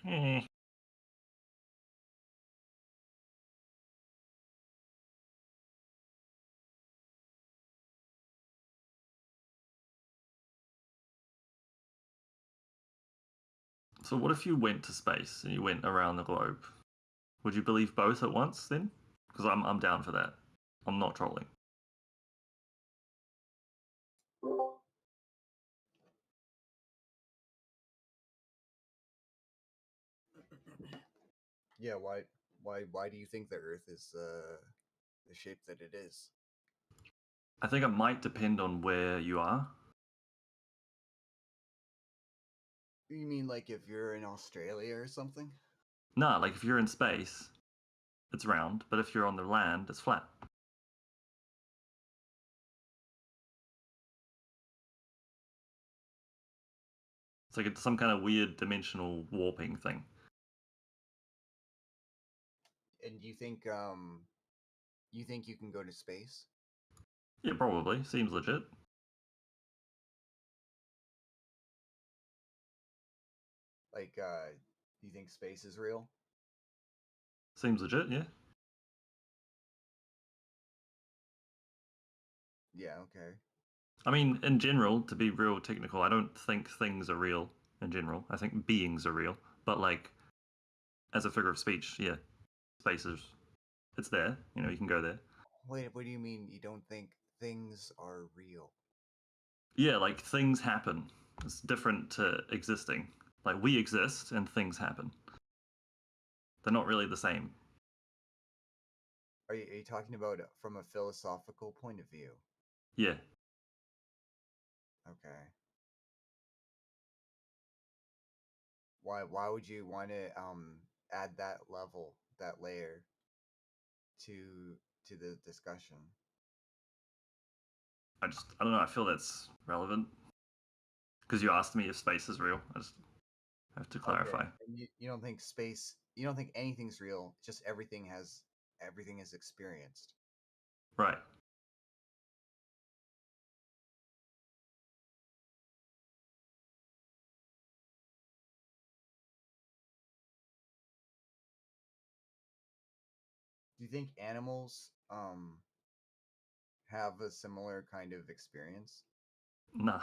Eh. So what if you went to space and you went around the globe? Would you believe both at once then? Because I'm down for that. I'm not trolling. Yeah, why do you think the Earth is the shape that it is? I think it might depend on where you are. You mean like if you're in Australia or something? Nah, like if you're in space, it's round, but if you're on the land, it's flat. It's like it's some kind of weird dimensional warping thing. And you think you can go to space? Yeah, probably. Seems legit. Like do you think space is real? Seems legit, yeah. Yeah, okay. I mean, in general, to be real technical, I don't think things are real in general. I think beings are real. But like as a figure of speech, yeah, space is it's there. You know, you can go there. Wait, what do you mean you don't think things are real? Yeah, like things happen. It's different to existing. Like we exist and things happen. They're not really the same. Are you talking about from a philosophical point of view? Yeah. Okay. Why would you want to add that level, that layer to the discussion? I don't know, I feel that's relevant. Because you asked me if space is real. I just have to Okay. clarify. And you don't think space, you don't think anything's real, just everything is experienced. Right. Do you think animals have a similar kind of experience? Nah.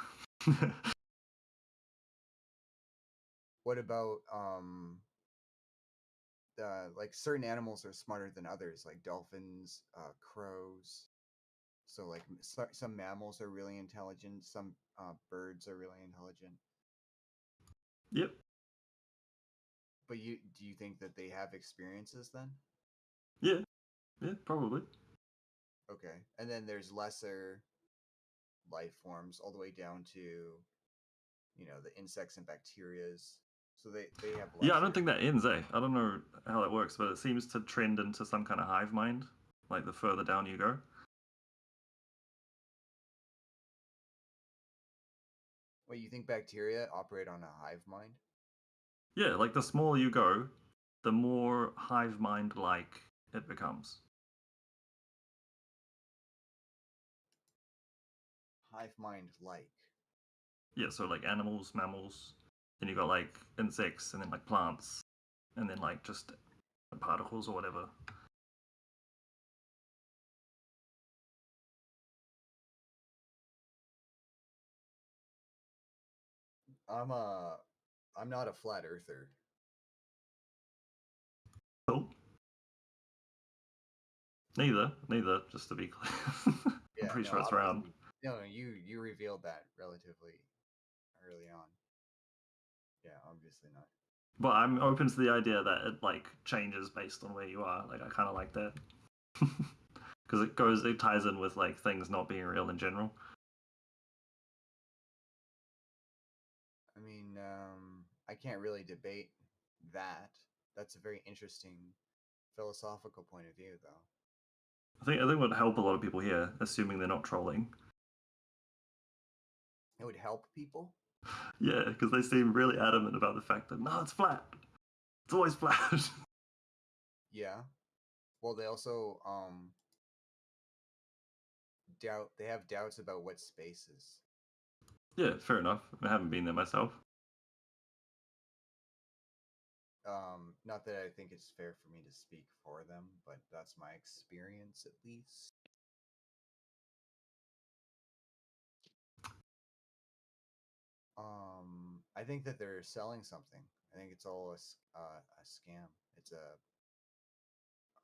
What about like certain animals are smarter than others, like dolphins, crows. So like some mammals are really intelligent, some birds are really intelligent. Yep. But you do you think that they have experiences then? Yeah. Yeah, probably. Okay. And then there's lesser life forms all the way down to, the insects and bacterias. So they have Yeah, I don't lesser. think that ends, eh? I don't know how that works, but it seems to trend into some kind of hive mind, like the further down you go. Wait, you think bacteria operate on a hive mind? Yeah, like the smaller you go, the more hive mind like it becomes. Hive mind like. Yeah, so like animals, mammals, then you got like insects, and then like plants, and then like just particles or whatever. I'm a I'm not a flat earther. Cool. Neither, just to be clear. I'm Yeah, pretty no, sure it's round. obviously. No, you revealed that relatively early on. Yeah, obviously not. But I'm open to the idea that it like changes based on where you are. Like I kind of like that because it ties in with like things not being real in general. I mean, I can't really debate that. That's a very interesting philosophical point of view, though. I think it would help a lot of people here, assuming they're not trolling. It would help people. Yeah, because they seem really adamant about the fact that no, it's flat. It's always flat. Yeah. Well, they also doubt. They have doubts about what space is. Yeah, fair enough. I haven't been there myself. Not that I think it's fair for me to speak for them, but that's my experience at least. I think that they're selling something. I think it's all a scam. It's a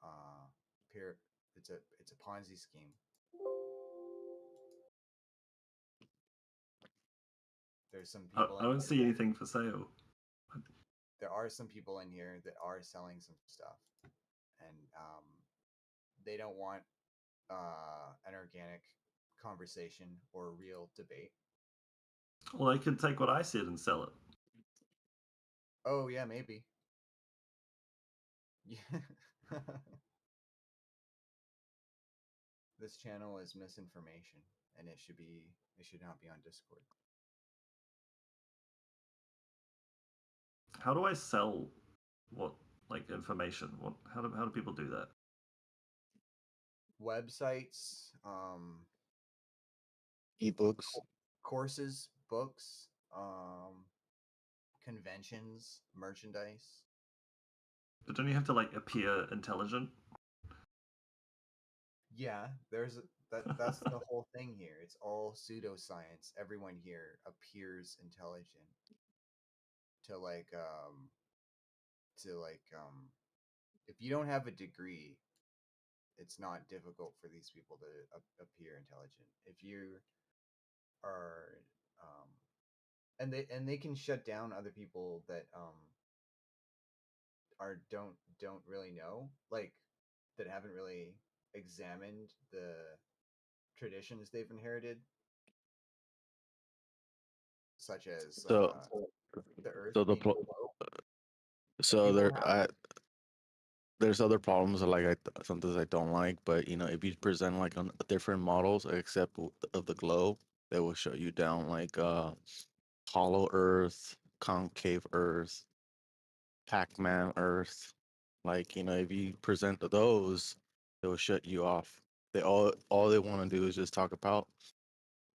uh, peer. It's a Ponzi scheme. There's some people I in don't here see that anything for sale. there are some people in here that are selling some stuff, and they don't want an organic conversation or real debate. Well, I could take what I said and sell it. Oh yeah, maybe. Yeah. This channel is misinformation, and it should not be on Discord. How do I sell what like information? How do people do that? Websites, Ebooks. courses, books, conventions, merchandise. But don't you have to like appear intelligent? Yeah, that's the whole thing here. It's all pseudoscience. Everyone here appears intelligent to if you don't have a degree, it's not difficult for these people to appear intelligent. If you are um and they can shut down other people that are don't really know, like that haven't really examined the traditions they've inherited, such as So the earth so the being a pro- globe. so People have there's other problems that, like sometimes I don't like, but if you present like on different models except of the globe, they will show you down like hollow Earth, concave Earth, Pac-Man Earth. Like if you present those, they will shut you off. All they want to do is just talk about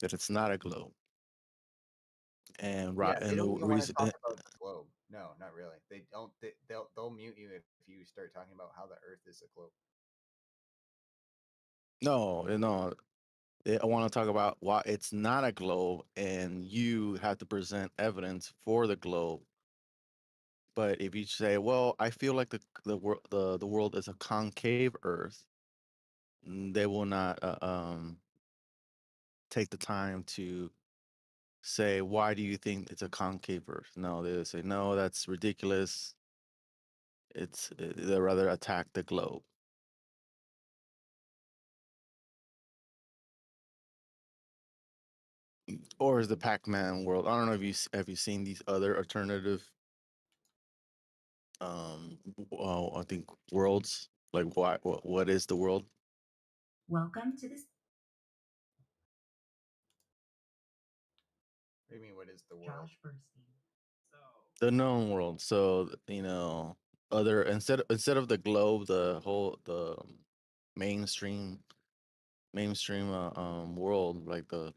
that it's not a globe. And Yeah, right, they and the don't even want to reason, talk about the globe. No, not really. They don't. They'll mute you if you start talking about how the earth is a globe. no, I want to talk about why it's not a globe, and you have to present evidence for the globe. But if you say, "Well, I feel like the world is a concave Earth," they will not take the time to say, "Why do you think it's a concave Earth?" No, they say, "No, that's ridiculous. They rather attack the globe." Or is the Pac-Man world? I don't know if have you seen these other alternative I think worlds, like what is the world? Welcome to this What do you mean? What is the world? Josh Burstein. The known world. So other instead of the globe, the mainstream world, like the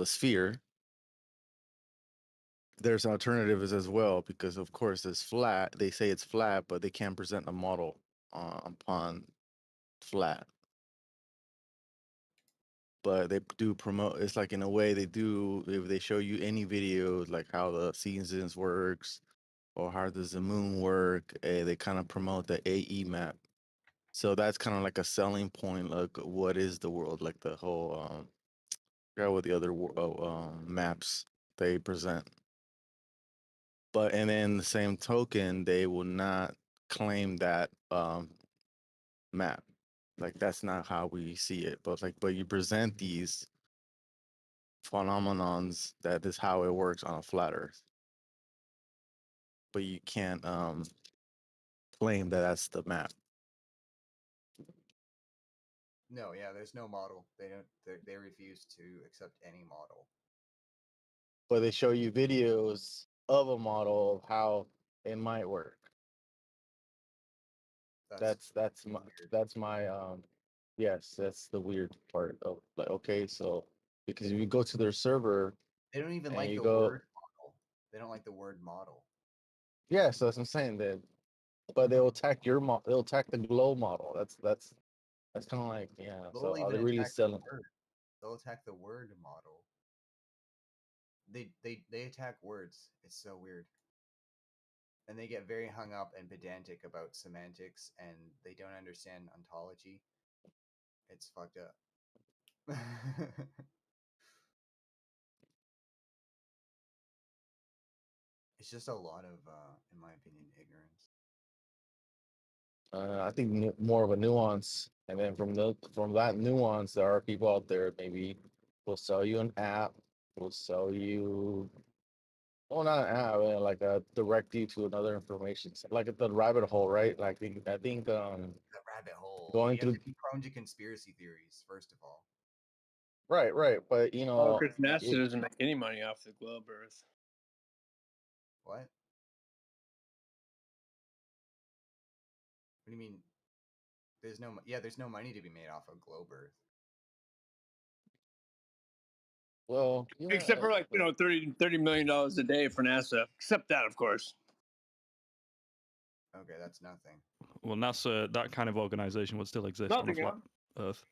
sphere. There's alternatives as well, because of course it's flat. They say it's flat, but they can't present a model upon flat. But they do promote. It's like, in a way, they do, if they show you any videos like how the seasons works or how does the moon work, they kind of promote the AE map. So that's kind of like a selling point. Like, what is the world? Like the whole I forgot what the other maps they present. But and then the same token, they will not claim that map. Like, that's not how we see it. But you present these phenomenons that is how it works on a flat Earth. But you can't claim that that's the map. No, yeah. There's no model. They don't. They refuse to accept any model. But they show you videos of a model of how it might work. That's my weird. that's my yes, that's the weird part of, like, okay, so because if you go to their server They don't even and like you the go, word model. They don't like the word model. Yeah, so that's what I'm saying. That, but they'll attack your model. They'll attack the glow model. That's kind of like, yeah. So They'll are they even really attack the selling? word. They'll attack the word model. They attack words. It's so weird. And they get very hung up and pedantic about semantics, and they don't understand ontology. It's fucked up. It's just a lot of, in my opinion, ignorance. I think more of a nuance, and then from that nuance, there are people out there maybe will sell you an app, will sell you, well, not an app, like direct you to another information, like the rabbit hole, right? Like I think The rabbit hole. going You have through, to be prone to conspiracy theories, first of all. right, but you Oh, know, because NASA doesn't make any money off the globe Earth. What? What do you mean? There's no, there's no money to be made off of globe Earth. well, yeah, Except for like, $30 million a day for NASA. Except that, of course. Okay, that's nothing. Well, NASA, that kind of organization would still exist on a Nothing, flat Earth.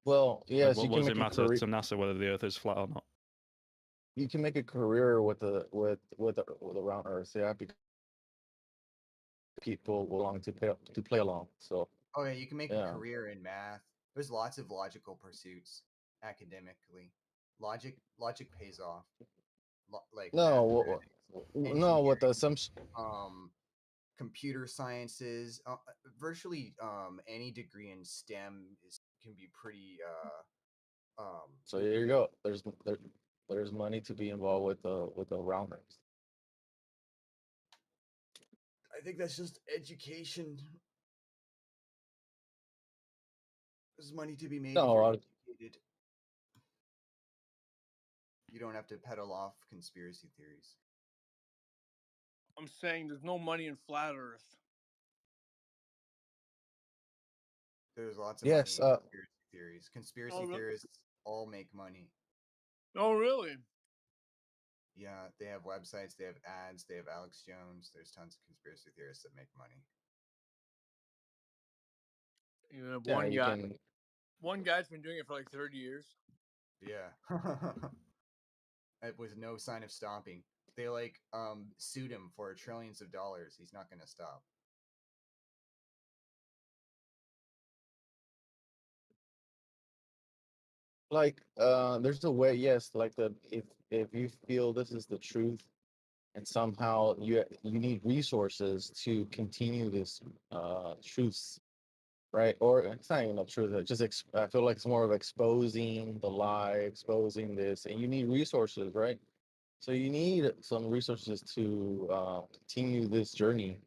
well, Like, yes, what you can does make it a matter career. to NASA whether the Earth is flat or not? You can make a career with around Earth, yeah, because people belong to play along. So Oh yeah, you can make a yeah, career in math. There's lots of logical pursuits academically. Logic pays off. Like no, mathematics, no, with the engineering, assumption. um, computer sciences, virtually any degree in STEM can be pretty So there you go. There's money to be involved with the rounders. I think that's just education. There's money to be made if No, you're educated. You don't have to peddle off conspiracy theories. I'm saying there's no money in flat Earth. There's lots of yes, money in conspiracy theories. Conspiracy really? theorists all make money. Oh, really? Yeah, they have websites, they have ads, they have Alex Jones. There's tons of conspiracy theorists that make money. You have yeah, one you guy. can. One guy's been doing it for like 30 years. Yeah. With no sign of stopping. They sued him for trillions of dollars. He's not going to stop. Like, there's a way. Yes, like if you feel this is the truth, and somehow you need resources to continue this truths, right? Or it's not even the truth. I feel like it's more of exposing the lie, exposing this, and you need resources, right? So you need some resources to continue this journey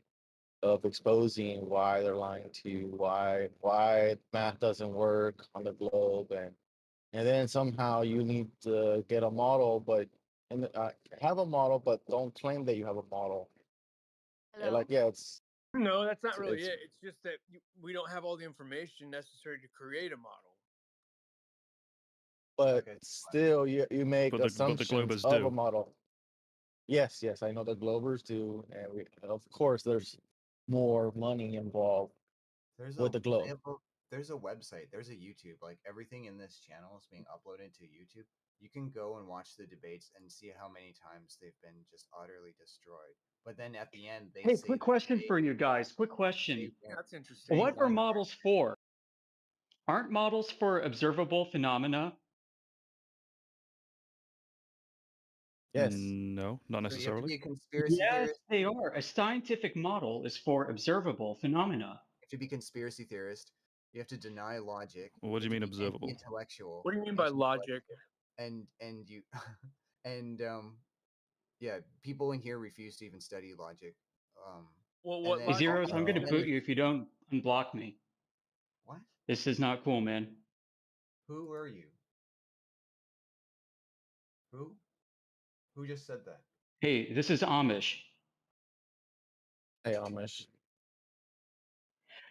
of exposing why they're lying to you, why math doesn't work on the globe, and then somehow you need to get a model, but and have a model, but don't claim that you have a model. And Hello. like, yeah, No, that's not really it's it. It's just that we don't have all the information necessary to create a model. but Okay. still you make But the assumptions Globers of a do. model. Yes, I know the Globers do, and of course there's more money involved There's with a the they globe. have a there's a website, there's a YouTube. Like everything in this channel is being uploaded to YouTube. You can go and watch the debates and see how many times they've been just utterly destroyed. But then at the end, they Hey, say quick that question for you guys. Quick they question. won. That's interesting. They What are won. models for? Aren't models for observable phenomena? Yes, No, not So you have to necessarily. be a conspiracy Yes, theorist. they are. A scientific model is for observable phenomena. You have to be conspiracy theorist. You have to deny logic. Well, what do You you have to mean be observable? anti-intellectual. What do you mean by logic? And you and yeah, people in here refuse to even study logic. Um, Well, and what then logic? Zeros, I'm going to and then boot you if you don't unblock me. what? This is not cool, man. Who are you? Who? Who just said that? Hey, this is Amish. hey Amish.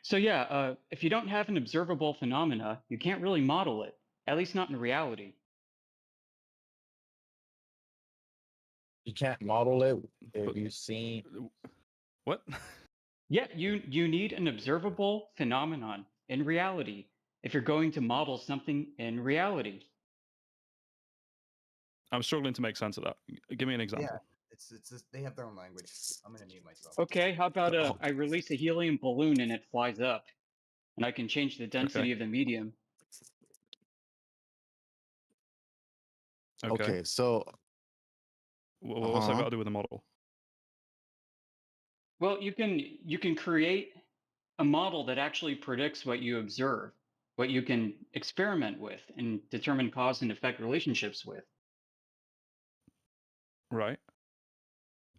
So yeah, if you don't have an observable phenomena, you can't really model it, at least not in reality. You can't model it if But- you've seen. What? Yeah, you need an observable phenomenon in reality if you're going to model something in reality. I'm struggling to make sense of that. Give me an example. Yeah, it's just, they have their own language. I'm gonna mute myself. Okay, how about Oh. I release a helium balloon and it flies up, and I can change the density of the medium. Okay, so What's that got to do with the model? Well, you can create a model that actually predicts what you observe, what you can experiment with and determine cause and effect relationships with. Right.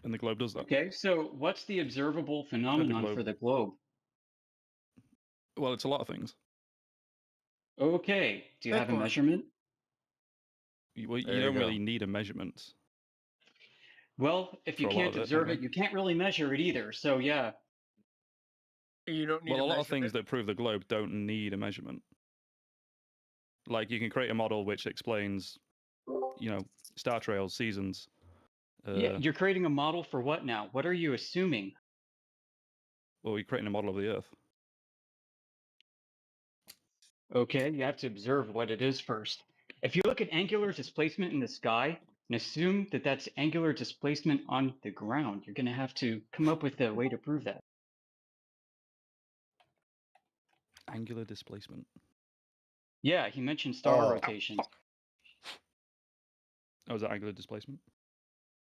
And the globe does that. Okay, so what's the observable phenomenon globe. for the globe? Well, it's a lot of things. Okay, do you have a Pick one. measurement? You There you don't go. really need a measurement. Well, if you For a lot can't of it, observe anyway. it, you can't really measure it either. So yeah, You don't need Well, a lot of measurement. things that prove the globe don't need a measurement. Like you can create a model which explains, star trails, seasons. yeah, you're creating a model for what now? What are you assuming? Well, you're creating a model of the Earth. Okay, you have to observe what it is first. If you look at angular displacement in the sky and assume that that's angular displacement on the ground, you're going to have to come up with a way to prove that. Angular displacement. Yeah, he mentioned star Oh. rotation. Oh, is that angular displacement?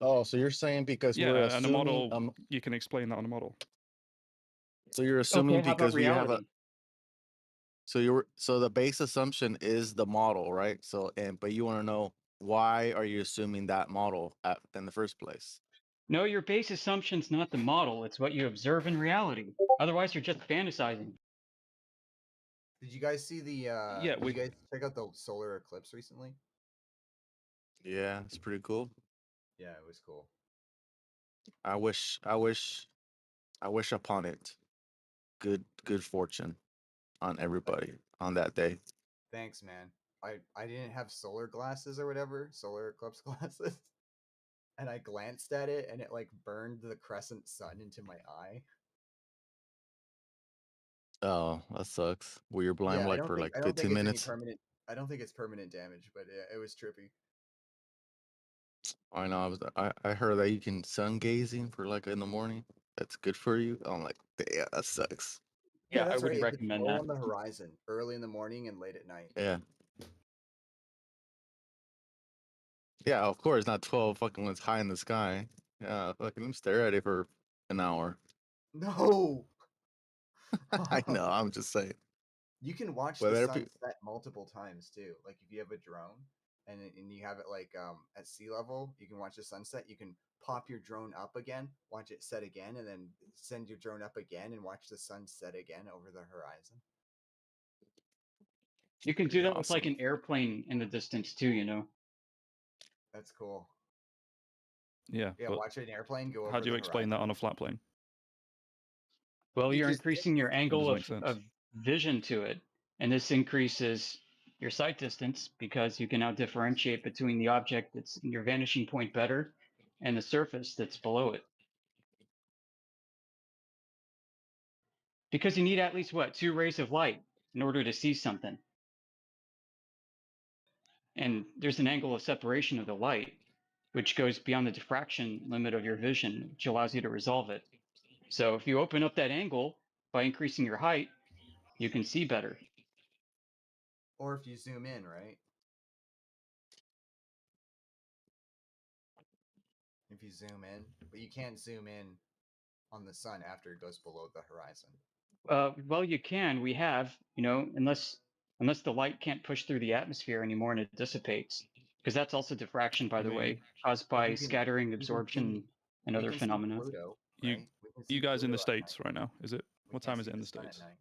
Oh, so you're saying because we're Yeah, and a assuming, model, you can explain that on a model. so you're assuming Okay, how about because we have a, reality? so the base assumption is the model, right? So but you want to know why are you assuming that model in the first place? No, your base assumption's not the model, it's what you observe in reality. Otherwise, you're just fantasizing. Did you guys see the? Yeah, did you guys check out the solar eclipse recently? Yeah, it's pretty cool. Yeah, it was cool. I wish upon it. Good fortune on everybody on that day. Thanks, man. I didn't have solar glasses or whatever, solar eclipse glasses, and I glanced at it and it like burned the crescent sun into my eye. Oh, that sucks. Well, you're blind Yeah, like for like I don't 15 think it's any minutes. permanent. I don't think it's permanent damage, but it was trippy. I know. I heard that you can sun gazing for like in the morning. That's good for you. I'm like, yeah, that sucks. Yeah, I that's right. wouldn't If it's recommend low that. on the horizon, early in the morning and late at night. Yeah. Yeah, of course, not 12 fucking ones high in the sky. Yeah, fucking stare at it for an hour. No. I know. I'm just saying. You can watch But the there sun set multiple times too. Like if you have a drone and you have it like at sea level, you can watch the sunset. You can pop your drone up again, watch it set again, and then send your drone up again and watch the sun set again over the horizon. You can pretty do that with like awesome. an airplane in the distance too, you know. That's cool. Yeah, Yeah, but watch an airplane go over how do you the explain that horizon. on a flat plane? Well, You you're just increasing your It angle doesn't make sense. of vision to it, and this increases your sight distance because you can now differentiate between the object that's in your vanishing point better and the surface that's below it. Because you need at least what, 2 rays of light in order to see something. And there's an angle of separation of the light, which goes beyond the diffraction limit of your vision, which allows you to resolve it. So if you open up that angle by increasing your height, you can see better. Or if you zoom in, right? If you zoom in, but you can't zoom in on the sun after it goes below the horizon. Well, you can. We have, unless the light can't push through the atmosphere anymore and it dissipates, because that's also diffraction, by I the mean, way, caused Like, by we can scattering, see absorption, and we other can see phenomena. Pluto, you right? We can see you guys in the Pluto at States night. right now? Is it? We What can't time is see it in the sun States? at night.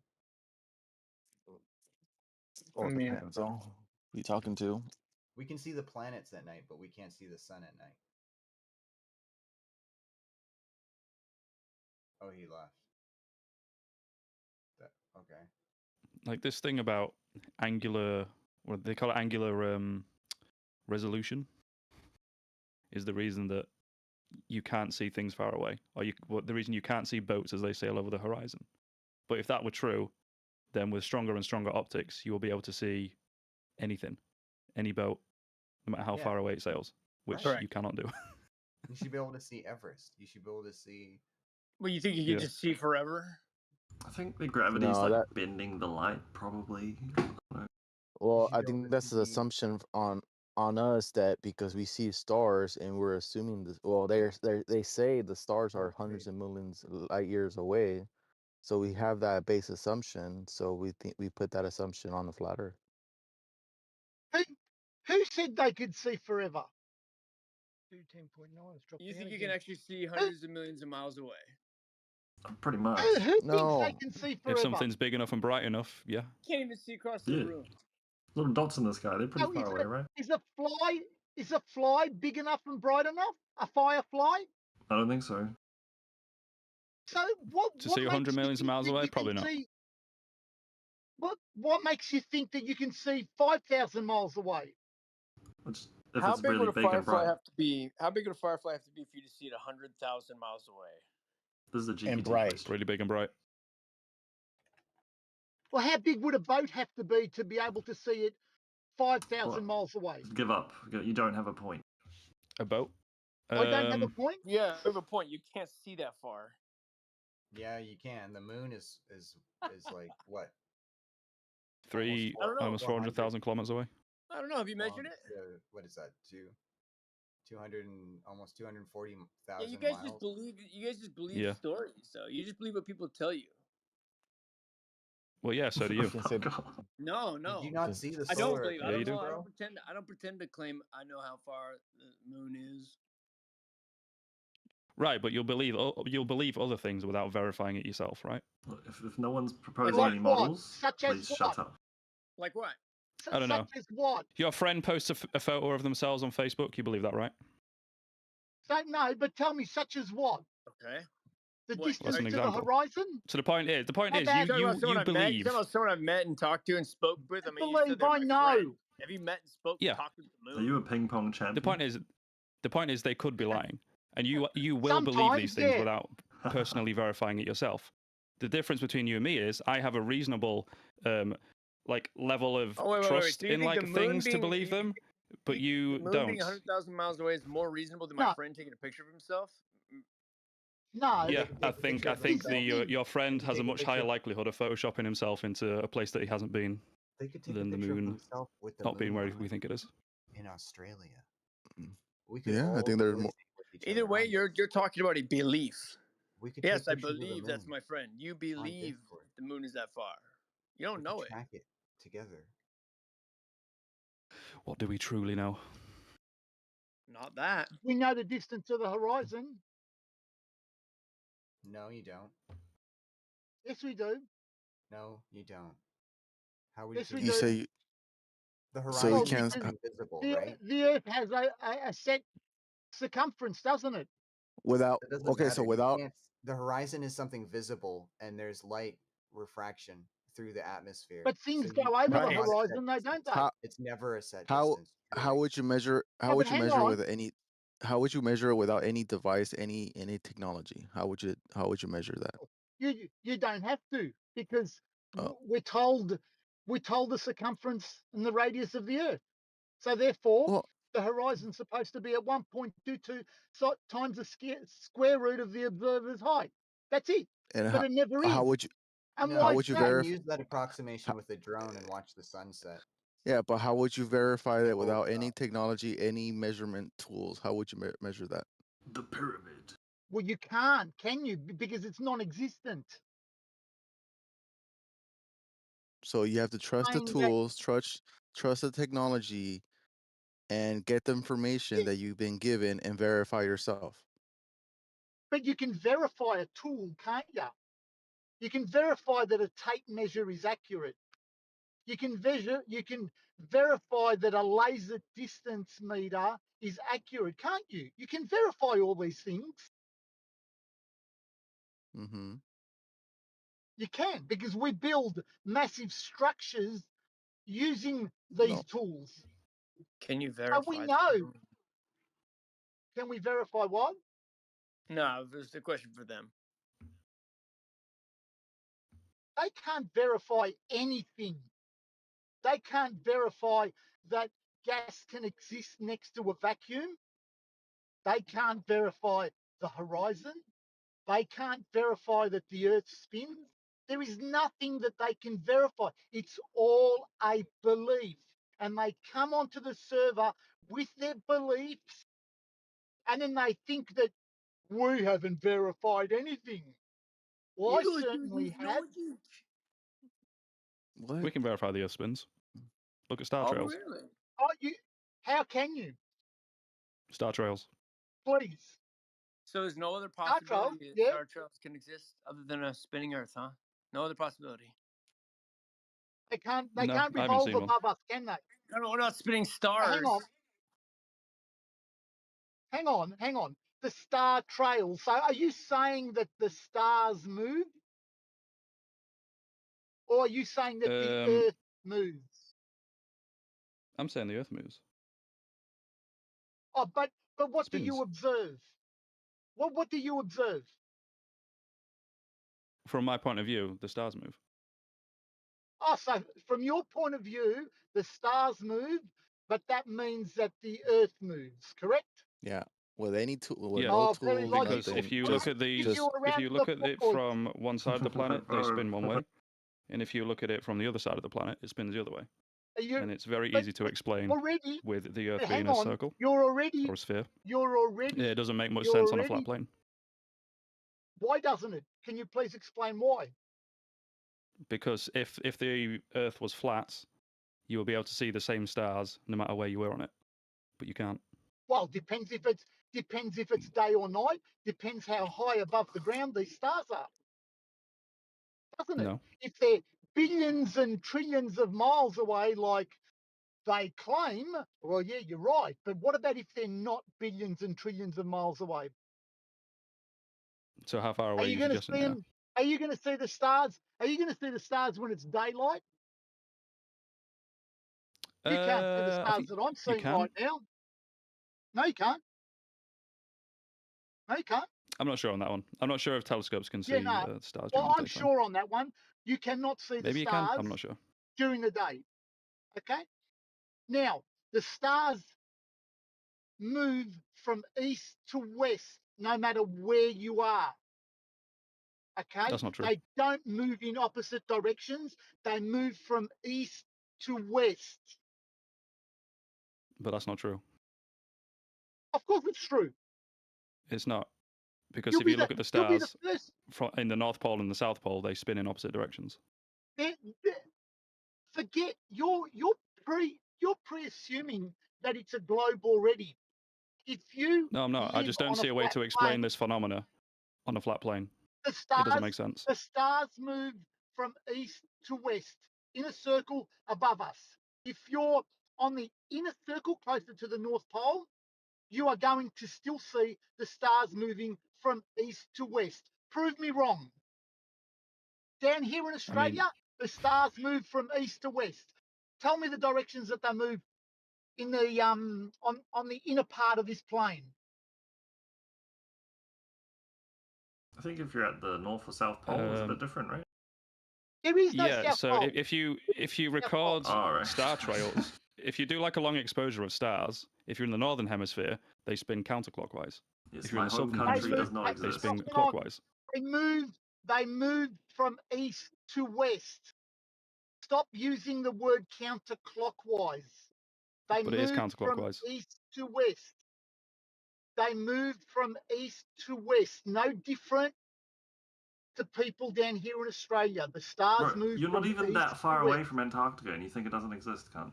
Oh, I mean- depends on who you talking to. We can see the planets at night, but we can't see the sun at night. Oh, he left. Okay. Like this thing about angular, what they call it, angular resolution, is the reason that you can't see things far away, or the reason you can't see boats as they sail over the horizon. But if that were true, then with stronger and stronger optics, you will be able to see anything, any boat, no matter how Yeah. far away it sails, which Correct. you cannot do. You should be able to see Everest. You should be able to see. Well, you think you Yeah. can just see forever? I think the gravity's No, like that- bending the light, probably. Well, should I be able think to that's the see- assumption on us that because we see stars and we're assuming this. Well, they say the stars are hundreds of millions light years away, so we have that base assumption. So we think we put that assumption on the flat Earth. Who said they could see forever? 10.9 has dropped You down think you again. can actually see hundreds of millions of miles away? Pretty much. Who No. thinks they can see forever? If something's big enough and bright enough, yeah. Can't even see across the Yeah. room. Little dots in the sky, they're pretty No, far away, right? Is a fly big enough and bright enough? A firefly? I don't think so. So what? To what see 100 makes you millions of think miles that away? you can Probably not. see- What makes you think that you can see 5,000 miles away? It's, if How it's big really would a big and firefly bright. have to be? How big would a firefly have to be for you to see it 100,000 miles away? This is a GPT bright. question. Really big and bright. Well, how big would a boat have to be able to see it 5,000 Well, miles away? Give up. You don't have a point. A boat. I don't have a point. Yeah, I have a point. You can't see that far. Yeah, you can. The moon is like what? Three, I don't know. almost 400,000 kilometers away. I don't know. Have you measured it? What is that? 200 and almost 240,000 Yeah, you guys miles. just believe. You guys just believe Yeah. stories. So you just believe what people tell you. Well, yeah, so do you. can say- No, no. Did you not Just- see the I don't solar believe. Yeah, I you don't do. know. I bro? don't pretend. I don't pretend to claim I know how far the moon is. Right, but you'll believe other things without verifying it yourself, right? If no one's proposing Like any what? models, Such as please what? shut up. Like what? I don't know. Such as what? Your friend posts a photo of themselves on Facebook. You believe that, right? So no, but tell me, such as what? Okay. The What? distance That's an to the example. horizon? So the point is, How you about- Talking about someone you I've met. believe. Talking about someone I've met and talked to and spoke with. I mean, you said believe they're I my know. friend. Have you met and spoke? Yeah. And talked with the moon? Are you a ping pong champion? The point is they could be lying, and you will believe these Sometimes, things yeah. without personally verifying it yourself. The difference between you and me is I have a reasonable level of Oh, wait. trust So you in think like the moon things to being- believe them, but you the moon don't. being 100,000 miles away is more reasonable than my No. friend taking a picture of himself. No. Yeah, Take a I picture think of the themselves. your friend They has a take a much higher picture. likelihood of photoshopping himself into a place that he hasn't been, They could take than a the picture of moon themselves with the not being moon where on we think it is. in Australia. Mm. We could Yeah, I all think there's totally more- see with each Either other way, on you're Discord. talking about a belief. We could Yes, take I pictures of the believe that's moon my friend. You believe Discord. the moon is that far. You don't We know could it. track it together. What do we truly know? Not that. We know the distance to the horizon. No, you don't. Yes, we do. No, you don't. How would Yes, we you? You do. say The so horizon you is can't. something visible, The, right? the Earth has a set circumference, doesn't it? Without That doesn't okay, matter. so You without can't- the horizon is something visible, and there's light refraction through the atmosphere. But things So go over it's the not a set horizon, though, distance. don't they? how It's never a set how distance. how Truly. would you measure Yeah, but hang on. with any how would you measure it without any device, any technology? How would you measure that? You don't have to, because Oh. we're told the circumference and the radius of the Earth. So therefore, Well, the horizon's supposed to be at 1.22 times the square root of the observer's height. That's it. and But it never is. how would you And No, why how is would you that? can verify? use that approximation with a drone and watch the sunset. Yeah, but how would you verify that No, without it's any not. technology, any measurement tools? How would you measure that? The pyramid. Well, you can't, can you? Because it's non-existent. So you have to trust the Saying that- tools, trust the technology, and get the information that you've been given and verify yourself. But you can verify a tool, can't you? You can verify that a tape measure is accurate. You can verify that a laser distance meter is accurate, can't you? You can verify all these things. Mm-hmm. You can, because we build massive structures using these No. tools. Can you verify? we the know. moon? Can we verify what? No, it was the question for them. They can't verify anything. They can't verify that gas can exist next to a vacuum. They can't verify the horizon. They can't verify that the Earth spins. There is nothing that they can verify. It's all a belief. And they come onto the server with their beliefs, and then they think that we haven't verified anything. Well, I certainly have. What? We can verify the Earth spins. Look at star Oh, trails. really? Oh, how can you? Star trails. Please. So there's no other Star Trails, possibility that yeah. star trails can exist other than a spinning Earth, huh? No other possibility. They can't No, I haven't revolve seen one. above us, can they? No, we're not spinning Now, stars. hang on. The star trails. So are you saying that the stars move? Or are you saying that the Earth moves? I'm saying the Earth moves. Oh, but what do you Spins. observe? What do you observe? From my point of view, the stars move. Oh, so from your point of view, the stars move, but that means that the Earth moves, correct? Yeah. With any tool, with Yeah. no Oh, very tools, logical. Because nothing. if you Well, look Just, at the just if you look at it from one side of the planet, they spin one way, and if you look at it from the other side of the planet, it spins the other way. And it's very but easy to explain already, with the Earth but being hang a on, circle you're already, or a sphere. it It doesn't make much sense on a flat plane Why doesn't it? Can you please explain why? because if the Earth was flat, you will be able to see the same stars no matter where you were on it, but you can't. Well, depends if it's day or night. Depends how high above the ground these stars are, doesn't it? No. If they're billions and trillions of miles away, like they claim, well, yeah, you're right. But what about if they're not billions and trillions of miles away? So how far Are away are you you going to suggesting see they are? them? Are you going to see the stars? Are you going to see the stars when it's daylight? You can't see the I stars think that I'm you seeing can. right now. No, you can't. No, you can't. I'm not sure on that one. I'm not sure if telescopes can Yeah, see no. stars during Well, the I'm daytime. sure on that one. You cannot see the Maybe you can. stars I'm not sure. during the day. Okay? Now, the stars move from east to west no matter where you are. Okay? That's not true. They don't move in opposite directions. They move from east to west. But that's not true. Of course it's true. It's not. Because You'll if be you look at the you'll be the stars first. in the North Pole and the South Pole, they spin in opposite directions. Forget you're pre-assuming that it's a globe already. If you No, I'm not. I live just don't on a see a way flat to explain plane, this phenomena on a flat plane. the It doesn't make sense. stars move from east to west in a circle above us. If you're on the inner circle closer to the North Pole, you are going to still see the stars moving from east to west. Prove me wrong. Down here in Australia, the stars move from east to west. Tell me the directions that they move in the on the inner part of this plane. I think if you're at the North or South Pole, it's a bit different, right? There is no Yeah, South so Pole. if you Pole. record All right. star trails, if you do like a long exposure of stars, if you're in the northern hemisphere, they spin counterclockwise. Yes, If you're in my the home southern country hemisphere, does not they exist. spin clockwise. They move from east to west. Stop using the word counterclockwise. They But it is move from counterclockwise. east to west. They move from east to west. No different to people down here in Australia. The stars Bro, move you're from not even east that far to away west. from Antarctica and you think it doesn't exist, cunt.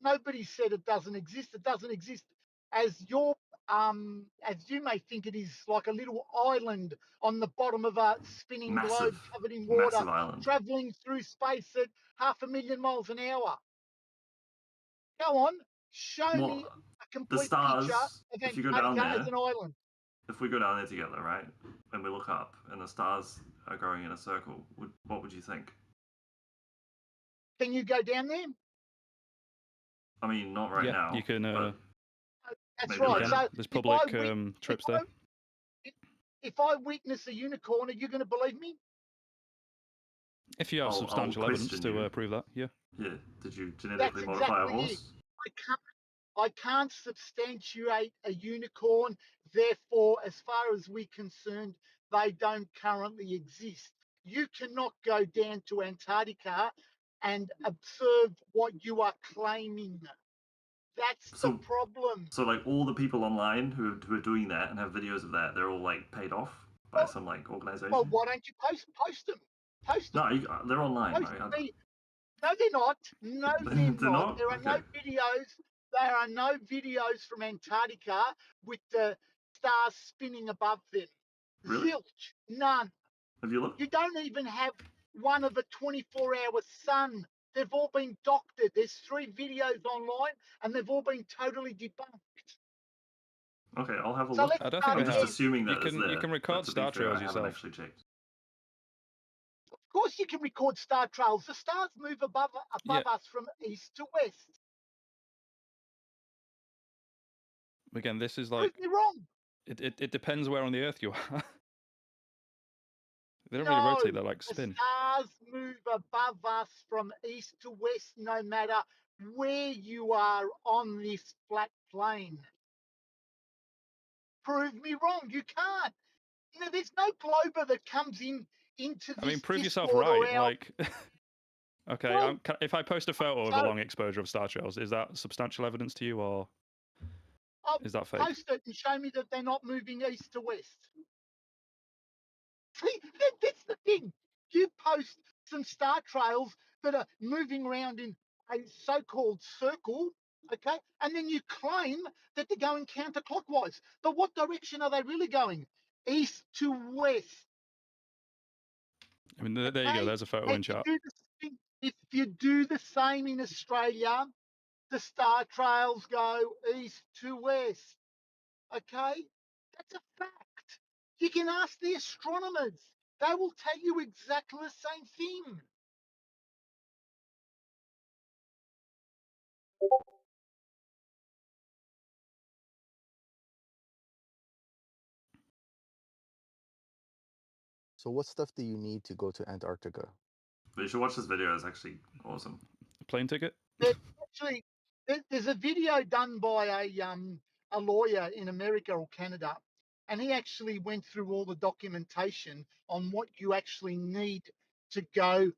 Nobody said it doesn't exist. It doesn't exist as you may think it is, like a little island on the bottom of a spinning globe covered in water, Massive island. traveling through space at 500,000 miles an hour. Go on, show me a The complete stars, picture of if you go down Antarctica as there, an island. if we go down there together, right, and we look up and the stars are going in a circle, what would you think? Can you go down there? I mean, not right Yeah, now. you can. But That's Maybe right. later. So There's if public I trips if there. if I witness a unicorn, are you going to believe me? If you have I'll substantial evidence question to you. prove that, yeah. Yeah. Did you genetically That's modify a exactly it. horse? I can't substantiate a unicorn. Therefore, as far as we're concerned, they don't currently exist. You cannot go down to Antarctica and observe what you are claiming. That's the So- problem. So like all the people online who are doing that and have videos of that, they're all like paid off by some like organization. Well, why don't you post them? Post them. No, they're online. Post Right? me. No, they're not. No, They're they're not. not? There are no Okay. videos. There are no videos from Antarctica with the stars spinning above them. Really? Zilch. None. Have you looked? You don't even have one of a 24-hour sun. They've all been doctored. There's 3 videos online, and they've all been totally debunked. Okay, I'll have a So look. let's I don't start think I'm they just have. again. assuming that You it's there. can but record to be star fair, trails I haven't yourself. actually checked. Of course, you can record star trails. The stars move above Yeah. us from east to west. Again, this is like Prove me wrong. it depends where on the Earth you are. They don't No, really rotate; they like the spin. stars move above us from east to west, no matter where you are on this flat plane. Prove me wrong. You can't. You know, there's no glober that comes into this I mean, prove yourself Discord or right. our. Like, okay, Well, if I post a photo of a so- long exposure of star trails, is that substantial evidence to you, or I'll is that fake? post it and show me that they're not moving east to west. See, that's the thing. You post some star trails that are moving around in a so-called circle, okay, and then you claim that they're going counterclockwise. But what direction are they really going? East to west. I mean, there you go. Okay? There's a photo in chat. If you do the same in Australia, the star trails go east to west. Okay? That's a fact. You can ask the astronomers. They will tell you exactly the same thing. So what stuff do you need to go to Antarctica? But you should watch this video. It's actually awesome. Plane ticket. Actually, there's a video done by a lawyer in America or Canada, and he actually went through all the documentation on what you actually need to go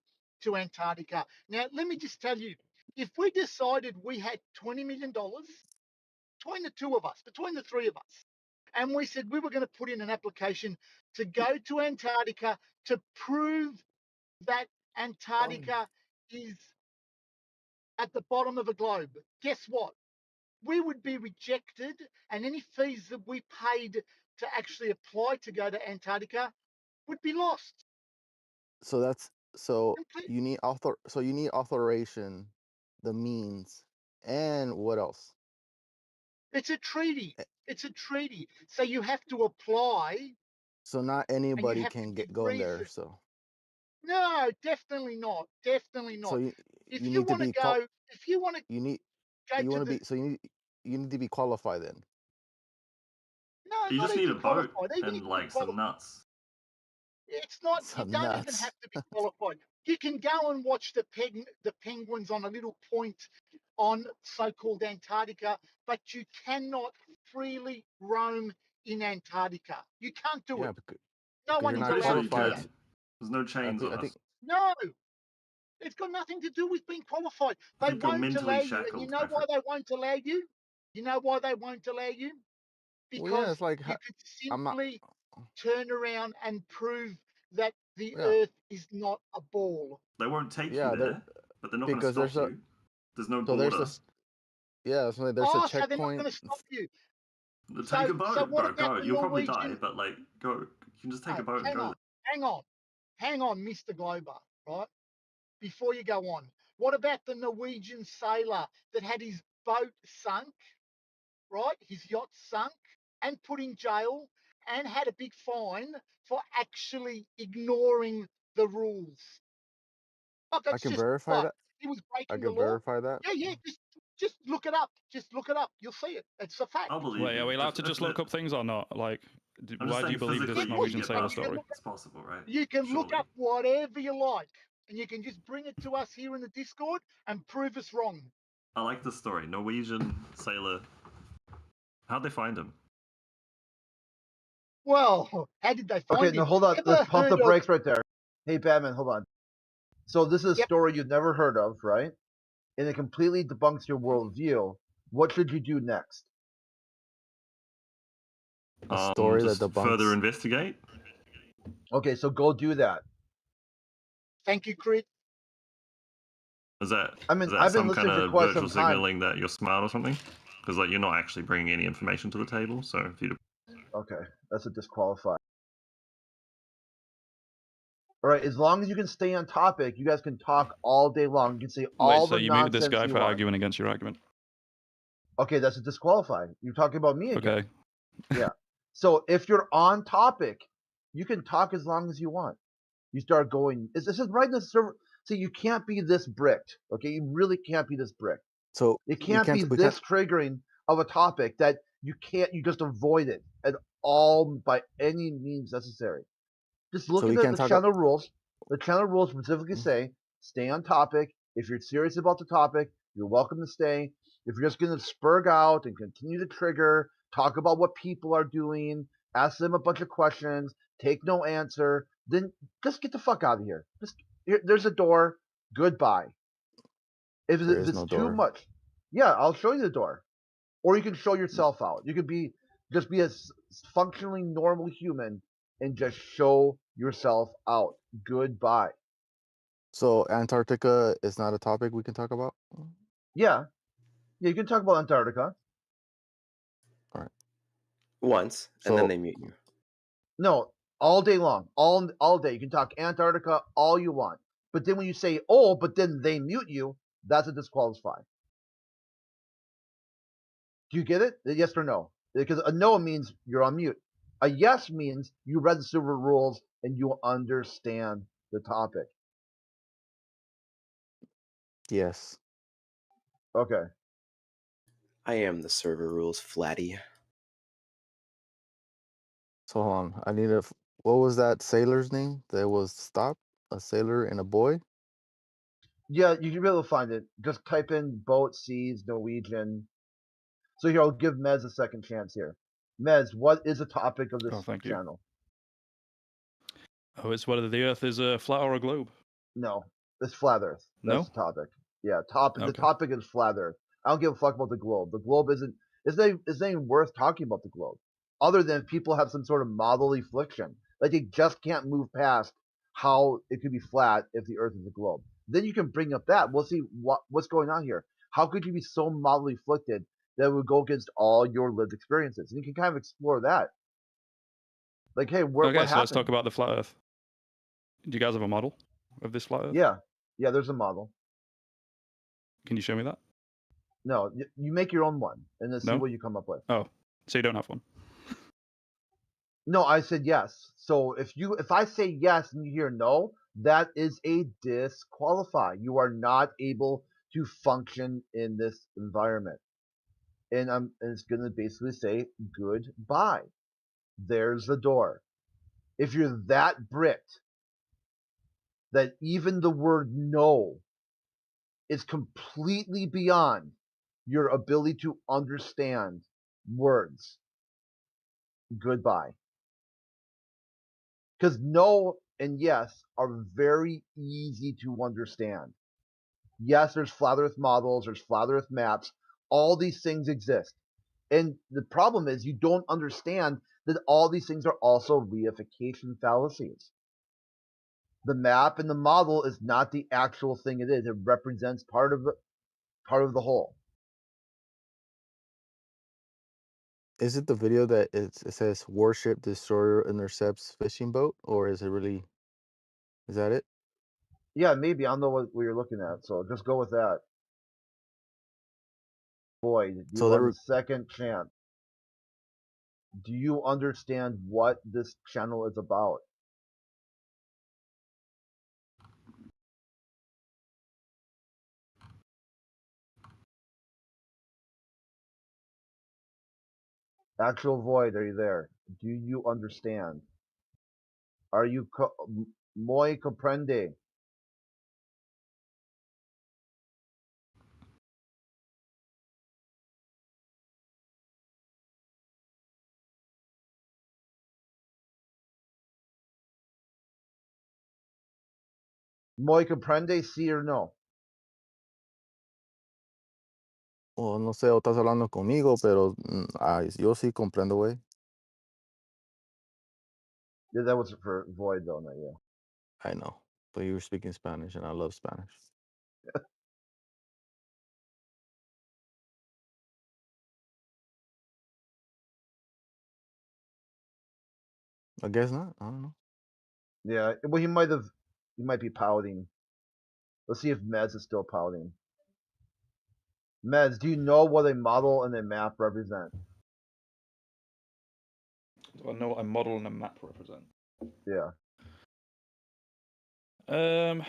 to Antarctica. Now, let me just tell you, if we decided we had $20 million between the two of us, between the three of us, and we said we were going to put in an application to go to Antarctica to prove that Antarctica is at the bottom of a globe, guess what? We would be rejected, and any fees that we paid to actually apply to go to Antarctica would be lost. So that's so Complete- you need authorization, the means, and what else? It's a treaty. It's a treaty. So you have to apply. So not And you anybody have to can give go in there. reason. So No, definitely not. Definitely not. so you If you you need to want to be go, if you want to you need go you to want to the be so you need to be qualified then. no, You not just need a even boat qualified. Even if and you're like some nuts. It's not. You Some don't even nuts. have to be qualified. You can go and watch the penguins on a little point on so-called Antarctica, but you cannot freely roam in Antarctica. You can't do Yeah, it. because No you're one is not Pretty sure allowed you to do qualified. that. can. There's no chains on I us. think No, it's got nothing to do with being qualified. I They think you're won't mentally allow you, and you shackled, know my why friend. they won't allow you? You know why they won't allow you? well, yeah, Because it's like you could I'm not. simply turn around and prove that the Yeah, Earth is not a ball. They won't take yeah, you there, but they're not going to because stop there's a you. There's no so there's border. this yeah, so there's a Oh, so they're not checkpoint. going to stop you. Take a So boat, what bro. about Go. the You'll probably die, Norwegian? but like, go. You can just take a boat and Hang go. on, hang on, Mr. Glober, right? Before you go on, what about the Norwegian sailor that had his boat sunk, right? His yacht sunk and put in jail and had a big fine for actually ignoring the rules. Oh, I that's can just verify fucked. that. He was I breaking the can law. verify that. Yeah, Just look it up. Just look it up. You'll see it. It's a fact. I'll believe Wait, you. are we allowed If- to if just it- look up things or not? Like, I'm just why do saying you believe this physically you Norwegian can get sailor past it. story? It's possible, right? You can look Surely. up whatever you like, and you can just bring it to us here in the Discord and prove us wrong. I like the story. Norwegian sailor. How'd they find him? Well, how did they find Okay, him? no, hold on. Ever Let's pump the heard of- brakes right there. Hey, Batman, hold on. So this is a Yep. story you've never heard of, right? And it completely debunks your worldview. What should you do next? A story that Just further debunks. investigate. Okay, so go do that. Thank you, Crit. Is that? I mean, is that I've been some kind listening for of quite virtual some time. signaling that you're smart or something? Because like you're not actually bringing any information to the table. So if you Okay, that's a disqualify. All right, as long as you can stay on topic, you guys can talk all day long. You can say all Wait, so the you muted this nonsense guy you for want. arguing against your argument? Okay, that's a disqualify. You're talking about me again. Okay. So if you're on topic, you can talk as long as you want. You start going. This is right in the server. See, you can't be this bricked. Okay, you really can't be this bricked. So It we can't be we this triggering of a topic that you can't. You just avoid it at all by any means necessary. Just look So at we the can't talk channel rules. The channel rules specifically say stay on topic. If you're serious about the topic, you're welcome to stay. If you're just going to spurg out and continue to trigger, talk about what people are doing, ask them a bunch of questions, take no answer, then just get the fuck out of here. There's a door. Goodbye. If There is it's no too door. much, yeah, I'll show you the door, or you can show yourself out. You could just be a functionally normal human and just show yourself out. Goodbye. So Antarctica is not a topic we can talk about. Yeah, you can talk about Antarctica. Once, and So then they mute you. No, all day long, all day. You can talk Antarctica all you want, but then when you say "oh," but then they mute you, that's a disqualify. Do you get it? Yes or no? Because a no means you're on mute. A yes means you read the server rules and you understand the topic. yes. Okay. I am the server rules flatty. So hold on. I need a. What was that sailor's name? That was stop. A sailor and a boy. Yeah, you can be able to find it. Just type in boat, seas, Norwegian. So here, I'll give Mez a second chance here. Mez, what is the topic of this Oh, thank you. channel? Oh, it's whether the Earth is a flat or a globe. No, it's flat Earth. That's No? the topic. Yeah, The Okay. topic is flat Earth. I don't give a fuck about the globe. The globe isn't. It's not even worth talking about the globe, other than people have some sort of model affliction. Like they just can't move past how it could be flat if the Earth is a globe. Then you can bring up that. We'll see what's going on here. How could you be so model afflicted that it would go against all your lived experiences? And you can kind of explore that. Like, hey, what Okay, so happened? let's talk about the flat Earth. Do you guys have a model of this flat Earth? Yeah, there's a model. Can you show me that? No, you make your own one and then see No? what you come up with. Oh, so you don't have one. No, I said yes. So if I say yes and you hear no, that is a disqualify. You are not able to function in this environment. And it's gonna basically say goodbye. There's the door. If you're that bricked that even the word no is completely beyond your ability to understand words, goodbye. Because no and yes are very easy to understand. Yes, there's flat Earth models, there's flat Earth maps, all these things exist. And the problem is you don't understand that all these things are also reification fallacies. The map and the model is not the actual thing it is. It represents part of the whole. Is it the video that it says warship destroyer intercepts fishing boat, or is it really? Is that it? Yeah, maybe. I don't know what you're looking at, so just go with that. Boy, So you they on were the second chance. Do you understand what this channel is about? Actual Void, are you there? Do you understand? Are you muy comprende? Muy comprende, sí or no? O no sé, o estás hablando conmigo, pero yo sí comprendo, güey. Yeah, that was for Void though, not you. I know, but you were speaking Spanish, and I love Spanish. I guess not. I don't know. Yeah, well, he might be pouting. Let's see if Mez is still pouting. Mez, do you know what a model and a map represent? Do I know what a model and a map represent? Yeah. Well,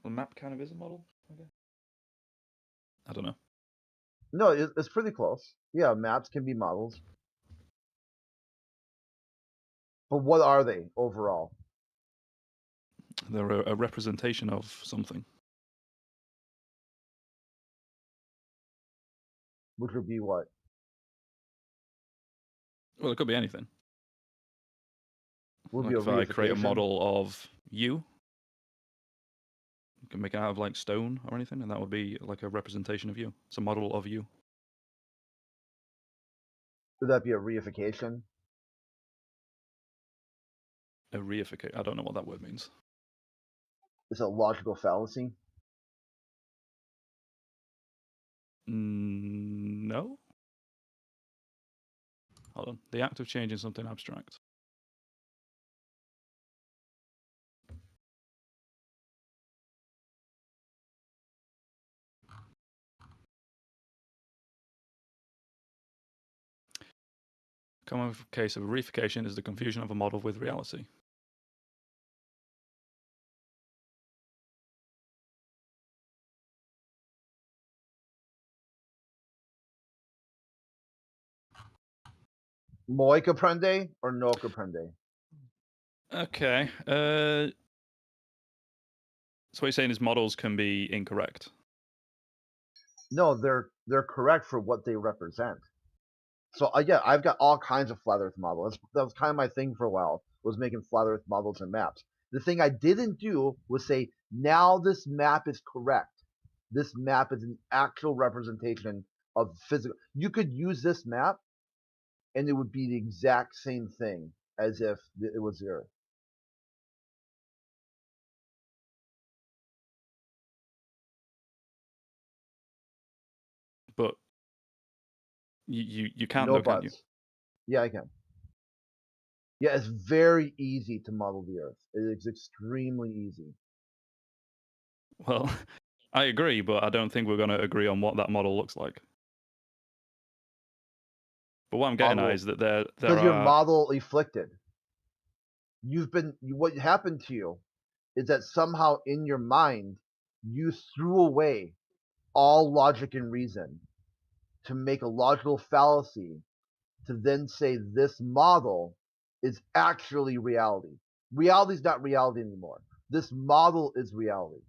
a map kind of is a model, I guess. I don't know. No, it's pretty close. Yeah, maps can be models. But what are they overall? They're a representation of something. Which would be what? Well, it could be anything. Would Like be if a I create a reification? model of you can make it out of like stone or anything, and that would be like a representation of you. It's a model of you. Would that be a reification? A reification. I don't know what that word means. It's a logical fallacy? No. Hold on. The act of changing something abstract. Common case of reification is the confusion of a model with reality. Muy comprende or no comprende? Okay. So what you're saying is models can be incorrect. No, they're correct for what they represent. So yeah, I've got all kinds of flat Earth models. That was kind of my thing for a while, was making flat Earth models and maps. The thing I didn't do was say, now this map is correct. This map is an actual representation of physical. You could use this map, and it would be the exact same thing as if it was the Earth. But you can't No though, can't you? buts. Yeah, I can. Yeah, it's very easy to model the Earth. It is extremely easy. Well, I agree, but I don't think we're going to agree on what that model looks like. But what I'm getting at is that there Because are you're model afflicted. What happened to you is that somehow in your mind you threw away all logic and reason to make a logical fallacy to then say this model is actually reality. Reality is not reality anymore. This model is reality.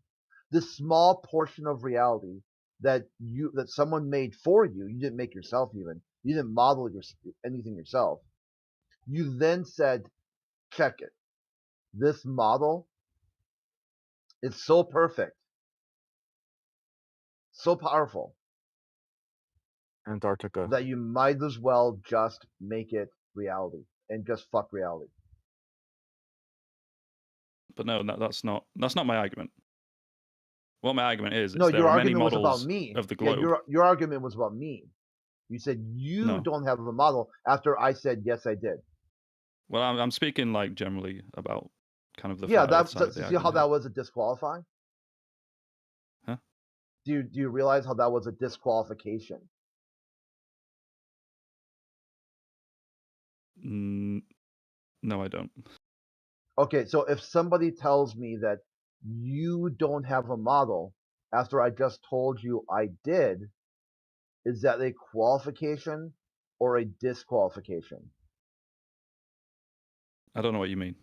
This small portion of reality that someone made for you, you didn't make yourself even. You didn't model anything yourself. You then said, check it. This model is so perfect, so powerful, Antarctica. that you might as well just make it reality and just fuck reality. But no, that's not my argument. What my argument is No, there your are many argument was about models me. of the Yeah, globe. your argument was about me. You said you don't have a model after I said yes, I did. Well, I'm speaking like generally about kind of the Yeah, flat Earth side of the see how argument. that was a disqualify? Huh? Do you realize how that was a disqualification? No, I don't. Okay, so if somebody tells me that you don't have a model after I just told you I did, is that a qualification or a disqualification? I don't know what you mean.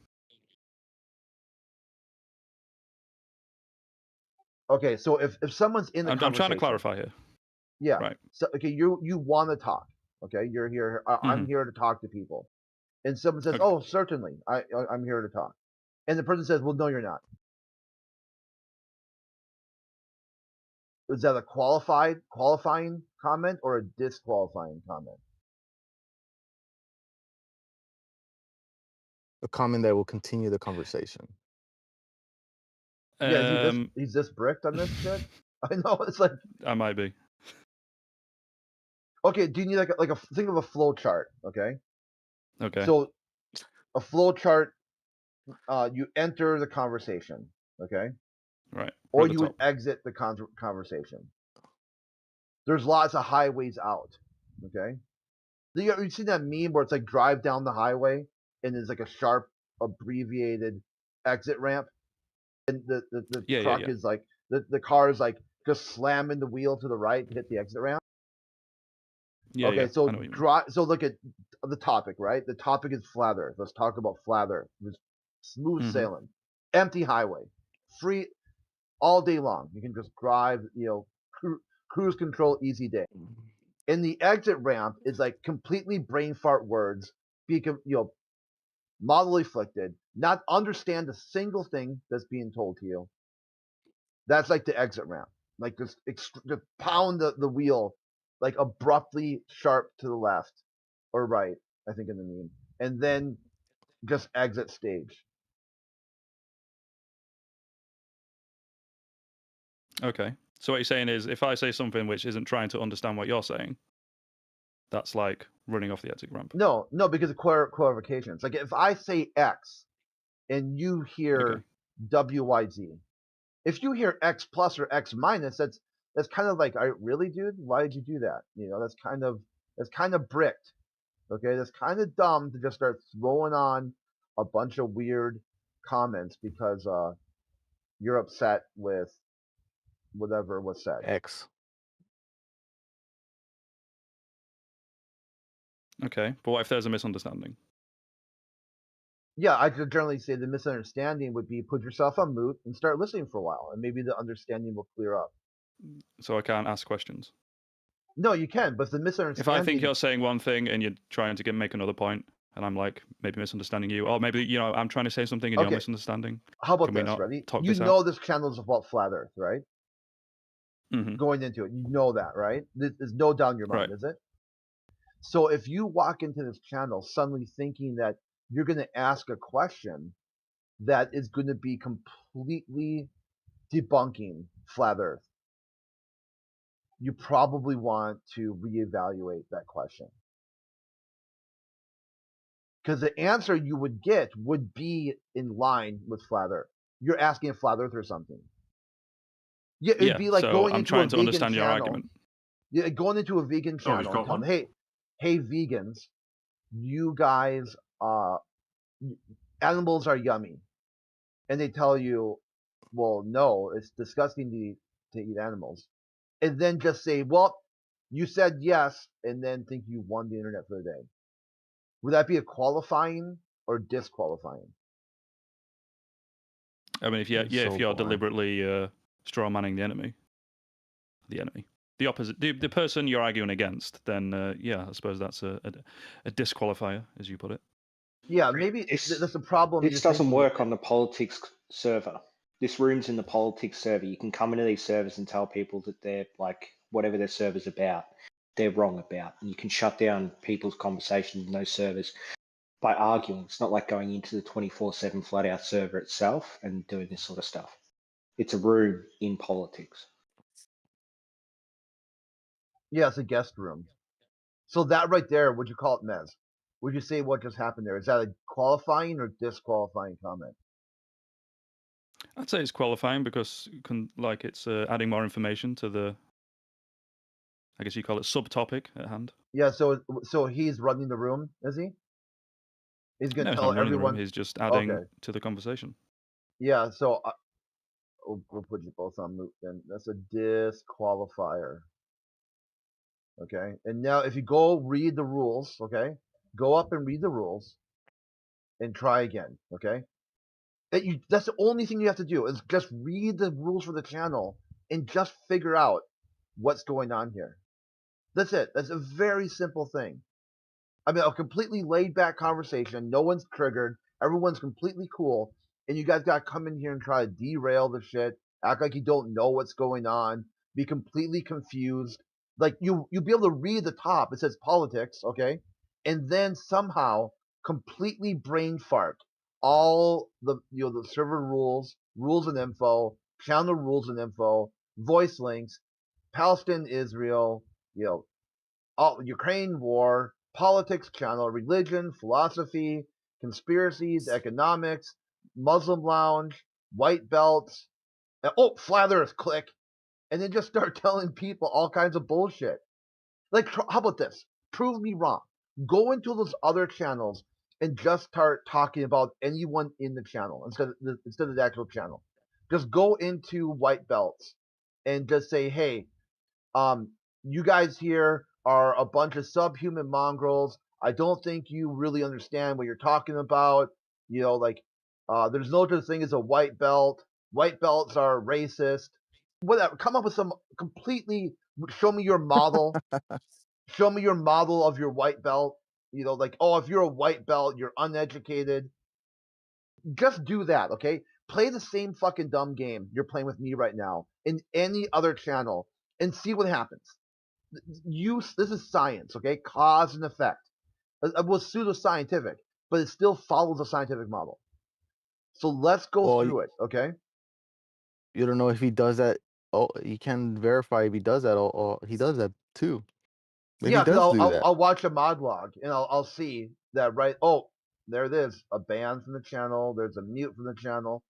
Okay, so if someone's in the I'm conversation, trying to clarify here. yeah. Right. So okay, you want to talk. Okay, you're here. I'm here to talk to people, and someone says, Okay. "Oh, certainly, I'm here to talk," and the person says, "Well, no, you're not." Is that a qualifying comment or a disqualifying comment? A comment that will continue the conversation. Yeah, he's this bricked on this shit. I know, it's like, I might be. okay, do you need like a think of a flow chart, okay? Okay. So a flow chart, you enter the conversation, okay? Right. Or We're at the you would top. exit the conversation. There's lots of highways out, okay? You see that meme where it's like drive down the highway and there's like a sharp abbreviated exit ramp, and the Yeah, truck yeah. is like the car is like just slamming the wheel to the right to hit the exit ramp. Yeah, Okay, yeah. so I know what you mean. so look at the topic, right? The topic is flat Earth. Let's talk about flat Earth. Just smooth Mhm. sailing, empty highway, free all day long. You can just drive, cruise control, easy day. And the exit ramp is like completely brain fart words, model afflicted, not understand a single thing that's being told to you. That's like the exit ramp. Like just pound the wheel, like abruptly sharp to the left or right, I think in the meme, and then just exit stage. Okay. So what you're saying is, if I say something which isn't trying to understand what you're saying, that's like running off the exit ramp. No, because of clarifications. Like if I say X and you hear WYZ, if you hear X plus or X minus, that's kind of like, really, dude? Why did you do that? That's kind of bricked. Okay, that's kind of dumb to just start throwing on a bunch of weird comments because you're upset with whatever was said. X. Okay, but what if there's a misunderstanding? Yeah, I could generally say the misunderstanding would be put yourself on mute and start listening for a while, and maybe the understanding will clear up. So I can't ask questions. No, you can, but the If misunderstanding. I think you're saying one thing and you're trying to make another point, and I'm like maybe misunderstanding you, or maybe I'm trying to say something and you're misunderstanding. How about Can we this? not Ready? talk You this know out? this channel is about flat Earth, right? Mhm. Going into it, you know that, right? There's no doubt in your mind, Right. is it? So if you walk into this channel suddenly thinking that you're going to ask a question that is going to be completely debunking flat Earth, you probably want to reevaluate that question. Because the answer you would get would be in line with flat Earth. You're asking a flat Earth or something. Yeah, it'd be like so going I'm into a trying to vegan understand your channel. argument. Yeah, going into a vegan Oh, we've channel and got tell them, one. hey, vegans, you guys, animals are yummy, and they tell you, well, no, it's disgusting to eat animals, and then just say, well, you said yes, and then think you won the internet for the day. Would that be a qualifying or disqualifying? I mean, if It's so you're boring. deliberately straw manning the enemy, the opposite, the person you're arguing against, then I suppose that's a disqualifier, as you put it. Yeah, maybe that's the problem. This doesn't work on the politics server. This room's in the politics server. You can come into these servers and tell people that they're like, whatever their server's about, they're wrong about. And you can shut down people's conversations in those servers by arguing. It's not like going into the 24/7 flat out server itself and doing this sort of stuff. It's a room in politics. Yeah, it's a guest room. So that right there, would you call it Mez? Would you say what just happened there? Is that a qualifying or disqualifying comment? I'd say it's qualifying because it's adding more information to the, I guess you call it, subtopic at hand. Yeah, so he's running the room, is he? He's going No, to he's tell not running the room. everyone. He's just adding Okay. to the conversation. Yeah, so we'll put you both on mute then. That's a disqualifier. Okay, and now if you go read the rules, okay, go up and read the rules, and try again. Okay, that's the only thing you have to do is just read the rules for the channel and just figure out what's going on here. That's it. That's a very simple thing. I mean, a completely laid back conversation. No one's triggered. Everyone's completely cool. And you guys got to come in here and try to derail the shit, act like you don't know what's going on, be completely confused. Like you'll be able to read the top. It says politics, okay? And then somehow completely brain fart all the server rules, rules and info, channel rules and info, voice links, Palestine, Israel, you know, Ukraine war, politics channel, religion, philosophy, conspiracies, economics, Muslim lounge, white belts, and, flat earth, click, and then just start telling people all kinds of bullshit. Like, how about this? Prove me wrong. Go into those other channels and just start talking about anyone in the channel instead of the actual channel. Just go into white belts and just say, hey, um, you guys here are a bunch of subhuman mongrels. I don't think you really understand what you're talking about. You know, like, there's no such thing as a white belt. White belts are racist. Whatever. Come up with some completely. Show me your model. Show me your model of your white belt. You know, like, oh, if you're a white belt, you're uneducated. Just do that, okay? Play the same fucking dumb game you're playing with me right now in any other channel and see what happens. This is science, okay? Cause and effect. It was pseudoscientific, but it still follows a scientific model. So let's go through it, okay? You don't know if he does that. Oh, you can verify if he does that. Or he does that too. Maybe Yeah, he does do that. I'll watch a mod log and I'll see that, right? Oh, there it is. A ban from the channel. There's a mute from the channel.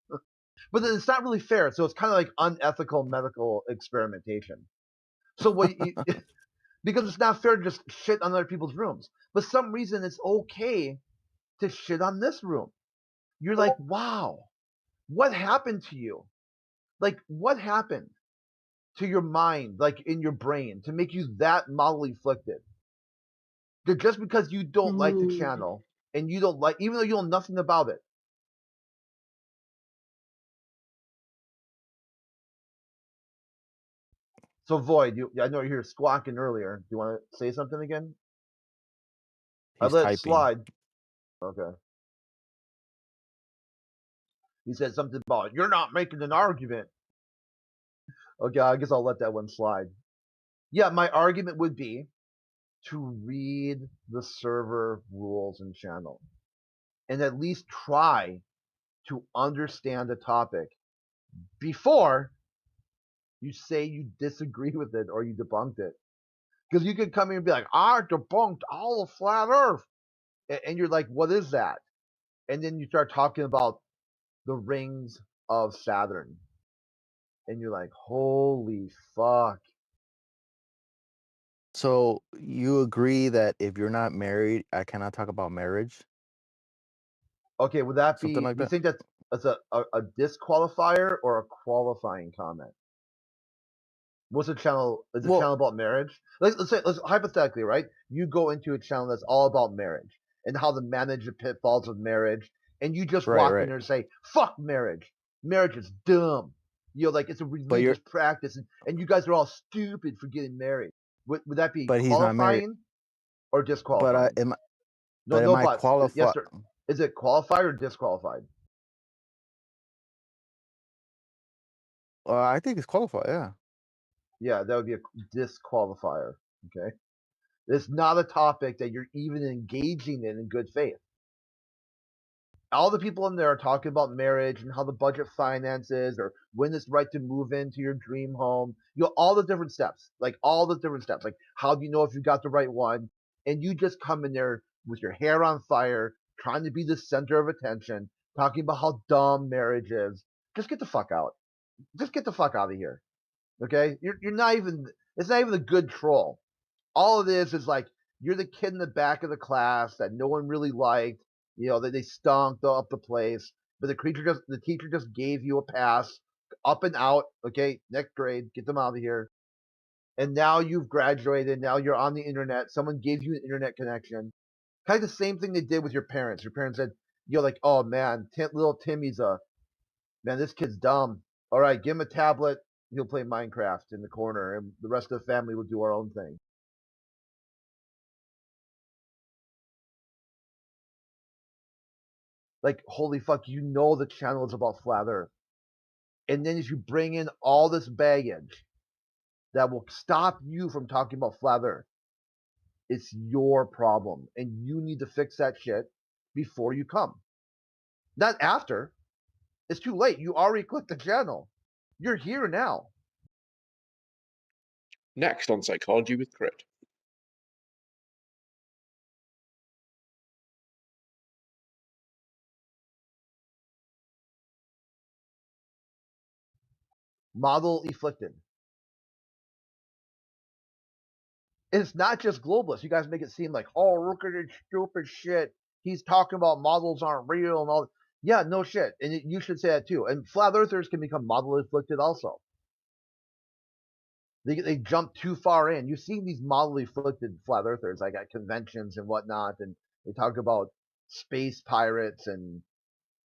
But then it's not really fair. So it's kind of like unethical medical experimentation. So what you, because it's not fair to just shit on other people's rooms. But some reason it's okay to shit on this room. You're like, wow, what happened to you? Like, what happened to your mind, like in your brain, to make you that modelly afflicted? That just because you don't like the channel and you don't like, even though you know nothing about it. So Void, I know you were squawking earlier. Do you want to say something again? I He's let it typing. slide. Okay. He said something about you're not making an argument. Okay, I guess I'll let that one slide. Yeah, my argument would be to read the server rules and channel and at least try to understand the topic before you say you disagree with it or you debunked it. Because you could come in and be like, I debunked all of flat earth. And you're like, what is that? And then you start talking about the rings of Saturn. And you're like, holy fuck. So you agree that if you're not married, I cannot talk about marriage? Okay, would that Something be, like do you that? think that's a disqualifier or a qualifying comment? What's a channel? Is a Well, channel about marriage? Let's say, let's hypothetically, right? You go into a channel that's all about marriage and how to manage the pitfalls of marriage, and you just walk in right. there and say, "Fuck marriage. Marriage is dumb. You know, like it's a But religious practice, and you guys are all stupid for getting married." Would that be he's not married. qualifying or But disqualifying? am No, no I buts. Yes, qualified? sir. Is it qualified or disqualified? I think it's qualified. Yeah. Yeah, that would be a disqualifier. Okay. It's not a topic that you're even engaging in good faith. All the people in there are talking about marriage and how the budget finances or when it's right to move into your dream home. You know, all the different steps, like all the different steps. Like, how do you know if you got the right one? And you just come in there with your hair on fire, trying to be the center of attention, talking about how dumb marriage is. Just get the fuck out. Just get the fuck out of here. Okay? You're not even, it's not even a good troll. All it is like you're the kid in the back of the class that no one really liked. You know, that they stunk up the place, but the teacher just gave you a pass, up and out. Okay, next grade, get them out of here. and now you've graduated. Now you're on the internet. Someone gave you an internet connection. Kind of the same thing they did with your parents. Your parents said, "You're like, oh man, little Timmy's man. This kid's dumb. All right, give him a tablet. He'll play Minecraft in the corner, and the rest of the family will do our own thing." Like, holy fuck, you know the channel is about flat Earth. And then if you bring in all this baggage that will stop you from talking about flat Earth, it's your problem. And you need to fix that shit before you come. Not after. It's too late. You already clicked the channel. You're here now. Next on Psychology with Crit. Model afflicted. It's not just globalists. You guys make it seem like, oh, look at this stupid shit. He's talking about models aren't real and all. Yeah, no shit. And you should say that too. And flat earthers can become model afflicted also. They jump too far in. You've seen these model afflicted flat earthers like at conventions and whatnot, and they talk about space pirates and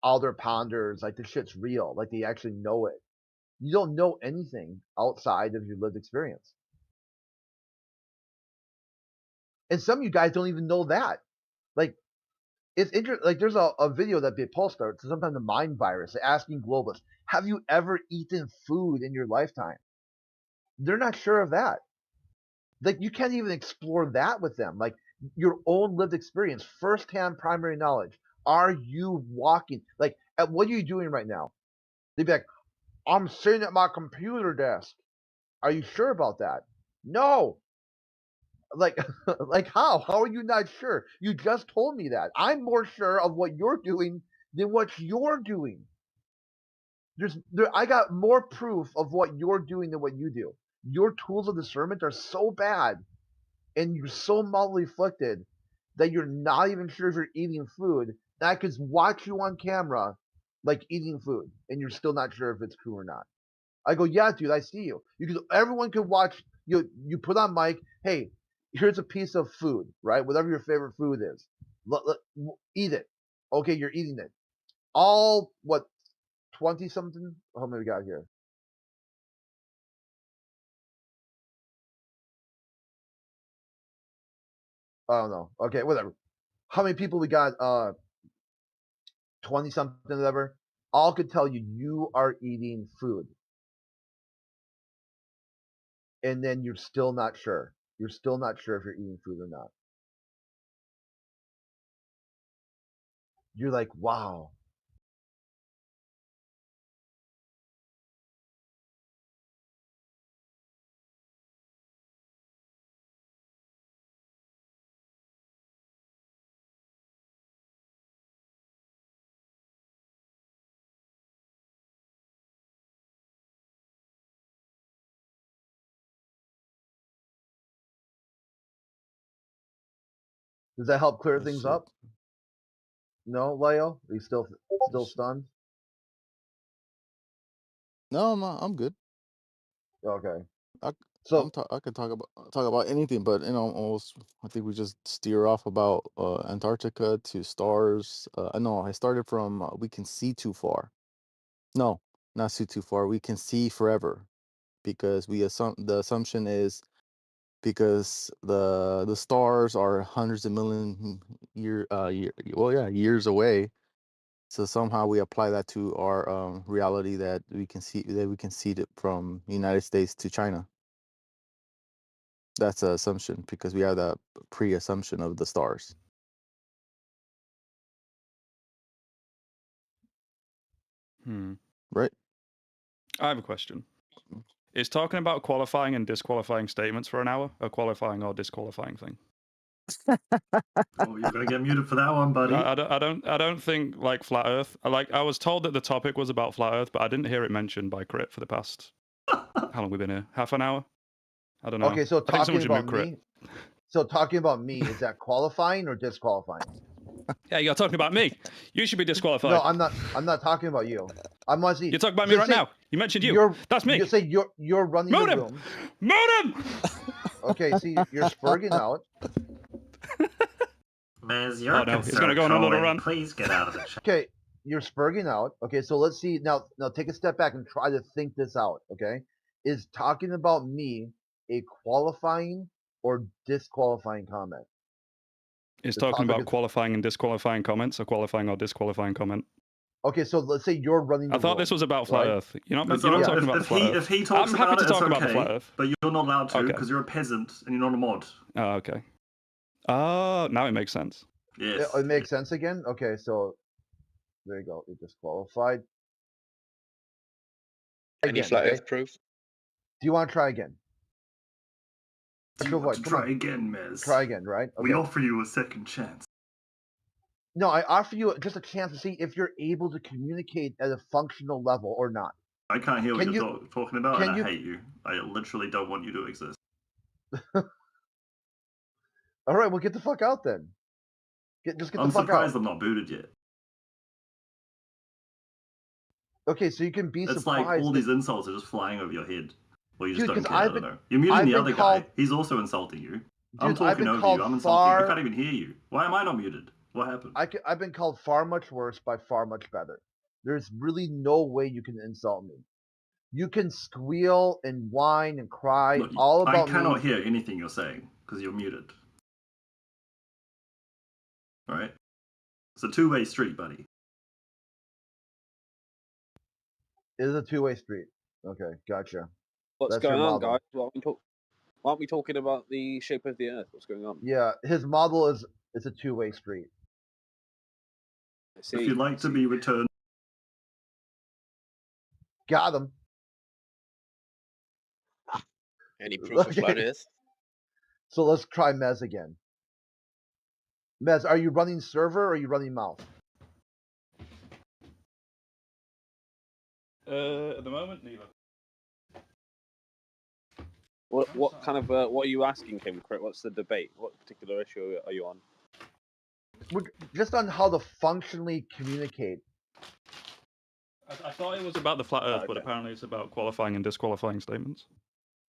other ponders. Like, this shit's real. Like, they actually know it. You don't know anything outside of your lived experience. And some of you guys don't even know that. Like, it's interesting. Like, there's a video that they post out, sometimes the mind virus, asking globalists, have you ever eaten food in your lifetime? They're not sure of that. Like, you can't even explore that with them. Like, your own lived experience, firsthand primary knowledge. Are you walking? Like, what are you doing right now? They'd be like, I'm sitting at my computer desk. Are you sure about that? No. Like, like how? How are you not sure? You just told me that. I'm more sure of what you're doing than what you're doing. I got more proof of what you're doing than what you do. Your tools of discernment are so bad, and you're so mildly afflicted that you're not even sure if you're eating food. And I could watch you on camera, like eating food, and you're still not sure if it's true or not. I go, yeah, dude, I see you. Everyone could watch you. You put on mic, hey, here's a piece of food, right? Whatever your favorite food is, eat it. Okay, you're eating it. All what 20 something? How many we got here? I don't know. Okay, whatever. How many people we got? 20 something, whatever. All could tell you are eating food, and then you're still not sure. You're still not sure if you're eating food or not. You're like, wow. Does that help clear things up? No, Leo? Are you still stunned? No, I'm good. Okay. I So could talk about anything, but almost I think we just steer off about Antarctica to stars. No, I started from we can see too far. No, not see too far. We can see forever, because the assumption is because the stars are hundreds of million years away. So somehow we apply that to our reality that we can see it from United States to China. That's an assumption because we have that pre-assumption of the stars. Right? I have a question. Is talking about qualifying and disqualifying statements for an hour a qualifying or disqualifying thing? Oh, you're gonna get muted for that one, buddy. I don't think like flat Earth. I was told that the topic was about flat Earth, but I didn't hear it mentioned by Crit for the past. How long we been here? Half an hour? I don't know. okay, so I think someone talking should about mute Crit. me. So talking about me, is that qualifying or disqualifying? Yeah, you're talking about me. You should be disqualified. No, I'm not. I'm not talking about you. I want to see. You're talking about me right now. You mentioned you. That's me. You say you're running Moon the him! rooms. Moon him! Okay, see, you're spurging out. Mez, you're Oh, no, it's gonna go on a little run. Please get out of the chat. Okay, you're spurging out. Okay, so let's see. Now take a step back and try to think this out. Okay, is talking about me a qualifying or disqualifying comment? It's The talking topic about is- qualifying and disqualifying comments, a qualifying or disqualifying comment. Okay, so let's say you're running. I thought this was about flat right? Earth. You're not That's talking all right. about the flat Earth. If he talks I'm happy about to it, talk it's about the okay, flat Earth. but you're not allowed to Okay. because you're a peasant and you're not a mod. Oh, okay. Oh, now it makes sense. Yes. It makes sense again. Okay, so there you go. You're disqualified. Any Again, flat okay? Earth proof? Do you want to try again? Do you want to try again, Mez? Try again, right? Okay. We offer you a second chance. No, I offer you just a chance to see if you're able to communicate at a functional level or not. I can't hear what Can you're talking about, can and you- I hate you. I literally don't want you to exist. All right, well, get the fuck out then. Just get I'm the fuck surprised out. I'm not booted yet. Okay, so you can be It's surprised. like all that- these insults are just flying over your head. Or you just Dude, don't 'cause care, I I've don't been- know. You're muting I've the been other called- guy. He's also insulting you. I'm Dude, I've talking been over called you. I'm insulting you. I far- can't even hear you. Why am I not muted? What happened? I've been called far much worse by far much better. There's really no way you can insult me. You can squeal and whine and cry Look, all I about cannot me. hear anything you're saying because you're muted. Alright? It's a two-way street, buddy. It is a two-way street. Okay, gotcha. What's That's your going on, model. guys? Why aren't we talking about the shape of the Earth? What's going on? Yeah, his model is it's a two-way street. I see. If you'd like to be returned, Got him. Any proof of flat Okay. Earth? So let's try Mez again. Mez, are you running server or are you running mouse? At the moment, neither. What kind of what are you asking him, Crit? What's the debate? What particular issue are you on? Just on how to functionally communicate. I thought it was about the flat Earth, but Okay. apparently it's about qualifying and disqualifying statements.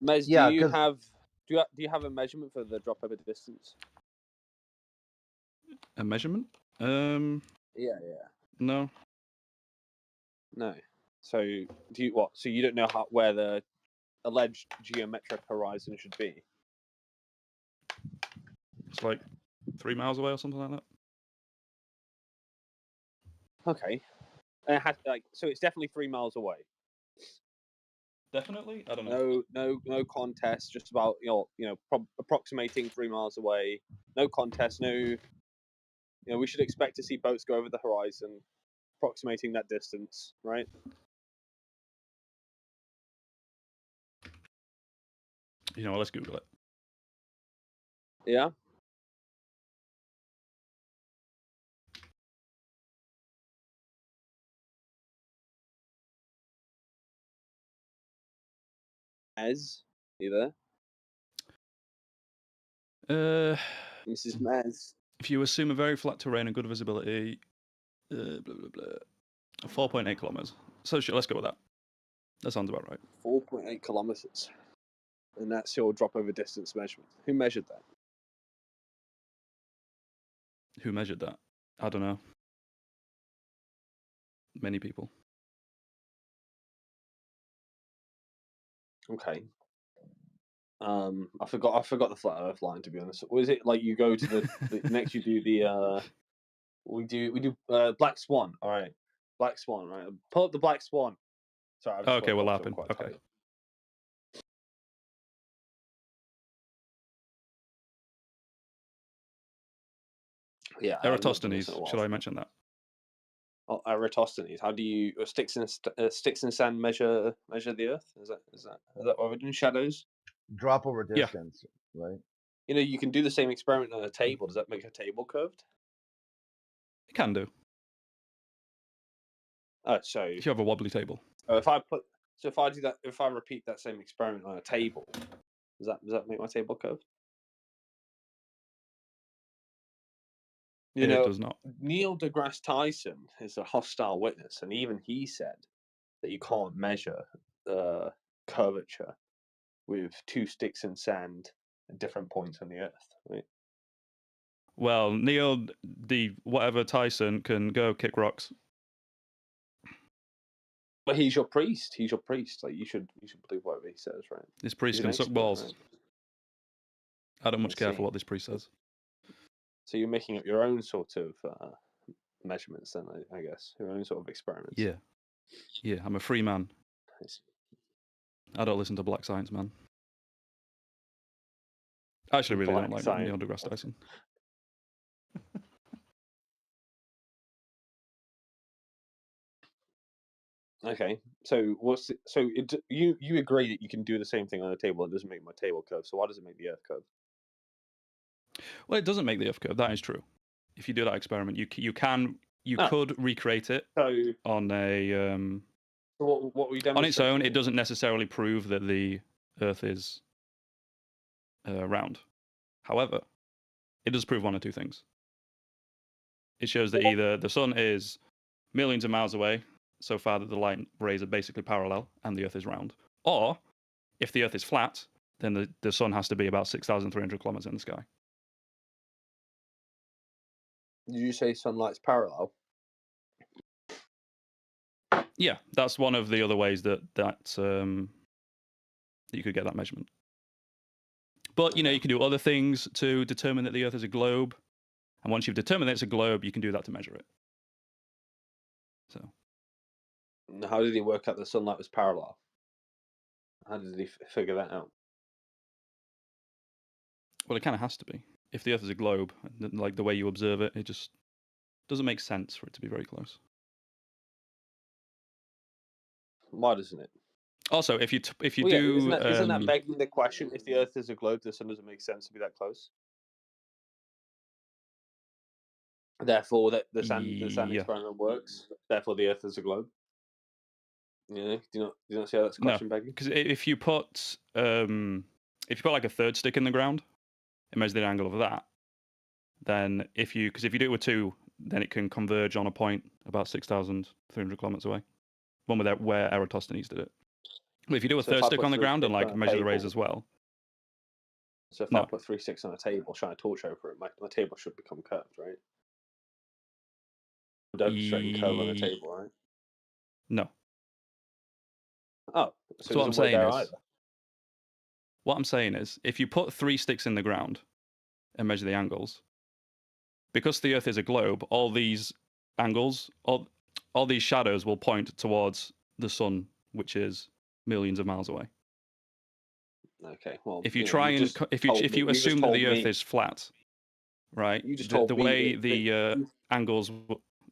Mez, Yeah, do you 'cause- have do you have a measurement for the drop over distance? A measurement? Yeah. No. No. So do you what? So you don't know where the alleged geometric horizon should be? It's like 3 miles away or something like that. Okay. And it has, so it's definitely 3 miles away. Definitely? I don't know. No contest. Just about approximating 3 miles away. No contest. No. We should expect to see boats go over the horizon, approximating that distance, right? You know what, let's Google it. Yeah. Mez, you there? Uh, Mrs. Mez. if you assume a very flat terrain and good visibility, blah, blah, blah, 4.8 kilometers. So sure, let's go with that. That sounds about right. 4.8 kilometers. And that's your drop over distance measurement. Who measured that? Who measured that? I don't know. Many people. Okay. I forgot the flat Earth line, to be honest. Was it like you go to the next you do the we do Black Swan, all right. Black Swan, right? Pull up the Black Swan. Sorry, I've just Okay, woke we're up, so I'm lapping. quite Okay. tired. Yeah. I've not done this Eratosthenes, in a while. should I mention that? Oh, Eratosthenes. How do you sticks and sand measure the Earth? Is that what we're doing? Shadows. Drop over Yeah. distance, right? You can do the same experiment on a table. Does that make a table curved? It can do. So If you have a wobbly table. if I repeat that same experiment on a table, does that make my table curved? It does not. Neil deGrasse Tyson is a hostile witness, and even he said that you can't measure curvature with 2 sticks in sand at different points on the Earth, right? Well, Neil, the whatever Tyson can go kick rocks. But he's your priest. He's your priest. Like you should believe whatever he says, right? This priest He's can an suck expert, balls. right? I don't much I care see. for what this priest says. So you're making up your own sort of measurements, then I guess your own sort of experiments. Yeah, yeah. I'm a free man. I see. I don't listen to Black Science, man. I actually really Black don't like science. Neil deGrasse Tyson. Okay, so you agree that you can do the same thing on a table? It doesn't make my table curve. So why does it make the Earth curve? Well, it doesn't make the Earth curve. That is true. If you do that experiment, you could recreate it on a So what we demonstrating? on its own. It doesn't necessarily prove that the Earth is round. However, it does prove one or two things. It shows that either the sun is millions of miles away, so far that the light rays are basically parallel, and the Earth is round. Or, if the Earth is flat, then the sun has to be about 6,300 kilometers in the sky. Did you say sunlight's parallel? Yeah, that's one of the other ways that you could get that measurement. But you can do other things to determine that the Earth is a globe, and once you've determined that it's a globe, you can do that to measure it. So, How did he work out the sunlight was parallel? How did he figure that out? well, it kind of has to be. If the Earth is a globe, like the way you observe it, it just doesn't make sense for it to be very close. Why doesn't it? Also, if you Well, yeah, do, isn't that begging the question? If the Earth is a globe, the sun doesn't make sense to be that close. Therefore, that the sand experiment works. Therefore, the Earth is a globe. Yeah, do you not see how that's question begging? Because if you put like a third stick in the ground and measure the angle of that, then if you do it with 2, then it can converge on a point about 6,300 kilometers away. One where Eratosthenes did it. But if you do a third stick on the ground and like measure the rays as well. So if I put 3 sticks on a table, shine a torch over it, my table should become curved, right? Don't straight and curve on a table, right? No. Oh, so what I'm saying is, what I'm saying is, if you put 3 sticks in the ground and measure the angles, because the Earth is a globe, all these angles, all these shadows will point towards the sun, which is millions of miles away. Okay, well, if you assume that the Earth is flat, right? You just told the me way that the angles.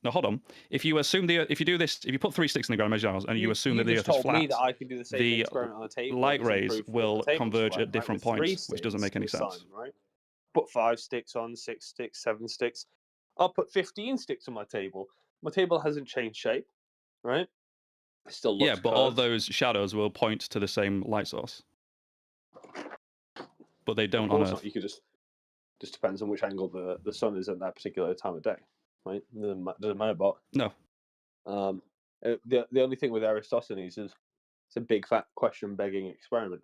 No, hold on. If you do this, if you put 3 sticks in the ground, measure angles, and you assume that the Earth is flat, me that I can do the same experiment on a table. Light rays will converge at different points, which doesn't make any sense. Right? Put 5 sticks on, 6 sticks, 7 sticks. I'll put 15 sticks on my table. My table hasn't changed shape, right? It still looks but all those shadows will point to the same light source. But they don't on Earth. Not. You could just depends on which angle the sun is at that particular time of day, right? Doesn't matter about. No. The only thing with Aristophanes is it's a big fat question begging experiment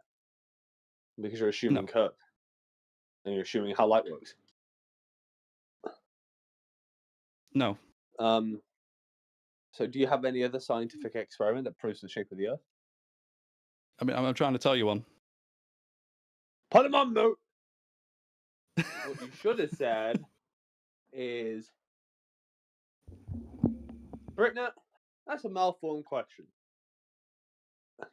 because you're assuming curve and you're assuming how light works. No. So do you have any other scientific experiment that proves the shape of the Earth? I mean, I'm trying to tell you one. Put them on note. What you should have said is, Brittany, that's a malformed question.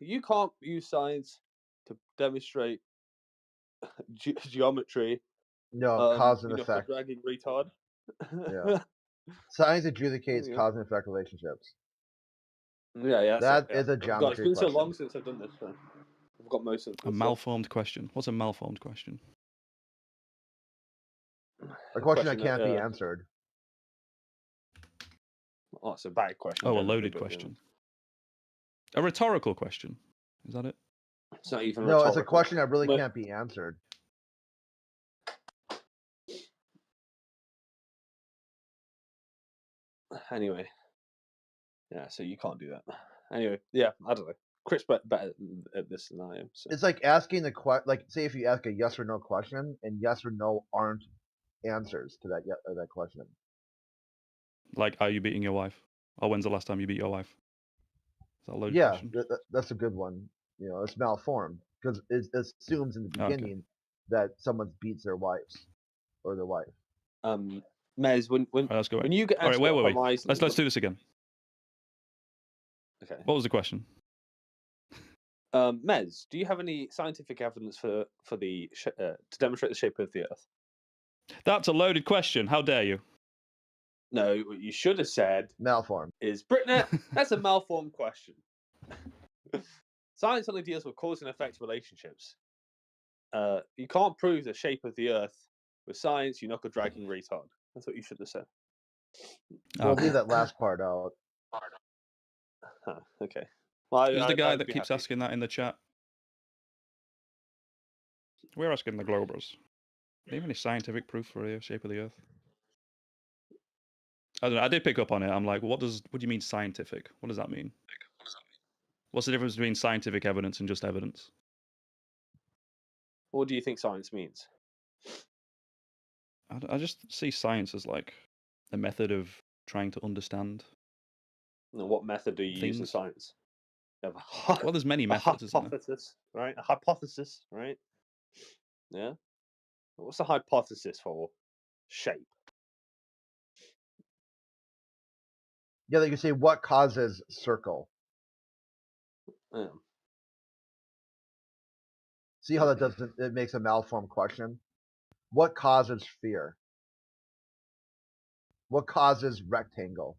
You can't use science to demonstrate geometry. No, cause and effect. Dragging retard. Yeah. Science adjudicates cause and effect relationships. Yeah. That is a geometry God, it's been question. so long since I've done this. So I've got most of a malformed question. What's a malformed question? A question that can't be answered. Oh, it's a bad question. Oh, a loaded question. A rhetorical question. Is that it? It's not even rhetorical. No, it's a question that really can't be answered. Anyway. Yeah, so you can't do that. Anyway, yeah, I don't know. Chris better at this than I am. So. It's like asking the question. Like, say if you ask a yes or no question, and yes or no aren't answers to that question. Like, are you beating your wife? Or when's the last time you beat your wife? Is that a loaded Yeah, question? that's a good one. You know, it's malformed because it assumes in the Okay. beginning that someone beats their wives or their wife. Mez, when All right, let's go. when you get All asked right, what wait. horizon, Let's do this again. Okay. What was the question? Mez, do you have any scientific evidence for the to demonstrate the shape of the Earth? That's a loaded question. How dare you? No, what you should have said Malformed. is Britnet. That's a malformed question. Science only deals with cause and effect relationships. You can't prove the shape of the Earth with science, you knuckle dragging retard. That's what you should have said. We'll leave that last part out. Huh, okay. Well, Who's the guy I'd that be keeps happy. asking that in the chat? We're asking the Globers. Do you have any scientific proof for the shape of the Earth? I don't know. I did pick up on it. I'm like, what do you mean scientific? What does that mean? What's the difference between scientific evidence and just evidence? What do you think science means? I just see science as like a method of trying to understand. And what method do you use in things. science? You have Well, there's many a methods, isn't there? hypothesis, right? A hypothesis, right? Yeah. What's the hypothesis for? Shape. Yeah, they can say what causes circle. Yeah. See how that doesn't? It makes a malformed question. What causes sphere? What causes rectangle?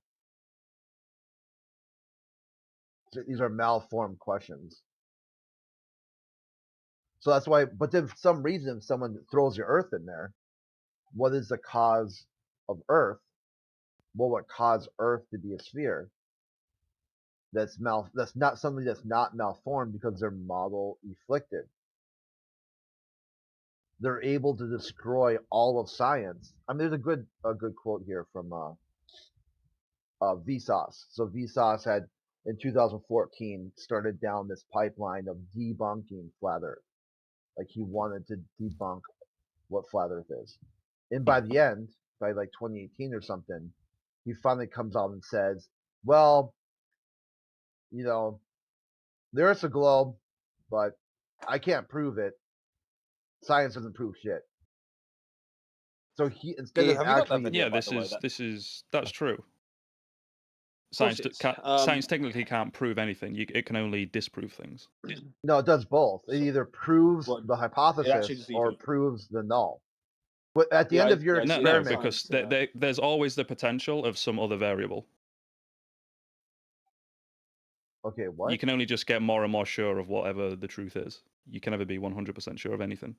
So these are malformed questions. So that's why. But then, for some reason, if someone throws the Earth in there, what is the cause of Earth? What would cause Earth to be a sphere? That's not something that's not malformed because they're model afflicted. They're able to destroy all of science. I mean, there's a good quote here from Vsauce. So Vsauce had in 2014 started down this pipeline of debunking flat Earth. Like he wanted to debunk what flat Earth is. And by the end, by like 2018 or something, he finally comes out and says, well, you know, the Earth's a globe, but I can't prove it. Science doesn't prove shit. So he instead of have you got that actually video, Yeah, by the way, that's true. course Science, it is. science technically can't prove anything. It can only disprove things. no, it does both. It either proves Well, the it actually hypothesis doesn't or even. proves the null. But at the Yeah, end of your yeah, No, experiment, because there's always the potential of some other variable. okay, what? You can only just get more and more sure of whatever the truth is. You can never be 100% sure of anything.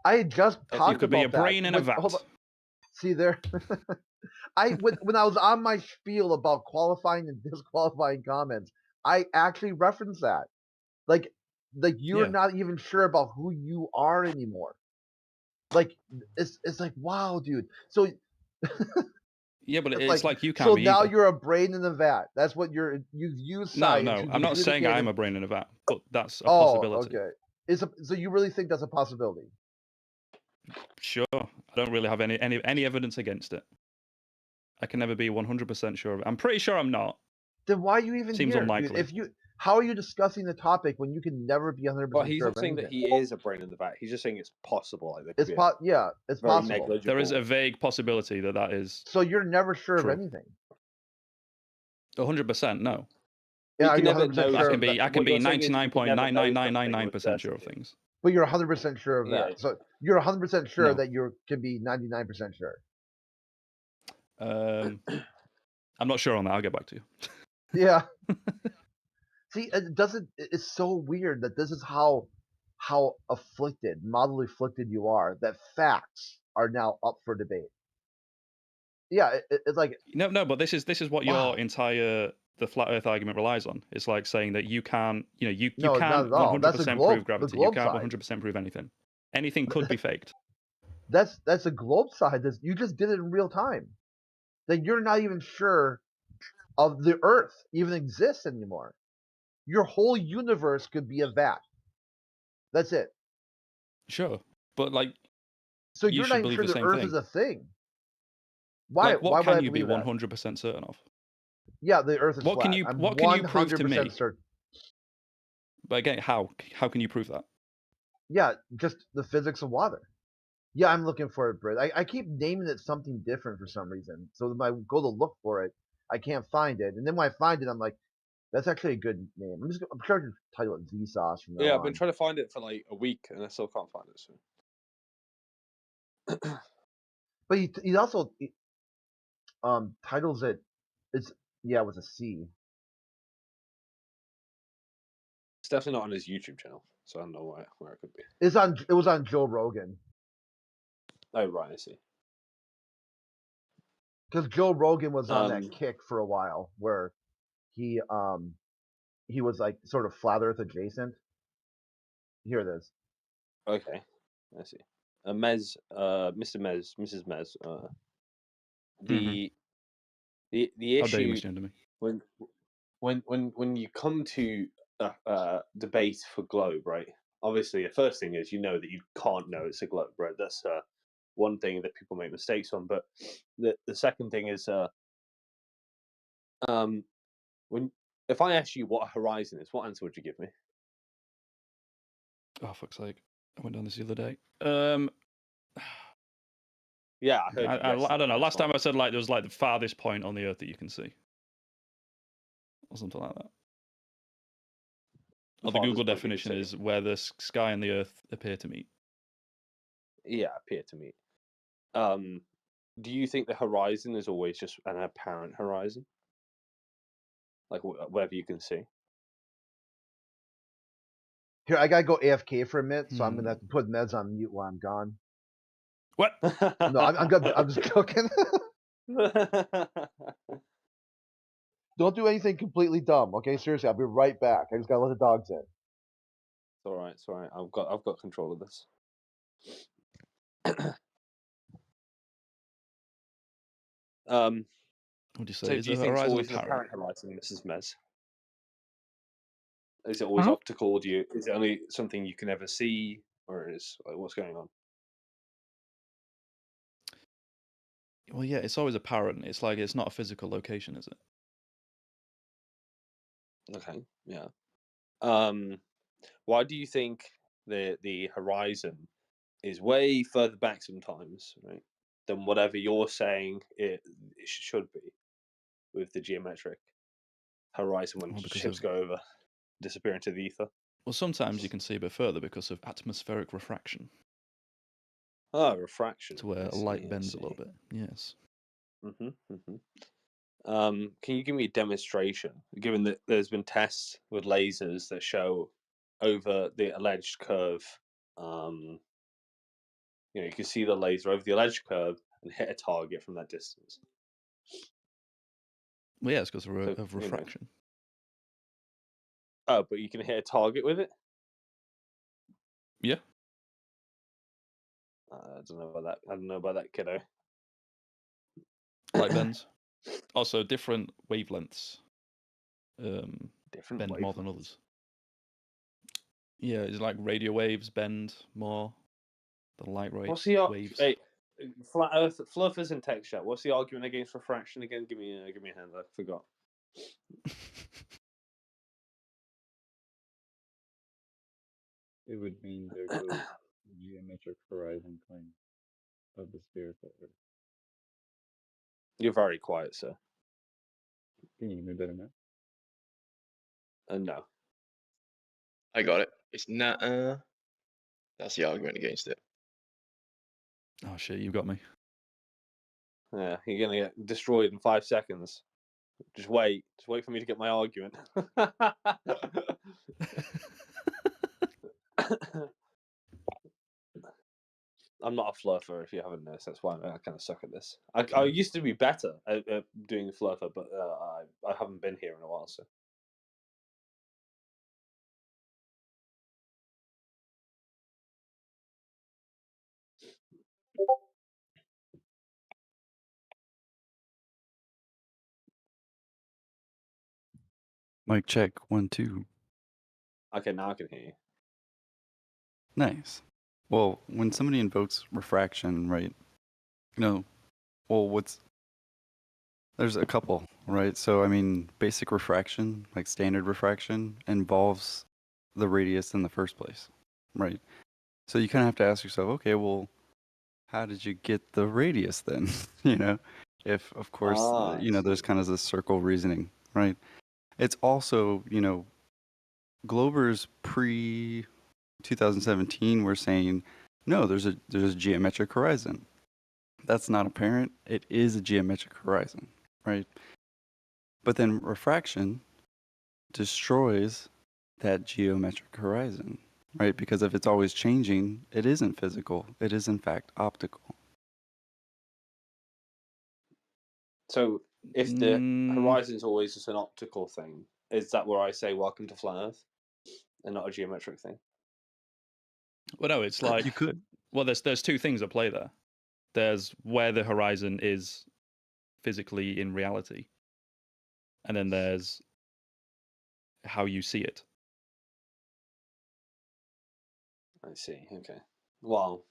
I just talked You could be a about that. brain in a vat. Hold on. See there, when I was on my spiel about qualifying and disqualifying comments, I actually referenced that. Like you're Yeah. not even sure about who you are anymore. Like it's like wow, dude. So Yeah, but it's it's like you can't so be now either. you're a brain in a vat. That's what you've used No, science. no, you've I'm not saying I'm adjudicated- a brain in a vat, but that's a Oh, possibility. okay. So you really think that's a possibility? Sure. I don't really have any evidence against it. I can never be 100% sure of it. I'm pretty sure I'm not. Then why are you even Seems here? unlikely. Dude? How are you discussing the topic when you can never be 100% Well, he's sure not of saying anything? that he is a brain in the vat. He's just saying it's possible. Like, there could It's be a yeah, it's very possible. negligible. There is a vague possibility that is So you're never sure true. of anything. 100%, no. Yeah, You are can you never 100% know sure? I can what be you're saying is you can never know something with 99.99999% sure of certainty. things. But you're 100% sure of that. Yeah. So you're 100% sure No. that you can be 99% sure. I'm not sure on that. I'll get back to you. Yeah. See, it doesn't. It's so weird that this is how afflicted, model afflicted you are. That facts are now up for debate. Yeah, it's like No, but this is what Wow. your entire the flat Earth argument relies on. It's like saying that you can't, you No, not can't at all. That's 100% the globe- prove gravity. the You globe can't side. 100% prove anything. Anything could be faked. that's a globe side. You just did it in real time. That you're not even sure of the Earth even exists anymore. Your whole universe could be a vat. That's it. Sure, but like, So you you're not should even believe sure the the same Earth thing. is a thing. Why? Like, what Why would can I you be believe that? 100% certain of? Yeah, the Earth is What can flat. you I'm what can you prove to 100% me? certain. But again, how can you prove that? Yeah, just the physics of water. Yeah, I'm looking for it, Britt. I keep naming it something different for some reason. So when I go to look for it, I can't find it. And then when I find it, I'm like, that's actually a good name. I'm trying to title it Vsauce from now Yeah, on. I've been trying to find it for like a week and I still can't find it. So. But he also titles it. It's with a C. It's definitely not on his YouTube channel, so I don't know where it could be. It was on Joe Rogan. Oh right, I see. Because Joe Rogan was on that kick for a while where he was like sort of flat Earth adjacent. Here it is. Okay, I see. Mez, Mr. Mez, Mrs. Mez. The How dare you issue misgender me? when you come to debate for globe, right? Obviously, the first thing is that you can't know it's a globe, right? That's one thing that people make mistakes on. But the second thing is if I ask you what a horizon is, what answer would you give me? Oh, fuck's sake. I went down this the other day. Yeah, I heard you I don't know. that's Last fine. time I said like there was like the farthest point on the Earth that you can see, or something like that. Or the Farthest Google point you can definition see. is where the sky and the Earth appear to meet. Yeah, appear to meet. Do you think the horizon is always just an apparent horizon, like wherever you can see? Here, I gotta go AFK for a minute, so I'm gonna have to put Mez on mute while I'm gone. What? No, I'm just cooking. Don't do anything completely dumb, okay? Seriously, I'll be right back. I just gotta let the dogs in. It's all right. It's all right. I've got control of this. What do you say? So Is do you the think it's horizon always an apparent? apparent horizon, Mrs. Mez? Is it always optical? Is it only something you can ever see, or is what's going on? Well, yeah, it's always apparent. It's like it's not a physical location, is it? Okay, yeah. Why do you think the horizon is way further back sometimes, right, than whatever you're saying it should be with the geometric horizon when ships go over, disappear into the ether? Well, sometimes you can see a bit further because of atmospheric refraction. Oh, refraction. It's where light bends a little bit. Yes. Can you give me a demonstration, given that there's been tests with lasers that show over the alleged curve, you can see the laser over the alleged curve and hit a target from that distance? Well, yeah, it's because of refraction. Oh, but you can hit a target with it? Yeah. I don't know about that. I don't know about that, kiddo. Light bends. Also, different wavelengths different bend more than others. Yeah, it's like radio waves bend more than light What's the waves. Hey, flat Earth fluffers and texture. What's the argument against refraction again? Give me a hand. I forgot. It would mean there goes geometric horizon plane of the spherical Earth. You're very quiet, sir. Can you hear me better now? No. I got it. It's not. That's the argument against it. Oh shit! You got me. Yeah, you're gonna get destroyed in 5 seconds. Just wait. Just wait for me to get my argument. I'm not a fluffer, if you haven't noticed. That's why I kind of suck at this. I used to be better at doing the fluffer, but I haven't been here in a while, so. Mic check 1 2. Okay, now I can hear you. Nice. Well, when somebody invokes refraction, right? Well, there's a couple, right? So I mean, basic refraction, like standard refraction, involves the radius in the first place, right? So you kind of have to ask yourself, okay, well, how did you get the radius then? If of course, I there's see. kind of this circle reasoning, right? It's also, Glober's pre 2017 were saying, no, there's a geometric horizon. That's not apparent. It is a geometric horizon, right? But then refraction destroys that geometric horizon, right? Because if it's always changing, it isn't physical. It is in fact optical. So if the Mm, horizon's always just an optical thing, is that where I say welcome to flat Earth and not a geometric thing? Well, no, it's like you could. well, there's two things at play there. There's where the horizon is physically in reality, and then there's how you see it. I see. Okay. Well.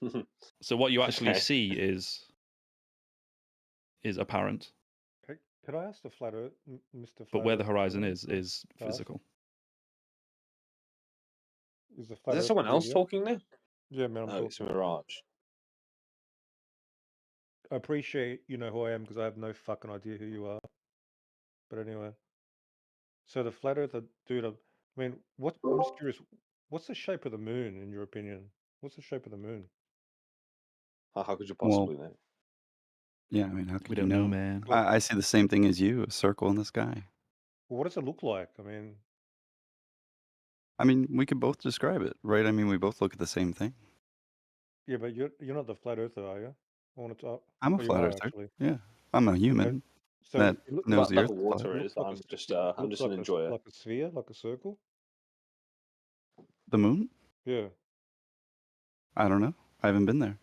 So what you actually Okay. see is apparent, Could I ask the flat Earth, Mr. but Flat where the Earth? horizon is Can I ask- physical. Is the Is flat there Earth someone else here? talking now? Yeah, man, I'm Oh, talking. it's Mirage. I appreciate you know who I am because I have no fucking idea who you are. But anyway, so the flat Earth dude. I mean, I'm just curious. What's the shape of the moon in your opinion? What's the shape of the moon? How could you Well, possibly know? yeah, I mean, how We could you don't know, know? man. I see the same thing as you, a circle in the sky. Well, what does it look like? I mean, we could both describe it, right? I mean, we both look at the same thing. Yeah, but you're not the flat Earther, are you? I want to. I'm a Oh, you flat are earther. actually. Yeah, I'm a human So that it look, knows But the level Earth is flat. water is. looks I'm just an enjoyer. like a sphere, like a circle. The moon? Yeah. I don't know. I haven't been there.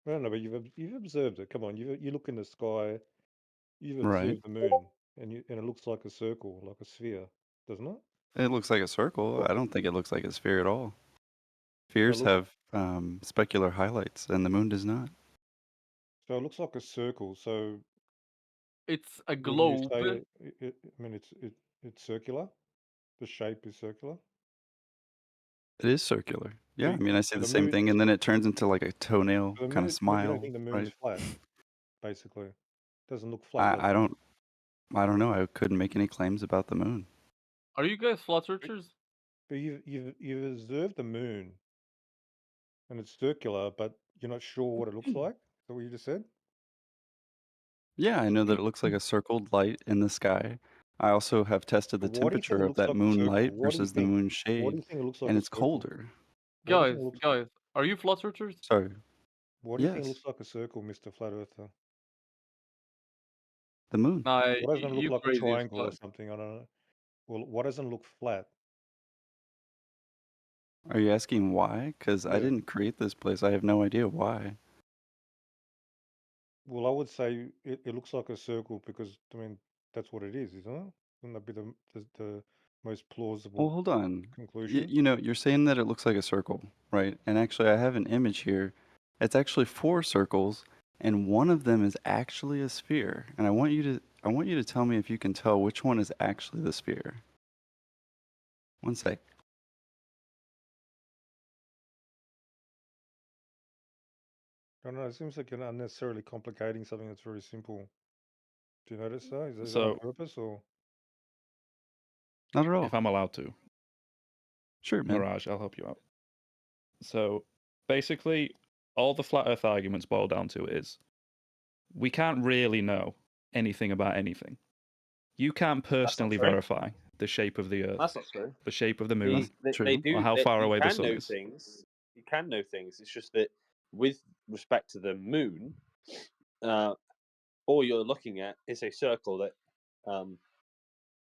I don't know, but you've observed it. Come on, you look in the sky. You've Right. observed the moon, and it looks like a circle, like a sphere, doesn't it? It looks like a circle. I don't think it looks like a sphere at all. Spheres looks- have specular highlights, and the moon does not. So it looks like a circle. So It's a wouldn't you globe. say it's circular? The shape is circular. It is circular. Yeah, I So- mean, I see so the the same moon- thing, and then it turns into like a toenail The kind moon. of smile. You don't think the moon's right? flat? Basically, doesn't look flat. I don't know. I couldn't make any claims about the moon. Are you guys flat earthers? But you've observed the moon, and it's circular, but you're not sure what it looks like. Is that what you just said? Yeah, I know that it looks like a circled light in the sky. I also have tested the But why do you think temperature it of looks that like a moon circle? light What do you versus the think? moon Why do shade, you think it looks like and a it's circle? colder. Guys, are you flat earthers? Sorry. Why do you think it Yes. looks like a circle, Mr. Flat Earther? The moon. Nah, Why doesn't it look you like a crazy as triangle or fuck. something? I don't know. Well, why doesn't it look flat? Are you asking why? Because I Yeah. didn't create this place. I have no idea why. Well, I would say it looks like a circle because that's what it is, isn't it? Wouldn't that be the most plausible Well, hold on. conclusion? You're saying that it looks like a circle, right? And actually, I have an image here. It's actually 4 circles, and one of them is actually a sphere. And I want you to tell me if you can tell which one is actually the sphere. One sec. I don't know. It seems like you're unnecessarily complicating something that's very simple. Do you notice that? Is that on So, purpose or? Not at all. if I'm allowed to, Sure, man. Mirage, I'll help you out. So, basically, all the flat Earth arguments boil down to is we can't really know anything about anything. You can't personally true. verify the shape of the Earth, That's not true. the shape of the moon, They do. or how far you away the can sun know is. things. You can know things. It's just that with respect to the moon, all you're looking at is a circle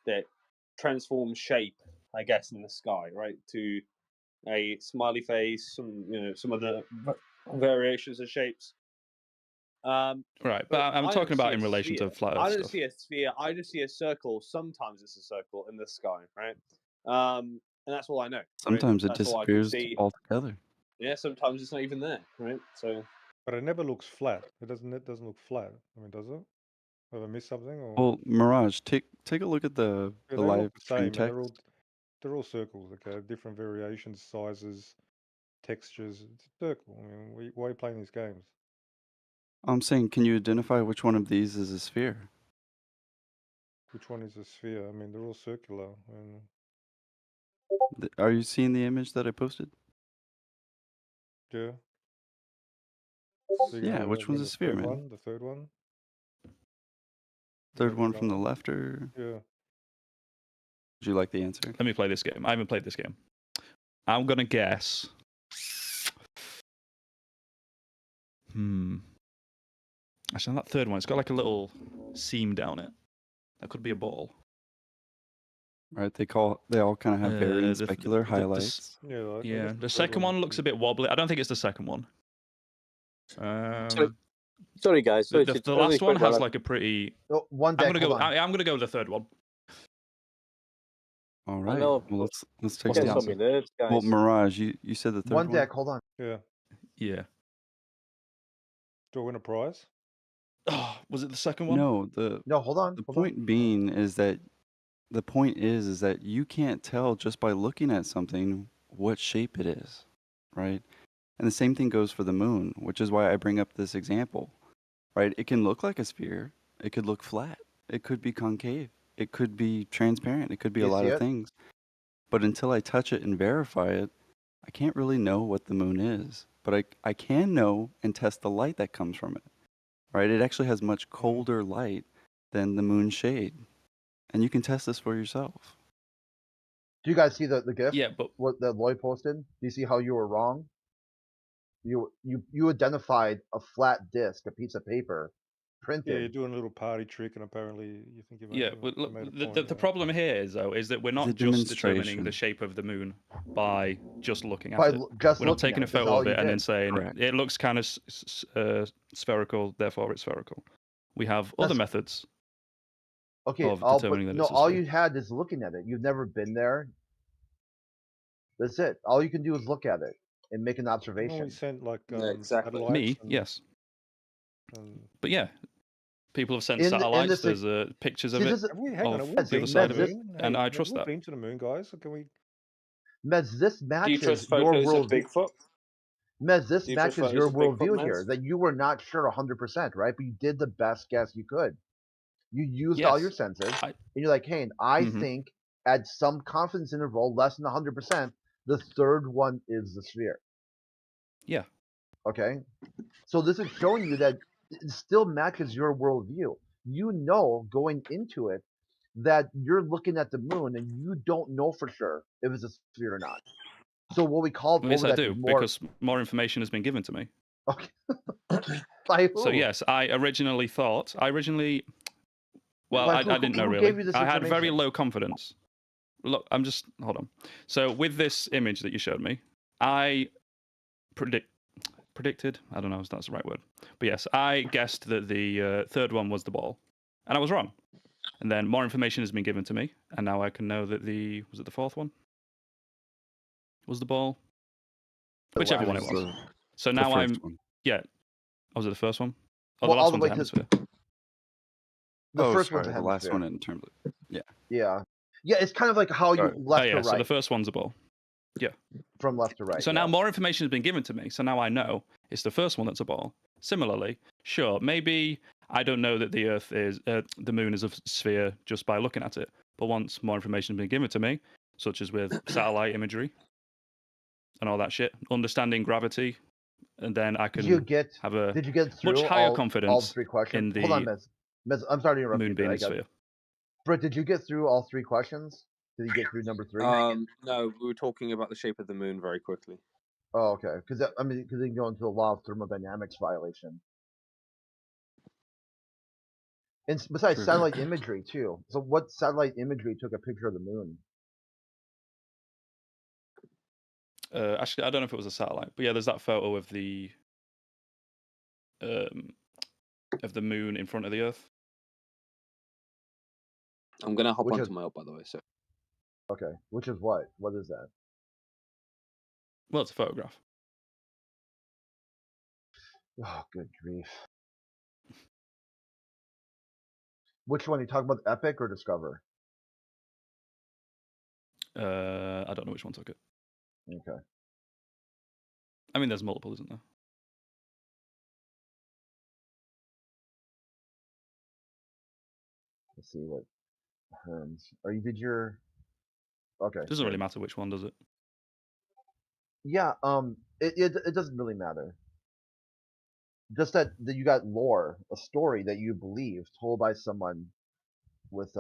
that transforms shape, I guess, in the sky, right, to a smiley face, some other variations of shapes. Right, but I'm I don't talking about see in a relation to sphere. flat Earth I don't stuff. see a sphere. I just see a circle. Sometimes it's a circle in the sky, right? And that's all I know. Right? Sometimes it That's all I can disappears see. altogether. Yeah, sometimes it's not even there, right? So But it never looks flat. It doesn't look flat. I mean, does it? Have I missed something? Or Well, Mirage, take a look at the yeah, the they all live look the stream same, and text. they're all circles. Okay, different variations, sizes, textures. It's a circle. I mean, why are you playing these games? I'm saying, can you identify which one of these is a sphere? Which one is a sphere? I mean, they're all circular. And Are you seeing the image that I posted? yeah. So Yeah, which one's a sphere, man? The third one. Third one from the left, or Yeah. would you like the answer? Let me play this game. I haven't played this game. I'm gonna guess. Actually, that third one, it's got like a little seam down it. That could be a ball. Right, they all kind of have varying specular highlights. Yeah, the second one looks a bit wobbly. I don't think it's the second one. sorry guys. Sorry, The last one has like a pretty. Oh, one I'm deck. gonna go. Hold on. I'm gonna go with the third one. All right. know. Well, let's take What's the the answer. answer? Well, Mirage, you said the third One one. deck. Hold on. Yeah. Yeah. Do I win a prize? Oh, was it the second one? No, hold on. The hold on. point being is that the point is that you can't tell just by looking at something what shape it is, right? And the same thing goes for the moon, which is why I bring up this example, right? It can look like a sphere, it could look flat, it could be concave, it could be transparent, it could be Do a you lot see of it? things. But until I touch it and verify it, I can't really know what the moon is. But I can know and test the light that comes from it, right? It actually has much colder light than the moon's shade. And you can test this for yourself. Do you guys see the GIF? Yeah, but what that Lloyd posted? Do you see how you were wrong? You identified a flat disc, a piece of paper, Yeah, printed. you're doing a little party trick, and apparently you think Yeah, you look, made a the point. problem here is though is that we're not The just determining demonstration. the shape of the moon by just looking at By it. just We're not looking taking at a it. That's photo all of you it and then did. saying Correct. it looks kind of spherical, therefore it's spherical. We have other That's- methods Okay, of determining that no, it's a all sphere. you had is looking at it. You've never been there. That's it. All you can do is look at it and make an When observation. we sent like exactly. satellites Me, and, yes, and but yeah, people have sent In satellites. this, There's pictures see, of it this is, have we? Hang on, of have we the been other to side the of it, moon? and Hey, I have trust we that. been to the moon, guys? Or can we? Mez, this Do you matches trust your photos of worldview. Bigfoot? Mez, this Do you trust matches photos your of Bigfoot, worldview Mez? here. That you were not sure 100%, right? But you did the best guess you could. You used all your Yes, senses, I. and you're like, hey, I Mhm. think at some confidence interval less than 100%, the third one is the sphere. Yeah. Okay? So this is showing you that it still matches your worldview. You know going into it that you're looking at the moon and you don't know for sure if it's a sphere or not. So what we call Well, yes, what would I that do be? More because more information has been given to me. okay. By who? So yes, I originally, well, By I didn't know who really. gave you this I had very information? low confidence. Look, hold on. So with this image that you showed me, I predicted. I don't know if that's the right word, but yes, I guessed that the third one was the ball, and I was wrong. And then more information has been given to me, and now I can know that was it the fourth one? Was the ball? Whichever one it was. So the now first I'm one. yeah. Was it the first one? Oh, Well, the all last the one's way a to hemisphere. the Oh, first one's sorry, a the last hemisphere. one in terms of yeah. Yeah. Yeah, it's kind of like how you Sorry. left Oh yeah, to so right. the first one's a ball. Yeah. From left to right. So now yes. more information has been given to me. So now I know it's the first one that's a ball. Similarly, sure, maybe I don't know that the Earth is the Moon is a sphere just by looking at it. But once more information has been given to me, such as with satellite imagery and all that shit, understanding gravity, and then I Did you can get have a did you get through much higher all confidence three questions? in Hold on, the Miz, I'm sorry to interrupt you, Moon but being I a got sphere. Britt, did you get through all three questions? Did you get through number 3? No, we were talking about the shape of the moon very quickly. Oh, okay. Because you can go into the law of thermodynamics violation. And besides True. satellite imagery too. So what satellite imagery took a picture of the moon? Actually, I don't know if it was a satellite, but yeah, there's that photo of the of the moon in front of the Earth. I'm gonna hop Which onto is my up, by the way. So okay. Which is what? What is that? Well, it's a photograph. Oh, good grief! Which one? You talking about Epic or Discover? I don't know which one took it. Okay. I mean, there's multiple, isn't there? Let's see what Herms. Or you did your okay. It doesn't really good. matter which one, does it? Yeah. It doesn't really matter. Just that you got lore, a story that you believe, told by someone with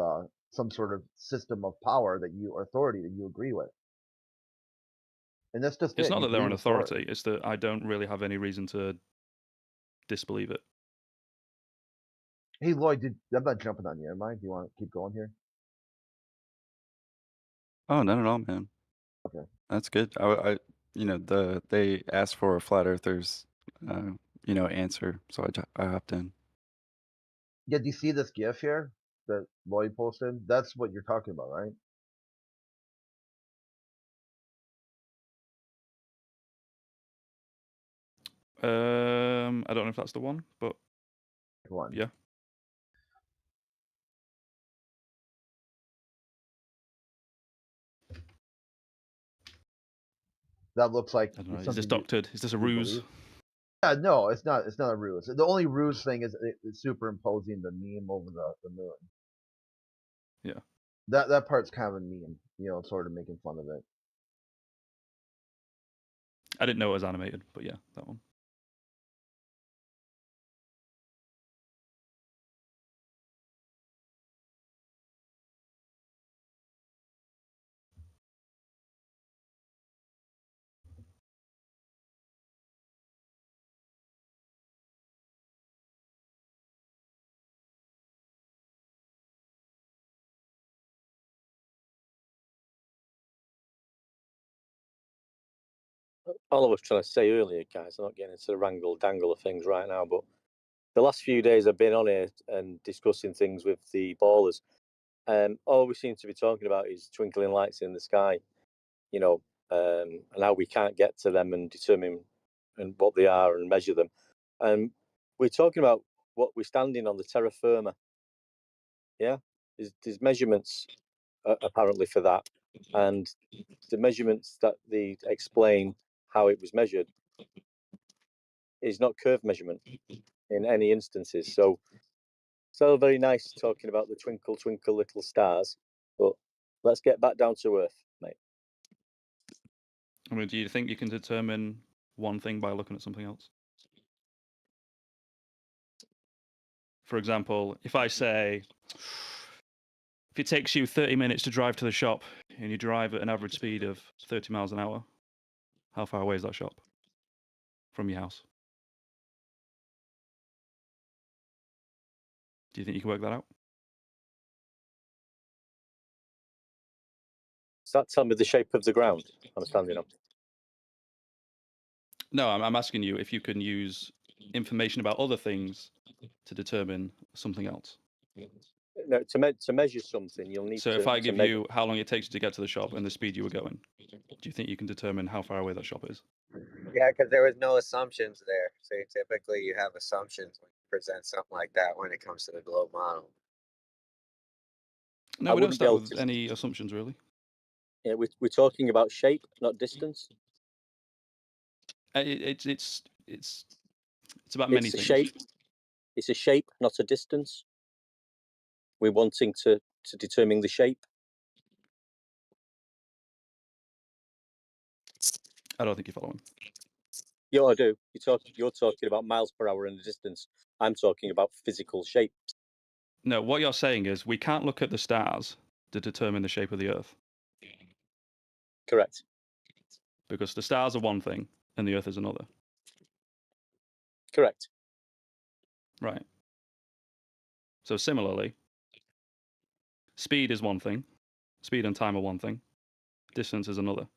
some sort of system of power that you or authority that you agree with. And that's just It's it. not You that they're believe an the story. authority. It's that I don't really have any reason to disbelieve it. Hey Lloyd, I'm not jumping on you, am I? Do you want to keep going here? Oh, not at all, man. Okay. That's good. They asked for a flat earthers, answer, so I hopped in. Yeah, do you see this GIF here that Lloyd posted? That's what you're talking about, right? I don't know if that's the one, but One. yeah. That looks like I don't know. Is this something doctored? Is this a you ruse? believe. Yeah, no, it's not. It's not a ruse. The only ruse thing is it's superimposing the meme over the moon. Yeah. That part's kind of a meme, sort of making fun of it. I didn't know it was animated, but yeah, that one. All I was trying to say earlier, guys, I'm not getting into the wrangle dangle of things right now, but the last few days I've been on here and discussing things with the ballers, and all we seem to be talking about is twinkling lights in the sky, and how we can't get to them and determine and what they are and measure them. And we're talking about what we're standing on, the terra firma. Yeah, there's measurements apparently for that, and the measurements that they explain how it was measured is not curve measurement in any instances. So it's all very nice talking about the twinkle twinkle little stars, but let's get back down to earth, mate. I mean, do you think you can determine one thing by looking at something else? For example, if I say, if it takes you 30 minutes to drive to the shop and you drive at an average speed of 30 miles an hour, how far away is that shop from your house? Do you think you can work that out? Does that tell me the shape of the ground I'm standing on? No, I'm asking you if you can use information about other things to determine something else. No, to measure something, you'll need So to. if I to give measure. you how long it takes you to get to the shop and the speed you were going, do you think you can determine how far away that shop is? Yeah, because there was no assumptions there. So typically you have assumptions when you present something like that when it comes to the globe model. No, we don't start with any assumptions, really. Yeah, we're talking about shape, not distance. It's about many It's a things. shape. It's a shape, not a distance. We're wanting to determine the shape. I don't think you're following. Yeah, I do. You're talking about miles per hour and the distance. I'm talking about physical shapes. No, what you're saying is we can't look at the stars to determine the shape of the Earth. Correct. Because the stars are one thing and the Earth is another. Correct. Right. So similarly, speed is one thing, speed and time are one thing, distance is another.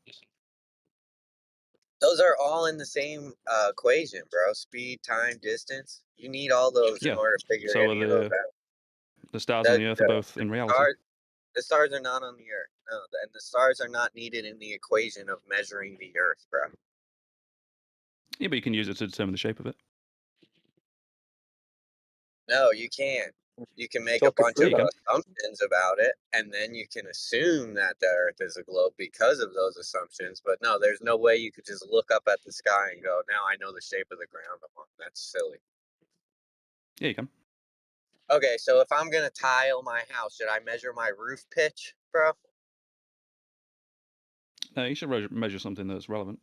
Those are all in the same equation, bro. Speed, time, distance. You need all those in Yeah. order to figure So any of those out. the stars and the Earth are both in reality. The stars are not on the Earth. No, and the stars are not needed in the equation of measuring the Earth, bro. Yeah, but you can use it to determine the shape of it. No, you can't. You can make a Talk us bunch through of that. assumptions about it, and then you can assume that the Earth is a globe because of those assumptions. But no, there's no way you could just look up at the sky and go, now I know the shape of the ground I'm on. That's silly. Yeah, you can. Okay, so if I'm going to tile my house, should I measure my roof pitch, bro? No, you should measure something that's relevant.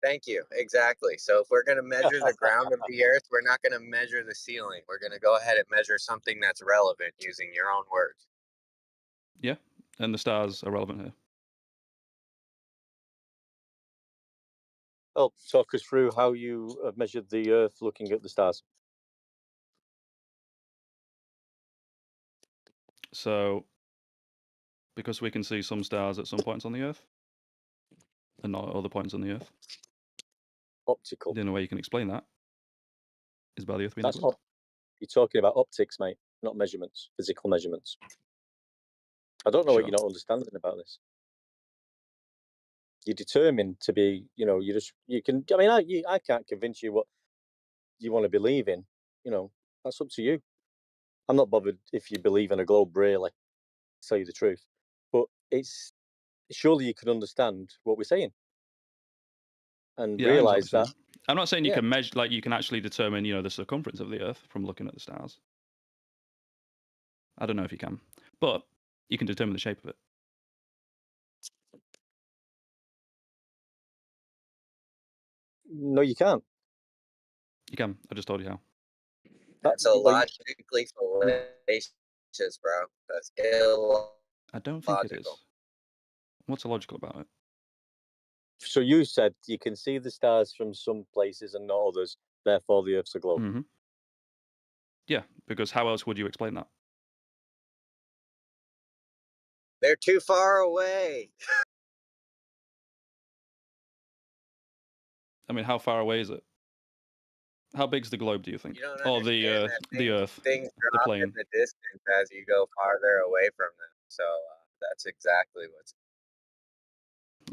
Thank you. Exactly. So if we're going to measure the ground of the Earth, we're not going to measure the ceiling. We're going to go ahead and measure something that's relevant using your own words. Yeah, and the stars are relevant here. Well, talk us through how you have measured the Earth looking at the stars. So, because we can see some stars at some points on the Earth, and not at other points on the Earth. Optical. The only way you can explain that is by the Earth being a That's globe. you're talking about optics, mate, not measurements, physical measurements. I don't know what Sure. you're not understanding about this. You're determined to be, you can. I mean, I can't convince you what you want to believe in. That's up to you. I'm not bothered if you believe in a globe, really. To tell you the truth, but it's surely you can understand what we're saying and Yeah, I understand what realize you're that. saying. I'm not saying you Yeah. can measure, like you can actually determine, the circumference of the Earth from looking at the stars. I don't know if you can, but you can determine the shape of it. No, you can't. You can. I just told you how. That's a logically fallacious, bro. That's illogical. I don't think it is. What's illogical about it? So you said you can see the stars from some places and not others. Therefore, the Earth's a globe. Mm-hmm. Yeah, because how else would you explain that? They're too far away. I mean, how far away is it? How big's the globe, do you think? You don't Or understand that the Earth, things the drop in plane? the distance as you go farther away from them. So that's exactly what's.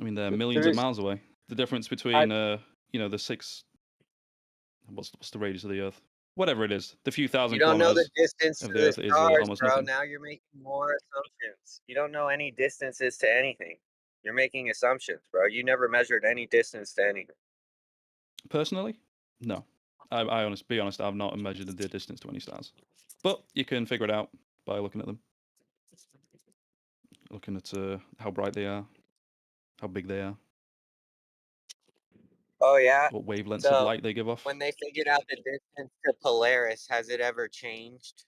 I mean, they're millions of miles away. The difference between, the 6. What's the radius of the Earth? Whatever it is, the few thousand You don't know the kilometers distance of to the the Earth is stars, almost bro. nothing. Now you're making more assumptions. You don't know any distances to anything. You're making assumptions, bro. You never measured any distance to anything. Personally, no. Be honest, I've not measured the distance to any stars. But you can figure it out by looking at them. Looking at how bright they are, how big they are. Oh yeah. What wavelengths So of light they give off. when they figured out the distance to Polaris, has it ever changed?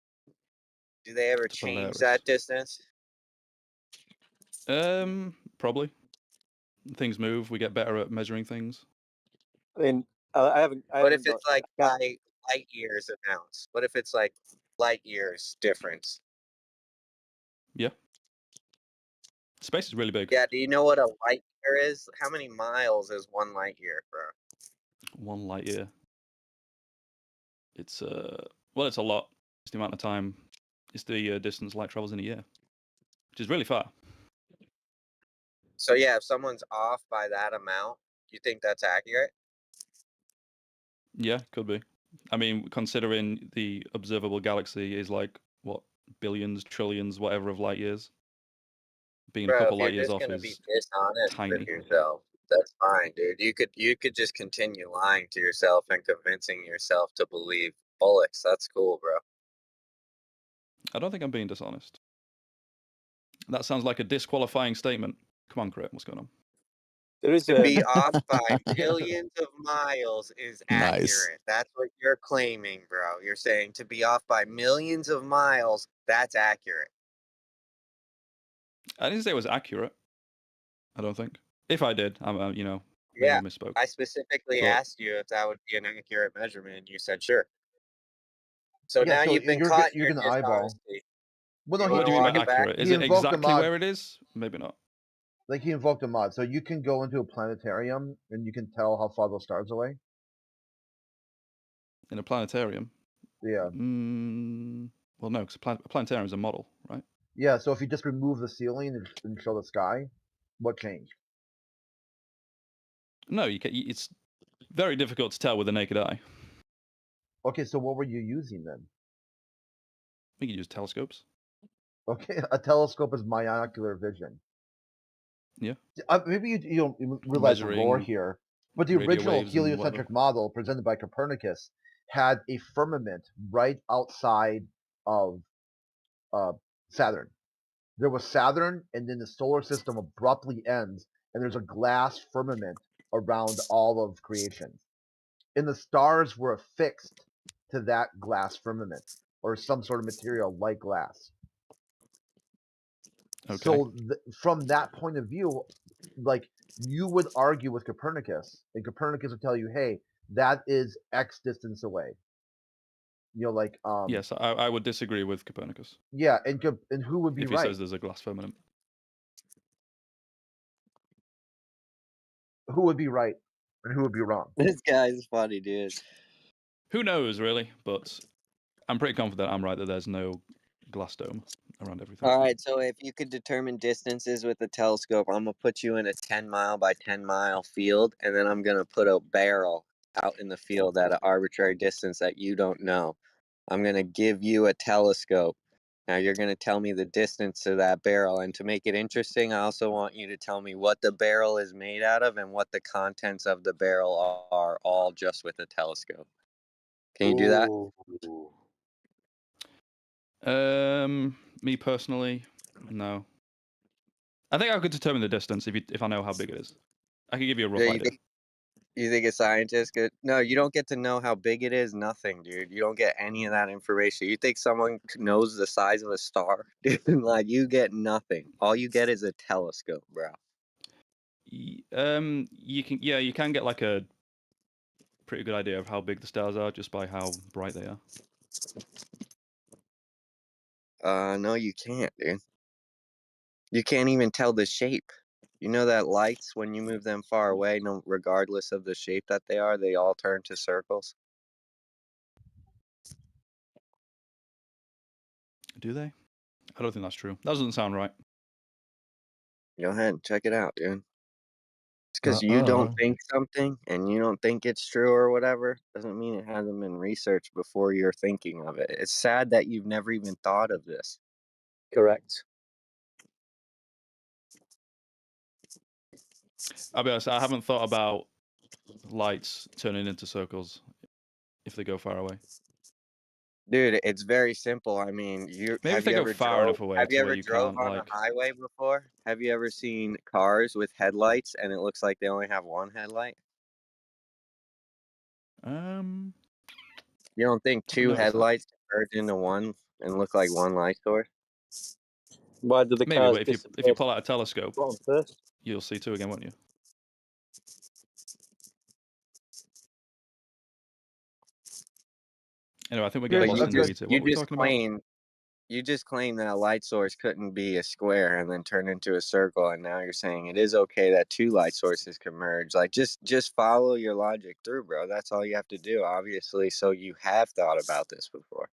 Do they ever change Polaris. that distance? Probably. Things move. We get better at measuring things. I mean, I haven't. What if it's like by light years amounts? What if it's like light years difference? Yeah. Space is really big. Yeah. Do you know what a light year is? How many miles is 1 light year, bro? 1 light year. It's well, it's a lot. It's the amount of time. It's the distance light travels in a year, which is really far. So yeah, if someone's off by that amount, you think that's accurate? Yeah, could be. I mean, considering the observable galaxy is like what, billions, trillions, whatever of light years. Being a Bro, couple if you're light years just off gonna is be dishonest tiny. with yourself, that's fine, dude. You could just continue lying to yourself and convincing yourself to believe bullocks. That's cool, bro. I don't think I'm being dishonest. That sounds like a disqualifying statement. Come on, Crit, what's going on? There is To be off by millions of miles is Nice. accurate. That's what you're claiming, bro. You're saying to be off by millions of miles, that's accurate. I didn't say it was accurate. I don't think. If I did, I'm maybe Yeah, I misspoke. I specifically But- asked you if that would be an accurate measurement, and you said sure. So Yeah, now so you've been you're caught in you're your gonna eyeball. dishonesty. Well, no, You What wanna do you mean by walk it back? accurate? Is he it invoked the exactly mod. where it is? Maybe not. Like he invoked a mod, so you can go into a planetarium and you can tell how far those stars away. In a planetarium. Yeah. Well, no, because a planetarium is a model, right? Yeah. So if you just remove the ceiling and show the sky, what changed? No, it's very difficult to tell with the naked eye. Okay, so what were you using then? We can use telescopes. Okay, a telescope is binocular vision. Yeah. Maybe you don't realize the lore Measuring here, but the radio original waves and whatever. heliocentric model presented by Copernicus had a firmament right outside of Saturn. There was Saturn, and then the solar system abruptly ends, and there's a glass firmament around all of creation. And the stars were affixed to that glass firmament, or some sort of material like glass. Okay. So from that point of view, like you would argue with Copernicus, and Copernicus would tell you, "Hey, that is X distance away." You know, like Yes, I would disagree with Copernicus. Yeah, and who would be if he right? says there's a glass firmament. Who would be right, and who would be wrong? This guy's funny, dude. Who knows, really? But I'm pretty confident I'm right that there's no glass dome around everything. All right, so if you could determine distances with a telescope, I'm gonna put you in a 10-mile by 10-mile field, and then I'm gonna put a barrel out in the field at an arbitrary distance that you don't know. I'm gonna give you a telescope. Now you're gonna tell me the distance to that barrel, and to make it interesting, I also want you to tell me what the barrel is made out of and what the contents of the barrel are, all just with a telescope. Can you do that? Me personally, no. I think I could determine the distance if I know how big it is. I can give you a rough Yeah, idea. You think a scientist could? No, you don't get to know how big it is. Nothing, dude. You don't get any of that information. You think someone knows the size of a star? Dude, like you get nothing. All you get is a telescope, bro. You can get like a pretty good idea of how big the stars are just by how bright they are. No, you can't, dude. You can't even tell the shape. You know that lights, when you move them far away, no, regardless of the shape that they are, they all turn to circles. Do they? I don't think that's true. That doesn't sound right. Go ahead and check it out, dude. It's because you don't think something and you don't think it's true or whatever, doesn't mean it hasn't been researched before you're thinking of it. It's sad that you've never even thought of this. Correct. I'll be honest, I haven't thought about lights turning into circles if they go far away. Dude, it's very simple. I mean, Maybe if they go far enough away to where you drove can't, on like... a highway before? Have you ever seen cars with headlights and it looks like they only have one headlight? You don't think two noticed that. headlights converge into one and look like one light source? Why do the Maybe, cars but if you pull out a telescope, first? you'll see two again, won't you? Anyway, I think we're getting lost in the weeds here. What were we talking about? You just claimed that a light source couldn't be a square and then turn into a circle, and now you're saying it is okay that two light sources can merge. Like, just follow your logic through, bro. That's all you have to do, obviously. So you have thought about this before.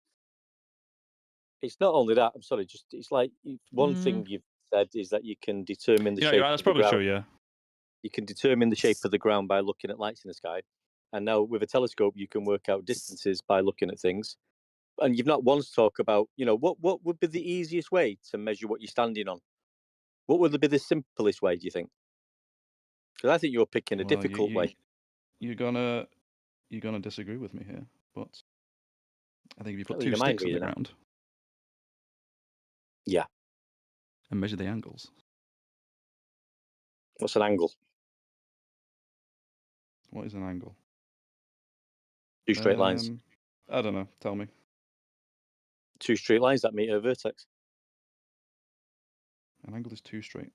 It's not only that. I'm sorry. It's like one thing you've said is that you can determine the shape. Yeah, that's probably true. Yeah. You can determine the shape of the ground by looking at lights in the sky, and now with a telescope you can work out distances by looking at things. And you've not once talked about, what would be the easiest way to measure what you're standing on? What would be the simplest way, do you think? Because I think you're picking a difficult way. You're gonna disagree with me here, but I think if you put two You're sticks on the mind ground, yeah, and measure the angles. What's an angle? What is an angle? Two straight lines. I don't know. Tell me. Two straight lines that meet a vertex. An angle is two straight.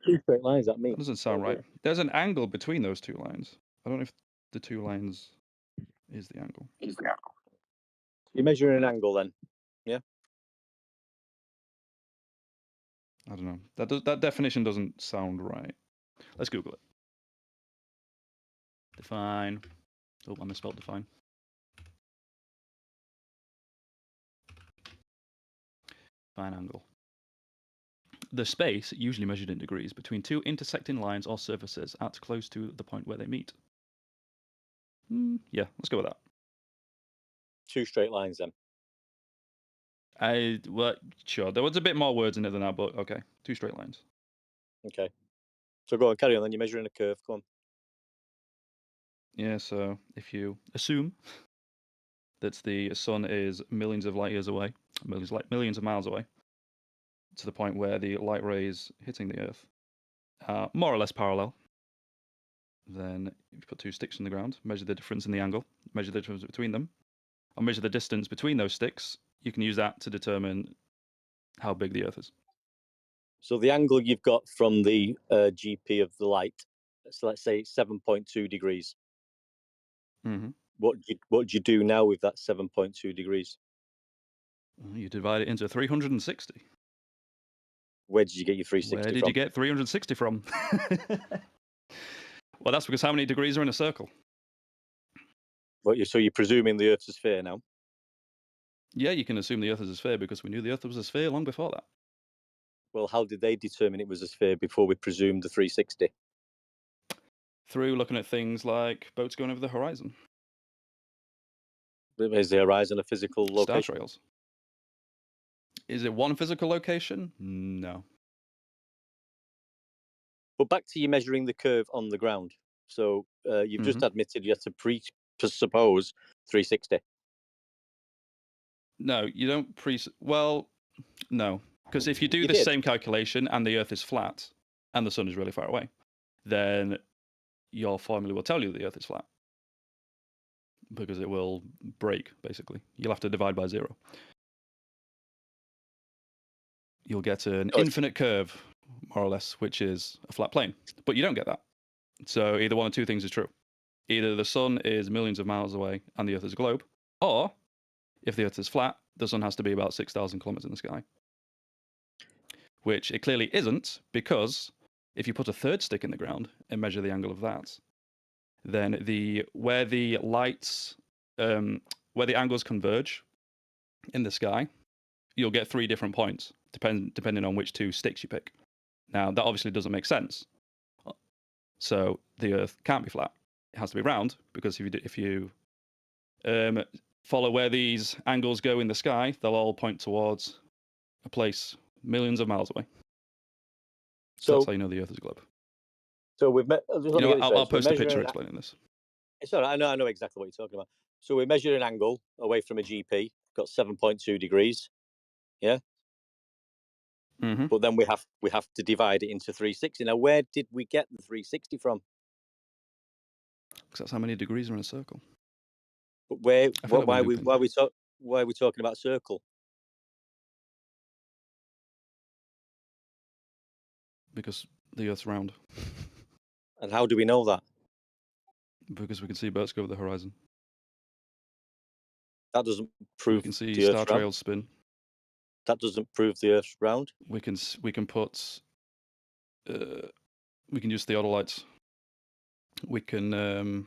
Two straight lines that meet. That doesn't sound right. There's an angle between those two lines. I don't know if the two lines is the angle. You're measuring an angle then, yeah? I don't know. That definition doesn't sound right. Let's Google it. Define. Oh, I misspelled define. Define angle. The space, usually measured in degrees, between two intersecting lines or surfaces at close to the point where they meet. Yeah, let's go with that. 2 straight lines then. Well, sure. There was a bit more words in it than that, but okay. 2 straight lines. Okay. So go on, carry on then. You're measuring a curve. Go on. Yeah, so if you assume that the sun is millions of light years away, millions of miles away, to the point where the light rays hitting the Earth are more or less parallel, then if you put 2 sticks in the ground, measure the difference in the angle, measure the difference between them, or measure the distance between those sticks, you can use that to determine how big the Earth is. So the angle you've got from the GP of the light, so let's say 7.2 degrees. Mm-hmm. What do you do now with that 7.2 degrees? Well, you divide it into 360. Where did you get your 360 Where did from? you get 360 from? Well, that's because how many degrees are in a circle? So you're presuming the Earth's a sphere now? Yeah, you can assume the Earth is a sphere because we knew the Earth was a sphere long before that. Well, how did they determine it was a sphere before we presumed the 360? Through looking at things like boats going over the horizon. Is the horizon a physical location? Star trails. Is it one physical location? No. But back to you measuring the curve on the ground. So you've just admitted you have to presuppose 360. No, you don't well, no. Because if you do the same calculation and the Earth is flat and the sun is really far away, then your formula will tell you the Earth is flat. Because it will break, basically. You'll have to divide by 0. You'll get an infinite curve, more or less, which is a flat plane. But you don't get that. So either one of 2 things is true. Either the sun is millions of miles away and the Earth is a globe, or if the Earth is flat, the sun has to be about 6,000 kilometers in the sky. Which it clearly isn't, because if you put a 3rd stick in the ground and measure the angle of that, then where the angles converge in the sky, you'll get 3 different points, depending on which 2 sticks you pick. Now, that obviously doesn't make sense. So the Earth can't be flat. It has to be round, because if you follow where these angles go in the sky, they'll all point towards a place millions of miles away. So that's how you know the Earth is a globe. So we've met. I'll post a picture explaining this. It's all right. I know exactly what you're talking about. So we measured an angle away from a GP, got 7.2 degrees. Yeah. Mm-hmm. But then we have to divide it into 360. Now, where did we get the 360 from? Because that's how many degrees are in a circle. But why are we talking about circle? Because the Earth's round. And how do we know that? Because we can see boats go over the horizon. That doesn't prove we can see the star trails spin. That doesn't prove the Earth's round. We can put. We can use theodolites. We can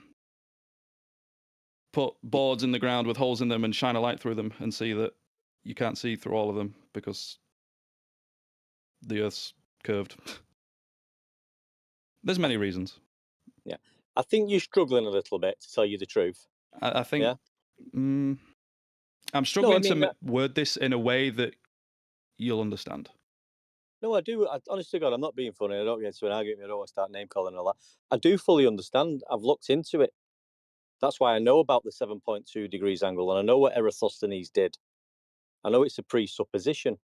put boards in the ground with holes in them and shine a light through them and see that you can't see through all of them because the Earth's curved. There's many reasons. Yeah, I think you're struggling a little bit, to tell you the truth. I think. Yeah. I'm struggling to word this in a way that you'll understand. No, I do. Honestly, God, I'm not being funny. I don't get into an argument. I don't want to start name calling and all that. I do fully understand. I've looked into it. That's why I know about the 7.2 degrees angle, and I know what Eratosthenes did. I know it's a presupposition.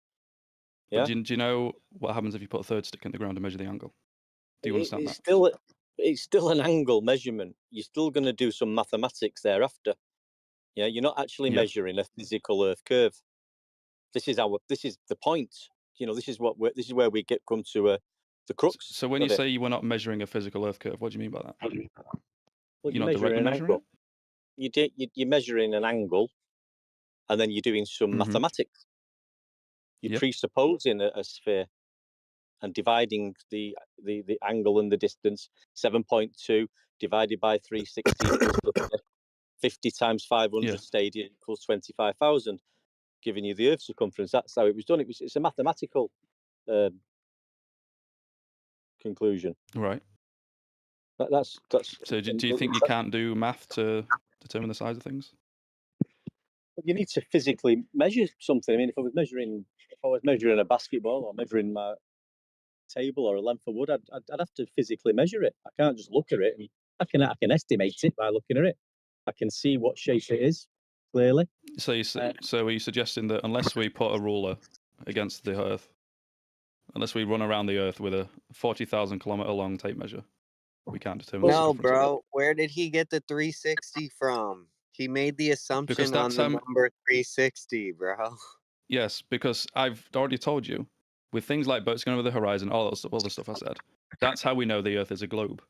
Yeah. But do you know what happens if you put a 3rd stick in the ground and measure the angle? Do you understand that? It's still an angle measurement. You're still going to do some mathematics thereafter. Yeah, you're not actually measuring a physical Earth curve. This is the point. This is where we come to the crux. So when you say you were not measuring a physical Earth curve, what do you mean by that? Well, you're not directly measuring it? You're measuring an angle, and then you're doing some mathematics. You're presupposing a sphere. and dividing the angle and the distance, 7.2 divided by 360 equals 50 times 500 Yeah. stadia equals 25,000, giving you the Earth's circumference. That's how it was done. It's a mathematical conclusion. Right. That's. So do you think you can't do math to determine the size of things? You need to physically measure something. I mean, if I was measuring a basketball or measuring my table or a length of wood, I'd have to physically measure it. I can't just look at it. And I can estimate it by looking at it. I can see what shape it is clearly. So so are you suggesting that unless we put a ruler against the Earth, unless we run around the Earth with a 40,000 kilometer long tape measure, we can't determine the No, circumference of it? bro. Where did he get the 360 from? He made the assumption on that's the number 360, bro. Yes, because I've already told you, with things like boats going over the horizon, all the stuff I said, that's how we know the Earth is a globe.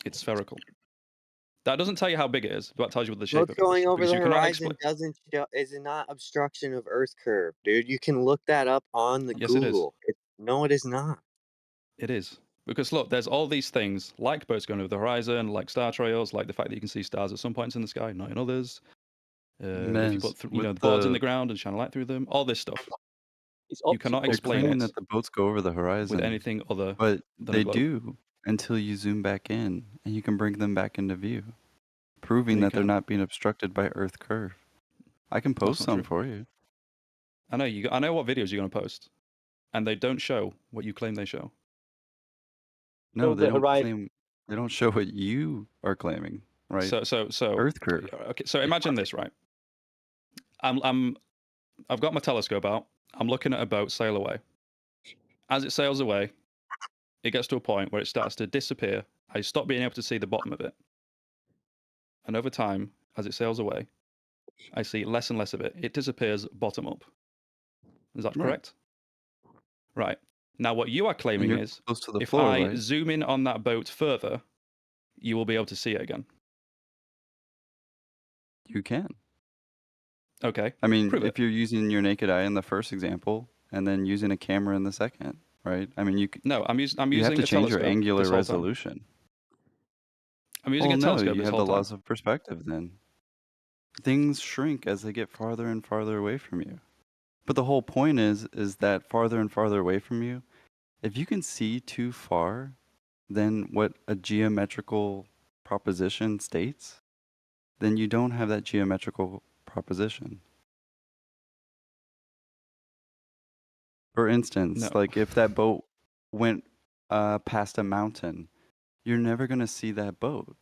It's spherical. That doesn't tell you how big it is, but it tells you what the shape What's of it is. going over Because the you cannot horizon explain. doesn't show, is it not obstruction of Earth curve, dude? You can look that up on the Yes, it is. Google. No, it is not. It is. Because look, there's all these things, like boats going over the horizon, like star trails, like the fact that you can see stars at some points in the sky, not in others. If you Mez, put with boards in the the ground and shine a light through them, all this stuff. It's You cannot they're explain claiming it that the boats go over the horizon with anything other but than a they globe. do until you zoom back in and you can bring them back into view, proving No, you that they're can't. not being obstructed by Earth curve. I can That's post not some true. for you. I know I know what videos you're going to post, and they don't show what you claim they show. No, So they the don't horizon. claim. They don't show what you are claiming, right? So Earth curve. okay. So imagine this, right? I've got my telescope out. I'm looking at a boat sail away. As it sails away, it gets to a point where it starts to disappear. I stop being able to see the bottom of it, and over time, as it sails away, I see less and less of it. It disappears bottom up. Is that Right. correct? Right. Now, what you are And claiming you're is, close to the if floor, I right? zoom in on that boat further, you will be able to see it again. You can. Okay. I mean, Prove it. if you're using your naked eye in the first example and then using a camera in the second, right? I mean, No, I'm you using have to a change your telescope angular this whole time. resolution. I'm using Oh a no, telescope you this have whole the time. laws of perspective then. Things shrink as they get farther and farther away from you. But the whole point is that farther and farther away from you, if you can see too far than what a geometrical proposition states, then you don't have that geometrical proposition. For instance, No. like if that boat went past a mountain, you're never going to see that boat,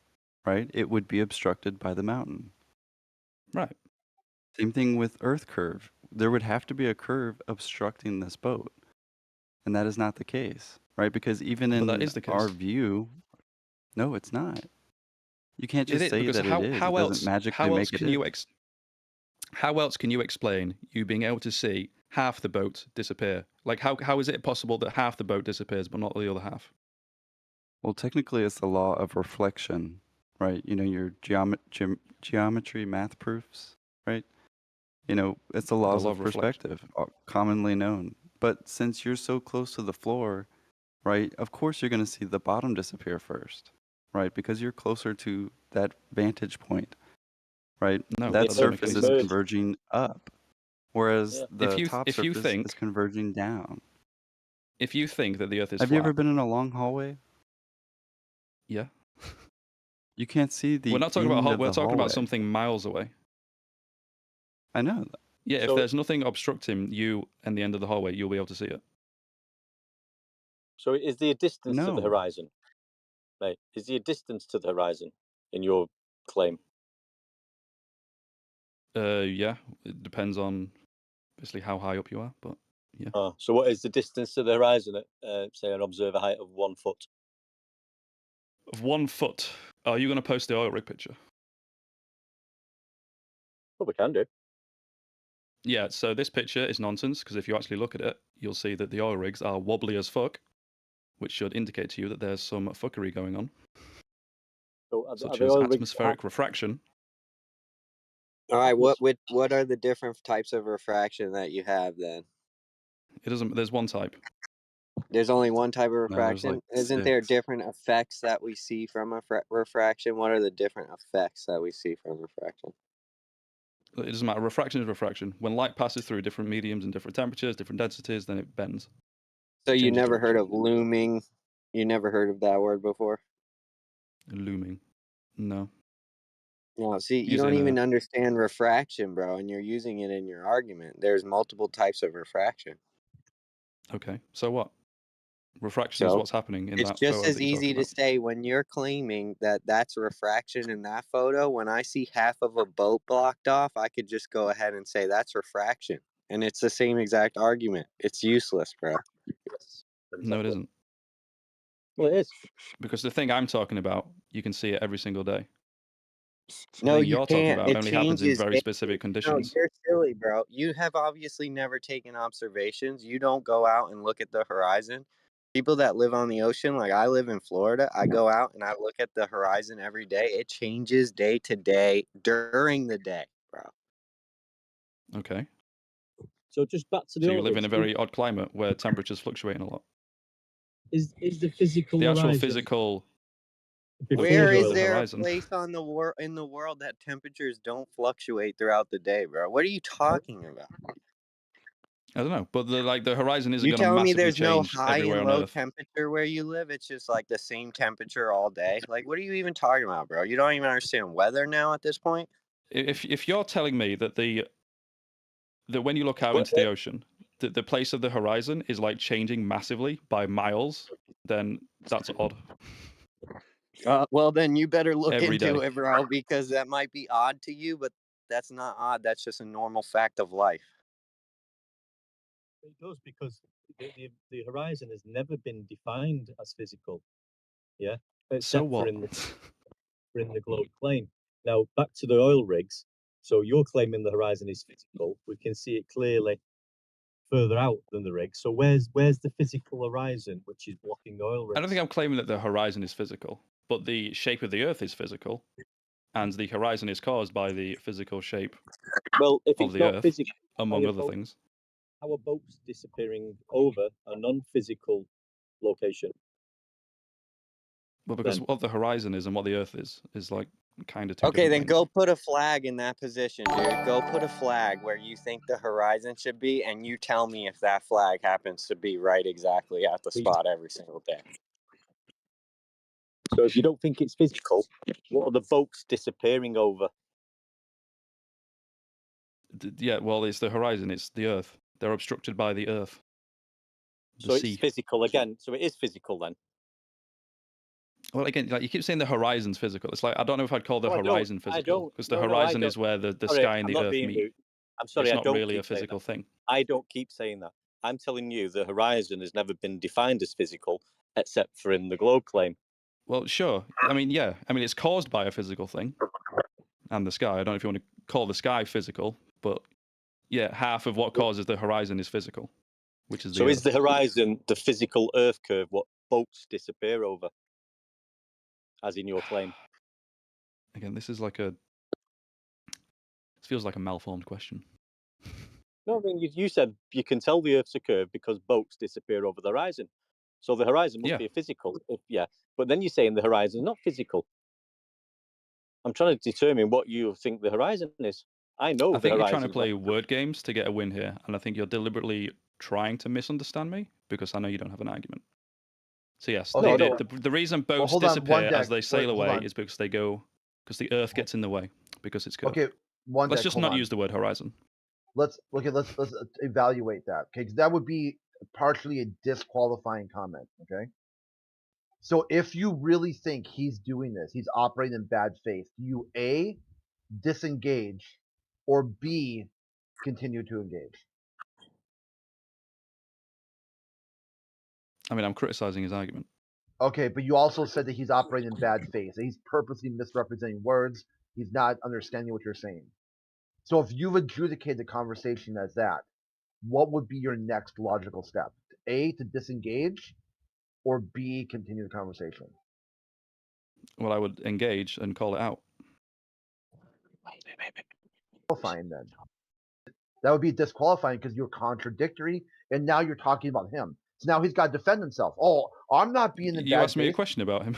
right? It would be obstructed by the mountain. Right. Same thing with Earth curve. There would have to be a curve obstructing this boat. And that is not the case, right? Because even But in that is the our case. view, no, it's not. You can't It just is, say because that it is. It doesn't magically how else make it can is. you how else can you explain you being able to see half the boat disappear? Like how is it possible that half the boat disappears but not the other half? Well, technically, it's the law of reflection, right? You know, your geometry math proofs, right? You know, it's the laws law of of reflection. perspective, commonly known. But since you're so close to the floor, right, of course you're going to see the bottom disappear first, right? Because you're closer to that vantage point, right? No, that that doesn't make surface any is sense. converging up, whereas the top If you surface think is converging down. if you think that the Earth is Have you ever flat, been in a long hallway? yeah. You can't see the We're not talking end about of we're the talking about hallway. something miles away. I know that. Yeah, if So- there's nothing obstructing you and the end of the hallway, you'll be able to see it. So is there a distance to the No. horizon? Right. Is there a distance to the horizon in your claim? Yeah, it depends on basically how high up you are, but yeah. So what is the distance to the horizon at, say, an observer height of 1 foot? Of 1 foot. Are you going to post the oil rig picture? Well, we can do. Yeah, so this picture is nonsense because if you actually look at it, you'll see that the oil rigs are wobbly as fuck, which should indicate to you that there's some fuckery going on, So are such the as oil rigs atmospheric refraction. All right, what are the different types of refraction that you have then? It doesn't. There's one type. There's only one type of No, there's refraction. like Isn't there 6. different effects that we see from a refraction? What are the different effects that we see from refraction? It doesn't matter. Refraction is refraction. When light passes through different mediums and different temperatures, different densities, then it bends. So you Changes never heard direction. of looming? You never heard of that word before? Looming. No. No, see, you Use it don't in even a. understand refraction, bro, and you're using it in your argument. There's multiple types of refraction. Okay. So what? Refraction is So what's happening in it's that just photo as that you're talking easy to about. say when you're claiming that that's refraction in that photo. When I see half of a boat blocked off, I could just go ahead and say that's refraction. And it's the same exact argument. It's useless, bro. Yes, No, it exactly. isn't. Well, it is. Because the thing I'm talking about, you can see it every single day. The No, thing you you're talking can't. about It only happens in changes very daily. specific No, conditions. you're silly, bro. You have obviously never taken observations. You don't go out and look at the horizon. People that live on the ocean, like I live in Florida, I go out and I look at the horizon every day. It changes day to day during the day, bro. Okay. So just back to the So you oil live in rigs. a very odd climate where temperatures fluctuate a lot. Is the physical The actual horizon physical before Where the is oil? there a horizon. place on the in the world that temperatures don't fluctuate throughout the day, bro? What are you talking about? I don't know, but the horizon isn't You going to telling me massively there's no change high everywhere and on low Earth. temperature where you live? It's just like the same temperature all day. Like, what are you even talking about, bro? You don't even understand weather now at this point. If you're telling me that that when you look out into the ocean, the place of the horizon is like changing massively by miles, then that's odd. Well, then you better look Every into day. it, bro, because that might be odd to you, but that's not odd. That's just a normal fact of life. It does because the horizon has never been defined as physical, yeah, So except what? for in the globe plane. Now back to the oil rigs. So you're claiming the horizon is physical. We can see it clearly further out than the rig. So where's the physical horizon which is blocking the oil rigs? I don't think I'm claiming that the horizon is physical, but the shape of the Earth is physical, and the horizon is caused by the physical shape Well, if of it's the not Earth, physical, among other things. How are boats disappearing over a non-physical location? Well, because Then what the horizon is and what the Earth is like kind of two Okay, different then things. go put a flag in that position, dude. Go put a flag where you think the horizon should be, and you tell me if that flag happens to be right exactly at the spot every single day. So if you don't think it's physical, what are the boats disappearing over? Yeah, well, it's the horizon, it's the Earth. They're obstructed by the Earth. The So sea. it's physical again. So it is physical then. Well, again, like you keep saying the horizon's physical. It's like I don't know if I'd call the No, I don't. horizon I physical don't. because the No, I horizon don't. is where the Sorry, sky and I'm the not Earth being meet. rude. I'm sorry, It's I not don't really a keep saying physical that. thing. I don't keep saying that. I'm telling you the horizon has never been defined as physical except for in the globe claim. Well, sure. I mean, yeah. I mean, it's caused by a physical thing, and the sky. I don't know if you want to call the sky physical, but yeah, half of what causes the horizon is physical, which is the So is Earth. the horizon the physical Earth curve what boats disappear over, as in your claim? Again, this is like a. This feels like a malformed question. No, I mean you said you can tell the Earth's a curve because boats disappear over the horizon. So the horizon must Yeah. be a physical. Yeah, but then you're saying the horizon is not physical. I'm trying to determine what you think the horizon is. I know I the think you're trying horizon. to play word games to get a win here, and I think you're deliberately trying to misunderstand me because I know you don't have an argument. So yes, Okay. the reason boats hold on, disappear one as deck. they sail Hold away on. is because the Earth gets in the way because it's curved. Okay, one Let's deck. just Hold not on. use the word horizon. Let's evaluate that. Okay, 'cause that would be partially a disqualifying comment. Okay. So if you really think he's doing this, he's operating in bad faith, do you A, disengage, or B, continue to engage? I mean, I'm criticizing his argument. Okay, but you also said that he's operating in bad faith. That he's purposely misrepresenting words. He's not understanding what you're saying. So if you've adjudicated the conversation as that, what would be your next logical step? A, to disengage, or B, continue the conversation? Well, I would engage and call it out. Disqualifying then. That would be disqualifying because you're contradictory, and now you're talking about him. So now he's got to defend himself. Oh, I'm not being in You bad asked me a faith. question about him.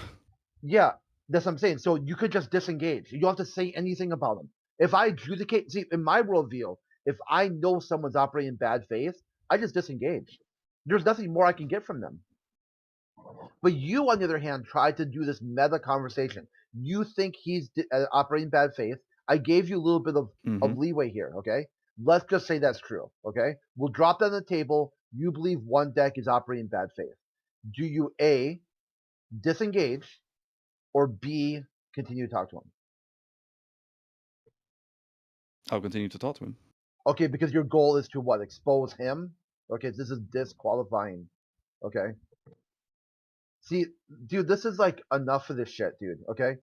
Yeah, that's what I'm saying. So you could just disengage. You don't have to say anything about him. If I adjudicate, see, in my worldview, if I know someone's operating in bad faith, I just disengage. There's nothing more I can get from them. But you, on the other hand, tried to do this meta conversation. You think he's operating in bad faith. I gave you a little bit of leeway here, okay? Let's just say that's true, okay? We'll drop that on the table. You believe one deck is operating in bad faith. Do you A, disengage, or B, continue to talk to him? I'll continue to talk to him. Okay, because your goal is to what? Expose him? Okay, this is disqualifying. Okay. See, dude, this is like enough of this shit, dude. Okay.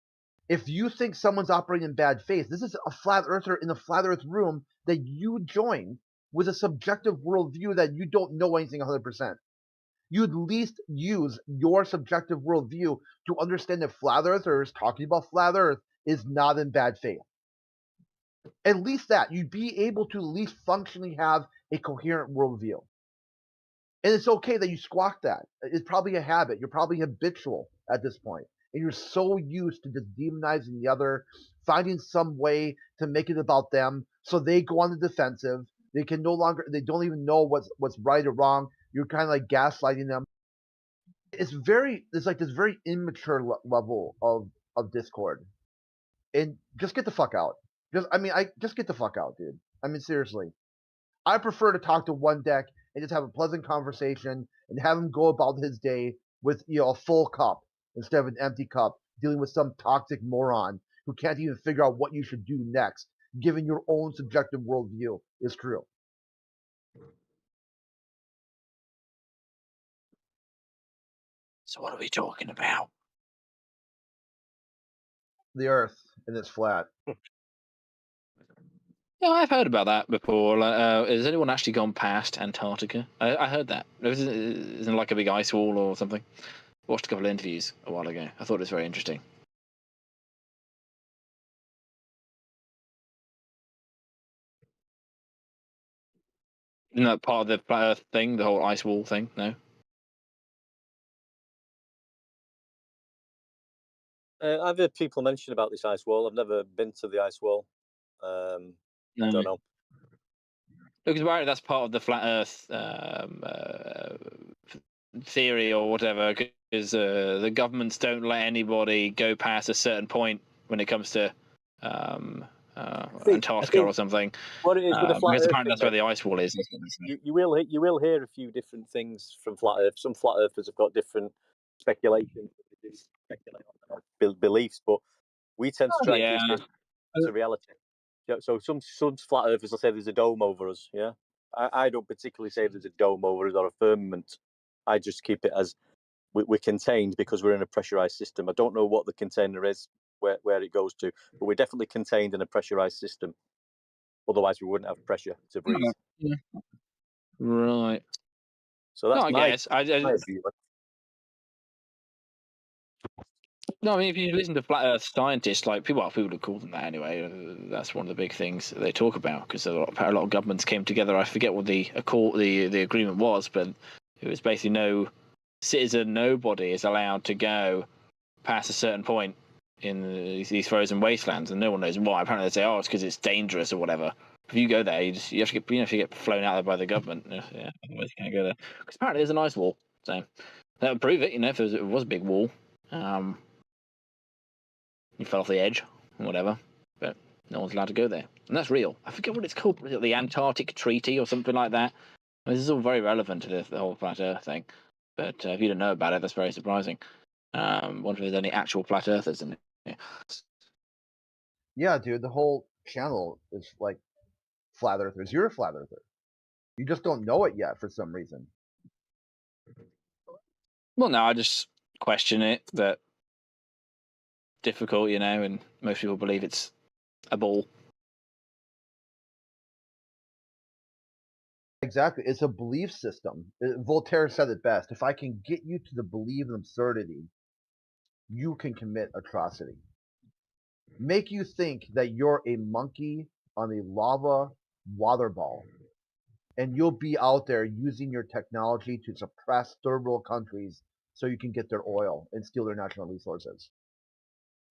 If you think someone's operating in bad faith, this is a flat earther in a flat earth room that you joined with a subjective worldview that you don't know anything 100%. You at least use your subjective worldview to understand that flat earthers talking about flat earth is not in bad faith. At least that. You'd be able to at least functionally have a coherent worldview. And it's okay that you squawk that. It's probably a habit. You're probably habitual at this point. And you're so used to just demonizing the other, finding some way to make it about them so they go on the defensive. They can no longer, they don't even know what's right or wrong. You're kind of like gaslighting them. It's like this very immature level of discord. And just get the fuck out. Just get the fuck out, dude. I mean, seriously. I prefer to talk to one deck and just have a pleasant conversation and have him go about his day with a full cup instead of an empty cup, dealing with some toxic moron who can't even figure out what you should do next, given your own subjective worldview is true. So what are we talking about? The Earth and it's flat. Yeah, I've heard about that before. Has anyone actually gone past Antarctica? I heard that. Isn't it like a big ice wall or something? Watched a couple of interviews a while ago. I thought it was very interesting. Isn't that part of the flat Earth thing, the whole ice wall thing? No? I've heard people mention about this ice wall. I've never been to the ice wall. No. Don't know. Because apparently that's part of the flat Earth theory or whatever, because the governments don't let anybody go past a certain point when it comes to Antarctica or something. What it is with the flat because Earth apparently thing, that's where mate, the ice wall is. you will hear a few different things from flat Earth. Some flat earthers have got different speculations, beliefs, but we tend to try and keep it to reality. So some flat earthers will say there's a dome over us. Yeah, I don't particularly say there's a dome over us or a firmament. I just keep it as we're contained because we're in a pressurized system. I don't know what the container is, where it goes to, but we're definitely contained in a pressurized system. Otherwise, we wouldn't have pressure to breathe. Yeah. Right. So that's I my guess. view. No, I mean, if you listen to flat Earth scientists, like people would call them that anyway. That's one of the big things that they talk about because a lot of governments came together. I forget what the agreement was, but it was basically no citizen, nobody is allowed to go past a certain point in these frozen wastelands, and no one knows why. Apparently, they say, "Oh, it's because it's dangerous or whatever." If you go there, you have to get, if you get flown out there by the government, yeah, otherwise you can't go there. Because apparently, there's an ice wall, so that would prove it. If it was a big wall. You fell off the edge, or whatever, but no one's allowed to go there. And that's real. I forget what it's called, the Antarctic Treaty or something like that. This is all very relevant to the whole flat Earth thing. But if you don't know about it, that's very surprising. Wonder if there's any actual flat earthers in it. Yeah, dude, the whole channel is like flat earthers. You're a flat earther. You just don't know it yet for some reason. Well, no, I just question it. That difficult, and most people believe it's a ball. Exactly. It's a belief system. Voltaire said it best. If I can get you to the belief in absurdity, you can commit atrocity. Make you think that you're a monkey on a lava water ball and you'll be out there using your technology to suppress third world countries so you can get their oil and steal their natural resources.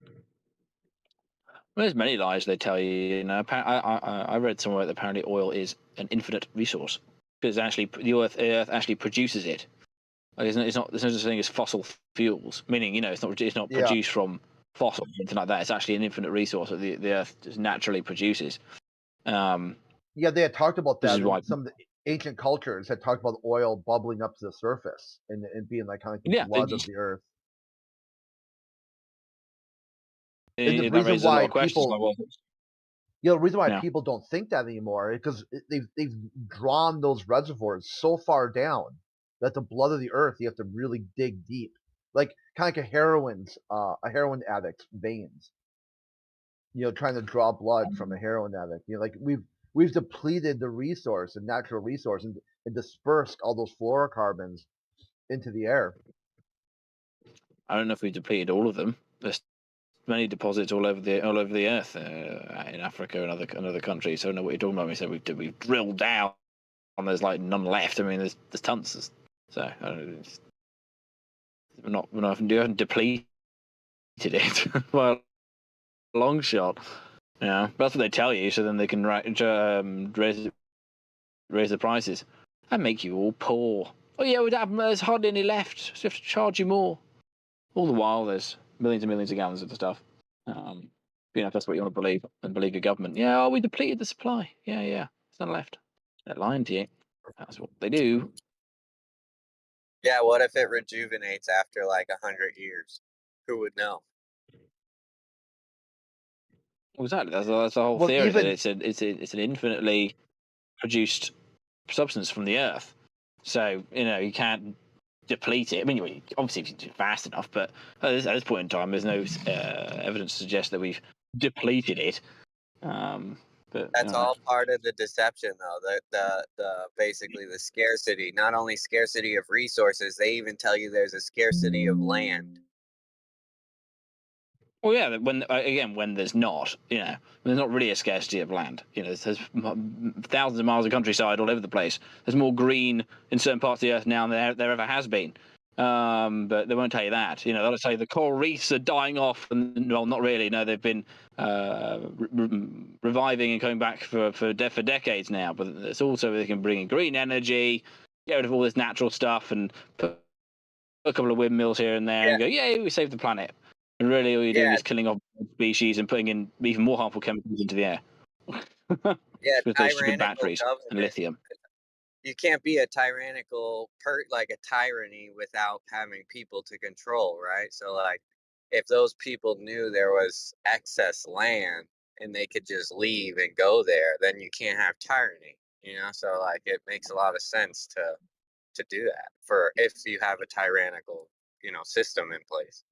Well, there's many lies they tell you. You know, I read somewhere that apparently oil is an infinite resource because actually the Earth actually produces it. Like, there's no such thing as fossil fuels, meaning it's not Yeah. produced from fossils or anything like that. It's actually an infinite resource that the Earth just naturally produces. Yeah, they had talked about This that. is why. Some of the ancient cultures had talked about oil bubbling up to the surface and being like kind of like the Yeah, blood of the earth. that And the reason raises a lot why of questions. people, Like, well, the reason why yeah. people don't think that anymore is because they've drawn those reservoirs so far down that the blood of the earth you have to really dig deep, like kind of like a heroin addict's veins. Trying to draw blood from a heroin addict. Like we've depleted the resource, the natural resource, and dispersed all those fluorocarbons into the air. I don't know if we depleted all of them. There's many deposits all over the earth in Africa and other countries. So I don't know what you're talking about. We said we've drilled down, and there's like none left. I mean, there's tons. So I don't know, we haven't depleted it by a long shot. Yeah, that's what they tell you. So then they can raise the prices and make you all poor. Oh yeah, there's hardly any left, so you have to charge you more. All the while, there's millions and millions of gallons of the stuff. If that's what you want to believe, and believe your government. Yeah, we depleted the supply. Yeah, there's none left. They're lying to you. That's what they do. Yeah, what if it rejuvenates after like 100 years? Who would know? Exactly. That's the whole Well, theory even that it's an infinitely produced substance from the earth. So you can't deplete it. I mean, obviously if you do it fast enough, but at this point in time, there's no evidence to suggest that we've depleted it. But That's all part of the deception, though. The basically the scarcity. Not only scarcity of resources, they even tell you there's a scarcity of land. Well, yeah. When there's not, there's not really a scarcity of land. There's thousands of miles of countryside all over the place. There's more green in certain parts of the earth now than there ever has been. But they won't tell you that. They'll say the coral reefs are dying off, and well, not really. No, they've been reviving and coming back for decades now. But it's also they can bring in green energy, get rid of all this natural stuff, and put a couple of windmills here and there, and go, yay, we saved the planet. And really, all you're doing is killing off species and putting in even more harmful chemicals into the air. Yeah, with those stupid batteries and lithium. You can't be a tyrannical like a tyranny without having people to control, right? So like if those people knew there was excess land and they could just leave and go there, then you can't have tyranny, So like it makes a lot of sense to do that for if you have a tyrannical, system in place.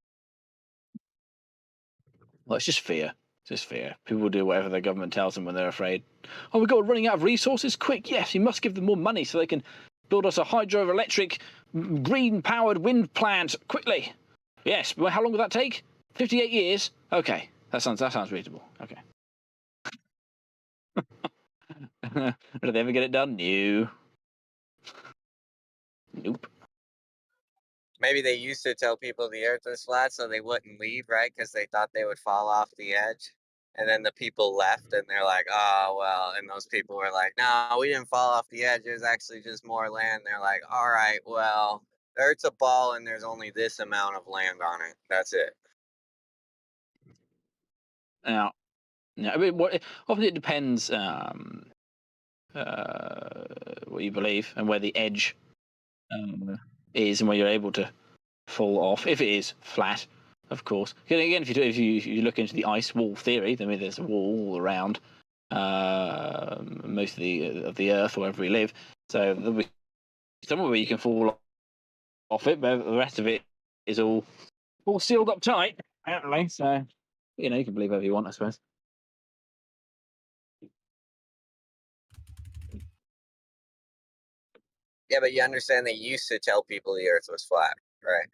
Well, it's just fear. It's just fear. People will do whatever their government tells them when they're afraid. Oh, we're running out of resources. Quick, yes, you must give them more money so they can build us a hydroelectric, green-powered wind plant quickly. Yes, well, how long will that take? 58 years. Okay, that sounds reasonable. Okay. Did they ever get it done? No. Nope. Maybe they used to tell people the earth was flat so they wouldn't leave, right? Because they thought they would fall off the edge. And then the people left and they're like, oh, well. And those people were like, no, we didn't fall off the edge. There's actually just more land. They're like, all right, well, the earth's a ball and there's only this amount of land on it. That's it. Now, I mean, often it depends what you believe and where the edge is and where you're able to fall off. If it is flat, of course. Again, if you look into the ice wall theory, I mean, there's a wall all around most of the Earth, wherever we live. So there'll be somewhere where you can fall off it, but the rest of it is all sealed up tight, apparently. So you can believe whatever you want, I suppose. Yeah, but you understand they used to tell people the earth was flat, right?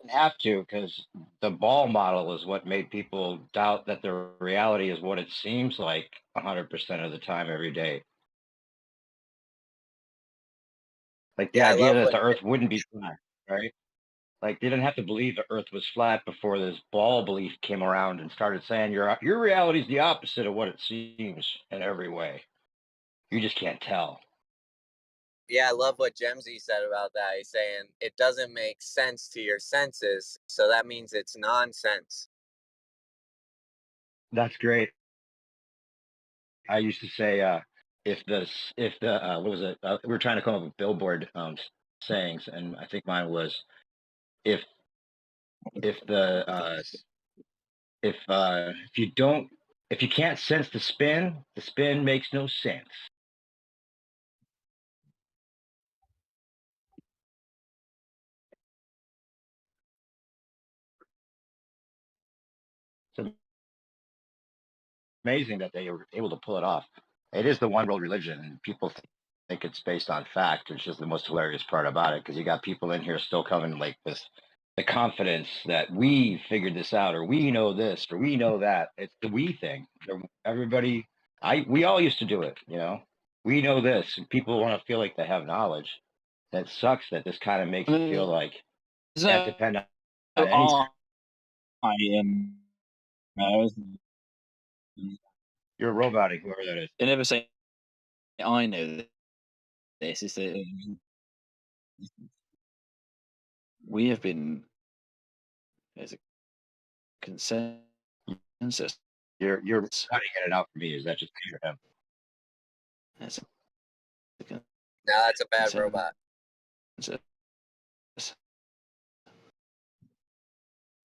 have to, because the ball model is what made people doubt that the reality is what it seems like 100% of the time every day. Like the Yeah, I idea love that what the Earth wouldn't be flat, right? Like they didn't have to believe the Earth was flat before this ball belief came around and started saying your reality is the opposite of what it seems in every way. You just can't tell. Yeah, I love what Gemsy said about that. He's saying it doesn't make sense to your senses, so that means it's nonsense. That's great. I used to say, if the what was it? We were trying to come up with billboard sayings, and I think mine was, if the if you can't sense the spin makes no sense. It's amazing that they were able to pull it off. It is the one world religion, and people think it's based on fact, which is the most hilarious part about it, because you got people in here still coming like with the confidence that we figured this out, or we know this, or we know that. It's the we thing. Everybody, we all used to do it, you know. We know this, and people want to feel like they have knowledge. That sucks that this kind of makes it feel like you can't depend on anything. I am. You're roboting, whoever that is. They never say I know this. Is that we have been as a consensus. You're cutting it out for me. Is that just me or him? As a No, that's a bad robot.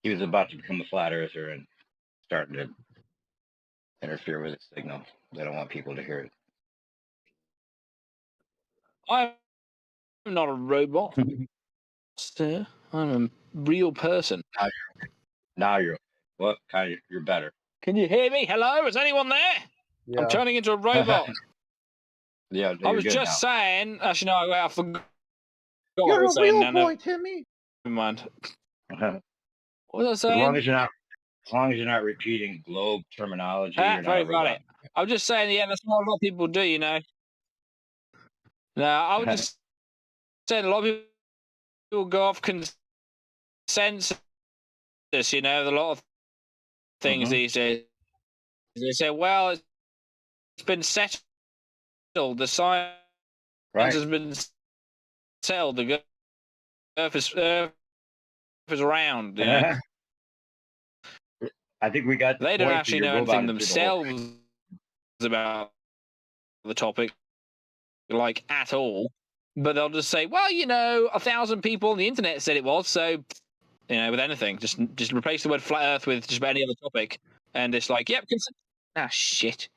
He was about to become a flat earther and starting to interfere with the signal. They don't want people to hear it. I'm not a robot, sir. I'm a real person. Now you're what kind of you're better. Can you hear me? Hello, is anyone there? Yeah. I'm turning into a robot. Yeah, I you're was good just saying. Actually, no, I forgot what I You're was a saying. real Now, boy, Timmy. never mind. now. What was I As saying? long as you're not repeating globe terminology, you're not Very a got robot. it. I'm just saying, yeah, that's what a lot of people do, you know. No, I was just saying a lot of people go off consensus, you know, a lot of things these days. They say, well, it's been settled. The science has been settled. The Earth is round, you know. I think we got the They don't point actually that know you're anything roboting through the whole themselves about the topic, like at all. But they'll just say, well, you know, 1,000 people on the internet said it was, so you know, with anything, just replace the word flat Earth with just about any other topic, and it's like, yep, shit.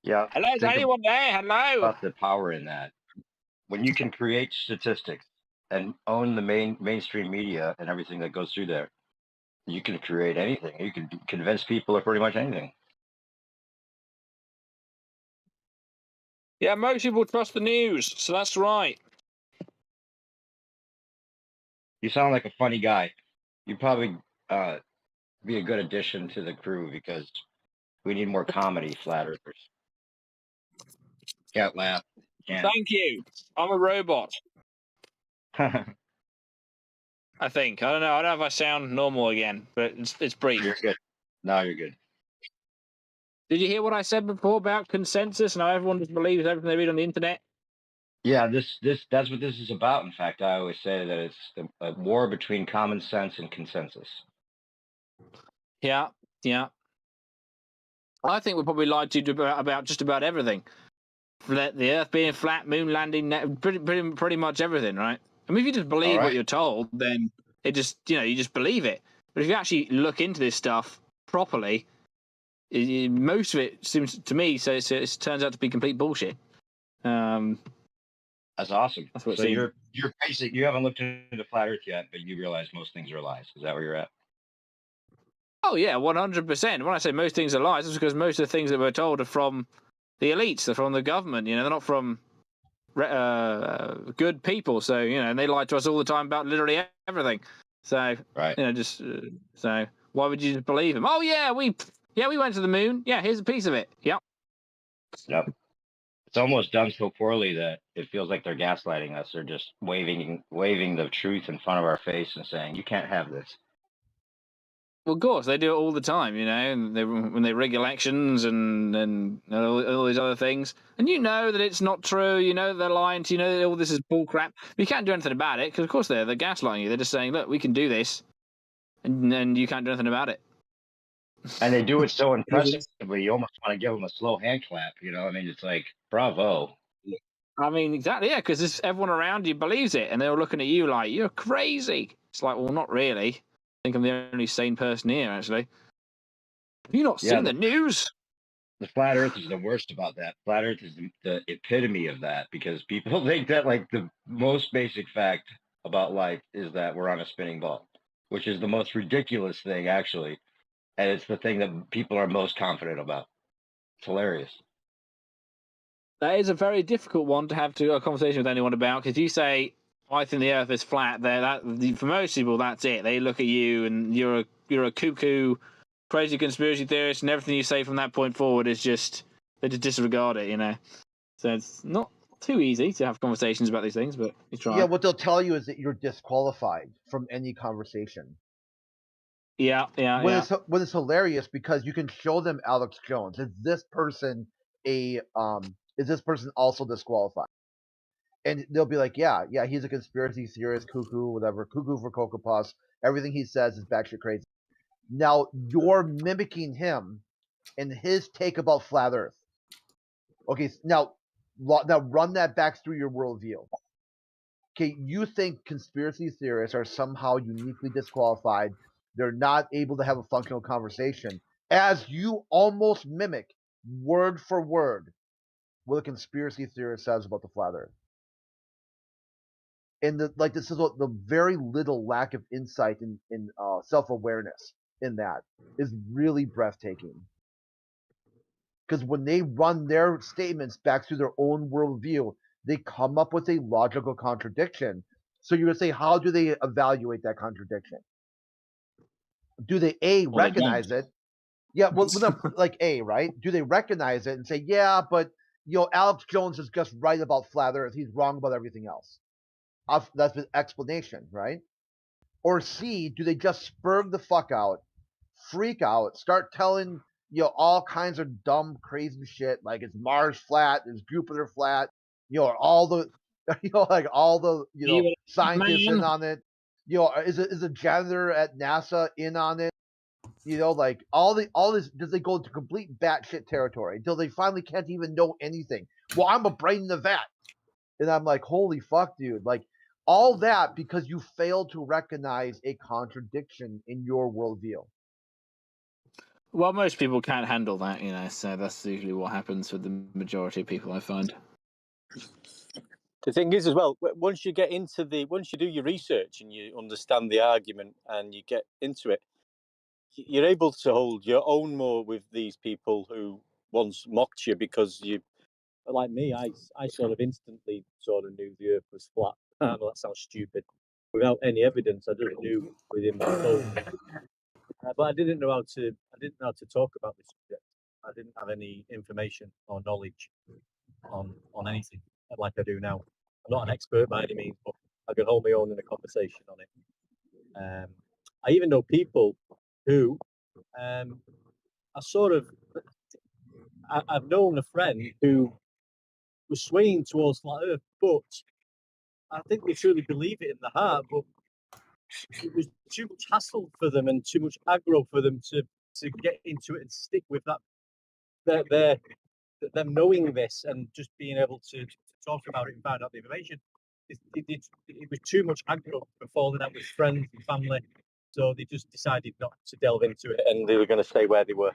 Yeah. Hello, is Think anyone there? Hello. about the power in that. When you can create statistics and own the mainstream media and everything that goes through there, you can create anything. You can convince people of pretty much anything. Yeah, most people trust the news, so that's right. You sound like a funny guy. You'd probably be a good addition to the crew because we need more comedy, flat earthers. Can't laugh. Can't. Thank you. I'm a robot. I think. I don't know. I don't know if I sound normal again, but it's brief. You're good. Now you're good. Did you hear what I said before about consensus and how everyone just believes everything they read on the internet? Yeah, that's what this is about. In fact, I always say that it's a war between common sense and consensus. Yeah, yeah. I think we probably lied to you about just about everything. The Earth being flat, moon landing, pretty much everything, right? I mean, if you just believe what you're told, then it just, you know, you just believe it. But if you actually look into this stuff properly, most of it seems to me, so it turns out to be complete bullshit. That's awesome. That's what So you're basic. You haven't looked into flat Earth yet, but you realize most things are lies. Is that where you're at? Oh yeah, 100%. When I say most things are lies, it's because most of the things that we're told are from the elites. They're from the government. You know, they're not from good people. So and they lie to us all the time about literally everything. So right. So why would you just believe them? Oh yeah, we went to the moon. Yeah, here's a piece of it. Yep. Yep. It's almost done so poorly that it feels like they're gaslighting us. They're just waving the truth in front of our face and saying, "You can't have this." Well, of course, they do it all the time, and when they rig elections and all these other things. And you know that it's not true. You know that they're lying to you. You know that all this is bullcrap. But you can't do anything about it because, of course, they're gaslighting you. They're just saying, look, we can do this, and you can't do anything about it. And they do it so impressively, you almost want to give them a slow hand clap. I mean, it's like, bravo. I mean, exactly, yeah, because everyone around you believes it, and they're looking at you like, you're crazy. It's like, well, not really. I think I'm the only sane person here, actually. Have you not seen the news? The flat Earth is the worst about that. Flat Earth is the epitome of that because people think that like the most basic fact about life is that we're on a spinning ball, which is the most ridiculous thing, actually. And it's the thing that people are most confident about. It's hilarious. That is a very difficult one to have a conversation with anyone about, because you say, I think the Earth is flat. For most people, that's it. They look at you, and you're a cuckoo, crazy conspiracy theorist, and everything you say from that point forward is just they just disregard it. So it's not too easy to have conversations about these things, but you try. Yeah, what they'll tell you is that you're disqualified from any conversation. Yeah. When it's hilarious because you can show them Alex Jones. Is this person also disqualified? And they'll be like, yeah, he's a conspiracy theorist, cuckoo, whatever, cuckoo for Cocoa Puffs. Everything he says is batshit crazy. Now you're mimicking him and his take about flat Earth. Okay, now run that back through your worldview. Okay, you think conspiracy theorists are somehow uniquely disqualified. They're not able to have a functional conversation, as you almost mimic word for word what a conspiracy theorist says about the flat Earth. And this is the very little lack of insight in self-awareness in that is really breathtaking. Because when they run their statements back through their own worldview, they come up with a logical contradiction. So you're going to say, how do they evaluate that contradiction? Do they recognize it? Yeah, well, like right? Do they recognize it and say, yeah, but Alex Jones is just right about flat Earth. He's wrong about everything else. That's the explanation, right? Or C, do they just spurg the fuck out, freak out, start telling all kinds of dumb, crazy shit like it's Mars flat, is Jupiter flat, all the all the scientists in on it, is a janitor at NASA in on it, like all this. Does they go into complete batshit territory until they finally can't even know anything? Well, I'm a brain in the vat, and I'm like, holy fuck, dude, like. All that because you failed to recognize a contradiction in your worldview. Well, most people can't handle that, so that's usually what happens with the majority of people, I find. The thing is, as well, once you do your research and you understand the argument and you get into it, you're able to hold your own more with these people who once mocked you because you, like me, I sort of instantly sort of knew the Earth was flat. I know that sounds stupid. Without any evidence, I just knew within my soul. But I didn't know how to talk about this subject. I didn't have any information or knowledge on anything like I do now. I'm not an expert by any means, but I can hold my own in a conversation on it. I even know people who I've known a friend who was swaying towards flat Earth, but I think they truly believe it in the heart, but it was too much hassle for them and too much aggro for them to get into it and stick with that. Them knowing this and just being able to talk about it and find out the information, it was too much aggro for falling out with friends and family, so they just decided not to delve into it and they were going to stay where they were.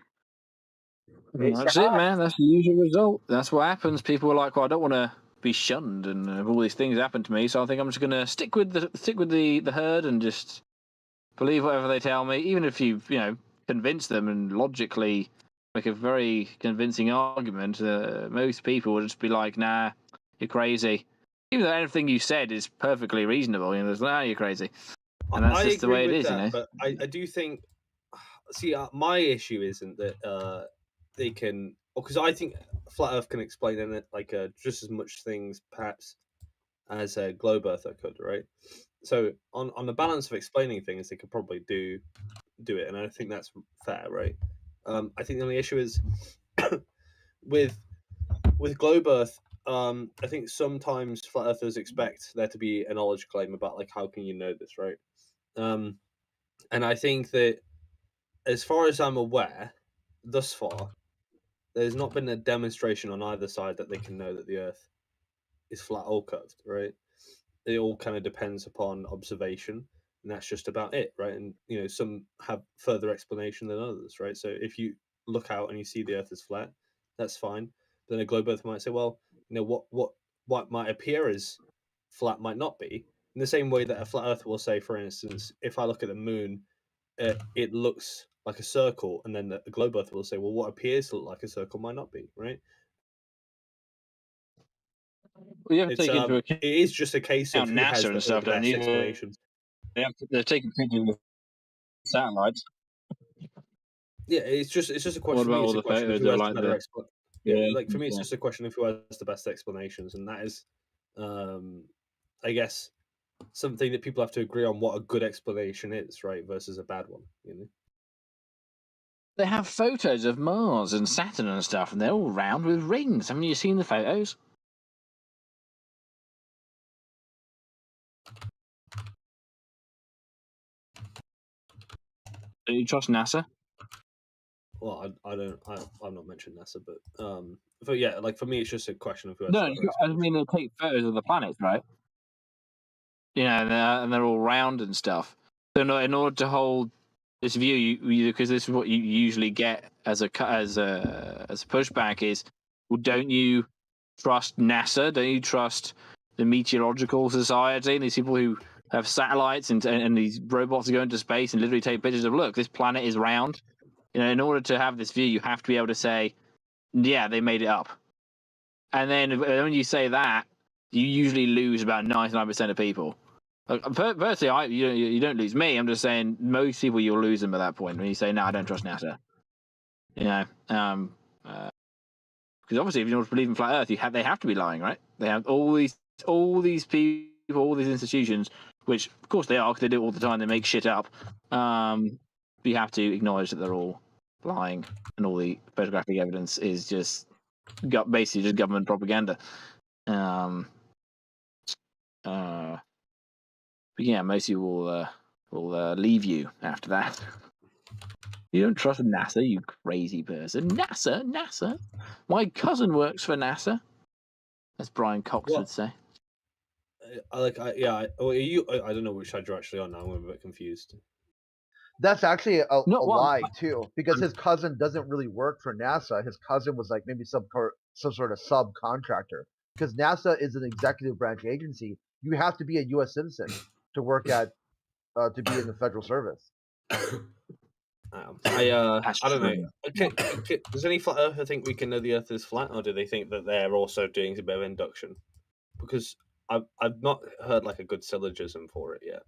That's it, man. That's the usual result. That's what happens. People are like, well, I don't want to be shunned and have all these things happen to me, so I think I'm just going to stick with the herd and just believe whatever they tell me, even if you convince them and logically make a very convincing argument. Most people will just be like, nah, you're crazy. Even though everything you said is perfectly reasonable, there's you're crazy, and that's I just the agree way it with is, that, but I do think. See, my issue isn't that they can, because I think flat Earth can explain in it like just as much things perhaps as a globe Earther could, right? So on the balance of explaining things, they could probably do it, and I think that's fair, right? I think the only issue is with globe Earth. I think sometimes flat earthers expect there to be a knowledge claim about like how can you know this, right? And I think that as far as I'm aware, thus far, there's not been a demonstration on either side that they can know that the Earth is flat or curved, right? It all kind of depends upon observation, and that's just about it, right? And some have further explanation than others, right? So if you look out and you see the Earth is flat, that's fine. But then a globe Earth might say, well, what might appear as flat might not be. In the same way that a flat Earth will say, for instance, if I look at the moon, it looks like a circle, and then the globe Earth will say, well, what appears to look like a circle might not be, right? Well, you have to take into account. It is just a case of who has NASA and stuff, the don't best you? explanations. They're taking pictures of satellites. Yeah, it's just a question. What For about me, all it's a the question of photos who of has like the better the explanation. yeah, Like for me, it's yeah. just a question of who has the best explanations, and that is, I guess, something that people have to agree on what a good explanation is, right, versus a bad one. They have photos of Mars and Saturn and stuff, and they're all round with rings. Haven't you seen the photos? Do you trust NASA? Well, I've not mentioned NASA, but yeah, like for me, it's just a question of who has No, the better I mean they take photos of the planets, right? And they're all round and stuff. So in order to hold this view, because this is what you usually get as a pushback is, well, don't you trust NASA? Don't you trust the Meteorological Society and these people who have satellites and these robots that go into space and literally take pictures of, look, this planet is round. In order to have this view, you have to be able to say, yeah, they made it up. And then when you say that, you usually lose about 99% of people. Personally, you don't lose me. I'm just saying most people you'll lose them at that point when you say, no, I don't trust NASA. Because obviously, if you don't believe in flat Earth, they have to be lying, right? They have all these people, all these institutions, which of course they are because they do it all the time. They make shit up. You have to acknowledge that they're all lying, and all the photographic evidence is just basically just government propaganda. But yeah, most of you will leave you after that. You don't trust NASA, you crazy person. NASA. My cousin works for NASA, as Brian Cox would say. I don't know which side you're actually on now. I'm a bit confused. That's actually a well, lie too, because his cousin doesn't really work for NASA. His cousin was like maybe some sort of subcontractor. Because NASA is an executive branch agency, you have to be a U.S. citizen to work at to be in the federal service. I don't know. Does any flat earther think we can know the Earth is flat, or do they think that they're also doing a bit of induction? Because I've not heard like a good syllogism for it yet.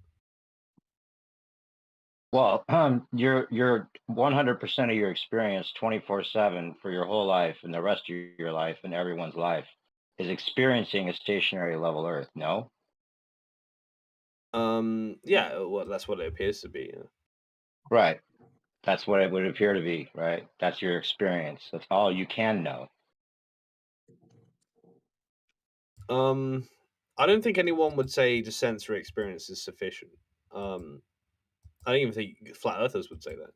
Well, you're 100% of your experience 24/7 for your whole life and the rest of your life and everyone's life is experiencing a stationary level Earth. No. Yeah. Well, that's what it appears to be. Yeah. Right. That's what it would appear to be. Right. That's your experience. That's all you can know. I don't think anyone would say the sensory experience is sufficient. I don't even think flat earthers would say that.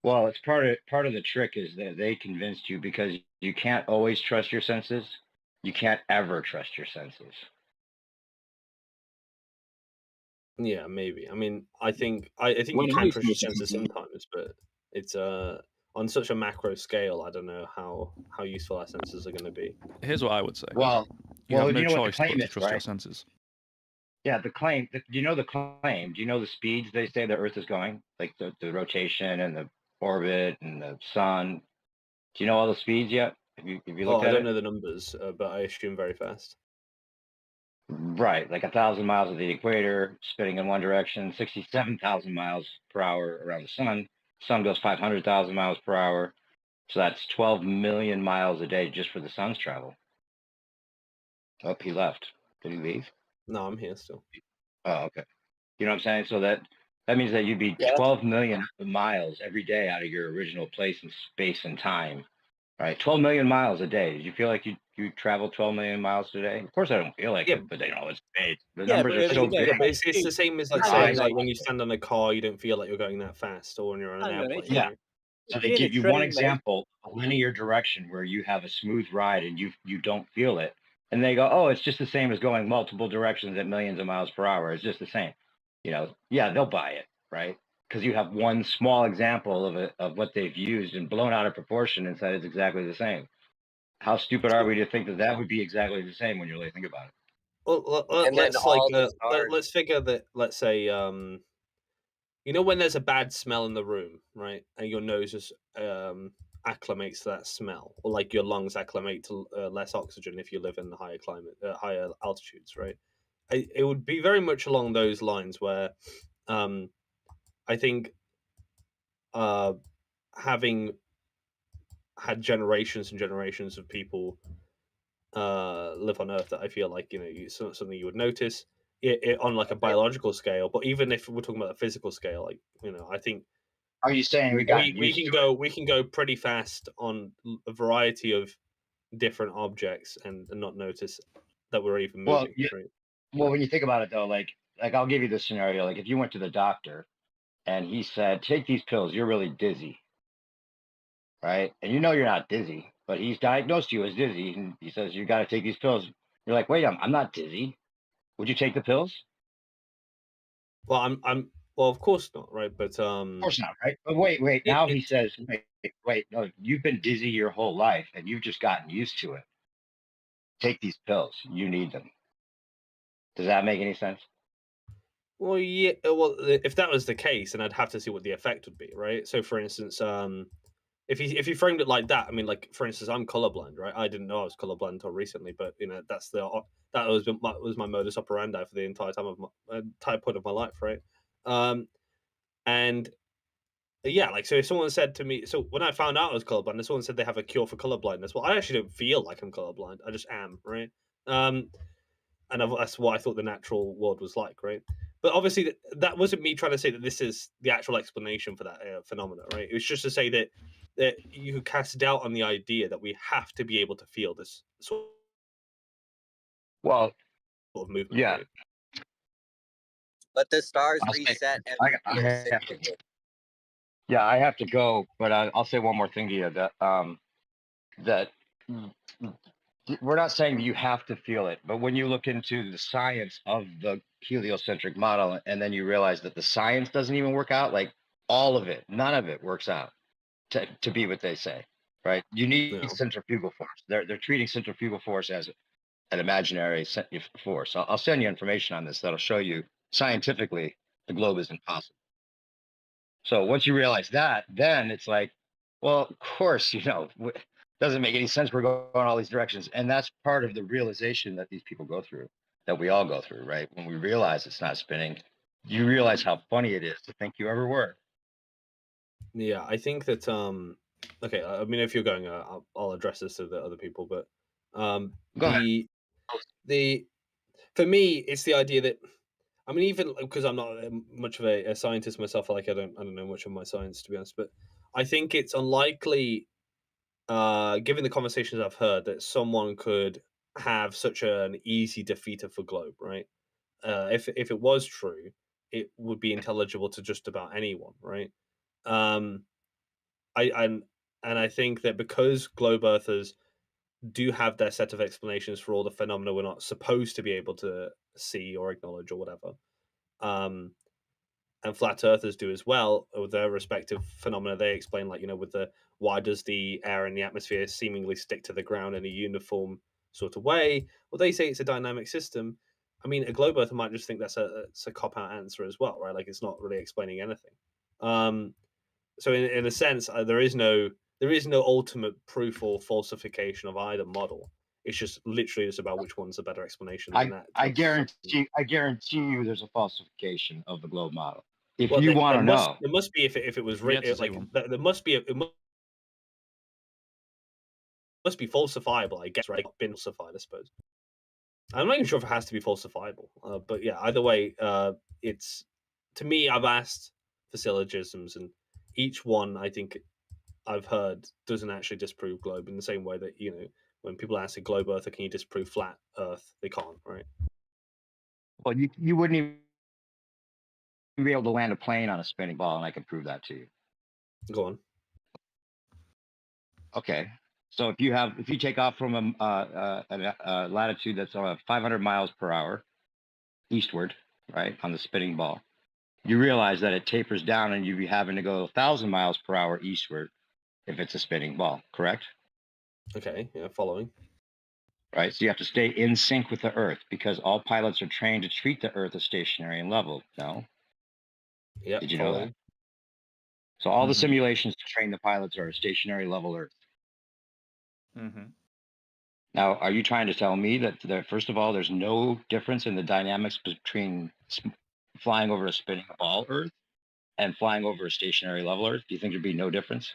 Well, it's part of the trick is that they convinced you because you can't always trust your senses. You can't ever trust your senses. Yeah, maybe. I mean, I think you can trust your senses sometimes, but it's on such a macro scale. I don't know how useful our senses are going to be. Here's what I would say. Well, you have no you know choice what the but claim to is, trust your right? senses. Yeah, the claim. Do you know the claim? Do you know the speeds they say the Earth is going? Like the rotation and the orbit and the sun. Do you know all the speeds yet? Have you looked at it? I don't know the numbers, but I assume very fast. Right, like 1,000 miles of the equator, spinning in one direction, 67,000 miles per hour around the sun. Sun goes 500,000 miles per hour. So that's 12 million miles a day just for the sun's travel. Oh, he left. Did he leave? No, I'm here still. Oh, okay. You know what I'm saying? So that means that you'd be 12 million miles every day out of your original place in space and time. Right? 12 million miles a day. Did you feel like you travel 12 million miles a day? Of course I don't feel like Yeah. it, but it's big. The Yeah, numbers but are so big. it's the same as like Your saying eyes like are- when you stand on a car, you don't feel like you're going that fast, or when you're on an I don't know, airplane. Yeah. Right? So If they you're in a give you one train, mate- example, a linear direction where you have a smooth ride and you don't feel it. And they go, oh, it's just the same as going multiple directions at millions of miles per hour. It's just the same. Yeah, they'll buy it, right? Because you have one small example of what they've used and blown out of proportion and said it's exactly the same. How stupid are we to think that would be exactly the same when you really think about it? Well, And then let's all the stars. let's figure that. Let's say you know when there's a bad smell in the room, right, and your nose just acclimates to that smell, or like your lungs acclimate to less oxygen if you live in the higher higher altitudes, right? It would be very much along those lines where I think having had generations and generations of people live on Earth, that I feel like something you would notice it on like a biological scale. But even if we're talking about a physical scale, like I think. Are you saying we can go pretty fast on a variety of different objects and not notice that we're even moving? Right? Well, when you think about it though, like I'll give you this scenario. Like if you went to the doctor and he said, take these pills, you're really dizzy. Right? And you're not dizzy, but he's diagnosed you as dizzy and he says, you got to take these pills. You're like, wait, I'm not dizzy. Would you take the pills? Well, well, of course not, right? But of course not, right? But wait. Now he says, wait, no, you've been dizzy your whole life and you've just gotten used to it. Take these pills. You need them. Does that make any sense? Well, yeah. Well, if that was the case, then I'd have to see what the effect would be, right? So, for instance, if you framed it like that, I mean, like for instance, I'm colorblind, right? I didn't know I was colorblind until recently, but that was my modus operandi for the entire entire point of my life, right? And yeah, like so, if someone said to me, so when I found out I was colorblind, if someone said they have a cure for colorblindness, well, I actually don't feel like I'm colorblind. I just am, right? And that's what I thought the natural world was like, right? But obviously, that wasn't me trying to say that this is the actual explanation for that phenomena, right? It was just to say that you cast doubt on the idea that we have to be able to feel this sort of movement. Yeah. Right? But the stars reset every year. I have to go, but I'll say one more thing to you that we're not saying you have to feel it, but when you look into the science of the heliocentric model and then you realize that the science doesn't even work out, like all of it, none of it works out to be what they say, right? You need centrifugal force. They're treating centrifugal force as an imaginary force. I'll send you information on this that'll show you scientifically the globe is impossible. So once you realize that, then it's like, well, of course, doesn't make any sense. We're going all these directions. And that's part of the realization that these people go through, that we all go through, right? When we realize it's not spinning, you realize how funny it is to think you ever were. Yeah, I think that okay, I mean, if you're going, I'll address this to the other people, but the for me, it's the idea that, I mean, even because I'm not much of a scientist myself, like I don't know much of my science, to be honest, but I think it's unlikely, given the conversations I've heard, that someone could have such an easy defeater for globe, right? If it was true, it would be intelligible to just about anyone, right? I think that because globe earthers do have their set of explanations for all the phenomena we're not supposed to be able to see or acknowledge or whatever, and flat earthers do as well with their respective phenomena. They explain, like, with the why does the air in the atmosphere seemingly stick to the ground in a uniform sort of way? Well, they say it's a dynamic system. I mean, a globe earther might just think that's a cop out answer as well, right? Like, it's not really explaining anything. So in a sense, there is no ultimate proof or falsification of either model. It's just literally it's about which one's a better explanation. And that I guarantee you, there's a falsification of the globe model. If well, you there want to know, there must be if it was We had to written see like one. there must be it must be falsifiable, I guess, right? Been falsified, I suppose. I'm not even sure if it has to be falsifiable, but yeah, either way, it's to me. I've asked for syllogisms, and each one I think I've heard doesn't actually disprove globe in the same way that when people ask a globe Earth, can you disprove flat Earth? They can't, right? well, you wouldn't even be able to land a plane on a spinning ball, and I can prove that to you. Go on. Okay, so if you take off from a latitude that's 500 miles per hour eastward, right, on the spinning ball, you realize that it tapers down, and you'd be having to go 1,000 miles per hour eastward if it's a spinning ball, correct? Okay, yeah, following. Right, so you have to stay in sync with the Earth because all pilots are trained to treat the Earth as stationary and level. No? Yeah. Did you know that? So all the simulations to train the pilots are a stationary level Earth. Now, are you trying to tell me that first of all, there's no difference in the dynamics between flying over a spinning ball Earth and flying over a stationary level Earth? Do you think there'd be no difference?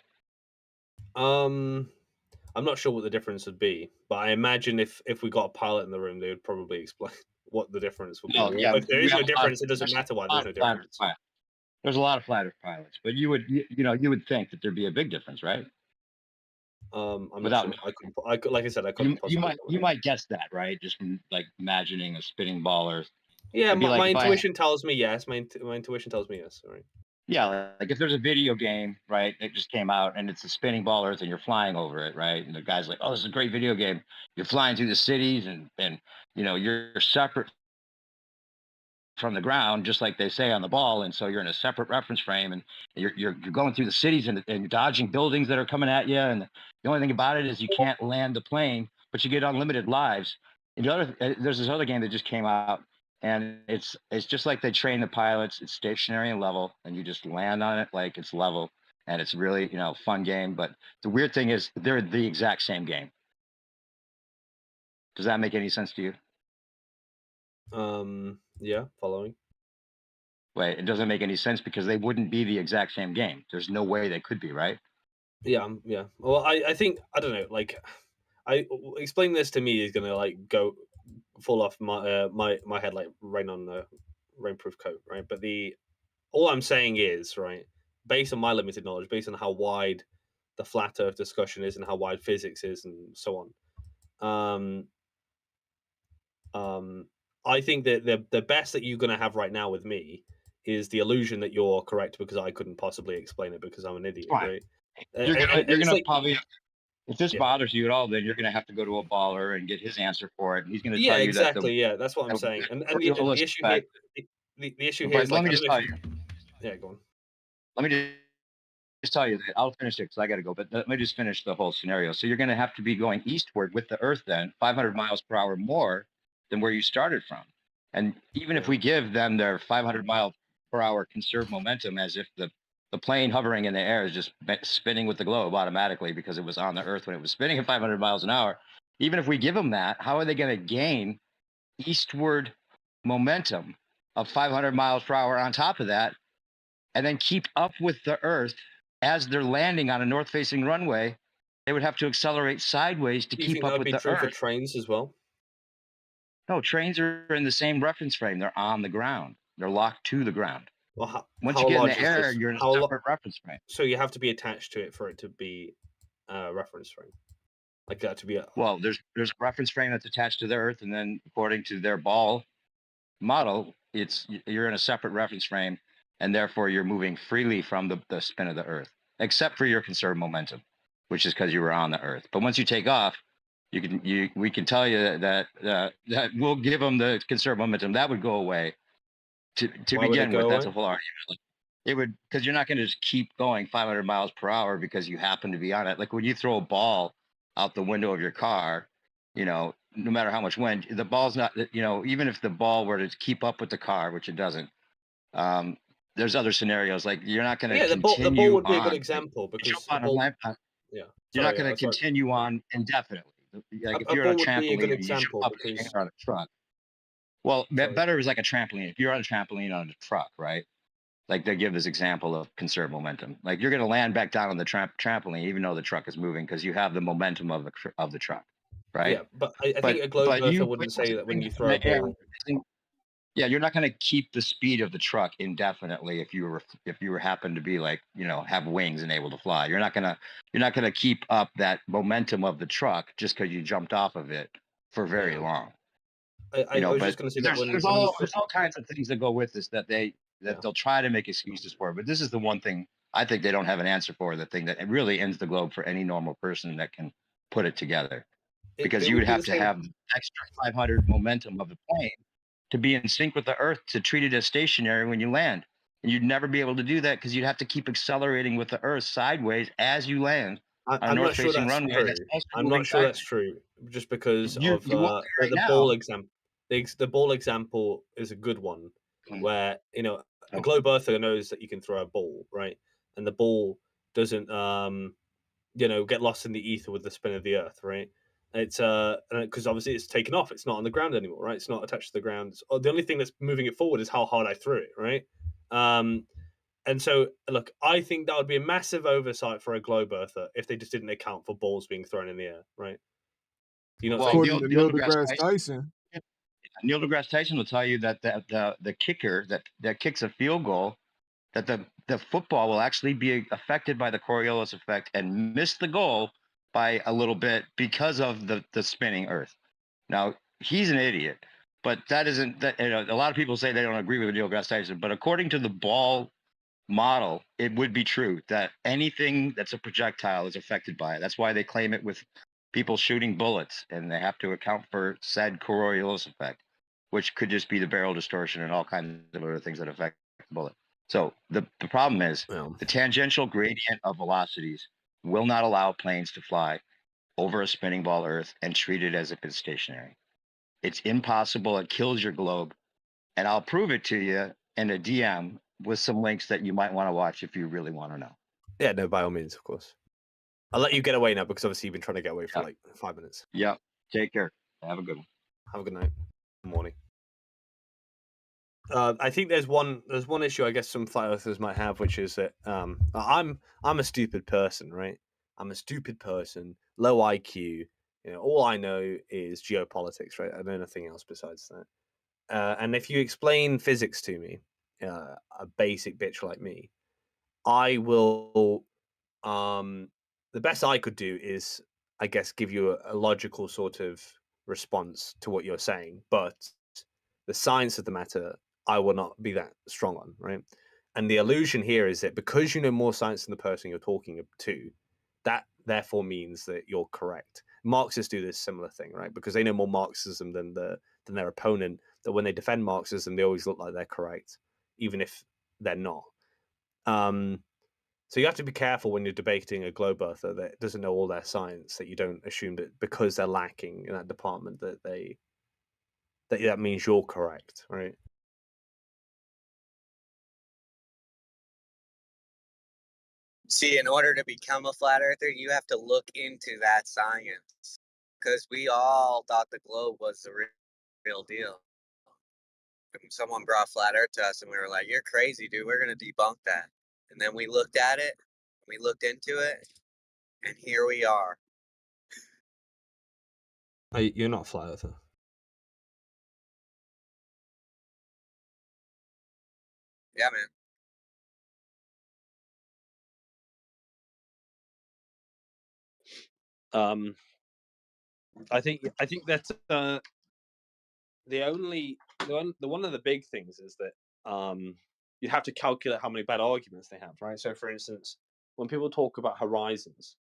I'm not sure what the difference would be, but I imagine if we got a pilot in the room, they would probably explain what the difference would be. No, yeah, If there is no difference, it doesn't matter why there's no difference. There's a lot of flat Earth pilots, but you would think that there'd be a big difference, right? I'm Without not sure. I could, like I said, I couldn't. You might guess that, right? Just from like imagining a spinning ball or Yeah, it'd be my like if I- intuition tells me yes. My intuition tells me yes. All right. Yeah, like if there's a video game, right, it just came out and it's a spinning ball Earth and you're flying over it, right? And the guy's like, "Oh, this is a great video game. You're flying through the cities and you're separate from the ground, just like they say on the ball, and so you're in a separate reference frame, and you're going through the cities and dodging buildings that are coming at you, and the only thing about it is you can't land the plane, but you get unlimited lives." And there's this other game that just came out, and it's just like they train the pilots. It's stationary and level, and you just land on it like it's level, and it's really fun game. But the weird thing is they're the exact same game. Does that make any sense to you? Yeah, following. Wait, it doesn't make any sense because they wouldn't be the exact same game. There's no way they could be, right? Yeah, yeah. Well, I think I don't know. Like, explaining this to me is gonna like go fall off my head like rain on a rainproof coat, right? But all I'm saying is, right, based on my limited knowledge, based on how wide the flat Earth discussion is and how wide physics is and so on, I think that the best that you're going to have right now with me is the illusion that you're correct because I couldn't possibly explain it because I'm an idiot, right? You're gonna like, probably, if this bothers you at all, then you're gonna have to go to a baller and get his answer for it. And he's gonna yeah, tell you exactly, yeah, that's what I'm saying. And the issue here, the issue here is let like, me just tell you. Yeah, go on. Let me just tell you that I'll finish it because I got to go. But let me just finish the whole scenario. So you're going to have to be going eastward with the Earth then, 500 miles per hour more than where you started from. And even if we give them their 500 mile per hour conserved momentum, as if the plane hovering in the air is just spinning with the globe automatically because it was on the Earth when it was spinning at 500 miles an hour. Even if we give them that, how are they going to gain eastward momentum of 500 miles per hour on top of that, and then keep up with the Earth as they're landing on a north-facing runway? They would have to accelerate sideways to Do you keep think up that would with be the true for Earth. trains as well? No, trains are in the same reference frame. They're on the ground. They're locked to the ground. Well, Once you get in the air, you're in a separate reference frame. So you have to be attached to it for it to be a reference frame, like that to be a. Well, there's a reference frame that's attached to the Earth, and then according to their ball model, you're in a separate reference frame, and therefore you're moving freely from the spin of the Earth, except for your conserved momentum, which is because you were on the Earth. But once you take off, we can tell you that we'll give them the conserved momentum. That would go away. To begin with, that's a whole argument. It would, because you're not going to just keep going 500 miles per hour because you happen to be on it. Like when you throw a ball out the window of your car, no matter how much wind, the ball's not, even if the ball were to keep up with the car, which it doesn't, there's other scenarios. Like you're not going to continue the ball would be a on, good example because you're not going to continue on indefinitely. Like if A you're on a ball would be a good trampoline and you jump example up in the because air on a truck. Well, sorry. better is like a trampoline. If you're on a trampoline on a truck, right? Like they give this example of conserve momentum. Like you're going to land back down on the trampoline, even though the truck is moving, because you have the momentum of the truck, right? Yeah, but I think a globe But you earther wouldn't say that when you throw in a the air, ball. yeah, you're not going to keep the speed of the truck indefinitely if you happen to be like have wings and able to fly. You're not gonna keep up that momentum of the truck just because you jumped off of it for very Yeah. long. I was But just going to say that there's when you all kinds of things that go with this that they'll try to make excuses for. But this is the one thing I think they don't have an answer for. The thing that it really ends the globe for any normal person that can put it together, because it you would would be the have to same. have the extra 500 momentum of the plane to be in sync with the Earth to treat it as stationary when you land. And you'd never be able to do that because you'd have to keep accelerating with the Earth sideways as you land on a I'm not sure north-facing that's runway true. that's also I'm moving not sure that's sideways. true, just because You of won't be right the now. ball example. The ball example is a good one, where a globe earther knows that you can throw a ball, right, and the ball doesn't get lost in the ether with the spin of the Earth, right? It's because obviously it's taken off. It's not on the ground anymore, right? It's not attached to the ground. The only thing that's moving it forward is how hard I threw it, right? And so, look, I think that would be a massive oversight for a globe earther if they just didn't account for balls being thrown in the air, right? Do you not think? According to Neil deGrasse Tyson. Neil deGrasse Tyson will tell you that the kicker that kicks a field goal, that the football will actually be affected by the Coriolis effect and miss the goal by a little bit because of the spinning Earth. Now he's an idiot, but that isn't that. A lot of people say they don't agree with Neil deGrasse Tyson, but according to the ball model, it would be true that anything that's a projectile is affected by it. That's why they claim it with people shooting bullets, and they have to account for said Coriolis effect, which could just be the barrel distortion and all kinds of other things that affect the bullet. So the problem is the tangential gradient of velocities will not allow planes to fly over a spinning ball Earth and treat it as if it's stationary. It's impossible. It kills your globe. And I'll prove it to you in a DM with some links that you might want to watch if you really want to know. Yeah, no, by all means, of course. I'll let you get away now because obviously you've been trying to get away for like 5 minutes. Yeah. Take care. Have a good one. Have a good night. Good morning. I think there's one issue I guess some flat earthers might have, which is that I'm a stupid person, right? I'm a stupid person, low IQ. All I know is geopolitics, right? I know nothing else besides that. And if you explain physics to me, a basic bitch like me, I will. The best I could do is, I guess, give you a logical sort of response to what you're saying, but the science of the matter, I will not be that strong on, right? And the illusion here is that because you know more science than the person you're talking to, that therefore means that you're correct. Marxists do this similar thing, right? Because they know more Marxism than their opponent, that when they defend Marxism, they always look like they're correct, even if they're not. So you have to be careful when you're debating a globe earther that doesn't know all their science, that you don't assume that because they're lacking in that department that means you're correct, right? See, in order to become a flat earther, you have to look into that science, because we all thought the globe was the real deal. Someone brought flat earth to us and we were like, you're crazy, dude, we're going to debunk that. And then we looked at it, we looked into it, and here we are. You're not a flat earther. Yeah, man. I think that's the one of the big things is that you have to calculate how many bad arguments they have, right? So, for instance, when people talk about horizons,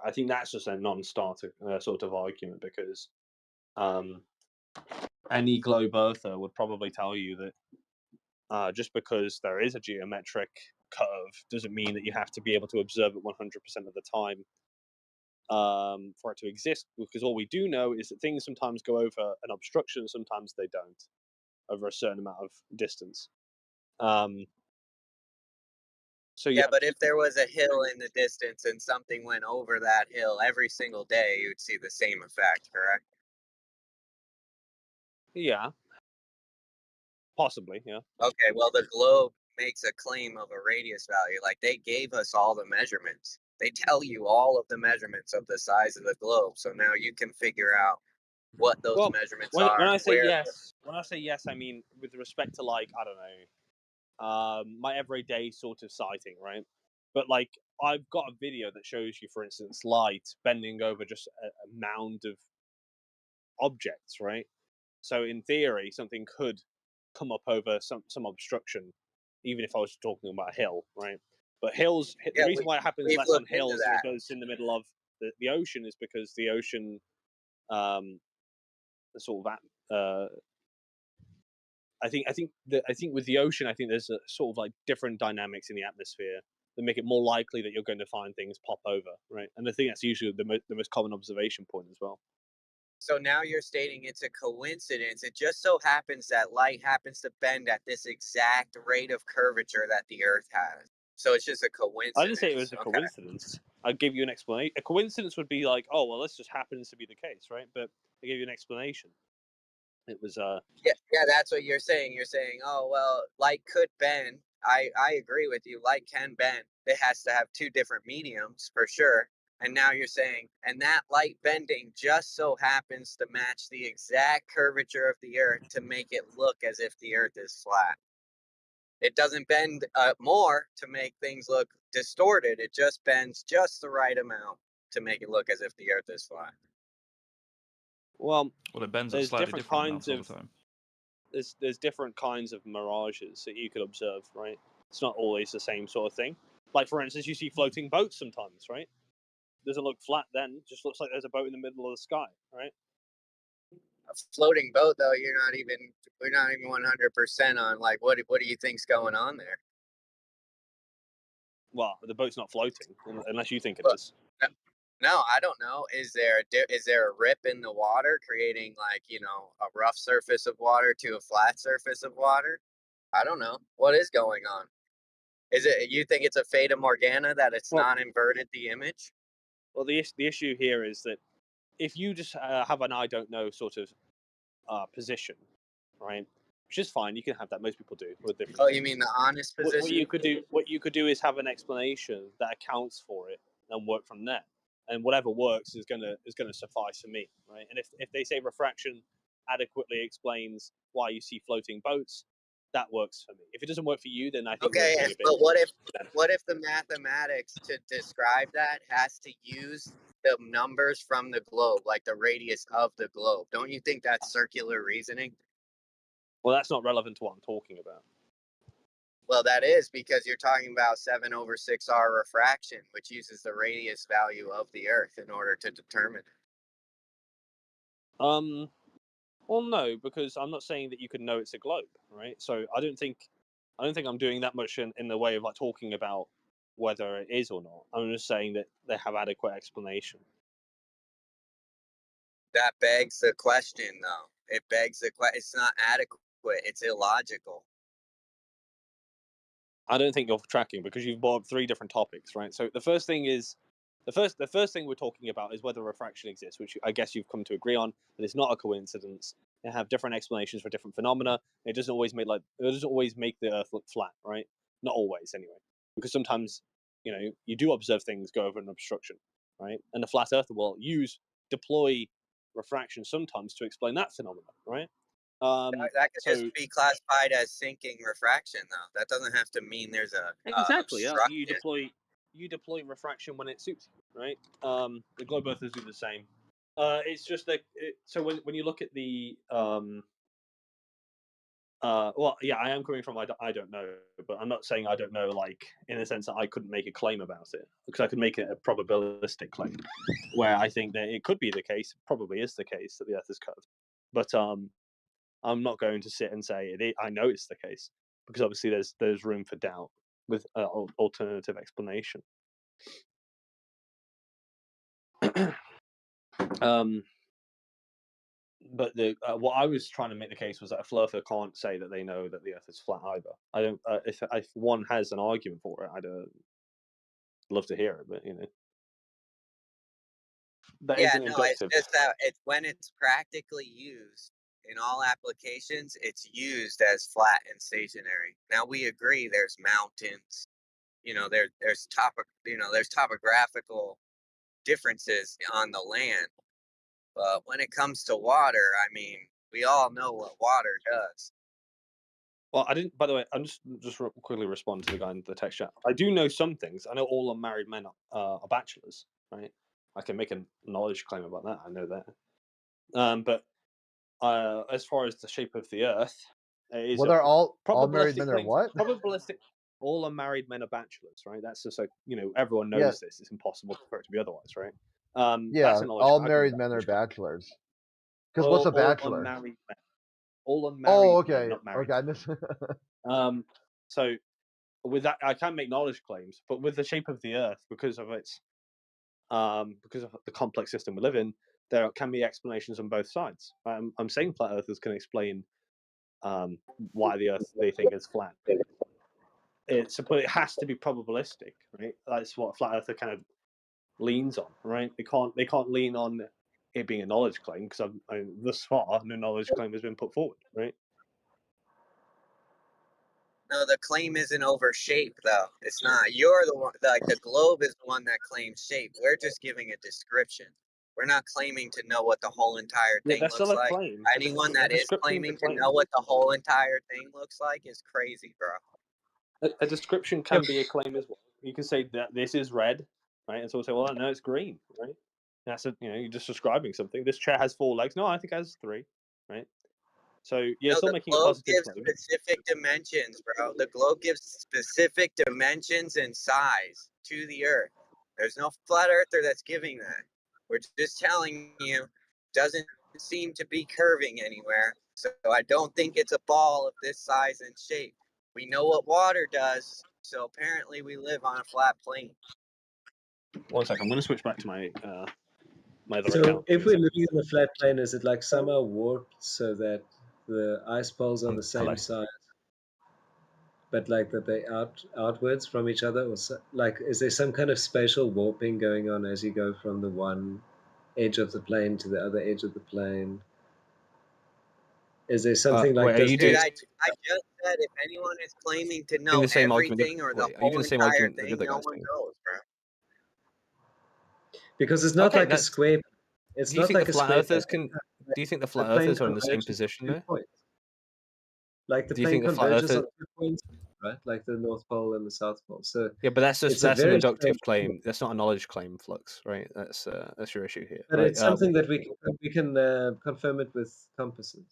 I think that's just a non-starter sort of argument, because any globe earther would probably tell you that just because there is a geometric curve doesn't mean that you have to be able to observe it 100% of the time for it to exist, because all we do know is that things sometimes go over an obstruction, sometimes they don't, over a certain amount of distance. So Yeah, but if there was a hill in the distance and something went over that hill every single day, you'd see the same effect, correct? yeah, possibly, yeah. Okay, well, the globe makes a claim of a radius value. Like, they gave us all the measurements. They tell you all of the measurements of the size of the globe. So now you can figure out what those Well, measurements when are, I say where. yes, I mean with respect to, like, I don't know, my everyday sort of sighting, right? But like, I've got a video that shows you, for instance, light bending over just a mound of objects, right? So in theory, something could come up over some obstruction, even if I was talking about a hill, right? But hills, the Yeah, reason why it happens we've less on looked into hills than it that. does in the middle of the ocean is because the ocean, um, sort of, I think with the ocean, I think there's a sort of like different dynamics in the atmosphere that make it more likely that you're going to find things pop over, right? And I think that's usually the most common observation point as well. So now you're stating it's a coincidence. It just so happens that light happens to bend at this exact rate of curvature that the Earth has. So it's just a coincidence. I didn't say it was a coincidence. I'd give you an explanation. A coincidence would be like, oh, well, this just happens to be the case, right? But I gave you an explanation. It was Yeah, that's what you're saying. You're saying, oh well, light could bend. I agree with you. Light can bend. It has to have two different mediums for sure. And now you're saying, and that light bending just so happens to match the exact curvature of the Earth to make it look as if the Earth is flat. It doesn't bend more to make things look distorted. It just bends just the right amount to make it look as if the Earth is flat. well, it bends at there's slightly different different kinds amounts all of the time. there's different kinds of mirages that you could observe, right? It's not always the same sort of thing. Like, for instance, you see floating boats sometimes, right? Doesn't look flat then; it just looks like there's a boat in the middle of the sky, right? A floating boat, though, we're not even 100% on like what do you think's going on there? Well, the boat's not floating unless you think it is. No, I don't know. Is there a rip in the water creating like, a rough surface of water to a flat surface of water? I don't know. What is going on? Is it you think it's a fata morgana that it's not inverted the image? Well, the issue here is that if you just have an I don't know sort of position, right? Which is fine. You can have that. Most people do. Oh, you mean the honest position? What you could do is have an explanation that accounts for it and work from there. And whatever works is gonna suffice for me, right? And if they say refraction adequately explains why you see floating boats, that works for me. If it doesn't work for you, then I think Okay, we're being a bit. but what if the mathematics to describe that has to use the numbers from the globe, like the radius of the globe? Don't you think that's circular reasoning? Well, that's not relevant to what I'm talking about. Well, that is because you're talking about 7/6R refraction, which uses the radius value of the Earth in order to determine it. Well, no, because I'm not saying that you could know it's a globe, right? So I don't think I'm doing that much in the way of like talking about whether it is or not. I'm just saying that they have adequate explanation. That begs the question, though. It begs the question. It's not adequate. It's illogical. I don't think you're tracking because you've brought up three different topics, right? So the first thing is the first thing we're talking about is whether refraction exists, which I guess you've come to agree on that it's not a coincidence. They have different explanations for different phenomena. It doesn't always make the Earth look flat, right? Not always, anyway, because sometimes you do observe things go over an obstruction, right? And the flat Earth will deploy refraction sometimes to explain that phenomena, right? That could just be classified as sinking refraction, though. That doesn't have to mean there's a exactly. obstruction. You deploy refraction when it suits you, right? The globe earthers do the same. It's just that so when you look at the well, yeah, I am coming from I don't know, but I'm not saying I don't know like in the sense that I couldn't make a claim about it, because I could make it a probabilistic claim where I think that it could be the case, probably is the case, that the Earth is curved, but I'm not going to sit and say I know it's the case, because obviously there's room for doubt with alternative explanation. But the what I was trying to make the case was that a fluffer can't say that they know that the Earth is flat either. I don't. If one has an argument for it, I'd love to hear it. But that Yeah, isn't no, it's inductive. just that it's when it's practically used in all applications, it's used as flat and stationary. Now we agree there's mountains, there's topographical differences on the land. But when it comes to water, I mean, we all know what water does. Well, I didn't. By the way, I'm just quickly respond to the guy in the text chat. I do know some things. I know all unmarried men are bachelors, right? I can make a knowledge claim about that. I know that. But as far as the shape of the Earth, it is What are all married probabilistic men are claims. what? Probabilistic. All unmarried men are bachelors, right? That's just like everyone knows Yeah. this. It's impossible for it to be otherwise, right? Yeah, That's a knowledge. all I can married make men that are for sure. bachelors. Because what's a bachelor? Unmarried men. All unmarried Oh, men, okay. not married. Okay. So with that, I can make knowledge claims, but with the shape of the Earth, because of the complex system we live in, there can be explanations on both sides. I'm saying flat earthers can explain why the Earth they think is flat. But it has to be probabilistic, right? That's what a flat earther kind of leans on, right? They can't lean on it being a knowledge claim because thus far no knowledge claim has been put forward, right? No, the claim isn't over shape, though. It's not. You're the one. The globe is the one that claims shape. We're just giving a description. We're not claiming to know what the whole entire thing that's looks still a like. claim. Anyone A that is description is a claiming to claim. know what the whole entire thing looks like is crazy, bro. A description can be a claim as well. You can say that this is red, right? And someone say, well, no, it's green, right? That's you're just describing something. This chair has 4 legs. No, I think it has 3, right? So you're No, still the making a globe positive gives claim. specific dimensions, bro. The globe gives specific dimensions and size to the Earth. There's no flat earther that's giving that. We're just telling you, doesn't seem to be curving anywhere. So I don't think it's a ball of this size and shape. We know what water does, so apparently we live on a flat plane. 1 second, I'm going to switch back to my my other So account. if we're living in a flat plane, is it like somehow warped so that the ice poles are the same size, but like that they outwards from each other, or like is there some kind of spatial warping going on as you go from the one edge of the plane to the other edge of the plane? Is there something like wait, are you Dude, doing I just said if anyone is claiming to doing know the same argument? everything or the Wait, are you whole doing the same entire argument the thing, other no guy's one doing? knows, bro. Because it's not Okay, like a that's. square. It's Do you not think like the a flat square earthers plane. can? Do you think the The flat plane earthers are in the same converges position on 2 there? points. Like the Do you plane think the flat converges earthers? on 2 points, right? Like the North Pole and the South Pole. So Yeah, but that's it's a an very inductive strange thing. claim. That's not a knowledge claim, Flux, right? That's your issue here. But Like, it's something that we can confirm it with compasses.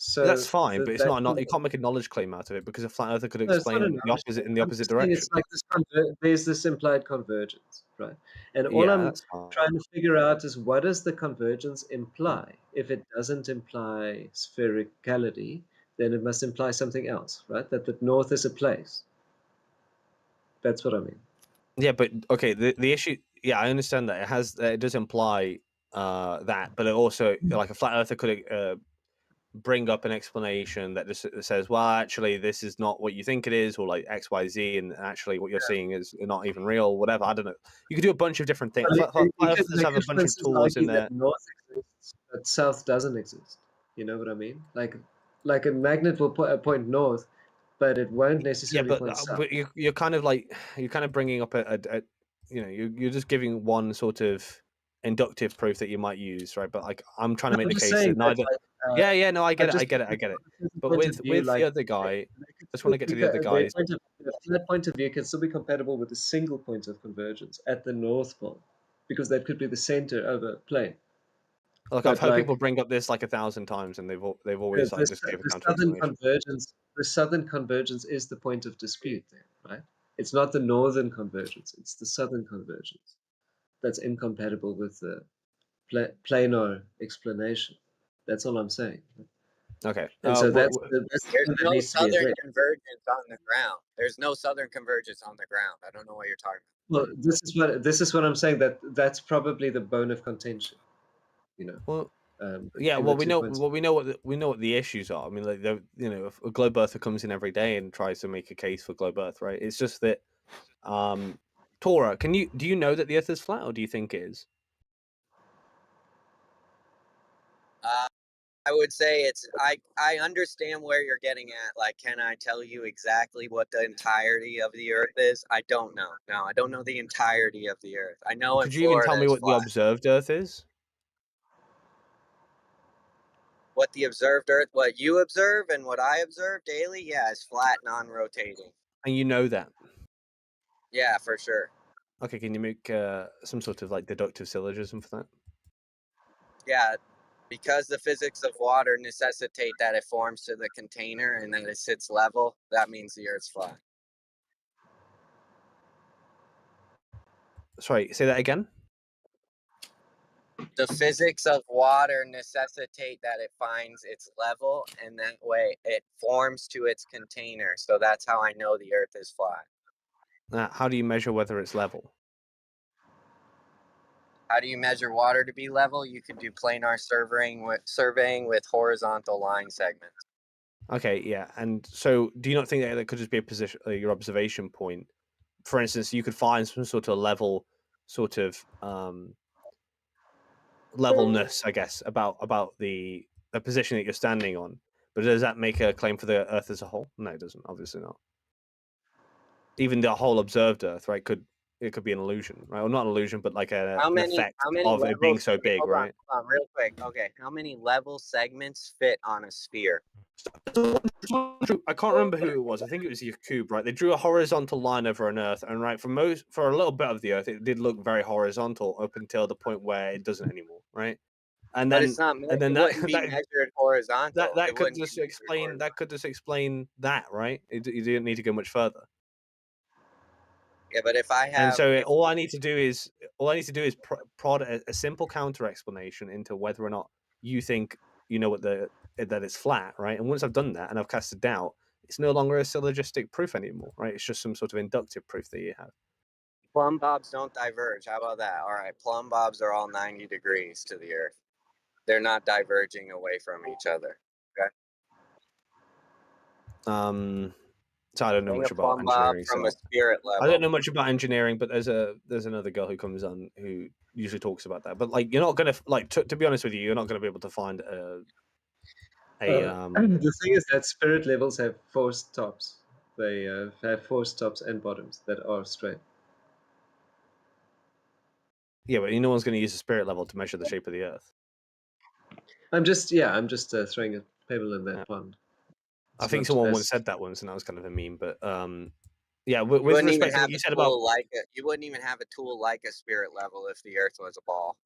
So that's fine, but it's that not. You can't make a knowledge claim out of it because a flat earther could no, it's not a explain the knowledge opposite claim. in the I'm opposite just saying direction. it's like this. There's this implied convergence, right? And all Yeah, I'm that's fine. trying to figure out is what does the convergence imply? If it doesn't imply sphericality, then it must imply something else, right? That the North is a place. That's what I mean. Yeah, but okay, the issue. Yeah, I understand that it does imply that, but it also like a flat earther could bring up an explanation that just says, well, actually, this is not what you think it is, or like X, Y, Z, and actually what you're seeing is not even real, whatever. I don't know. You could do a bunch of different things. Well, Flat you could, earthers have a for bunch of instance, tools in argue there. that North exists, but South doesn't exist. You know what I mean? Like a magnet will point north, but it won't Yeah, necessarily point south. but you're kind of bringing up you're just giving one sort of inductive proof that you might use, right? But like I'm trying to No, make I'm the just case saying that that, neither. like, Yeah, no, I get it. just But point of view, with like the other guy, I just want to get to the other guys. that point of view can still be compatible with a single point of convergence at the North Pole, because that could be the center of a plane. Look, But I've heard like, people bring up this like 1,000 times, and they've always the, like just gave a the counter southern explanation. convergence, is the point of dispute there, right? It's not the northern convergence; it's the southern convergence that's incompatible with the planar explanation. That's all I'm saying. Okay, And so that's There's that no needs to be southern addressed. convergence on the ground. There's no southern convergence on the ground. I don't know what you're talking Well, this is what I'm saying. That's probably the bone of contention. You know. Well, in well, the we know what the issues are. I mean, like, if a globe earther comes in every day and tries to make a case for globe earth, right? It's just that, Tora, do you know that the Earth is flat, or do you think it is? I would say I understand where you're getting at. Like, can I tell you exactly what the entirety of the Earth is? I don't know. No, I don't know the entirety of the Earth. I know in Could you even Florida tell me it's what the flat. observed Earth is? What the observed Earth, what you observe and what I observe daily, yeah, is flat, non-rotating. And you know that? Yeah, for sure. Okay, can you make some sort of like deductive syllogism for that? Yeah, because the physics of water necessitate that it forms to the container and that it sits level, that means the Earth's flat. Sorry, say that again. The physics of water necessitate that it finds its level, and that way it forms to its container. So that's how I know the Earth is flat. How do you measure whether it's level? How do you measure water to be level? You can do planar surveying with horizontal line segments. Okay, yeah. And so, do you not think that could just be a position, your observation point? For instance, you could find some sort of level, sort of levelness, I guess, about the position that you're standing on. But does that make a claim for the Earth as a whole? No, it doesn't. Obviously not. Even the whole observed Earth, right? Could be an illusion, right? Or not an illusion, but like an effect of it being so big, right? Hold on, real quick. Okay, how many level segments fit on a sphere? I can't remember who it was. I think it was Yakub, right? They drew a horizontal line over an Earth, and right, for a little bit of the Earth, it did look very horizontal up until the point where it doesn't anymore, right? And But then, it's not. and then it wouldn't be measured horizontal. that It could wouldn't be just measured explain that, right? You didn't need to go much further. Yeah, but if I have, And so all I need to do is prod a simple counter explanation into whether or not you think you know that it's flat, right? And once I've done that and I've cast a doubt, it's no longer a syllogistic proof anymore, right? It's just some sort of inductive proof that you have. plumb bobs don't diverge. How about that? All right, plumb bobs are all 90 degrees to the Earth. They're not diverging away from each other. Okay. So I don't know much about engineering. From a spirit level. I don't know much about engineering, but there's another girl who comes on who usually talks about that. But like, you're not gonna to be honest with you, you're not gonna be able to find the thing is that spirit levels have forced tops. They have forced tops and bottoms that are straight. Yeah, but no one's going to use a spirit level to measure the shape of the Earth. I'm just throwing a pebble in that pond. I think someone once said that once, and that was kind of a meme. But yeah, with respect to what you said about, you wouldn't even have a tool like a spirit level if the Earth was a ball.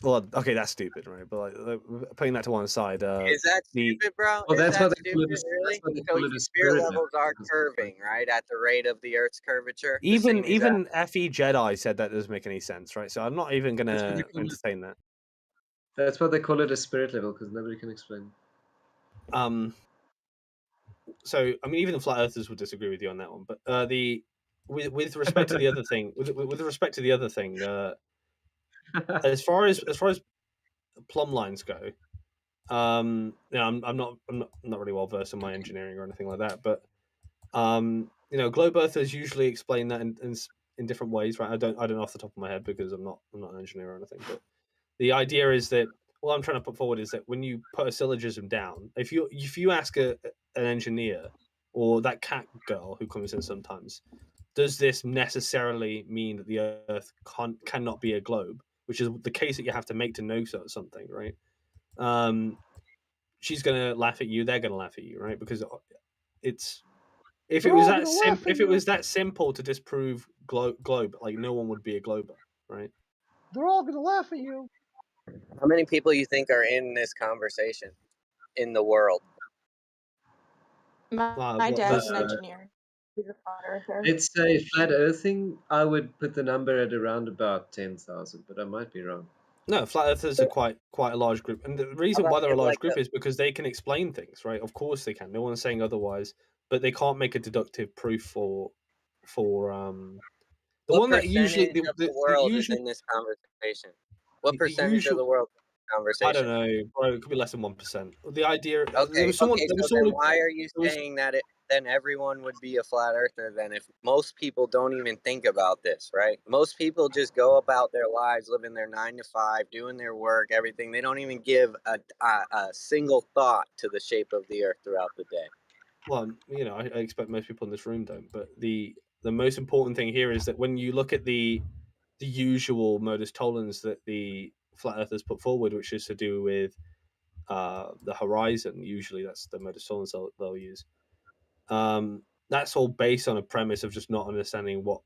Well, okay, that's stupid, right? But like, putting that to one side, is that stupid, bro? Well, that's what they call it. Really? So spirit levels are curving, right, at the rate of the Earth's curvature. Even FE Jedi said that doesn't make any sense, right? So I'm not even going to entertain that. That's what they call it, a spirit level, because nobody can explain. So I mean, even the flat earthers would disagree with you on that one. But with respect to the other thing, with respect to the other thing, as far as plumb lines go, I'm not really well versed in my engineering or anything like that. But globe earthers usually explain that in different ways, right? I don't know off the top of my head because I'm not an engineer or anything. But the idea is that what I'm trying to put forward is that when you put a syllogism down, if you ask an engineer or that cat girl who comes in sometimes, does this necessarily mean that the Earth cannot be a globe? Which is the case that you have to make to know something, right? She's gonna laugh at you. They're gonna laugh at you, right? Because if it was that simple to disprove globe, like no one would be a glober, right? They're all gonna laugh at you. How many people you think are in this conversation in the world? My dad's an engineer. He's a flat earther. It's a flat earthing. I would put the number at around about 10,000, but I might be wrong. No, flat earthers are quite a large group, and the reason why they're a large group is because they can explain things, right? Of course they can. No one's saying otherwise, but they can't make a deductive proof for the one that usually the world is in this conversation. What percentage of the world? I conversation. don't know, bro. It could be less than 1%. The idea. There Okay, was someone. okay. There So was someone. then, why are you There was, saying that then everyone would be a flat earther? Then, if most people don't even think about this, right? Most people just go about their lives, living their 9 to 5, doing their work, everything. They don't even give a single thought to the shape of the earth throughout the day. well, you know, I expect most people in this room don't. But the most important thing here is that when you look at the usual modus tollens that the flat earthers put forward, which is to do with the horizon. Usually, that's the modus tollens they'll use. That's all based on a premise of just not understanding what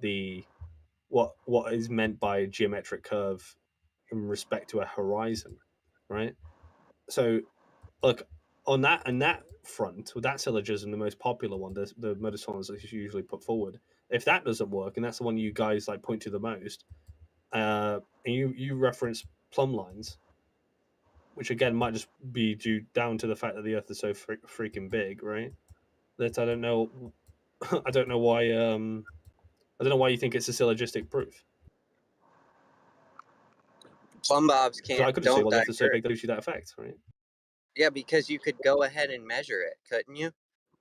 is meant by a geometric curve in respect to a horizon, right? So, like on that front, with that syllogism, the most popular one, the modus tollens is usually put forward. If that doesn't work, and that's the one you guys like point to the most, and you reference plumb lines, which again might just be due down to the fact that the Earth is so freaking big, right? That I don't know, I don't know why. I don't know why you think it's a syllogistic proof. Plumb bobs Because I could just say, well, the Earth is so big that gives you that effect, right? Yeah, because you could go ahead and measure it, couldn't you?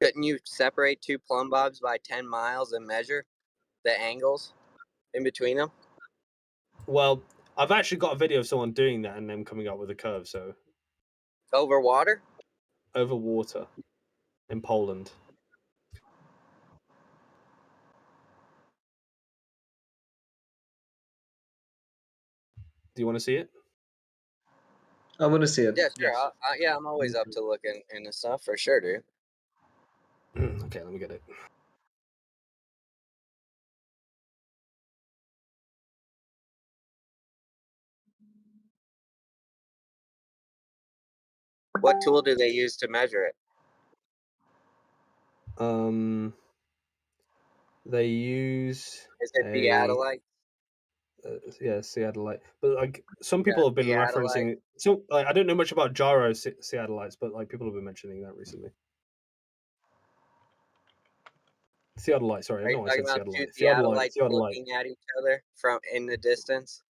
Couldn't you separate two plumb bobs by 10 miles and measure the angles in between them? Well, I've actually got a video of someone doing that and them coming up with a curve. So over water? Over water in Poland. Do you want to see it? I want to see it. Yeah, sure. Yeah, I'm always up to looking into stuff for sure, dude. Okay, let me get it. What tool do they use to measure it? They use. Is it theodolite? Yeah, Seattlite. But like some people have been theodolite. referencing. So like, I don't know much about Jaro Seattleites, but like people have been mentioning that recently. Theodolite, sorry, I Are you know I talking said about two Theodolite. theodolites looking at each other from in the distance?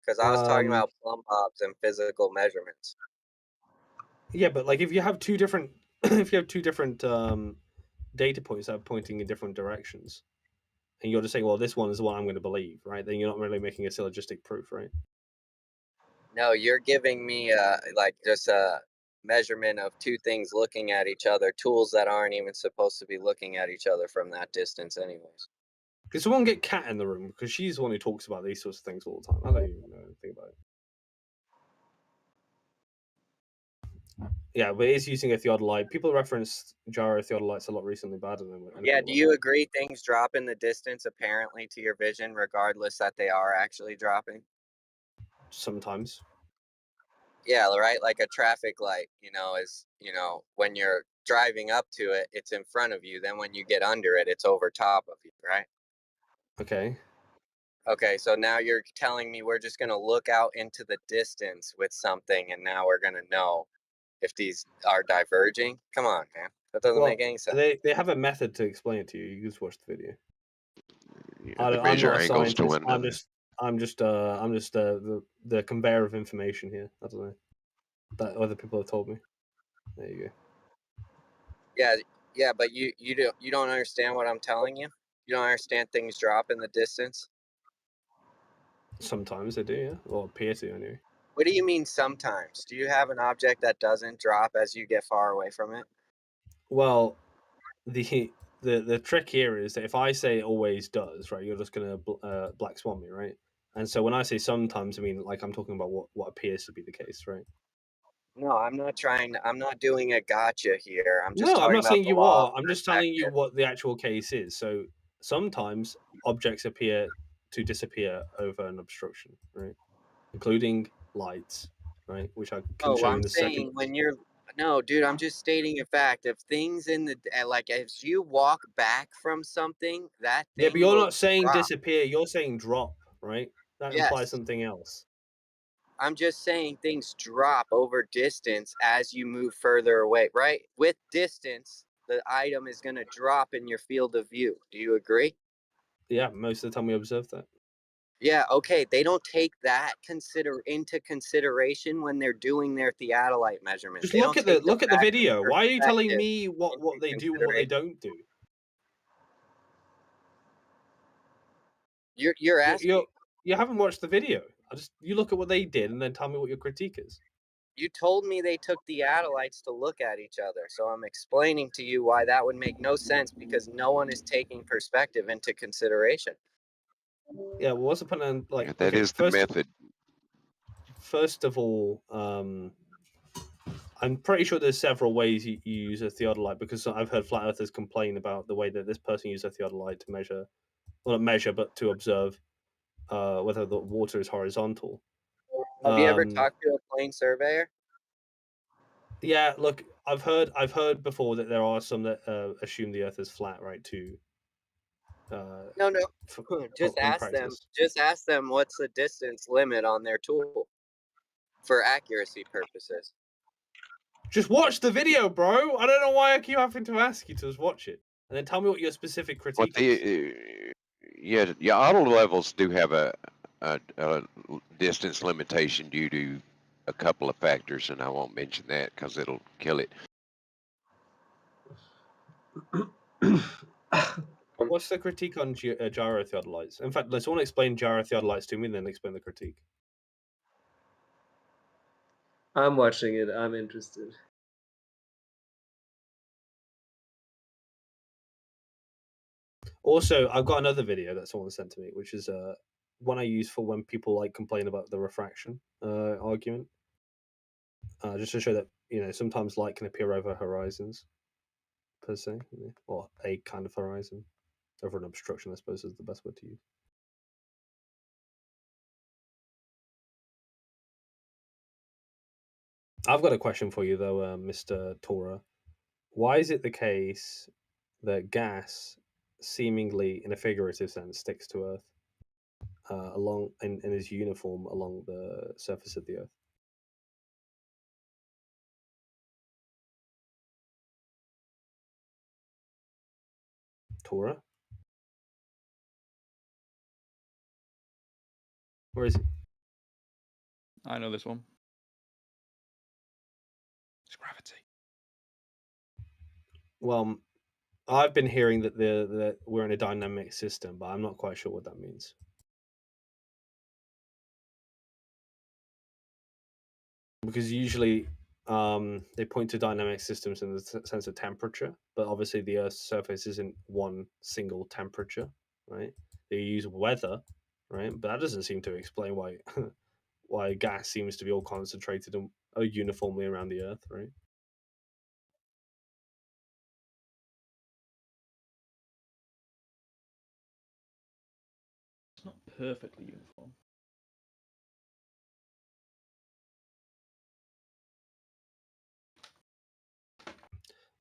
Because I was talking about plumb bobs and physical measurements. Yeah, but like if you have two different if you have two different data points that are pointing in different directions, and you're just saying, well, this one is the one I'm going to believe, right? Then you're not really making a syllogistic proof, right? No, you're giving me like just a measurement of two things looking at each other, tools that aren't even supposed to be looking at each other from that distance anyways. Can someone get Kat in the room? Because she's the one who talks about these sorts of things all the time. I don't even know anything about it. Yeah, but it's using a theodolite. People reference gyro theodolites a lot recently, but I don't know. Yeah, do you agree things drop in the distance apparently to your vision, regardless that they are actually dropping? Sometimes. Yeah, right. Like a traffic light, is, when you're driving up to it, it's in front of you. Then when you get under it, it's over top of you, right? Okay. Okay, so now you're telling me we're just going to look out into the distance with something, and now we're going to know if these are diverging? Come on, man. That doesn't make any sense. They have a method to explain it to you. You just watch the video. They I'm measure not a angles to scientist. win. I'm just the conveyor of information here. I don't know. That other people have told me. There you go. Yeah, but you don't understand what I'm telling you? You don't understand things drop in the distance? Sometimes they do, yeah. Or appear to, anyway. What do you mean sometimes? Do you have an object that doesn't drop as you get far away from it? Well, the trick here is that if I say it always does, right, you're just gonna black swan me, right? And so when I say sometimes, I mean like I'm talking about what appears to be the case, right? No, I'm not doing a gotcha here. I'm just No, I'm talking not about saying the you law of are. I'm just telling you what the actual case is. So sometimes objects appear to disappear over an obstruction, right? Including lights, right? Which I can show you I'm in a saying second. no, dude, I'm just stating a fact. If things like as you walk back from something, that Yeah, but thing you're will not saying drop. disappear. You're saying drop, right? That implies Yes. something else. I'm just saying things drop over distance as you move further away, right? With distance, the item is going to drop in your field of view. Do you agree? Yeah, most of the time we observe that. Yeah, okay. They don't take that into consideration when they're doing their theodolite measurements. Just They look don't at take the fact video. of Why are you telling perspective me what into they do and what they consideration. don't do? You're asking. You haven't watched the video. You look at what they did and then tell me what your critique is. You told me they took theodolites to look at each other, so I'm explaining to you why that would make no sense because no one is taking perspective into consideration. Yeah, well, what's the point on like? That okay, is the method. First of all, I'm pretty sure there's several ways you use a theodolite because I've heard flat earthers complain about the way that this person used a theodolite to measure, well, not measure, but to observe whether the water is horizontal. Have you ever talked to a plane surveyor? Yeah, look, I've heard before that there are some that assume the Earth is flat, right? No. Just in ask them. practice. Just ask them what's the distance limit on their tool for accuracy purposes. Just watch the video, bro. I don't know why I keep having to ask you to just watch it, and then tell me what your specific critique is. Yeah, auto levels do have a distance limitation due to a couple of factors, and I won't mention that because it'll kill it. What's the critique on gyrotheodolites? In fact, let's all explain gyrotheodolites to me, and then explain the critique. I'm watching it. I'm interested. Also, I've got another video that someone sent to me, which is one I use for when people like complain about the refraction argument, just to show that sometimes light can appear over horizons, per se, or a kind of horizon, over an obstruction, I suppose, is the best word to use. I've got a question for you, though, Mr. Tora. Why is it the case that gas, seemingly in a figurative sense, sticks to Earth along and is uniform along the surface of the Earth? Tora? Where is he? I know this one. It's gravity. Well, I've been hearing that we're in a dynamic system, but I'm not quite sure what that means. Because usually they point to dynamic systems in the sense of temperature, but obviously the Earth's surface isn't one single temperature, right? They use weather, right? But that doesn't seem to explain why why gas seems to be all concentrated and uniformly around the Earth, right? It's not perfectly uniform.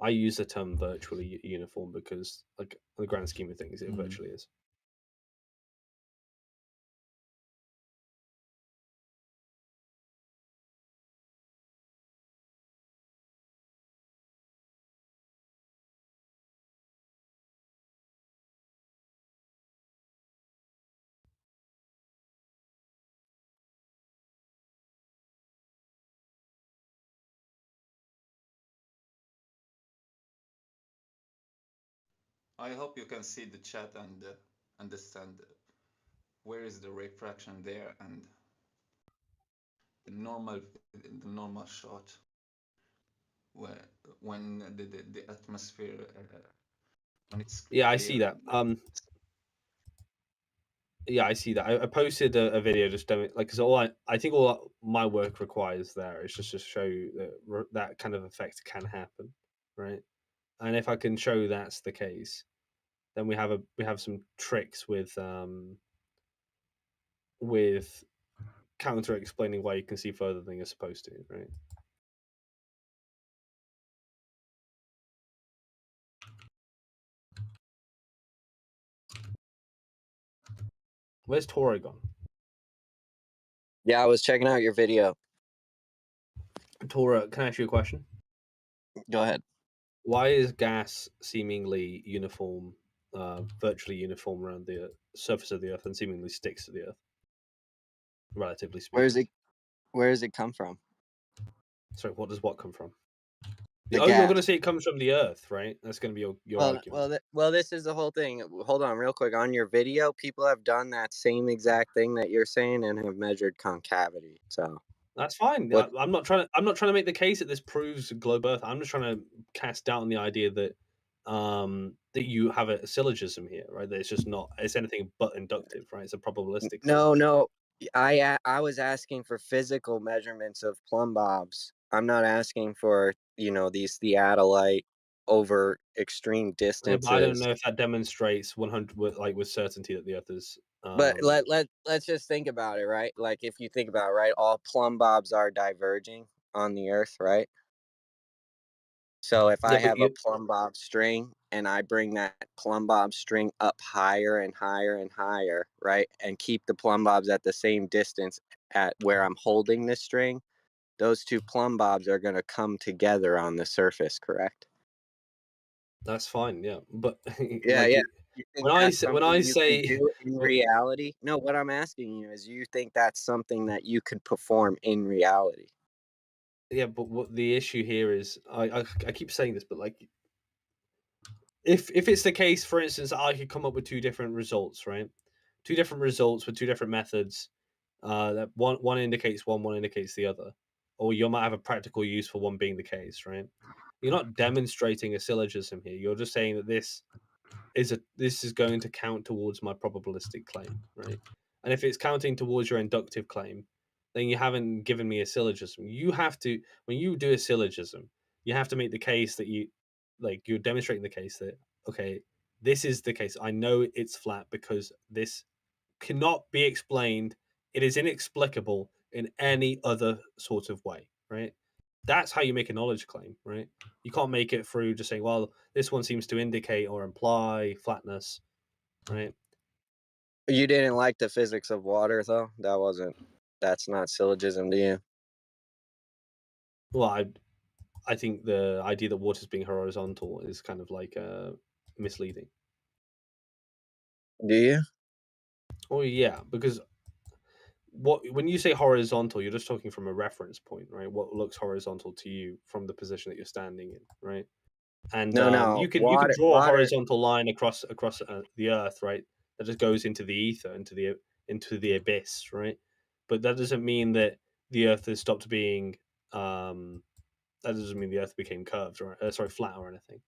I use the term virtually uniform because, like, in the grand scheme of things, it virtually is. I hope you can see the chat and understand where is the refraction there and the normal shot where when the atmosphere when it's Yeah, I clear. see that. Yeah, I see that. I posted a video just like because I think all my work requires there is just to show you that that kind of effect can happen, right? And if I can show that's the case, then we have some tricks with counter explaining why you can see further than you're supposed to, right? Where's Tora gone? Yeah, I was checking out your video. Tora, can I ask you a question? Go ahead. Why is gas seemingly uniform, virtually uniform around the surface of the Earth and seemingly sticks to the Earth? relatively speaking. Where does it come from? Sorry, what does what come from? The You're going to gas. say it comes from the Earth, right? That's going to be your argument. Well, this is the whole thing. Hold on, real quick. On your video, people have done that same exact thing that you're saying and have measured concavity. So That's fine. What- I'm not trying to make the case that this proves globe Earth. I'm just trying to cast doubt on the idea that that you have a syllogism here, right? That it's anything but inductive, right? It's a probabilistic. No. I was asking for physical measurements of plumb bobs. I'm not asking for these theodolite over extreme Yeah, distances. but I don't know if that demonstrates 100 with certainty that the Earth is. But let's just think about it, right? Like if you think about it, right, all plumb bobs are diverging on the Earth, right? So if I have a plumb bob string and I bring that plumb bob string up higher and higher and higher, right, and keep the plumb bobs at the same distance at where I'm holding this string, those two plumb bobs are going to come together on the surface, correct? That's fine, yeah. But Yeah. You think when I that's say something you can do in reality? No, what I'm asking you is, you think that's something that you could perform in reality? Yeah, but what the issue here is, I keep saying this, but like, if it's the case, for instance, I could come up with two different results, right? Two different results with two different methods. That one indicates one indicates the other, or you might have a practical use for one being the case, right? You're not demonstrating a syllogism here. You're just saying that this is going to count towards my probabilistic claim, right? And if it's counting towards your inductive claim, then you haven't given me a syllogism. You have to, when you do a syllogism, you have to make the case that you're demonstrating the case that, okay, this is the case. I know it's flat because this cannot be explained. It is inexplicable in any other sort of way, right? That's how you make a knowledge claim, right? You can't make it through just saying, well, this one seems to indicate or imply flatness, right? You didn't like the physics of water, though? That's not syllogism to you? Well, I think the idea that water's being horizontal is kind of like misleading. Do you? Oh yeah, because when you say horizontal, you're just talking from a reference point, right? What looks horizontal to you from the position that you're standing in, right? And No. you can draw a horizontal line across the Earth, right? That just goes into the ether, into the abyss, right? But that doesn't mean that the Earth has stopped being. That doesn't mean the Earth became curved or flat or anything.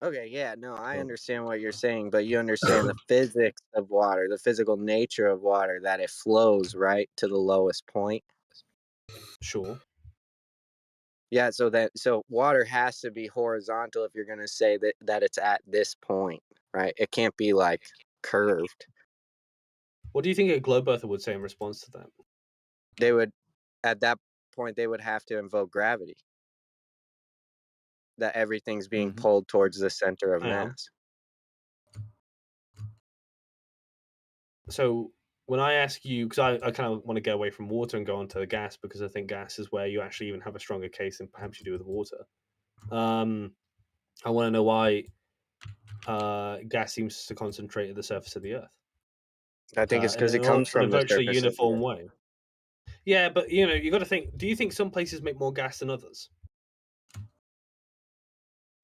Okay, yeah, no, I understand what you're saying, but you understand the physics of water, the physical nature of water, that it flows right to the lowest point. Sure. Yeah, so water has to be horizontal if you're going to say that it's at this point, right? It can't be like curved. What do you think a globe earther would say in response to that? They would, at that point, they would have to invoke gravity. That everything's being pulled towards the center of mass. So when I ask you, because I kind of want to get away from water and go on to gas, because I think gas is where you actually even have a stronger case than perhaps you do with water. I want to know why gas seems to concentrate at the surface of the Earth. I think it's because it comes from in a the virtually surface uniform of the way. Yeah, but you got to think. Do you think some places make more gas than others?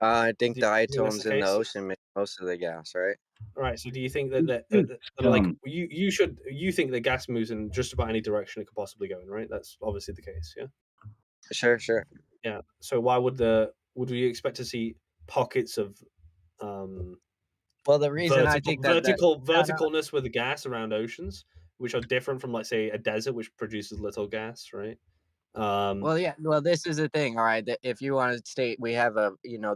I think the that's diatoms the in the case? ocean make most of the gas, right? Right. So do you think that like you think that gas moves in just about any direction it could possibly go in, right? That's obviously the case, yeah. Sure. Yeah. So why would we expect to see pockets of well, the reason I think verticalness with the gas around oceans, which are different from, like, say, a desert which produces little gas, right? Well, yeah. Well, this is the thing. All right. If you want to state, we have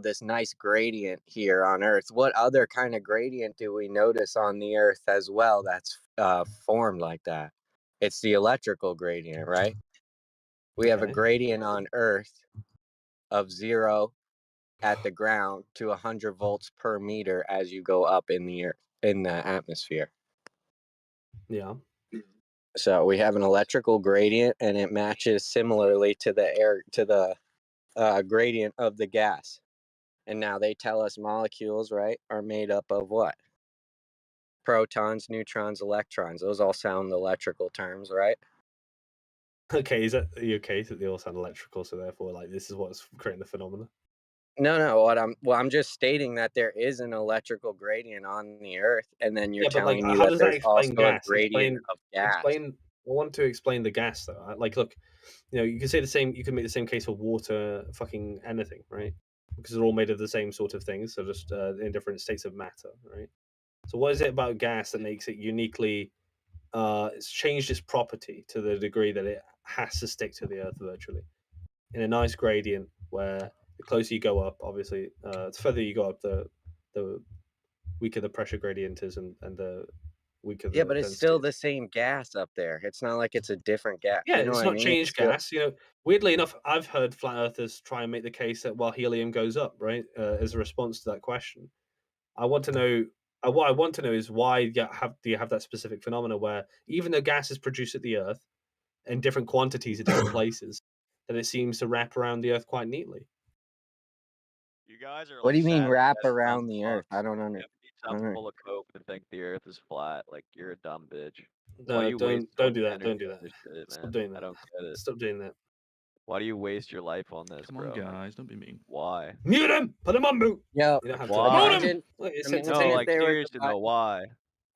this nice gradient here on Earth. What other kind of gradient do we notice on the Earth as well that's formed like that? It's the electrical gradient, right? We have a gradient on Earth of 0 at the ground to 100 volts per meter as you go up in the atmosphere. Yeah. So we have an electrical gradient, and it matches similarly to the gradient of the gas. And now they tell us molecules, right, are made up of what? protons, neutrons, electrons. Those all sound electrical terms, right? Okay, are you okay that they all sound electrical, so therefore, like, this is what's creating the phenomena? No. I'm just stating that there is an electrical gradient on the Earth, and then you're Yeah, but like, telling me how that does that there's explain also a gas? gradient of gas. Explain. I want to explain the gas though. Like, look, you know, you can say the same. You can make the same case for water, fucking anything, right? Because they're all made of the same sort of things, so just in different states of matter, right? So, what is it about gas that makes it uniquely? It's changed its property to the degree that it has to stick to the Earth virtually in a nice gradient, where the closer you go up, obviously, the further you go up, the weaker the pressure gradient is, and the weaker Yeah, the but it's density still is. the same gas up there. It's not like it's a different gas. Yeah, You know it's what I not mean? It's changed still... gas. You know, weirdly enough, I've heard flat earthers try and make the case that while helium goes up, right, as a response to that question. I want to know. What I want to know is why do you have that specific phenomena where even though gas is produced at the Earth in different quantities at different places, that it seems to wrap around the Earth quite neatly. You guys are What do like you mean sad wrap dumb around the Earth? fucks. I don't You understand. have to eat something full of coke and think the Earth is flat. Like you're a dumb bitch. Why No, do you waste so don't much do that. energy Don't do on that. this shit, Stop man? doing I that. don't get it. Stop doing that. Why do you waste your life on this, Come bro? on, Like, guys, don't be mean. why? Mute him. Put him on mute. Yo, You don't have Why? to. imagine, Look, it's imagine No, if like there was seriously though, why?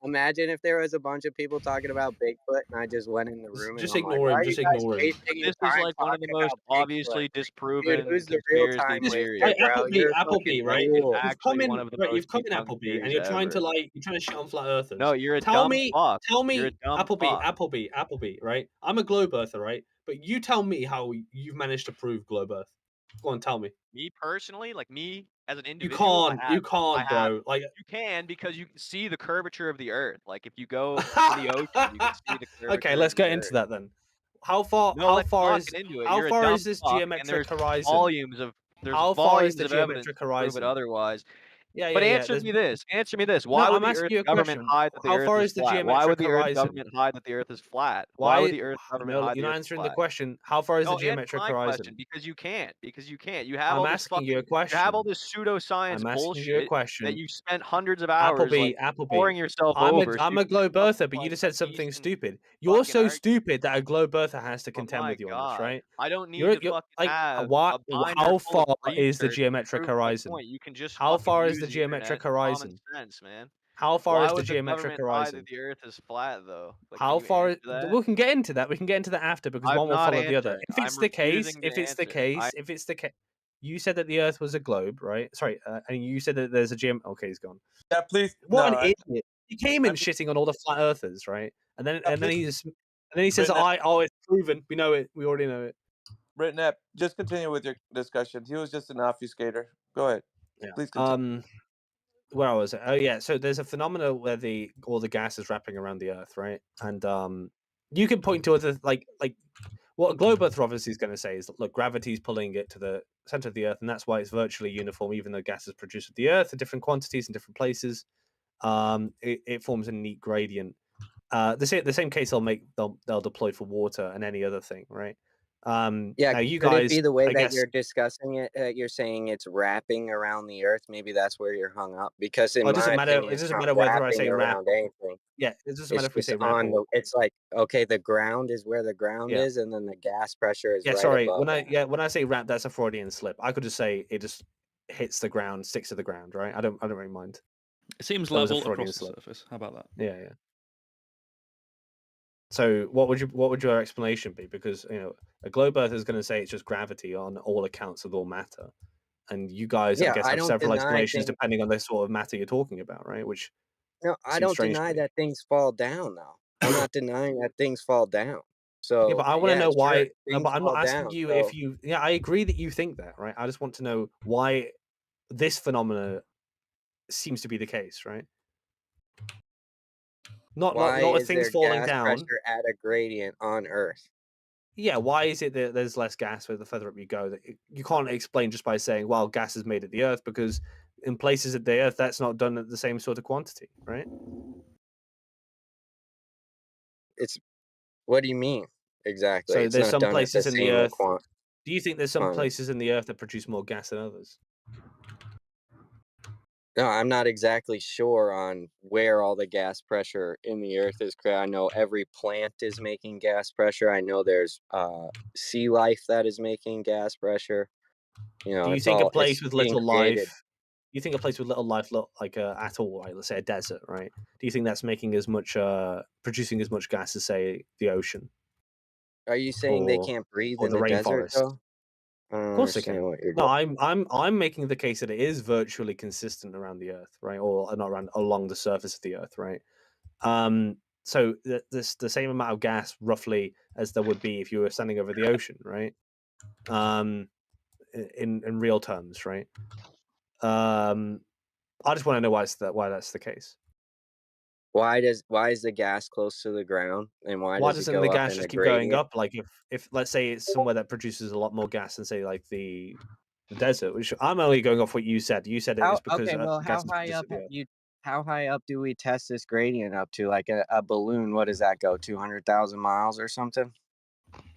imagine if there was a bunch of people talking about Bigfoot, and I just went in the room and Just I'm like, ignore "Why him. are you Just guys ignore him. wasting your This is time like one of the talking most about Bigfoot? obviously Dude, disproven who's the real conspiracy time theory waster, Right, bro? Applebee, You're a fucking Applebee, right? It's fool. You've come actually in, one of the right? most You've come in, debunked Applebee, and theories you're trying to ever. you're trying to shit on flat earthers. No, you're a Tell dumb me, fuck. tell You're a me, dumb Applebee, fuck. Applebee, right? I'm a globe earther, right? But you tell me how you've managed to prove globe earth. Go on, tell me. Me personally, like me as an You individual, can't, I have. bro. Like You can because you can see the curvature of the Earth. Like if you go in the ocean, you can see the okay, curvature let's of the get into Earth. that then. How far? No, How let's far not is? get into it. How You're a far dumb is this fuck, and geometric there's horizon? How far is the of evidence geometric to prove it horizon? otherwise. Yeah, But yeah. answer me this. Answer me this. No, Why would I'm the asking Earth you a government question. hide that the How Earth far is is the flat? Why would geometric the Earth horizon? government hide that the Earth is flat? Why Why? would the Earth government No, hide you're the not Earth is answering the flat? question. How far is the No, answer geometric my horizon? question because you can't. Because you can't. You have I'm all this asking you a fucking. You have all question. this pseudoscience I'm asking you a bullshit that question. you spent hundreds of hours like Applebee. pouring yourself I'm over. So you a can come globe up earther, with, but you like, just said a something decent stupid. You're fucking so argument. stupid that a globe earther has to Oh contend my with you on this, god! right? I don't need to fucking Like have what? a binder How full of far is the research to geometric prove my horizon? point. You can just How fucking far is use the the internet geometric and common horizon? sense, man. How far Why is the would the geometric government hide horizon? that the Earth is flat, though? Like, How can you far? answer that? We can get into that. We can get into that after because I'm one will not follow the other. answering. If I'm it's the case, refusing to answer. if it's the case, you said that the Earth was a globe, right? Sorry, and you said that there's a gem. Okay, he's gone. Yeah, please. What No, an idiot! He came in shitting on all the flat earthers, right? And then he says, "Oh, it's proven. We know it. We already know it." Britnep, just continue with your discussion. He was just an obfuscator. Go ahead. Yeah. Please continue. Where was it? Oh yeah, so there's a phenomena where all the gas is wrapping around the Earth, right? And you can point to other like what a globe earther obviously is going to say is, look, gravity's pulling it to the center of the Earth, and that's why it's virtually uniform, even though gas is produced at the Earth at different quantities in different places. It forms a neat gradient. The same case they'll deploy for water and any other thing, right? Yeah, now you could it guys, be the way I that guess, you're discussing it? You're saying it's wrapping around the Earth. Maybe that's where you're hung up. Because in it doesn't my matter. opinion, It it's doesn't not matter whether I wrapping say wrap. around anything. Yeah, it doesn't It's matter if we just say wrap on or the. It's like, okay, the ground is where the ground yeah. is, and then the gas pressure is Yeah, right sorry. above that. When I say wrap, that's a Freudian slip. I could just say it just hits the ground, sticks to the ground, right? I don't really mind. It seems That was a level Freudian across the slip. surface. How about that? Yeah. So what would your explanation be? Because a globe earth is going to say it's just gravity on all accounts of all matter, and you guys, I Yeah, guess, I have don't several deny explanations things. depending on the sort of matter you're talking about, right? Which No, I seems don't strange to deny me. that things fall down, though. I'm not denying that things fall down. Yeah, So but I want to yeah, know sure, why. things But I'm fall not asking down. you So if you. Yeah, I agree that you think that, right? I just want to know why this phenomena seems to be the case, right? Not why with is things there falling gas down. pressure at a gradient on Earth? Yeah, why is it that there's less gas the further up you go? That you can't explain just by saying, well, gas is made at the Earth, because in places at the Earth, that's not done at the same sort of quantity, right? It's what do you mean exactly? So It's there's not some done at the places in the same Earth. quant. Do you think there's some places in the Earth that produce more gas than others? No, I'm not exactly sure on where all the gas pressure in the earth is created. I know every plant is making gas pressure. I know there's sea life that is making gas pressure. You know, Do you think a place it's with being little created. life? You think a place with little life, like at all, right? Let's say a desert, right? Do you think that's making as much, producing as much gas as say the ocean? Are you saying they or can't breathe or in the the desert, rainforest? though? I don't Of course they understand can. what you're No, doing. I'm making the case that it is virtually consistent around the Earth, right? Or not around along the surface of the Earth, right? So there's the same amount of gas roughly as there would be if you were standing over the ocean, right? In real terms, right? I just want to know why that's the case. Why is the gas close to the ground, and why does it doesn't go the up gas in a just keep going gradient? up? Like if let's say it's somewhere that produces a lot more gas than say like the desert, which I'm only going off what you said. You said How it's because okay? Well, gas is produced at the Earth. how high up do we test this gradient up to? Like a balloon, what does that go? 200,000 miles or something,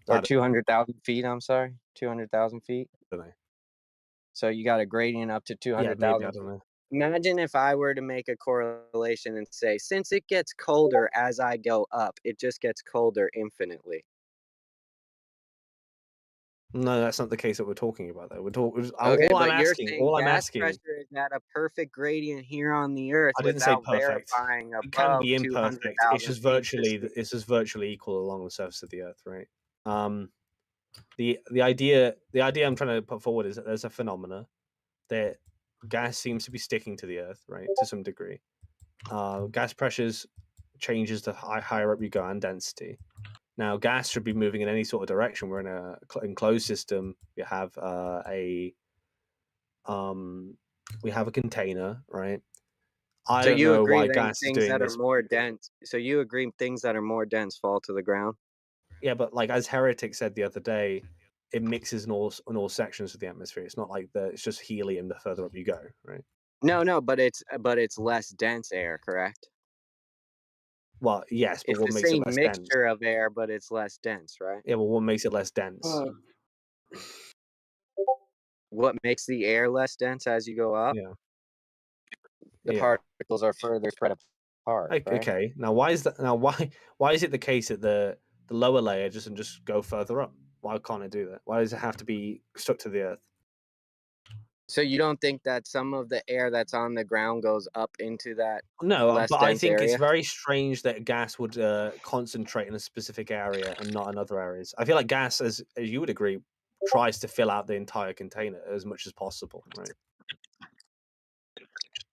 or 200,000 feet? I'm sorry, 200,000 feet. I don't know. So you got a gradient up to Yeah, maybe, I 200,000. don't know. Imagine if I were to make a correlation and say, since it gets colder as I go up, it just gets colder infinitely. No, that's not the case that we're talking about. Though we're talking. Okay, All I'm but you're asking, saying all I'm gas asking. pressure is at a perfect gradient here on the Earth I didn't say without perfect. verifying It can above be imperfect. It's 200,000 just feet to see. virtually equal along the surface of the Earth, right? The idea I'm trying to put forward is that there's a phenomena that gas seems to be sticking to the Earth, right, to some degree. Gas pressures changes the higher up you go and density. Now, gas should be moving in any sort of direction. We're in a enclosed system. We have we have a container, right? I So don't you know agree why then gas is things doing that are this. more dense. So you agree things that are more dense fall to the ground? Yeah, but like as Heretic said the other day, it mixes in all sections of the atmosphere. It's not like it's just helium the further up you go, right? No, but it's less dense air, correct? Well, yes, but It's what the makes it same less dense? mixture of air, but it's less dense, right? Yeah, well, what makes it less dense? What makes the air less dense as you go up? Yeah. The Yeah. particles are further spread apart, right? Okay. Now, why is that? Now, why is it the case that the lower layer doesn't just go further up? Why can't it do that? Why does it have to be stuck to the Earth? So you don't think that some of the air that's on the ground goes up into that No, less but I dense think it's area? very strange that gas would concentrate in a specific area and not in other areas. I feel like gas, as you would agree, tries to fill out the entire container as much as possible, right?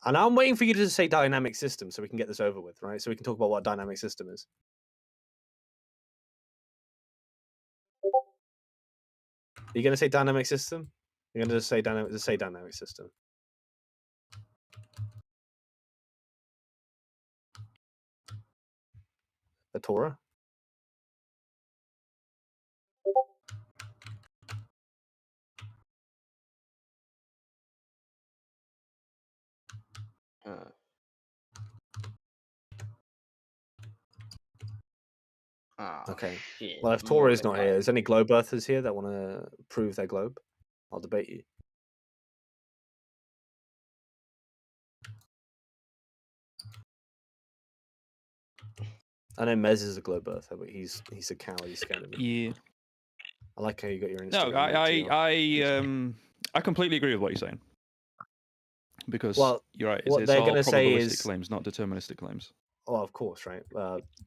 And I'm waiting for you to say dynamic system so we can get this over with, right? So we can talk about what a dynamic system is. Are you going to say dynamic system? You're going to just say dynamic system. The Torah? Okay. Shit, Well, if Torah is not here, is any globe earthers here that want to prove their globe? I'll debate you. I know Mez is a globe earther, but he's a coward. He's scared of me. Yeah. I like how you got your Instagram. No, I completely agree with what you're saying. Because you're right. what It's they're all going to say probabilistic is claims, not deterministic claims. Well, of course, right.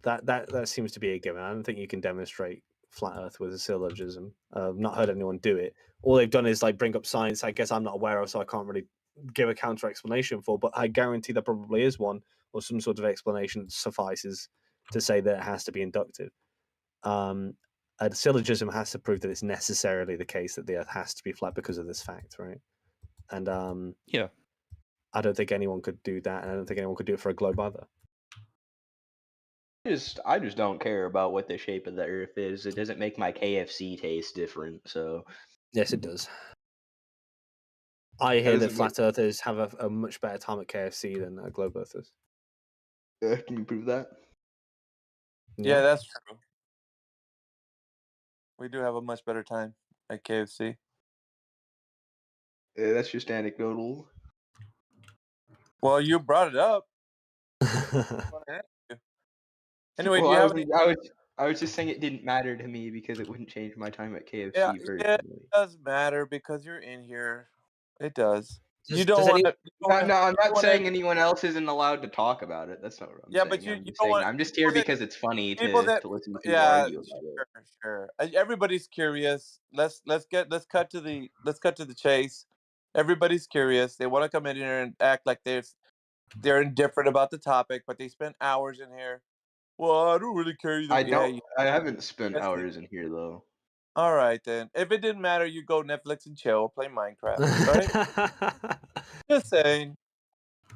That seems to be a given. I don't think you can demonstrate flat Earth with a syllogism. I've not heard anyone do it. All they've done is like bring up science. I guess I'm not aware of, so I can't really give a counter explanation for. But I guarantee there probably is one, or some sort of explanation that suffices to say that it has to be inductive. A syllogism has to prove that it's necessarily the case that the Earth has to be flat because of this fact, right? And yeah, I don't think anyone could do that, and I don't think anyone could do it for a globe either. I just don't care about what the shape of the Earth is. It doesn't make my KFC taste different. So yes, it does. I hear that flat earthers have a much better time at KFC than globe earthers. Can you prove that? Yeah, that's true. We do have a much better time at KFC. That's just anecdotal. Well, you brought it up. Anyway, do you have any? I was just saying it didn't matter to me because it wouldn't change my time at KFC Yeah, personally. it does matter because you're in here. It does. You Does don't want any- to. No, I'm not saying anyone else isn't allowed to talk about it. That's not what I'm Yeah, saying. but you I'm just don't saying want I'm just here people that because it's funny people to that listen to people yeah, argue about it. sure. Everybody's curious. Let's cut to the chase. Everybody's curious. They want to come in here and act like they're indifferent about the topic, but they spend hours in here. Well, I don't really care either. I haven't spent Yes, you hours in here though. All right then. If it didn't matter, you go Netflix and chill, play Minecraft, right? Just saying.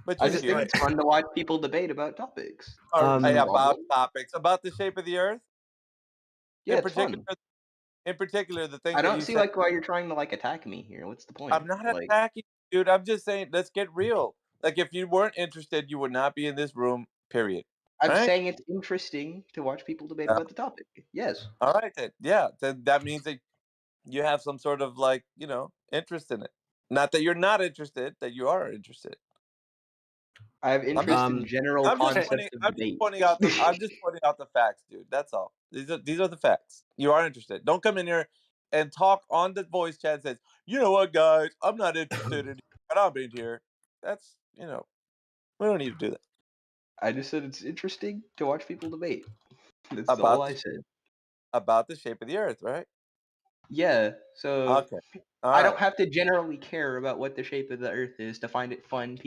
But I you're just here. think it's fun to watch people debate about topics. Or, Is that a about problem? topics, about the shape of the Earth. Yeah, it's fun. In particular, the things I that don't you see said. why you're trying to attack me here. What's the point? I'm not attacking you, dude. I'm just saying, let's get real. Like, if you weren't interested, you would not be in this room. Period. I'm Right? saying it's interesting to watch people debate about the topic. Yes. All right then. Yeah. Then that means that you have some sort of interest in it. Not that you're not interested, that you are interested. I have interest in general concepts of I'm just debate. pointing out the facts, dude. That's all. These are the facts. You are interested. Don't come in here and talk on the voice chat and says, you know what, guys, I'm not interested in but I'm in here. That's we don't need to do that. I just said it's interesting to watch people debate. That's About all I said. About the shape of the Earth, right? Yeah. So Okay. I don't have to generally care about what the shape of the Earth is to find it fun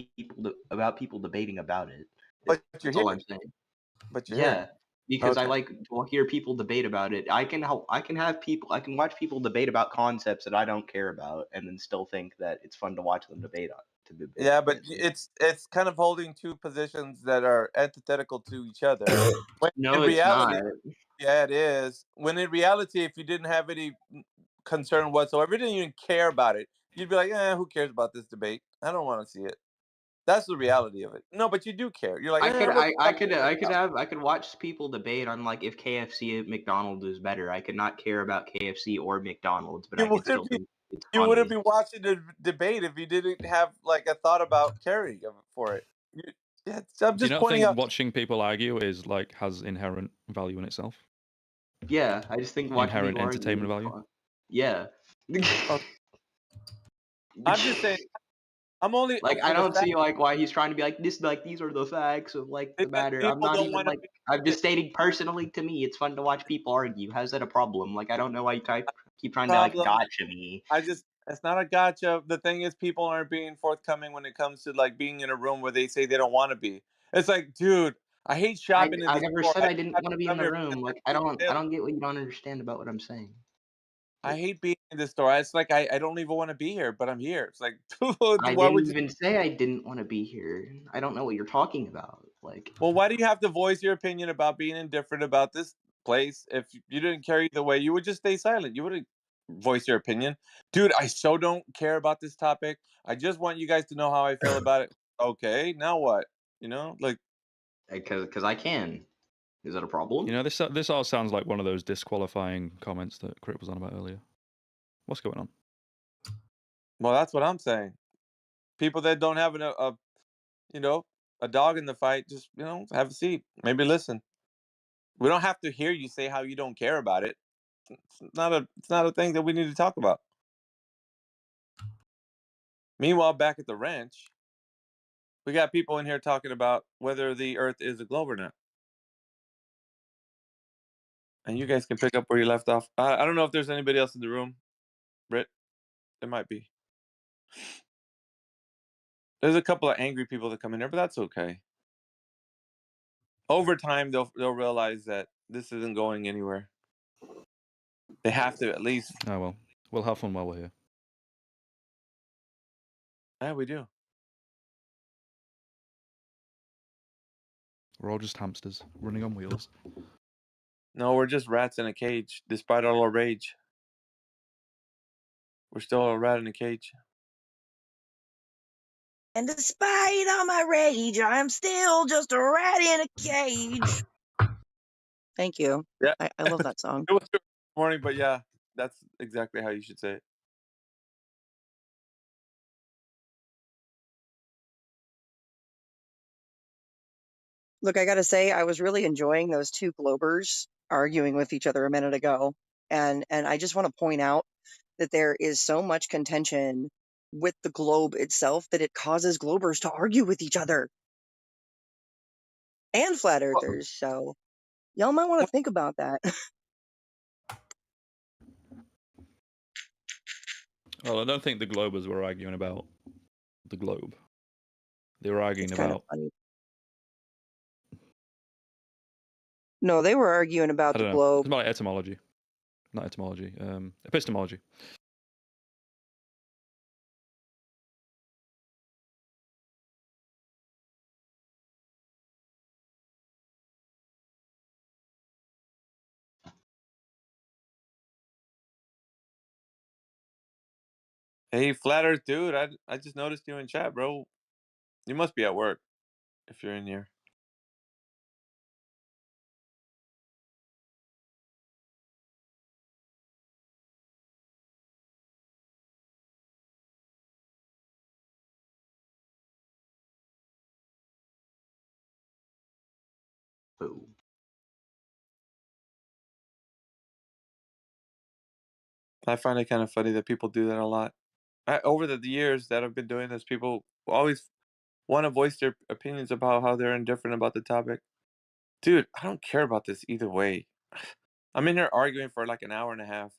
about people debating about it. But That's all I'm saying. But you're yeah, here. because I Okay. like to hear people debate about it. I can watch people debate about concepts that I don't care about, and then still think that it's fun to watch them debate on. Yeah, but it's kind of holding two positions that are antithetical to each other. When No, in it's reality, not. yeah, it is. When in reality, if you didn't have any concern whatsoever, you didn't even care about it, you'd be like, who cares about this debate? I don't want to see it. That's the reality of it. No, but you do care. You're like, I could watch people debate on if KFC at McDonald's is better. I could not care about KFC or McDonald's, but I could still think it's you funny. wouldn't be watching the debate if you didn't have a thought about caring for it. I'm Do you just not pointing think out. watching people argue is has inherent value in itself? Yeah, I just think watching Inherent people argue entertainment is value. fun. Yeah. I'm just saying. I'm only I don't see why he's trying to be these are the facts of the matter. I'm not even I'm just stating personally to me it's fun to watch people argue. How's that a problem? I don't know why you keep trying to gotcha me. It's not a gotcha. The thing is, people aren't being forthcoming when it comes to being in a room where they say they don't want to be. It's like, dude, I hate shopping in I the never store. said I didn't want to be in the here room. I don't get what you don't understand about what I'm saying. I hate being in the store. It's like I don't even want to be here, but I'm here. It's like, I why would didn't even say I didn't want to be here. I don't know what you're talking about. Well, why do you have to voice your opinion about being indifferent about this place? If you didn't care either way, you would just stay silent. You wouldn't voice your opinion. Dude, I so don't care about this topic. I just want you guys to know how I feel about it. Okay, now what? Because I can. Is that a problem? This all sounds like one of those disqualifying comments that Crit was on about earlier. What's going on? Well, that's what I'm saying. People that don't have a dog in the fight, just have a seat. Maybe listen. We don't have to hear you say how you don't care about it. It's not a thing that we need to talk about. Meanwhile, back at the ranch, we got people in here talking about whether the Earth is a globe or not. And you guys can pick up where you left off. I don't know if there's anybody else in the room. Britt, there might be. There's a couple of angry people that come in here, but that's okay. Over time, they'll realize that this isn't going anywhere. They have to at least. Oh well, we'll have fun while we're here. Yeah, we do. We're all just hamsters running on wheels. No, we're just rats in a cage. Despite all our rage, we're still a rat in a cage. And despite all my rage, I'm still just a rat in a cage. Thank you. Yeah, I love that song. It was this morning, but yeah, that's exactly how you should say it. Look, I gotta say, I was really enjoying those two Globers arguing with each other a minute ago, and I just want to point out that there is so much contention with the globe itself that it causes Globers to argue with each other and flat earthers. So y'all might want to think about that. Well, I don't think the Globers were arguing about the globe. They were arguing It's kind of about. funny. No, they were arguing I about the don't know. It's globe. about etymology, not etymology. Epistemology. Hey, Flat Earth dude, I just noticed you in chat, bro. You must be at work if you're in here. Boom. I find it kind of funny that people do that a lot. Over the years that I've been doing this, people always want to voice their opinions about how they're indifferent about the topic. Dude, I don't care about this either way. I'm in here arguing for like an hour and a half.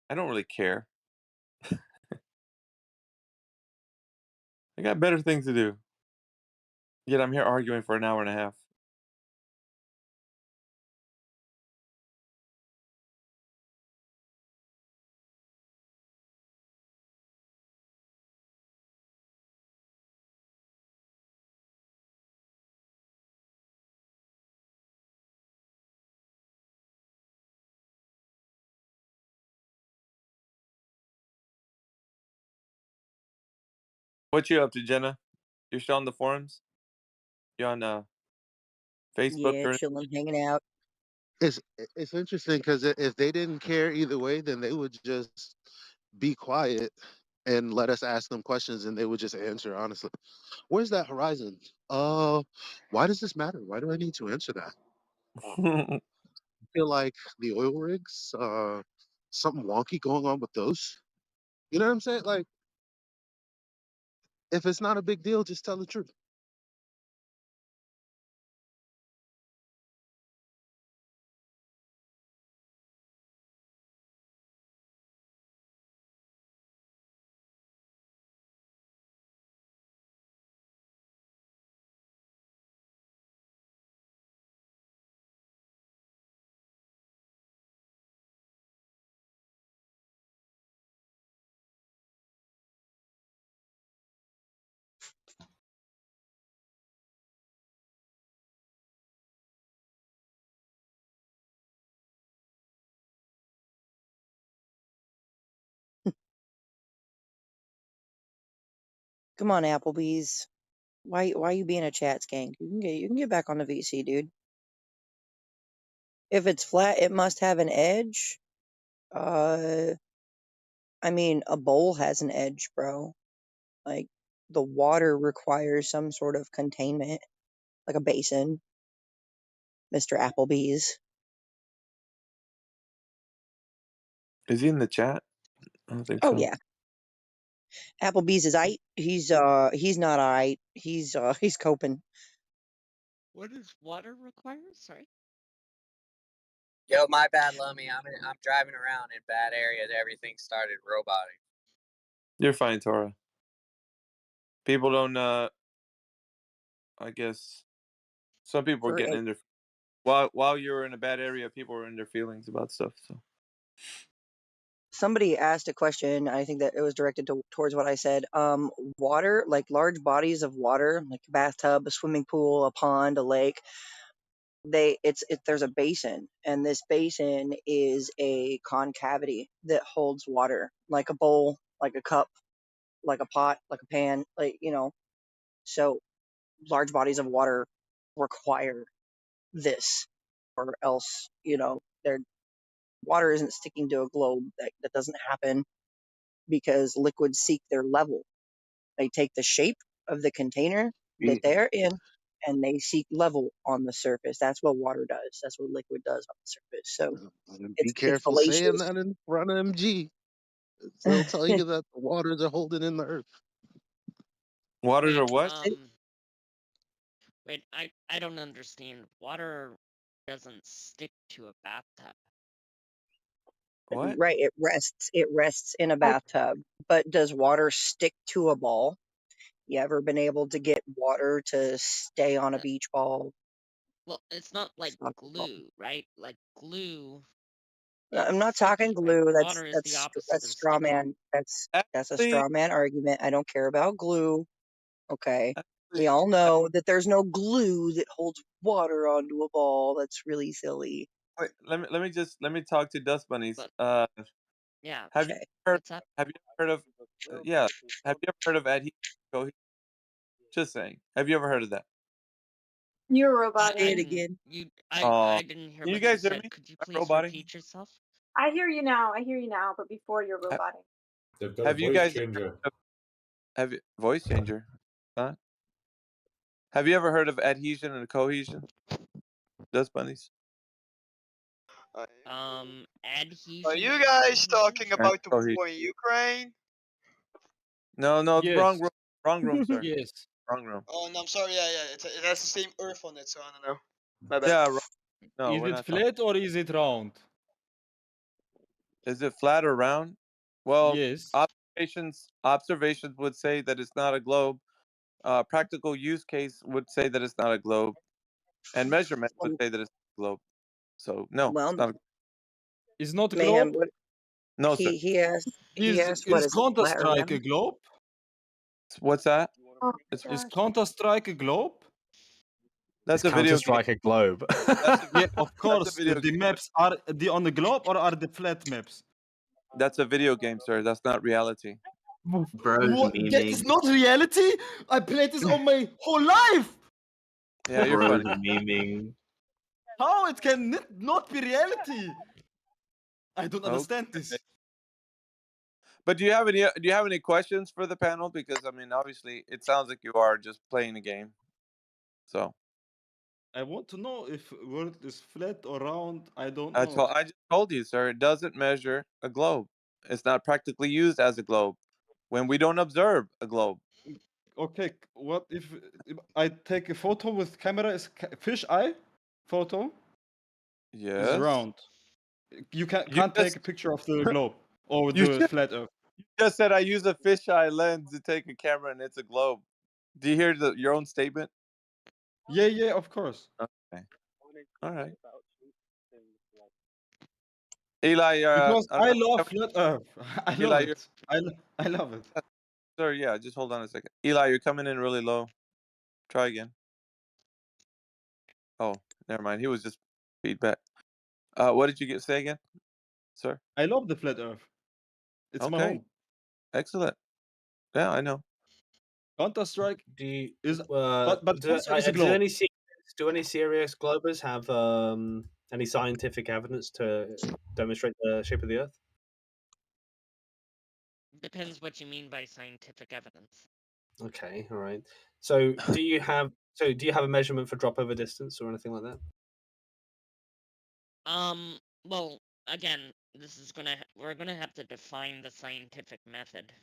I don't really care. I got better things to do. Yet I'm here arguing for an hour and a half. What you up to, Jenna? You're still on the forums? You on Facebook Yeah, or? chilling, hanging out. It's interesting because if they didn't care either way, then they would just be quiet and let us ask them questions, and they would just answer honestly. Where's that horizon? Why does this matter? Why do I need to answer that? I feel like the oil rigs, something wonky going on with those. You know what I'm saying? Like, if it's not a big deal, just tell the truth. Come on, Applebee's. Why you being a chat skank? You can get back on the VC, dude. If it's flat, it must have an edge. I mean, a bowl has an edge, bro. Like, the water requires some sort of containment, like a basin, Mr. Applebee's. Is he in the chat? I don't think Oh so. yeah, Applebee's is aight. He's not aight. He's coping. What does water require? Sorry. Yo, my bad, Lummy. I'm driving around in bad areas. Everything started roboting. You're fine, Tora. People don't. I guess some people are For getting in their. While you're in a bad area, people are in their feelings about stuff. So. Somebody asked a question. I think that it was directed towards what I said. Water, like large bodies of water, like a bathtub, a swimming pool, a pond, a lake. There's a basin, and this basin is a concavity that holds water, like a bowl, like a cup, like a pot, like a pan, like So large bodies of water require this, or else their water isn't sticking to a globe. That doesn't happen because liquids seek their level. They take the shape of the container that they're in and they seek level on the surface. That's what water does. That's what liquid does on the surface. So Be it's careful saying fallacious. that in front of MG. They'll tell you that the waters are holding in the earth. Waters Wait, are what? wait, I don't understand. Water doesn't stick to a bathtub. What? Right, it rests in a bathtub. But does water stick to a ball? You ever been able to get water to stay on a beach ball? Well, it's not like Soccer ball? glue, right? Like glue I'm is not talking sticky, right? glue. Water is the opposite That's of straw sticky. man. That's a Actually, straw man argument. I don't care about glue. Okay. actually, We all know that there's no glue that holds water onto a ball. That's really silly. wait, let me talk to dust bunnies. But yeah, Have you Okay. heard? what's up? Have you ever heard of? Yeah. Have you ever heard of adhesion? Just saying. Have you ever heard of that? You're robotic. Say it again. I didn't hear Can you what you guys hear said. me? Could you I'm please robotic. repeat yourself? I hear you now. I hear you now. But before you're robotic. They've got Have a you voice guys ever changer. heard of, have you voice changer? Huh? Have you ever heard of adhesion and cohesion? Dust bunnies. Adhesion. Are you guys talking And about the cohesion. war in Ukraine? No, Yes. wrong room, sir. Yes. Wrong room. Oh no, I'm sorry. Yeah, it has the same Earth on it, so I don't know. My bad. Yeah, no, Is we're it not talking. flat or is it round? Is it flat or round? Well, Yes. observations would say that it's not a globe. Practical use case would say that it's not a globe, and measurement would say that it's a globe. So no, Well, it's not. Is not a mayhem. globe? What No, sir. he asked, what Is is it? Counter Flat or Strike a round? globe? What's that? Oh, It's Is gosh. Counter Strike a globe? that's Is a video game. Counter-Strike a globe? Yeah, of That's a course. video The game. maps are the on the globe or are the flat maps? That's a video game, sir. That's not reality. Bro's What? That is memeing. not reality. I played this all my whole life. Yeah, you're Bro's funny. memeing. How it can not be reality? I don't understand Okay. this. But do you have any questions for the panel? Because I mean, obviously, it sounds like you are just playing a game. So I want to know if world is flat or round. I don't I know. just told you, sir. It doesn't measure a globe. It's not practically used as a globe when we don't observe a globe. Okay, what if I take a photo with camera is fish eye photo is Yes. round. You can't You take a just picture of the globe or you the just, flat earth. you just said I use a fisheye lens to take a camera and it's a globe. Do you hear your own statement? Yeah, of course. Okay. All right. Eli, Because I love coming- flat earth. I love Eli, it. I love it. sir, yeah, just hold on a second. Eli, you're coming in really low. Try again. Oh, never mind. He was just feedback. What did you say again, sir? I love the flat earth. It's my Okay. home. Excellent. Yeah, I know. Counter Strike Do you, is but Counter is a do globe. any serious globers have any scientific evidence to demonstrate the shape of the Earth? Depends what you mean by scientific evidence. Okay, all right. So do you have a measurement for drop over distance or anything like that? Well, again, we're gonna have to define the scientific method.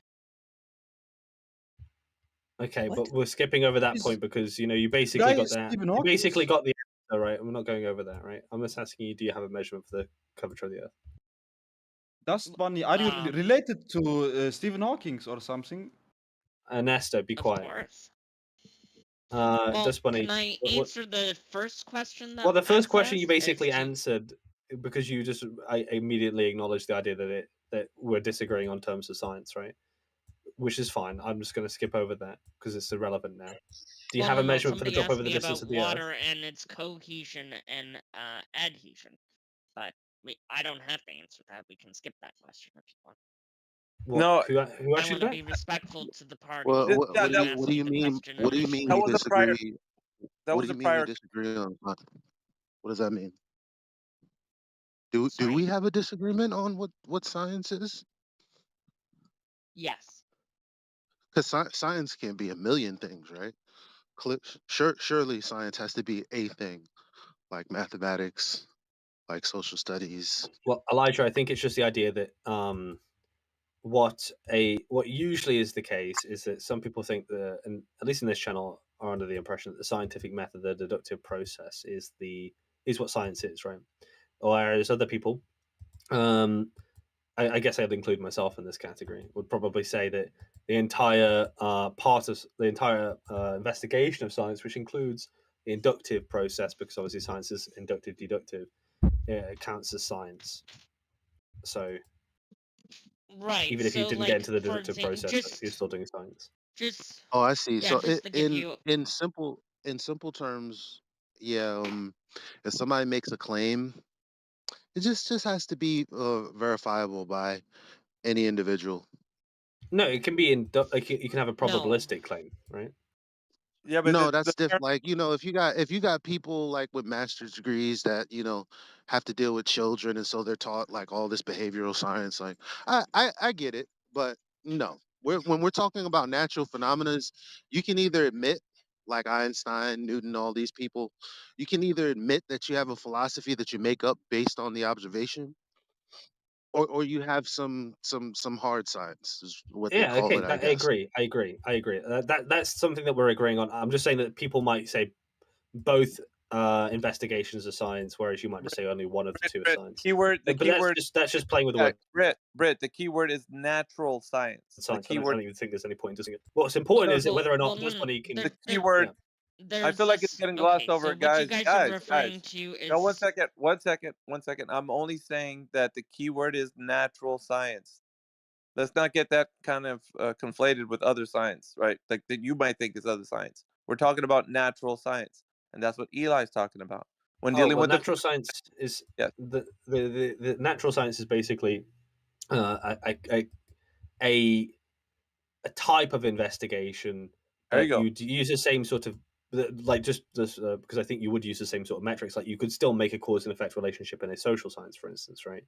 Okay, What? but we're skipping over that Is point because you basically guy got that. Stephen You Hawking? basically got the answer, right? And we're not going over that, right? I'm just asking you, do you have a measurement for the curvature of the Earth? Dust Bunny, are you related to Stephen Hawking or something? Ernesto, be Of quiet. course. Dust Bunny. Can I answer the first question that Well, the first was question you asked as basically to- answered because I immediately acknowledged the idea that we're disagreeing on terms of science, right? Which is fine. I'm just going to skip over that because it's irrelevant now. Do you Well, have no, a measurement for the somebody drop asked over the me distance about of the Earth? water and its cohesion and adhesion, but I don't have to answer that. We can skip that question if you want. What, No, who I asked you want to that? be respectful to the party. Well, This- what, that, what do that, you what do you mean? What do you mean that you was a prior. disagree? That What was do a you mean you prior. disagree on? What does that mean? Do Sorry? we have a disagreement on what science is? Yes. Because science can be a million things, right? Surely science has to be a thing, like mathematics, like social studies. Well, Elijah, I think it's just the idea that what usually is the case is that some people think that, and at least in this channel, are under the impression that the scientific method, the deductive process, is what science is, right? Whereas other people, I guess I'd include myself in this category, would probably say that the entire part of the entire investigation of science, which includes the inductive process, because obviously science is inductive, deductive, it counts as science. So Right. even if you So, didn't like, get into the for deductive example, process, you're still doing science. Oh, I see. So just to give you. in simple terms, yeah. If somebody makes a claim, it just has to be verifiable by any individual. No, it can be like you can have a No. probabilistic claim, right? Yeah, but No, that's different. Like, if you got people like with master's degrees that have to deal with children, and so they're taught like all this behavioral science. Like, I get it, but no, when we're talking about natural phenomena, you can either admit, like Einstein, Newton, all these people, you can either admit that you have a philosophy that you make up based on the observation, or you have some hard science, is what they Yeah, call okay, it, I I guess. agree. That's something that we're agreeing on. I'm just saying that people might say both investigations are science, whereas you might just say only one of the two are science. The But keyword. that's just playing with the Yeah, word Brett. The keyword is natural science. The science. I keyword. don't even think there's any point in discussing it. What's important is whether or not this money can. The keyword. I feel like it's getting glossed over, so what guys. you guys are Guys. referring to is. No, 1 second. 1 second. 1 second. I'm only saying that the keyword is natural science. Let's not get that kind of conflated with other science, right? Like that you might think is other science. We're talking about natural science, and that's what Eli's talking about when dealing with natural science is the natural science is basically a type of investigation There you that go. you'd use the same sort of like just because I think you would use the same sort of metrics. Like you could still make a cause and effect relationship in a social science, for instance, right?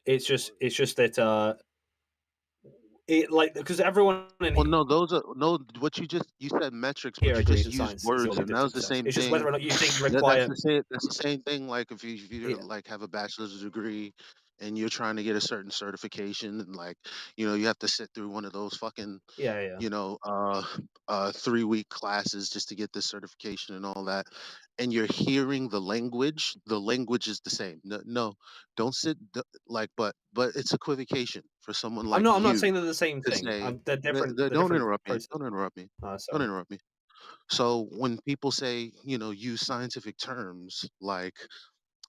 It's just that it like because everyone in Well, no, those are no. What you said metrics, but here you agrees just that used science is the words, only and that was the deductive test. same It's just whether thing. or not you think you That's require. the same. That's the same thing. Like if you like have a bachelor's degree and you're trying to get a certain certification, and like you have to sit through one of those fucking Yeah. 3-week classes just to get this certification and all that, and you're hearing the language. The language is the same. No, don't sit but it's equivocation for someone like I'm not you saying they're the same to thing. say. They're different. They're Don't different interrupt me. processes. Don't interrupt me. Don't Sorry. interrupt me. So when people say, use scientific terms like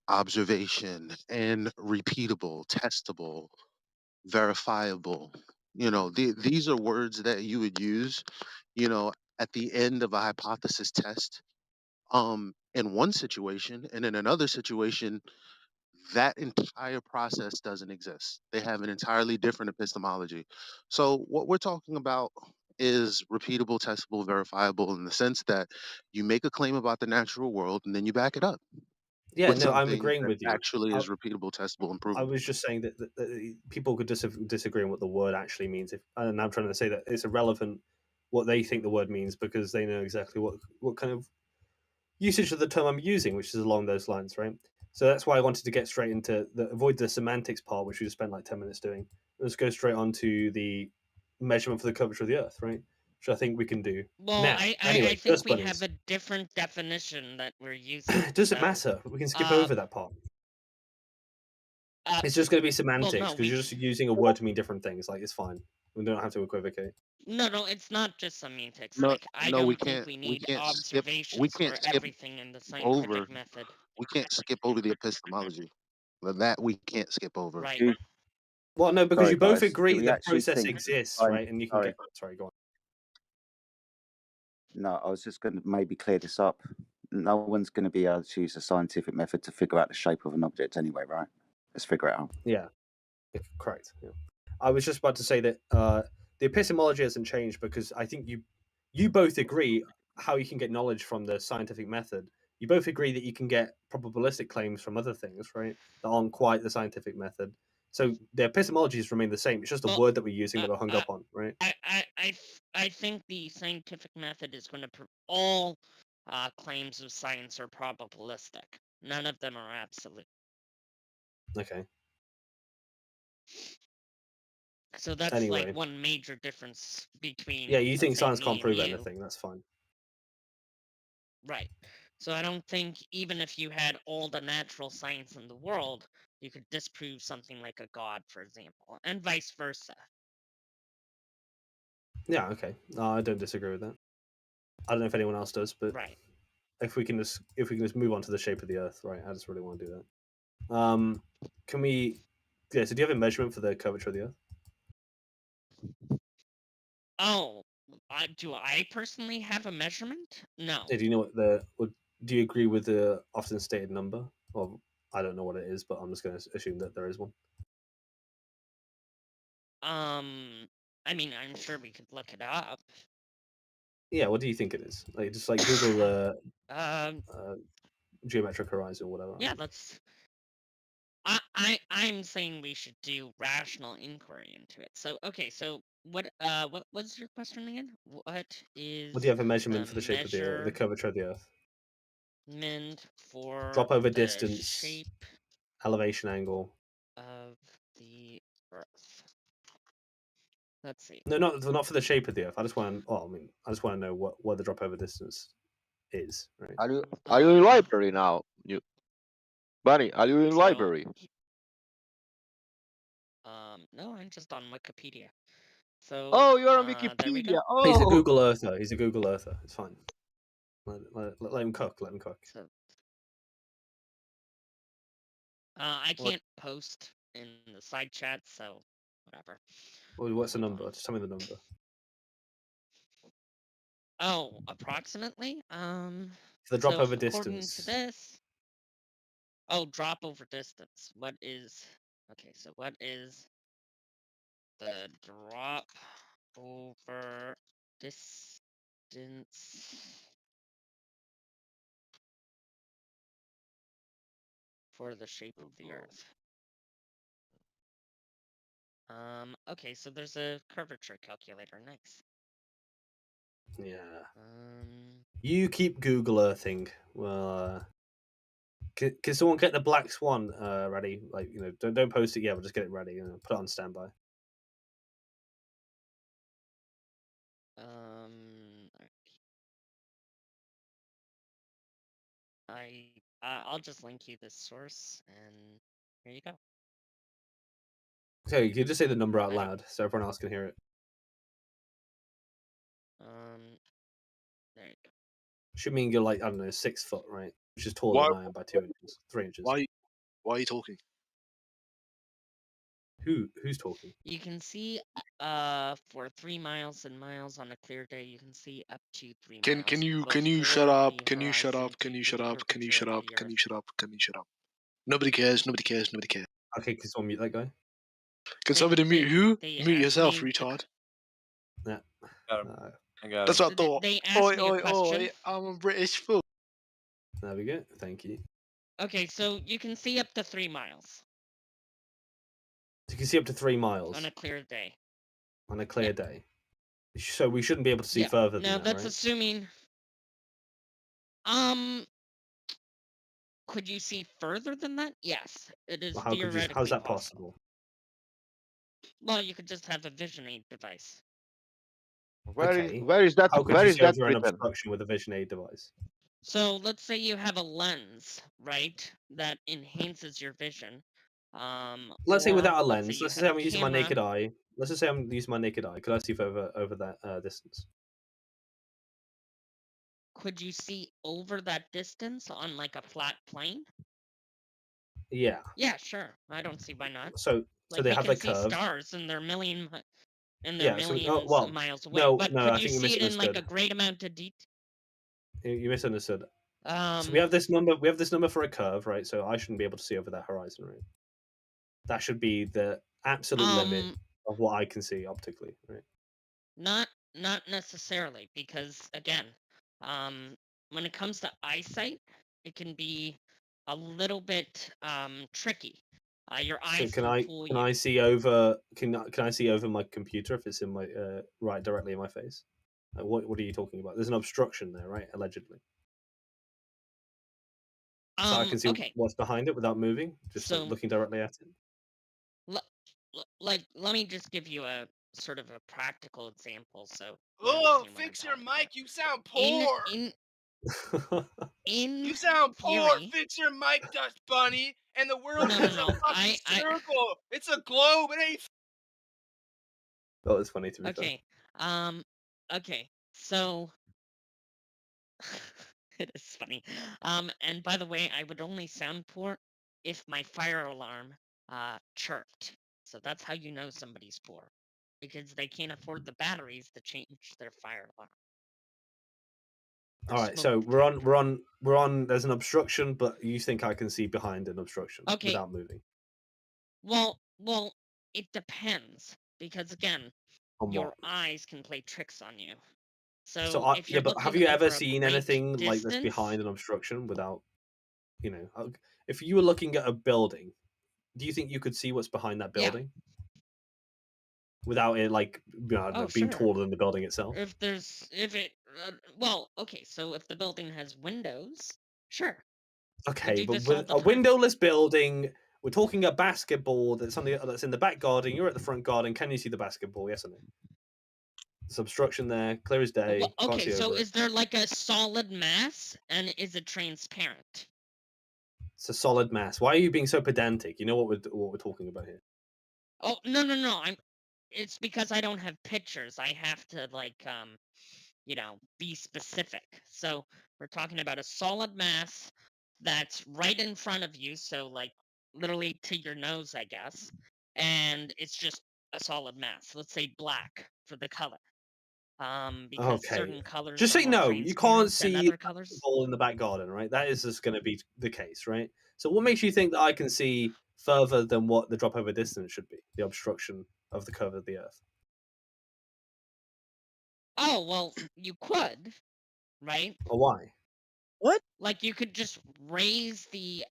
observation and repeatable, testable, verifiable, these are words that you would use, at the end of a hypothesis test, in one situation, and in another situation, that entire process doesn't exist. They have an entirely different epistemology. So what we're talking about is repeatable, testable, verifiable in the sense that you make a claim about the natural world and then you back it up Yeah, with no, I'm something agreeing that with you. actually is repeatable, testable, and I provable. was just saying that people could disagree on what the word actually means. And I'm trying to say that it's irrelevant what they think the word means because they know exactly what kind of usage of the term I'm using, which is along those lines, right? So that's why I wanted to get straight into avoid the semantics part, which we just spent like 10 minutes doing. Let's go straight on to the measurement for the curvature of the Earth, right? Which I think we can do Well, now. I think dust we bunnies. have a different definition that we're using. Doesn't matter. We can skip over that part. It's just going to be semantics because you're just using a word to mean different things. Like it's fine. We don't have to equivocate. No, it's not just semantics. No, Like I no, don't think we need observations for everything in the over. scientific method. We can't skip over the epistemology. That we can't skip over. Right. Well, no, because Sorry, you both guys, do agree we the actually process think exists, science- right? And you can sorry. get. Sorry, go on. No, I was just going to maybe clear this up. No one's going to be able to use a scientific method to figure out the shape of an object anyway, right? Let's figure it out. Yeah, correct. Yeah. I was just about to say that the epistemology hasn't changed because I think you both agree how you can get knowledge from the scientific method. You both agree that you can get probabilistic claims from other things, right? That aren't quite the scientific method. So the epistemologies remain the same. It's just the word that we're using that we're hung up on, right? I think the scientific method is going to all claims of science are probabilistic. None of them are absolute. Okay. So that's Anyway. like one major difference between. Yeah, you let's think say, science me can't and prove you. anything? That's fine. Right. So I don't think even if you had all the natural science in the world, you could disprove something like a god, for example, and vice versa. Yeah. Okay. I don't disagree with that. I don't know if anyone else does, but Right. if we can just move on to the shape of the Earth, right? I just really want to do that. Can we? Yeah. So do you have a measurement for the curvature of the Earth? Oh, do I personally have a measurement? No. Yeah, do you know what do you agree with the often stated number? Or I don't know what it is, but I'm just going to assume that there is one. I mean, I'm sure we could look it up. Yeah. What do you think it is? Like just like Google the Um. geometric horizon, or whatever. Yeah, let's. I'm saying we should do rational inquiry into it. So okay, so what was your question again? What is What do you have a measurement for the shape of the curvature of the Earth? meant for Drop over the distance, shape elevation angle. of the Earth. Let's see. No, not for the shape of the Earth. I just want. I mean, I just want to know what the drop over distance is. Right. Are you in library now? Bunny, are you in So, library? No, I'm just on Wikipedia. So. Oh, you're on There we Wikipedia. go. He's a Oh. Google Earther. He's a Google Earther. It's fine. Let him cook. Let him cook. So, I can't post in the side chat, so whatever. Well, what's the number? Just tell me the number. Oh, approximately. For the drop so over according distance. to this. Oh, drop over distance. What is? Okay, so what is the drop over distance for the shape of the Earth? Okay, so there's a curvature calculator. Nice. Yeah. You keep Google Earthing. Well, can someone get the black swan ready? Like, don't post it yet, but just get it ready. Put it on standby. I'll just link you this source, and here you go. Okay, you can just say the number out loud so everyone else can hear it. There you go. Should mean you're like, I don't know, 6 foot, right? Which is taller than I am by 2 inches, 3 inches. Why are you talking? Who's talking? You can see for 3 miles and miles on a clear day, you can see up to 3 miles. Can you shut up? Can you shut up? Can you shut up? Can you shut up? Can you shut up? Can you shut up? Nobody cares. Nobody cares. Nobody cares. Okay, can someone mute that guy? Can somebody mute who? They Mute yourself, asked me retard. Yeah. I got That's him. what I thought. They asked Oi, me a oi, question. oi! I'm a British fool. There we go. Thank you. Okay, so you can see up to 3 miles You can see up to 3 miles on a clear day. on a clear day. So we shouldn't be able to see further than Now that, that's right? assuming. Could you see further than that? Yes, it is Well, theoretically how's that possible. possible? Well, you could just have a vision aid device. Where is that? How could Where you is see that over an written? obstruction with a vision aid device? So let's say you have a lens, right, that enhances your vision. Let's say or without a let's lens. say you Let's have say a I'm using my camera. naked eye. Let's just say I'm using my naked eye. Could I see over that distance? Could you see over that distance on like a flat plane? Yeah. Yeah, sure. I don't see why not. So Like they we have can like see curved. stars and they're millions Yeah. So well, of miles away. no, But no. could I you think you see it in like misunderstood. a great amount of detail? You misunderstood. So we have this number. We have this number for a curve, right? So I shouldn't be able to see over that horizon, right? That should be the absolute limit of what I can see optically, right? Not necessarily, because again, when it comes to eyesight, it can be a little bit tricky Your So eyes can will I fool can you. I see over can I see over my computer if it's in my right directly in my face? Like, what are you talking about? There's an obstruction there, right? Allegedly. So I can see Okay. what's behind it without moving, just like So, looking directly at it. let me just give you a sort of a practical example. So. you Oh, understand what I'm fix your talking about. mic. You sound poor. In You sound poor. theory, Fix your mic, Dust Bunny. And the world No, is no, a no. fucking circle. It's a globe. It ain't. That was funny to be fair. Okay. Okay. So it is funny. And by the way, I would only sound poor if my fire alarm chirped. So that's how you know somebody's poor, because they can't afford the batteries to change their fire alarm. All right, so we're on. There's an obstruction, but you think I can see behind an obstruction without moving? Well, it depends, because again, On your what? eyes can play tricks on you. So So if yeah, you're but have looking you ever over a seen great anything like this distance, behind an obstruction without, if you were looking at a building, do you think you could see what's behind that Yeah. building without it, like, I don't know, being sure. taller than the building itself? Well, okay, so if the building has windows, sure. We Okay, do but this all with the a time. windowless building, we're talking a basketball that's something that's in the back garden. You're at the front garden. Can you see the basketball? Yes or no? There's obstruction there, clear as day. Well, Can't okay, see so over it. is there like a solid mass, and is it transparent? It's a solid mass. Why are you being so pedantic? You know what we're talking about here. Oh, no. It's because I don't have pictures. I have to be specific. So we're talking about a solid mass that's right in front of you, so like literally to your nose, I guess. And it's just a solid mass. Let's say black for the color. Because Okay, certain colors just are say more no. You can't transparent than see other a colors. basketball in the back garden, right? That is just going to be the case, right? So what makes you think that I can see further than what the drop over distance should be? The obstruction of the curve of the Earth. Oh, well, you could, right? Or why? What? Like you could just raise the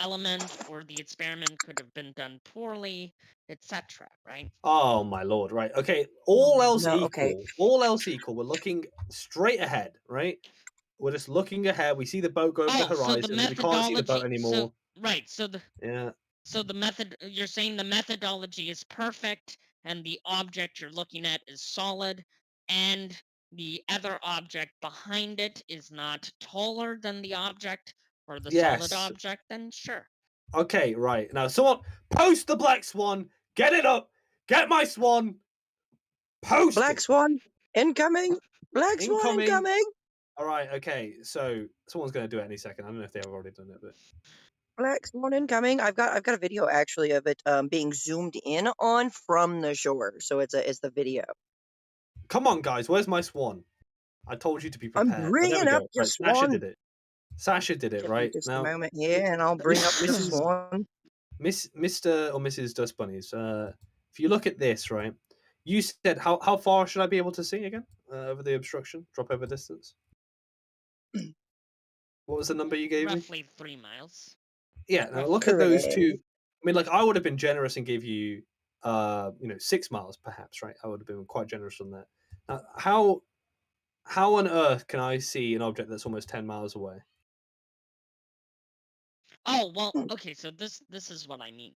element, or the experiment could have been done poorly, etc., right? Oh my lord! Right? Okay. All else No, equal. okay. All else equal. We're looking straight ahead, right? We're just looking ahead. We see the boat go over the Oh, so the horizon. We can't see the boat methodology. anymore. Yeah. So the method. You're saying the methodology is perfect, and the object you're looking at is solid, and the other object behind it is not taller than the object or the solid Yes. object. Then sure. Okay. Right. Now, someone post the black swan. Get it up. Get my swan. Post Black it. Swan incoming. Black Swan Incoming. incoming. All right. Okay. So someone's going to do it any second. I don't know if they've already done it, but Black Swan incoming. I've got a video actually of it being zoomed in on from the shore. So it's the video. come on, guys. Where's my swan? I told you to be I'm prepared. Oh, there we bringing up go. your Right. Sasha swan. did it. Sasha did it, Give me right? just a Now, moment here, and I'll bring up the Mrs. swan. Mr. or Mrs. Dust Bunnies, if you look at this, right, you said how far should I be able to see again over the obstruction, drop over distance? What was the number you gave me? Roughly 3 miles. Yeah, now look at those two. I mean, like, I would have been generous and gave you, 6 miles perhaps, right? I would have been quite generous on that. Now, how on earth can I see an object that's almost 10 miles away? Oh, well, okay, so this is what I mean.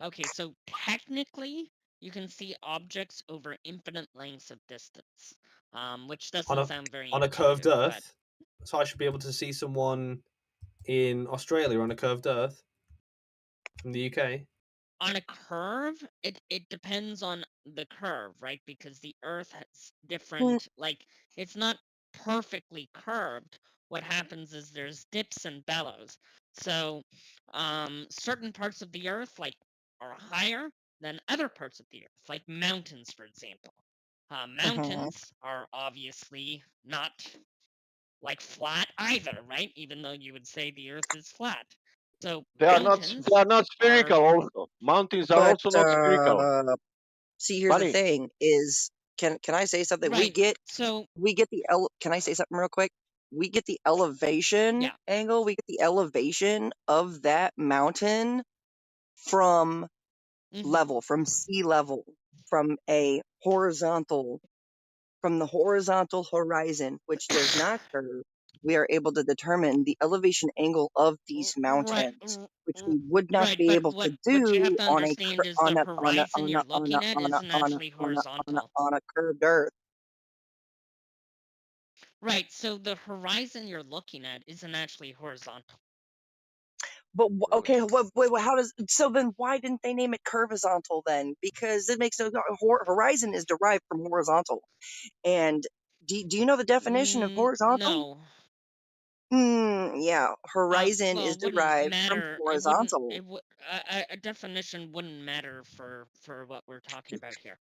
Okay, so technically you can see objects over infinite lengths of distance. Which doesn't sound very on a curved intuitive, but Earth, so I should be able to see someone in Australia on a curved Earth from the UK. on a curve, it depends on the curve, right? Because the Earth has different, like, it's not perfectly curved. What happens is there's dips and bellows. So, certain parts of the Earth, like, are higher than other parts of the Earth, like mountains, for example. Mountains are obviously not, like, flat either, right? Even though you would say the Earth is flat. So They are not spherical also. Mountains are But also not spherical. see, here's the Bunny. thing: is can I say something? Right. We get the Can I say something real quick? We get the elevation angle. We get the elevation of that mountain from Mm-hmm. level, from sea level, from the horizontal horizon, which does not curve, we are able to determine the elevation angle of these mountains, which we would not Right, be but able to what you have do to on a understand is the horizon you're looking at isn't actually on horizontal. a curved earth. Right, so the horizon you're looking at isn't actually horizontal. But okay, how does so then? Why didn't they name it curvizontal then? Because it makes no horizon is derived from horizontal. And do you know the definition of horizontal? No. Yeah, horizon Well, is it wouldn't derived from matter. horizontal. A definition wouldn't matter for what we're talking about here.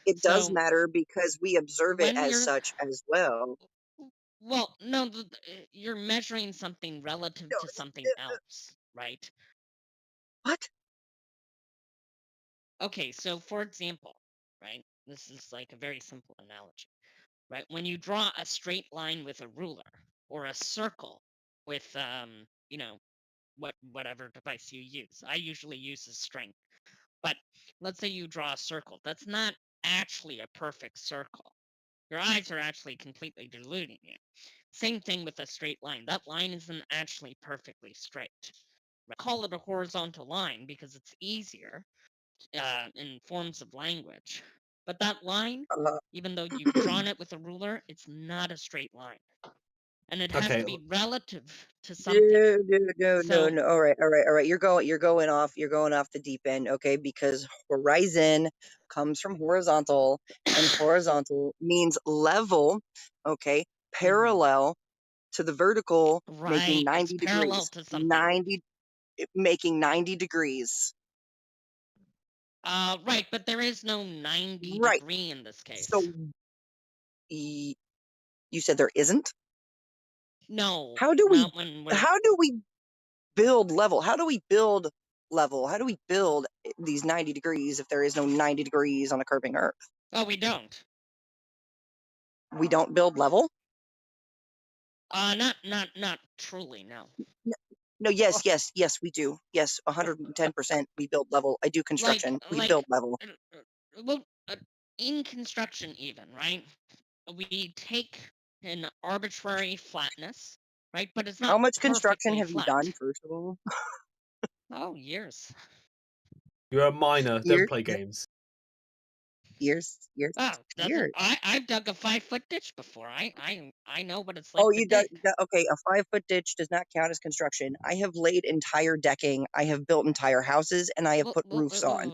It does So matter because we observe it when as you're such as well. well, no, you're measuring something relative to something else, right? What? Okay, so for example, right? This is like a very simple analogy, right? When you draw a straight line with a ruler or a circle with you know, whatever device you use. I usually use a string. But let's say you draw a circle. That's not actually a perfect circle. Your eyes are actually completely deluding you. Same thing with a straight line. That line isn't actually perfectly straight. I call it a horizontal line because it's easier in forms of language. But that line, even though you've drawn it with a ruler, it's not a straight line. And it has Okay. to be relative to something. No. All right. You're going off the deep end, okay? Because horizon comes from horizontal, and horizontal means level, okay? Parallel to the vertical, making Right, 90 it's parallel degrees. to something. Making 90 degrees. Right, but there is no 90 Right. degree in this case. So you said there isn't? No, How do not when we're. we build level? How do we build level? How do we build these 90 degrees if there is no 90 degrees on a curving earth? Oh, we don't. We don't build level? Not truly, no. No, yes, we do. Yes, 110% we build level. I do construction. We build level. Well, in construction even, right? We take an arbitrary flatness, right? But it's How not much construction perfectly have you flat. done, first of all? Oh, years. You're a miner. Don't Years? play games. Years? Oh, I've dug a 5-foot ditch before. I know what it's like Oh, to you dug, dig. okay, a 5-foot ditch does not count as construction. I have laid entire decking, I have built entire houses, and I have put roofs on.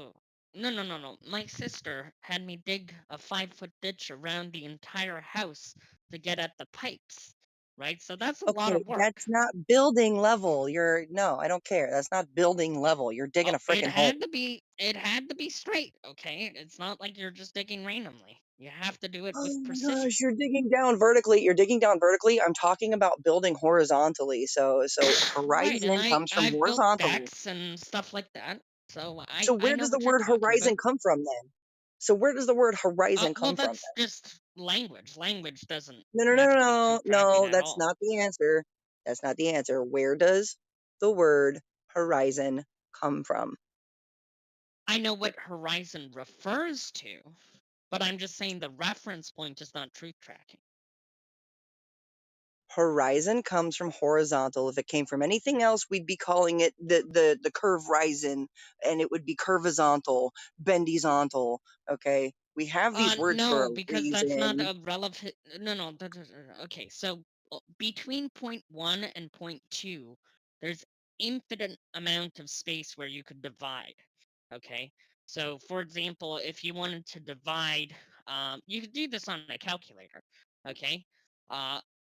No. My sister had me dig a 5-foot ditch around the entire house to get at the pipes, right? So that's a lot Okay, of work. that's not building level. No, I don't care. That's not building level. You're digging a It freaking hole. had to be straight, okay? It's not like you're just digging randomly. You have to do it with Oh my precision. gosh, you're digging down vertically. I'm talking about building horizontally. So Right, and horizon comes from I've built horizontal. decks and stuff like that. So So I where know does the what you're word talking horizon about. come from then? So where does the word horizon Well, come from that's then? just language. Language doesn't No, have to be truth tracking no, at that's all. not the answer. That's not the answer. Where does the word horizon come from? I know what horizon refers to, but I'm just saying the reference point is not truth tracking. Horizon comes from horizontal. If it came from anything else, we'd be calling it the curve horizon, and it would be curvizontal, bendizontal. Okay, we have these words for No, a because that's not reason. a relevant. No. Okay, so between point 1 and point 2, there's infinite amount of space where you could divide. Okay, so for example, if you wanted to divide, you could do this on a calculator. Okay,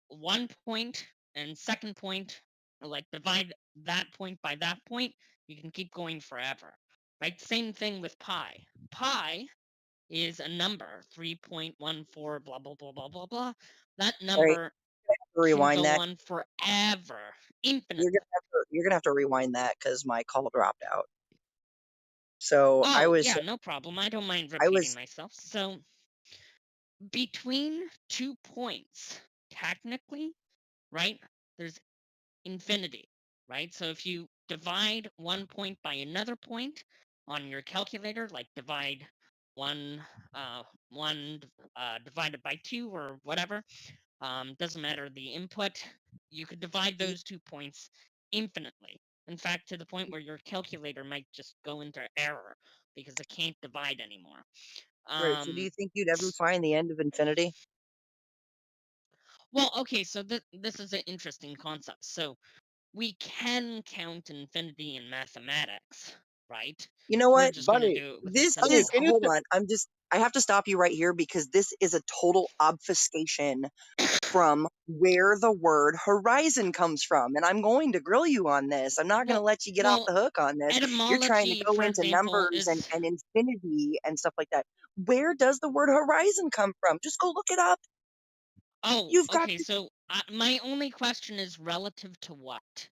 1 point and second point, like divide that point by that point, you can keep going forever. Right, same thing with pi. Pi is a number, 3.14 blah blah blah blah blah blah. That All right, number can rewind go that. on forever, infinitely. You're gonna have to rewind that because my call dropped out. So Oh yeah, no problem. I don't mind repeating myself. So between 2 points, technically, right? There's infinity, right? So if you divide one point by another point on your calculator, like divide one divided by 2 or whatever. Doesn't matter the input. You could divide those 2 points infinitely. In fact, to the point where your calculator might just go into error because it can't divide anymore. Right. So do you think you'd ever find the end of infinity? Well, okay, so this is an interesting concept. So we can count infinity in mathematics, right? You know We're what, just going to Bunny? do it with a This symbol. is hold on. I have to stop you right here because this is a total obfuscation from where the word horizon comes from, and I'm going to grill you on this. I'm not going to let you get off the hook on this. You're trying to Etymology, go for into example, numbers is and infinity and stuff like that. Where does the word horizon come from? Just go look it up. oh, You've got okay. to So my only question is relative to what?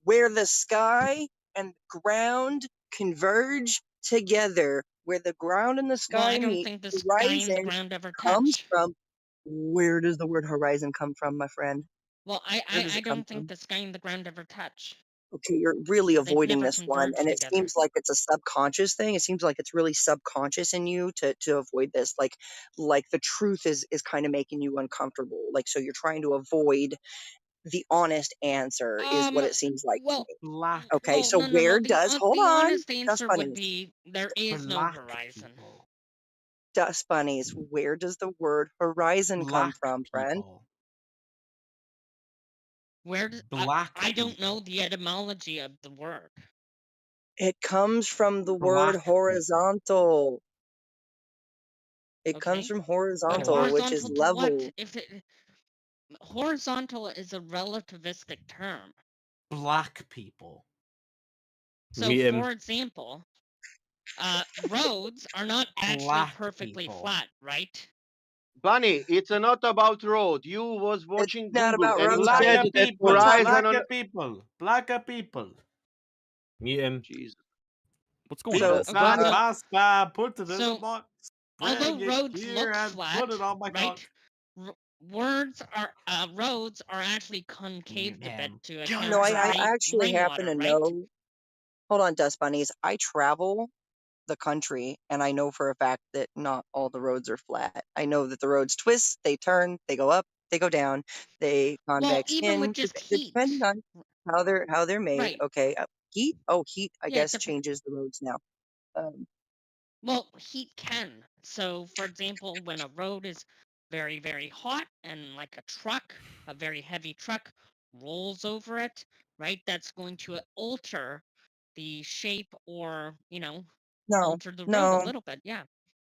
where the sky and ground converge together, where the ground and the Well, I sky don't meet. think the sky and the Horizon ground ever comes touch. from. Where does the word horizon come from, my friend? Well, Where does I it come don't think from? the sky and the ground ever touch. Okay, you're really They've avoiding never this one, and converged it together. seems like it's a subconscious thing. It seems like it's really subconscious in you to avoid this. Like the truth is kind of making you uncomfortable. Like so, you're trying to avoid the honest answer is what it seems like to Well, me. Black. Okay, so no. where does hold The on, honest dust answer would bunnies, be there is no Black horizon. people. dust bunnies, where does the word horizon come Black from, friend? people. Where does Black I don't people. know the etymology of the word. It comes from the word Black people. horizontal. It comes Okay, from but horizontal, which is horizontal to what? level. If it horizontal is a relativistic term. Black people. So, Meet him. for example, roads are not actually Black perfectly people. flat, right? Bunny, it's not about road. You was watching not Google about and roads, it Bunny. said Black that people. horizon on. Black people. Black people. Mute him. Jesus. What's going So, on? Okay, Bunny, Pasta, put it in the so box. although Bring it roads here look and put flat, it on my right? cock. Roads are actually concaved a bit to account no, for I actually happen rainwater, to right? know. Hold on, dust bunnies. I travel the country, and I know for a fact that not all the roads are flat. I know that the roads twist, they turn, they go up, they go down, they Well, convex even with in, just heat, depending on how they're made. right? Okay, heat. Oh, heat. I Yeah, guess changes the roads now. well, heat can. So, for example, when a road is very, very hot and like a very heavy truck, rolls over it, right? That's going to alter the shape or, No, alter the road a no, little bit. Yeah.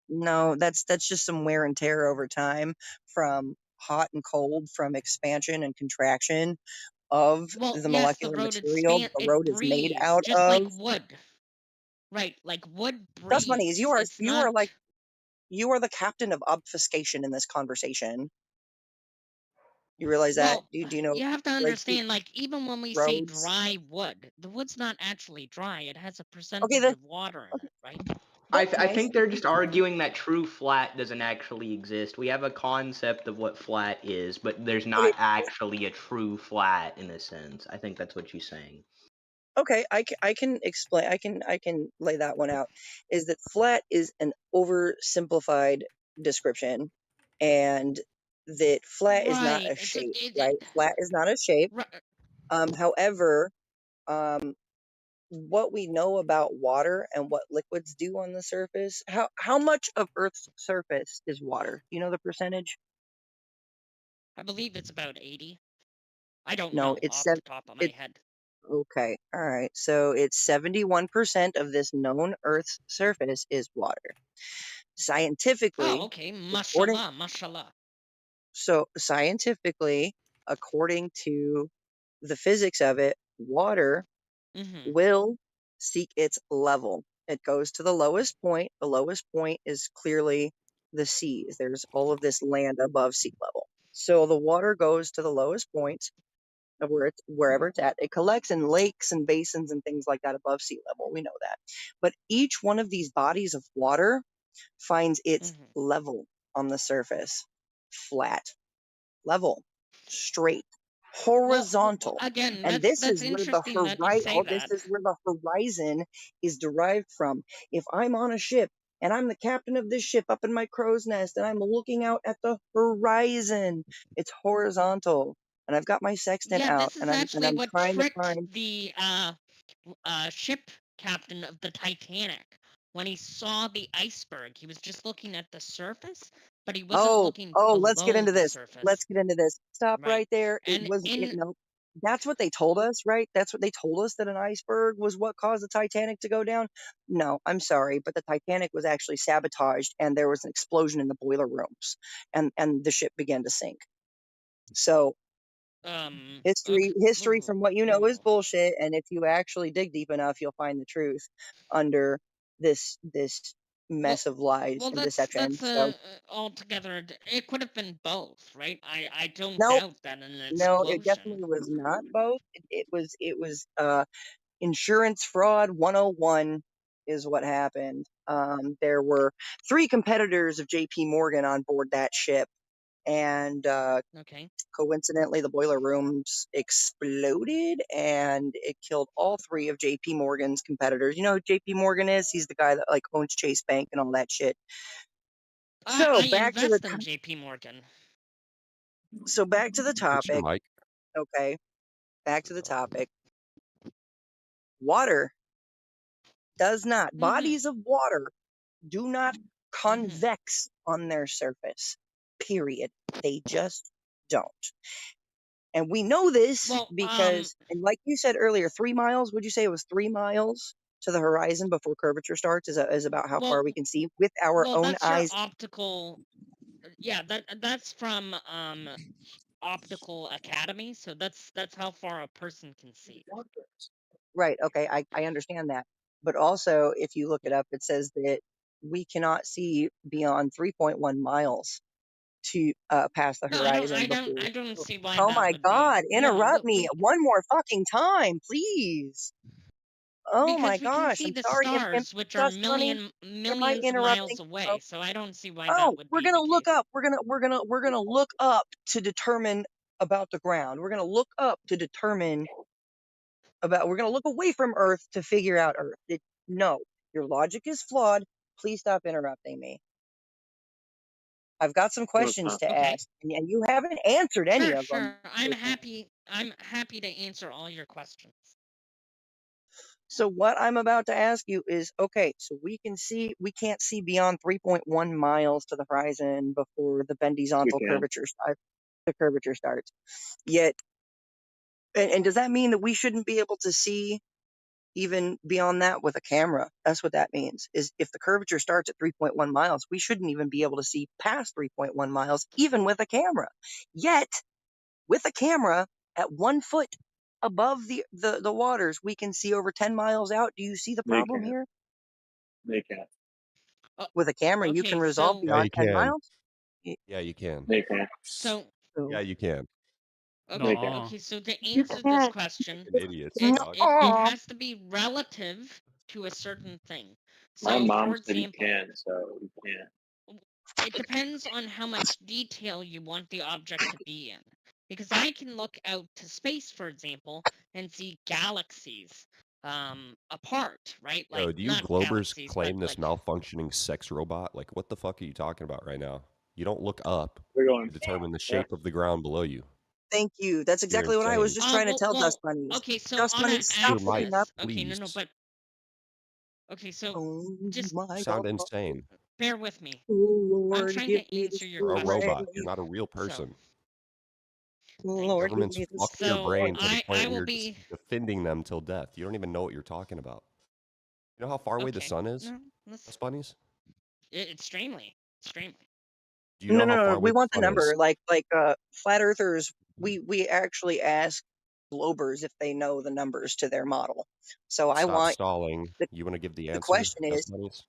no. That's just some wear and tear over time from hot and cold, from expansion and contraction of Well, the yes, the molecular road material that the it road is made breathes, out just like of. wood. Right, like wood Dust bunnies, breathes. It's you not. are like you are the captain of obfuscation in this conversation. You realize that? Well, Do you know you have to like understand, like, even when we say roads? dry wood, the wood's not actually dry. It has a Okay, percentage of water in it, right? that's I nice. think they're just arguing that true flat doesn't actually exist. We have a concept of what flat is, but there's not actually a true flat in a sense. I think that's what she's saying. Okay, I can explain. I can lay that one out. Is that flat is an oversimplified description, and that flat is not Right. a shape, right? Flat is not a shape. However, what we know about water and what liquids do on the surface, how much of Earth's surface is water? Do you know the percentage? I believe it's about 80. I don't No, know it's off the top of my head. okay. All right. So it's 71% of this known Earth's surface is water. Oh, Scientifically, okay. according Mashallah, mashallah. so scientifically, according to the physics of it, water Mm-hmm. will seek its level. It goes to the lowest point. The lowest point is clearly the seas. There's all of this land above sea level. So the water goes to the lowest point of wherever it's at. It collects in lakes and basins and things like that above sea level. We know that. But each one of these bodies of water finds its level on the surface. Flat, level, straight. horizontal. Again, And that's this is where the interesting that you say this that. is where the horizon is derived from. If I'm on a ship and I'm the captain of this ship up in my crow's nest and I'm looking out at the horizon, it's horizontal. And I've got my sextant Yeah, out this is and I'm actually what trying to tricked find the ship captain of the Titanic. When he saw the iceberg, he was just looking at the surface, but he wasn't looking let's get below into the this. surface. Let's get into this. Stop Right. right there. And No. That's what they told us, right? That's what they told us, that an iceberg was what caused the Titanic to go down. No, I'm sorry, but the Titanic was actually sabotaged and there was an explosion in the boiler rooms and the ship began to sink. So history from what you know is bullshit, and if you actually dig deep enough you'll find the truth under this mess of lies and deception. So altogether. It could have been both, right? I don't nope, doubt that an no, it explosion. definitely was not both. It was insurance fraud 101 is what happened. There were 3 competitors of JP Morgan on board that ship, and Okay. coincidentally the boiler rooms exploded and it killed all 3 of JP Morgan's competitors. You know who JP Morgan is? He's the guy that like owns Chase Bank and all that shit. So I back to the invest in JP Morgan. back to the Fix your topic. mic. Okay. Back to the topic. Water does not, bodies of water do not convex on their surface. Period. They just don't. And we know this because, and like you said earlier, 3 miles, would you say it was 3 miles to the horizon before curvature starts is about how far we can see with our own that's eyes? your optical. Yeah, that's from Optical Academy. So that's how far a person can see. Right. Okay. I understand that. But also, if you look it up, it says that we cannot see beyond 3.1 miles to past the horizon before. I don't see why Oh that my would God. be. Yeah, Interrupt me one more fucking time, please. Oh my because we can gosh. see I'm the sorry. stars, which are Just honey, am I millions of interrupting? miles away. So I don't see why Oh, that would we're be gonna the look case. up. We're gonna look up to determine about the ground. We're gonna look up to determine about. We're gonna look away from Earth to figure out Earth. No, your logic is flawed. Please stop interrupting me. I've got some questions to ask, and you haven't answered any of them. I'm happy to answer all your questions. So what I'm about to ask you is, okay, so we can't see beyond 3.1 miles to the horizon before the bendizontal curvature starts. The curvature starts. Yet, and does that mean that we shouldn't be able to see even beyond that with a camera? That's what that means. Is if the curvature starts at 3.1 miles, we shouldn't even be able to see past 3.1 miles, even with a camera. Yet, with a camera at 1 foot above the waters, we can see over 10 miles out. Do you see the problem here? They can. With a camera, you can resolve Yeah, you beyond 10 can. miles? Yeah, you can. They can. So Yeah, you can. okay, so to answer this question, Fucking idiots, it dog. has to be relative to a certain thing. My So, mom for said you example, can, so you can't. it depends on how much detail you want the object to be in. Because I can look out to space, for example, and see galaxies apart, right? Like Yo, do you not Globers galaxies, claim but this like malfunctioning sex robot? Like, what the fuck are you talking about right now? You don't look up We're going. to determine the shape of the ground below you. Thank you. That's You're exactly what I was insane. just trying to tell Dust Bunnies. okay, so Dust on an Bunnies, stop Your mic, looking up. axis, okay, no, please. but okay, so Oh just my You God. sound insane. bear with me. Oh I'm Lord, trying give to me the answer your You're a question. robot. You're not a real So, person. Lord, give Governments me the fucked your so brain to the I point where will you're be just defending them till death. You don't even know what you're talking about. You know how far away the okay. sun is? No, let's Us bunnies? extremely. Do you know how far away We the want the sun is? number. Flat earthers, we actually ask Globers if they know the numbers to their model. So I Stop want stalling. You want to give the the answer, question Dust is, bunnies?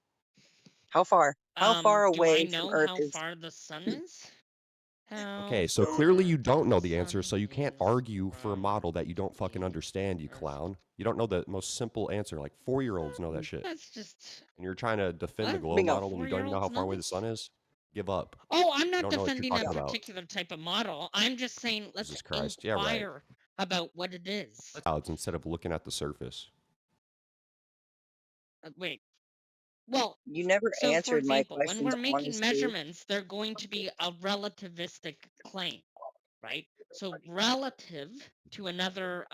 how far Do I away from know Earth how is? far the sun is? Okay, How so far clearly you don't know the the answer, sun so you can't is argue for a from model that you don't fucking the understand, you Earth. clown. You don't know the most simple answer. Like 4-year-olds know that shit. That's just And you're trying to defend the what? globe Bingo. model when you don't even know how 4-year-olds far know away the this? sun is? Give up. Oh, I'm You not don't know what you're defending a talking about. particular type of model. I'm just saying let's Jesus Christ. Yeah, right. inquire about what it is. Clouds instead of looking at the surface. Wait. Well, You never so for answered my example, when questions we're making honestly. measurements, they're going to be a relativistic claim, right? So relative to another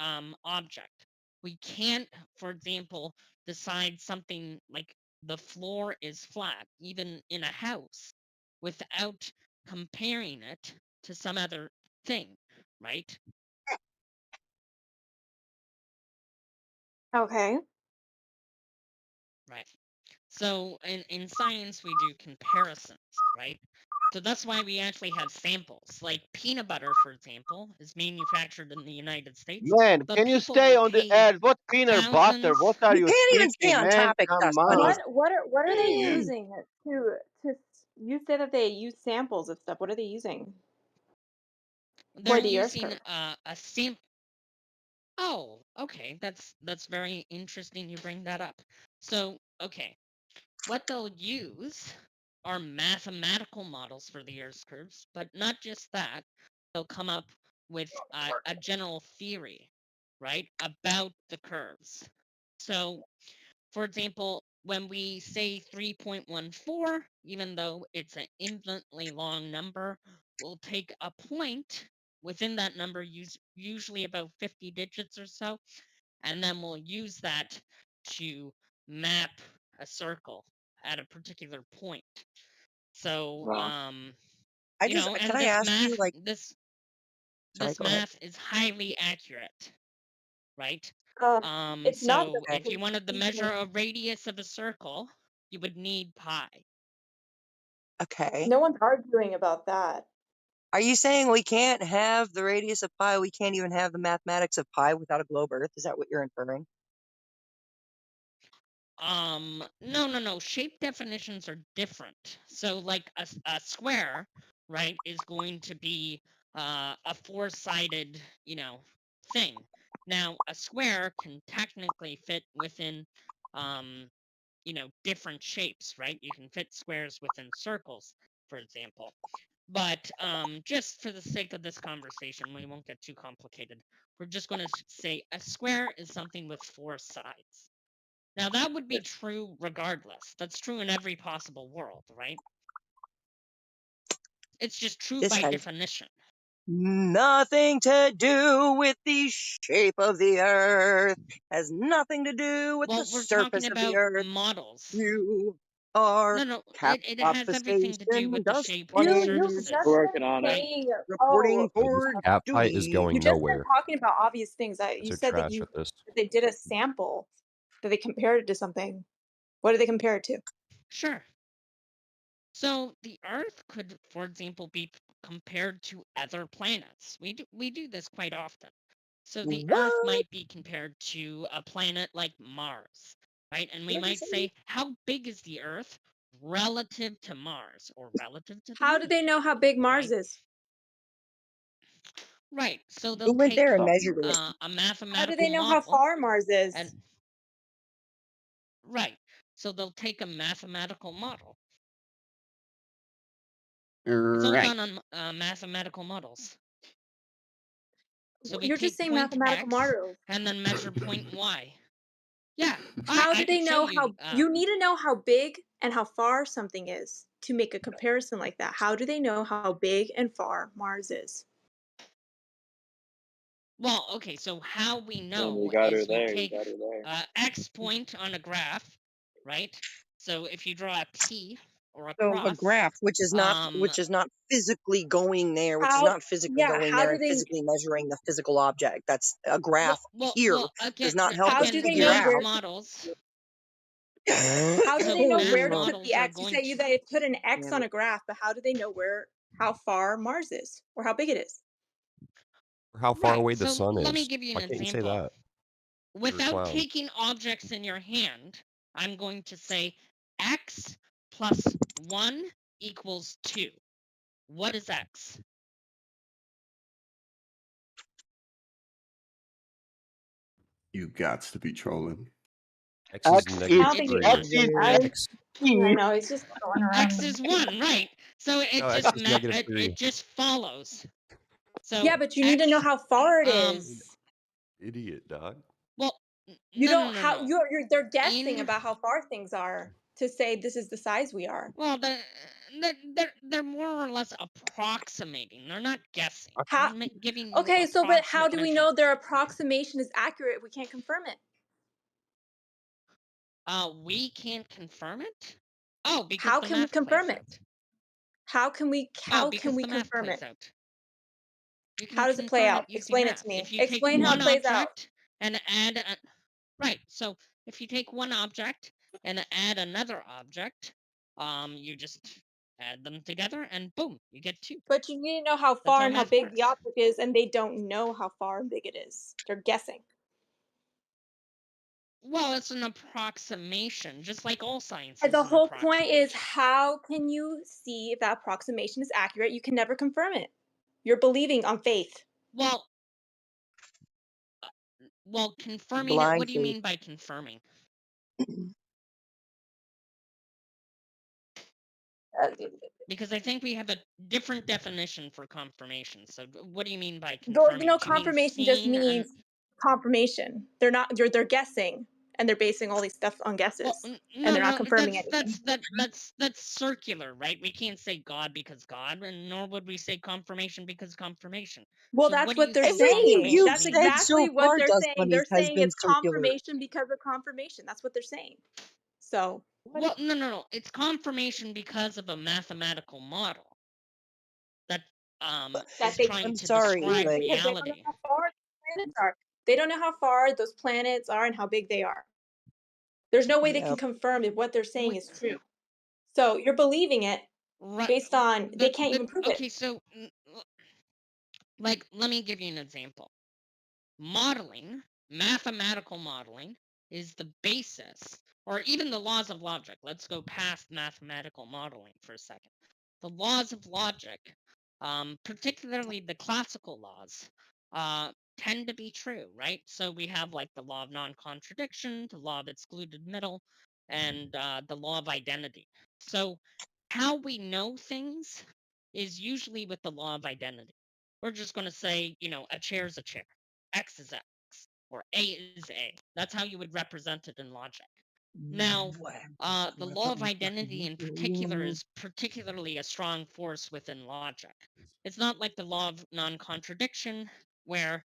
object. We can't, for example, decide something like the floor is flat, even in a house, without comparing it to some other thing, right? Okay. Right. So in science, we do comparisons, right? So that's why we actually have samples. Like peanut butter, for example, is manufactured in the United States, Man, but can you people stay will on the pay edge? What peanut butter? thousands. What are You you can't even stay speaking, on man? topic, Come Dust on. What are they using to you say that they use samples of stuff. What are they using? They're For the Earth using curve. a sample. Oh, okay. That's very interesting you bring that up. So, okay. What they'll use are mathematical models for the Earth's curves, but not just that. They'll come up with a general theory, right, about the curves. So, for example, when we say 3.14, even though it's an infinitely long number, we'll take a point within that number, usually about 50 digits or so, and then we'll use that to map a circle at a particular point. So, I you just know, can and I this ask you math, like sorry, this go ahead. math is highly accurate, right? It's not So that if you wanted to measure a radius of a circle, you would need pi. Okay. No one's arguing about that. Are you saying we can't have the radius of pi? We can't even have the mathematics of pi without a globe Earth? Is that what you're inferring? No. Shape definitions are different. So like a square, right, is going to be a four-sided, you know, thing. Now, a square can technically fit within, you know, different shapes, right? You can fit squares within circles, for example. But just for the sake of this conversation, we won't get too complicated. We're just going to say a square is something with four sides. Now, that would be true regardless. That's true in every possible world, right? It's just true This by has definition. nothing to do with the shape of the Earth. Has nothing to do with Well, the we're surface talking of the about Earth. models. You are No, cap it has everything to do obfuscation. with the Dust shape of the You've surfaces, just Working been on it. saying, reporting Yo, this for cat fight is dweeb. going you've just been nowhere. talking about obvious things. You So said that trash at this. that they did a sample, that they compared it to something. What did they compare it to? Sure. So the Earth could, for example, be compared to other planets. We do this quite often. So the Earth What? might be compared to a planet like Mars, right? And we What'd you might say? say, how big is the Earth relative to Mars or relative to the How Moon? do they know how big Mars Right? is? Right. So Who they'll went there take and measured it? a How do mathematical they know how model far Mars is? and right. So they'll take a mathematical model. It's all Right. done on mathematical models. So we You're take just saying point mathematical X models. and then measure point Y. Yeah, How I do they could show know you. how you need to know how big and how far something is to make a comparison like that? How do they know how big and far Mars is? Well, okay, so how we Well, know you got her is we there. You take got her there. X point on a graph, right? So if you draw a P or a So a cross, graph, which is not physically going there, which is not physically going how there do and they physically measuring the physical object. That's a graph here again, does not help how us do they figure know math out. models. how do So they know math where to put models the are X? You going say to. they put an X Damn on it. a graph, but how do they know how far Mars is or how big it is? Or how far Right. away the So sun let me is. give you Why an can't you say example. that? You're a Without clown. taking objects in your hand, I'm going to say X plus 1 equals 2. What is X? You got to be trolling. X is I don't think -3. I know he's just going around. X is 1, right? So it No, X just is -3. it just follows. So Yeah, but you need to know how far it is. Idiot, dog. Well, You no, no, don't no, how no. they're guessing In about how far things are to say this is the size we are. well, they're more or less approximating. They're not guessing. How They're giving you Okay, so but how approximate do we measurements. know their approximation is accurate if we can't confirm it? We can't confirm it. Oh, because How the can we math confirm plays it? out. How can we Because the math confirm plays it? out. You can How does it play confirm it out? using Explain it math. to me. If you take Explain how one it plays out. object and add a, right, so if you take one object and add another object, you just add them together and boom, you get 2. But you need to know how That's far how and how math big the works. object is, and they don't know how far and big it is. They're guessing. Well, it's an approximation, just like all science And is the an whole point is, approximation. how can you see if that approximation is accurate? You can never confirm it. You're believing on faith. Well, confirming it. Blind What do you faith. mean by confirming? Because I think we have a different definition for confirmation. So, what do you mean by Though, confirming? Do you mean confirmation just seeing means confirmation. They're guessing, and they're basing all these stuff on guesses, and no, they're not no, confirming anything. that's circular, right? We can't say God because God, and nor would we say confirmation because confirmation. Well, So, that's what do you what they're think Everything saying. you've That's confirmation said means? so exactly what far, they're Dust saying. Bunnies, They're has saying been it's circular. confirmation because of confirmation. That's what they're saying. So Well, no. It's confirmation because of a mathematical model that that is they trying I'm to sorry, describe but because they don't know reality. how far the planets are. They don't know how far those planets are and how big they are. There's no way they yeah. can confirm if what they're saying We, is true. So you're believing it right, based on they can't even prove it. okay, so like, let me give you an example. Modeling, mathematical modeling, is the basis, or even the laws of logic. Let's go past mathematical modeling for a second. The laws of logic, particularly the classical laws, tend to be true, right? So we have like the law of non-contradiction, the law of excluded middle, and the law of identity. So how we know things is usually with the law of identity. We're just going to say, a chair is a chair. X is X, or A is A. That's how you would represent it in logic. Now, the law of identity in particular is particularly a strong force within logic. It's not like the law of non-contradiction, where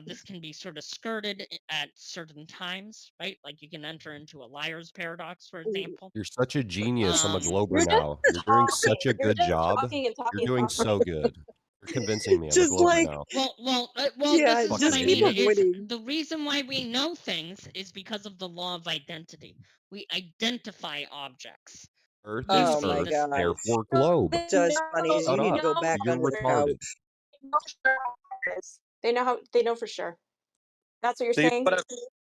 this can be sort of skirted at certain times, right? Like you can enter into a liar's paradox, for example. You're such a genius. I'm a glober You're just now. You're doing such a You're good just job. talking and You're talking and doing talking. so good. You're convincing me. I'm a Just glober like, now. Well, yeah, this is what just I Fucking keep mean. idiot. Is avoiding. the reason why we know things is because of the law of identity. We identify objects Earth is Oh using my Earth, this. gosh. therefore globe. Dust Bunnies, Shut you need to up. go back You're under the retarded. couch. They know for sure. That's what you're So you know saying? what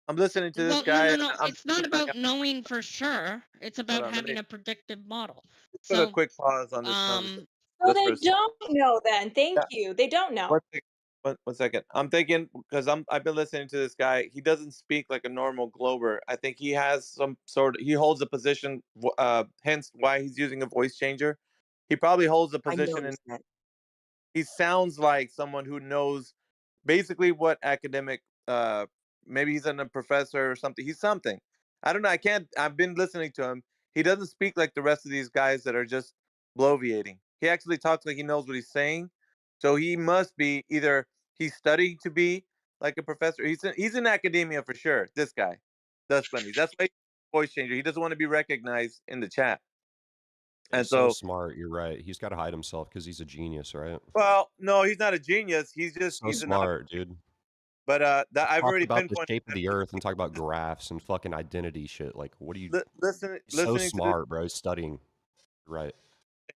I'm listening to this Well, guy. no. I'm It's not thinking like, about knowing for sure. It's hold about on, let me having a predictive model. put a So, quick pause on this conversation So just for they a second. don't know then. Thank Yeah, you. They don't know. one second. One second. I'm thinking because I've been listening to this guy. He doesn't speak like a normal glober. I think he has some sort of he holds a position. Hence why he's using a voice changer. He probably holds a I position and noticed that. he sounds like someone who knows basically what academic maybe he's a professor or something. He's something. I don't know. I've been listening to him. He doesn't speak like the rest of these guys that are just bloviating. He actually talks like he knows what he's saying. So he must be either he's studying to be like a professor. He's in academia for sure. This guy, Dust Bunnies. That's why he's a voice changer. He doesn't want to be recognized in the chat. And He's so so, smart. You're right. He's got to hide himself because he's a genius, right? well, no, he's not a genius. So He's an object. smart, dude. But that I've Talk already about the pinpointed shape of that the earth and talk about graphs and fucking identity shit. Like, what are you? listening He's so listening to this smart, bro. He's studying. Right.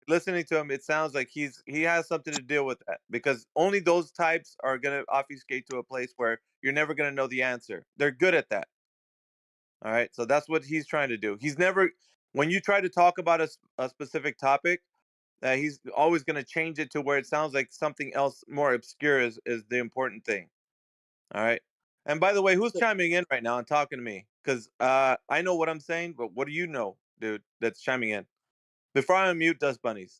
listening to him, it sounds like he has something to deal with that because only those types are gonna obfuscate to a place where you're never gonna know the answer. They're good at that. All right, so that's what he's trying to do. He's never when you try to talk about a specific topic, he's always gonna change it to where it sounds like something else more obscure is the important thing. All right. And by the way, who's chiming in right now and talking to me? Because I know what I'm saying, but what do you know, dude? That's chiming in. Before I unmute Dust Bunnies.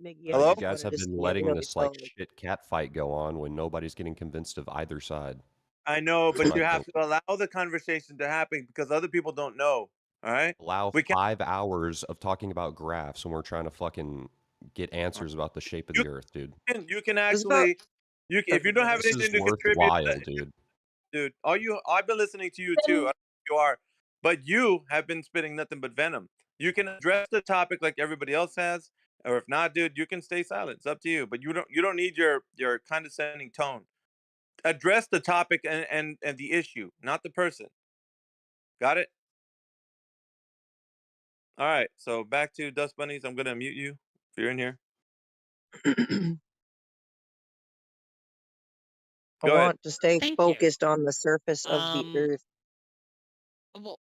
Miggy, I You just guys wanted have to been see it letting really this like slowly. shit cat fight go on when nobody's getting convinced of either side. I know, That's but what you I have think. to allow the conversation to happen because other people don't know. All right, Allow we can't. 5 hours of talking about graphs when we're trying to fucking get answers about the shape of the Earth, dude. You can It was about actually, if you don't have This is anything to contribute, worthwhile, dude. dude. I've been listening to you too. I don't know who you are, but you have been spitting nothing but venom. You can address the topic like everybody else has, or if not, dude, you can stay silent. It's up to you. But you don't need your condescending tone. Address the topic and the issue, not the person. Got it? All right. So back to Dust Bunnies. I'm gonna mute you if you're in here. I Go ahead. want to stay Thank you. focused on the surface of the Earth.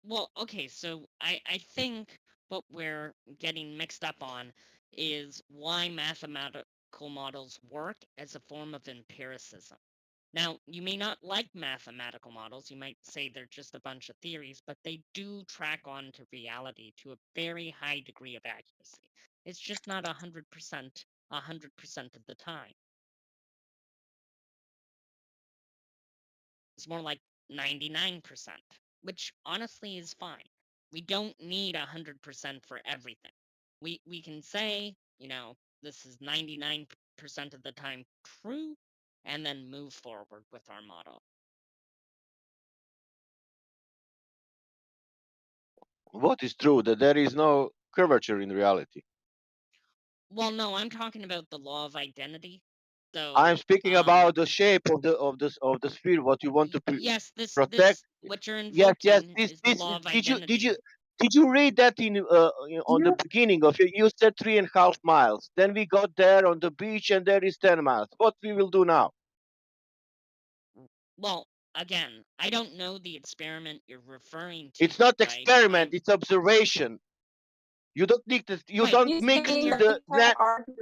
Well, okay, so I think what we're getting mixed up on is why mathematical models work as a form of empiricism. Now, you may not like mathematical models, you might say they're just a bunch of theories, but they do track on to reality to a very high degree of accuracy. It's just not 100% of the time. It's more like 99%, which honestly is fine. We don't need 100% for everything. We can say, this is 99% of the time true, and then move forward with our model. What is true? That there is no curvature in reality. Well, no, I'm talking about the law of identity. So I'm speaking about the shape of the sphere. What you want to yes, protect? what you're Yes. invoking This is the law of identity. did you read that on the beginning of it? You said 3.5 miles. Then we got there on the beach, and there is 10 miles. What we will do now? Well, again, I don't know the experiment you're referring to. It's not right? experiment. It's observation. You don't need to. You Right, don't He's mix saying that the. we can't argue.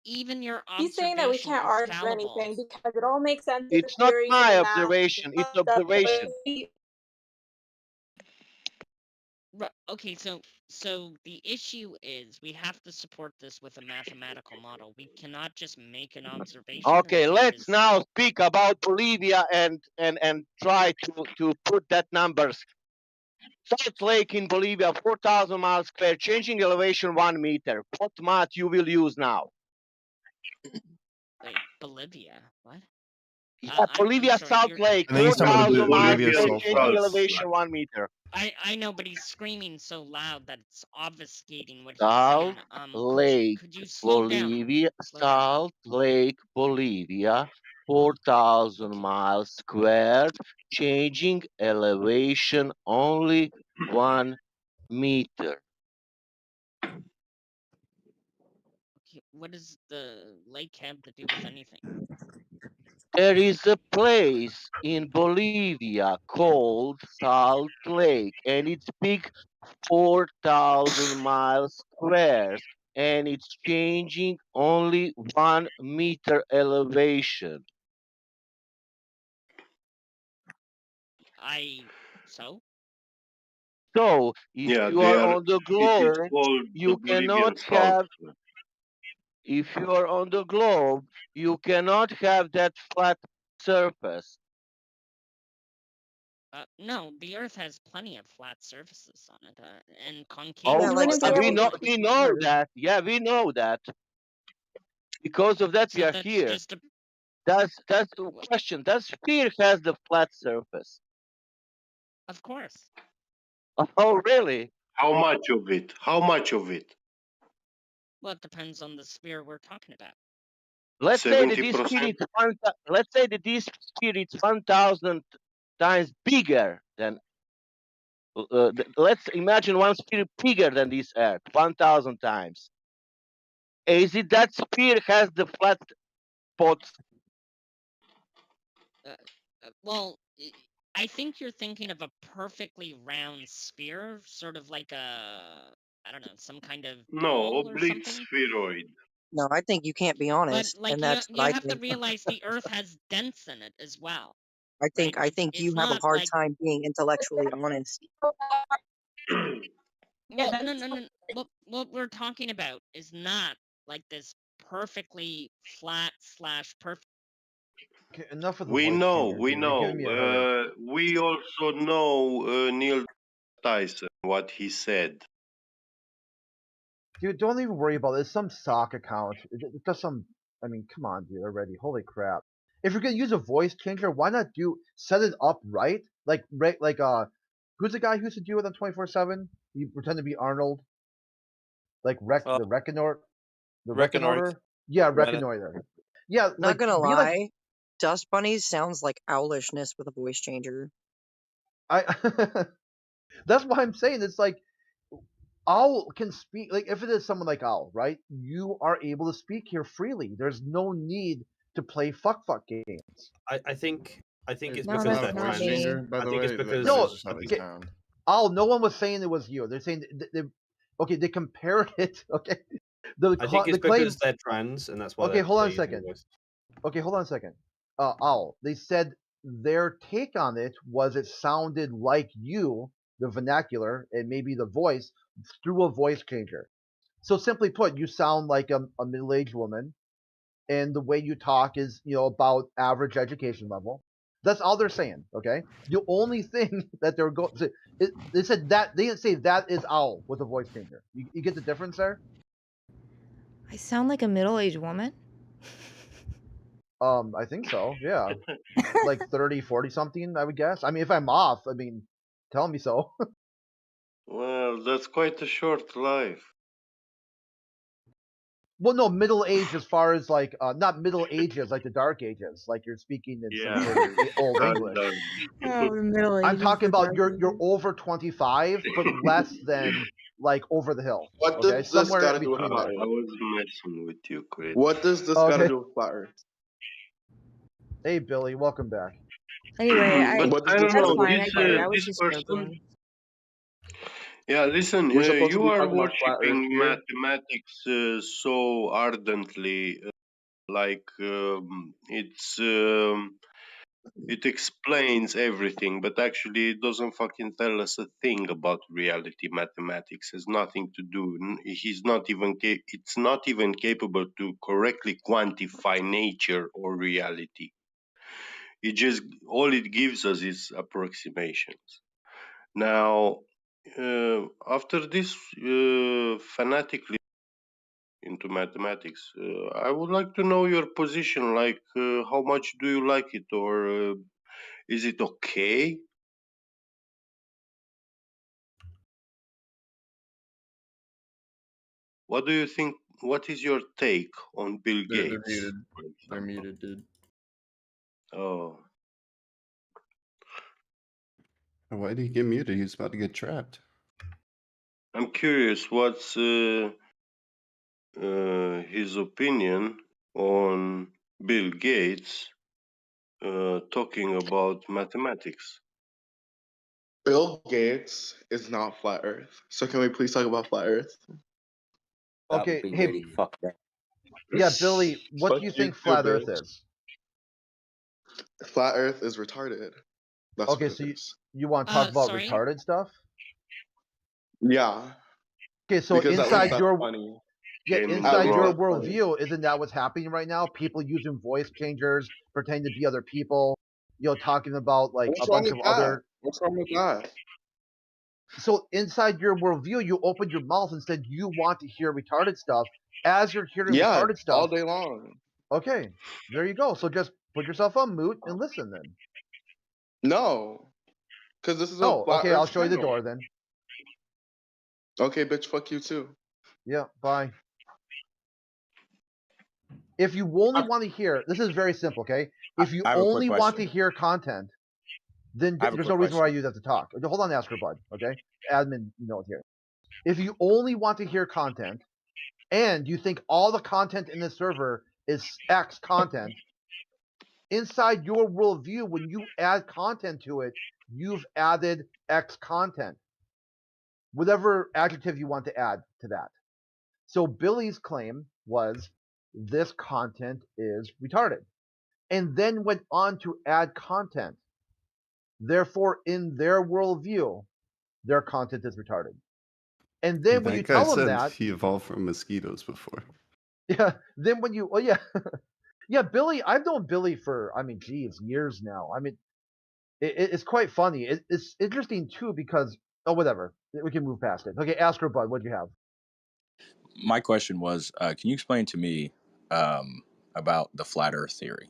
Even your He's saying that we observation can't is argue fallible. anything because it all makes sense in the It's not theories and my the math. observation. It's observation. Okay, so the issue is we have to support this with a mathematical model. We cannot just make an observation. Okay, or say let's it is now speak about Bolivia and try to put that numbers. Salt Lake in Bolivia, 4,000 miles square, changing elevation 1 meter. What math you will use now? Wait, Bolivia? What? Yeah, Bolivia, sorry, Salt Lake, I think he's talking about 4,000 miles Bolivia square, so changing far. elevation 1 meter. I know, but he's screaming so loud that it's obfuscating what he's Salt saying. Lake, Could you slow Bolivia, down? Salt Lake, Bolivia, 4,000 miles squared, changing elevation only 1 meter. Okay, what does the lake have to do with anything? There is a place in Bolivia called Salt Lake, and it's big, 4,000 miles squares, and it's changing only 1 meter elevation. So? So, if Yeah, you they are are. on the It is globe, called you the Bolivian cannot Salt. have. If you are on the globe, you cannot have that flat surface. No, the Earth has plenty of flat surfaces on it, and concave. Oh, Yeah, like we know Earth. that. Yeah, we know that. Because of that, we So are that's here. just a That's the question. Does sphere has the flat surface? Of course. Oh, really? How much of it? How much of it? Well, it depends on the sphere we're talking about. Let's say that this 70%? sphere is let's say that this sphere is 1,000 times bigger than. Let's imagine one sphere bigger than this Earth, 1,000 times. Is it that sphere has the flat spots? Well, I think you're thinking of a perfectly round sphere, sort of like I don't know, some kind of No, ball or oblique something. spheroid. No, I think you can't be But honest, like and you, that's you what I have to think. realize the Earth has dents in it as well. I think It's you have a not hard like time being intellectually honest. well, no. What we're talking about is not like this perfectly flat / perfect. Okay, enough of the We voice know, changers, we dude. You're know. giving me a headache. We also know Neil Tyson, what he said. Dude, don't even worry about it. It's some sock account. It does some. I mean, come on, dude. Already, holy crap! If you're gonna use a voice changer, why not set it up right? Who's the guy who used to do it on 24/7? You pretend to be Arnold, like the Reconnoiter. Yeah, Reconnoiter. Yeah, Not like gonna be like lie, Dust Bunnies sounds like owlishness with a voice changer. I. That's why I'm saying it's like Owl can speak. Like if it is someone like Owl, right? You are able to speak here freely. There's no need to play fuck games. I think it's That's because not a they're voice trans. changer, by I the think it's way. because That No, is just how they okay. sound. Owl, no one was saying it was you. They're saying they compared it. Okay, I think it's the claim. because they're trans, and that's why Okay, hold on they're a using second. voice. Okay, hold on a second. Owl. They said their take on it was it sounded like you, the vernacular, and maybe the voice through a voice changer. So simply put, you sound like a middle-aged woman, and the way you talk is, about average education level. That's all they're saying. Okay. The only thing that they're going, they said that they didn't say that is Owl with a voice changer. You get the difference there? I sound like a middle-aged woman. I think so. Yeah, like 30, 40 something, I would guess. I mean, if I'm off, I mean, tell me so. Well, that's quite a short life. Well, no, middle age as far as like not middle ages like the dark ages, like you're speaking in some Yeah. sort of old Done, English. done. Oh, the Middle I'm Ages, talking the about Dark you're Ages. over 25, but less than like over the hill. What Okay, does this somewhere got in to do with between flat there. I Earth? was messing with you, Chris. What does this got to Okay. do with flat Earth? Hey, Billy, welcome back. Anyway, But I don't that's know, fine. I get it. I was this just person. joking. Yeah, listen, We're supposed to you be are talking about flat Earth worshipping here. mathematics so ardently, it explains everything, but actually it doesn't fucking tell us a thing about reality. Mathematics has nothing to do. He's not even. It's not even capable to correctly quantify nature or reality. It just all it gives us is approximations. Now, after this fanatically into mathematics, I would like to know your position. Like, how much do you like it, or is it okay? What do you think? What is your take on Bill They're Gates? muted. They're muted, dude. Oh, Why did he get muted? He was about to get trapped. I'm curious. What's his opinion on Bill Gates talking about mathematics? Bill Gates is not flat Earth. So can we please talk about flat Earth? That would Okay, be hey, really fucked up. yeah, Billy, what Fuck do you you think too, flat Earth bitch. is? Flat Earth is retarded. That's Okay, what so it is. you want to talk about Sorry. retarded stuff? Yeah. Okay, so Because at least inside that's your funny. yeah, Came in At inside least your that's wrong. funny. worldview, isn't that what's happening right now? People using voice changers, pretending to be other people, talking about like What's a wrong bunch with of that? other. What's wrong with that? So inside your worldview, you opened your mouth and said you want to hear retarded stuff. As you're hearing Yeah, retarded all stuff, day long. okay, there you go. So just put yourself on mute and listen then. No. Because this is a Oh, flat okay, Earth I'll show you the channel. door then. Okay, bitch, fuck you too. Yeah, bye. If you only want to hear, this is very simple, okay? If you I have a quick only want to question. hear content, then I have a there's quick no reason why question. you have to talk. Hold on, ask her, bud. Okay, admin note here. If you only want to hear content, and you think all the content in the server is X content, inside your worldview, when you add content to it, you've added X content, whatever adjective you want to add to that. So Billy's claim was this content is retarded, and then went on to add content. Therefore, in their worldview, their content is retarded. And then when you That guy tell them said that, he evolved from mosquitoes before. Yeah. Then when you, yeah, Billy. I've known Billy for, I mean, geez, years now. I mean, it's quite funny. It's interesting too because, oh, whatever. We can move past it. Okay, Astro Bud, what'd you have? My question was, can you explain to me about the flat Earth theory,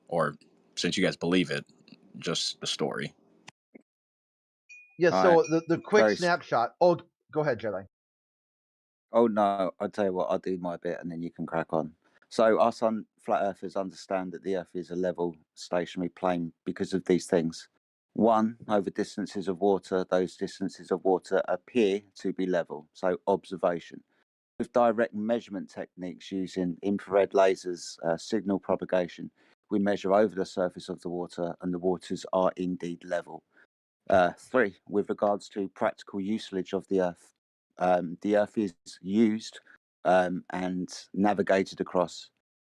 or since you guys believe it, just the story? Yeah. All So right. the quick Very snapshot. Oh, go ahead, Jedi. Oh no, I'll tell you what, I'll do my bit and then you can crack on. So us flat earthers understand that the earth is a level stationary plane because of these things. One, over distances of water, those distances of water appear to be level, so observation. With direct measurement techniques using infrared lasers, signal propagation, we measure over the surface of the water and the waters are indeed level. Three, with regards to practical usage of the earth is used and navigated across,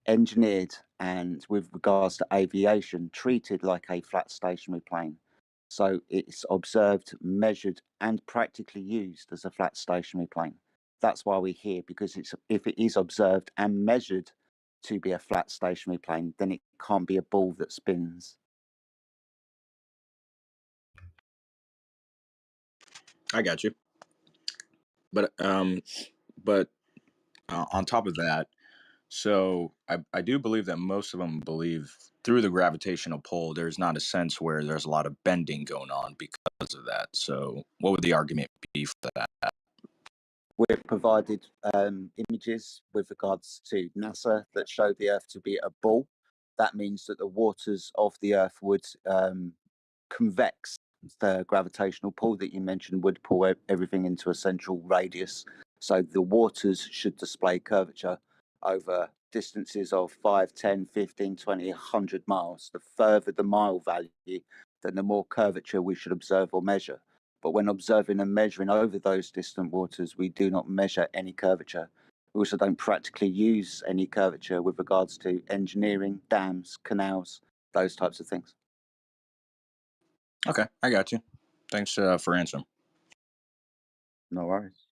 engineered, and with regards to aviation, treated like a flat stationary plane. So it's observed, measured, and practically used as a flat stationary plane. That's why we're here, because if it is observed and measured to be a flat stationary plane, then it can't be a ball that spins. I got you. But on top of that, so I do believe that most of them believe through the gravitational pull, there's not a sense where there's a lot of bending going on because of that. So what would the argument be for that? We've provided images with regards to NASA that show the Earth to be a ball. That means that the waters of the Earth would convex. The gravitational pull that you mentioned would pull everything into a central radius. So the waters should display curvature over distances of 5, 10, 15, 20, 100 miles. The further the mile value, then the more curvature we should observe or measure. But when observing and measuring over those distant waters, we do not measure any curvature. We also don't practically use any curvature with regards to engineering, dams, canals, those types of things. Okay, I got you. Thanks for answering. No worries.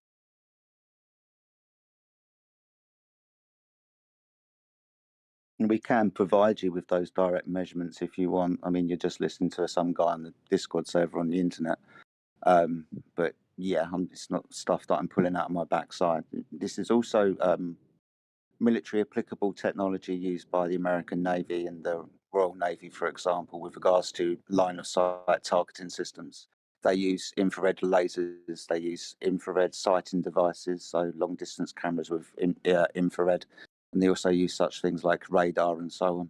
And we can provide you with those direct measurements if you want. I mean, you're just listening to some guy on the Discord server on the internet. But yeah, it's not stuff that I'm pulling out of my backside. This is also military applicable technology used by the American Navy and the Royal Navy, for example, with regards to line of sight targeting systems. They use infrared lasers, they use infrared sighting devices, so long distance cameras with infrared, and they also use such things like radar and so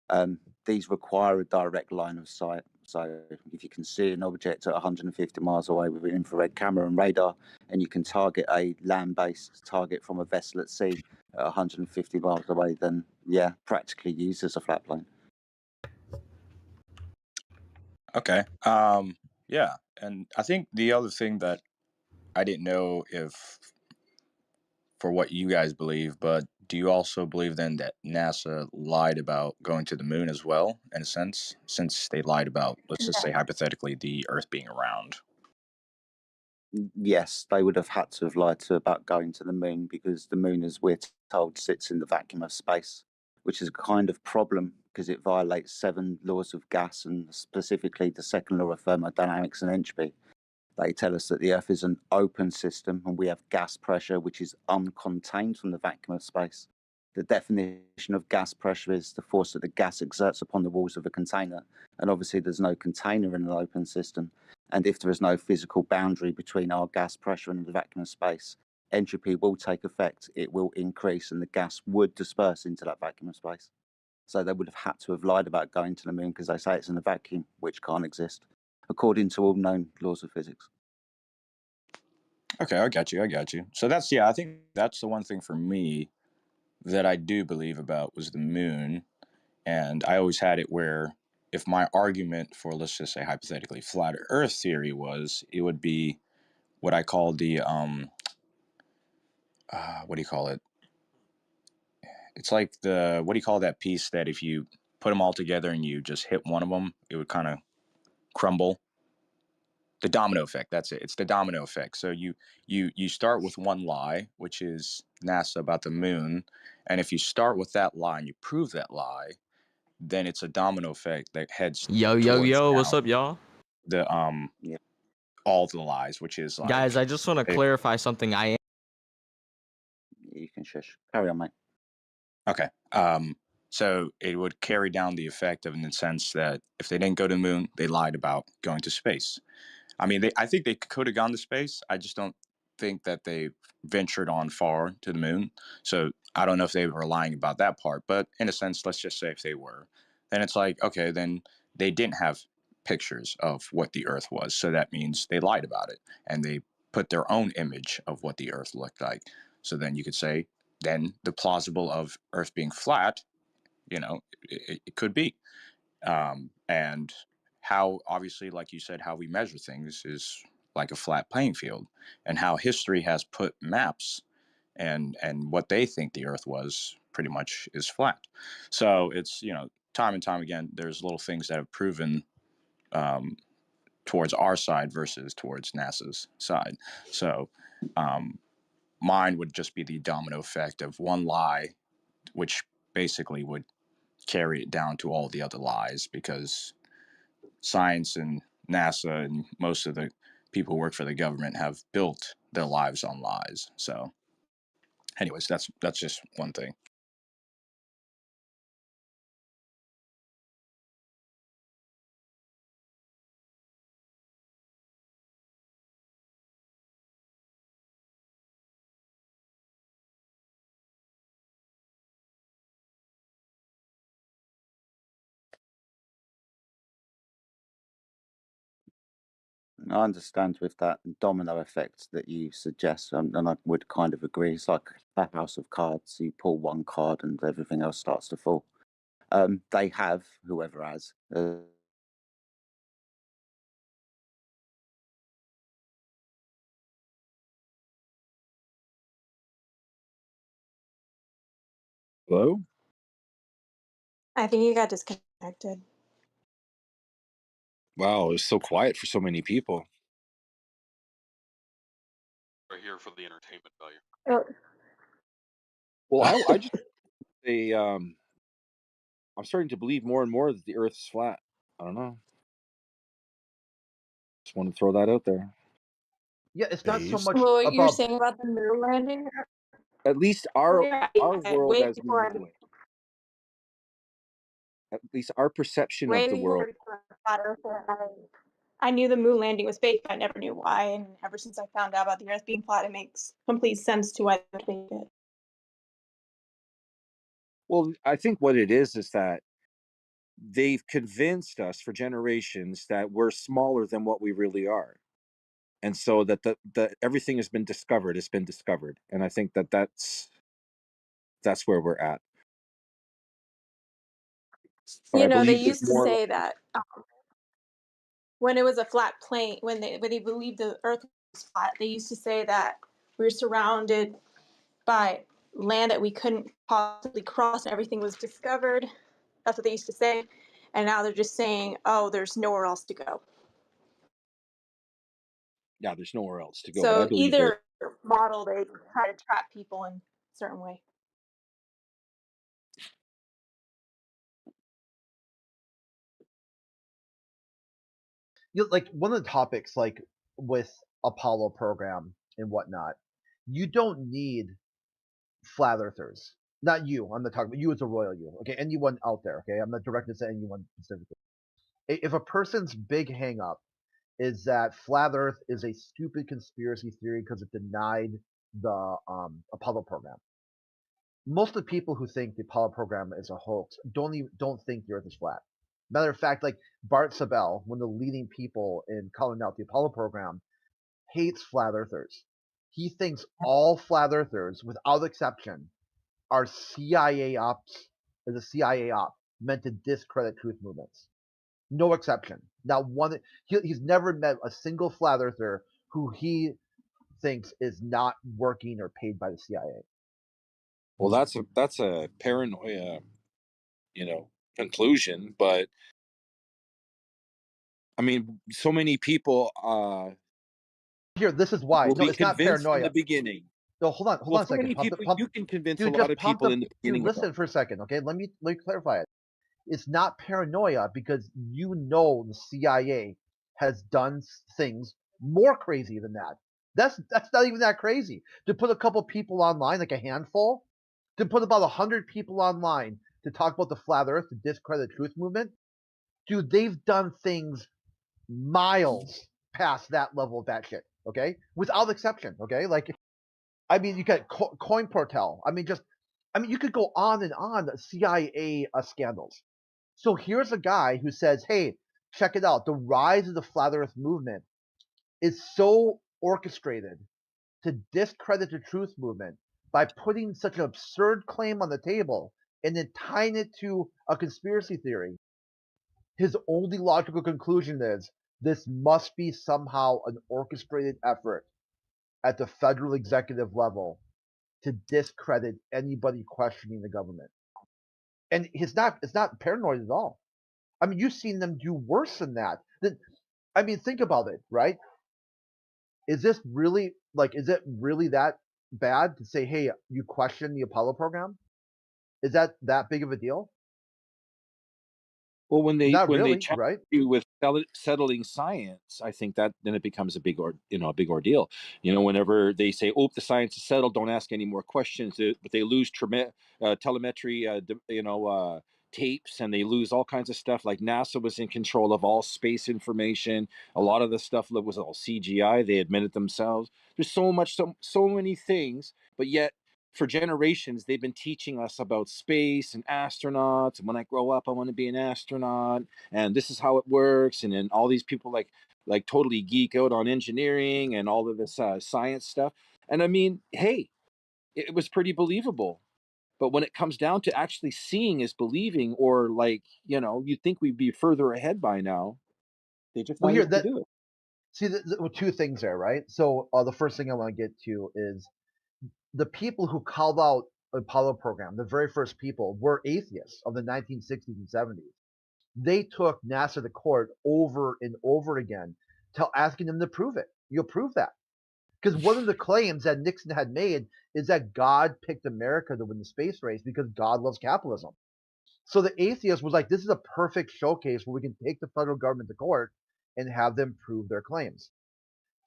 on. These require a direct line of sight. So if you can see an object at 150 miles away with an infrared camera and radar, and you can target a land-based target from a vessel at sea at 150 miles away, then yeah, practically used as a flat plane. Okay. Yeah, and I think the other thing that I didn't know if for what you guys believe, but do you also believe then that NASA lied about going to the moon as well, in a sense, since they lied about, let's just say hypothetically, the Earth being around? Yes, they would have had to have lied about going to the moon, because the moon, as we're told, sits in the vacuum of space, which is a kind of problem because it violates 7 laws of gas, and specifically the second law of thermodynamics and entropy. They tell us that the Earth is an open system and we have gas pressure which is uncontained from the vacuum of space. The definition of gas pressure is the force that the gas exerts upon the walls of a container. And obviously, there's no container in an open system. And if there is no physical boundary between our gas pressure and the vacuum of space, entropy will take effect, it will increase, and the gas would disperse into that vacuum of space. So they would have had to have lied about going to the moon because they say it's in a vacuum, which can't exist, according to all known laws of physics. Okay, I got you. So that's, yeah, I think that's the one thing for me that I do believe about was the moon. And I always had it where if my argument for, let's just say hypothetically, flat Earth theory was, it would be what I call the what do you call it? It's like the, what do you call that piece that if you put them all together and you just hit one of them, it would kind of crumble? The domino effect. That's it. It's the domino effect. So you start with one lie, which is NASA about the moon, and if you start with that lie and you prove that lie, then it's a domino effect that heads towards What's up, y'all? the all the lies, which is like Guys, I just want to clarify something. You can shush. Carry on, mate. Okay. So it would carry down the effect of in the sense that if they didn't go to the moon, they lied about going to space. I mean, I think they could have gone to space. I just don't think that they ventured on far to the moon. So I don't know if they were lying about that part. But in a sense, let's just say if they were, then it's like, okay, then they didn't have pictures of what the Earth was. So that means they lied about it and they put their own image of what the Earth looked like. So then you could say, then the plausible of Earth being flat, it could be. And how, obviously, like you said, how we measure things is like a flat playing field, and how history has put maps and what they think the Earth was pretty much is flat. So it's, time and time again, there's little things that have proven towards our side versus towards NASA's side. So mine would just be the domino effect of one lie, which basically would carry it down to all the other lies, because science and NASA and most of the people who work for the government have built their lives on lies. So anyways, that's just one thing. I understand with that domino effect that you suggest, and I would kind of agree. It's like a house of cards. You pull one card and everything else starts to fall. They have, whoever has. Hello? I think you got disconnected. Wow, it was so quiet for so many people. We're here for the entertainment value. Oh, Well, I just say I'm starting to believe more and more that the Earth is flat. I don't know. Just want to throw that out there. Yeah, it's not so much well, you're about saying about the moon landing? At least our world way as we before know it. At least our perception of way the world. before flat earther, I knew the moon landing was fake, but I never knew why. And ever since I found out about the Earth being flat, it makes complete sense to why they think it. Well, I think what it is that they've convinced us for generations that we're smaller than what we really are. And so that the everything has been discovered, it's been discovered. And I think that's where we're at. But You I know, they believe there's used to more. say that when it was a flat plane, when they believed the Earth was flat, they used to say that we were surrounded by land that we couldn't possibly cross. Everything was discovered. That's what they used to say. And now they're just saying, oh, there's nowhere else to go. Yeah, there's nowhere else to go. But I So believe either model, they try to trap people in a certain way. like one of the topics, like with Apollo program and whatnot, you don't need flat earthers. Not you. I'm not talking about you as a royal you. Okay, anyone out there. Okay, I'm not directed to anyone specifically. If a person's big hang up is that flat Earth is a stupid conspiracy theory because it denied the Apollo program. Most of the people who think the Apollo program is a hoax don't think the Earth is flat. Matter of fact, like Bart Sabel, one of the leading people in calling out the Apollo program, hates flat earthers. He thinks all flat earthers, without exception, are CIA ops, is a CIA op meant to discredit truth movements. No exception. Not one. He's never met a single flat earther who he thinks is not working or paid by the CIA. Well, that's a paranoia, conclusion. But I mean, so many people Here, this is why. will No, be it's not convinced in the paranoia. beginning. No, hold on Well, a so second. many people, you can convince a Dude, lot just of pump people the. in the Dude, beginning. listen for a second, okay? Let me clarify it. It's not paranoia because you know the CIA has done things more crazy than that. That's not even that crazy. To put a couple people online, like a handful, to put about 100 people online to talk about the flat Earth to discredit the truth movement, dude, they've done things miles past that level of that shit. Okay, without exception. Okay, like I mean, you got Coin Portal. I mean, you could go on and on. CIA scandals. So here's a guy who says, "Hey, check it out. The rise of the flat Earth movement is so orchestrated to discredit the truth movement by putting such an absurd claim on the table and then tying it to a conspiracy theory. His only logical conclusion is this must be somehow an orchestrated effort at the federal executive level to discredit anybody questioning the government." And it's not paranoid at all. I mean, you've seen them do worse than that. I mean, think about it, right? Is it really that bad to say, hey, you question the Apollo program? Is that big of a deal? Well, when they Not really, challenge right? you with settling science, I think that then it becomes a big ordeal. Whenever they say, "Oh, the science is settled, don't ask any more questions," but they lose telemetry, tapes, and they lose all kinds of stuff. Like NASA was in control of all space information. A lot of the stuff that was all CGI. They admitted themselves. There's so many things, but yet for generations they've been teaching us about space and astronauts, and when I grow up I want to be an astronaut, and this is how it works. And then all these people like totally geek out on engineering and all of this science stuff. And I mean, hey, it was pretty believable. But when it comes down to actually seeing is believing, or you'd think we'd be further ahead by now, they just Well, not here able to do it. see two things there, right? So the first thing I want to get to is the people who called out the Apollo program, the very first people, were atheists of the 1960s and 70s. They took NASA to court over and over again, asking them to prove it. You'll prove that. Because one of the claims that Nixon had made is that God picked America to win the space race because God loves capitalism. So the atheist was like, this is a perfect showcase where we can take the federal government to court and have them prove their claims.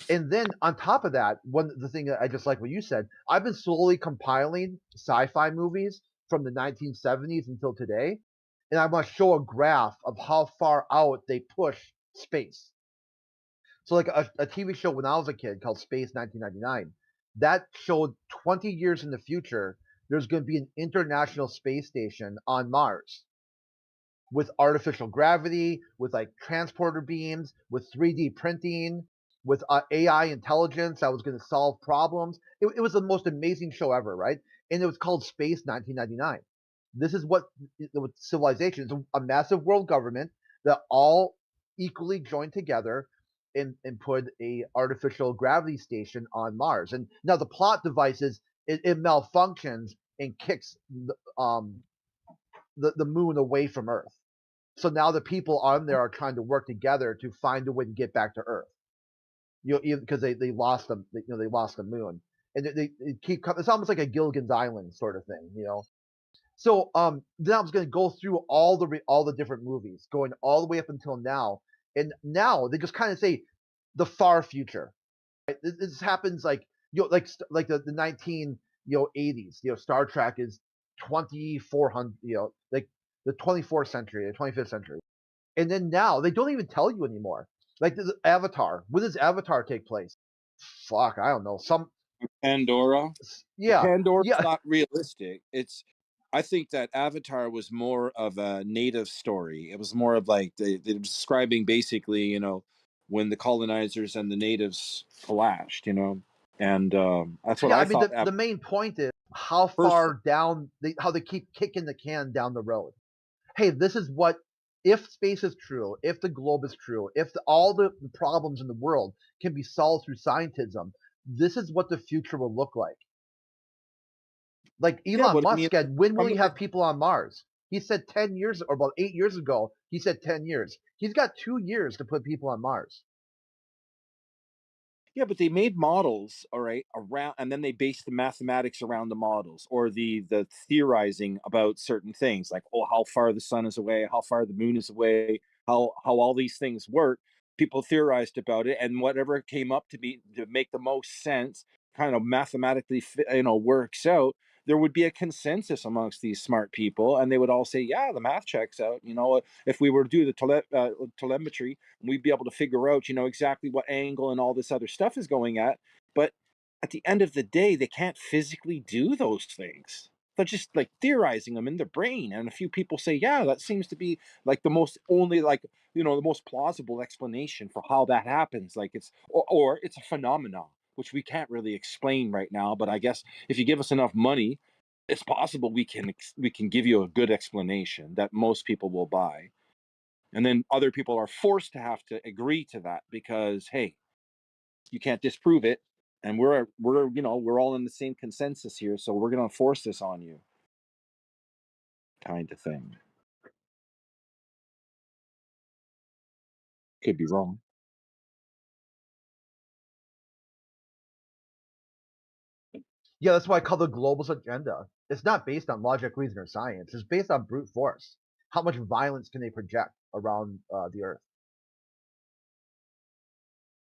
And then on top of that, the thing that I just like what you said, I've been slowly compiling sci-fi movies from the 1970s until today, and I want to show a graph of how far out they push space. So like a TV show when I was a kid called Space 1999, that showed 20 years in the future, there's going to be an international space station on Mars with artificial gravity, with like transporter beams, with 3D printing, with AI intelligence that was going to solve problems. It was the most amazing show ever, right? And it was called Space 1999. This is what civilization is: a massive world government that all equally joined together and put a artificial gravity station on Mars. And now the plot device is it malfunctions and kicks the moon away from Earth. So now the people on there are trying to work together to find a way to get back to Earth. Because they lost them, they lost the moon, and they keep coming. It's almost like a Gilligan's Island sort of thing. So then I was going to go through all the different movies, going all the way up until now, and now they just kind of say the far future. Right? This happens like like the 1980s. Star Trek is 2400. Like the 24th century, the 25th century, and then now they don't even tell you anymore. Like the Avatar. When does Avatar take place? Fuck, I don't know. Pandora. Yeah, Pandora's yeah. not realistic. I think that Avatar was more of a native story. It was more of like they're describing basically, when the colonizers and the natives clashed, and that's what Yeah, I I mean thought. the main point is how First, far down how they keep kicking the can down the road. Hey, this is what if space is true, if the globe is true, if all the problems in the world can be solved through scientism, this is what the future will look like. Like yeah, Elon but I mean, Musk said, when will from you have people on Mars? He said 10 years, or about 8 years ago, he said 10 years. He's got 2 years to put people on Mars. Yeah, but they made models, all right, around, and then they based the mathematics around the models, or the theorizing about certain things, like, oh, how far the sun is away, how far the moon is away, how all these things work. People theorized about it, and whatever came up to be to make the most sense, kind of mathematically, works out. There would be a consensus amongst these smart people, and they would all say, "Yeah, the math checks out." If we were to do the telemetry, we'd be able to figure out, exactly what angle and all this other stuff is going at. But at the end of the day, they can't physically do those things. They're just like theorizing them in their brain. And a few people say, yeah, that seems to be like the most plausible explanation for how that happens. Like or it's a phenomenon, which we can't really explain right now. But I guess if you give us enough money, it's possible we can give you a good explanation that most people will buy. And then other people are forced to have to agree to that because, hey, you can't disprove it, and we're all in the same consensus here, so we're going to force this on you, kind of thing. Could be wrong. Yeah, that's why I call the globalist agenda. It's not based on logic, reason, or science. It's based on brute force. How much violence can they project around the Earth?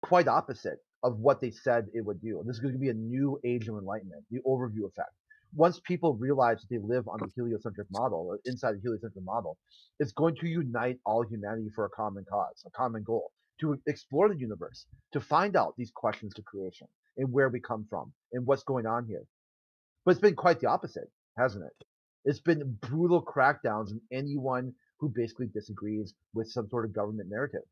Quite opposite of what they said it would do. This is going to be a new age of enlightenment, the overview effect. Once people realize that they live on the heliocentric model, or inside the heliocentric model, it's going to unite all humanity for a common cause, a common goal, to explore the universe, to find out these questions to creation and where we come from and what's going on here. But it's been quite the opposite, hasn't it? It's been brutal crackdowns on anyone who basically disagrees with some sort of government narrative.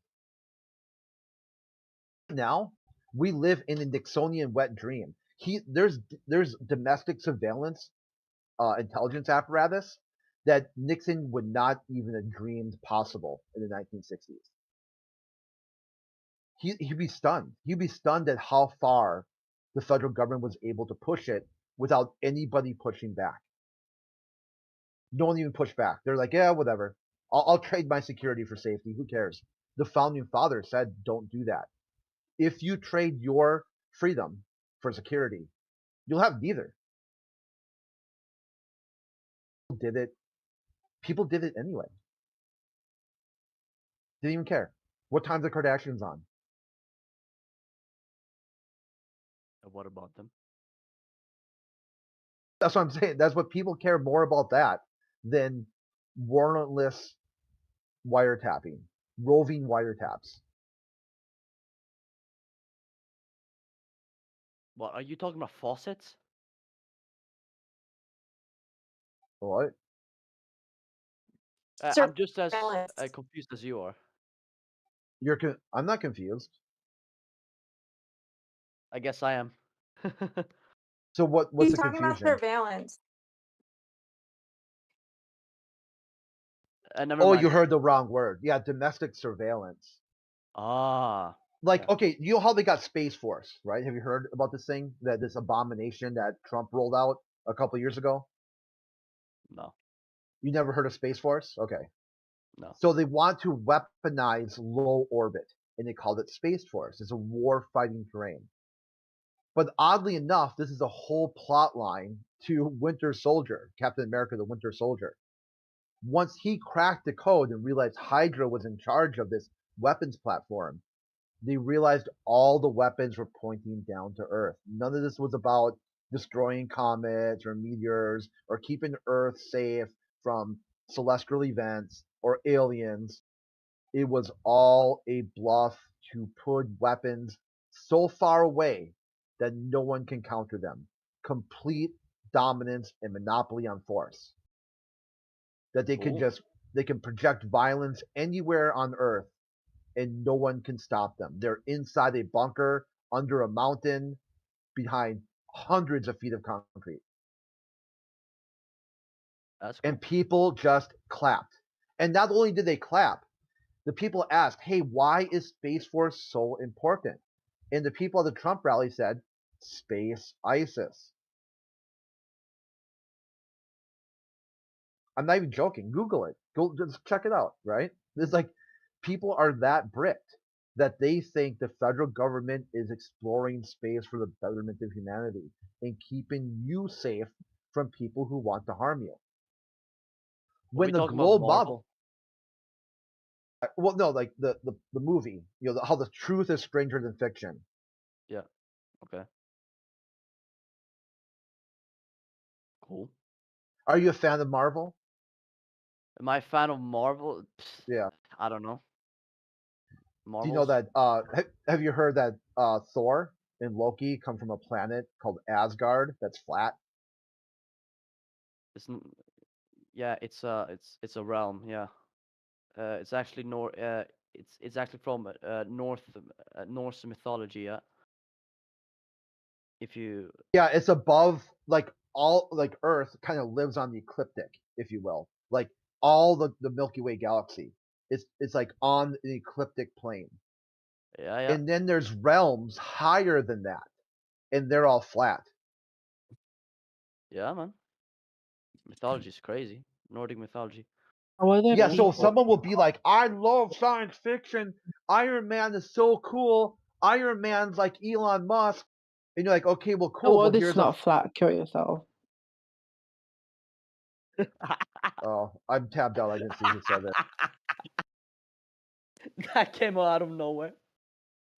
Now, we live in a Nixonian wet dream. There's domestic surveillance intelligence apparatus that Nixon would not even have dreamed possible in the 1960s. He'd be stunned. He'd be stunned at how far the federal government was able to push it without anybody pushing back. No one even pushed back. They're like, yeah, whatever. I'll trade my security for safety. Who cares? The founding fathers said, don't do that. If you trade your freedom for security, you'll have neither. People did it anyway. Didn't even care. What time's the Kardashians on? And what about them? That's what I'm saying. That's what people care more about that than warrantless wiretapping, roving wiretaps. What are you talking about? Faucets? What? I'm just as confused as you are. I'm not confused. I guess I am. So what's He's the talking about confusion? surveillance. Never Oh, mind. you heard the wrong word. Yeah, domestic surveillance. Ah. Like, okay, you know how they got Space Force, right? Have you heard about this thing, this abomination that Trump rolled out a couple years ago? No. You never heard of Space Force? Okay. No. So they want to weaponize low orbit, and they called it Space Force. It's a war fighting terrain. But oddly enough, this is a whole plot line to Winter Soldier, Captain America the Winter Soldier. Once he cracked the code and realized Hydra was in charge of this weapons platform, they realized all the weapons were pointing down to Earth. None of this was about destroying comets or meteors or keeping Earth safe from celestial events or aliens. It was all a bluff to put weapons so far away that no one can counter them. Complete dominance and monopoly on force. That they can project violence anywhere on Earth and no one can stop them. They're inside a bunker, under a mountain, behind hundreds of feet of concrete. That's cool. And people just clapped. And not only did they clap, the people asked, hey, why is Space Force so important? And the people at the Trump rally said, Space ISIS. I'm not even joking. Google it. Go just check it out. Right? It's like people are that bricked that they think the federal government is exploring space for the betterment of humanity and keeping you safe from people who want to harm you. Are When we the talking about globe Marvel? model, well, no, like the movie, how the truth is stranger than fiction. Yeah. Okay. Cool. Are you a fan of Marvel? Am I a fan of Marvel? Yeah. I don't know. Do you know Marvels? that? Have you heard that Thor and Loki come from a planet called Asgard that's flat? Yeah, it's a realm. Yeah. It's actually it's actually from Norse mythology. Yeah. If you Yeah, it's above like Earth kind of lives on the ecliptic, if you will. Like all the Milky Way galaxy. It's like on the ecliptic plane. yeah. And then there's realms higher than that, and they're all flat. Yeah, man. Mythology is crazy. Nordic mythology. Yeah, so someone will be like, I love science fiction. Iron Man is so cool. Iron Man's like Elon Musk. And you're like, okay, well, cool. Well, Well, this here's is not flat. Kill yourself. Oh, I'm tabbed out. I didn't see who said it. That came out of nowhere.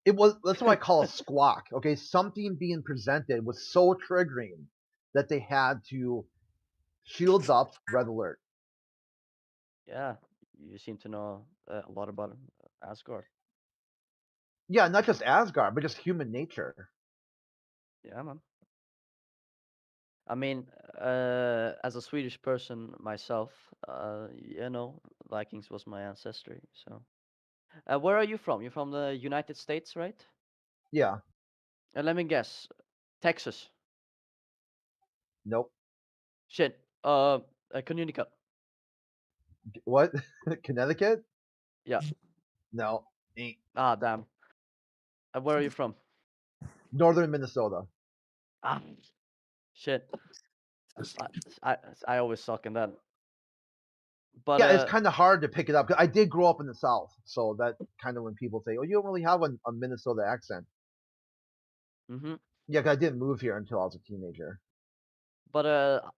That's what I call a squawk. Okay, something being presented was so triggering that they had to shields up, red alert. Yeah, you seem to know a lot about Asgard. Yeah, not just Asgard, but just human nature. Yeah, man. I mean, as a Swedish person myself, Vikings was my ancestry. So, where are you from? You're from the United States, right? Yeah. Let me guess, Texas. Nope. Shit. Connecticut. What? Connecticut? Yeah. No. Ain't. Ah, damn. Where are you from? Northern Minnesota. Ah, shit. I always suck in that. But yeah, it's kind of hard to pick it up. I did grow up in the South, so that kind of when people say, "Oh, you don't really have a Minnesota accent." Mhm. Yeah, 'cause I didn't move here until I was a teenager. But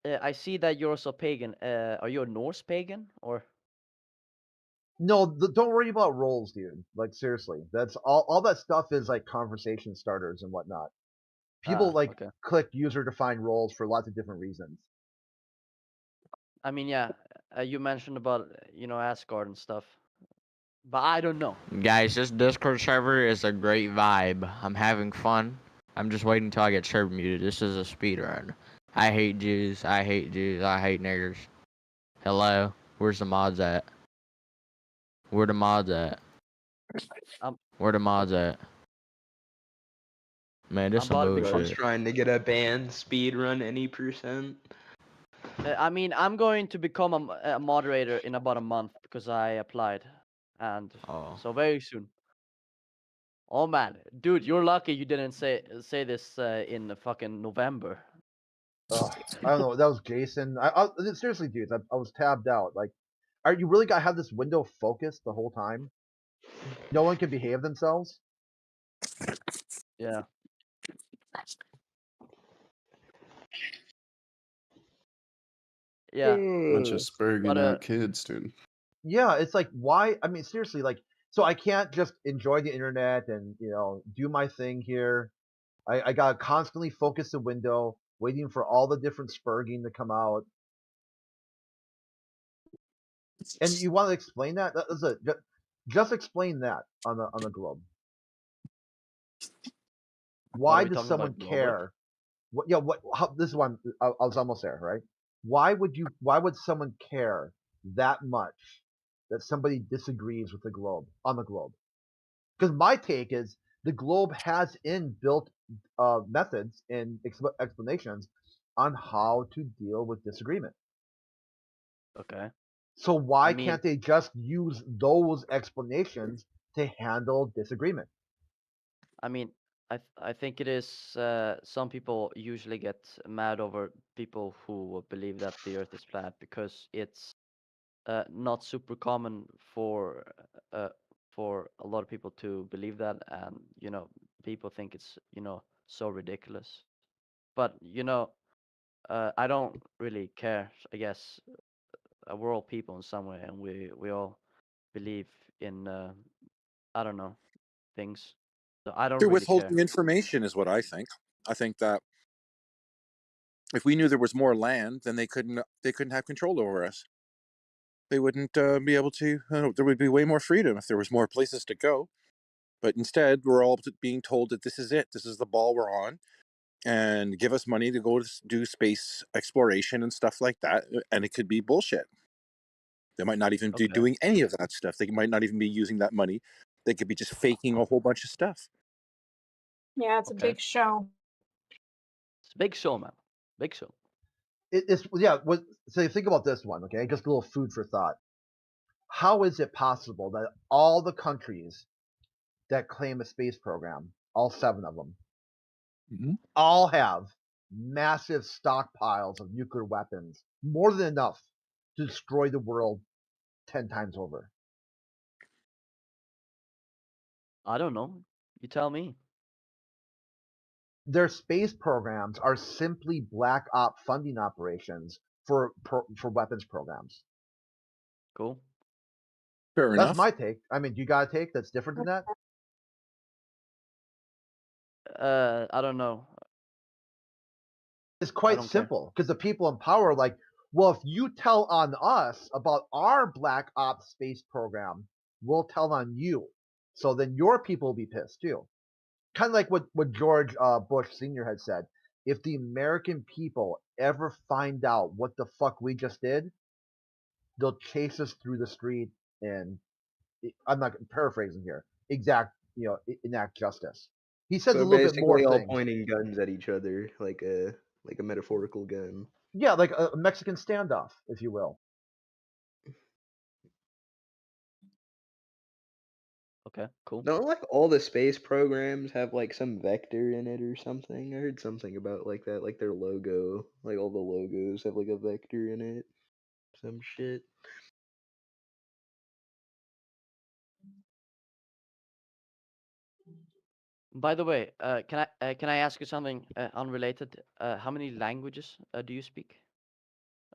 I see that you're also pagan. Are you a Norse pagan or? No, don't worry about roles, dude. Like seriously, that's all that stuff is like conversation starters and whatnot. People Okay. click user defined roles for lots of different reasons. I mean, yeah, you mentioned about Asgard and stuff, but I don't know. Guys, this Discord server is a great vibe. I'm having fun. I'm just waiting until I get server muted. This is a speed run. I hate Jews. I hate Jews. I hate niggers. Hello? Where's the mods at? Where the mods at? Where the mods at? Man, this some I'm bullshit. trying to get a band speed run any %. I mean, I'm going to become a moderator in about a month because I applied, and so very soon. Oh man, dude, you're lucky you didn't say this in fucking November. Ugh, I don't know. That was Jason. I seriously, dudes, I was tabbed out. Like, are you really gotta have this window focused the whole time? No one can behave themselves. Yeah. Yeah. Bunch of spurging But out kids, dude. Yeah, it's like why? I mean, seriously, like, so I can't just enjoy the internet and do my thing here. I gotta constantly focus the window, waiting for all the different spurging to come out. And you want to explain that? That's it. Just explain that on the globe. Why does someone care? What? Yeah. What? This is why I was almost there, right? Why would someone care that much that somebody disagrees with the globe on the globe? Because my take is the globe has inbuilt methods and explanations on how to deal with disagreement. Okay. So why can't they just use those explanations to handle disagreement? I mean, I think it is. Some people usually get mad over people who believe that the Earth is flat because it's not super common uh, for a lot of people to believe that, and people think it's so ridiculous. But I don't really care. I guess we're all people in some way, and we all believe in I don't know things. So I don't They're really care. withholding information, is what I think. I think that if we knew there was more land, then they couldn't have control over us. They wouldn't be able to. There would be way more freedom if there was more places to go. But instead, we're all being told that this is it. This is the ball we're on, and give us money to go to do space exploration and stuff like that. And it could be bullshit. They might not even be Okay. doing any of that stuff. They might not even be using that money. They could be just faking a whole bunch of stuff. Yeah, it's a Okay. big show. It's a big show, man. Big show. It's so think about this one, okay? Just a little food for thought. How is it possible that all the countries that claim a space program, all 7 of them, all have massive stockpiles of nuclear weapons, more than enough to destroy the world 10 times over? I don't know. You tell me. Their space programs are simply black op funding operations for weapons programs. Cool. Fair That's enough. my take. I mean, do you got a take that's different than that? I don't know. It's I quite don't care. simple because the people in power are like, well, if you tell on us about our black ops space program, we'll tell on you. So then your people will be pissed too. Kind of like what George Bush Sr. had said. If the American people ever find out what the fuck we just did, they'll chase us through the street and I'm not paraphrasing here. Enact justice. He says So a little bit more basically all things. pointing guns at each other, like a metaphorical gun. Yeah, like a Mexican standoff, if you will. Okay, cool. Don't like all the space programs have like some vector in it or something? I heard something about like that, like their logo, like all the logos have like a vector in it. Some shit. By the way, can I ask you something unrelated? How many languages do you speak?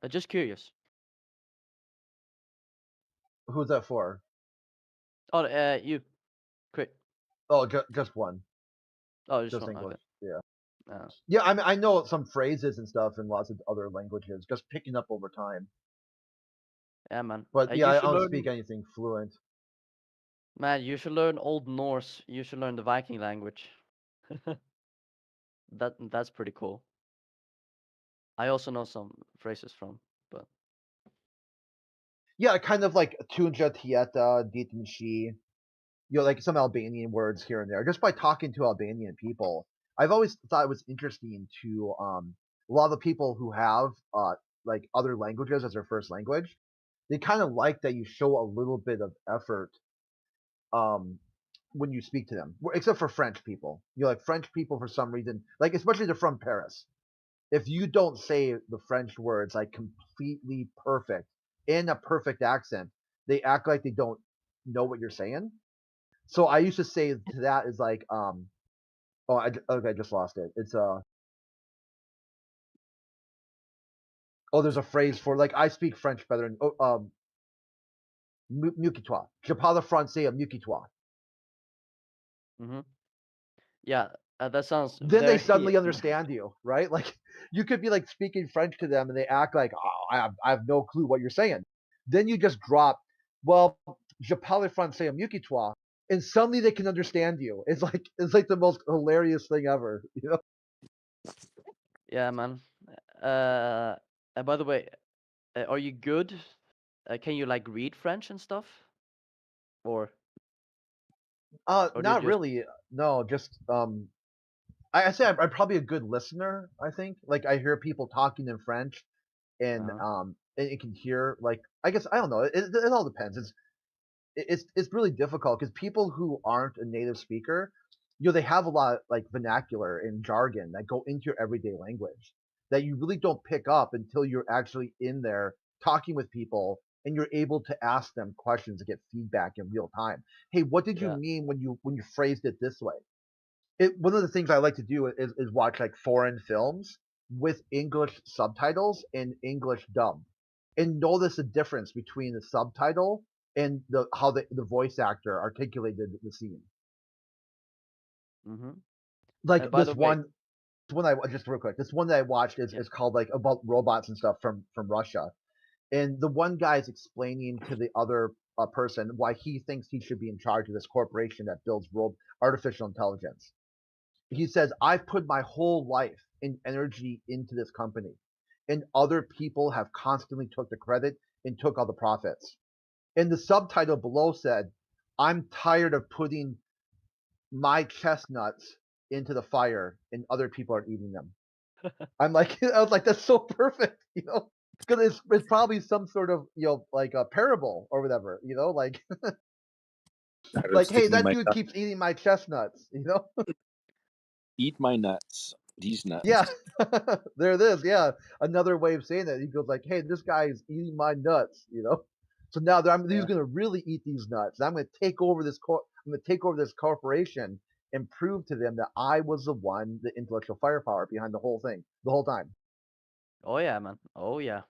Just curious. Who's that for? Oh, you. Quick. Oh, just one. Oh, just Just one. English. Okay. Yeah. Yeah, I mean, I know some phrases and stuff in lots of other languages, just picking up over time. Yeah, man. But yeah, You I should don't learn. speak anything fluent. Man, you should learn Old Norse. You should learn the Viking language. That's pretty cool. I also know some phrases from, but Yeah, kind of like Tunja Tieta, Ditmishi, like some Albanian words here and there. Just by talking to Albanian people, I've always thought it was interesting to a lot of the people who have like other languages as their first language. They kind of like that you show a little bit of effort um when you speak to them, except for French people. Like French people for some reason, like especially they're from Paris. If you don't say the French words like completely perfect in a perfect accent, they act like they don't know what you're saying. So I used to say to that is like okay, I just lost it. It's there's a phrase for like I speak French better than mieux que toi. Je parle français mieux que toi. yeah, that sounds Then they very. suddenly understand you, right? Like you could be like speaking French to them and they act like, oh, I have no clue what you're saying. Then you just drop, well, je parle français mieux que toi, and suddenly they can understand you. It's like the most hilarious thing ever, you know? Yeah, man. And by the way, are you good? Can you like read French and stuff? Or do you Not just really. No, just I say I'm probably a good listener. I think like I hear people talking in French, and and you can hear like I guess I don't know. It all depends. It's really difficult because people who aren't a native speaker, they have a lot of, like, vernacular and jargon that go into your everyday language that you really don't pick up until you're actually in there talking with people and you're able to ask them questions and get feedback in real time. Hey, what did you mean when you phrased it this way? One of the things I like to do is watch like foreign films with English subtitles and English dub, and notice the difference between the subtitle and how the voice actor articulated the scene. Mm-hmm. Like By this the way, one I just real quick. This one that I watched is called like about robots and stuff from Russia, and the one guy's explaining to the other person why he thinks he should be in charge of this corporation that builds artificial intelligence. He says, I've put my whole life and energy into this company, and other people have constantly took the credit and took all the profits. And the subtitle below said, I'm tired of putting my chestnuts into the fire and other people are eating them. I was like, that's so perfect, because it's probably some sort of, like a parable or whatever, like, like, hey, that dude keeps eating my chestnuts, Eat my nuts. These nuts. Yeah, there it is. Yeah, another way of saying that. He goes like, "Hey, this guy is eating my nuts," So now he's going to really eat these nuts. I'm going to take over this. I'm going to take over this corporation and prove to them that I was the one, the intellectual firepower behind the whole thing, the whole time. Oh yeah, man. Oh yeah.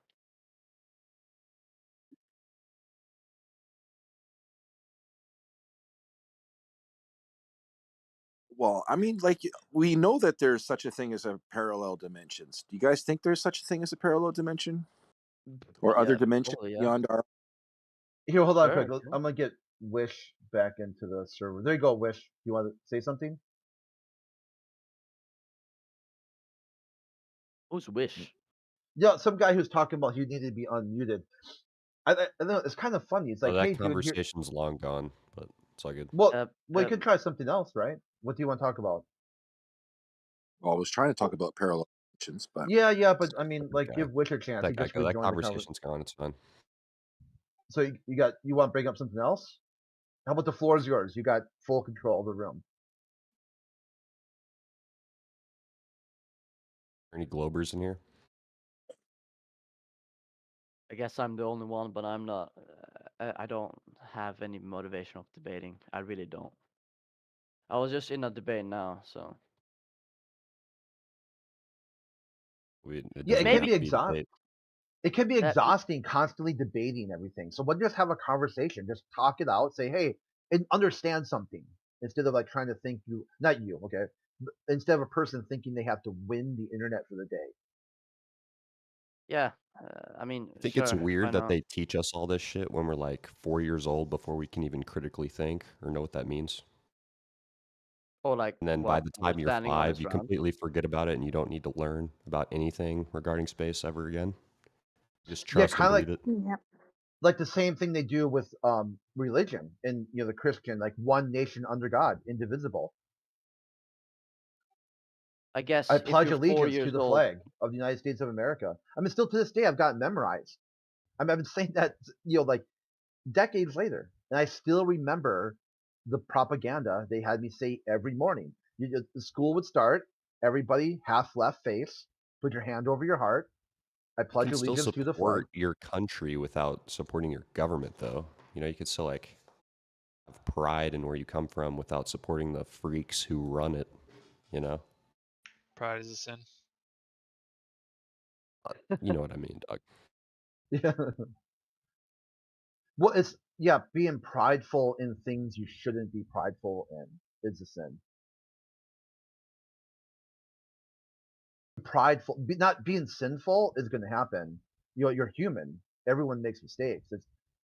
Well, I mean, like, we know that there's such a thing as a parallel dimensions. Do you guys think there's such a thing as a parallel dimension? Or other dimensions beyond our... Here, hold on quick. I'm going to get Wish back into the server. There you go, Wish. You want to say something? Who's Wish? Yeah, some guy who's talking about he needed to be unmuted. I know it's kind of funny. It's like, that hey, dude, conversation's long gone, but it's all good. Well, we could try something else, right? What do you want to talk about? Well, I was trying to talk about parallel dimensions, but yeah, but I mean, like, give Wish a chance. That He guy just go. That rejoined the conversation's gone. It's fine. So you want to bring up something else? How about the floor is yours? You got full control of the room. Are any Globers in here? I guess I'm the only one, but I'm not. I don't have any motivation of debating. I really don't. I was just in a debate now, so. Yeah, it can be exhausting. It can be exhausting constantly debating everything. So why don't you just have a conversation? Just talk it out. Say, hey, and understand something instead of like trying to think not you, okay? Instead of a person thinking they have to win the internet for the day. Yeah, I mean, I think it's weird that they teach us all this shit when we're like 4 years old before we can even critically think or know what that means. Oh, like, and then by the time you're 5, you completely forget about it and you don't need to learn about anything regarding space ever again. Just trust and believe it. Like the same thing they do with religion and the Christian, like one nation under God, indivisible. I guess I pledge if you're allegiance to the old, flag of the United States of America. I mean, still to this day, I've got it memorized. I mean, I've been saying that like decades later, and I still remember the propaganda they had me say every morning. The school would start, everybody half left face, put your hand over your heart. I pledge allegiance to the flag. Support your country without supporting your government, though. You could still like have pride in where you come from without supporting the freaks who run it. Pride is a sin. You know what I mean, Doug. Yeah. Well, being prideful in things you shouldn't be prideful in is a sin. Prideful, not being sinful is going to happen. You're human. Everyone makes mistakes.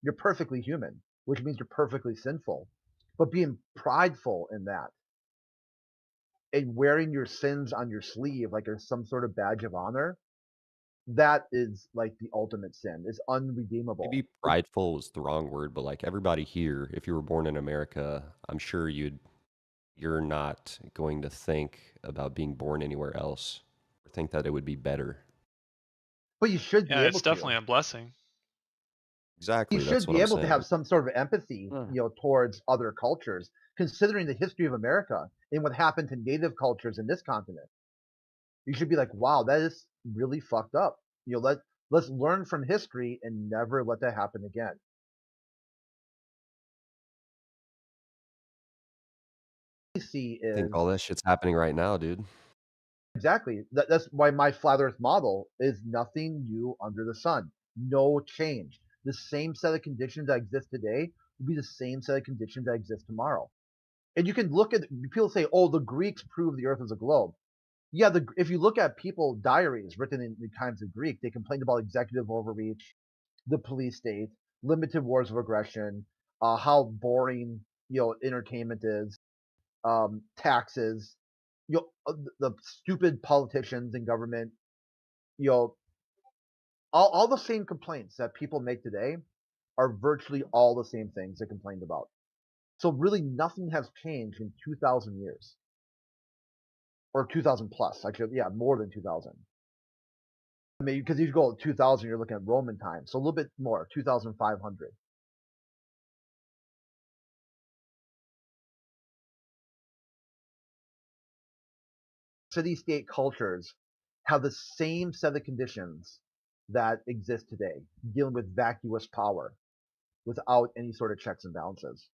You're perfectly human, which means you're perfectly sinful. But being prideful in that and wearing your sins on your sleeve like there's some sort of badge of honor, that is like the ultimate sin. It's unredeemable. Maybe prideful is the wrong word, but like everybody here, if you were born in America, I'm sure you're not going to think about being born anywhere else or think that it would be better. But you should be able to. Yeah, it's definitely a blessing. Exactly. You should be able to have some sort of empathy, towards other cultures. considering the history of America and what happened to native cultures in this continent. You should be like, wow, that is really fucked up. Let's learn from history and never let that happen again. See I think is all that shit's happening right now, dude. exactly that's why my flat Earth model is nothing new under the sun, no change. The same set of conditions that exist today will be the same set of conditions that exist tomorrow. And you can look at people say, oh, the Greeks proved the Earth is a globe. Yeah, if you look at people diaries written in the times of Greek, they complained about executive overreach, the police state, limited wars of aggression, how boring entertainment is, taxes, the stupid politicians and government, all the same complaints that people make today are virtually all the same things they complained about. So really, nothing has changed in 2,000 years, or 2,000 plus. Actually, yeah, more than 2,000. I mean, because you go 2,000, you're looking at Roman times, so a little bit more, 2,500. City-state cultures have the same set of conditions that exist today, dealing with vacuous power without any sort of checks and balances.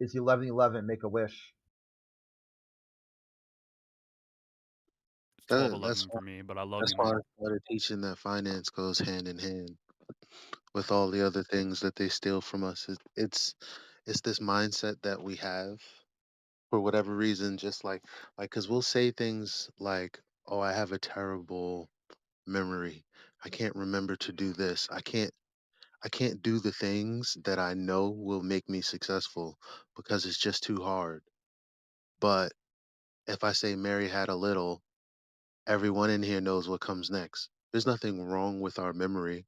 It's 11/11. Make a wish. It's That's 12/11 for me, but I love that's you, why man. I started teaching that finance goes hand in hand with all the other things that they steal from us. It's this mindset that we have for whatever reason, just like because we'll say things like, "Oh, I have a terrible memory. I can't remember to do this. I can't do the things that I know will make me successful because it's just too hard." But if I say Mary had a little, everyone in here knows what comes next. There's nothing wrong with our memory,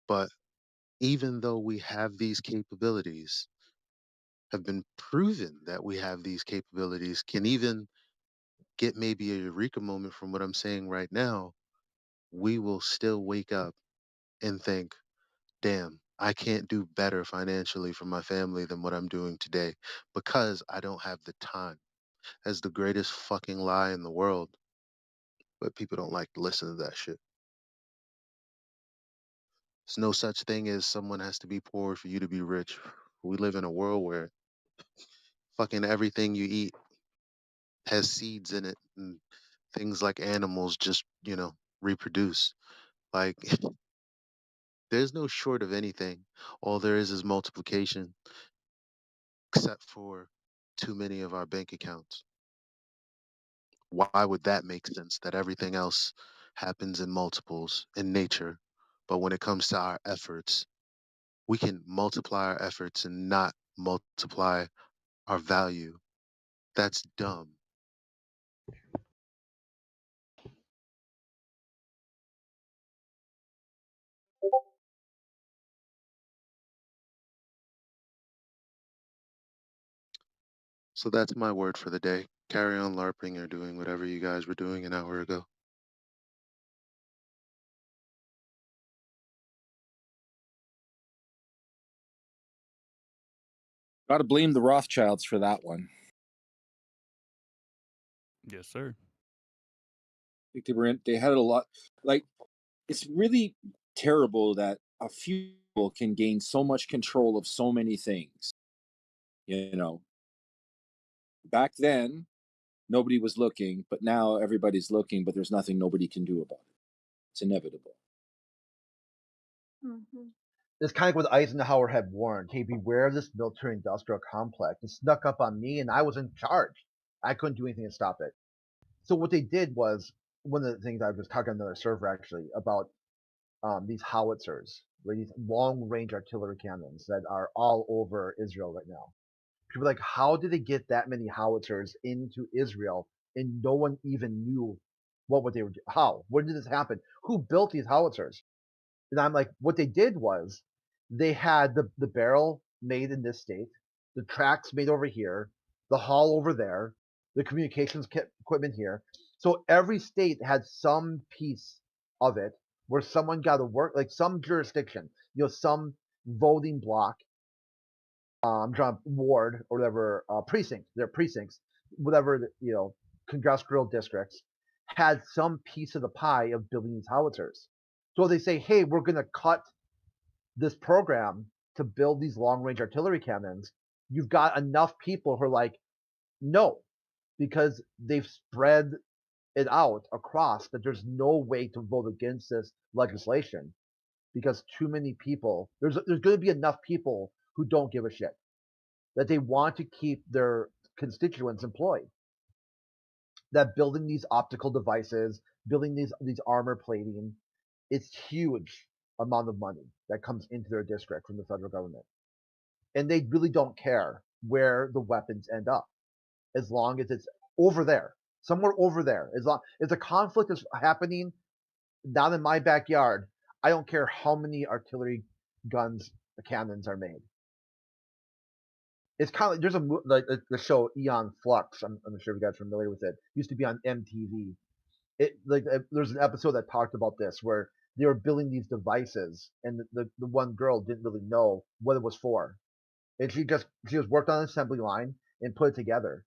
but even though we have these capabilities, have been proven that we have these capabilities, can even get maybe a eureka moment from what I'm saying right now, we will still wake up and think, damn, I can't do better financially for my family than what I'm doing today because I don't have the time. That's the greatest fucking lie in the world. But people don't like to listen to that shit. There's no such thing as someone has to be poor for you to be rich. We live in a world where fucking everything you eat has seeds in it and things like animals just, reproduce. Like there's no short of anything. All there is multiplication, except for too many of our bank accounts. Why would that make sense that everything else happens in multiples in nature? But when it comes to our efforts, we can multiply our efforts and not multiply our value. That's dumb. So that's my word for the day. Carry on LARPing or doing whatever you guys were doing an hour ago. Got to blame the Rothschilds for that one. Yes, sir. I think they had a lot. Like, it's really terrible that a few people can gain so much control of so many things. Back then, nobody was looking, but now everybody's looking, but there's nothing nobody can do about it. It's inevitable. It's kind of what Eisenhower had warned. Hey, beware of this military-industrial complex. It snuck up on me, and I was in charge. I couldn't do anything to stop it. So what they did was, one of the things I was talking on another server actually about these howitzers. Like these long-range artillery cannons that are all over Israel right now. People are like, how did they get that many howitzers into Israel and no one even knew what they were doing? How? When did this happen? Who built these howitzers? And I'm like, what they did was they had the barrel made in this state, the tracks made over here, the hull over there, the communications equipment here. So every state had some piece of it where someone got to work, like some jurisdiction, some voting block, ward or whatever, precinct, their precincts, whatever, congressional districts had some piece of the pie of building these howitzers. So they say, hey, we're going to cut this program to build these long range artillery cannons. You've got enough people who are like, no, because they've spread it out across that there's no way to vote against this legislation because too many people, there's going to be enough people who don't give a shit, that they want to keep their constituents employed. That building these optical devices, building these armor plating, it's huge amount of money that comes into their district from the federal government. And they really don't care where the weapons end up, as long as it's over there, somewhere over there. As long if the conflict is happening down in my backyard, I don't care how many artillery guns, cannons are made. It's kind of like there's the show Eon Flux. I'm not sure if you guys are familiar with it. It used to be on MTV. There's an episode that talked about this where they were building these devices, and the one girl didn't really know what it was for, and she just worked on an assembly line and put it together.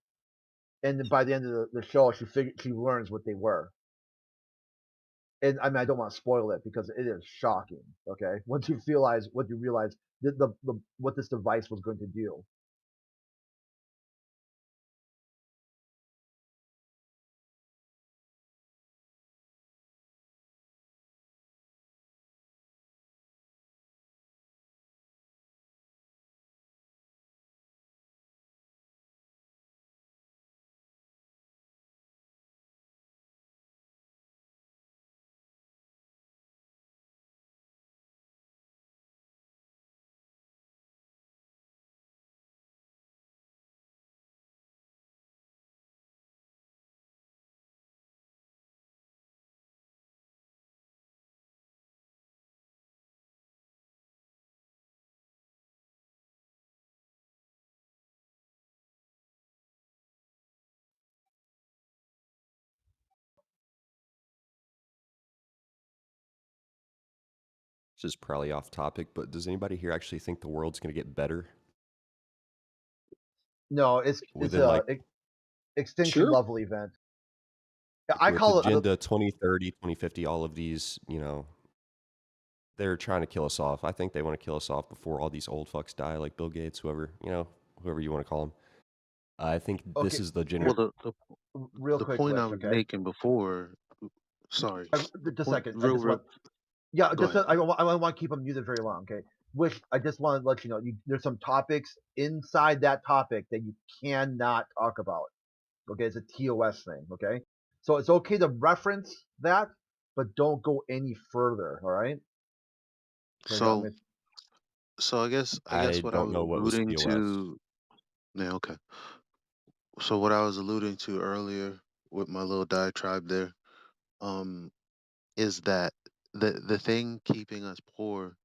And then by the end of the show, she learns what they were. And I mean, I don't want to spoil it because it is shocking. Okay, once you realize what what this device was going to do. This is probably off topic, but does anybody here actually think the world's going to get better? No, it's Within, a extinction level event. I with call it Agenda 2030, 2050, all of these, they're trying to kill us off. I think they want to kill us off before all these old fucks die, like Bill Gates, whoever you want to call them. I think this is the generation. Well, real the quick, point I Glitch, was okay? making before. Sorry. Just a Point, second. real, real, Yeah, go just ahead. I want to keep them muted very long, okay? Which I just want to let you know, there's some topics inside that topic that you cannot talk about. Okay, it's a TOS thing. Okay, so it's okay to reference that, but don't go any further. All right. So I guess I what I don't was know what was alluding TOS. to. Yeah, okay. So what I was alluding to earlier with my little diatribe there, is that the thing keeping us poor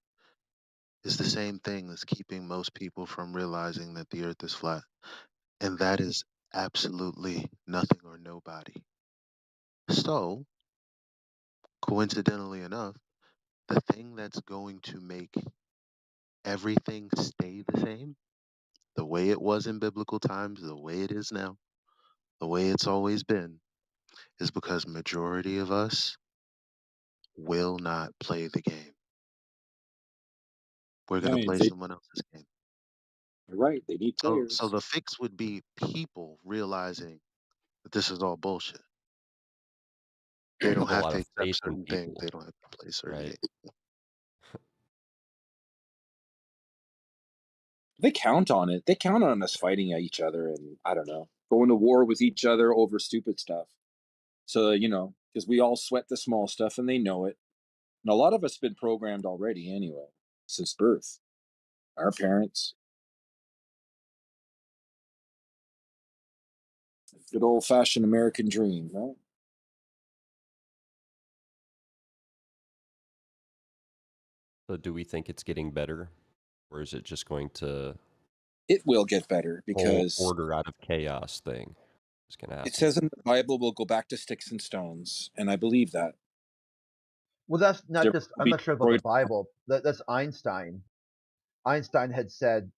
is the same thing that's keeping most people from realizing that the earth is flat. And that is absolutely nothing or nobody. So, coincidentally enough, the thing that's going to make everything stay the same, the way it was in biblical times, the way it is now, the way it's always been, is because majority of us will not play the game. We're going to play someone else's game. You're right. They need players. So the fix would be people realizing that this is all bullshit. They don't have a have lot to of accept faith in certain things. people, They don't have to play certain right? games. They count on it. They count on us fighting at each other and, I don't know, going to war with each other over stupid stuff. So, because we all sweat the small stuff and they know it. And a lot of us have been programmed already anyway. since birth. Our parents. Good old-fashioned American dream, right? So do we think it's getting better, or is it just going to It will get better whole because order out of chaos thing is going to happen? it says in the Bible we'll go back to sticks and stones, and I believe that. Well, that's not There just. will I'm be not sure about the destroyed. Bible. That's Einstein. Einstein had said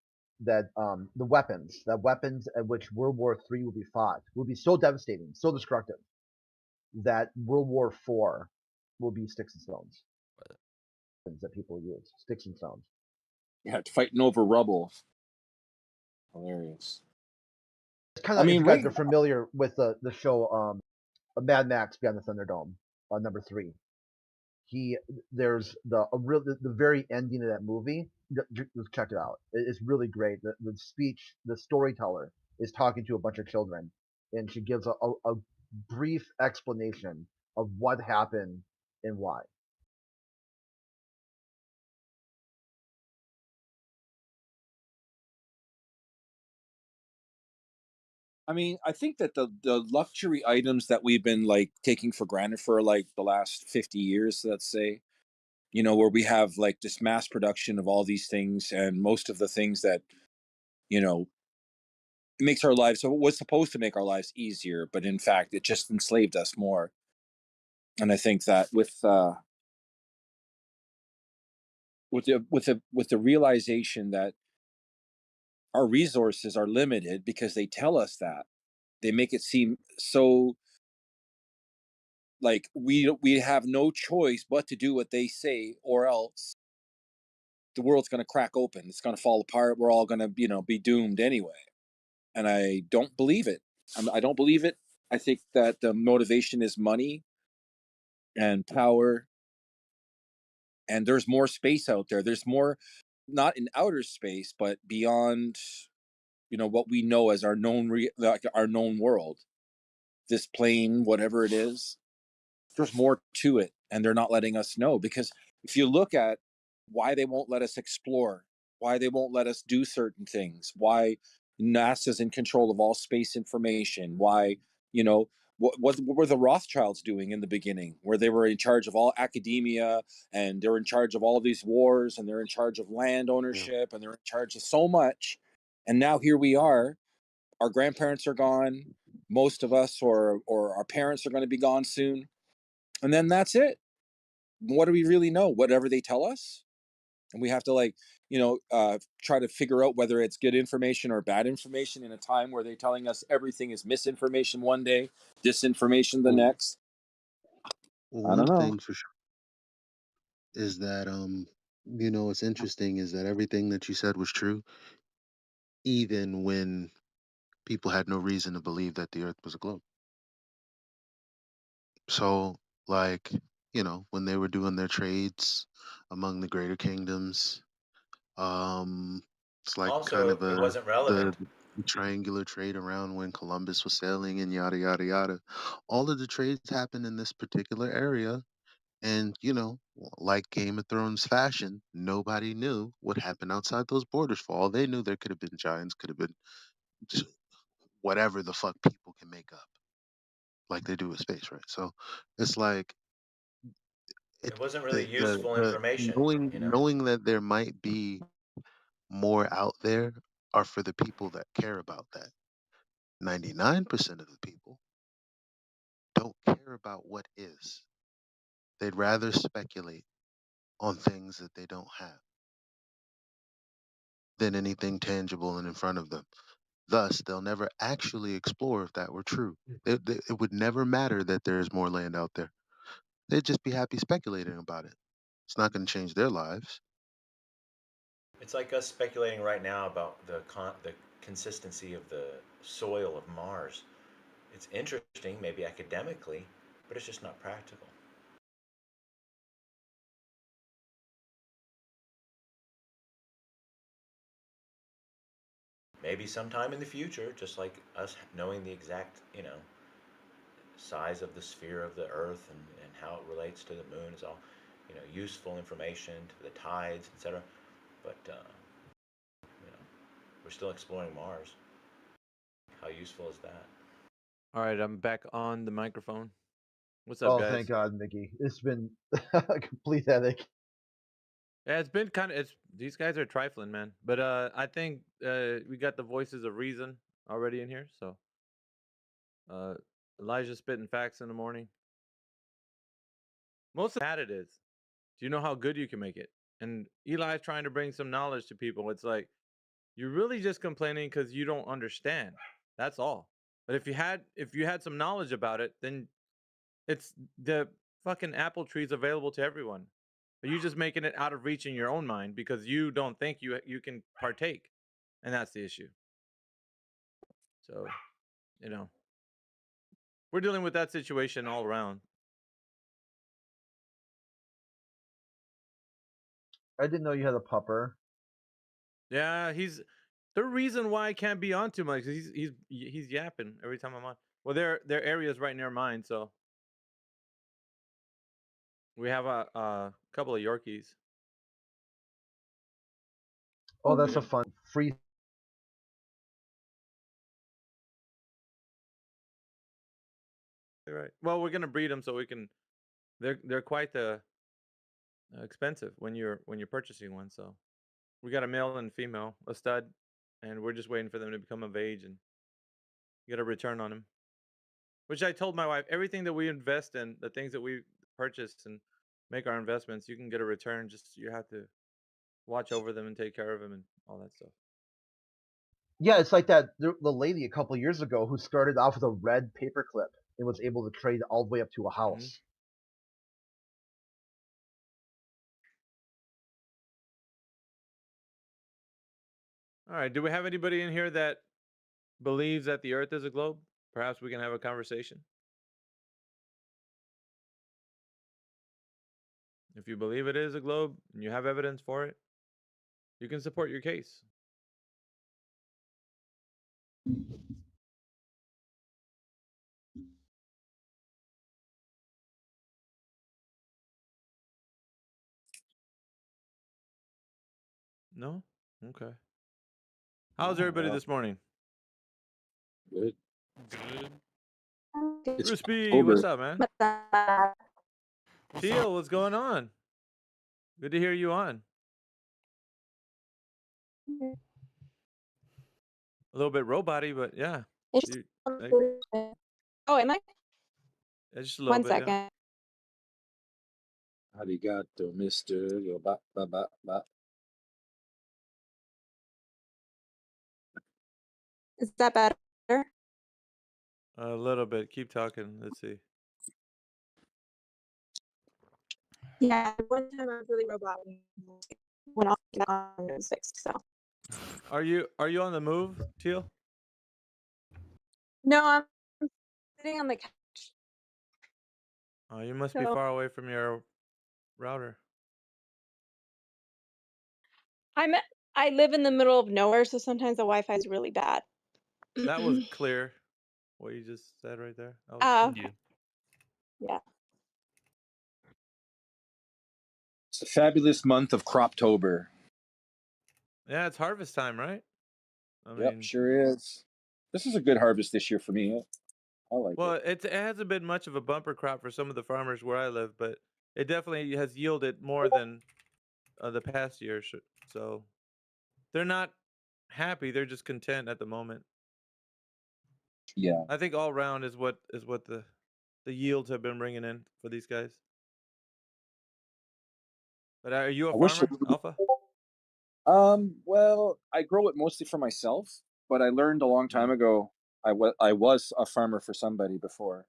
that the weapons at which World War III will be fought, will be so devastating, so destructive, that World War IV will be sticks and stones. That people use, sticks and stones. Yeah, fighting over rubble. Hilarious. It's kind I of, if mean, you guys right are familiar with the show Mad Max Beyond the Thunderdome, number 3. There's the very ending of that movie. Just check it out. It's really great. The speech, the storyteller is talking to a bunch of children, and she gives a brief explanation of what happened and why. I mean, I think that the luxury items that we've been like taking for granted for like the last 50 years, let's say, you know, where we have like this mass production of all these things, and most of the things that, you know, it makes our lives, so it was supposed to make our lives easier, but in fact it just enslaved us more. And I think that with the realization that our resources are limited because they tell us that, they make it seem so like we have no choice but to do what they say, or else the world's going to crack open, it's going to fall apart, we're all going to, you know, be doomed anyway. And I don't believe it. I don't believe it. I think that the motivation is money and power, and there's more space out there. There's more, not in outer space, but beyond, you know, what we know as our like our known world. This plane, whatever it is, there's more to it, and they're not letting us know. Because if you look at why they won't let us explore, why they won't let us do certain things, why NASA's in control of all space information, why, you know, what were the Rothschilds doing in the beginning, where they were in charge of all academia, and they're in charge of all these wars, and they're in charge of land ownership, and they're in charge of so much. And now here we are, our grandparents are gone, most of us, or our parents are going to be gone soon, and then that's it. What do we really know? Whatever they tell us. And we have to, like, you know, try to figure out whether it's good information or bad information in a time where they're telling us everything is misinformation one day, disinformation the next. I One don't know. thing for sure is that you know, what's interesting is that everything that you said was true, even when people had no reason to believe that the Earth was a globe. So, like, you know, when they were doing their trades among the greater kingdoms, it's like kind Also, of it wasn't relevant. the triangular trade around when Columbus was sailing and yada yada yada. All of the trades happened in this particular area, and you know, like Game of Thrones fashion, nobody knew what happened outside those borders. For all they knew, there could have been giants, could have been whatever the fuck people can make up, like they do with space, right? So it's like It wasn't really useful the information, knowing you know. knowing that there might be more out there are for the people that care about that. 99% of the people don't care about what is. They'd rather speculate on things that they don't have than anything tangible and in front of them. Thus, they'll never actually explore if that were true. It would never matter that there's more land out there. They'd just be happy speculating about it. It's not going to change their lives. It's like us speculating right now about the consistency of the soil of Mars. It's interesting, maybe academically, but it's just not practical. Maybe sometime in the future, just like us knowing the exact, you know, size of the sphere of the Earth and how it relates to the moon is all, you know, useful information to the tides, etc. but we're still exploring Mars. How useful is that? All right, I'm back on the microphone. What's up, Oh, guys? thank God, Mickey. It's been a complete headache. Yeah, it's been kind of. It's these guys are trifling, man. But I think we got the voices of reason already in here. So Elijah spitting facts in the morning. Most of bad it is. Do you know how good you can make it? And Eli's trying to bring some knowledge to people. It's like you're really just complaining because you don't understand. That's all. But if you had some knowledge about it, then it's the fucking apple tree's available to everyone. But you're just making it out of reach in your own mind because you don't think you can partake, and that's the issue. So, we're dealing with that situation all around. I didn't know you had a pupper. Yeah, he's the reason why I can't be on too much. He's yapping every time I'm on. Well, their area is right near mine, so we have a couple of Yorkies. Oh, that's a fun free. Right. Well, we're gonna breed them so we can. They're quite expensive when you're purchasing one. So we got a male and female, a stud, and we're just waiting for them to become of age and get a return on them. Which I told my wife, everything that we invest in, the things that we purchase and make our investments, you can get a return. Just you have to watch over them and take care of them and all that stuff. Yeah, it's like that the lady a couple years ago who started off with a red paperclip and was able to trade all the way up to a house. All right. Do we have anybody in here that believes that the Earth is a globe? Perhaps we can have a conversation. If you believe it is a globe and you have evidence for it, you can support your case. No? Okay. How's everybody this morning? Good. Good. It's Crispy, what's October. up, man? Teal, what's going on? Good to hear you on. A little bit robot-y, but yeah. Oh, am I? Just a little One bit, second. yeah. Arigato, Mr. Ba. Is that better? A little bit. Keep talking. Let's see. Yeah, one time I was really robot when all on was fixed. So Are you on the move, Teal? no, I'm sitting on the couch. Oh, you must be So far away from your router. I live in the middle of nowhere, so sometimes the Wi-Fi is really bad. That was clear. What you just said right there. That was Oh, clear. okay. Yeah. It's a fabulous month of Croptober. Yeah, it's harvest time, right? I Yep, mean, sure is. This is a good harvest this year for me. I like well, it. it hasn't been much of a bumper crop for some of the farmers where I live, but it definitely has yielded more than the past year. So they're not happy; they're just content at the moment. Yeah. I think all around is what the yields have been bringing in for these guys. But are you a I wish. farmer, Alpha? Well, I grow it mostly for myself, but I learned a long time ago. I was a farmer for somebody before.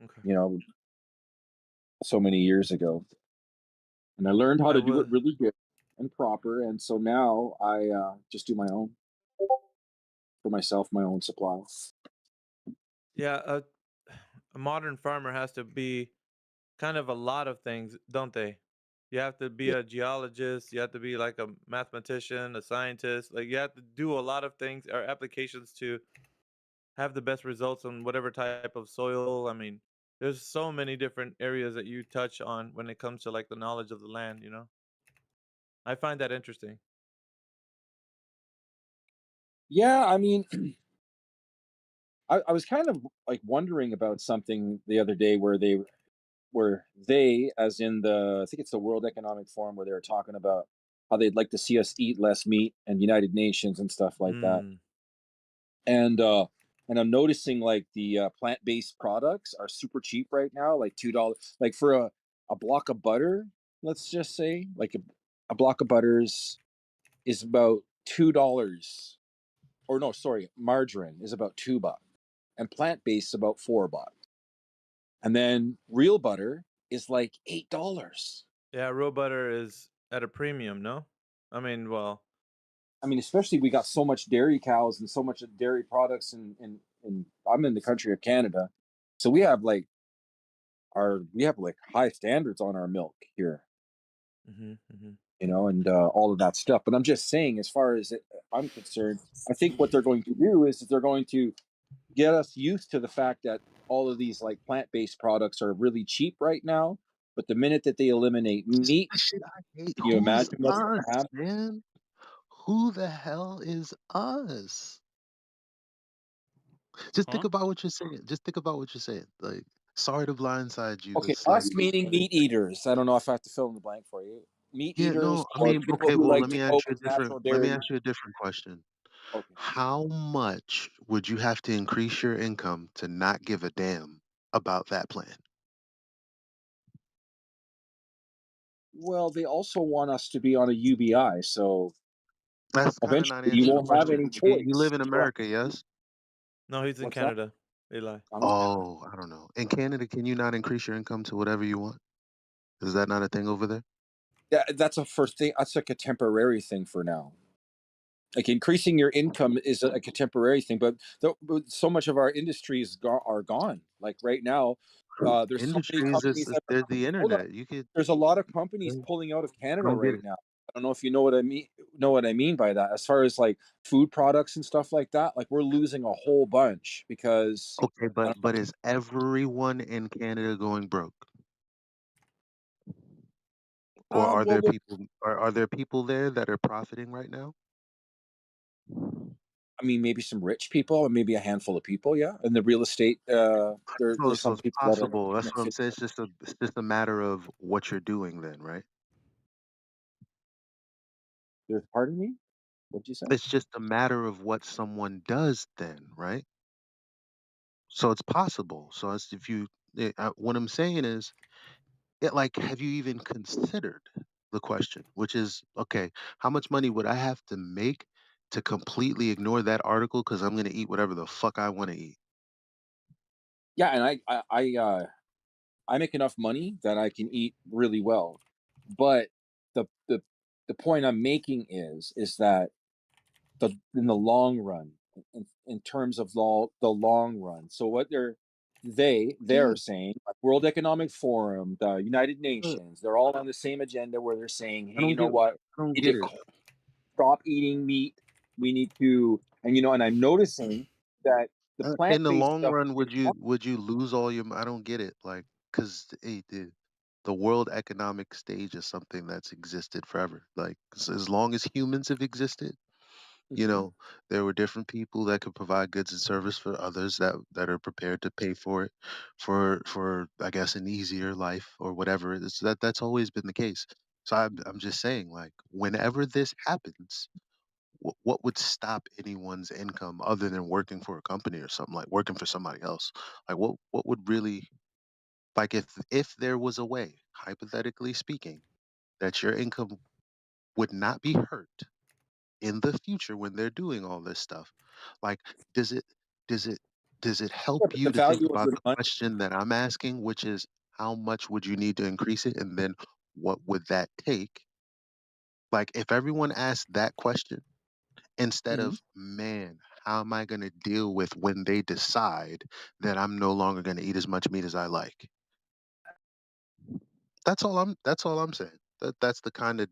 Okay. So many years ago, and I learned how I to do was. it really good and proper. And so now I just do my own for myself, my own supply. Yeah, a modern farmer has to be kind of a lot of things, don't they? You have to be Yeah. a geologist, you have to be like a mathematician, a scientist. Like you have to do a lot of things or applications to have the best results on whatever type of soil. I mean, there's so many different areas that you touch on when it comes to like the knowledge of the land, I find that interesting. Yeah, I mean, I was kind of like wondering about something the other day where they, as in I think it's the World Economic Forum, where they were talking about how they'd like to see us eat less meat and United Nations and stuff like that. Mm. And I'm noticing like the plant-based products are super cheap right now, like $2. Like for a block of butter, let's just say, like a block of butters is about $2. Or no, sorry, margarine is about $2, and plant-based is about $4. And then real butter is like $8. Yeah, real butter is at a premium, no? I mean, well, I mean, especially we got so much dairy cows and so much dairy products, and I'm in the country of Canada, so we have like high standards on our milk here, and all of that stuff. But I'm just saying, as far as I'm concerned, I think what they're going to do is they're going to get us used to the fact that all of these like plant-based products are really cheap right now. But the minute that they eliminate meat, Shit, I hate. can you Who's imagine what's going us, to happen? man? Who the hell is us? Just think about what you're saying. Just think about what you're saying. Like, sorry to blindside you. Okay, It's like, us meaning meat eaters. I don't know if I have to fill in the blank for you. Meat yeah, eaters no. I or mean, people okay. who Well, like let to me go ask you with a different. natural Let me dairy. ask you a different question. Okay. How much would you have to increase your income to not give a damn about that plan? Well, they also want us to be on a UBI, so That's kind of eventually not you answering the won't have question. any You choice. live in So, America, yes? no, he's in what's that? Canada, Eli. Oh, I don't know. In Canada, can you not increase your income to whatever you want? Is that not a thing over there? Yeah, that's a first thing. That's like a temporary thing for now. Like increasing your income is like a temporary thing, but so much of our industries are gone. Like right now, there's so many Industries companies that there's the hold on. internet. You could There's a lot of companies pulling out of I Canada don't get right it. now. I don't know if you know what I mean. Know what I mean by that? As far as like food products and stuff like that, like we're losing a whole bunch because. Okay, but is everyone in Canada going broke? Or are Well, there people are there people there that are profiting right now? I mean, maybe some rich people, and maybe a handful of people, yeah. And the real estate, there's So some it's people that are possible. That's what I'm benefiting. saying. It's just a matter of what you're doing then, right? Pardon me? What'd you say? It's just a matter of what someone does then, right? So it's possible. So it's if you what I'm saying is, like, have you even considered the question, which is, okay, how much money would I have to make to completely ignore that article because I'm going to eat whatever the fuck I want to eat? Yeah, and I make enough money that I can eat really well, but the the the point I'm making is that in the long run, in terms of the long run. So what they're Yeah, saying, like World Economic Forum, the United but Nations, they're all on the same agenda where they're saying, I hey, you don't know get what? I don't We get need it. to stop eating meat. We need to, and I'm noticing that the In the plant-based long stuff run, is would you lose all your? I don't get it. Like, because the world economic stage is something that's existed forever. Like, as long as humans have existed, Mhm. there were different people that could provide goods and service for others that are prepared to pay for it, for I guess an easier life or whatever. That's always been the case. So I'm just saying, like, whenever this happens, what would stop anyone's income other than working for a company or something, like working for somebody else? Like, what would really, like, if there was a way, hypothetically speaking, that your income would not be hurt in the future when they're doing all this stuff, like, does it does it does it help Yeah, but the you to think value of about your the money. question that I'm asking, which is how much would you need to increase it, and then what would that take? Like, if everyone asked that question instead Mhm. of, man, how am I going to deal with when they decide that I'm no longer going to eat as much meat as I like? That's all I'm saying. That's the kind of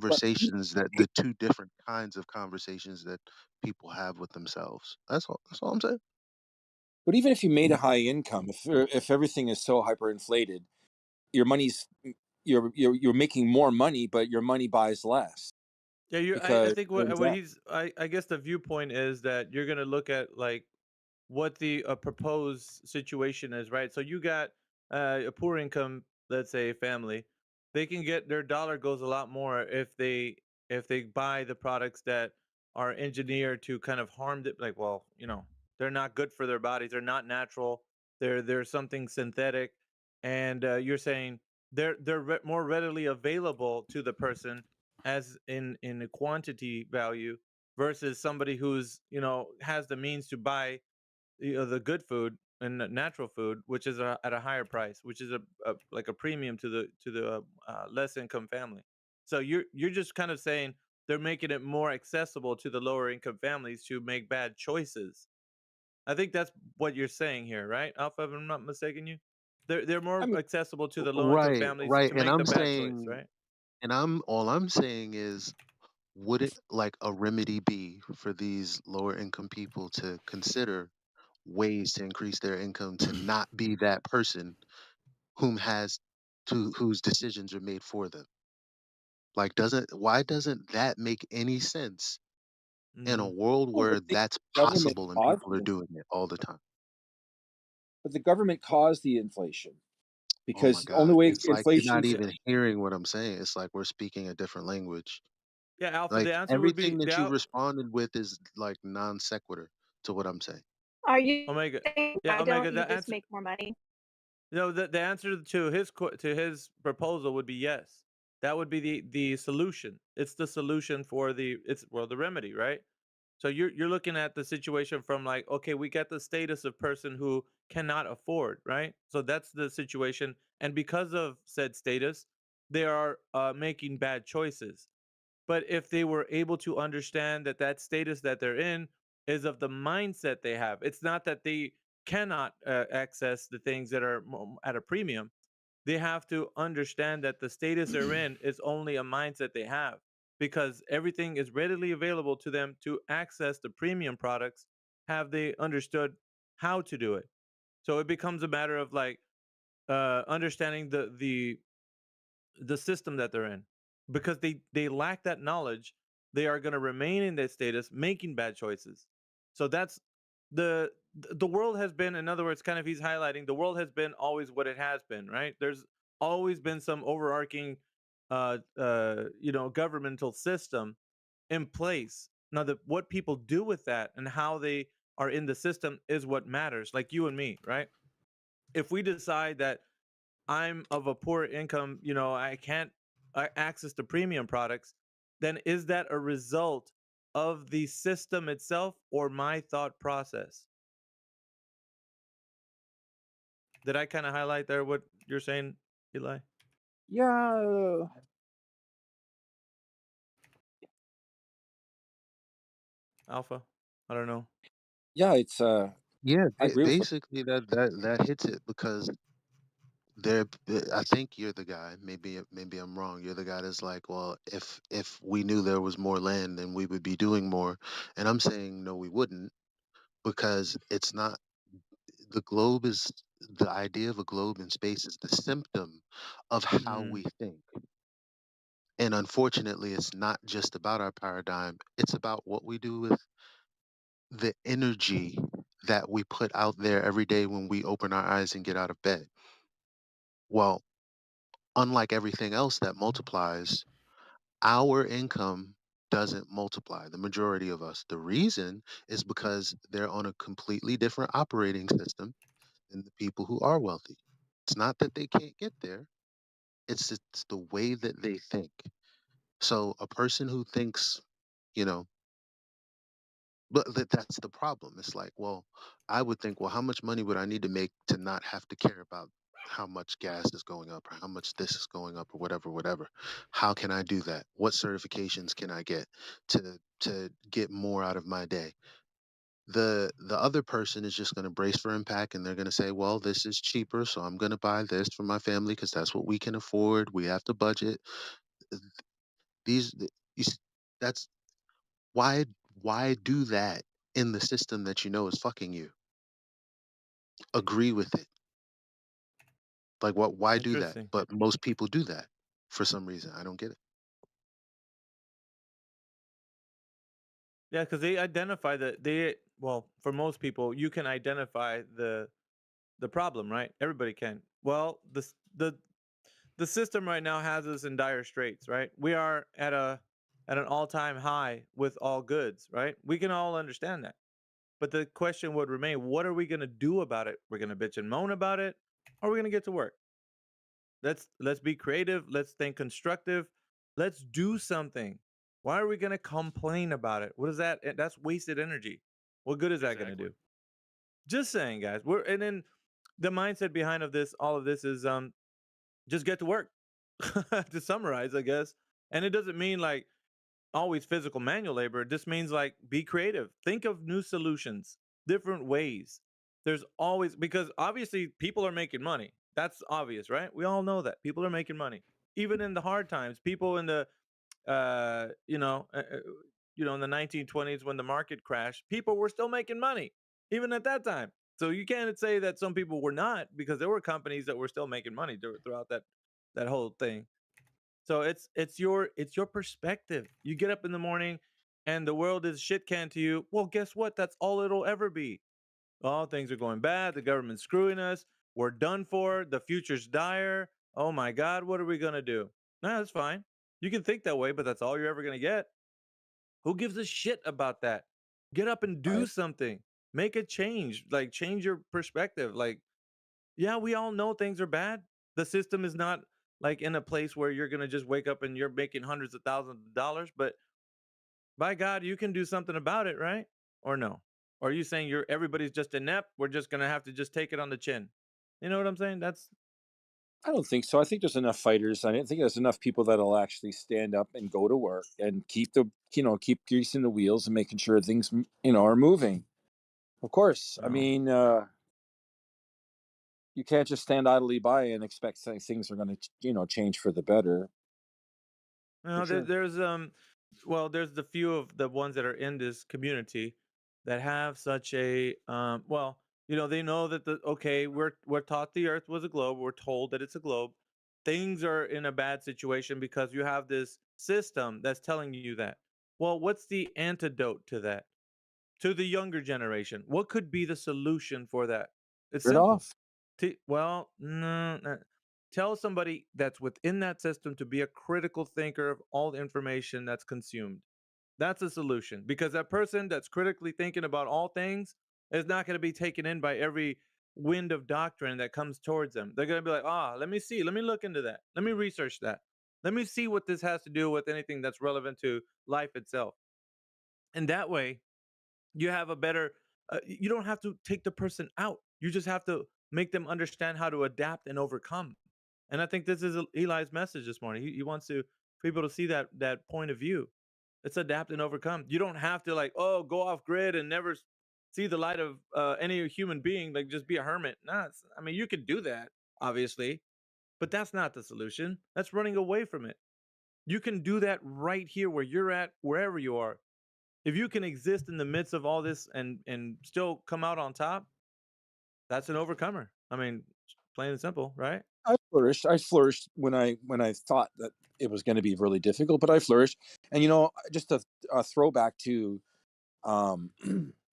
But conversations, that the two different kinds of conversations that people have with themselves. That's all I'm saying. but even if you made a high income, if everything is so hyperinflated, your money's you're making more money, but your money buys less. Yeah, I Because think what he's I guess the viewpoint is that you're gonna look at like what the proposed situation is, right? So you got a poor income, let's say family, they can get their dollar goes a lot more if they buy the products that are engineered to kind of harm it. Like, well, they're not good for their bodies. They're not natural. They're something synthetic, and you're saying they're more readily available to the person as in a quantity value versus somebody who's has the means to buy the good food and natural food, which is at a higher price, which is like a premium to the less income family. So you're just kind of saying they're making it more accessible to the lower income families to make bad choices. I think that's what you're saying here, right, Alpha? If I'm not mistaken, you. They're more accessible to the low income Right, families right. to And make the I'm bad choice, saying, right? and I'm saying is, would it like a remedy be for these lower income people to consider ways to increase their income to not be that person whose decisions are made for them? Like, why doesn't that make any sense in a world Well, where but the that's government possible and caused people are it. doing it all the time? But the government caused the inflation Oh my because the only God. way It's like you're inflation not even hearing what I'm saying. It's like we're speaking a different language. Yeah, Alpha. Like The answer would be everything that you responded with is like non sequitur to what I'm saying. Are you Omega. saying Yeah, why Omega. don't you The just answer. make more money? No, the answer to his proposal would be yes. That would be the solution. It's the solution for the remedy, right? So you're looking at the situation from like, okay, we got the status of person who cannot afford, right? So that's the situation, and because of said status, they are making bad choices. But if they were able to understand that that status that they're in is of the mindset they have, it's not that they cannot access the things that are at a premium. They have to understand that the status they're in is only a mindset they have because everything is readily available to them to access the premium products. Have they understood how to do it? So it becomes a matter of like understanding the system that they're in because they lack that knowledge. They are going to remain in that status making bad choices. So that's the world has been, in other words, kind of he's highlighting the world has been always what it has been, right? There's always been some overarching governmental system in place. Now what people do with that and how they are in the system is what matters, like you and me, right? If we decide that I'm of a poor income, I can't access the premium products, then is that a result of the system itself or my thought process? Did I kind of highlight there what you're saying, Eli? Yeah. Alpha? I don't know. Yeah, it's Yeah, I agree with what basically that hits it because I think you're the guy. Maybe I'm wrong. You're the guy that's like, well, if we knew there was more land, then we would be doing more. And I'm saying no, we wouldn't, because it's not. The globe is the idea of a globe in space is the symptom of how we think. And unfortunately, it's not just about our paradigm. It's about what we do with the energy that we put out there every day when we open our eyes and get out of bed. Well, unlike everything else that multiplies, our income doesn't multiply, the majority of us. The reason is because they're on a completely different operating system than the people who are wealthy. It's not that they can't get there, it's the way that they think. So a person who thinks, you know, but that's the problem. It's like, well, I would think, well, how much money would I need to make to not have to care about how much gas is going up or how much this is going up or whatever, whatever. How can I do that? What certifications can I get to get more out of my day? The other person is just going to brace for impact, and they're going to say, well, this is cheaper, so I'm going to buy this for my family because that's what we can afford. We have to budget. These you s- that's why do that in the system that you know is fucking you? Agree with it. Like, what? Why do that? Interesting. But most people do that. for some reason. I don't get it. Yeah, because they identify that well, for most people, you can identify the problem, right? Everybody can. Well, the system right now has us in dire straits, right? We are at an all-time high with all goods, right? We can all understand that. But the question would remain, what are we going to do about it? We're going to bitch and moan about it, or we're going to get to work. Let's be creative, let's think constructive, let's do something. Why are we going to complain about it? What is that? That's wasted energy. What good is that going to do? Just saying, guys. And then the mindset behind all of this is just get to work. To summarize, I guess. And it doesn't mean like always physical manual labor. It just means like be creative. Think of new solutions, different ways. There's always, because obviously people are making money. That's obvious, right? We all know that people are making money. Even in the hard times, people in the uh, you know, uh, uh, in the 1920s when the market crashed, people were still making money even at that time. So you can't say that some people were not, because there were companies that were still making money throughout that whole thing. So it's your perspective. You get up in the morning and the world is shit can to you. Well, guess what? That's all it'll ever be. Oh, things are going bad. The government's screwing us. We're done for. The future's dire. Oh my God, what are we gonna do? No, that's fine. You can think that way, but that's all you're ever gonna get. Who gives a shit about that? Get up and do something. Make a change. Like change your perspective. Like, yeah, we all know things are bad. The system is not like in a place where you're gonna just wake up and you're making hundreds of thousands of dollars, but by God, you can do something about it, right? Or no? Or are you saying everybody's just inept? We're just gonna have to just take it on the chin. You know what I'm saying? I don't think so. I think there's enough fighters. I don't think there's enough people that'll actually stand up and go to work and keep greasing the wheels and making sure things, are moving. Of course. I mean, you can't just stand idly by and expect things are going to, change for the better. No, sure. there's there's the few of the ones that are in this community that have such a they know that we're taught the earth was a globe. We're told that it's a globe. Things are in a bad situation because you have this system that's telling you that. Well, what's the antidote to that? To the younger generation, what could be the solution for that? It's Get simple. off. No. Tell somebody that's within that system to be a critical thinker of all the information that's consumed. That's a solution, because that person that's critically thinking about all things is not going to be taken in by every wind of doctrine that comes towards them. They're going to be like, let me see, let me look into that, let me research that, let me see what this has to do with anything that's relevant to life itself. And that way, you have a better you don't have to take the person out, you just have to make them understand how to adapt and overcome. And I think this is Eli's message this morning. He wants people to see that point of view. It's adapt and overcome. You don't have to go off grid and never see the light of any human being, like just be a hermit. I mean, you could do that obviously, but that's not the solution. That's running away from it. You can do that right here where you're at, wherever you are. If you can exist in the midst of all this and still come out on top, that's an overcomer. I mean, plain and simple, right? I flourished. I flourished when I thought that it was going to be really difficult, but I flourished. And just a throwback to um,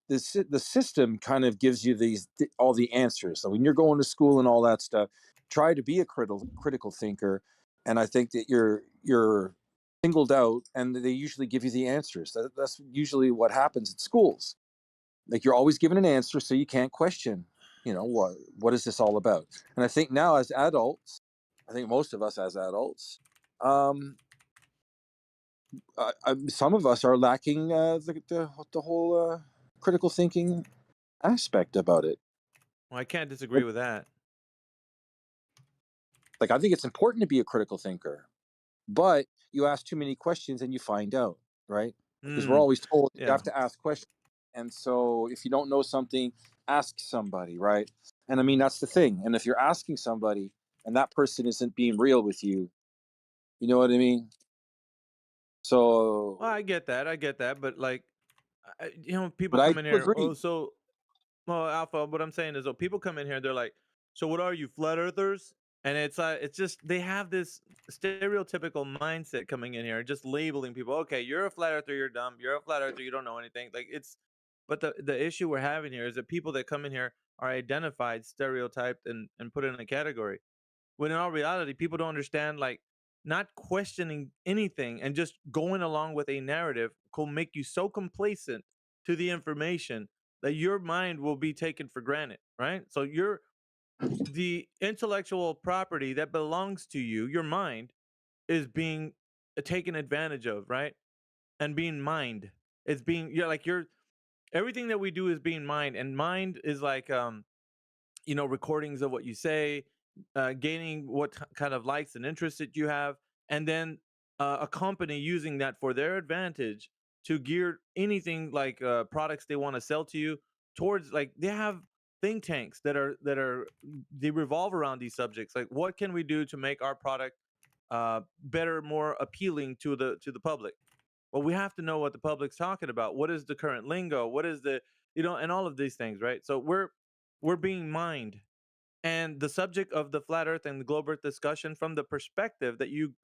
the system kind of gives you all the answers. So when you're going to school and all that stuff, try to be a critical thinker, and I think that you're singled out, and they usually give you the answers. That's usually what happens at schools. Like you're always given an answer, so you can't question. What is this all about? And I think now as adults, I think most of us as adults, some of us are lacking the whole critical thinking aspect about it. Well, I can't disagree with that. Like I think it's important to be a critical thinker, but you ask too many questions and you find out, right? Because we're always told you have to ask questions. And so if you don't know something, ask somebody, right? And I mean, that's the thing. And if you're asking somebody and that person isn't being real with you, you know what I mean? So. Well, I get that, but people But I come in do here. agree. Well, Alpha, what I'm saying is, people come in here and they're like, so what are you, flat earthers? And it's just they have this stereotypical mindset coming in here, just labeling people. Okay, you're a flat earther, you're dumb. You're a flat earther, you don't know anything. Like it's, but the issue we're having here is that people that come in here are identified, stereotyped, and put in a category. When in all reality, people don't understand, like, not questioning anything and just going along with a narrative will make you so complacent to the information that your mind will be taken for granted, right? So you're the intellectual property that belongs to you, your mind, is being taken advantage of, right? And being mined. It's being, yeah, like you're, everything that we do is being mined, and mind is like, recordings of what you say, gaining what kind of likes and interests that you have, and then a company using that for their advantage to gear anything like products they want to sell to you towards. Like they have think tanks that are they revolve around these subjects. Like, what can we do to make our product better, more appealing to the public? Well, we have to know what the public's talking about. What is the current lingo? What is the, and all of these things, right? So we're being mined. And the subject of the flat earth and the globe earth discussion, from the perspective that you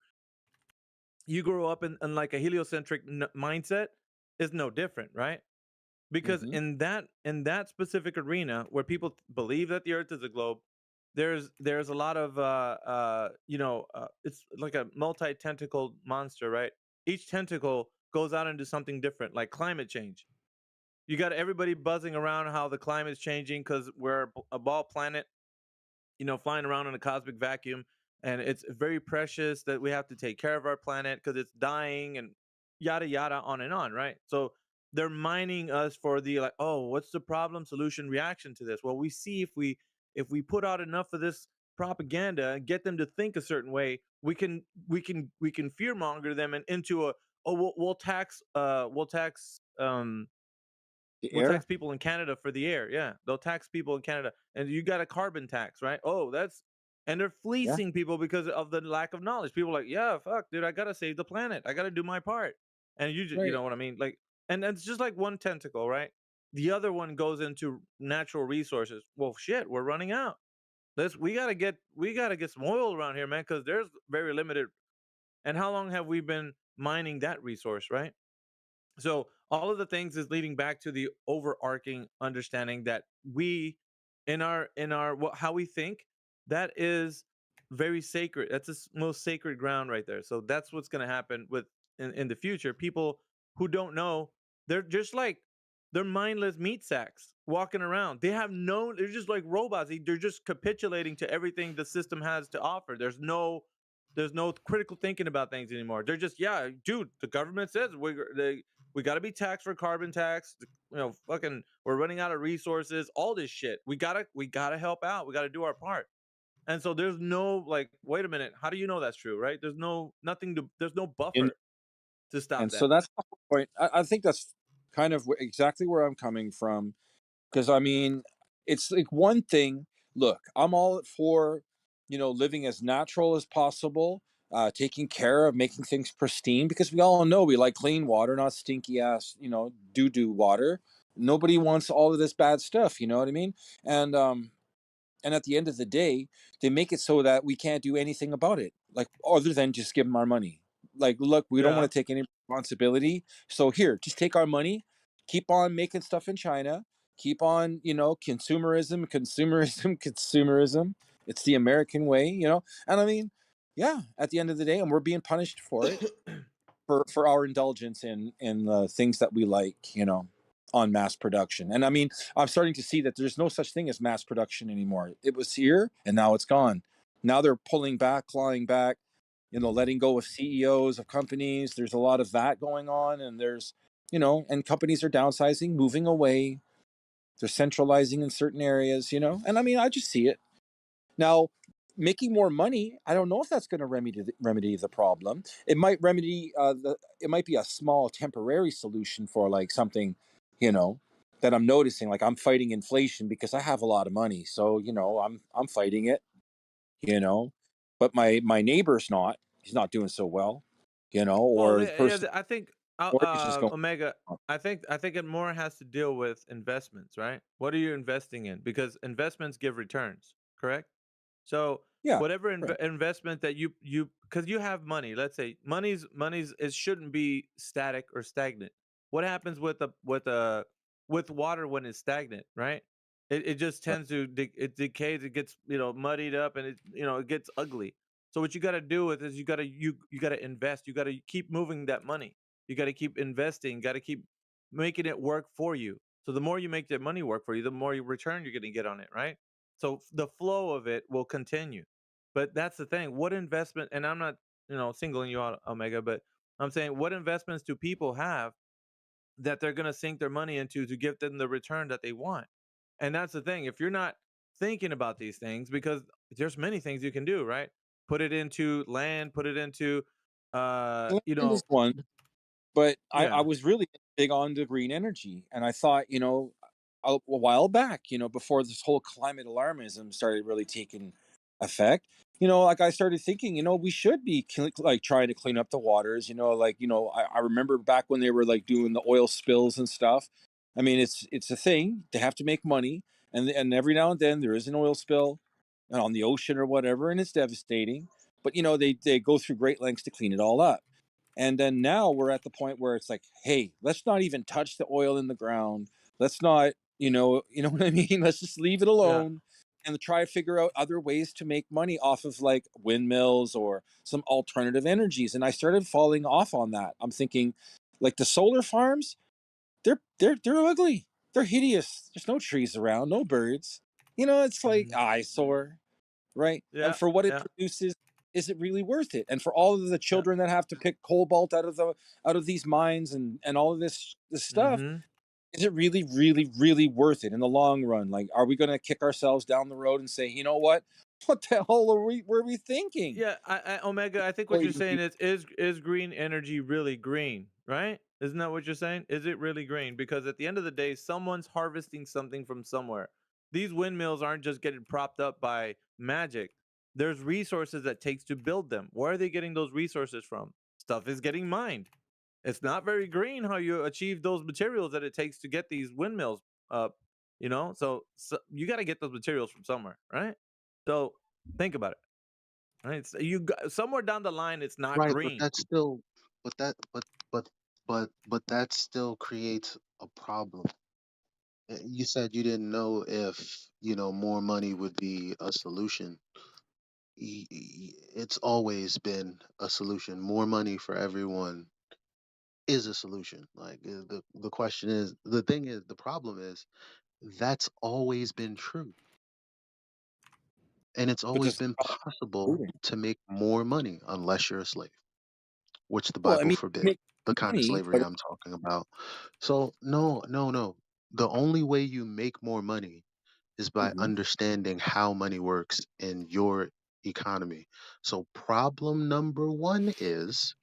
grow up in like a heliocentric mindset, is no different, right? Because Mhm. in that specific arena where people believe that the earth is a globe, there's a lot of it's like a multi-tentacled monster, right? Each tentacle goes out into something different, like climate change. You got everybody buzzing around how the climate's changing because we're a ball planet, flying around in a cosmic vacuum, and it's very precious that we have to take care of our planet because it's dying, and yada yada, on and on, right? So they're mining us for the, like, oh, what's the problem solution reaction to this? Well, we see if we put out enough of this propaganda and get them to think a certain way, we can fear monger them and into a, oh, The we'll tax air. people in Canada for the air. Yeah, they'll tax people in Canada, and you got a carbon tax, right? Oh, and they're Yeah. fleecing people because of the lack of knowledge. People are like, yeah, fuck, dude, I gotta save the planet. I gotta do my part, and you Right. know what I mean? Like, and it's just like one tentacle, right? The other one goes into natural resources. Well, shit, we're running out. We gotta get some oil around here, man, because there's very limited. And how long have we been mining that resource, right? So all of the things is leading back to the overarching understanding that we, in our how we think, that is very sacred. That's the most sacred ground right there. So that's what's going to happen with in the future. People who don't know, they're just like, they're mindless meat sacks walking around. They're just like robots. They're just capitulating to everything the system has to offer. There's no critical thinking about things anymore. They're just, yeah, dude, the government says we got to be taxed for carbon tax. Fucking, we're running out of resources. All this shit. We gotta help out. We gotta do our part. And so there's no, like, wait a minute. How do you know that's true, right? There's no In buffer to stop and so that. that's the whole point. I think that's kind of exactly where I'm coming from. Because I mean, it's like one thing. Look, I'm all for living as natural as possible, taking care of making things pristine. Because we all know we like clean water, not stinky ass doo doo water. Nobody wants all of this bad stuff. You know what I mean? And at the end of the day, they make it so that we can't do anything about it, like other than just give them our money. Like, look, we don't Yeah. want to take any responsibility, so here, just take our money, keep on making stuff in China, keep on consumerism, consumerism, consumerism. It's the American way. And I mean, yeah, at the end of the day, and we're being punished for it, for our indulgence in the things that we like, on mass production. And I mean, I'm starting to see that there's no such thing as mass production anymore. It was here and now it's gone. Now they're pulling back, clawing back, letting go of CEOs of companies. There's a lot of that going on, and and companies are downsizing, moving away. They're centralizing in certain areas, and I mean, I just see it. Now, making more money, I don't know if that's going to remedy the problem. It might remedy it might be a small temporary solution for like something, you know, that I'm noticing. Like I'm fighting inflation because I have a lot of money, so I'm fighting it, you know. But my neighbor's not. He's not doing so well, Well, or the yeah, person I think mortgage is going. Omega. I think it more has to deal with investments, right? What are you investing in? Because investments give returns, correct? So Yeah. Whatever right. investment that you because you have money. Let's say money's it shouldn't be static or stagnant. What happens with with water when it's stagnant, right? It just Right. tends to it decays, it gets muddied up, and it gets ugly. So what you got to do with is you got to invest. You got to keep moving that money. You got to keep investing. Got to keep making it work for you. So the more you make that money work for you, the more return you're going to get on it, right? So the flow of it will continue. But that's the thing. What investment? And I'm not singling you out, Omega, but I'm saying what investments do people have that they're going to sink their money into to give them the return that they want? And that's the thing. If you're not thinking about these things, because there's many things you can do, right? Put it into land, put it into Land is one, but I yeah. was really big on the green energy, and I thought, a while back, before this whole climate alarmism started really taking effect, like I started thinking, we should be like trying to clean up the waters, I remember back when they were like doing the oil spills and stuff. I mean, it's a thing. They have to make money, and every now and then there is an oil spill on the ocean or whatever, and it's devastating. But they go through great lengths to clean it all up. And then now we're at the point where it's like, hey, let's not even touch the oil in the ground. Let's not, you know what I mean? Let's just leave it Yeah. alone and try to figure out other ways to make money off of like windmills or some alternative energies. And I started falling off on that. I'm thinking, like the solar farms, they're ugly. They're hideous. There's no trees around, no birds. It's like eyesore, right? Yeah. And for what it Yeah. produces, is it really worth it? And for all of the children that have to pick cobalt out of these mines and all of this stuff, Mm-hmm. is it really, really, really worth it in the long run? Like, are we going to kick ourselves down the road and say, you know what the hell were we thinking? Yeah, Omega, I think what you're saying is green energy really green, right? Isn't that what you're saying? Is it really green? Because at the end of the day, someone's harvesting something from somewhere. These windmills aren't just getting propped up by magic. There's resources that takes to build them. Where are they getting those resources from? Stuff is getting mined. It's not very green how you achieve those materials that it takes to get these windmills up, So you got to get those materials from somewhere, right? So think about it. Right, so somewhere down the line, it's not Right, but green. that's still, but that, but that still creates a problem. You said you didn't know if, more money would be a solution. It's always been a solution. More money for everyone is a solution. Like the question is, the thing is, the problem is that's always been true. And it's But always does been possible to make more money unless you're a slave, which the well, I Bible mean, forbid, make the kind of money, slavery but I'm talking about. So, no, no, no. The only way you make more money is by Mhm. understanding how money works in your economy. So, problem number one is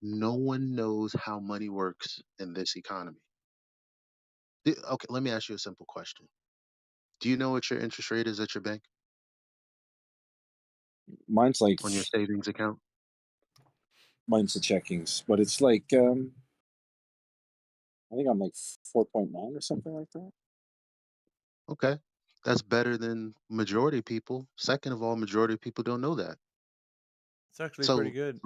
no one knows how money works in this economy. Okay, let me ask you a simple question. Do you know what your interest rate is at your bank mine's like on your savings account? mine's the checkings, but it's like I think I'm like 4.9 or something like that. Okay. That's better than majority of people. Second of all, majority of people don't know that. It's actually pretty So good.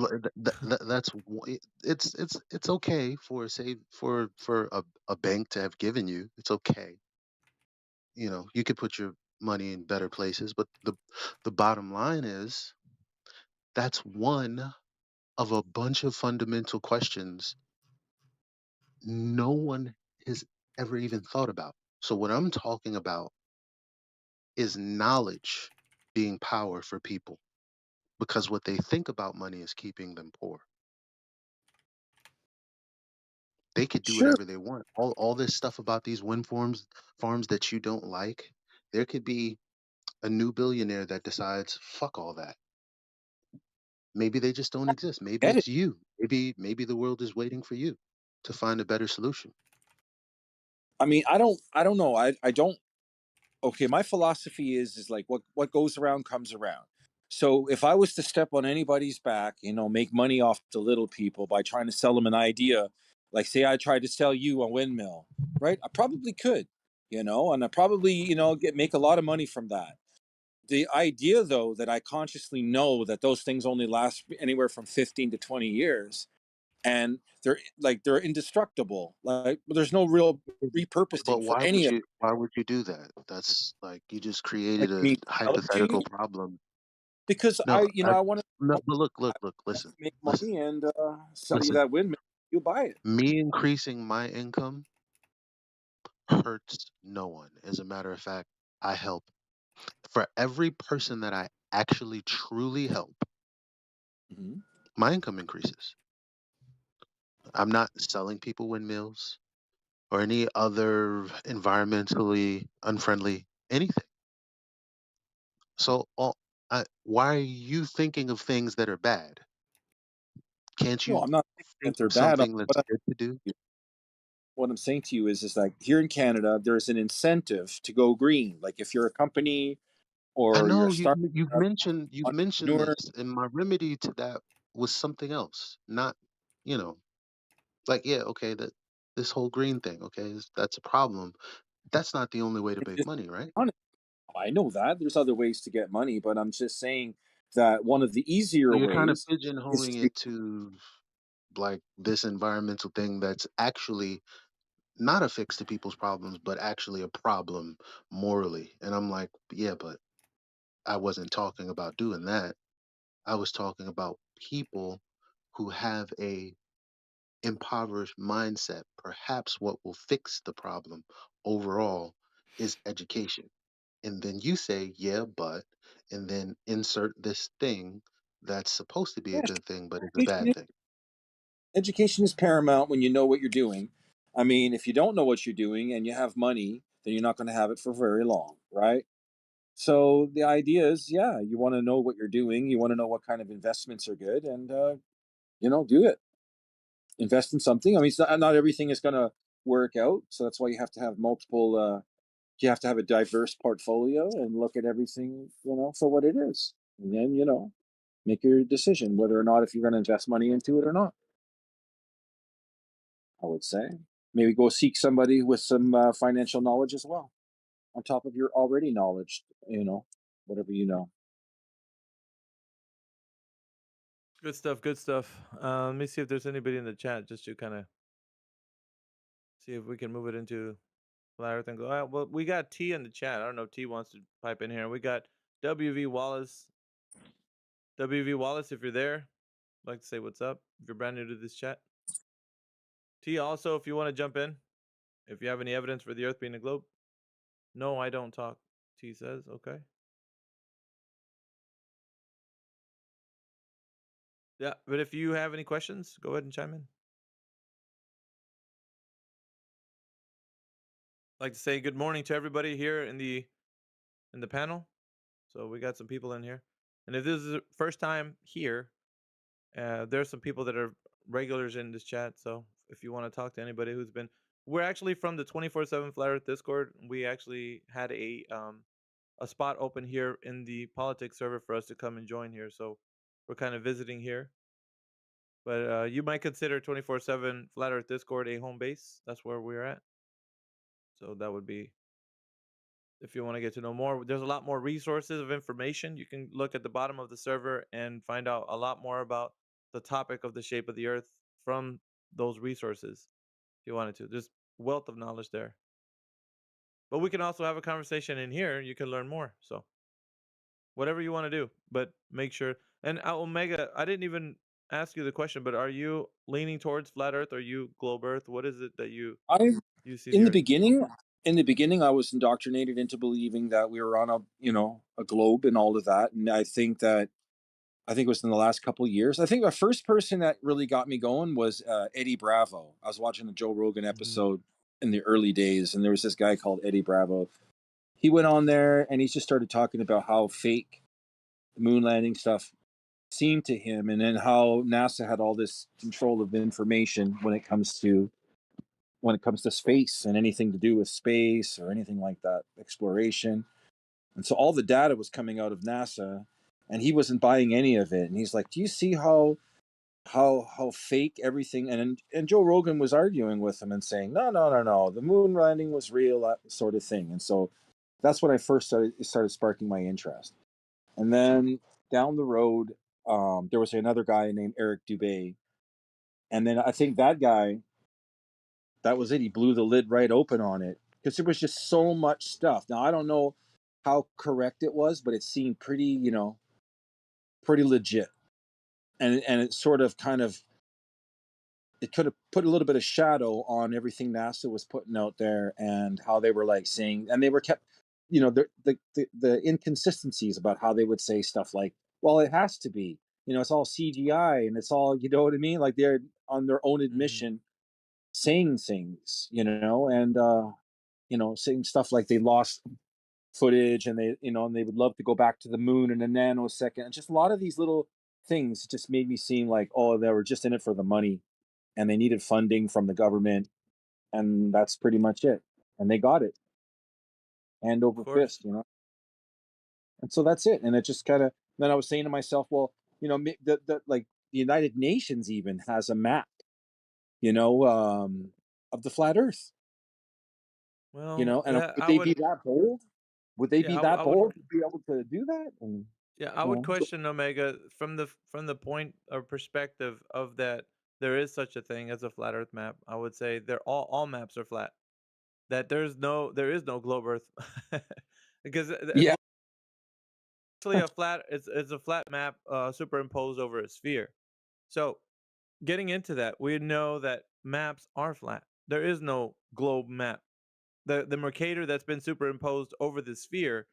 it's okay for a bank to have given you. It's okay. You could put your money in better places, but the bottom line is that's one of a bunch of fundamental questions no one has ever even thought about. So what I'm talking about is knowledge being power for people, because what they think about money is keeping them poor. They could do Sure. whatever they want. All this stuff about these wind farms that you don't like, there could be a new billionaire that decides, fuck all that. Maybe they just don't exist. Maybe Get it. it's you. Maybe the world is waiting for you to find a better solution. I mean, I don't know. I don't. Okay, my philosophy is like what goes around comes around. So if I was to step on anybody's back, make money off the little people by trying to sell them an idea, like say I tried to sell you a windmill, right? I probably could, and I probably make a lot of money from that. The idea, though, that I consciously know that those things only last anywhere from 15 to 20 years, and they're indestructible. Like there's no real But repurposing for any of. why would you do that? That's like you just Like, created I a mean, sell it to hypothetical you problem. because No, I want to no, but look, listen, make listen, money and sell you listen. that windmill. You buy it. Me increasing my income hurts no one. As a matter of fact, I help. For every person that I actually truly help, Mhm. my income increases. I'm not selling people windmills or any other environmentally unfriendly anything. So, why are you thinking of things that are bad? Can't Well, you I'm not thinking that think they're of bad. something that's good to do? What I'm saying to you is like here in Canada, there's an incentive to go green. Like if you're a company I or you're know a startup you've mentioned entrepreneur, this, and my remedy to that was something else. Not, you know, like yeah, okay, that this whole green thing, okay, that's a problem. That's not the only way to make just money, right? on it. I know that there's other ways to get money, but I'm just saying that one of the easier So you're kind of ways is pigeonholing to. it to like this environmental thing that's actually not a fix to people's problems, but actually a problem morally. And I'm like, yeah, but I wasn't talking about doing that. I was talking about people who have a impoverished mindset. Perhaps what will fix the problem overall is education. And then you say, yeah, but, and then insert this thing that's supposed to be a Yeah, good thing, but it's a education bad is, thing. education is paramount when you know what you're doing. I mean, if you don't know what you're doing and you have money, then you're not going to have it for very long, right? So the idea is, yeah, you want to know what you're doing. You want to know what kind of investments are good, and do it. Invest in something. I mean, not everything is going to work out, so that's why you have to have multiple. You have to have a diverse portfolio and look at everything, for what it is, and then make your decision whether or not if you're going to invest money into it or not. I would say maybe go seek somebody with some financial knowledge as well, on top of your already knowledge. Whatever you know. Good stuff. Good stuff. Let me see if there's anybody in the chat just to kind of see if we can move it into flat Earth and go. Well, we got T in the chat. I don't know if T wants to pipe in here. We got WV Wallace. WV Wallace, if you're there, I'd like to say what's up. If you're brand new to this chat. T, also, if you want to jump in, if you have any evidence for the Earth being a globe. No, I don't talk. T says, okay. Yeah, but if you have any questions, go ahead and chime in. I'd like to say good morning to everybody here in the panel. So we got some people in here, and if this is the first time here, there's some people that are regulars in this chat. So if you want to talk to anybody who's been, we're actually from the 24/7 Flat Earth Discord. We actually had a spot open here in the politics server for us to come and join here. So we're kind of visiting here. But you might consider 24/7 Flat Earth Discord a home base. That's where we're at. So that would be, if you want to get to know more. There's a lot more resources of information. You can look at the bottom of the server and find out a lot more about the topic of the shape of the Earth from those resources. If you wanted to, there's wealth of knowledge there. But we can also have a conversation in here. You can learn more. So whatever you want to do, but make sure. And Omega, I didn't even ask you the question, but are you leaning towards flat Earth? Are you globe Earth? What is it that you see In the the Earth? beginning, I was indoctrinated into believing that we were on a globe and all of that, and I think it was in the last couple of years. I think the first person that really got me going was Eddie Bravo. I was watching a Joe Rogan episode in the early days, and there was this guy called Eddie Bravo. He went on there and he just started talking about how fake the moon landing stuff seemed to him, and then how NASA had all this control of information when it comes to space and anything to do with space or anything like that, exploration. And so all the data was coming out of NASA, and he wasn't buying any of it. And he's like, "Do you see how fake everything?" And Joe Rogan was arguing with him and saying, "No, no, no, no. The moon landing was real, that sort of thing." And so that's when I first started sparking my interest. And then down the road, there was another guy named Eric Dubé. And then I think that guy, that was it. He blew the lid right open on it because there was just so much stuff. Now, I don't know how correct it was, but it seemed pretty, pretty legit. And it sort of kind of, it could have put a little bit of shadow on everything NASA was putting out there and how they were like saying, and they were kept, the inconsistencies about how they would say stuff like, well, it has to be, it's all CGI and it's all, you know what I mean? Like they're on their own admission saying things, and, saying stuff like they lost footage and and they would love to go back to the moon in a nanosecond. And just a lot of these little things just made me seem like, oh, they were just in it for the money and they needed funding from the government. And that's pretty much it. And they got it hand over fist, And so that's it. And it just kind of, then I was saying to myself, well, like the United Nations even has a map, of the flat earth, Well, and yeah, would they be that bold? Would they yeah, be I that would bold to be able to do that? And, Yeah, I would question Omega from the point or perspective of that there is such a thing as a flat Earth map. I would say they're all maps are flat. That there is no globe Earth because yeah, actually it's a flat map superimposed over a sphere. So getting into that, we know that maps are flat. There is no globe map. The Mercator that's been superimposed over the sphere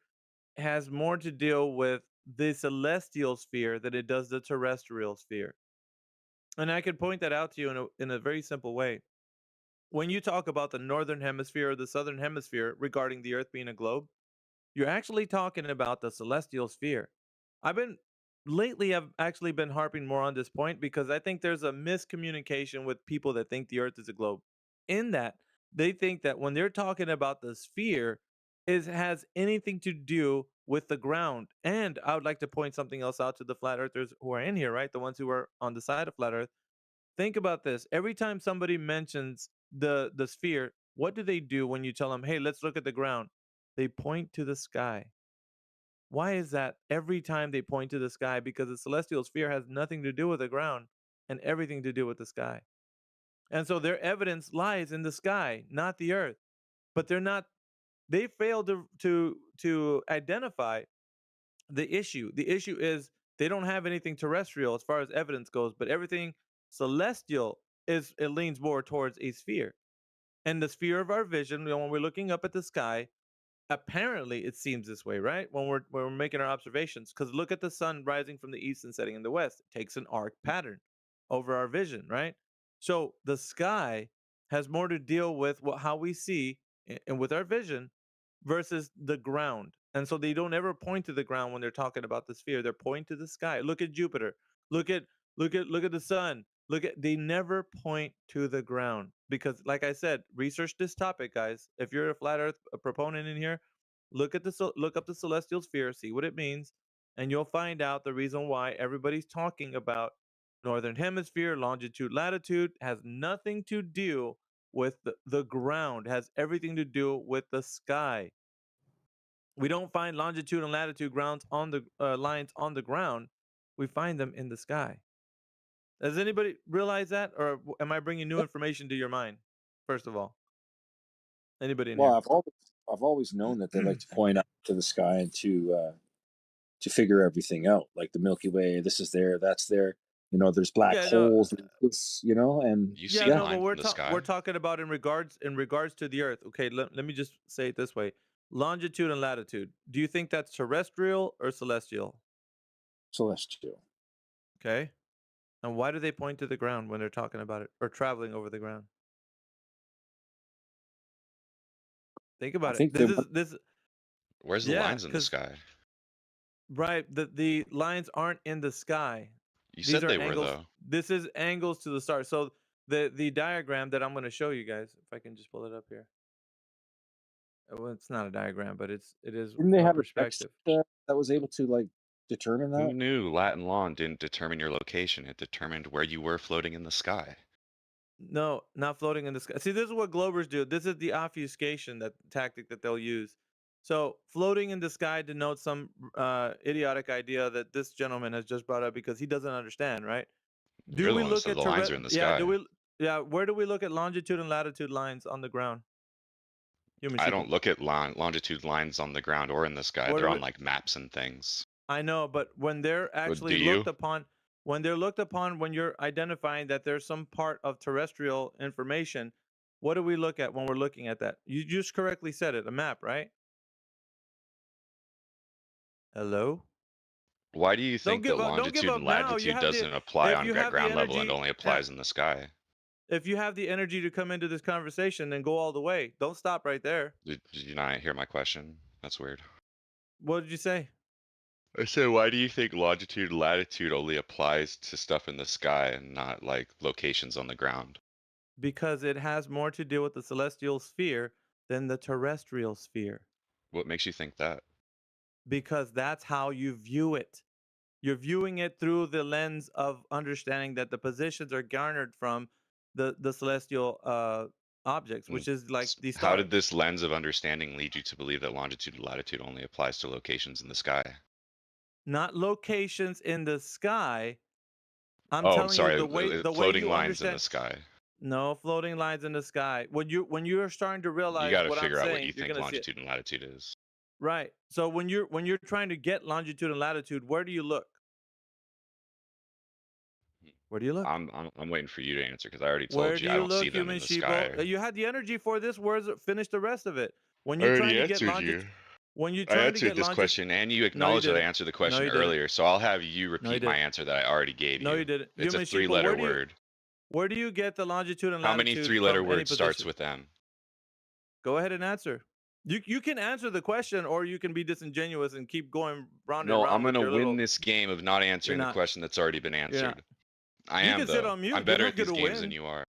has more to deal with the celestial sphere than it does the terrestrial sphere. And I can point that out to you in a very simple way. When you talk about the northern hemisphere or the southern hemisphere regarding the Earth being a globe, you're actually talking about the celestial sphere. I've actually been harping more on this point because I think there's a miscommunication with people that think the Earth is a globe. In that, they think that when they're talking about the sphere, it has anything to do with the ground. And I would like to point something else out to the flat earthers who are in here, right? The ones who are on the side of flat Earth. Think about this. Every time somebody mentions the sphere, what do they do when you tell them, "Hey, let's look at the ground"? They point to the sky. Why is that? Every time they point to the sky, because the celestial sphere has nothing to do with the ground and everything to do with the sky. And so their evidence lies in the sky, not the earth. But they fail to identify the issue. The issue is they don't have anything terrestrial as far as evidence goes, but everything celestial it leans more towards a sphere. And the sphere of our vision, when we're looking up at the sky, apparently it seems this way, right? When we're making our observations, because look at the sun rising from the east and setting in the west. It takes an arc pattern over our vision, right? So the sky has more to deal with how we see and with our vision versus the ground. And so they don't ever point to the ground when they're talking about the sphere. They're pointing to the sky. Look at Jupiter. Look at the sun. They never point to the ground because, like I said, research this topic, guys. If you're a flat earth proponent in here, look up the celestial sphere, see what it means, and you'll find out the reason why everybody's talking about northern hemisphere, longitude, latitude has nothing to do with the ground, has everything to do with the sky. We don't find longitude and latitude grounds on the lines on the ground. We find them in the sky. Does anybody realize that, or am I bringing new information to your mind? First of all, anybody in well, here? I've always known that they like to point up to the sky and to figure everything out, like the Milky Way. This is there, that's there. There's black Yeah, no, holes. And yeah, no, but we're talking about in regards to the Earth. Okay, let me just say it this way: longitude and latitude. Do you think that's terrestrial or celestial? Celestial. Okay, and why do they point to the ground when they're talking about it or traveling over the ground? Think about it. This. Where's the lines in the sky? Right, the lines aren't in the sky. You These said are they were angles. though. This is angles to the stars. So the diagram that I'm going to show you guys, if I can just pull it up here. Well, it's not a diagram, but it is Didn't they a have a text perspective. that was able to determine Who that? knew Latin law didn't determine your location? It determined where you were floating in the sky. No, not floating in the sky. See, this is what Globers do. This is the obfuscation tactic that they'll use. So floating in the sky denotes some idiotic idea that this gentleman has just brought up because he doesn't understand, right? Do You're the we one that look said at the lines are in the yeah? sky. Do we? Yeah. Where do we look at longitude and latitude lines on the ground? Human I sheeple. don't look at longitude lines on the ground or in the sky. Where They're do on we? like maps and things. I know, but when they're Do actually you? looked upon, when you're identifying that there's some part of terrestrial information, what do we look at when we're looking at that? You just correctly said it, a map, right? Hello? Why do you Don't think that give up. Don't give longitude up and now. You latitude have the doesn't apply if on you have the ground level and energy, only applies in the sky? if you have the energy to come into this conversation, then go all the way. Don't stop right there. Did you not hear my question? That's weird. What did you say? I said, why do you think longitude and latitude only applies to stuff in the sky and not like locations on the ground? Because it has more to do with the celestial sphere than the terrestrial sphere. What makes you think that? Because that's how you view it. You're viewing it through the lens of understanding that the positions are garnered from the celestial objects, which is like the How did stars. this lens of understanding lead you to believe that longitude and latitude only applies to locations in the sky? Not locations in the sky. I'm Oh, I'm telling you sorry. the way Floating you lines in understand. the sky. No floating lines in the sky. When you are starting to You realize got to what I'm figure out what saying, you you're think gonna see it. longitude and latitude is. Right. So when you're trying to get longitude and latitude, where do you look? Where do you look? I'm waiting for you to answer because I already Where told do you I you don't see look, them in human the sheeple? sky. You had the energy for this. Where's it? Finish the rest of it. When I you're already trying to get answered you. longitude, when you're I trying to answered get this longitude, question, and you no, you acknowledged that I didn't. answered the No, question you didn't. earlier. So I'll have you No, you repeat my didn't. answer that I already gave No, you. you didn't. It's a Human sheeple, three-letter word. where do you get the longitude and How many latitude three-letter from any words starts position? with M? Go ahead and answer. You can answer the question, or you can be disingenuous and keep going round and No, I'm round with gonna your win little. this game of not You're answering the not. question that's already been You're not. answered. I You am can sit though. on mute. I'm You're better not at these gonna games win. than you are.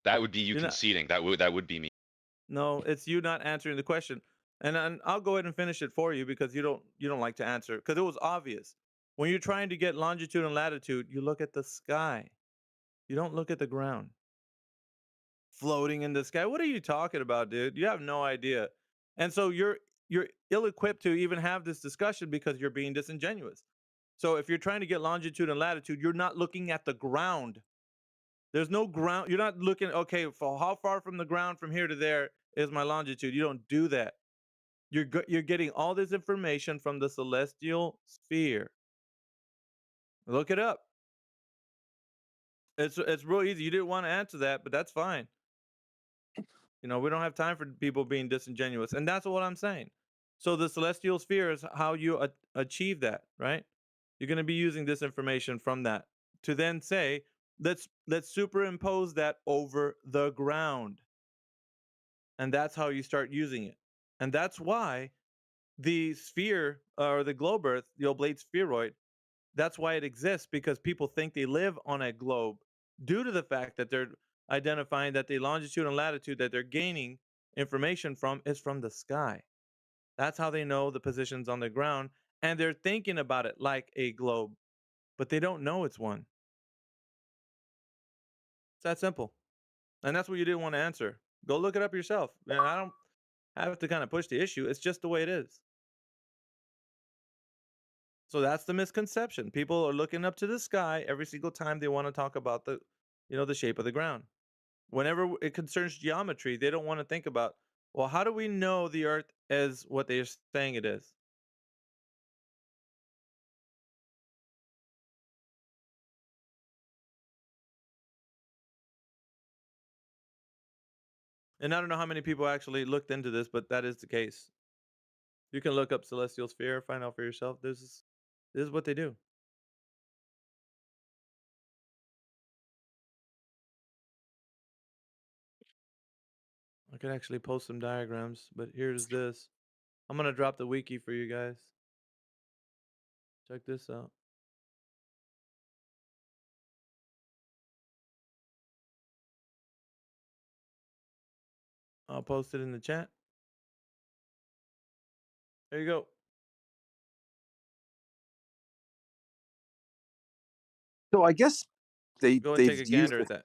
That would be you You're not. conceding. That would be me. No, it's you not answering the question. And I'll go ahead and finish it for you because you don't like to answer because it was obvious. When you're trying to get longitude and latitude, you look at the sky. You don't look at the ground. Floating in the sky. What are you talking about, dude? You have no idea. And so you're ill-equipped to even have this discussion because you're being disingenuous. So if you're trying to get longitude and latitude, you're not looking at the ground. There's no ground. You're not looking, okay, for how far from the ground from here to there is my longitude. You don't do that. You're getting all this information from the celestial sphere. Look it up. It's real easy. You didn't want to answer that, but that's fine. You know, we don't have time for people being disingenuous, and that's what I'm saying. So the celestial sphere is how you achieve that, right? You're going to be using this information from that to then say, let's superimpose that over the ground. And that's how you start using it. And that's why the sphere or the globe earth, the oblate spheroid, that's why it exists, because people think they live on a globe due to the fact that they're identifying that the longitude and latitude that they're gaining information from is from the sky. That's how they know the positions on the ground, and they're thinking about it like a globe, but they don't know it's one. It's that simple. And that's what you didn't want to answer. Go look it up yourself. Man, I don't have to kind of push the issue. It's just the way it is. So that's the misconception. People are looking up to the sky every single time they want to talk about the shape of the ground. Whenever it concerns geometry, they don't want to think about, well, how do we know the earth is what they're saying it is? And I don't know how many people actually looked into this, but that is the case. You can look up celestial sphere, find out for yourself. This is what they do. I could actually post some diagrams, but here's this. I'm going to drop the wiki for you guys. Check this out. I'll post it in the chat. There you go. So I guess Go and take a gander at that.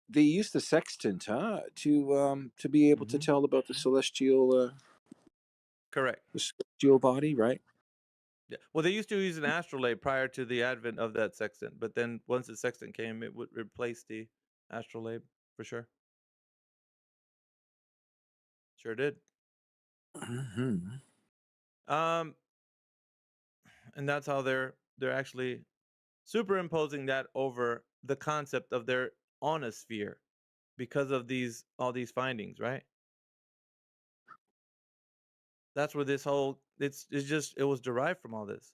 They used the sextant, huh, to be able to tell about the celestial Correct. The celestial body, right? Yeah. Well, they used to use an astrolabe prior to the advent of that sextant, but then once the sextant came, it would replace the astrolabe for sure. Sure did. Um, and that's how they're actually superimposing that over the concept of their onosphere because of all these findings, right? That's where this whole it's just it was derived from all this.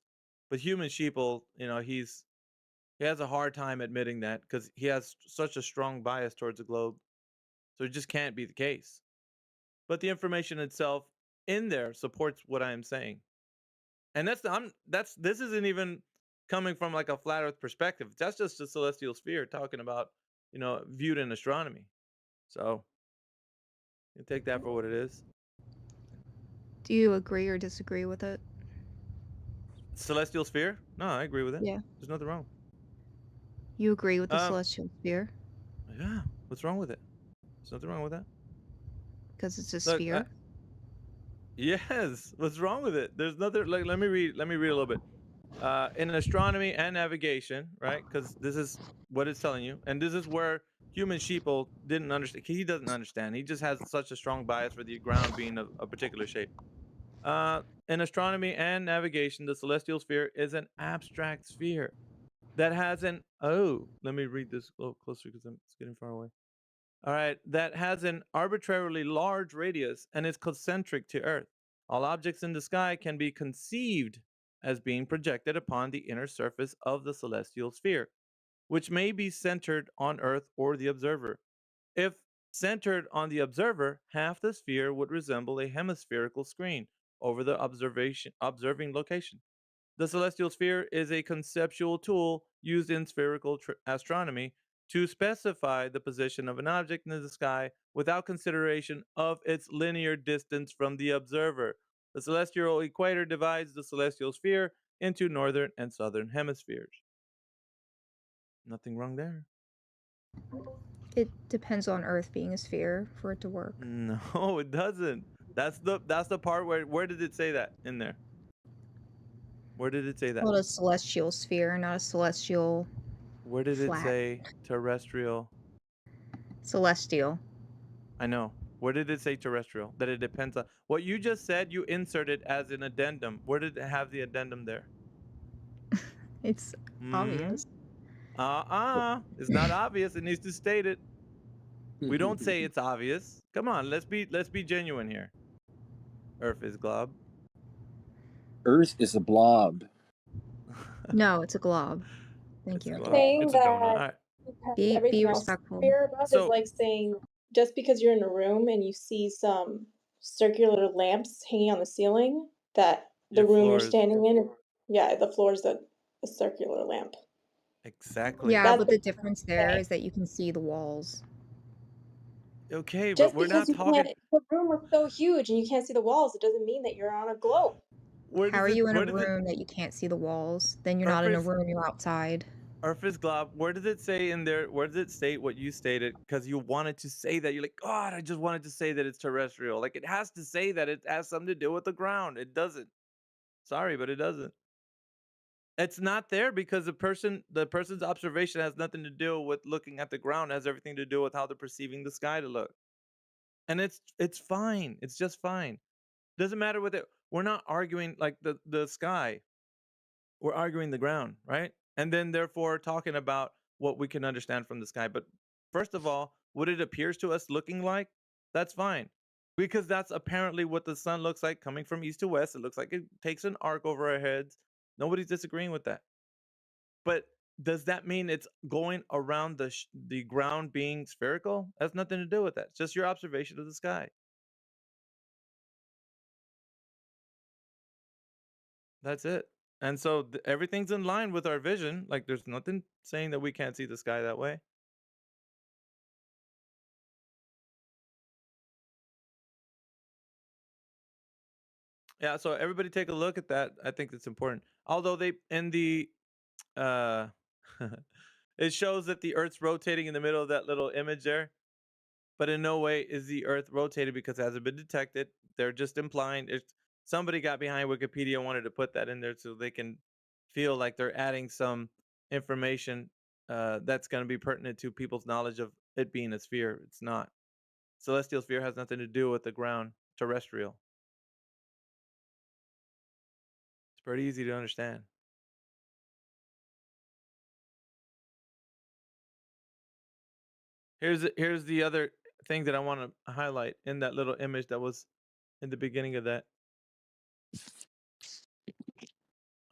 But human sheeple, you know, he has a hard time admitting that because he has such a strong bias towards the globe. So it just can't be the case. But the information itself in there supports what I am saying. And this isn't even coming from like a flat earth perspective. That's just the celestial sphere talking about, you know, viewed in astronomy. So you take that for what it is. Do you agree or disagree with it? Celestial sphere? No, I agree with it. Yeah. There's nothing wrong. You agree with the celestial sphere? Yeah. What's wrong with it? There's nothing wrong with that. Because it's a Look, sphere? yes. What's wrong with it? There's nothing. Like, let me read a little bit. In astronomy and navigation, right? Because this is what it's telling you, and this is where human sheeple didn't understand. He doesn't understand. He just has such a strong bias for the ground being a particular shape. In astronomy and navigation, the celestial sphere is an abstract sphere that has an let me read this a little closer because it's getting far away. All right, that has an arbitrarily large radius and is concentric to Earth. All objects in the sky can be conceived as being projected upon the inner surface of the celestial sphere, which may be centered on Earth or the observer. If centered on the observer, half the sphere would resemble a hemispherical screen over the observing location. The celestial sphere is a conceptual tool used in spherical astronomy to specify the position of an object in the sky without consideration of its linear distance from the observer. The celestial equator divides the celestial sphere into northern and southern hemispheres. Nothing wrong there. It depends on Earth being a sphere for it to work. No, it doesn't. That's the part where did it say that in there? Where did it say that? Called a celestial sphere, not a celestial. Where did it flat. say terrestrial? Celestial. I know. Where did it say terrestrial? That it depends on what you just said. You inserted as an addendum. Where did it have the addendum there? It's obvious. It's not obvious. It needs to state it. We don't say it's obvious. Come on, let's be genuine here. Earth is glob. Earth is a blob. No, it's a glob. Thank you. Saying that Be everything else respectful. clear about is like saying just because you're in a room and you see some circular lamps hanging on the ceiling, that the Your room floor you're is- standing in, yeah, the floor is a circular lamp. Exactly. Yeah, That's but what the difference there is that you can see the walls. Okay, but Just we're because not you talking. can't, the room is so huge and you can't see the walls, it doesn't mean that you're on a globe. How are you in a room that you can't see the walls? Then you're not in a room, you're outside. Earth is glob. Where does it say in there? Where does it state what you stated? Because you wanted to say that. You're like, God, I just wanted to say that it's terrestrial. Like it has to say that it has something to do with the ground. It doesn't. Sorry, but it doesn't. It's not there because the person's observation has nothing to do with looking at the ground. It has everything to do with how they're perceiving the sky to look. And it's fine. It's just fine. Doesn't matter what it. We're not arguing like the sky. We're arguing the ground, right? And then therefore talking about what we can understand from the sky. But first of all, what it appears to us looking like, that's fine. Because that's apparently what the sun looks like coming from east to west. It looks like it takes an arc over our heads. Nobody's disagreeing with that. But does that mean it's going around the ground being spherical? That's nothing to do with that. It's just your observation of the sky. That's it. And so everything's in line with our vision. Like there's nothing saying that we can't see the sky that way. Yeah, so everybody take a look at that. I think it's important. Although they in the uh it shows that the earth's rotating in the middle of that little image there. But in no way is the earth rotated because it hasn't been detected. They're just implying somebody got behind Wikipedia and wanted to put that in there so they can feel like they're adding some information that's going to be pertinent to people's knowledge of it being a sphere. It's not. Celestial sphere has nothing to do with the ground, terrestrial. It's pretty easy to understand. Here's the other thing that I want to highlight in that little image that was in the beginning of that.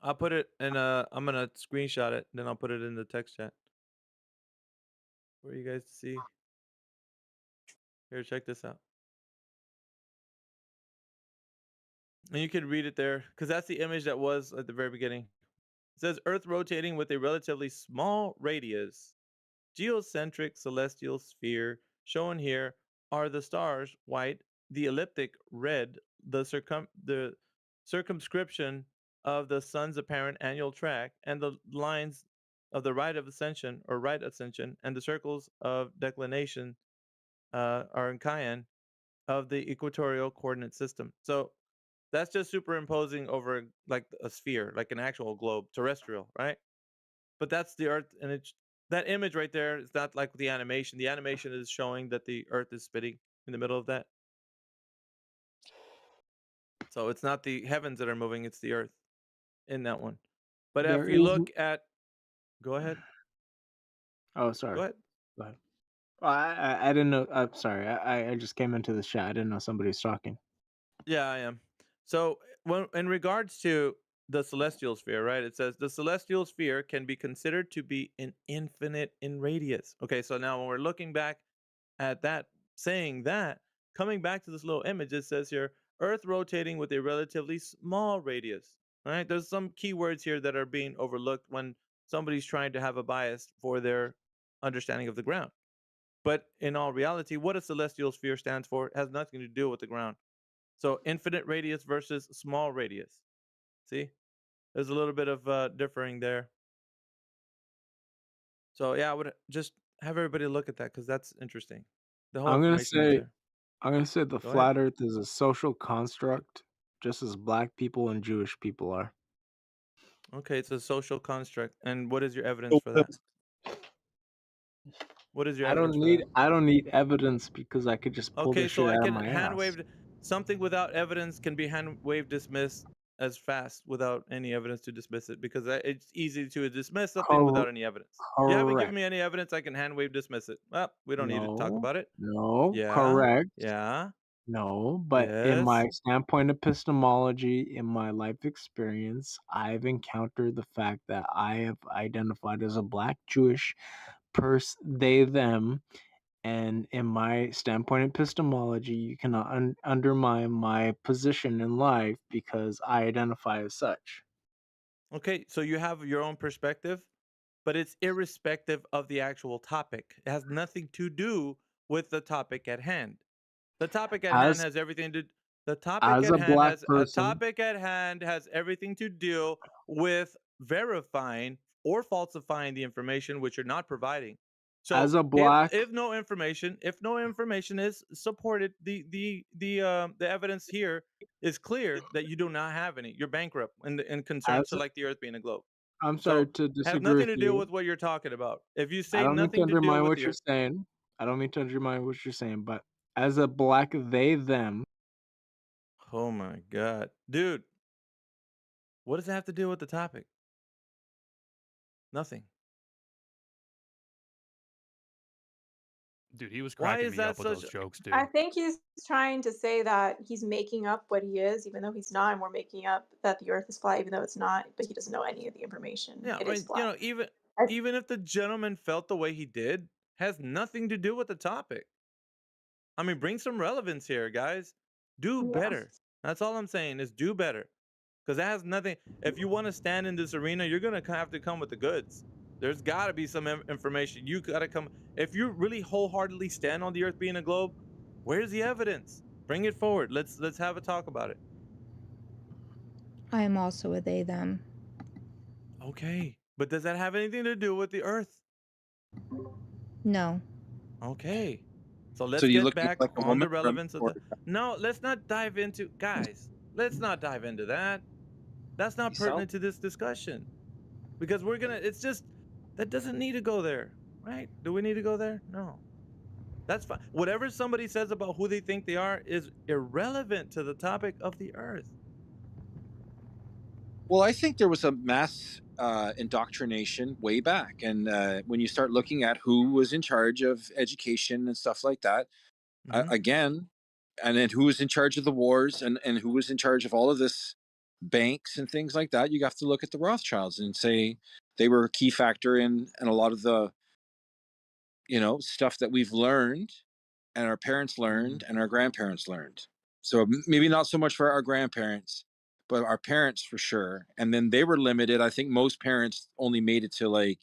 I'll put it in I'm gonna screenshot it, then I'll put it in the text chat for you guys to see. Here, check this out. And you can read it there, because that's the image that was at the very beginning. It says Earth rotating with a relatively small radius. Geocentric celestial sphere shown here are the stars, white, the elliptic, red, the circumscription of the sun's apparent annual track, and the lines of the right of ascension or right ascension, and the circles of declination are in cayenne of the equatorial coordinate system. So that's just superimposing over like a sphere, like an actual globe, terrestrial, right? But that's the Earth, and it's that image right there is not like the animation. The animation is showing that the Earth is spinning in the middle of that. So it's not the heavens that are moving; it's the Earth in that one. But There if you is. look at, go ahead. Oh, sorry. Go ahead. Go ahead. Well, I didn't know. I'm sorry. I just came into the chat. I didn't know somebody was talking. Yeah, I am. So when in regards to the celestial sphere, right? It says the celestial sphere can be considered to be an infinite in radius. Okay, so now when we're looking back at that, saying that, coming back to this little image, it says here, Earth rotating with a relatively small radius. Right? There's some keywords here that are being overlooked when somebody's trying to have a bias for their understanding of the ground. But in all reality, what a celestial sphere stands for has nothing to do with the ground. So infinite radius versus small radius. See, there's a little bit of differing there. So yeah, I would just have everybody look at that because that's interesting. The whole I'm gonna information is say, there. I'm gonna say the Go ahead. flat Earth is a social construct, just as Black people and Jewish people are. Okay, it's a social construct. And what is your evidence for that? What is your evidence for that? I don't need evidence because I could just pull Okay, this so shit I out of can my hand ass. wave something without evidence can be hand wave dismissed as fast without any evidence to dismiss it because it's easy to dismiss something without any evidence. You haven't given Correct. me any evidence, I can hand wave dismiss it. Well, we don't need to talk No, about it. no, Yeah. correct. Yeah. No, but in my Yes. standpoint epistemology, in my life experience, I've encountered the fact that I have identified as a Black Jewish person, they, them, and in my standpoint epistemology, you cannot undermine my position in life because I identify as such. Okay, so you have your own perspective, but it's irrespective of the actual topic. It has nothing to do with the topic at hand. The topic at hand As has everything to the topic as at a hand Black has a person, topic at hand has everything to do with verifying or falsifying the information which you're not providing. So as a Black, if no information is supported, the evidence here is clear that you do not have any. You're bankrupt in concern as to like the Earth being a globe. I'm sorry So to has disagree nothing with to do you. with what you're talking about. If you I say don't mean to nothing to do undermine with what the you're Earth, saying. I don't mean to undermine what you're saying, but as a Black they, them, oh my god, dude, what does that have to do with the topic? Nothing. Dude, he was Why cracking is me that up with such? those jokes, dude. I think he's trying to say that he's making up what he is, even though he's not, and we're making up that the Earth is flat, even though it's not. But he doesn't know any of the information. Yeah, It I is mean, flat. even if the gentleman felt the way he did, has nothing to do with the topic. I mean, bring some relevance here, guys. Do Yeah. better. That's all I'm saying is do better. Because that has nothing. If you want to stand in this arena, you're going to have to come with the goods. There's got to be some information. You got to come. If you really wholeheartedly stand on the Earth being a globe, where's the evidence? Bring it forward. Let's have a talk about it. I am also a they, them. Okay. But does that have anything to do with the Earth? No. Okay. So let's So you get look back like a on woman the relevance of or the. No, let's not dive into guys. let's not dive into that. That's not pertinent to this discussion because we're gonna. It's just that doesn't need to go there, right? Do we need to go there? No. That's fine. Whatever somebody says about who they think they are is irrelevant to the topic of the earth. Well, I think there was a mass indoctrination way back. And when you start looking at who was in charge of education and stuff like that, again, and then who was in charge of the wars and who was in charge of all of this banks and things like that, you have to look at the Rothschilds and say they were a key factor in a lot of the, stuff that we've learned and our parents learned and our grandparents learned. So maybe not so much for our grandparents, but our parents for sure. And then they were limited. I think most parents only made it to like,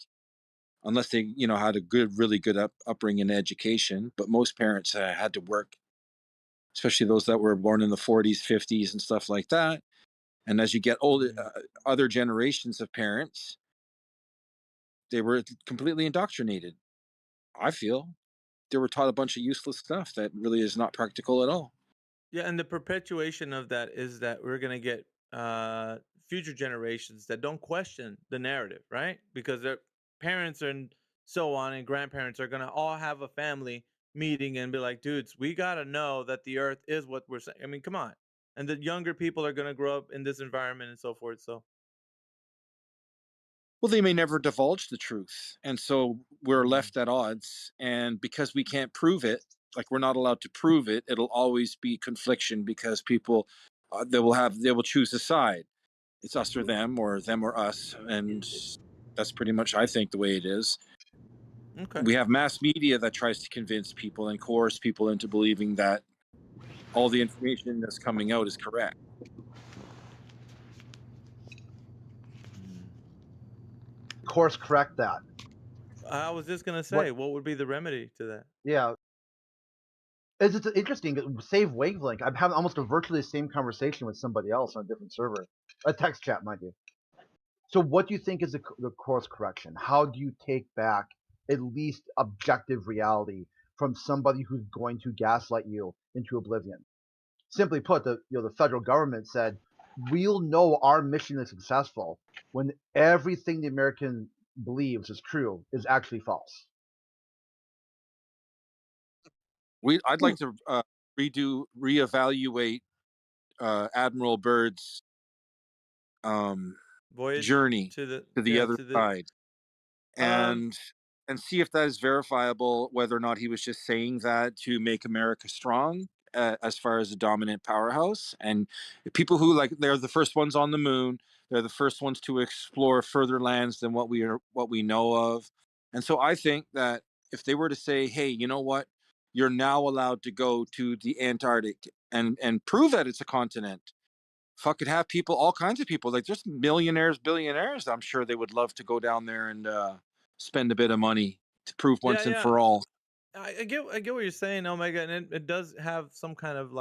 unless they, had a really good upbringing and education. But most parents had to work, especially those that were born in the 40s, 50s, and stuff like that. And as you get older, other generations of parents, they were completely indoctrinated. I feel they were taught a bunch of useless stuff that really is not practical at all. Yeah, and the perpetuation of that is that we're gonna get future generations that don't question the narrative, right? Because their parents and so on and grandparents are gonna all have a family meeting and be like, dudes, we gotta know that the earth is what we're saying. I mean, come on. And the younger people are gonna grow up in this environment and so forth. So well, they may never divulge the truth. And so we're left at odds. And because we can't prove it, like we're not allowed to prove it, it'll always be confliction because people they will choose a side. It's us or them or us. And that's pretty much, I think, the way it is. Okay. We have mass media that tries to convince people and coerce people into believing that all the information that's coming out is correct. Course correct that. I was just gonna say, what would be the remedy to that? Yeah. It's interesting. Save wavelength. I'm having almost a virtually the same conversation with somebody else on a different server, a text chat, mind you. So, what do you think is the course correction? How do you take back at least objective reality from somebody who's going to gaslight you into oblivion? Simply put, the federal government said we'll know our mission is successful when everything the American believes is true is actually false. I'd like to reevaluate Admiral Byrd's Voyage journey to the other side, and see if that is verifiable. Whether or not he was just saying that to make America strong, as far as a dominant powerhouse, and people who they're the first ones on the moon. They're the first ones to explore further lands than what we know of, and so I think that if they were to say, "Hey, you know what? You're now allowed to go to the Antarctic and prove that it's a continent." Fuck, could have people, all kinds of people, like there's millionaires, billionaires. I'm sure they would love to go down there and spend a bit of money to prove once and for all. I get what you're saying, Omega, and it does have some kind of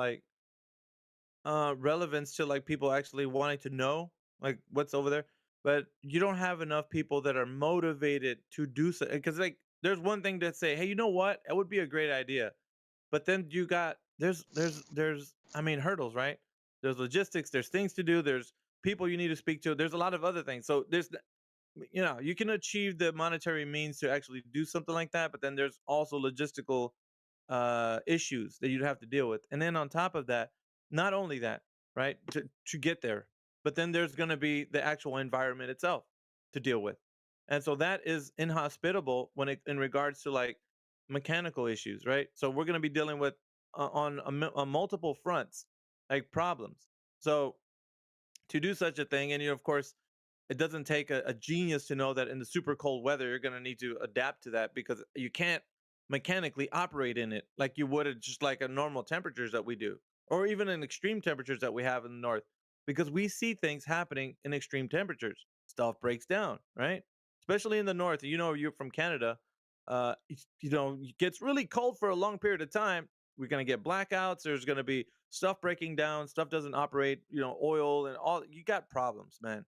relevance to like people actually wanting to know like what's over there. But you don't have enough people that are motivated to do so. Because like there's one thing to say, hey, you know what? It would be a great idea. But then you got there's I mean hurdles, right? There's logistics, there's things to do, there's people you need to speak to, there's a lot of other things. So there's you can achieve the monetary means to actually do something like that, but then there's also logistical issues that you'd have to deal with. And then on top of that, not only that, right, to get there, but then there's going to be the actual environment itself to deal with. And so that is inhospitable when it in regards to like mechanical issues, right? So we're going to be dealing with on multiple fronts like problems. So to do such a thing, and of course it doesn't take a genius to know that in the super cold weather you're going to need to adapt to that because you can't mechanically operate in it like you would at just like a normal temperatures that we do, or even in extreme temperatures that we have in the north, because we see things happening in extreme temperatures. Stuff breaks down, right? Especially in the north. You're from Canada. It gets really cold for a long period of time. We're going to get blackouts. There's going to be stuff breaking down. Stuff doesn't operate. Oil and all. You got problems, man.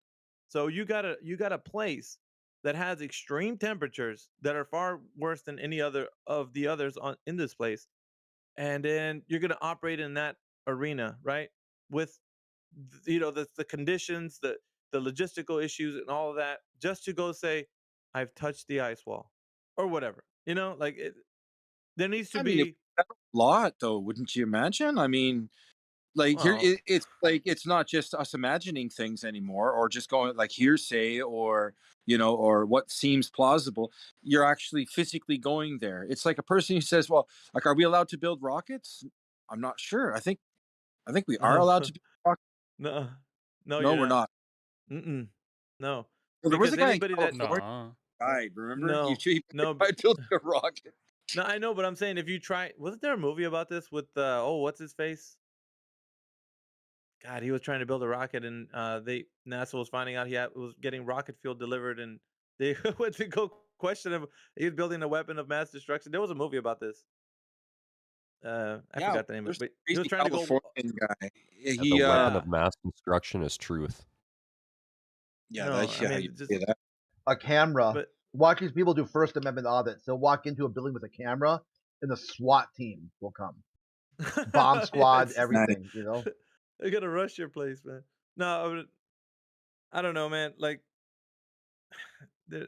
So you got a place that has extreme temperatures that are far worse than any other of the others in this place, and then you're going to operate in that arena, right? With the conditions, the logistical issues, and all of that, just to go say, "I've touched the ice wall," or whatever. Like there needs to I mean, be a lot though, wouldn't you imagine? I mean, like here, well, it's like it's not just us imagining things anymore, or just going like hearsay, or or what seems plausible. You're actually physically going there. It's like a person who says, "Well, like, are we allowed to build rockets?" I'm not sure. I think we are allowed to build rockets. no, no, No, you're we're not. not. Mm-mm. No, Well, there was a because guy in anybody that California Nah. who died. Remember? He no, he no, tried building a rocket. no, I know, but I'm saying if you try, wasn't there a movie about this with what's his face? God, he was trying to build a rocket, and NASA was finding out was getting rocket fuel delivered, and they went to go question him. He was building a weapon of mass destruction. There was a movie about this. I Yeah, forgot the name of it, there's a but he was crazy trying to go. Californian guy. And the He weapon Yeah, of mass destruction is truth. yeah, no, that's I yeah, you mean just, say that. A camera. but Watch these people do First Amendment audits. They'll walk into a building with a camera, and the SWAT team will come. Bomb yeah, squad, it's just Nice. everything. they're gonna rush your place, man. No, I don't know, man. Like, I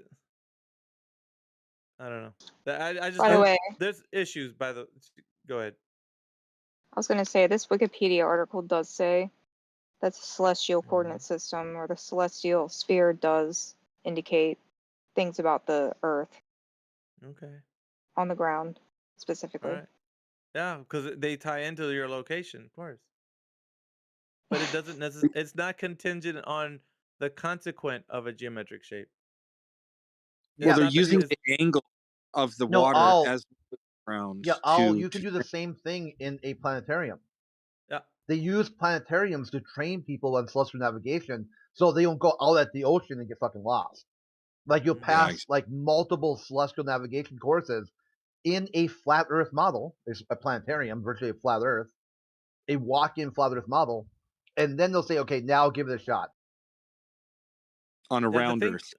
don't know. I just By the don't. way, There's issues. Go ahead. I was gonna say this Wikipedia article does say that the celestial Mm-hmm. coordinate system or the celestial sphere does indicate things about the Earth Okay. on the ground All specifically. right. Yeah, because they tie into your location, of course. But it doesn't necessarily. It's not contingent on the consequent of a geometric shape. Well, It's they're not that. using the angle of the No, water as the ground you can do the same thing in a planetarium. Yeah. They use planetariums to train people on celestial navigation, so they don't go out at the ocean and get fucking lost. Like you'll pass like multiple celestial navigation courses in a flat Earth model. There's a planetarium, virtually a flat Earth, a walk-in flat Earth model, and then they'll say, "Okay, now give it a shot." on a Yeah, round Earth.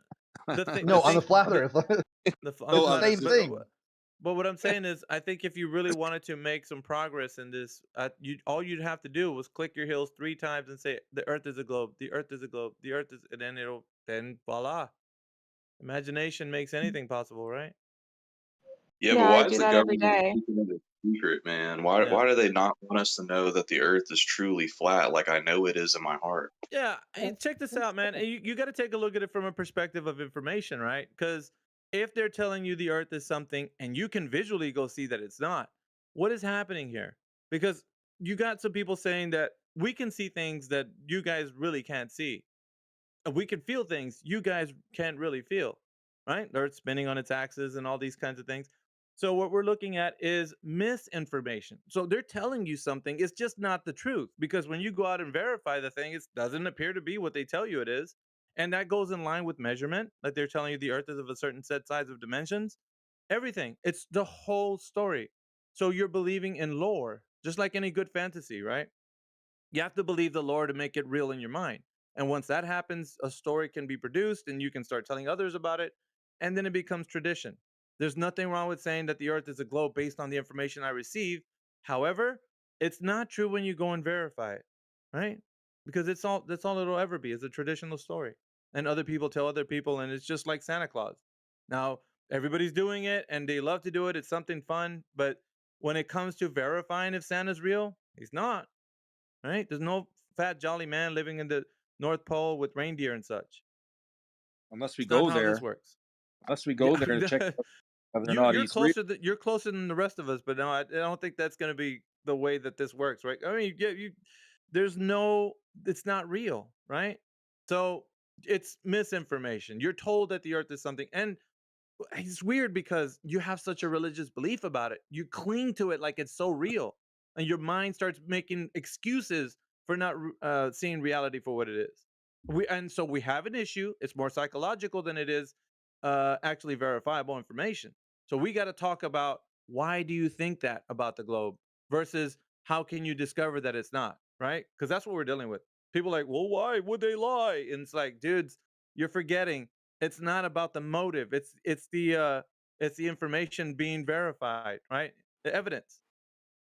No, on the flat Earth. On It's the the flat same Earth. thing. But what I'm saying is, I think if you really wanted to make some progress in this, all you'd have to do was click your heels 3 times and say, "The Earth is a globe. The Earth is a globe. The Earth is," and then voila, imagination makes anything possible, right? Yeah, but Yeah, I why do is the that every government day. keeping it a secret, man? Why Yeah. do they not want us to know that the Earth is truly flat, like I know it is in my heart? Yeah, hey, check this out, man. And you got to take a look at it from a perspective of information, right? Because if they're telling you the Earth is something and you can visually go see that it's not, what is happening here? Because you got some people saying that we can see things that you guys really can't see. We can feel things you guys can't really feel, right? The Earth's spinning on its axis and all these kinds of things. So what we're looking at is misinformation. So they're telling you something, it's just not the truth, because when you go out and verify the thing, it doesn't appear to be what they tell you it is. And that goes in line with measurement, like they're telling you the Earth is of a certain set size of dimensions. Everything. It's the whole story. So you're believing in lore, just like any good fantasy, right? You have to believe the lore to make it real in your mind. And once that happens, a story can be produced and you can start telling others about it. And then it becomes tradition. There's nothing wrong with saying that the earth is a globe based on the information I receive. However, it's not true when you go and verify it, right? Because that's all it'll ever be is a traditional story. And other people tell other people, and it's just like Santa Claus. Now, everybody's doing it and they love to do it. It's something fun. But when it comes to verifying if Santa's real, he's not, right? There's no fat jolly man living in the North Pole with reindeer and such. Unless we It's not go how this there. works. Unless we go Yeah, there to check whether or not you're he's real. you're closer than the rest of us, but no, I don't think that's going to be the way that this works, right? I mean, there's no, it's not real, right? So it's misinformation. You're told that the Earth is something, and it's weird because you have such a religious belief about it. You cling to it like it's so real, and your mind starts making excuses for not seeing reality for what it is. So we have an issue. It's more psychological than it is actually verifiable information. So we got to talk about, why do you think that about the globe versus how can you discover that it's not, right? Because that's what we're dealing with. People are like, well, why would they lie? And it's like, dudes, you're forgetting it's not about the motive. It's the information being verified, right? The evidence.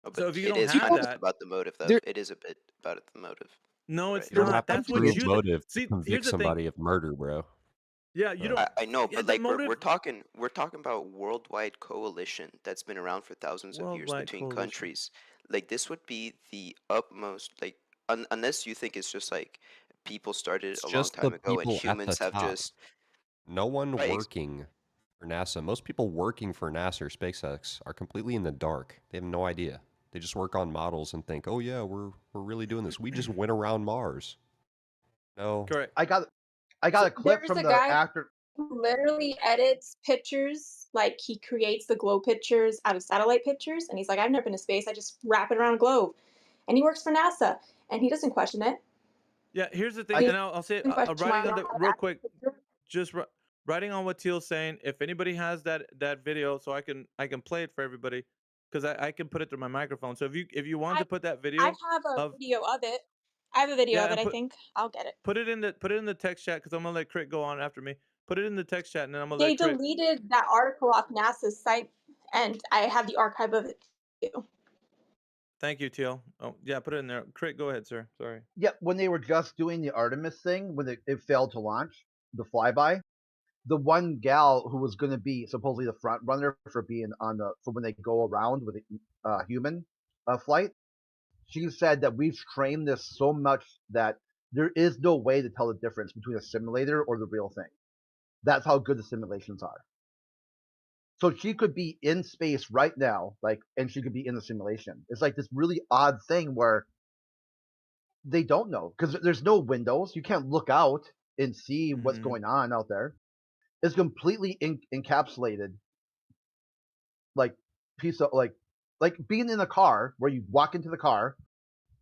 Oh, but So if you it don't is have kind of that, about the motive, though. There, It is a bit about the motive. No, it's You don't not. have to That's what prove you motive to see. convict Here's the thing. somebody of murder, bro. Yeah, you don't. I know, Yeah, but the like motive. we're talking about worldwide coalition that's been around for thousands of years Worldwide between coalition. countries. Like this would be the utmost like unless you think it's just like people started It's a long just the time ago and people at the humans have top. just No one right, working for NASA. Most people working for NASA or SpaceX are completely in the dark. They have no idea. They just work on models and think, "Oh yeah, we're really doing this. We just went around Mars." No. Correct. I got a clip There's from a the guy actor. who literally edits pictures, like he creates the globe pictures out of satellite pictures, and he's like, I've never been to space, I just wrap it around a globe. And he works for NASA, and he doesn't question it. Yeah, here's the thing, and I'll say He doesn't question writing why on the not real that quick, picture. just writing on what Teal's saying. If anybody has that video, so I can play it for everybody, because I can put it through my microphone. So if you want to put that I video have a of video of it. I have a video of yeah, it, and I think. I'll get it. put it in the text chat, because I'm gonna let Crit go on after me. Put it in the text chat, and then I'm gonna They let Crit. deleted that article off NASA's site, and I have the archive of it too. Thank you, Teal. Oh yeah, put it in there. Crit, go ahead, sir. Sorry. Yeah, when they were just doing the Artemis thing, when it failed to launch, the flyby, the one gal who was going to be supposedly the front runner for being on for when they go around with a human flight, she said that we've trained this so much that there is no way to tell the difference between a simulator or the real thing. That's how good the simulations are. So she could be in space right now, and she could be in the simulation. It's like this really odd thing where they don't know because there's no windows. You can't look out and see what's going on out there. It's completely encapsulated, like piece of like being in a car where you walk into the car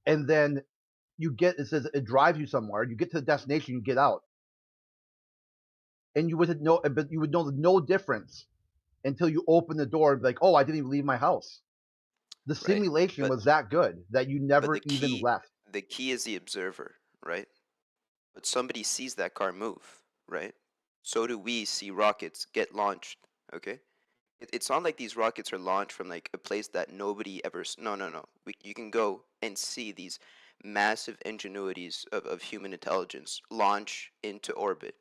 and then it says it drives you somewhere. You get to the destination, you get out, and you would know, but you would know no difference until you open the door and be like, oh, I didn't even leave my house. The right. simulation But was that good that you never even left. the key is the observer, right? But somebody sees that car move, right? So do we see rockets get launched, okay? It's not like these rockets are launched from like a place that nobody ever. No. You can go and see these massive ingenuities of human intelligence launch into orbit,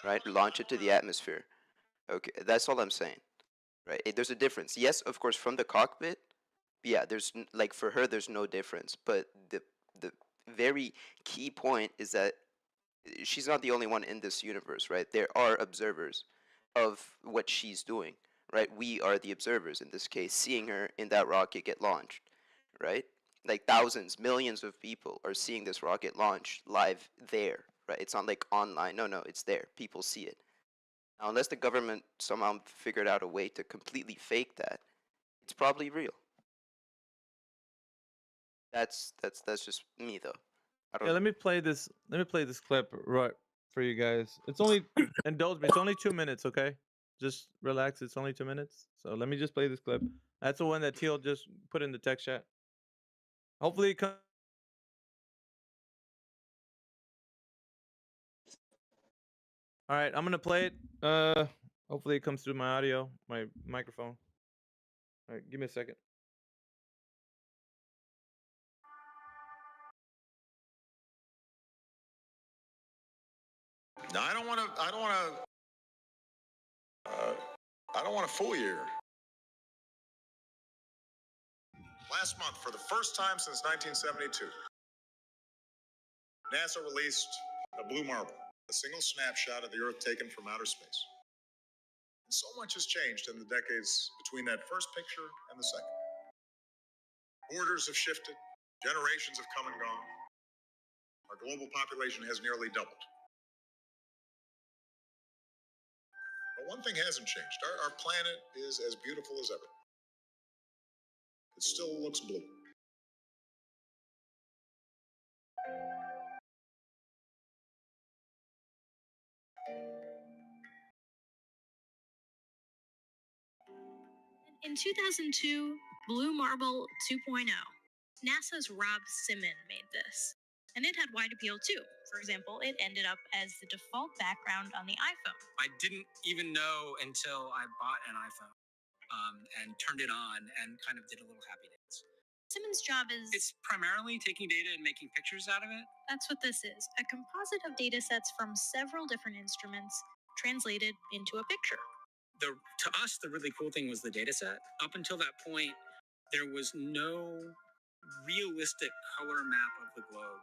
right? Launch into the atmosphere. Okay, that's all I'm saying, right? There's a difference. Yes, of course, from the cockpit. Yeah, like for her, there's no difference. But the very key point is that she's not the only one in this universe, right? There are observers of what she's doing, right? We are the observers in this case, seeing her in that rocket get launched, right? Like thousands, millions of people are seeing this rocket launch live there, right? It's not like online. No, it's there. People see it. Now, unless the government somehow figured out a way to completely fake that, it's probably real. That's just me though. I don't Yeah, know. let me play this. Let me play this clip right for you guys. It's only indulge me. It's only 2 minutes, okay? Just relax. It's only 2 minutes. So let me just play this clip. That's the one that Teal just put in the text chat. Hopefully it comes. All right, I'm gonna play it. Hopefully it comes through my audio, my microphone. All right, give me a second. Now I don't want to fool you. Last month, for the first time since 1972, NASA released a blue marble, a single snapshot of the Earth taken from outer space. And so much has changed in the decades between that first picture and the second. Borders have shifted, generations have come and gone. Our global population has nearly doubled. But one thing hasn't changed. Our planet is as beautiful as ever. It still looks blue. In 2002, Blue Marble 2.0. NASA's Rob Simon made this. And it had wide appeal too. For example, it ended up as the default background on the iPhone. I didn't even know until I bought an iPhone and turned it on and kind of did a little happy dance. Simmons' job is... It's primarily taking data and making pictures out of it? That's what this is. A composite of data sets from several different instruments translated into a picture. To us, the really cool thing was the data set. Up until that point, there was no realistic color map of the globe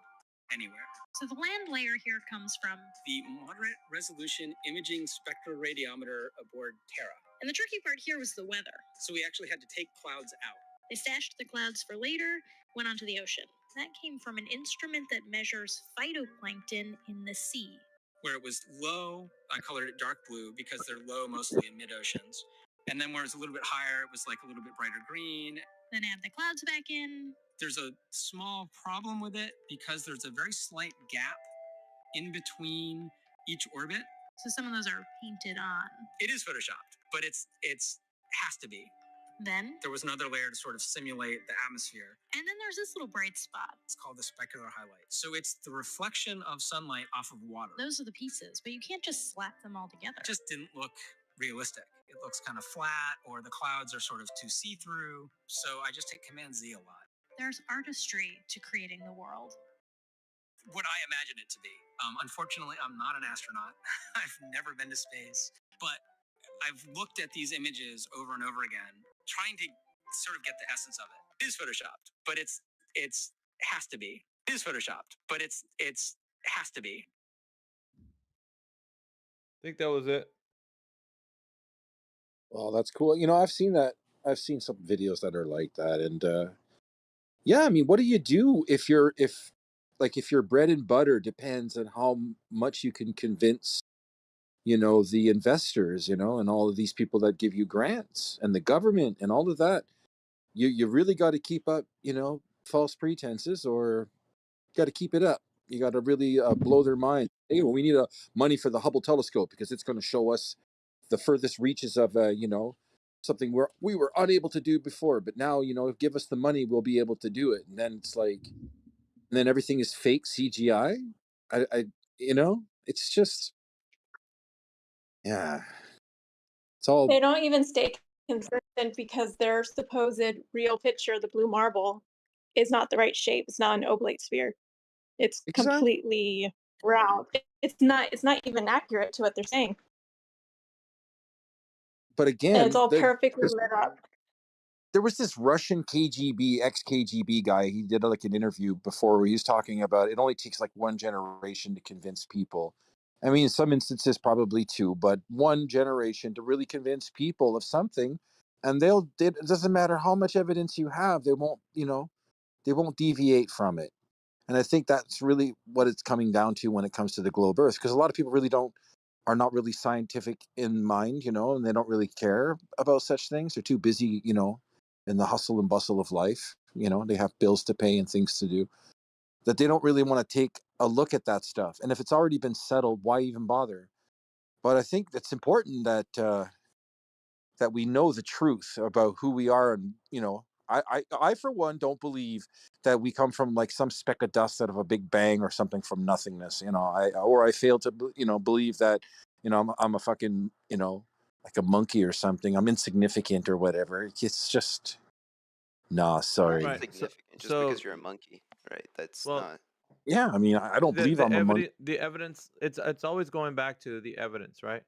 anywhere. So the land layer here comes from the Moderate Resolution Imaging Spectroradiometer aboard Terra. And the tricky part here was the weather. So we actually had to take clouds out. They stashed the clouds for later, went onto the ocean. That came from an instrument that measures phytoplankton in the sea. Where it was low, I colored it dark blue because they're low mostly in mid-oceans. And then where it's a little bit higher, it was like a little bit brighter green. Then add the clouds back in. There's a small problem with it because there's a very slight gap in between each orbit. So some of those are painted on. It is photoshopped, but it's has to be. Then there was another layer to sort of simulate the atmosphere. And then there's this little bright spot. It's called the specular highlight. So it's the reflection of sunlight off of water. Those are the pieces, but you can't just slap them all together. It just didn't look realistic. It looks kind of flat, or the clouds are sort of too see-through. So I just hit Command Z a lot. There's artistry to creating the world. What I imagine it to be. Unfortunately, I'm not an astronaut. I've never been to space, but I've looked at these images over and over again, trying to sort of get the essence of it. It is photoshopped, but it's has to be. It is photoshopped, but it's has to be. I think that was it. Well, that's cool. You know, I've seen that. I've seen some videos that are like that, and yeah, I mean, what do you do if your bread and butter depends on how much you can convince, you know, the investors, you know, and all of these people that give you grants and the government and all of that. You really got to keep up, you know, false pretenses, or got to keep it up. You got to really blow their mind. Hey, well, we need money for the Hubble telescope because it's going to show us the furthest reaches of, you know, something we were unable to do before. But now, you know, give us the money, we'll be able to do it. And then it's like, and then everything is fake CGI. You know, it's just, yeah, it's all. They don't even stay consistent because their supposed real picture, the blue marble, is not the right shape. It's not an oblate sphere. It's completely round. It's not even accurate to what they're saying. But And again, it's all perfectly lit up. there was this Russian KGB, ex-KGB guy. He did like an interview before where he was talking about it only takes like one generation to convince people. I mean, in some instances, probably two, but one generation to really convince people of something. And it doesn't matter how much evidence you have, they won't, you know, they won't deviate from it. And I think that's really what it's coming down to when it comes to the globe Earth, because a lot of people really are not really scientific in mind, you know, and they don't really care about such things. They're too busy, you know, in the hustle and bustle of life. You know, they have bills to pay and things to do, that they don't really want to take a look at that stuff. And if it's already been settled, why even bother? But I think it's important that that we know the truth about who we are. And, you know, I for one don't believe that we come from like some speck of dust out of a big bang or something from nothingness. You know, I fail to, you know, believe that, you know, I'm a fucking, you know, like a monkey or something. I'm insignificant or whatever. It's just, nah, sorry. You're insignificant just because you're a monkey, right? That's not. Yeah, I mean, I don't believe I'm a monkey. The evidence, it's always going back to the evidence, right?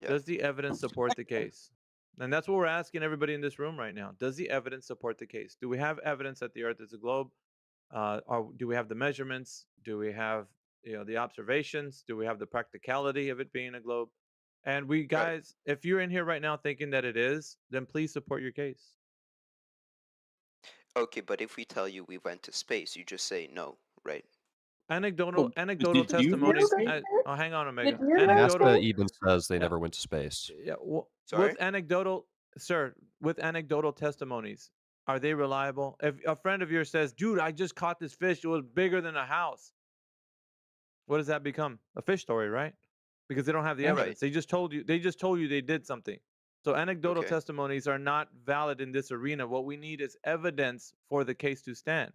Yeah. Does the evidence support the case? And that's what we're asking everybody in this room right now. Does the evidence support the case? Do we have evidence that the Earth is a globe? Or do we have the measurements? Do we have, you know, the observations? Do we have the practicality of it being a globe? And we guys, if you're in here right now thinking that it is, then please support your case. Okay, but if we tell you we went to space, you just say no, right? Anecdotal testimonies. Oh, hang on, Omega. NASA even says they never went to space. Yeah, Sorry? with anecdotal testimonies, are they reliable? If a friend of yours says, "Dude, I just caught this fish. It was bigger than a house," what does that become? A fish story, right? Because they don't have the evidence. They just told you. They just told you they did something. So anecdotal testimonies are not valid in this arena. What we need is evidence for the case to stand.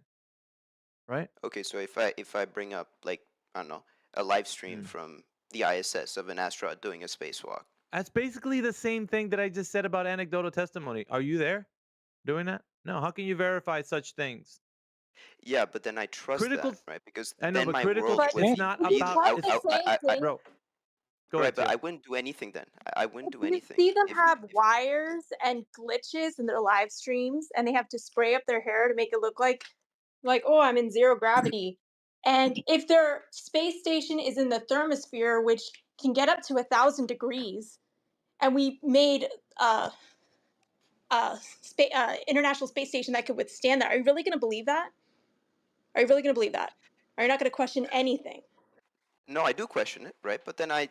Right? Okay, so if I bring up, like, I don't know, a live stream from the ISS of an astronaut doing a spacewalk. That's basically the same thing that I just said about anecdotal testimony. Are you there doing that? No, how can you verify such things? Yeah, but then I trust Critical. that, right? Because I know, then but my critical. world would It's not be about. That's It's the same thing. bro. Go right, ahead, but Tio. I wouldn't do anything then. I wouldn't do You anything. see them If have wires and glitches in their live streams, and they have to spray up their hair to make it look like, oh, I'm in zero gravity. And if their space station is in the thermosphere, which can get up to 1,000 degrees, and we made international space station that could withstand that, are you really going to believe that? Are you really going to believe that? Are you not going to question anything? no, I do question it, right? But then I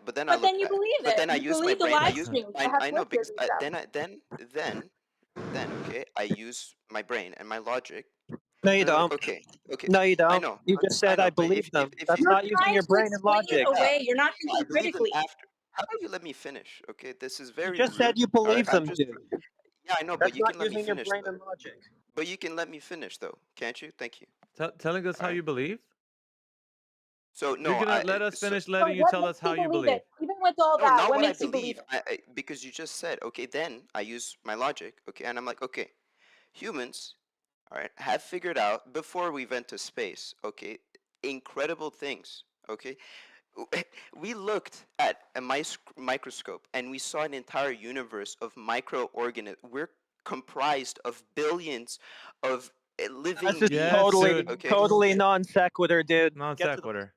but then I But look then you at, believe but it. then I You use my believe the brain. I live use streams that have I know glitches because and stuff. then okay, I use my brain and my logic. No, you And I'm like, don't. okay, okay, No, you I don't. know, You just said I but believe them. if That's you not using your brain and Explain it logic. away. You're not I thinking believe them critically. after. How about you let me finish? Okay, this is You very just said rude. you All right, believe I'm them, just. dude. Yeah, I know, but That's you not can let me using your finish. brain and logic. But you can let me finish though, can't you? Thank you. Telling us All how right. you believe. So You're no, gonna let us so finish But letting you what tell us makes how you you believe believe. it? Even with all no, that, not what what I makes you believe believe. Because you just said okay. Then I use my logic. Okay, and I'm like okay, humans, all right, have figured out before we went to space. Okay, incredible things. Okay, we looked at a microscope and we saw an entire universe of microorganisms. We're comprised of billions of living That's just Yes, beings. totally, dude. Okay. totally non sequitur, dude. Non Get to the sequitur.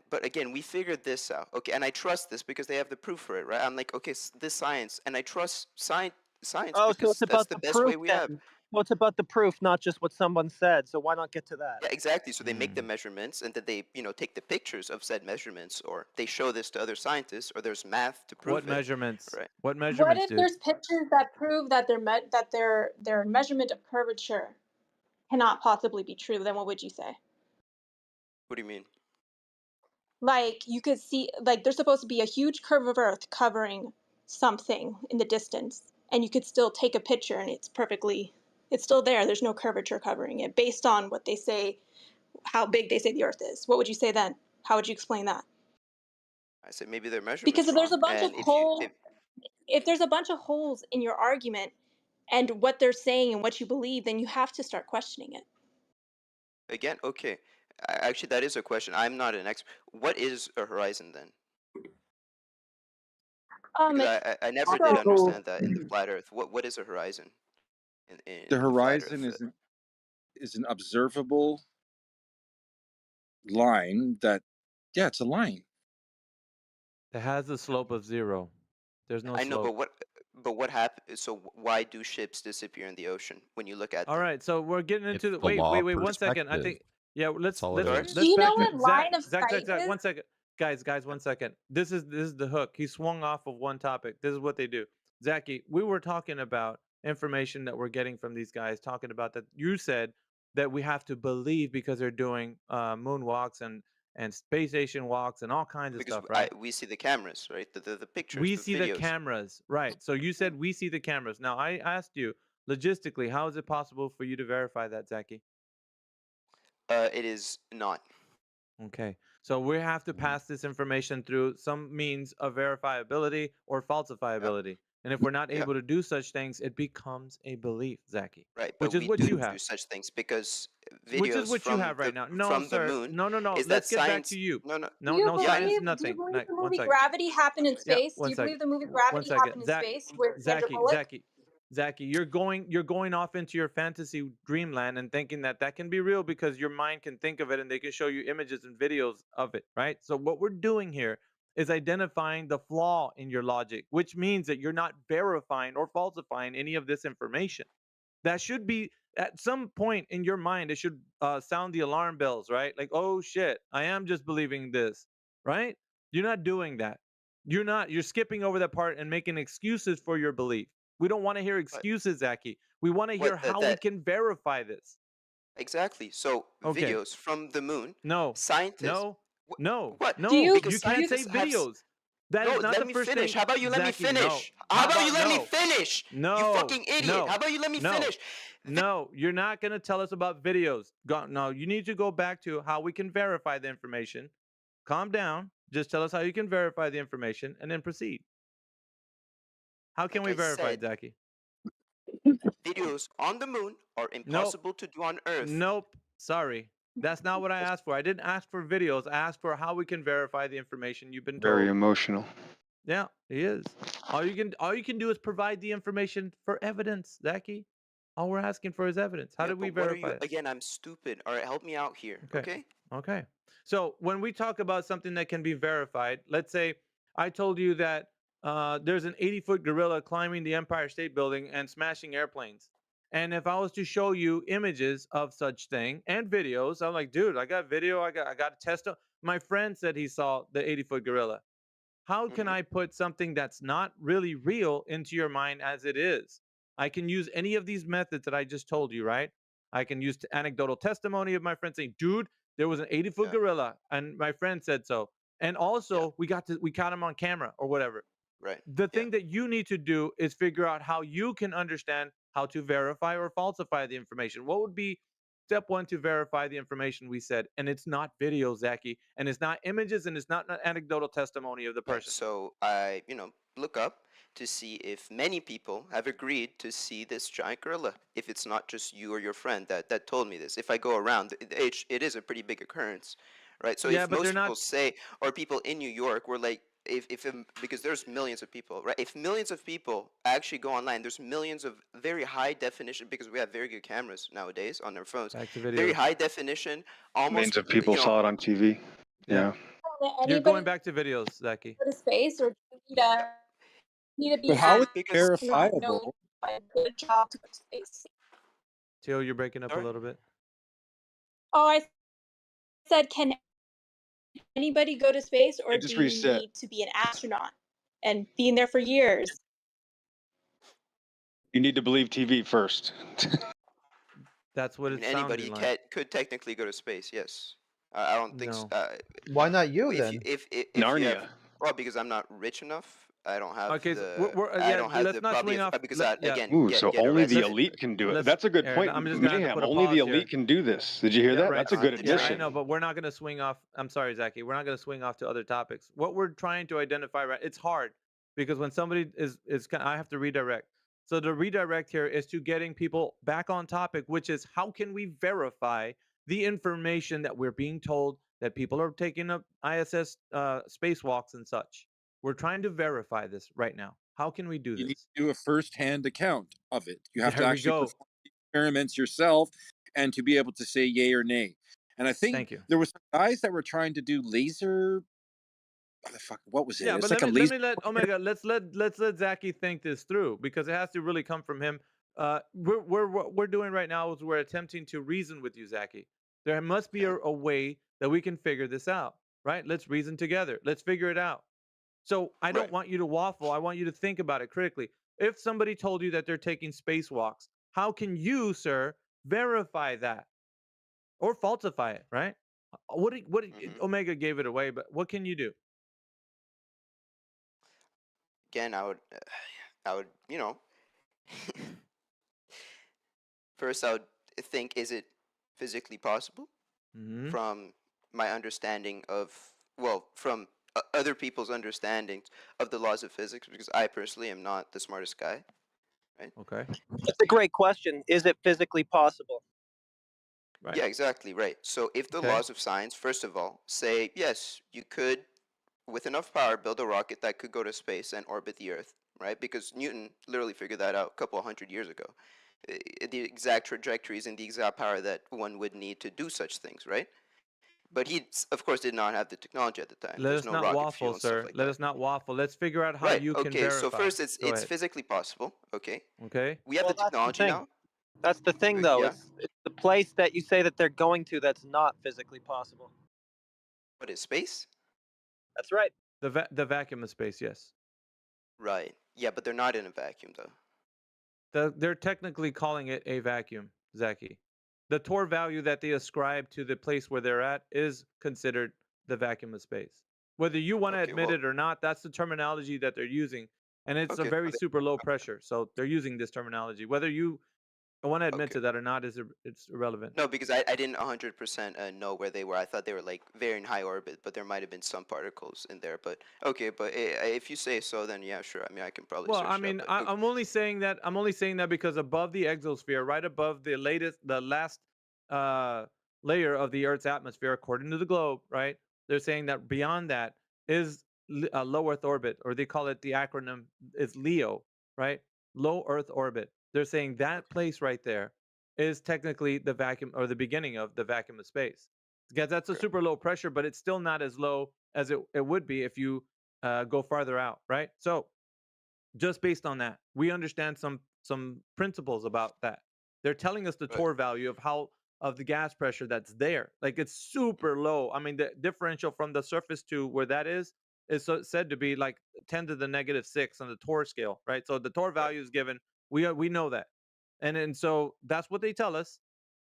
But again, we figured this out. Okay, and I trust this because they have the proof for it, right? I'm like, okay, this science, and I trust science Oh, so because it's that's about the the best way proof we have. then. Well, it's about the proof, not just what someone said. So why not get to that? Yeah, exactly. So they make the Mm. measurements, and then they, take the pictures of said measurements, or they show this to other scientists, or there's math to prove What it, measurements? right? What What measurements, if dude? there's pictures that prove that their measurement of curvature cannot possibly be true? Then what would you say? What do you mean? Like you could see, like there's supposed to be a huge curve of Earth covering something in the distance, and you could still take a picture, and it's still there. There's no curvature covering it, based on what they say, how big they say the Earth is. What would you say then? How would you explain that? I said maybe their Because measurements if there's wrong, a bunch of and if there's a bunch of holes in your argument and what they're saying and what you believe, then you have to start questioning it. again, okay, actually that is a question. I'm not an expert. What is a horizon then? Because I never did Optical. understand that in the flat Earth. What is a horizon in The the flat Earth? horizon is an observable line that, yeah, it's a line. It has a slope of 0. There's no I know, slope. but what happened? So why do ships disappear in the ocean when you look at All them? right, so we're getting It's into the the law of wait 1 second. I perspective. think yeah, let's That's all it let's is. Do you know backtrack. what line of Zach, sight 1 is? second. Guys, 1 second. This is the hook. He swung off of one topic. This is what they do. Zachy, we were talking about information that we're getting from these guys, talking about that you said that we have to believe because they're doing moonwalks and space station walks and all kinds of Because stuff, right? we see the cameras, right? The pictures, We the see the videos. cameras, right? So you said we see the cameras. Now I asked you logistically, how is it possible for you to verify that, Zachy? It is not. Okay, so we have to Mm-hmm. pass this information through some means of verifiability or falsifiability. And if we're not Yep. able to do such things, it becomes a belief, Zachy. Right, Which but is we what do you do have. such things because Which is videos what you have right now. No, from the sir. moon No. is Let's that get back to science. you. No, Do you Science is believe nothing. the One movie second. Gravity happened in Yeah, space? Do 1 you second. believe the movie 1 Gravity second. happened in space with Sandra Zachy, Bullock? Zachy, you're going off into your fantasy dreamland and thinking that can be real because your mind can think of it and they can show you images and videos of it, right? So what we're doing here is identifying the flaw in your logic, which means that you're not verifying or falsifying any of this information. That should be at some point in your mind, it should sound the alarm bells, right? Like, oh shit, I am just believing this, right? You're not doing that. You're skipping over that part and making excuses for your belief. We don't want to hear But excuses, Zachy. We want to hear what how we can verify this. exactly? So Okay. videos from the moon. No. Scientists. No. What? No. Because You can't say scientists have. videos. That No, is not let the me first finish. thing. How about you let me Zachy, no. finish? How about you let me no? finish? You No. fucking idiot. How about you let me No. finish? No, you're not going to tell us about videos. No, you need to go back to how we can verify the information. Calm down. Just tell us how you can verify the information and then proceed. How can Like we I verify said, it, Zachy? videos on the moon are Nope. impossible to do on Earth. Nope. Sorry. That's not what I asked for. I didn't ask for videos. I asked for how we can verify the information you've been Very told. emotional. Yeah, he is. All you can do is provide the information for evidence, Zachy. All we're asking for is evidence. How Yeah, did we but what are verify you? it? Again, I'm stupid. All right, help me out here. Okay. Okay. So when we talk about something that can be verified, let's say I told you that there's an 80-foot gorilla climbing the Empire State Building and smashing airplanes. And if I was to show you images of such thing and videos, I'm like, dude, I got video. I got a test. My friend said he saw the 80-foot gorilla. How can I put something that's not really real into your mind as it is? I can use any of these methods that I just told you, right? I can use anecdotal testimony of my friend saying, dude, there was an 80-foot gorilla and my friend said so. And also we caught him on camera or whatever. Right. The thing that you need to do is figure out how you can understand how to verify or falsify the information. What would be step one to verify the information we said? And it's not video, Zachy, and it's not images, and it's not an anecdotal testimony of the person. So I, look up to see if many people have agreed to see this giant gorilla. If it's not just you or your friend that told me this. If I go around, it is a pretty big occurrence, right? So Yeah, if but most they're people not- say, or people in New York were like, because there's millions of people, right? If millions of people actually go online, there's millions of very high definition, because we have very good cameras nowadays on our phones. Back to Very videos. high definition, almost. Millions of people saw it on TV. Yeah. You're going back to videos, Zachy. Go to space, or do you need to be But how is it asked to not know verifiable? a good job to go to space? Teal, you're breaking up a little bit. Oh, I said, can anybody go to space, or just do you reset. need to be an astronaut and be in there for years? You need to believe TV first. That's what it's Anybody sounding like. could technically go to space. Yes. I don't think. No. Why not you if then? You, if you Narnia. have, well, because I'm not rich enough. I don't have Okay, the. so I yeah, don't have let's the not probably swing off. because yeah. again, Ooh, get so only the arrested. elite can do it. Let's- That's a good Aaron, point. I'm just gonna have to Mayhem, put a only the pause here. elite can do this. Did you hear that? Right. That's a good Yeah, admission. I know, but we're not going to swing off. I'm sorry, Zachy. We're not going to swing off to other topics. What we're trying to identify, right? It's hard because when somebody is I have to redirect. So the redirect here is to getting people back on topic, which is how can we verify the information that we're being told that people are taking up ISS spacewalks and such. We're trying to verify this right now. How can we do You this? need to do a first-hand account of it. You have There to we actually go. perform the experiments yourself and to be able to say yay or nay. And I think Thank you. there were some guys that were trying to do laser. What was it? Yeah, It's but like let a me let Omega. Let's let Zachy think this through because it has to really come from him. What we're doing right now is we're attempting to reason with you, Zachy. There must be a way that we can figure this out, right? Let's reason together. Let's figure it out. So I don't want you to waffle. I want you to think about it critically. If somebody told you that they're taking spacewalks, how can you, sir, verify that or falsify it, right? Omega gave it away, but what can you do? Again, I would, first I would think, is it physically possible? Mhm. From my understanding of, from other people's understandings of the laws of physics, because I personally am not the smartest guy, right? Okay. That's a great question. Is it physically possible? Right. Yeah, exactly, right. So if the Okay. laws of science, first of all, say, yes, you could, with enough power, build a rocket that could go to space and orbit the Earth, right? Because Newton literally figured that out a couple of hundred years ago. The exact trajectories and the exact power that one would need to do such things, right? But he, of course, did not have the technology at the time. Let There's us no not rocket waffle, fuel and stuff sir. like Let that. us not waffle. Let's figure out how Right. you can Okay. verify. So first, it's Go ahead. physically possible. Okay. Okay. We have the technology now. That's the thing, though. Yeah. It's the place that you say that they're going to that's not physically possible. What is space? That's right. The vacuum of space, yes. Right. Yeah, but they're not in a vacuum though. They're technically calling it a vacuum, Zachy. The Tor value that they ascribe to the place where they're at is considered the vacuum of space. Whether you want to admit it or not, that's the terminology that they're using. And it's a Okay. very super low pressure. So they're using this terminology. Whether you I want to admit Okay. to that or not is it's irrelevant. No, because I didn't 100% know where they were. I thought they were like very in high orbit, but there might have been some particles in there. But okay, but if you say so, then yeah, sure. I mean, I can probably Well, search I it up. mean, But I'm only saying that. I'm only saying that because above the exosphere, right above the last uh, layer of the Earth's atmosphere, according to the globe, right? They're saying that beyond that is a low Earth orbit, or they call it the acronym is LEO, right? Low Earth orbit. They're saying that place right there is technically the vacuum or the beginning of the vacuum of space. Because that's a super low pressure, but it's still not as low as it would be if you go farther out, right? So just based on that, we understand some principles about that. They're telling us the torr value of how of the gas pressure that's there. Like it's super low. I mean, the differential from the surface to where that is said to be like 10 to the -6 on the torr scale, right? So the torr value is given. We know that, and so that's what they tell us.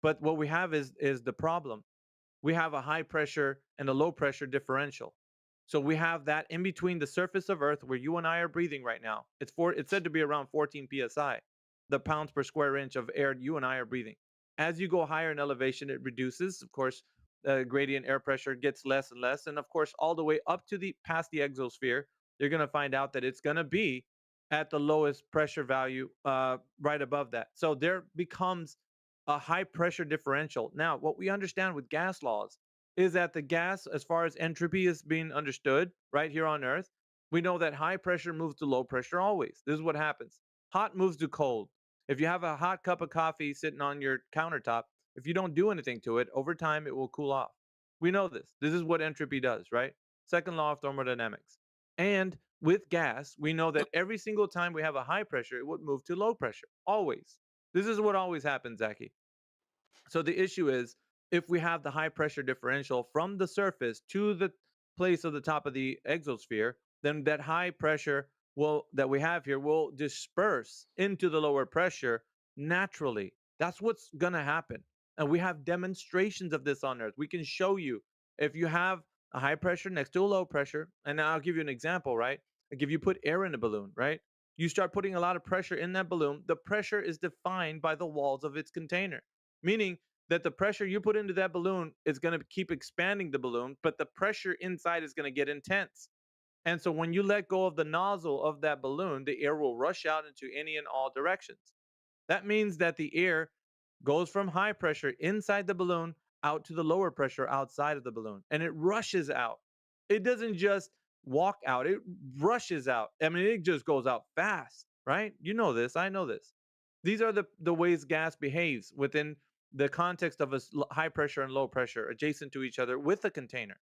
But what we have is the problem. We have a high pressure and a low pressure differential. So we have that in between the surface of Earth where you and I are breathing right now. It's said to be around 14 psi, the pounds per square inch of air you and I are breathing. As you go higher in elevation, it reduces. Of course, gradient air pressure gets less and less, and of course, all the way up to the past the exosphere, you're going to find out that it's going to be at the lowest pressure value, right above that. So there becomes a high pressure differential. Now, what we understand with gas laws is that the gas, as far as entropy is being understood right here on Earth, we know that high pressure moves to low pressure always. This is what happens. Hot moves to cold. If you have a hot cup of coffee sitting on your countertop, if you don't do anything to it, over time it will cool off. We know this. This is what entropy does, right? Second law of thermodynamics. And with gas, we know that every single time we have a high pressure, it would move to low pressure, always. This is what always happens, Zaki. So the issue is if we have the high pressure differential from the surface to the place of the top of the exosphere, then that high pressure will that we have here will disperse into the lower pressure naturally. That's what's going to happen. And we have demonstrations of this on Earth. We can show you if you have a high pressure next to a low pressure, and I'll give you an example, right? Like if you put air in a balloon, right? You start putting a lot of pressure in that balloon, the pressure is defined by the walls of its container, meaning that the pressure you put into that balloon is going to keep expanding the balloon, but the pressure inside is going to get intense. And so when you let go of the nozzle of that balloon, the air will rush out into any and all directions. That means that the air goes from high pressure inside the balloon out to the lower pressure outside of the balloon, and it rushes out. It doesn't just walk out, it rushes out. I mean, it just goes out fast, right? You know this, I know this. These are the ways gas behaves within the context of a high pressure and low pressure adjacent to each other with a container,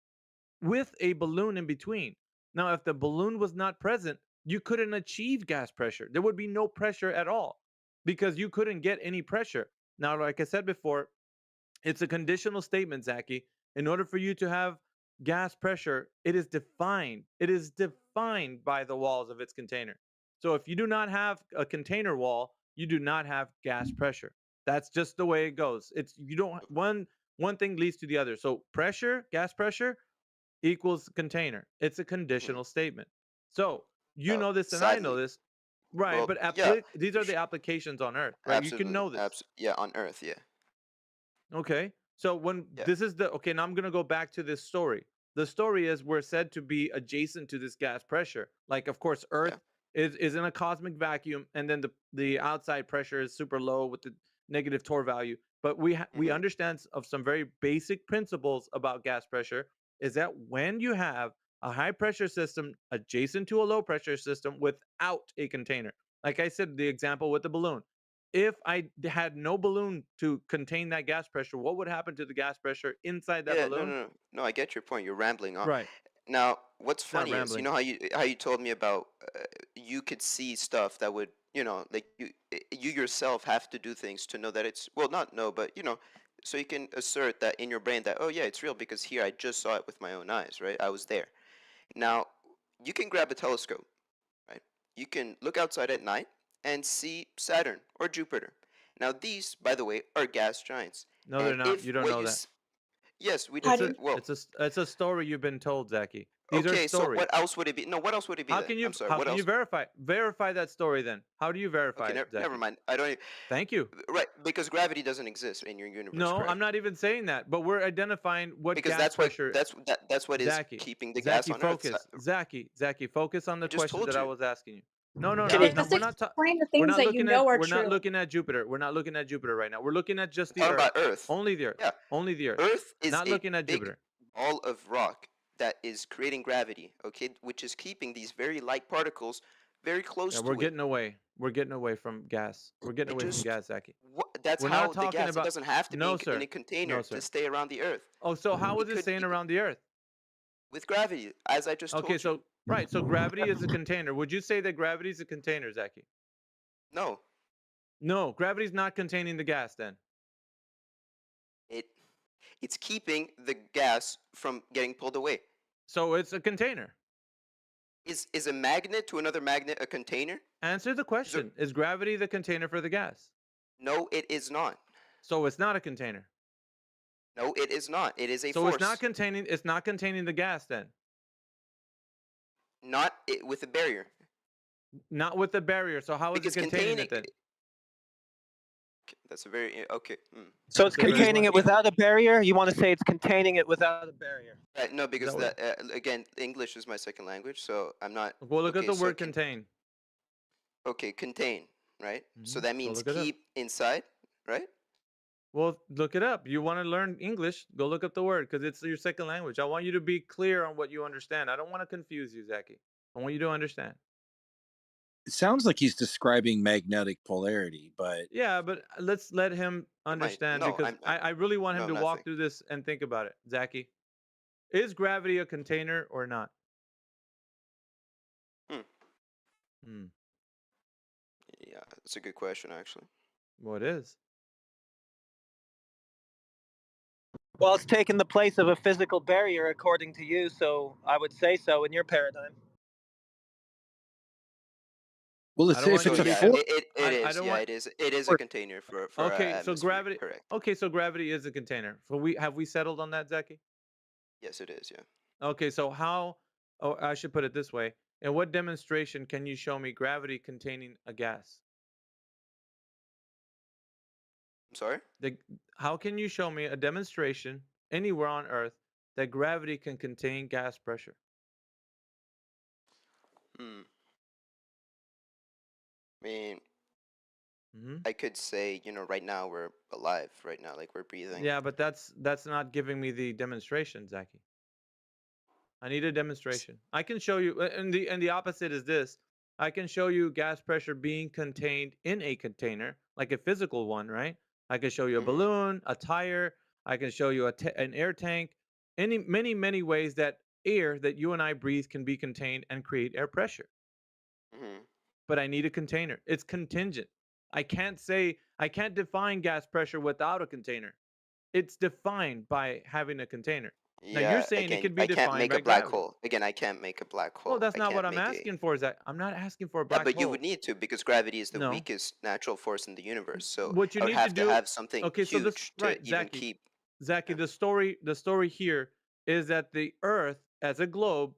with a balloon in between. Now, if the balloon was not present, you couldn't achieve gas pressure. There would be no pressure at all because you couldn't get any pressure. Now, like I said before, it's a conditional statement, Zaki. In order for you to have gas pressure, it is defined. It is defined by the walls of its container. So if you do not have a container wall, you do not have gas pressure. That's just the way it goes. It's you don't one thing leads to the other. So pressure, gas pressure equals container. It's a conditional statement. So you know this and I know sadly, this, right? well, But yeah, these are the applications on Earth, right? You can absolutely, know this. yeah, on Earth, yeah. Okay. So when Yeah. this is the okay, now I'm gonna go back to this story. The story is we're said to be adjacent to this gas pressure. Like, of course, Earth is in a cosmic vacuum, and then the outside pressure is super low with the negative torr value. But we understand of some very basic principles about gas pressure. Is that when you have a high pressure system adjacent to a low pressure system without a container, like I said, the example with the balloon, if I had no balloon to contain that gas pressure, what would happen to the gas pressure inside that Yeah, no, balloon? no, no, no. I get your point. You're rambling on. Right. Now, what's It's not funny is, you rambling. know how you told me about you could see stuff that would, you know, like you yourself have to do things to know that it's well, not know, but you know, so you can assert that in your brain that oh yeah, it's real because here I just saw it with my own eyes, right? I was there. Now, you can grab a telescope, right? You can look outside at night and see Saturn or Jupiter. Now, these, by the way, are gas giants. No, And they're not. if You don't what know you that. yes, we It's do. a Well, it's a story you've been told, Zaki. These are Okay, so stories. what else would it be? No, what else would it be How then? can you I'm sorry, how what can else? you verify that story then? How do you verify Okay, it, never Zaki? mind. I don't. Thank you. Right, because gravity doesn't exist in your universe, No, correct? I'm not even saying that, but we're identifying what Because gas pressure. that's what is Zaki, keeping the gas Zaki, on Earth. focus. Zaki, focus on the I just question told that I you. was asking you. No, no, Yeah, no, but- no. Just explain the We're things not that you looking know at. are We're not true. looking at Jupiter. We're not looking at Jupiter right now. We're looking at just the Talking Earth. about Earth. Only the Earth. Yeah. Only the Earth. Earth is not a looking at big Jupiter. ball of rock that is creating gravity, okay, which is keeping these very light particles very close Yeah, to we're it. getting away. We're getting away from gas. We're getting away from gas, Zaki. That's We're how not the talking gas. about. It doesn't have to No, be sir. in a container No, sir. to stay around the Earth. Oh, so how is it could staying be around the Earth? with gravity, as I just told Okay, you. so right, so gravity is a container. Would you say that gravity is a container, Zaki? No, No, gravity's not containing the gas then. it's keeping the gas from getting pulled away. So it's a container. Is a magnet to another magnet a container? Answer the question. Is gravity the container for the gas? No, it is not. So it's not a container. No, it is not. It is a So force. it's not containing the gas then. Not with a barrier. Not with the barrier. So how is Because it containing it then? That's a very okay. So it's containing it without a barrier? You want to say it's containing it without a barrier? Right, no, because that that again, English is my second language, so I'm not. Well, look at okay, the so word contain. Okay, contain, right? So Mhm. that Go means look it up. keep inside, right? Well, look it up. You want to learn English? Go look up the word because it's your second language. I want you to be clear on what you understand. I don't want to confuse you, Zaki. I want you to understand. It sounds like he's describing magnetic polarity, but Yeah, but let's let him understand no, because I really want him no, to walk nothing. through this and think about it. Zaki, is gravity a container or not? Yeah, that's a good question, actually. Well, it is. Well, it's taken the place of a physical barrier, according to you, so I would say so in your paradigm. well, I don't want So you to be yeah, con- it I is. don't Yeah, want. it is a container for Okay, our so atmosphere. gravity. Correct. Okay, so gravity is a container. So have we settled on that, Zaki? Yes, it is. Yeah. Okay, so how? Oh, I should put it this way. In what demonstration can you show me gravity containing a gas? I'm sorry. How can you show me a demonstration anywhere on Earth that gravity can contain gas pressure? I mean, Hmm. I could say, right now we're alive. Right now, like we're breathing. Yeah, but that's not giving me the demonstration, Zaki. I need a demonstration. I can show you, and the opposite is this. I can show you gas pressure being contained in a container, like a physical one, right? I can show you a balloon, a tire. I can show you an air tank. Many ways that air that you and I breathe can be contained and create air pressure. But I need a container. It's contingent. I can't define gas pressure without a container. It's defined by having a container. Now you're Yeah. saying it Again, can be I can't defined make by a black gravity. hole. Again, I can't make a black hole. Well, that's I not what can't I'm make asking for. Is that I'm not asking for a Yeah, black but you hole. would need to because gravity is the No. weakest natural force in the universe. So What you I would need to have to do. have something Okay, so this huge to right, even Zaki. keep. Zaki, the story here is that the Earth as a globe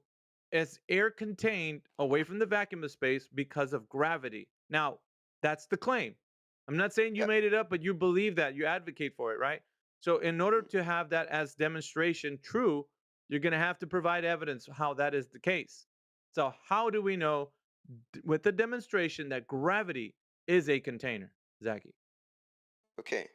is air contained away from the vacuum of space because of gravity. Now, that's the claim. I'm not saying you made it up, but you believe that. You advocate for it, right? So in order to have that as demonstration true, you're going to have to provide evidence how that is the case. So how do we know with the demonstration that gravity is a container, Zaki? Okay.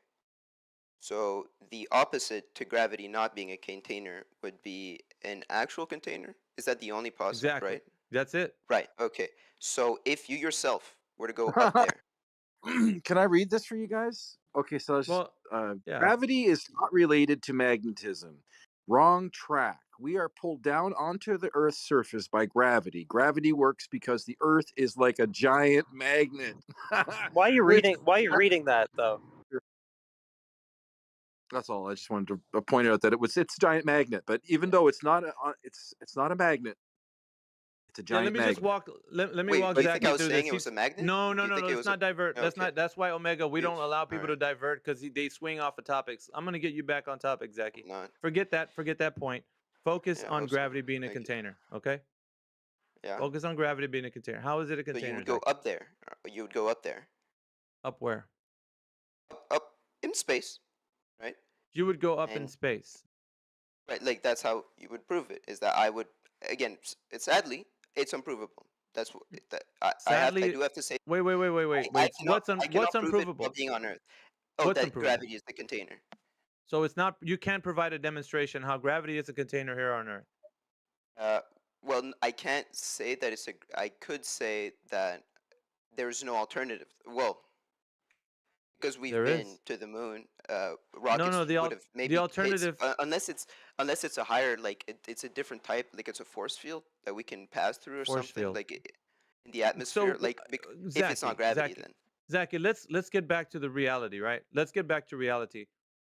So the opposite to gravity not being a container would be an actual container. Is that the only possible? Exactly. Right. That's it. Right. Okay. So if you yourself were to go up there. Can I read this for you guys? Okay, so yeah. gravity is not related to magnetism. Wrong track. We are pulled down onto the Earth's surface by gravity. Gravity works because the Earth is like a giant magnet. Why are you reading? Why are you reading that though? That's all. I just wanted to point out that it's a giant magnet, but even though it's not it's not a magnet, it's a Yeah, giant let me magnet. just walk. Let me Wait, walk do you think Zaki I was through saying this. it was a magnet? No, Do you think it let's was not divert. Okay. That's why Omega. We don't allow people to Alright. divert because they swing off of topics. I'm gonna get you back on topic, Zaki. Not. Forget that. Forget that point. Focus Yeah, on hope so. gravity being a Thank you. container. Okay. Yeah. Focus on gravity being a container. How is it a So you container, would go Zach? up there. You would go up there. Up where? Up in space, right? You would go up in And space. right, like that's how you would prove it. Is that I would again? It's sadly, it's unprovable. That's what that I Sadly, do have to say. wait. I cannot I What's cannot prove it unprovable? while being on Earth. Oh, What's that unprovable? gravity is the container. So it's not. You can't provide a demonstration how gravity is a container here on Earth. Well, I can't say that it's a. I could say that there's no alternative. Well, because we've There been is. to the moon, No, rockets no. would have The maybe hit alternative. unless it's a higher it's a different type, like it's a force field that we can pass through or Force something, field. like in the atmosphere. So, Like if it's not gravity, then Zachy, let's get back to the reality, right? Let's get back to reality.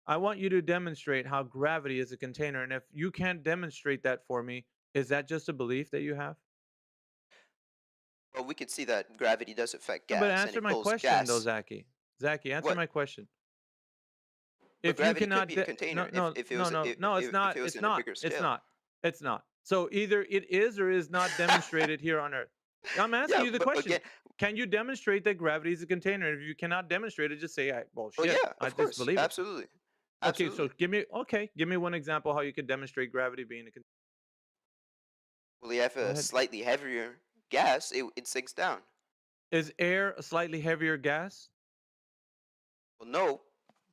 I want you to demonstrate how gravity is a container, and if you can't demonstrate that for me, is that just a belief that you have? well, we could see that gravity does affect No, but gas and answer it my pulls question, though, gas. Zachy. Zachy, answer What? my question. But If you gravity could cannot, be a container no, if it no, was no, no, it's if not. it was It's in a not. bigger It's scale. not. It's not. So either it is or is not demonstrated here on Earth. I'm asking Yeah, you the but question. again, Can you demonstrate that gravity is a container? If you cannot demonstrate it, just say, well, well, shit, yeah, I of just course, believe it. absolutely, Okay, so absolutely. give me one example how you could demonstrate gravity being a container. Well, you have Go a ahead. slightly heavier gas, it sinks down. Is air a slightly heavier gas? Well, no,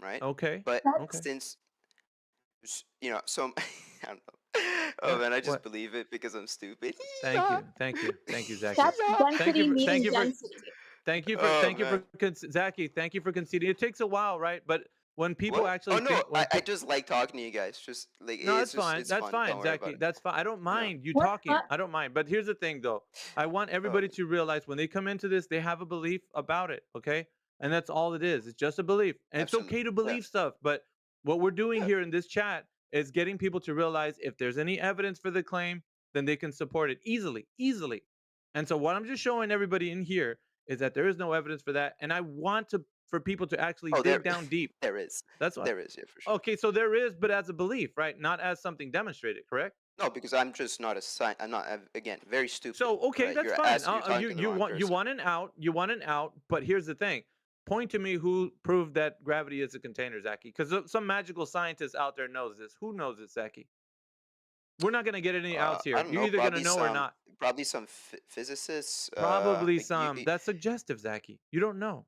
right? Okay. But Okay. since some I don't know. Oh man, I just What? believe it because I'm stupid. Thank you. Thank you. Thank you, Zachy. That's density Thank meaning you for density. Oh man. Zachy, thank you for conceding. It takes a while, right? But when people What? actually Oh no, think I just like talking to you guys. Just like No, that's just fine. it's That's fun. Don't fine, worry about Zachy. it. That's fine. I don't You know? mind you What? talking. I don't mind. But here's the thing, though. I want everybody to realize when they come into this, they have a belief about it. Okay, and that's all it is. It's just a belief, and it's Absolutely. okay to Yeah. believe stuff. But what we're doing Yeah. here in this chat is getting people to realize if there's any evidence for the claim, then they can support it easily, easily. And so what I'm just showing everybody in here is that there is no evidence for that, and I want for people to actually Oh, dig down deep. there is. That's what. There is, yeah, for sure. Okay, so there is, but as a belief, right? Not as something demonstrated, correct? No, because I'm just not a science. I'm not again very stupid. So okay, right? that's You're fine. you're talking to the wrong person. You want an out. You want an out. But here's the thing: point to me who proved that gravity is a container, Zachy. Because some magical scientist out there knows this. Who knows it, Zachy? We're not gonna get any outs I here. don't You're know. either gonna know or not. Probably some physicists. Probably Like some. That's suggestive, Zachy. You don't know.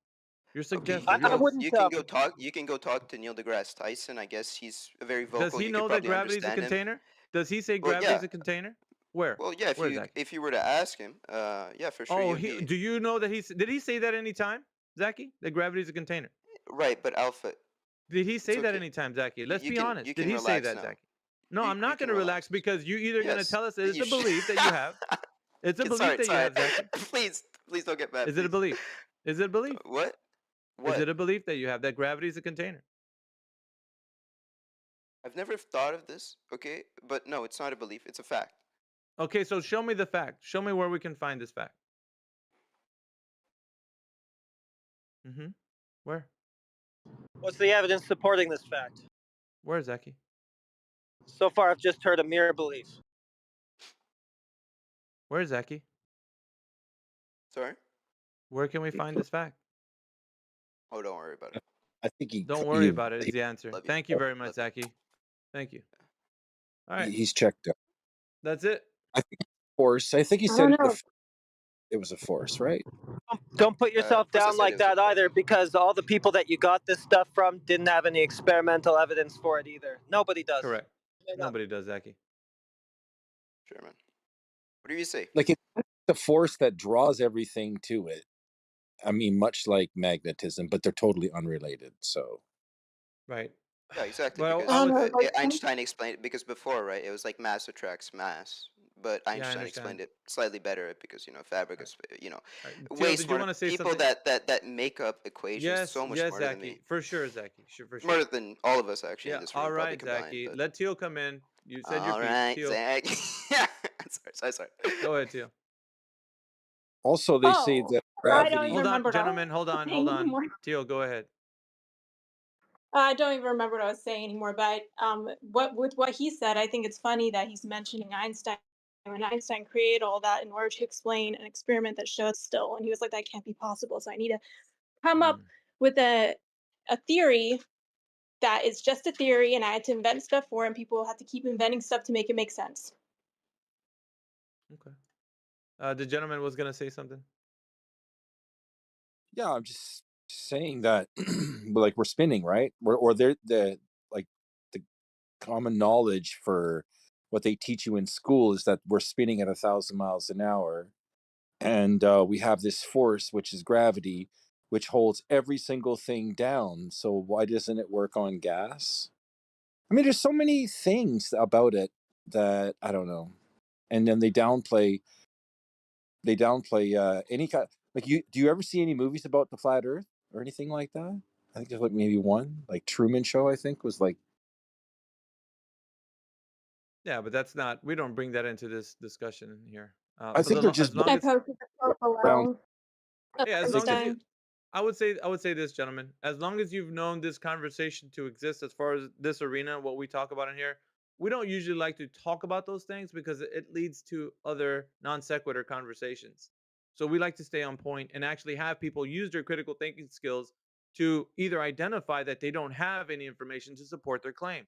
You're okay, suggestive. I wouldn't. you can go talk. You can go talk to Neil deGrasse Tyson. I guess he's very Does vocal. he You could know that probably gravity is a understand him. container? Does he say Well, gravity yeah. is a container? Where? Well, yeah. Where, Zachy? If you were to ask him, yeah, for sure. Oh, He would be do you know that did he say that any time, Zachy? That gravity is a container. right. But Alpha. Did he say that okay. anytime, Zachy? Let's You be can honest. you Did can he say relax that, now. Zachy? No, You I'm not can going to relax because you're either going to Yes, tell us then it's you a belief that you have. It's a belief sorry, that you have, Zachy. please don't get mad. Is it a belief? Is it a belief? What? Is What? it a belief that you have that gravity is a container? I've never thought of this. Okay, but no, it's not a belief. It's a fact. Okay, so show me the fact. Show me where we can find this fact. Mm-hmm. Where? What's the evidence supporting this fact? Where, Zachy? So far, I've just heard a mere belief. Where, Zachy? Sorry. Where can we find this fact? Oh, don't worry about it. I think he. Don't worry about it. Is the answer. Love you. Thank you very much, Zachy. Thank you. All right. He's checked out. That's it. I think force. I think he I said don't know. it was a force, right? Don't put yourself first I down said like it was a that either, because all the people that you got this stuff from didn't have any experimental evidence for it either. Nobody does. Correct. Nobody does, Zachy. Sure, man. What do you say? Like it's the force that draws everything to it. I mean, much like magnetism, but they're totally unrelated. So. Right. Yeah, exactly. Well, Because I was, Einstein explained it because before, right? It was like mass attracts mass, but I Einstein understand. explained it slightly better because fabric is Teal, way did you smarter. want to say People something? that make up equations Yes, so much yes, smarter than Zachy. me. For sure, Zachy. Sure, for sure. Smarter than all of us actually in Yeah. this room All probably right, combined. Zachy. But Let Teal come in. You said your all piece. right, Teal. Zach. sorry. Go ahead, Teal. Also, they say that I don't gravity. even remember. Gentlemen. Hold on. anymore. Teal, go ahead. I don't even remember what I was saying anymore. But what with what he said, I think it's funny that he's mentioning Einstein. When Einstein created all that in order to explain an experiment that showed still, and he was like, "That can't be possible." So I need to come up with a theory that is just a theory, and I had to invent stuff for it, and people have to keep inventing stuff to make it make sense. Okay. The gentleman was gonna say something. Yeah, I'm just saying that, like we're spinning, right? Or they're the common knowledge for what they teach you in school is that we're spinning at 1,000 miles an hour, and we have this force, which is gravity, which holds every single thing down. So why doesn't it work on gas? I mean, there's so many things about it that I don't know. And then they downplay any kind, like, you do you ever see any movies about the flat earth or anything like that? I think there's like maybe one, like Truman Show, I think, was like. Yeah, but that's not. We don't bring that into this discussion here. I think they're As just long I as posted the quote around. below of yeah, as long as you, Einstein. I would say this, gentlemen. As long as you've known this conversation to exist, as far as this arena, what we talk about in here, we don't usually like to talk about those things because it leads to other non sequitur conversations. So we like to stay on point and actually have people use their critical thinking skills to either identify that they don't have any information to support their claim.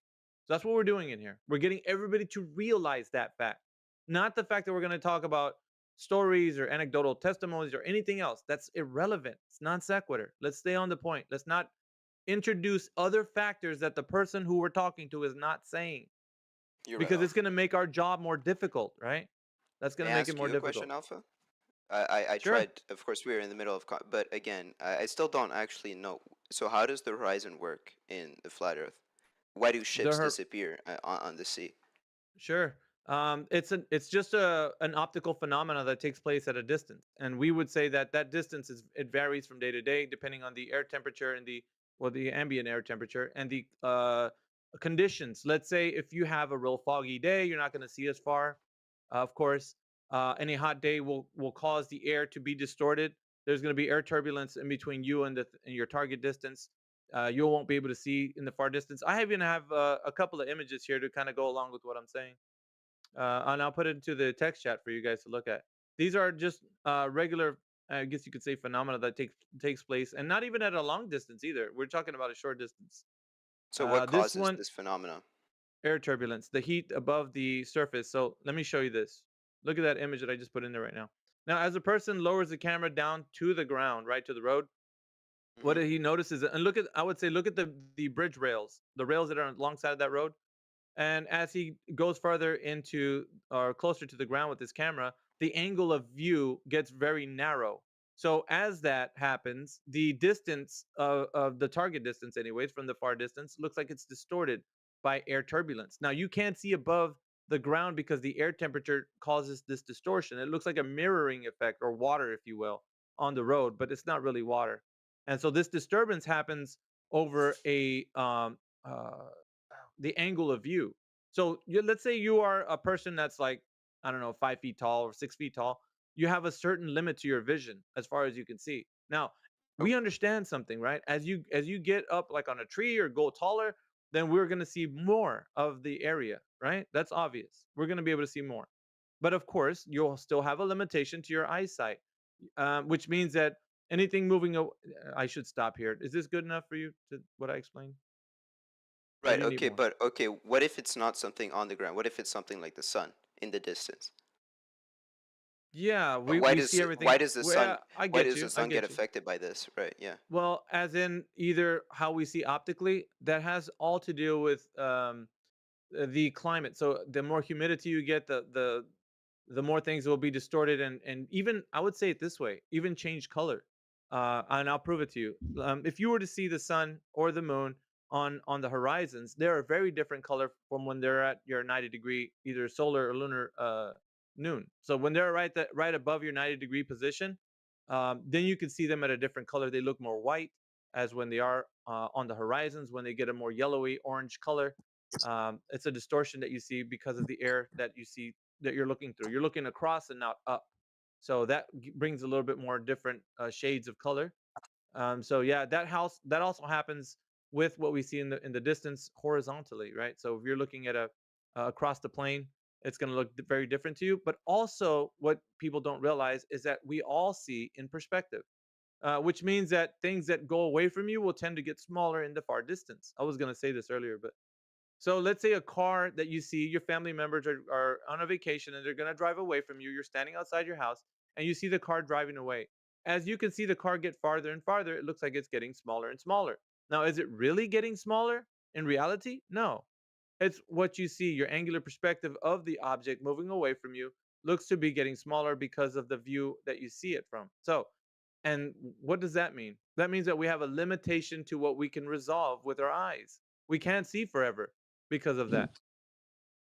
So that's what we're doing in here. We're getting everybody to realize that fact, not the fact that we're going to talk about stories or anecdotal testimonies or anything else. That's irrelevant. It's non sequitur. Let's stay on the point. Let's not introduce other factors that the person who we're talking to is not saying, You're right, because it's Alpha. going to make our job more difficult, right? That's going May to I make it ask more you a question, difficult. Alpha? I Sure. tried. Of course, we were in the middle of, but again, I still don't actually know. So how does the horizon work in the flat Earth? Why do The ships disappear on the sea? Sure. It's just an optical phenomena that takes place at a distance, and we would say that that distance it varies from day to day depending on the air temperature and the ambient air temperature and the conditions. Let's say if you have a real foggy day, you're not going to see as far. Of course, any hot day will cause the air to be distorted. There's going to be air turbulence in between you and your target distance. You won't be able to see in the far distance. I even have a couple of images here to kind of go along with what I'm saying, and I'll put it into the text chat for you guys to look at. These are just regular, I guess you could say, phenomena that takes place, and not even at a long distance either. We're talking about a short distance. So what This causes one, this phenomena? air turbulence, the heat above the surface. So let me show you this. Look at that image that I just put in there right now. Now, as a person lowers the camera down to the ground, right to the road, what he notices, and look at, I would say, look at the bridge rails, the rails that are alongside of that road. And as he goes further into or closer to the ground with his camera, the angle of view gets very narrow. So as that happens, the distance of the target distance, anyways, from the far distance, looks like it's distorted by air turbulence. Now you can't see above the ground because the air temperature causes this distortion. It looks like a mirroring effect or water, if you will, on the road, but it's not really water. And so this disturbance happens over uh, the angle of view. So let's say you are a person that's like, I don't know, 5 feet tall or 6 feet tall. You have a certain limit to your vision as far as you can see. Now, we understand something, right? As you get up like on a tree or go taller, then we're going to see more of the area, right? That's obvious. We're going to be able to see more. But of course, you'll still have a limitation to your eyesight, which means that anything moving. I should stop here. Is this good enough for you? To what I explained? Or Right. do you need Okay. more? But okay. What if it's not something on the ground? What if it's something like the sun in the distance? Yeah, But we see everything. Well, I why get does you. the I sun get get you. affected by this? Right. Yeah. Well, as in either how we see optically, that has all to do with the climate. So the more humidity you get, the more things will be distorted, and even, I would say it this way, even change color. And I'll prove it to you. If you were to see the sun or the moon on the horizons, they're a very different color from when they're at your 90-degree either solar or lunar noon. So when they're right above your 90-degree position, then you can see them at a different color. They look more white, as when they are on the horizons. When they get a more yellowy orange color, it's a distortion that you see because of the air that you see that you're looking through. You're looking across and not up, so that brings a little bit more different shades of color. So yeah, that also happens with what we see in the distance horizontally, right? So if you're looking at across the plane, it's going to look very different to you. But also, what people don't realize is that we all see in perspective, which means that things that go away from you will tend to get smaller in the far distance. I was going to say this earlier, but so let's say a car that you see, your family members are on a vacation and they're going to drive away from you. You're standing outside your house and you see the car driving away. As you can see the car get farther and farther, it looks like it's getting smaller and smaller. Now, is it really getting smaller in reality? No. It's what you see. Your angular perspective of the object moving away from you looks to be getting smaller because of the view that you see it from. So, and what does that mean? That means that we have a limitation to what we can resolve with our eyes. We can't see forever because of that.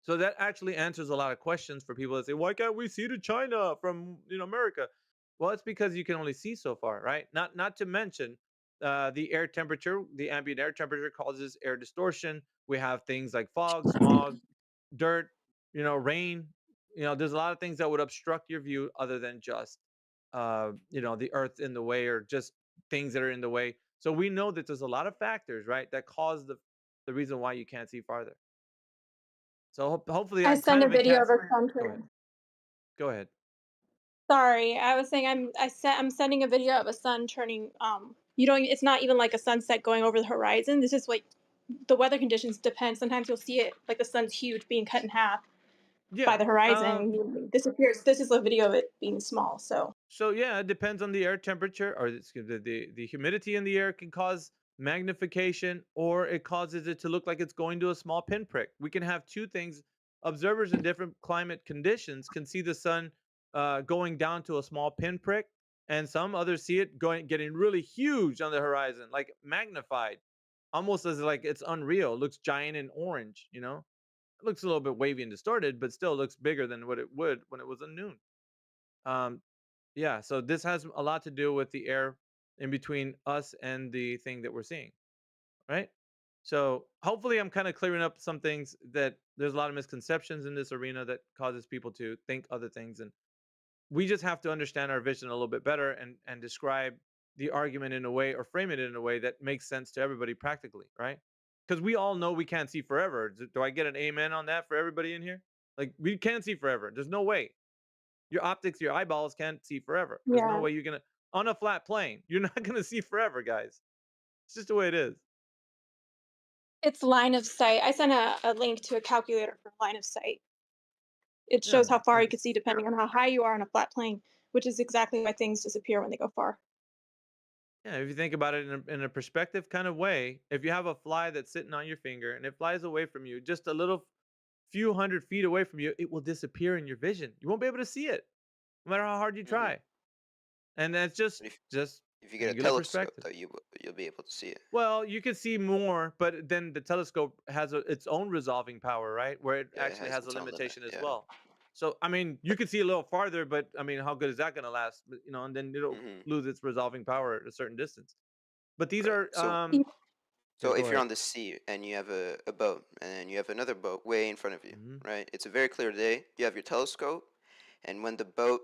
So that actually answers a lot of questions for people that say, "Why can't we see to China from America?" Well, it's because you can only see so far, right? Not to mention the air temperature, the ambient air temperature causes air distortion. We have things like fog, smog, dirt, rain. There's a lot of things that would obstruct your view other than just the earth in the way or just things that are in the way. So we know that there's a lot of factors, right, that cause the reason why you can't see farther. So hopefully I I sent kind a of video of encapsulated. a sun Go ahead. turning. Go ahead. Sorry, I was saying I'm sending a video of a sun turning. You don't. It's not even like a sunset going over the horizon. This is like the weather conditions depend. Sometimes you'll see it like the sun's huge being cut in half by Yeah. the horizon. It disappears. This is a video of it being small. So yeah, it depends on the air temperature, or the humidity in the air can cause magnification, or it causes it to look like it's going to a small pinprick. We can have two things. Observers in different climate conditions can see the sun going down to a small pinprick, and some others see it getting really huge on the horizon, like magnified, almost as like it's unreal. It looks giant and orange. It looks a little bit wavy and distorted, but still looks bigger than what it would when it was a noon. Um, yeah, so this has a lot to do with the air in between us and the thing that we're seeing, right? So hopefully I'm kind of clearing up some things that there's a lot of misconceptions in this arena that causes people to think other things, and we just have to understand our vision a little bit better and describe the argument in a way or frame it in a way that makes sense to everybody practically, right? Because we all know we can't see forever. Do I get an amen on that for everybody in here? Like, we can't see forever. There's no way. Your optics, your eyeballs can't see forever. There's no yeah, way you're gonna on a flat plane. You're not gonna see forever, guys. It's just the way it is. it's line of sight. I sent a link to a calculator for line of sight. It shows Yeah, how far you and can see depending on how high you are on a flat plane, which is exactly why things disappear when they go far. yeah, if you think about it in a perspective kind of way, if you have a fly that's sitting on your finger and it flies away from you, just a little few 100 feet away from you, it will disappear in your vision. You won't be able to see it, no matter how hard you Hmm. try. And that's just But just if you get a angular telescope, perspective. though, you'll be able to see it. Well, you can see more, but then the telescope has its own resolving power, right? Where it Yeah, it actually has has a its own limit. limitation as Yeah. well. So, I mean, you could see a little farther, but I mean, how good is that going to last? And then it'll Hmm. lose its resolving power at a certain distance. But these Right. are, yeah, So go if you're ahead. on the sea and you have a boat and you have another boat way in front of you, Hmm. right? It's a very clear day. You have your telescope, and when the boat,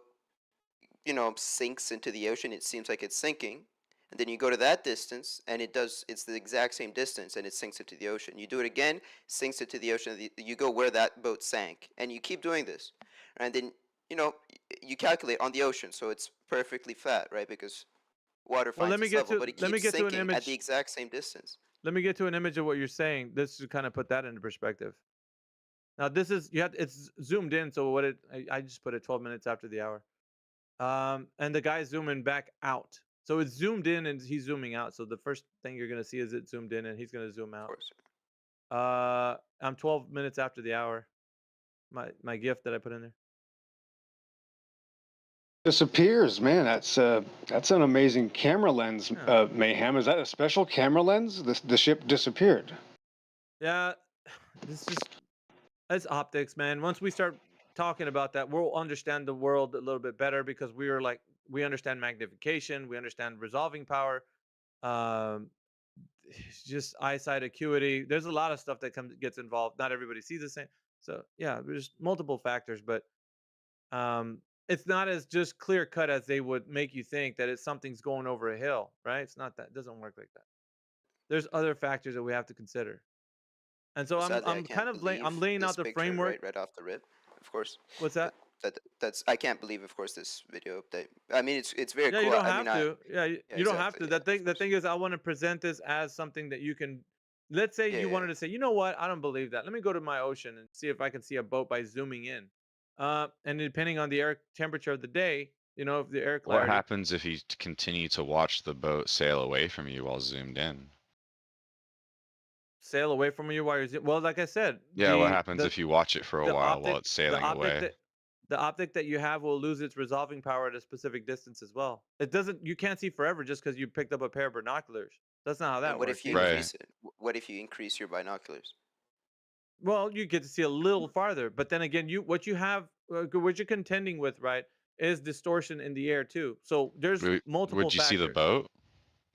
sinks into the ocean, it seems like it's sinking. And then you go to that distance, and it's the exact same distance, and it sinks into the ocean. You do it again, sinks into the ocean. You go where that boat sank, and you keep doing this, and then you calculate on the ocean, so it's perfectly flat, right? Because water Well, finds its level, but it let me keeps get to an sinking at the image. exact same distance. Let me get to an image of what you're saying. This to kind of put that into perspective. Now, this is it's zoomed in, so I just put it 12 minutes after the hour. And the guy's zooming back out. So it's zoomed in and he's zooming out. So the first thing you're gonna see is it zoomed in and he's gonna zoom Of out. course. I'm 12 minutes after the hour. My gift that I put in there. Disappears, man. That's an amazing camera lens, Yeah. Mayhem. Is that a special camera lens? The ship disappeared. Yeah, this just it's optics, man. Once we start talking about that, we'll understand the world a little bit better because we understand magnification, we understand resolving power, um, just eyesight acuity. There's a lot of stuff that gets involved. Not everybody sees the same. So yeah, there's multiple factors, but um, it's not as just clear cut as they would make you think that it's something's going over a hill, right? It's not that. It doesn't work like that. there's other factors that we have to consider. And so Sadly, I I'm can't kind of I'm believe laying out this the picture framework. right off the rip. Of course. What's that? That's I can't believe, of course, this video update. I mean, it's very Yeah, cool. you don't I mean, have to. Yeah, yeah, you don't have exactly. to. Yeah, The thing is, I want to present this as something that you can. Let's say you wanted to say, you know what? I don't believe that. Let me go to my ocean and see if I can see a boat by zooming in. And depending on the air temperature of the day, you know, if the air What clarity. happens if you continue to watch the boat sail away from you while zoomed in? Sail away from you while you're well, like I said. Yeah, what happens if you watch it for a while while it's sailing away? The optic that you have will lose its resolving power at a specific distance as well. It doesn't. You can't see forever just because you picked up a pair of binoculars. That's not how that And what works. if you increase it? What if you increase your binoculars? Well, you get to see a little farther, but then again, what you're contending with, right, is distortion in the air too. So there's multiple Would you factors. see the boat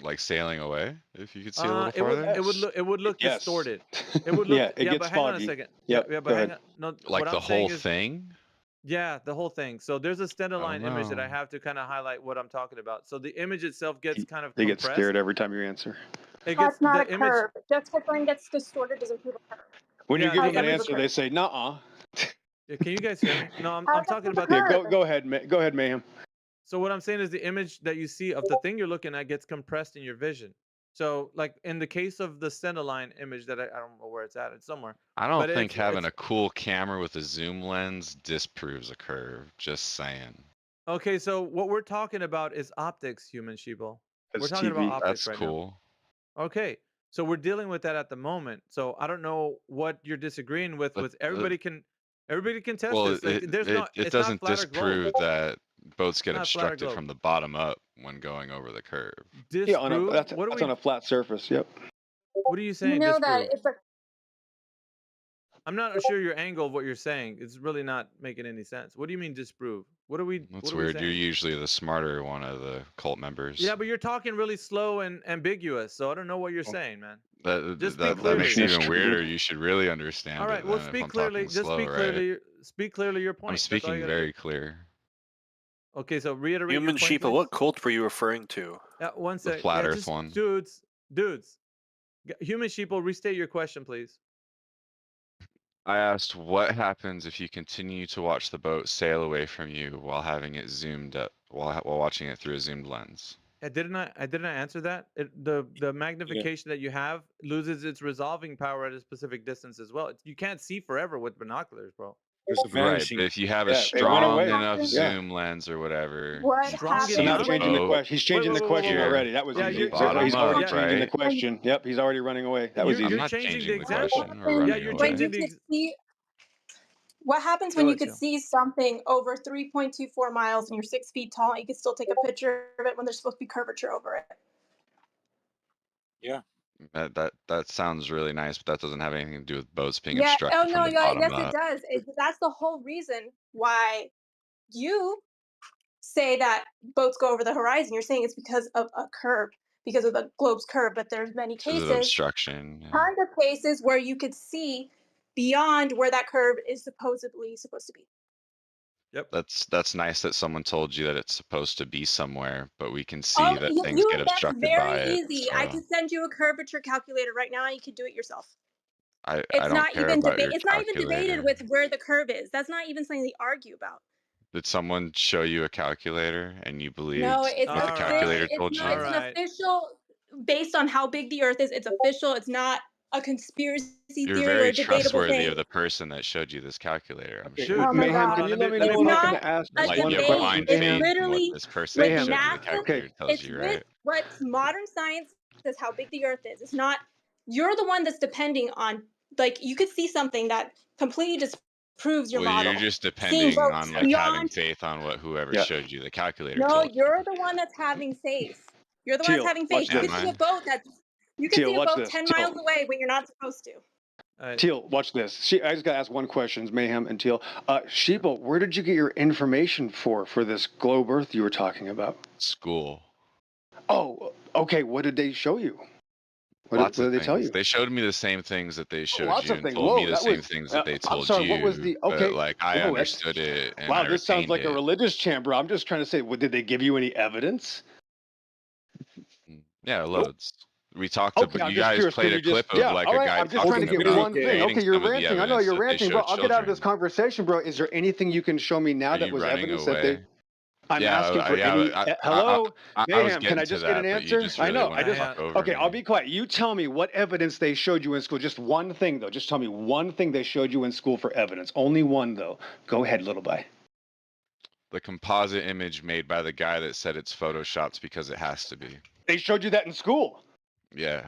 like sailing away if you could see a little farther? It would look Yes. distorted. It would look it gets but hang on a foggy. second. Yep, Yeah, go but hang ahead. on. No, Like what the I'm saying whole is, thing? yeah, the whole thing. So there's a centerline image that I know. have to kind of highlight what I'm talking about. So the image itself gets kind of They get compressed. scared every time you answer. That's not a curve. Just because something gets distorted doesn't prove a curve. When you Yeah, give the them an image- answer, they say, "Nuh-uh." Yeah, can you guys hear me? No, I'm talking about. Yeah, go ahead, go ahead, Mayhem. So what I'm saying is the image that you see of the thing you're looking at gets compressed in your vision. So like in the case of the centerline image that I don't know where it's at, it's somewhere. I don't But think it's- having a cool camera with a zoom lens disproves a curve. Just saying. Okay, so what we're talking about is optics, human sheeple. We're That's talking about TV. optics That's right cool. now. Okay, so we're dealing with that at the moment. So I don't know what you're disagreeing with. But, Everybody can test Well, this. Like, it doesn't not flat or globe. disprove that boats get Not flat or obstructed globe. from the bottom up when going over the curve. Yeah, that's What are on we? a flat surface. Yep. What are you saying? You know that disprove? it's a I'm not sure your angle of what you're saying. It's really not making any sense. What do you mean disprove? What are we? That's what are we weird. You're saying? usually the smarter one of the cult members. Yeah, but you're talking really slow and ambiguous, so I don't know what you're saying, man. That Just that, speak that makes it clearly. even weirder. You should really understand All right, it. well, then if speak I'm clearly. talking Just slow, speak right? clearly. Speak clearly your point. I'm That's all speaking you gotta very do. clear. Okay, so reiterate your Human point, sheep, please. what cult were you referring to? Yeah, one The sec. flat Yeah, Earth just one. dudes. Human sheeple, restate your question, please. I asked what happens if you continue to watch the boat sail away from you while having it zoomed up, while watching it through a zoomed lens. I didn't answer that. The magnification that you have loses its resolving power at a specific distance as well. You can't see forever with binoculars, bro. There's a Right, vanishing. but if you have a Yeah, it went strong away. enough Yeah. zoom lens or whatever, what you Strong can So see now enough? the changing the boat question. He's changing the question here already. That was Yeah, easy. you're- bottom He's already up, changing the right? question. Yep, he's already running away. That was You're easy. I'm not changing the changing the example. question or Yeah, running Yeah, you're away. when changing you the. could see what happens Go when you ahead, could Teal. see something over 3.24 miles and you're 6 feet tall and you can still take a picture of it when there's supposed to be curvature over it. Yeah. That sounds really nice, but that doesn't have anything to do with boats being Yeah, obstructed oh from no, the yeah, bottom yes up. it does. That's the whole reason why you say that boats go over the horizon. You're saying it's because of a curve, because of the globe's curve, but there's many Because of cases, obstruction. Yeah. tons of cases where you could see beyond where that curve is supposedly supposed to be. Yep. That's nice that someone told you that it's supposed to be somewhere, but we can see Oh, that things get that's obstructed by very it. easy. I So can send you a curvature calculator right now and you can do it yourself. I It's don't not care even about your it's not even debated calculator. with where the curve is. That's not even something they argue about. Did someone show you a calculator and you believed No, what it's the calculator told it's you? an official based on how big the earth is. It's official. It's not a conspiracy You're theory or very a debatable trustworthy thing. of the person that showed you this calculator. I'm Okay, sure. Oh my Mayhem, God. can you let me It's know when I can not ask a Like one you have debate. question? blind It's faith in what literally this person with Mayhem. showed you the NASA. calculator tells It's you, with right? what modern science says how big the earth is. It's not you're the one that's depending on like you could see something that completely disproves your Well, model. you're just Seeing depending boats on like having beyond. faith on what whoever Yeah. showed you the calculator No, told you. you're the one that's having faith. You're the one that's Teal, having watch faith. You this. can see a boat you can Teal, see a watch boat this. 10 Teal. miles away when you're not supposed to. Teal, watch this. I just got to ask one question, Mayhem and Teal. Sheeple, where did you get your information for this globe Earth you were talking about? School. Oh, okay. What did they show you? What Lots of did they things. tell you? They showed me the same things that they showed Lots you of and things. told Whoa, me the that same was. things that they told I'm sorry. you. What was the? Okay. But, like I Whoa, understood it and wow, I this sounds retained like it. a religious chamber. I'm just trying to say, did they give you any evidence? Yeah, loads. We talked Okay, about, I'm you just guys curious. played Could a you just, clip of yeah, like all a right. guy I'm just trying to talking get about one thing. debating Okay, you're some of the ranting. I know evidence you're that they ranting, bro. showed I'll get out of this children. conversation, bro. Is there anything you can show me now Are that you was running evidence that they? away? I'm Yeah, asking for yeah. any. Hello, I was Mayhem. Can getting I to just get an that, but you answer? just I really know. wanted to talk over Okay, me. I'll be quiet. You tell me what evidence they showed you in school. Just one thing, though. Just tell me one thing they showed you in school for evidence. Only one, though. Go ahead, little boy. The composite image made by the guy that said it's photoshopped because it has to be. They showed you that in school. Yeah.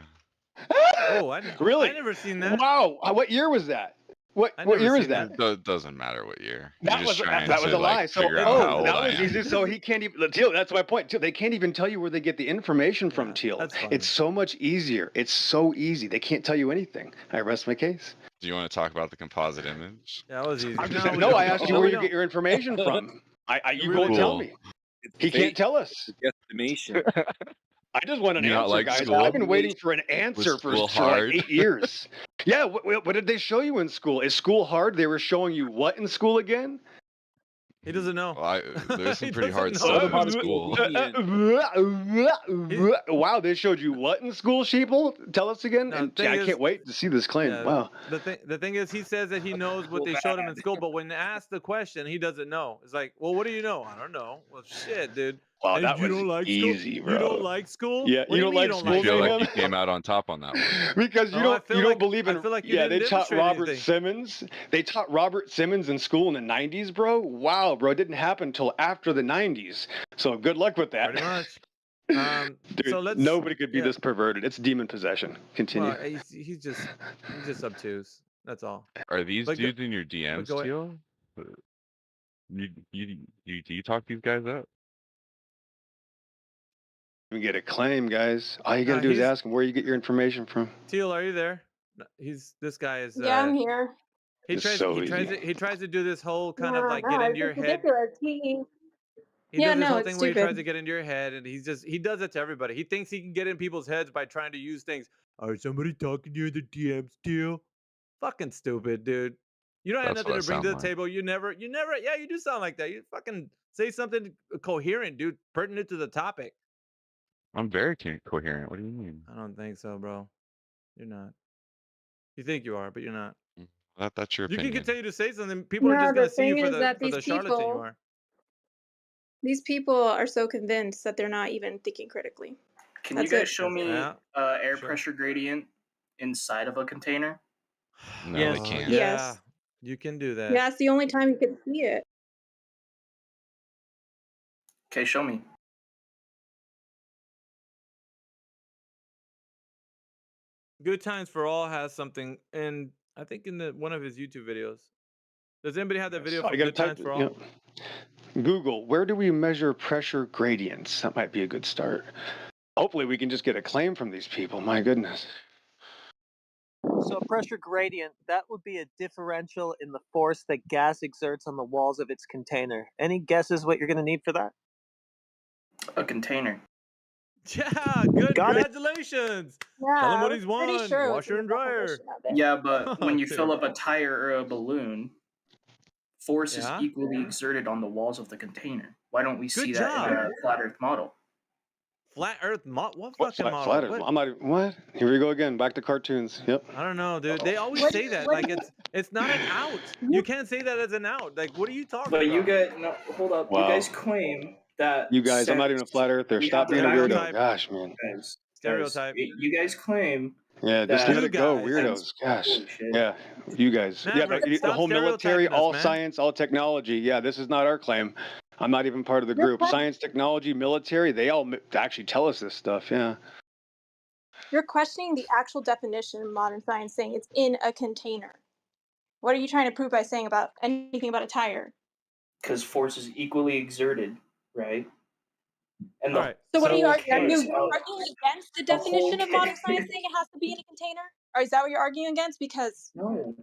Oh, Really? I never seen that. Wow. What year was that? What never year is seen that? It doesn't matter what year. You're That just was trying that was to a lie. like So figure out how old that I was am. easy. So he can't even. Teal, that's my point. Teal, they can't even tell you where they get the information from. Teal, that's funny. it's so much easier. It's so easy. They can't tell you anything. I rest my case. Do you want to talk about the composite image? That was easy. I'm just No, saying, we no, don't. I asked you No, where we you get don't. your information from. You go really and tell don't. me. He can't tell us. Guesstimation. I just want an You not answer, like guys. school? I've been waiting for an Was answer for school like hard? 8 years. Yeah, what did they show you in school? Is school hard? They were showing you what in school again? He doesn't know. Well, there's some He pretty hard doesn't know. stuff in Positive school. obedience. Wow, they showed you what in school, sheeple? Tell us again. No, And the thing I is- can't wait to see this claim. Yeah, Wow. the thing is, he says that he knows what they showed him in school, but when asked the question, he doesn't know. It's like, well, what do you know? I don't know. Well, shit, dude. Wow, And that you was don't like easy, school? bro. You don't like school? Yeah, What you do don't mean like you don't school, I feel like Mayhem? you came out on top on that one. Because you No, I don't feel you don't like- believe in. I feel like you Yeah, didn't they taught demonstrate Robert anything. Simmons. They taught Robert Simmons in school in the '90s, bro. Wow, bro, it didn't happen until after the '90s. So good luck with that. Pretty much. Dude, so let's. nobody could be yeah. this perverted. It's demon possession. Continue. Well, he's just obtuse. That's all. Are these But go- dudes in your DMs, go ahead. Teal? Do you talk these guys up? We get a claim, guys. All you gotta No, do is he's- ask him where you get your information from. Teal, are you there? No, this guy is. Yeah, I'm here. He It's tries. so he tries. easy. He tries to do this whole kind No, of like no, get it's into your just head. ridiculous. He Yeah, does this no, whole it's thing where he tries stupid. to get into your head, and he does it to everybody. He thinks he can get in people's heads by trying to use things. Are somebody talking to you in the DMs, Teal? Fucking stupid, dude. You don't have That's nothing what to I bring to the sound like. table. You never. Yeah, you do sound like that. You fucking say something coherent, dude, pertinent to the topic. I'm very coherent. What do you mean? I don't think so, bro. You're not. You think you are, but you're not. That's your You can opinion. continue to say something. People are No, just gonna the see you thing for is the that for these the charlatan you people, are. these people are so convinced that they're not even thinking critically. Can That's you guys it. show me Yeah, air sure. pressure gradient inside of a container? No, Yes. we can't. Yeah, Yes. you can do that. Yeah, it's the only time you can see it. Okay, show me. Good Times for All has something, and I think in one of his YouTube videos. Does anybody have that video So from you gotta Good Times type. for All? Yeah. Google, where do we measure pressure gradients? That might be a good start. Hopefully, we can just get a claim from these people. My goodness. So a pressure gradient, that would be a differential in the force that gas exerts on the walls of its container. Any guesses what you're going to need for that? A container. Yeah, good. Got it. Congratulations. Yeah, Tell him what I he's was pretty won. sure it was Washer in and the dryer. definition of it. Yeah, but when you dude. fill up a tire or a balloon, force Yeah? is equally exerted on the walls of the container. Why don't we see Good that in job. a flat Earth model? Flat Earth what What fucking flat, model? flat Earth? What? I'm not. What? Here we go again. Back to cartoons. Yep. I don't know, dude. They always What- say that. what- Like it's not an out. You can't say that as an out. Like, what are you talking But about? you guys, no, hold up. Wow. You guys claim that. You guys, I'm not even a sex- flat earther. we Stop have to being a weirdo. stereotype. Gosh, man. Guys, Stereotype. you guys claim. Yeah, just that- let it go, You weirdos. Gosh. Holy shit. Yeah, you guys. Maverick, Yeah, the stop whole military, stereotyping us, all man. science, all technology. Yeah, this is not our claim. I'm not even part of the You're group. correct. Science, technology, military, they all actually tell us this stuff. Yeah. You're questioning the actual definition of modern science, saying it's in a container. What are you trying to prove by saying about anything about a tire? Because force is equally exerted, right? And All right. So what are you arguing? Are case you of- arguing against the the whole definition of modern case- science saying it has to be in a container? Or is that what you're arguing against? Because No.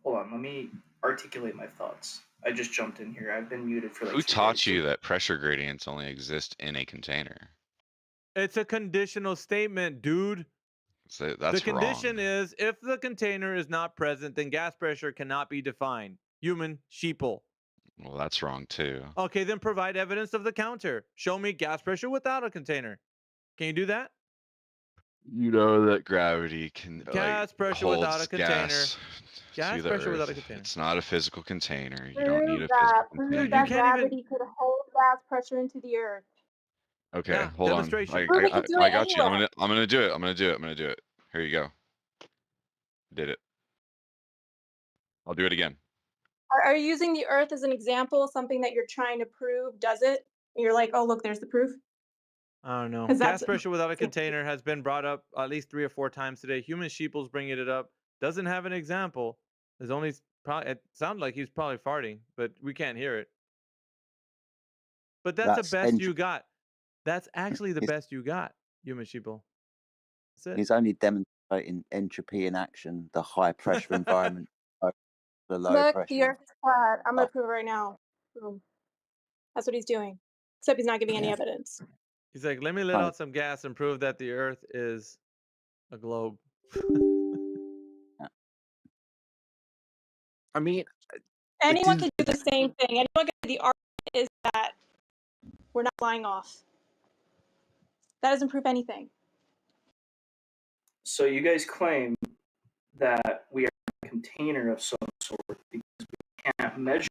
Hold on, let me articulate my thoughts. I just jumped in here. I've been muted for like Who 2 taught days. you that pressure gradients only exist in a container? It's a conditional statement, dude. So that's the wrong. condition is if the container is not present, then gas pressure cannot be defined. Human sheeple. Well, that's wrong too. Okay, then provide evidence of the counter. Show me gas pressure without a container. Can you do that? You know that gravity can Gas pressure without a holds container. gas to Gas the pressure earth. without a container. It's not a physical container. You don't need Prove a that. physical Prove Dude, that you container. can't even. gravity could hold gas pressure into the earth. Okay, Yeah, hold on. demonstration. Prove we could do I it got you. anywhere. I'm gonna do it. I'm gonna do it. I'm gonna do it. Here you go. Did it. I'll do it again. Are you using the earth as an example, something that you're trying to prove does it? And you're like, oh, look, there's the proof. I don't know. 'Cause Gas that's pressure without a container has been brought up at least 3 or 4 times today. Human Sheeple's bringing it up. Doesn't have an example. There's only probably. It sounded like he's probably farting, but we can't hear it. But that's the best you got. That's actually the best you got, Human Sheeple. That's it. He's only demonstrating entropy in action, the high pressure environment, the low look, pressure. the earth is flat. I'm gonna prove it right now. Boom. That's what he's doing. Except he's not giving any evidence. He's like, let me let Oh. out some gas and prove that the Earth is a globe. I mean, Anyone can do the same thing. Anyone can do the argument is that we're not flying off. That doesn't prove anything. So you guys claim that we are a container of some sort because we can't measure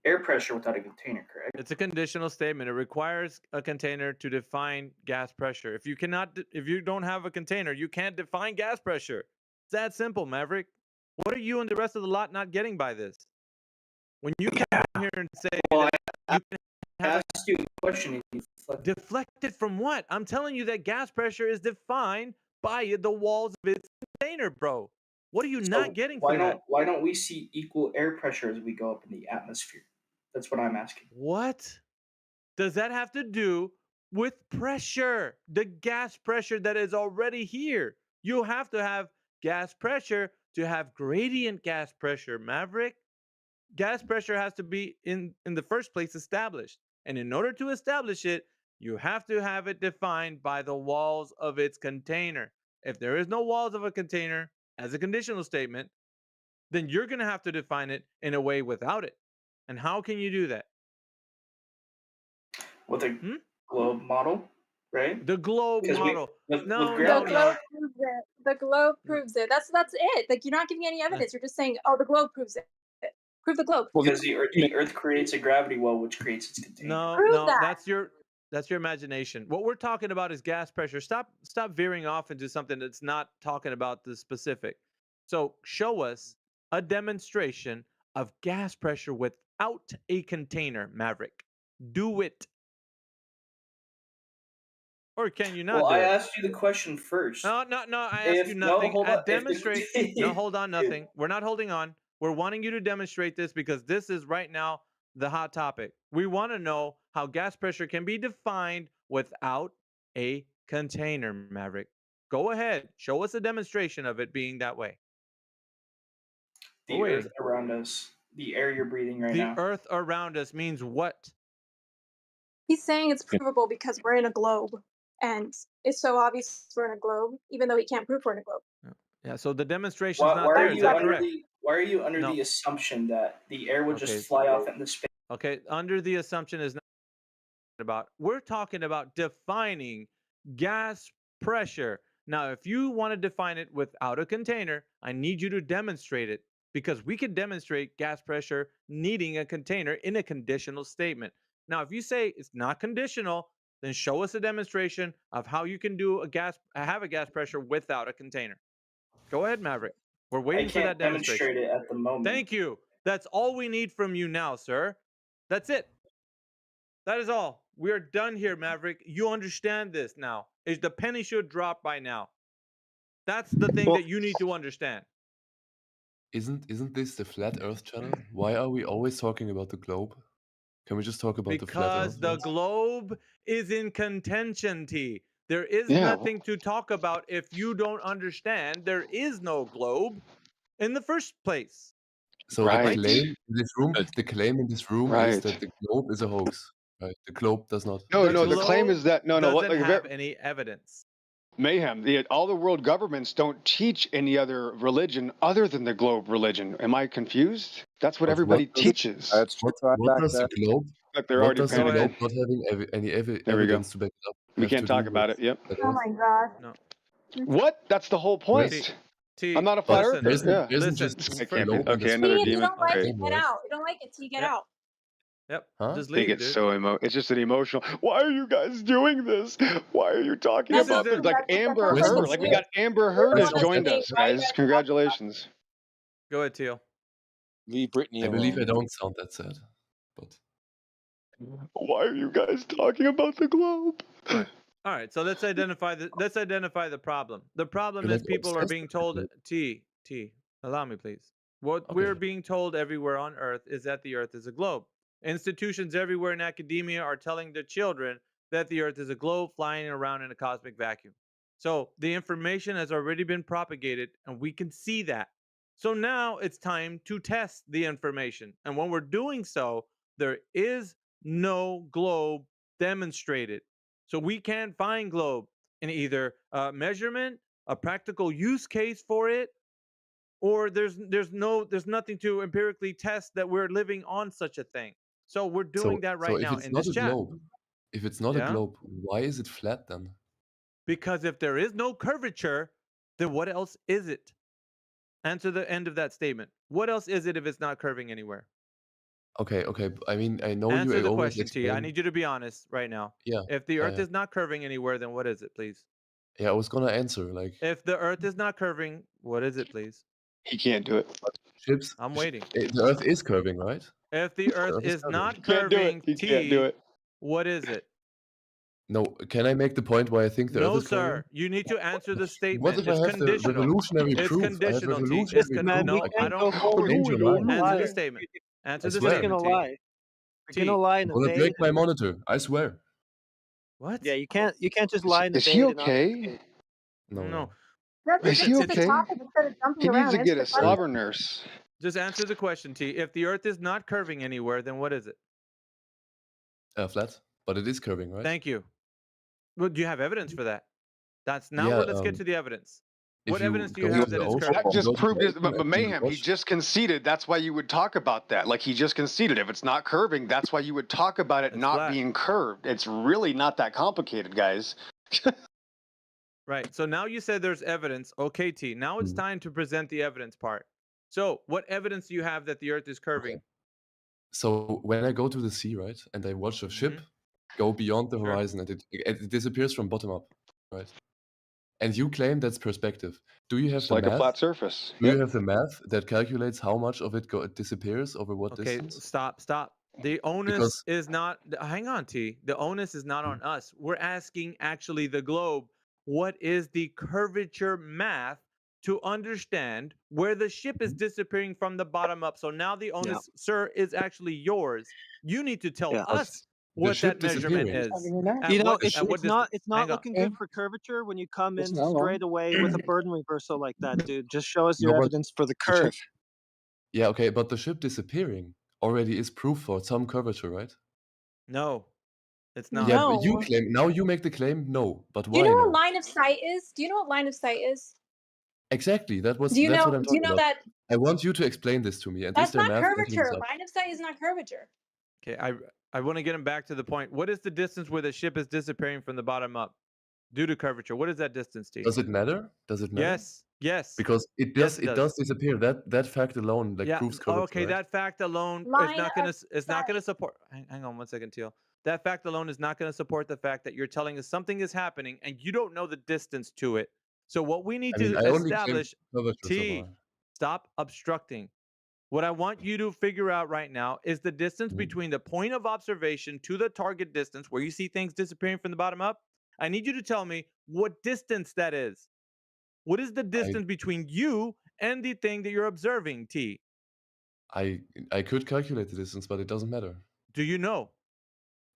air pressure without a container, correct? It's a conditional statement. It requires a container to define gas pressure. If you don't have a container, you can't define gas pressure. It's that simple, Maverick. What are you and the rest of the lot not getting by this? When you come in here and say Well, that you can have asked you a question and you deflected from what? I'm telling you that gas pressure is defined by the walls of its container, bro. What are you not getting from that? Why don't we see equal air pressure as we go up in the atmosphere? That's what I'm asking. What does that have to do with pressure? The gas pressure that is already here. You have to have gas pressure to have gradient gas pressure, Maverick. Gas pressure has to be in the first place established. And in order to establish it, you have to have it defined by the walls of its container. If there is no walls of a container as a conditional statement, then you're going to have to define it in a way without it. And how can you do that? With a globe model, right? The globe model. The globe proves it. The globe proves it. That's it. Like, you're not giving any evidence. You're just saying, oh, the globe proves it. Prove the globe. Because the Earth creates a gravity well, which creates its container. No, that's your imagination. What we're talking about is gas pressure. Stop veering off into something that's not talking about the specific. So show us a demonstration of gas pressure without a container, Maverick. Do it. Or can you not Well, do I it? asked you the question first. No, I asked you nothing. hold on. Demonstrate. No, hold on, nothing. We're not holding on. We're wanting you to demonstrate this because this is right now the hot topic. We want to know how gas pressure can be defined without a container, Maverick. Go ahead. Show us a demonstration of it being that way. The Earth around us, the air you're breathing right now. The Earth around us means what? He's saying it's provable because we're in a globe. And it's so obvious we're in a globe, even though he can't prove we're in a globe. Yeah, so the demonstration's not there. Is that correct? Why are you under the assumption that the air would just fly off into space? Okay, under the assumption is not about. We're talking about defining gas pressure. Now, if you want to define it without a container, I need you to demonstrate it because we can demonstrate gas pressure needing a container in a conditional statement. Now, if you say it's not conditional, then show us a demonstration of how you can do have a gas pressure without a container. Go ahead, Maverick. We're waiting for that demonstration. Demonstrate it at the moment. Thank you. That's all we need from you now, sir. That's it. That is all. We are done here, Maverick. You understand this now. The penny should drop by now. That's the thing that you need to understand. Isn't this the flat Earth channel? Why are we always talking about the globe? Can we just talk about the flat Because Earth? the globe is in contention, T. There is nothing to talk about if you don't understand there is no globe in the first place. So the claim in this room is that the globe is a hoax. Right? The globe does not. No, the claim is that doesn't have any evidence. Mayhem. All the world governments don't teach any other religion other than the globe religion. Am I confused? That's what everybody teaches. What does the globe? Like they're what already does the globe not having any evidence to back it up? We have can't to talk do about with it. Yep. the Oh Earth. my god. No. What? That's the whole Yes. point. T. I'm not a But flat Listen. earther. Yeah. there isn't Listen. just I a can't be. globe and Okay, a another See, if sphere you demon. don't like Okay. it, get out. You don't like it, T, get Yep. out. Yep. Huh? Just I think leave, it's dude. so it's just an emotional. Why are you guys doing this? Why are you talking This is about the- this? Like that Amber sounds Where's like Heard. it's Like we you. got Amber You're Heard the has one that's joined saying, us, why are you guys. guys talking about Congratulations. Go ahead, Teal. Leave Brittany I believe I alone. don't sound that sad, but Why are you guys talking about the globe? All right, so let's identify the problem. The problem you're is like people are obsessed being with the told globe. T. Allow me, please. What Okay. we're being told everywhere on Earth is that the Earth is a globe. Institutions everywhere in academia are telling their children that the Earth is a globe flying around in a cosmic vacuum. So the information has already been propagated, and we can see that. So now it's time to test the information, and when we're doing so, there is no globe demonstrated. So we can't find globe in either measurement, a practical use case for it, or there's nothing to empirically test that we're living on such a thing. So we're doing that So right if now it's in not this a chat. globe, if it's not a Yeah? globe, why is it flat then? Because if there is no curvature, then what else is it? Answer the end of that statement. What else is it if it's not curving anywhere? Okay, I mean, I know Answer you the always question, T. I explain. need you to be honest right now. Yeah, If the Earth yeah. is not curving anywhere, then what is it, please? Yeah, I was gonna answer like If the Earth is not curving, what is it, please? He can't do it. ships. I'm waiting. The Earth is curving, right? If the Earth Earth is is curving. not He can't do it. curving, He can't do T, it. what is it? No, can I make the point why I think the Earth No, is curving? sir. You need to answer the What statement. if I It's have the conditional. revolutionary It's proof? I have conditional, T. revolutionary It's Listen, man, we no, I can't don't. go forward change if your you're mind. gonna Answer lie. the statement. Answer I the You're just swear. gonna statement, T. lie. You're T. gonna lie and I'm gonna evade. break my monitor. I swear. What? Yeah, you can't just lie and Is evade he and not okay? communicate. No. Just Is he stick to the okay? topic instead of jumping He needs around. to Answer get the a question. slobber nurse. Just answer the question, T. If the Earth is not curving anywhere, then what is it? Flat, but it is curving, right? Thank you. Well, do you have evidence for that? That's now Yeah, where let's get to the evidence. What evidence do you have that it's curving? That just proved it. But and Mayhem, he watch. just conceded. That's why you would talk about that. Like he just conceded. If it's not curving, that's why you would talk about it It's not flat. being curved. It's really not that complicated, guys. Right. So now you said there's evidence. Okay, T. Now it's time to present the evidence part. So, what evidence do you have that the Earth is curving? So when I go to the sea, right, and I watch a ship go beyond the horizon and it disappears from bottom up, right? And you claim that's perspective. Do you have It's the like math? a flat surface. Do you Yep. have the math that calculates how much of it disappears over what Okay, distance? stop. The onus Because- is not. Hang on, T. The onus is not on us. We're asking actually the globe. What is the curvature math to understand where the ship is disappearing from the bottom up? So now the onus, sir, is actually yours. You need to tell us what ship that measurement disappearing. is. You know, At what it's not Hang on. looking good for curvature when you come in Listen, how long? straight away with a burden reversal like that, dude. Just show us No, your but evidence for the the ship- curve. Yeah, okay, but the ship disappearing already is proof for some curvature, right? No, it's not. Yeah, but you claim now you make the claim no, but Do why you know no? what line of sight is? Do you know what line of sight is? Exactly, that's what Do you I'm know talking about. that I want you to explain this to me. And is that's there not math backing this curvature? up? Line of sight is not curvature. Okay, I want to get him back to the point. What is the distance where the ship is disappearing from the bottom up due to curvature? What is that distance, T? Does it matter? Does it matter? Yes. Because it Yes, does. it It does. does disappear. That fact alone proves curvature. Okay, right? that fact alone is Line not gonna of it's not gonna support. Hang on 1 second, Teal. That fact alone is not gonna support the fact that you're telling us something is happening and you don't know the distance to it. So what we need I mean, to I only claim establish, curvature so T, far. stop obstructing. What I want you to figure out right now is the distance between the point of observation to the target distance where you see things disappearing from the bottom up. I need you to tell me what distance that is. What is the distance between you and the thing that you're observing, T? I could calculate the distance, but it doesn't matter. Do you know?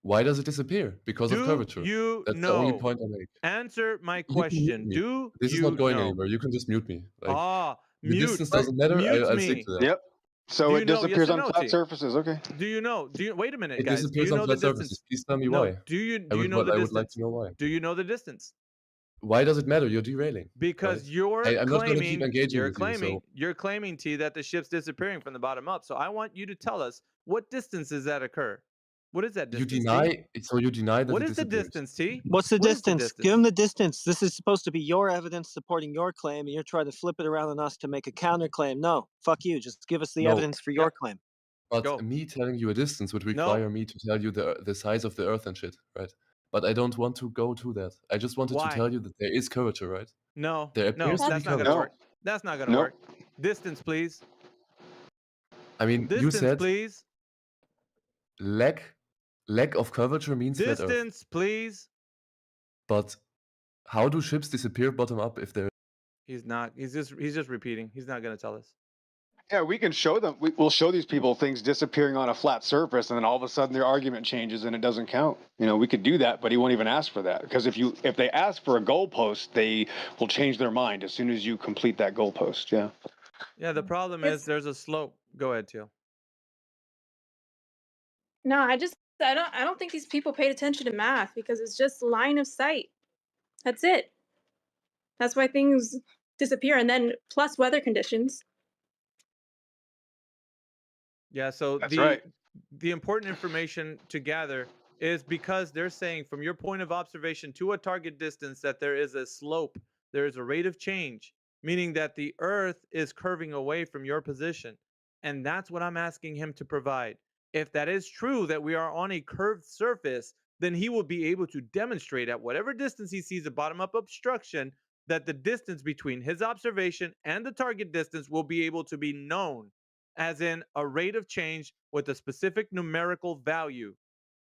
Why does it disappear? Because of Do curvature. you That's the only know? point I make. Answer my You can mute question. me. Do This is you not going know? anywhere. You can just mute me. Like the Mute. distance doesn't matter. Mute I'll stick me. to that. Yep. So Do it you know? Yes disappears or on no, flat T? surfaces. Okay. Do you know? Wait a minute, It guys. Do disappears you on know the flat distance? surfaces. Please tell me No. why. Do you I know the would distance? like to know why. Do you know the distance? Why does it matter? You're derailing. Because right? you're I'm not going to keep claiming engaging you're with you. claiming So you're claiming, T, that the ship's disappearing from the bottom up. So I want you to tell us what distance does that occur? What is that You distance, T? deny. So you deny that What it is the disappears. distance, T? What's the What is the distance? Give him the distance. This is supposed to be your evidence supporting your claim, and you're trying to flip it around on us to make a counterclaim. No, fuck you. Just give us the No. evidence for your claim. But Go. me telling you a distance would No. require me to tell you the size of the Earth and shit, right? But I don't want to go to that. I just wanted Why? to tell you that there is curvature, right? No, There no, appears to be that's not gonna curvature. work. That's not gonna Nope. work. Distance, please. I mean, you Distance, said please. lack of curvature means flat Earth. Distance, please. But how do ships disappear bottom up if they're... He's not. He's just repeating. He's not gonna tell us. Yeah, we can show them. We'll show these people things disappearing on a flat surface, and then all of a sudden their argument changes and it doesn't count. You know, we could do that, but he won't even ask for that, because if they ask for a goalpost, they will change their mind as soon as you complete that goalpost. Yeah. Yeah, the problem is there's a slope. Go ahead, Teal. No, I don't think these people paid attention to math because it's just line of sight. That's it. That's why things disappear, and then plus weather conditions. Yeah, so That's right. the important information to gather is because they're saying from your point of observation to a target distance that there is a slope, there is a rate of change, meaning that the Earth is curving away from your position. And that's what I'm asking him to provide. If that is true, that we are on a curved surface, then he will be able to demonstrate at whatever distance he sees a bottom-up obstruction that the distance between his observation and the target distance will be able to be known, as in a rate of change with a specific numerical value.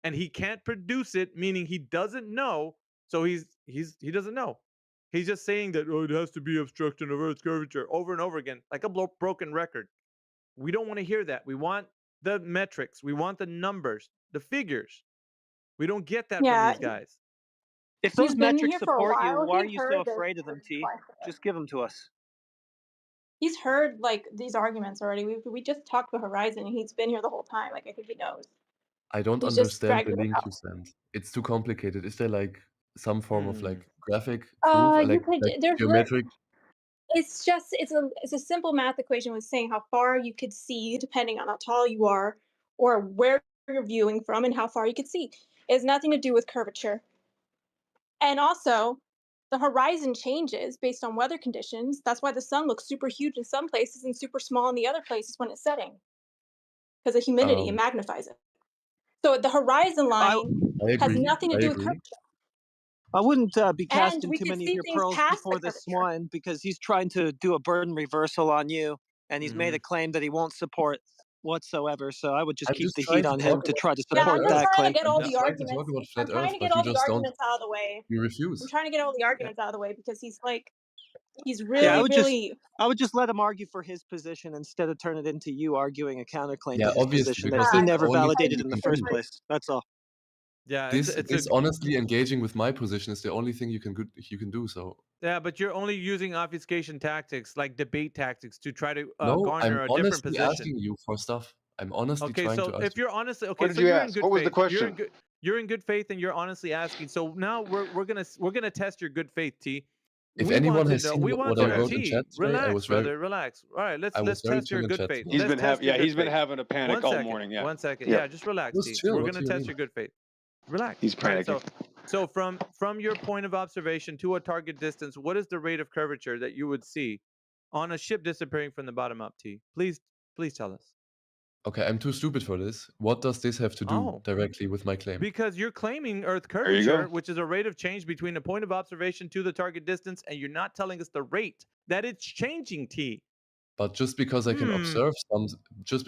And he can't produce it, meaning he doesn't know. So he doesn't know. He's just saying that, oh, it has to be obstruction of Earth's curvature over and over again, like a broken record. We don't want to hear that. We want the metrics. We want the numbers, the figures. We don't get that from these guys. If those metrics support you, why are you so afraid of them, T? Just give them to us. He's heard like these arguments already. We just talked about Horizon, and he's been here the whole time. Like I think he knows. I don't He's just understand the dragging it link out. you sent. It's too complicated. Is there like some form of like graphic You proof, could. like There's geometric? It's just it's a simple math equation with saying how far you could see depending on how tall you are or where you're viewing from and how far you could see. It has nothing to do with curvature. And also, the horizon changes based on weather conditions. That's why the sun looks super huge in some places and super small in the other places when it's setting. Because of humidity, it magnifies it. So the horizon line has nothing to do with curvature. I wouldn't be And casting we too could many of see your things pearls past before the this curvature. one, because he's trying to do a burden reversal on you, and he's made a claim that he won't support whatsoever. So I would just I'm keep just the trying heat to on talk him to about try to Yeah, I'm support just that trying claim. to get all I'm the just trying to talk arguments. about flat I'm trying Earth, to but get all you the just don't. arguments out of the way. You refuse. I'm trying to get all the arguments out of the way because he's Yeah, really, really. I would just let him argue for his position instead of turn it into you arguing a counterclaim Yeah, to his obviously, position that because he that's the never only thing validated you in the can first do. place. That's all. Yeah, This it's is honestly engaging with my position is the only thing you can do. So yeah, but you're only using obfuscation tactics, like debate tactics, to try to no, garner I'm a different honestly position. asking you for stuff. I'm honestly Okay, trying so to ask if you. you're honestly What okay, did so you you're ask? in good What was the faith. question? You're in good faith and you're honestly asking. So now we're gonna test your good faith, T. If We anyone want to has know. seen We want what I to know. wrote in T. chat today, I Relax, was very, brother. Relax. All right, I was let's very test chill your in good chat faith. today. He's been having a panic One all second. morning. Yeah. 1 second. Yep. Yeah, just relax, Just T. chill. We're What gonna do you test mean? your good faith. Relax. He's Right. panicking. So from your point of observation to a target distance, what is the rate of curvature that you would see on a ship disappearing from the bottom up, T? Please tell us. Okay, I'm too stupid for this. What does this have to do directly with my claim? Because you're claiming Earth There you go. curvature, which is a rate of change between the point of observation to the target distance, and you're not telling us the rate that it's changing, T. But just because I can observe some,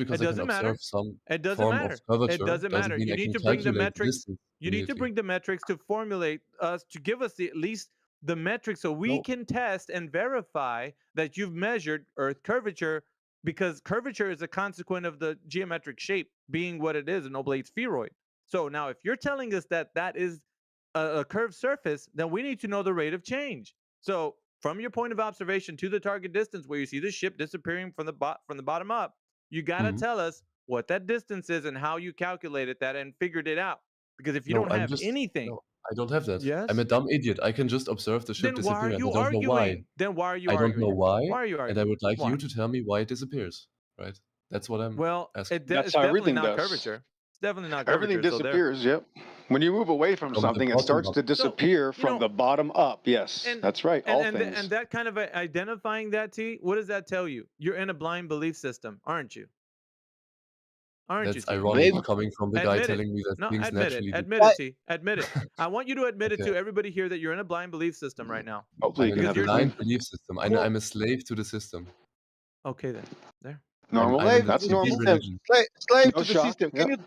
It doesn't form matter. of curvature, It doesn't matter. mean You I need can to bring the calculate the metrics. distance You need to immediately. bring the metrics to formulate us to give us at least the metrics so we can test and verify that you've measured Earth curvature, because curvature is a consequence of the geometric shape being what it is, an oblate spheroid. So now if you're telling us that that is a curved surface, then we need to know the rate of change. So from your point of observation to the target distance where you see the ship disappearing from the bottom up, you got to tell us what that distance is and how you calculated that and figured it out. Because if you don't have anything, No, I don't have that. Yes? I'm a dumb idiot. I can just observe the ship then why are disappear, and you I don't know why. arguing? Then why are you I don't arguing? know why, Why are you and I arguing? would like Why? you to tell me why it disappears. Right? That's what I'm Well, asking. That's it's how definitely everything not does. curvature. It's definitely not Everything curvature. So there. disappears. Yep. When you move away from From the something, it bottom starts up. to disappear you from know, the bottom up. Yes, and that's right. All things. and that kind of identifying that, T. What does that tell you? You're in a blind belief system, aren't you? Aren't you, That's T? ironic coming from the guy Admit it. telling me that No, things admit it. naturally do. Admit it, T. Admit it. I want you to admit it Okay. to everybody here that you're in a blind belief system right now. Hopefully, you I'm can in a have a blind clean. belief system. Cool. I'm a slave to the system. Okay then. There. Normal. I'm in the That's TV normal. religion. Slave No to the shock. system. Can Yep.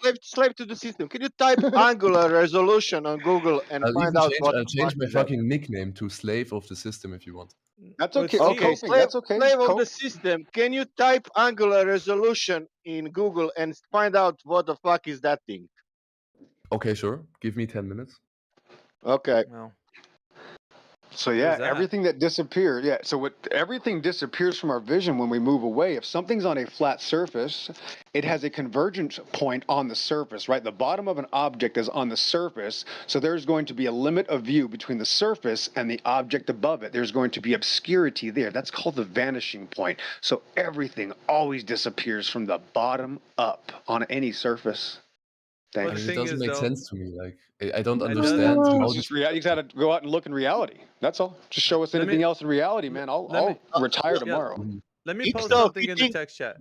you slave to the system? Can you type angular resolution on Google and I'll find even out change. what I'll the change fuck my is that? fucking nickname to slave of the system if you want. That's But okay. see, Okay, Coping. That's okay. slave of Cope. the system. Can you type angular resolution in Google and find out what the fuck is that thing? Okay, sure. Give me 10 minutes. Okay. Well, So there's yeah, that. everything that disappeared. Yeah. So everything disappears from our vision when we move away. If something's on a flat surface, it has a convergence point on the surface, right? The bottom of an object is on the surface. So there's going to be a limit of view between the surface and the object above it. There's going to be obscurity there. That's called the vanishing point. So everything always disappears from the bottom up on any surface. But I the mean, it thing doesn't is, make though, sense to me. Like, I don't it understand doesn't. how It's just reality. You just got to go out and look in reality. That's all. Just show us Let anything me else in reality, man. let me I'll retire yeah. tomorrow. Let me post So something he in the think text chat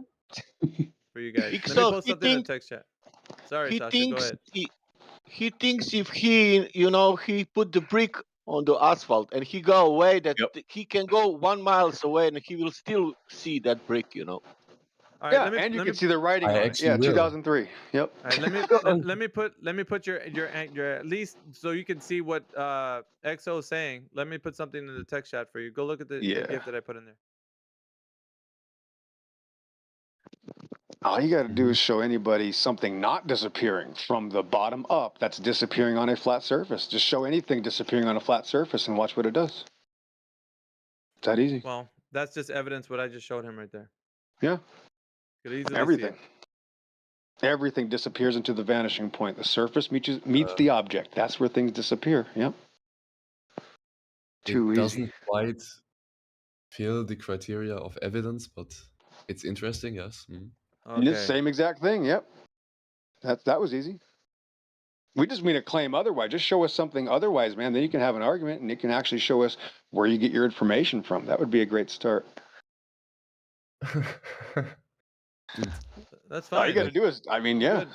for you guys. Let me so post he something in the thinks text chat. Sorry, he Sasha. Go thinks ahead. he thinks if he put the brick on the asphalt and he go away that he can go 1 mile away and he will still see that brick. All right. Yeah, and you can see the writing I on it. actually Yeah, will. 2003. Yep. All right, let me put your at least so you can see what XO is saying. Let me put something in the text chat for you. Go look at the Yeah. gift that I put in there. All you got to do is show anybody something not disappearing from the bottom up that's disappearing on a flat surface. Just show anything disappearing on a flat surface and watch what it does. It's that easy. Well, that's just evidence what I just showed him right there. Yeah. Could easily Everything. see it. Everything disappears into the vanishing point. The surface meets the object. That's where things disappear. Yep. Too It easy. doesn't quite fill the criteria of evidence, but it's interesting, yes. And it's the same exact thing. Yep. That was easy. We just mean a claim otherwise. Just show us something otherwise, man. Then you can have an argument and it can actually show us where you get your information from. That would be a great start. That's All fine. you got to do is, I mean, yeah. Good.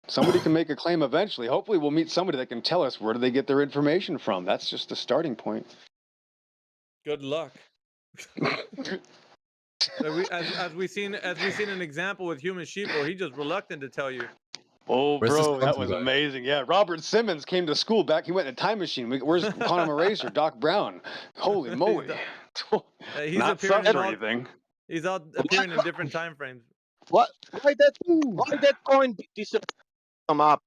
Somebody can make a claim eventually. Hopefully we'll meet somebody that can tell us where do they get their information from. That's just the starting point. Good luck. As we've seen an example with Human Sheeple, he's just reluctant to tell you. Oh, Where's this bro, that quantum was guy? amazing. Yeah, Robert Simmons came to school back. He went in a time machine. Where's Quantum Eraser? Doc Brown. Holy moly. He's Not appearing sus in or all, anything. he's all appearing in different time frames. Why that coin come up?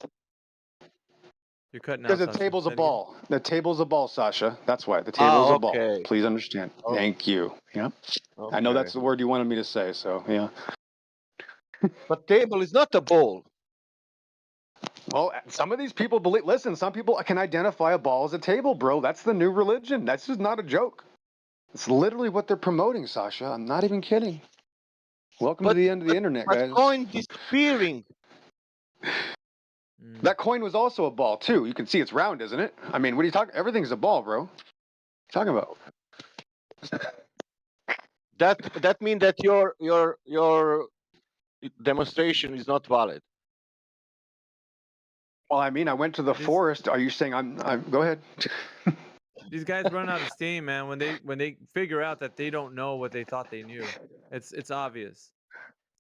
You're cutting out. Because the Sasha. table's Say a it again. ball. The table's a ball, Sasha. That's why. The table's a ball. Okay. Please understand. Oh. Thank you. Yeah. I know that's the word you wanted me to say, so yeah. But table is not a ball. Well, some of these people believe. Listen, some people can identify a ball as a table, bro. That's the new religion. That's just not a joke. It's literally what they're promoting, Sasha. I'm not even kidding. Welcome to the end of the internet, But guys. coin disappearing. That coin was also a ball too. You can see it's round, isn't it? I mean, what are you talking? Everything's a ball, bro. What are you talking about? That means that your demonstration is not valid. Well, I mean, I went to the forest. Are you saying I'm go ahead. These guys run out of steam, man. When they figure out that they don't know what they thought they knew, it's obvious.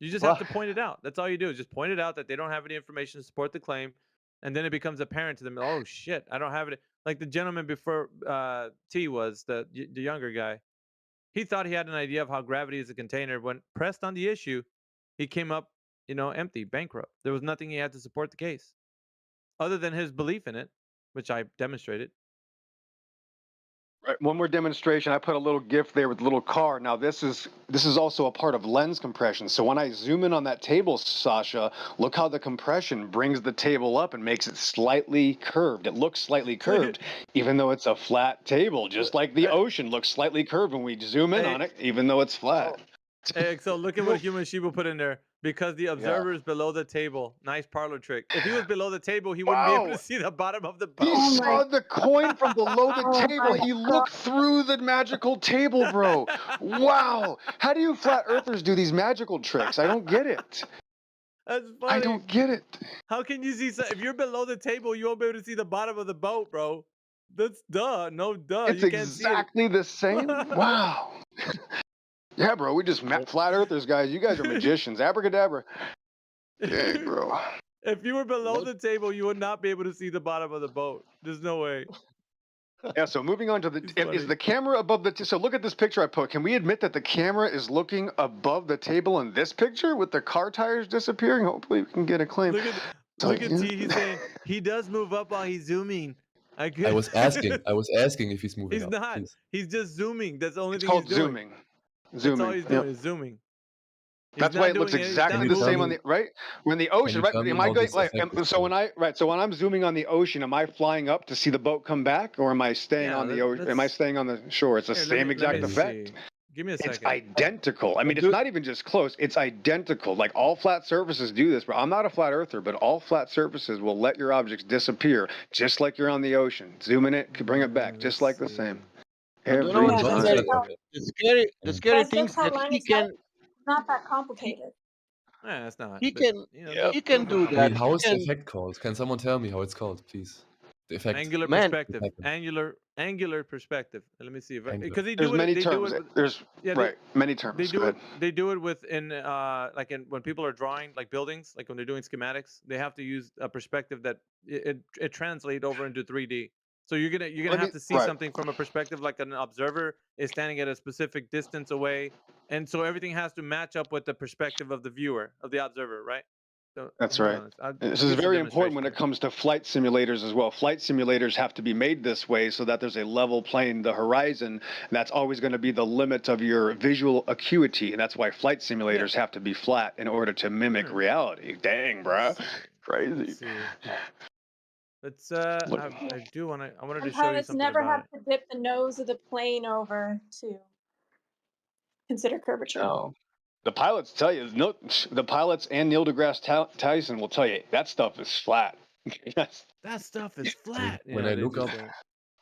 You just have to point it out. That's all you do is just point it out that they don't have any information to support the claim, and then it becomes apparent to them. Oh shit, I don't have it. Like the gentleman before T was the younger guy. He thought he had an idea of how gravity is a container. When pressed on the issue, he came up, empty, bankrupt. There was nothing he had to support the case, other than his belief in it, which I demonstrated. Right, one more demonstration. I put a little GIF there with a little car. Now this is also a part of lens compression. So when I zoom in on that table, Sasha, look how the compression brings the table up and makes it slightly curved. It looks slightly curved, even though it's a flat table, just like the ocean looks slightly curved when we zoom in on it, even though it's flat. Hey, so look at what Human Sheeple put in there. Because the observer is below the table. Nice parlor trick. If he was below the table, he wouldn't be able Wow. to see the bottom of the He boat. saw the coin from below the Oh table. my He looked through the magical table, bro. Wow. How do you flat earthers do these magical tricks? I don't get it. That's I funny. don't get it. How can you see? If you're below the table, you won't be able to see the bottom of the boat, bro. That's duh. No duh. It's You can't see it. exactly the same. Wow. Yeah, bro. We just flat earthers, guys. You guys are magicians. Abracadabra. Dang, bro. If you were below the table, you would not be able to see the bottom of the boat. There's no way. Yeah, so moving on to the It's is funny. the camera above the so look at this picture I put. Can we admit that the camera is looking above the table in this picture with the car tires disappearing? Hopefully we can get a claim. Look at T. He's saying he does move up while he's zooming. I was asking if he's moving He's up. not. Please. He's just zooming. That's the only It's thing he's called doing. zooming. That's all Zooming. he's doing Yep. is zooming. He's That's not why it looks doing he's exactly not the same on moving. the right when the ocean. you Right? tell me Am I how going this like affects so when I'm zooming on the ocean? Am I flying up to see the boat come back, or am I staying Yeah, on the ocean? Am I staying on the shore? It's the Here, same let exact me effect. see. Give me a It's second. identical. I mean, it's not even just close. It's identical. Like all flat surfaces do this, but I'm not a flat earther, but all flat surfaces will let your objects disappear just like you're on the ocean. Zoom in it, bring it back, just like the same. And you Every know what Yeah, the that's scary, just how, the scary that's thing just is how that line he is set. can It's not that complicated. Yeah, it's not. he But can you know, he can do I mean, that. how He is the can effect called? Can someone tell me how it's called, please? The effect. angular man. perspective. Angular perspective. Let me see if Angular. because they There's do it. many They do terms. it. With, There's yeah, right, many they terms. do Go it. ahead. They do it within like in when people are drawing like buildings, like when they're doing schematics, they have to use a perspective that it translates over into 3D. So you're gonna Let have me to see right. something from a perspective like an observer is standing at a specific distance away, and so everything has to match up with the perspective of the viewer, of the observer, right? So That's hold right. on, I'll This give is some very important when it demonstration comes to flight simulators as well. Flight simulators have to be made this way so that there's a level plane, the horizon. And that's always going to be the limit of your visual acuity. And that's why flight simulators have to be flat in order to mimic reality. Dang, bruh. Crazy. Let's see. Let's Look. I do want to. I wanted to And show you pilots something never about have it. to dip the nose of the plane over to consider curvature. No. The pilots tell you, no, the pilots and Neil deGrasse Tyson will tell you that stuff is flat. Yes. That stuff is I mean, flat. when Yeah, I they look just up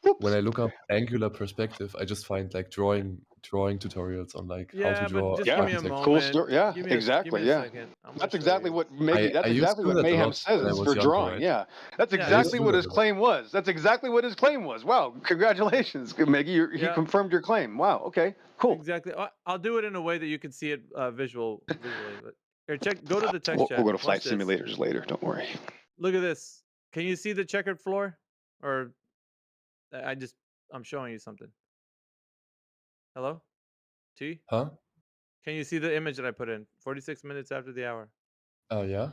say. when I look up angular perspective, I just find like drawing tutorials on like how to Yeah, but draw just give me a architecture. Cool moment. story. Yeah, Give me exactly. a Yeah. second. I'm gonna That's show exactly you. what maybe that's I used exactly to what do that a Mayhem lot says when I is was for younger, drawing. right? Yeah. That's Yeah, I used exactly to do what that his a lot. claim was. That's exactly what his claim was. Wow. Congratulations, Maggie. He Yeah, confirmed your claim. Wow. Okay. Cool. exactly. I'll do it in a way that you can see it visually. But here, check. Go to the text We'll chat. go to flight Watch this. simulators later. Don't worry. Look at this. Can you see the checkered floor? Or I'm showing you something. Hello, T. Huh? Can you see the image that I put in? 46 minutes after the hour. Oh yeah.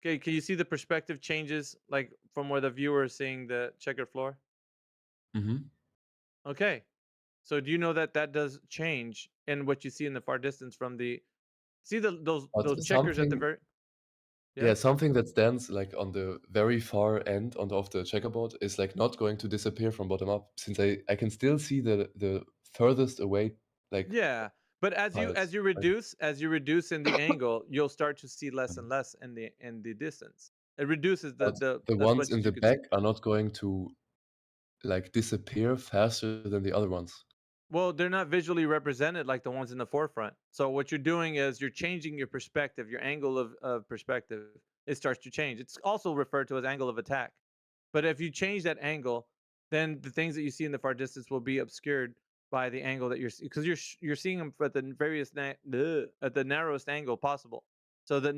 Okay, can you see the perspective changes, like from where the viewer is seeing the checkered floor? Mm-hmm. Okay, so do you know that that does change in what you see in the far distance from the those But checkers at the something, very yeah, something that stands like on the very far end of the checkerboard is like not going to disappear from bottom up, since I can still see the furthest away like yeah. But tiles. you reduce in the angle, you'll start to see less and less in the distance. It reduces But the as ones much in as you the could see. back are not going to like disappear faster than the other ones. Well, they're not visually represented like the ones in the forefront. So what you're doing is you're changing your perspective, your angle of perspective. It starts to change. It's also referred to as angle of attack. But if you change that angle, then the things that you see in the far distance will be obscured by the angle that because you're seeing them at the at the narrowest angle possible. So the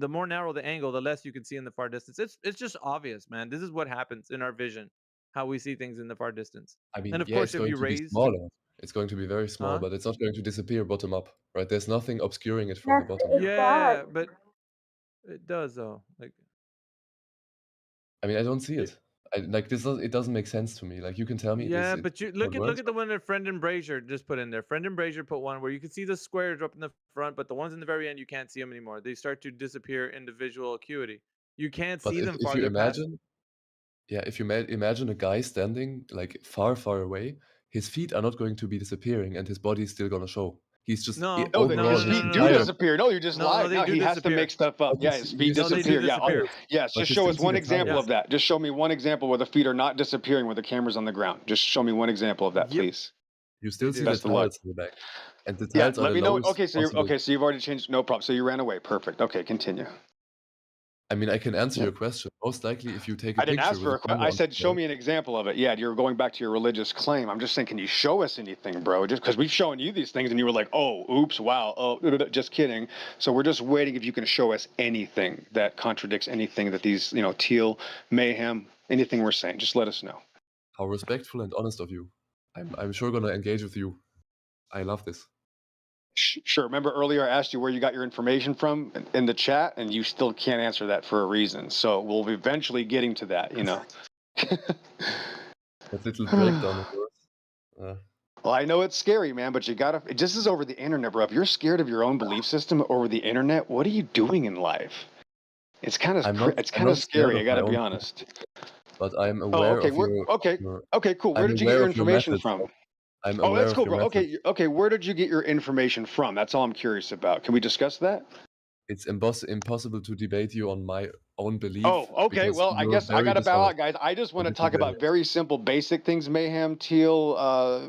more narrow the angle, the less you can see in the far distance. It's just obvious, man. This is what happens in our vision, how we see things in the far distance. I mean, And of yeah, it's course, if going you to be raise, smaller. It's going to be very small, huh? but it's not going to disappear bottom up, right? There's nothing obscuring it from the Yes, bottom. it Yeah, does. but it does though. Like I mean, I don't see it. It doesn't make sense to me. Like you can tell me yeah, it but you how it look works, at the one that Friend and Brazier just put in there. Friend and Brazier put one where you can see the squares up in the front, but the ones in the very end you can't see them anymore. They start to disappear into visual acuity. You can't but see them if you farther past. imagine, yeah, if you imagine a guy standing like far away, his feet are not going to be disappearing and his body is still gonna show. He's just No, No, no, overall his no, no, his feet no, do no. entire. disappear. No, you just No, lied. they No, do he has to disappear. make stuff up. But Yeah, his feet you No, still they do disappear. see Yeah. the disappear. tires. Yes, But just you show still us see one the example tires. of that. Just show me one example where the feet are not disappearing, where the camera's on the ground. Just show me one example of that, Yep. please. You still see do. the Best of luck. tires in the back, and the Yeah, tires are let the me know. lowest Okay, so possible. you've already changed. No problem. So you ran away. Perfect. Okay, continue. I mean, I can answer Yeah. your question. Most likely, if you take a I didn't picture ask with for a a question. camera I on said, the show ground, me an example of it. Yeah, you're going back to your religious claim. I'm just saying, can you show us anything, bro? Just because we've shown you these things and you were like, oh, oops, wow, oh, just kidding. So we're just waiting if you can show us anything that contradicts anything that these, Teal, Mayhem, anything we're saying. Just let us know. how respectful and honest of you. I'm sure gonna engage with you. I love this. Sure. Remember earlier I asked you where you got your information from in the chat, and you still can't answer that for a reason. So we'll be eventually getting to that, That little breakdown of yours. Well, I know it's scary, man, but you gotta. This is over the internet, bro. If you're scared of your own belief system over the internet, what are you doing in life? It's kind I'm of not scared scary. of I my gotta be own, honest. but I'm Oh, aware okay. of your. Okay, cool. Where I'm did you get aware your of your information methods. from? I'm Oh, aware that's of cool, your bro. methods. Okay. Where did you get your information from? That's all I'm curious about. Can we discuss that? It's impossible to debate you on my own belief Oh, okay. because Well, I you're guess I very gotta bow out, dishonest. guys. I just want to Politically talk very about very simple, basic things. Mayhem, Teal,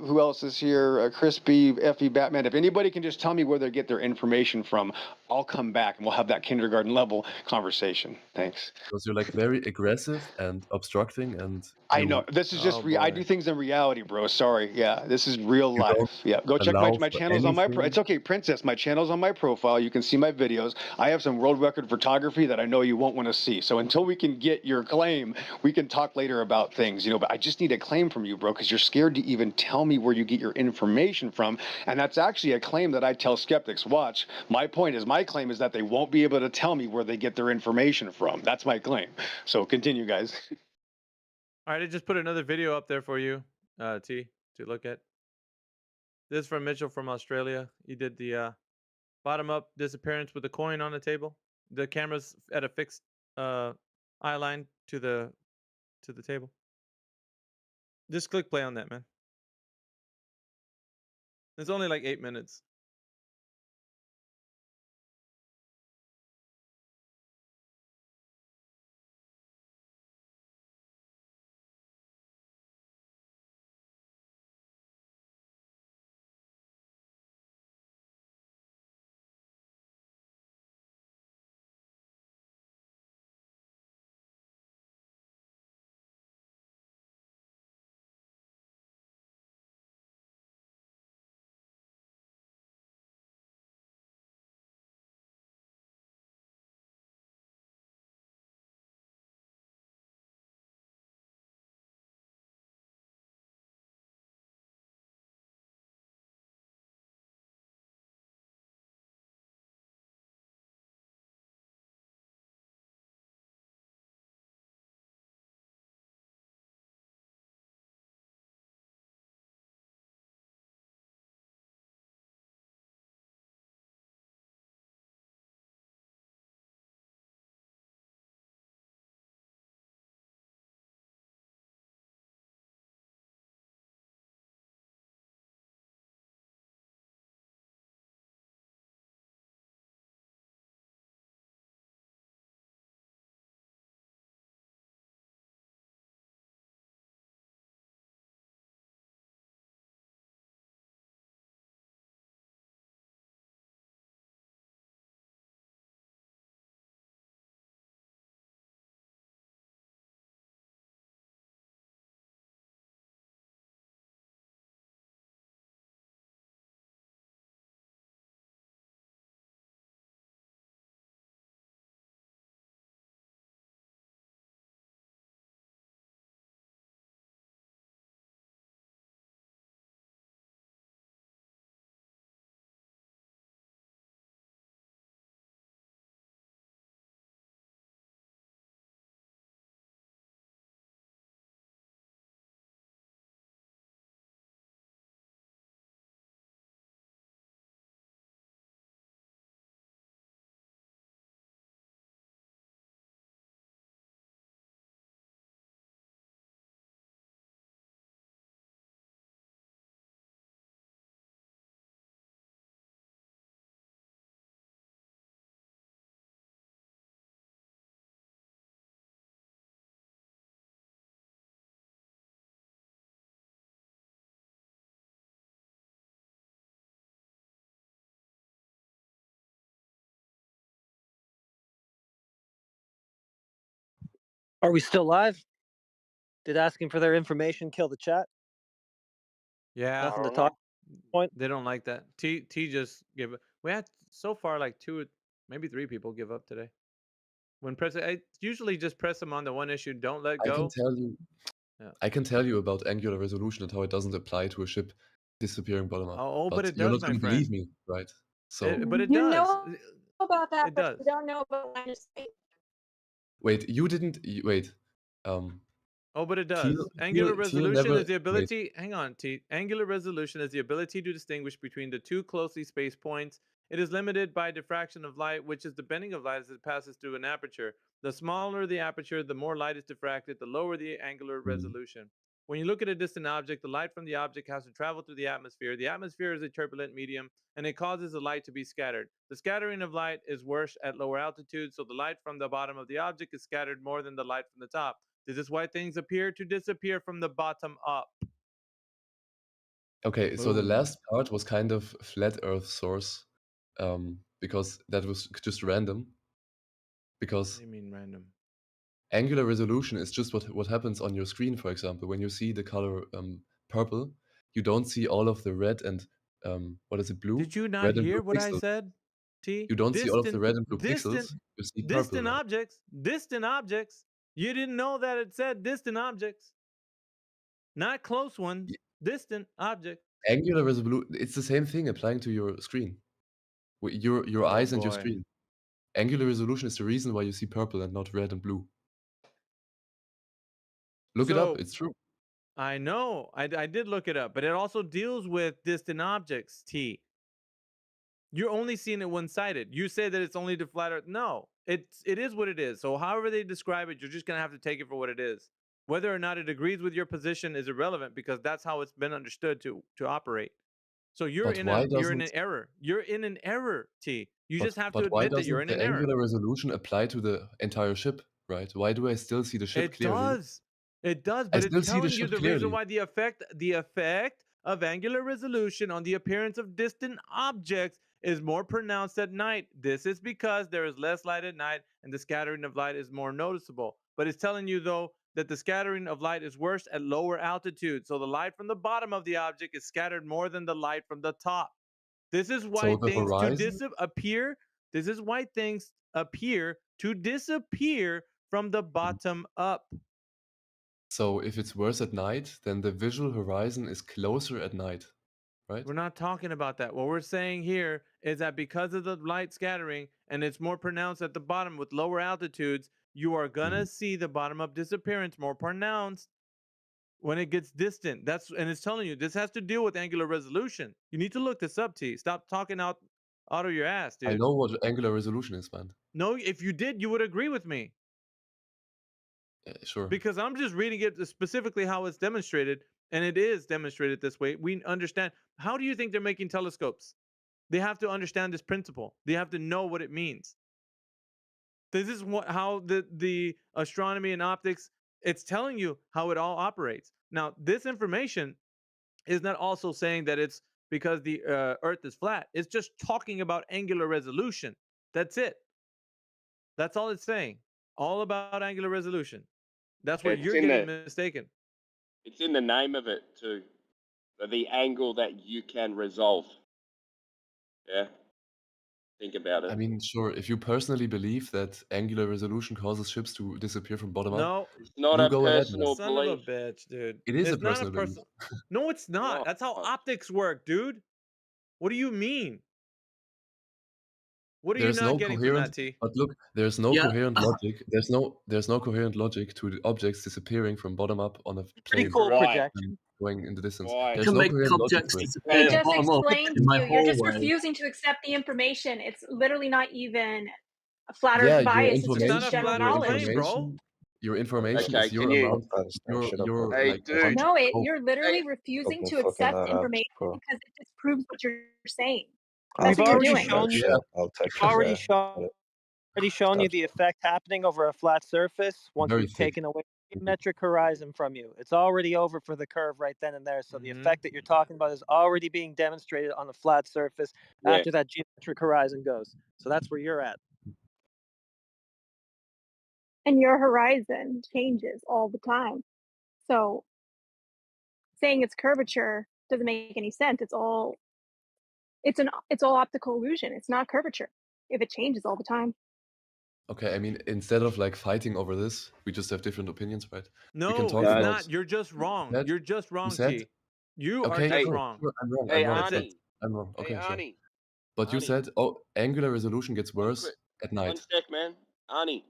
who else is here? Crispy, Effie, Batman. If anybody can just tell me where they get their information from, I'll come back and we'll have that kindergarten level conversation. Thanks. because you're like very aggressive and obstructing, and I know you this is just I do things in reality, bro. Sorry. Yeah, this is real you don't life. Yeah, go check allow my for channels on my. anything. It's okay, Princess. My channel's on my profile. You can see my videos. I have some world record photography that I know you won't want to see. So until we can get your claim, we can talk later about things. But I just need a claim from you, bro, because you're scared to even tell me where you get your information from, and that's actually a claim that I tell skeptics. Watch. My claim is that they won't be able to tell me where they get their information from. That's my claim. So continue, guys. All right, I just put another video up there for you, T, to look at. This is from Mitchell from Australia. He did the bottom up disappearance with the coin on the table. The camera's at a fixed eye line to the table. Just click play on that, man. It's only like 8 minutes. Are we still live? Did asking for their information kill the chat? Yeah. Nothing to talk. Point. They don't like that. T just give it. We had so far like 2, maybe 3 people give up today. When I usually just press them on the one issue, don't let I can go. tell you. Yeah. I can tell you about angular resolution and how it doesn't apply to a ship disappearing bottom up. Oh, but it you're does, not my going to believe friend. me, right? So But it You does. know about that, It but does. you don't know about line of sight. wait, you didn't wait. Oh, but it does. Teal Angular resolution never is the wait. ability. Hang on, T. Angular resolution is the ability to distinguish between the two closely spaced points. It is limited by diffraction of light, which is the bending of light as it passes through an aperture. The smaller the aperture, the more light is diffracted, the lower the angular resolution. When you look at a distant object, the light from the object has to travel through the atmosphere. The atmosphere is a turbulent medium, and it causes the light to be scattered. The scattering of light is worse at lower altitudes, so the light from the bottom of the object is scattered more than the light from the top. This is why things appear to disappear from the bottom up. Okay, so the Boom. last part was kind of flat Earth source, because that was just random. What Because do you mean random? angular resolution is just what happens on your screen. For example, when you see the color purple, you don't see all of the red and what is it, blue? Did you not Red and hear blue what I pixels. said, T? You don't see all of the red and blue distant, pixels. You see purple. distant Right? objects. Distant objects. You didn't know that it said distant objects, not close ones. Distant objects. Angular resolution. It's the same thing applying to your screen. Your Oh, eyes and your boy. screen. Angular resolution is the reason why you see purple and not red and blue. Look it up. So, It's true. I know. I did look it up, but it also deals with distant objects, T. You're only seeing it one-sided. You say that it's only the flat Earth. No, it is what it is. So however they describe it, you're just gonna have to take it for what it is. Whether or not it agrees with your position is irrelevant because that's how it's been understood to operate. So you're But in why an doesn't error. You're in an error, T. You just have to but why admit that you're doesn't in the an error. angular resolution apply to the entire ship, right? Why do I still see the ship It clearly? does. It does, I but still it's see the telling you ship the reason clearly. why the effect of angular resolution on the appearance of distant objects is more pronounced at night. This is because there is less light at night and the scattering of light is more noticeable. But it's telling you though that the scattering of light is worse at lower altitude. So the light from the bottom of the object is scattered more than the light from the top. This is why So the things horizon. appear. This is why things appear to disappear from the bottom up. So if it's worse at night, then the visual horizon is closer at night, right? We're not talking about that. What we're saying here is that because of the light scattering and it's more pronounced at the bottom with lower altitudes, you are gonna see the bottom up disappearance more pronounced when it gets distant. And it's telling you this has to do with angular resolution. You need to look this up, T. Stop talking out of your ass, dude. I know what angular resolution is, man. No, if you did, you would agree with me. Sure. Because I'm just reading it specifically how it's demonstrated, and it is demonstrated this way. We understand. How do you think they're making telescopes? They have to understand this principle. They have to know what it means. This is how the astronomy and optics, it's telling you how it all operates. Now, this information is not also saying that it's because the Earth is flat. It's just talking about angular resolution. That's it. That's all it's saying. All about angular resolution. That's where you're getting mistaken. It's in the name of it too. The angle that you can resolve. Yeah. Think about it. I mean, sure. If you personally believe that angular resolution causes ships to disappear from bottom up, No, it's not you a go ahead, personal man. son of a belief. bitch, dude. It is It's a not a personal belief. personal. No, it's not. That's how optics work, dude. What do you mean? What are you There's not no getting from coherent. that, T? But look, there's no Yeah. coherent logic. There's no coherent logic to the objects disappearing from bottom up on a Pretty plane. cool Right. projection. Going in the distance. Why? There's Can no make coherent logic objects to it. disappear They just bottom up explained in to my you. You're just hallway. refusing to accept the information. It's literally not even a flat Yeah, Earth bias. It's just not a general flat Earth knowledge. plane, bro. Your information Okay, is your can you? amount, your Hey, like dude. bunch No, of hope. you're literally Hey. refusing to accept information because it disproves what you're saying. We've That's what you're already doing. shown you. Yeah. We've already shown you the effect happening over a flat surface once Very we've thick. taken away the geometric horizon from you. It's already over for the curve right then and there. So the effect that you're talking about is already being demonstrated on a flat surface Yeah. after that geometric horizon goes. So that's where you're at. and your horizon changes all the time. So saying it's curvature doesn't make any sense. It's all optical illusion. It's not curvature if it changes all the time. Okay, I mean, instead of like fighting over this, we just have different opinions, right? We can No, talk it's about. not. You're just wrong. Said- You're just you wrong, said, T. You are okay, just sure, wrong. sure, I'm wrong. Hey, I'm wrong. Arnie. I'm wrong. Hey, Okay, sure. Arnie. But you Arnie. said, oh, angular resolution gets One worse quick, at one night. sec, man. Arnie.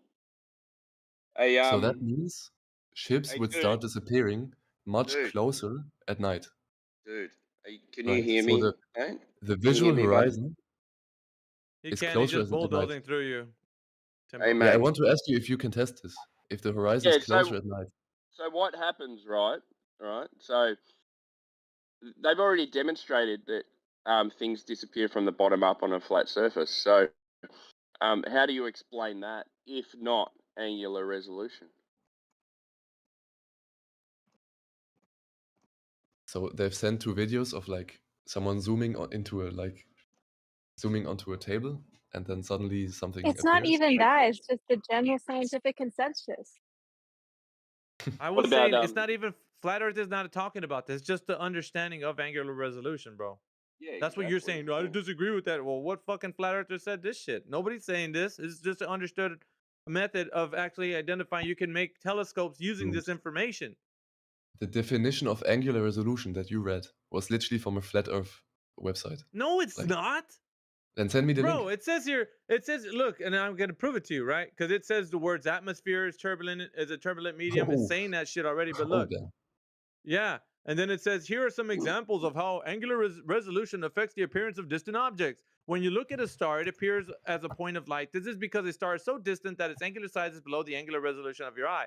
Hey, So that means ships hey, would dude. start disappearing much Dude. closer at night. Dude, can you Right. hear So me? the Mate? the Can you hear visual me, bud? horizon He is can't. He's closer just at night. bulldozing through you. Hey, Yeah, I mate. want to ask you if you can test this. If the horizon Yeah, is closer at night. so what happens, right? Right. So they've already demonstrated that things disappear from the bottom up on a flat surface. So how do you explain that if not angular resolution? So they've sent 2 videos of like someone zooming onto a table, and then suddenly something It's not appears. even that. It's just the general scientific consensus. I What was about, saying it's not even flat Earth is not talking about this. It's just the understanding of angular resolution, bro. Yeah, That's what you're exactly. saying. No, I disagree with that. Well, what fucking flat earther said this shit? Nobody's saying this. It's just an understood method of actually identifying. You can make telescopes using this information. The definition of angular resolution that you read was literally from a flat Earth website. No, it's Like, not. then send me the Bro, link. it says here, look, and I'm going to prove it to you, right? Because it says the words atmosphere is a turbulent medium. It's Oh. saying that shit already, but Oh, look. damn. Yeah. And then it says, here are some examples of how angular resolution affects the appearance of distant objects. When you look at a star, it appears as a point of light. This is because a star is so distant that its angular size is below the angular resolution of your eye.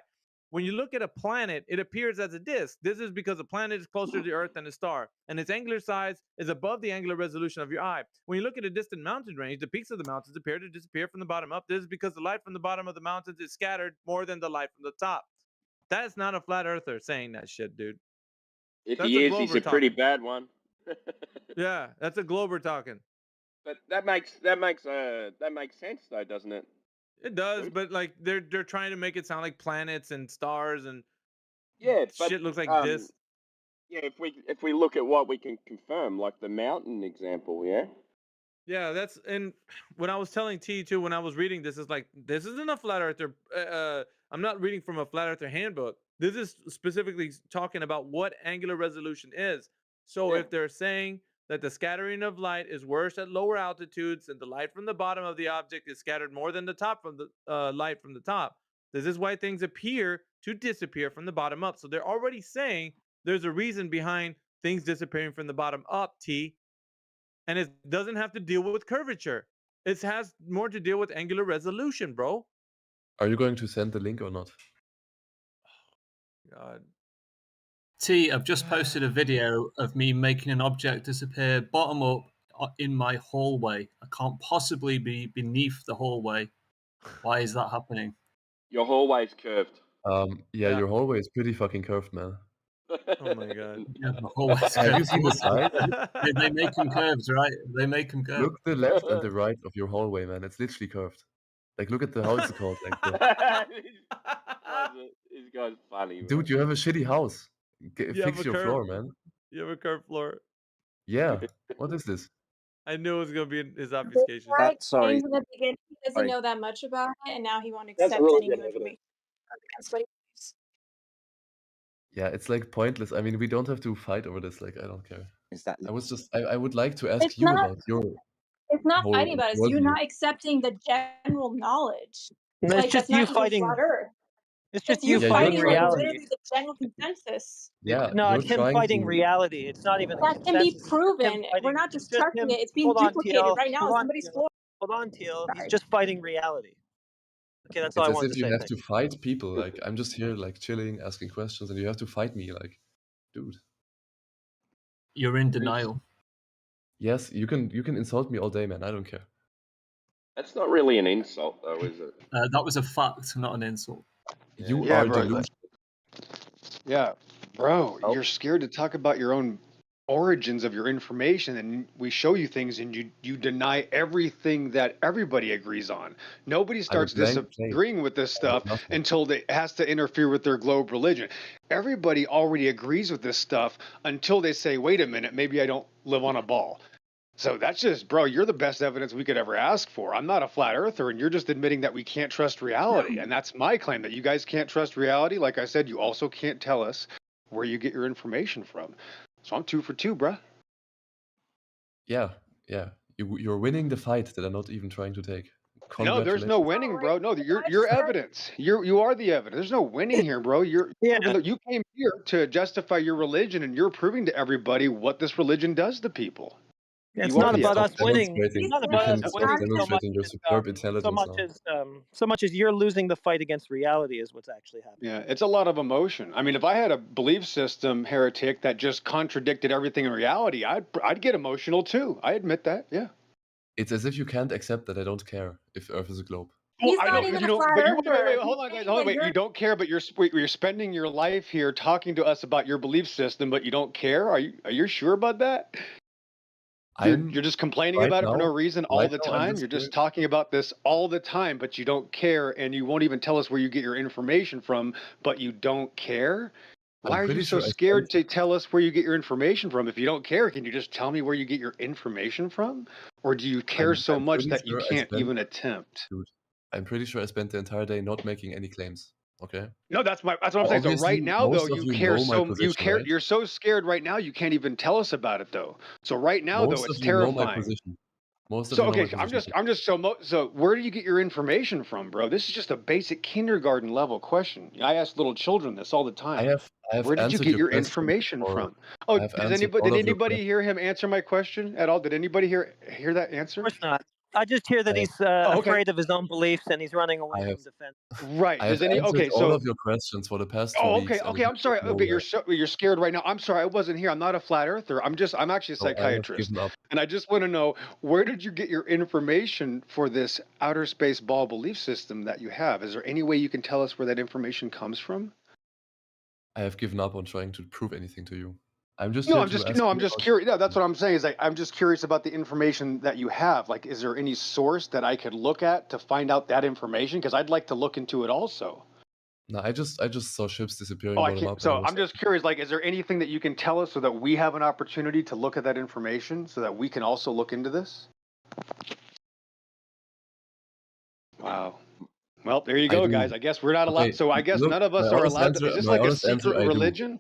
When you look at a planet, it appears as a disk. This is because a planet is closer to the Earth than a star, and its angular size is above the angular resolution of your eye. When you look at a distant mountain range, the peaks of the mountains appear to disappear from the bottom up. This is because the light from the bottom of the mountains is scattered more than the light from the top. That is not a flat earther saying that shit, dude. If That's he a is, he's Glober a pretty talking. bad one. Yeah, that's a Glober talking. But that makes sense though, doesn't it? It does, but like they're trying to make it sound like planets and stars and Yeah, but shit looks like this. Yeah, if we look at what we can confirm, like the mountain example, yeah. Yeah, that's and when I was telling T2 when I was reading this is like this isn't a flat earther. I'm not reading from a flat earther handbook. This is specifically talking about what angular resolution is. So Yeah. if they're saying that the scattering of light is worse at lower altitudes and the light from the bottom of the object is scattered more than the top from the light from the top, this is why things appear to disappear from the bottom up. So they're already saying there's a reason behind things disappearing from the bottom up, T. And it doesn't have to deal with curvature. It has more to deal with angular resolution, bro. Are you going to send the link or not? God. T, I've just posted a video of me making an object disappear bottom up in my hallway. I can't possibly be beneath the hallway. Why is that happening? Your hallway's curved. Yeah, your hallway is pretty fucking curved, man. Oh my god. Yeah, my hallway's Have you curved. seen the size? They make them curves, right? They make them curved. Look the left and the right of your hallway, man. It's literally curved. Like, look at the, how is it called? Like, This guy's funny, bro. dude, you have a shitty house. You have Fix a your curve- floor, man. You have a curved floor. Yeah. What is this? I knew it was gonna be in his obfuscation. Right? Sorry. In the beginning, he doesn't Sorry. know that much about it, and now he won't That's accept really any good new evidence. information. That's what he believes. Yeah, it's like pointless. I mean, we don't have to fight over this. Like, I don't care. Is that I would like to ask It's you not- about your It's not whole fighting about it. It's you worldview. not accepting the general knowledge. No, Like it's that's just you not even fighting. flat Earth. It's just It's you you Yeah, fighting you're fighting like trying to- literally reality. the general consensus. Yeah, No, you're it's him trying fighting to. reality. It's not even a That can be consensus. It's just him proven. We're fighting- not just it's just chucking him- it. It's being hold on, duplicated TL. right now Hold on on, somebody's TL. floor. Hold on, TL. He's Sorry. just fighting reality. Okay, that's all It's I as wanted if to you say. have Thanks. to fight people. Like, I'm just here, like, chilling, asking questions, and you have to fight me. Like, dude. You're in denial. Yes, you can insult me all day, man. I don't care. That's not really an insult, though, is it? That was a fact, not an insult. You Yeah, are bro. delusional. Yeah, bro, you're scared to talk about your own origins of your information, and we show you things and you deny everything that everybody agrees on. Nobody I have a starts blank slate. disagreeing with this I have stuff nothing. until it has to interfere with their globe religion. Everybody already agrees with this stuff until they say, wait a minute, maybe I don't live on a ball. So that's just, bro, you're the best evidence we could ever ask for. I'm not a flat earther, and you're just admitting that we can't trust reality. And that's my claim, that you guys can't trust reality. Like I said, you also can't tell us where you get your information from. So I'm 2 for 2, bruh. Yeah, yeah. You're winning the fight that I'm not even trying to take. No, there's no Congratulations. winning, bro. No, you're evidence. You are the evidence. There's no winning here, bro. You came here to justify your religion, and you're proving to everybody what this religion does to people. It's You are not the about us evidence. winning. It's Demonstrating, not you about can us start winning so much demonstrating your as superb intelligence now. so much as you're losing the fight against reality is what's actually happening. Yeah, it's a lot of emotion. I mean, if I had a belief system, heretic, that just contradicted everything in reality, I'd get emotional too. I admit that. Yeah. It's as if you can't accept that I don't care if Earth is a globe. Well, He's I not know, even you a know, flat but earther. wait, hold on, guys, hold on, wait. You don't care, but you're spending your life here talking to us about your belief system, but you don't care. Are you sure about that? You're just complaining about it for no reason all the time. You're just talking about this all the time, but you don't care, and you won't even tell us where you get your information from, but you don't care. Why are you so scared to tell us where you get your information from? If you don't care, can you just tell me where you get your information from? Or do you care so much that you can't even attempt? Dude, I'm pretty sure I spent the entire day not making any claims. Okay. No, that's what I'm saying. So right now, though, most of you know my position, right? you're so scared right now, you can't even tell us about it, though. So right now, though, Most of it's you know my terrifying. position. Most of So you know my okay, position. I'm just so where do you get your information from, bro? This is just a basic kindergarten level question. I ask little children this all the time. I have Where did you answered get your your question, information or from? Oh, I have did answered all of your anybody questions. hear him answer my question at all? Did anybody hear that answer? Of course not. I just hear that he's okay. afraid of his own beliefs and he's running away I have from defense. Right. I Does have any answered okay? all So of your questions for the past 2 oh, weeks. okay. I'm sorry. Okay, you're scared right now. I'm sorry. I wasn't here. I'm not a flat earther. I'm actually a So I have psychiatrist, given up. and I just want to know, where did you get your information for this outer space ball belief system that you have? Is there any way you can tell us where that information comes from? I have given up on trying to prove anything to you. I'm just No, here I'm to just ask you I'm just about. curious. No, that's what I'm saying. Is I'm just curious about the information that you have. Like, is there any source that I could look at to find out that information? Because I'd like to look into it also. No, I just saw ships disappearing Oh, I bottom can't. up, and I So was I'm just curious. Like, is there anything that you can tell us so that we have an opportunity to look at that information, so that we can also look into this? Wow. Well, there you I go, do. guys. I guess we're not allowed. Okay, So I guess look, none of my us are honest allowed to. answer, Is this my like a honest answer, secret I do. religion?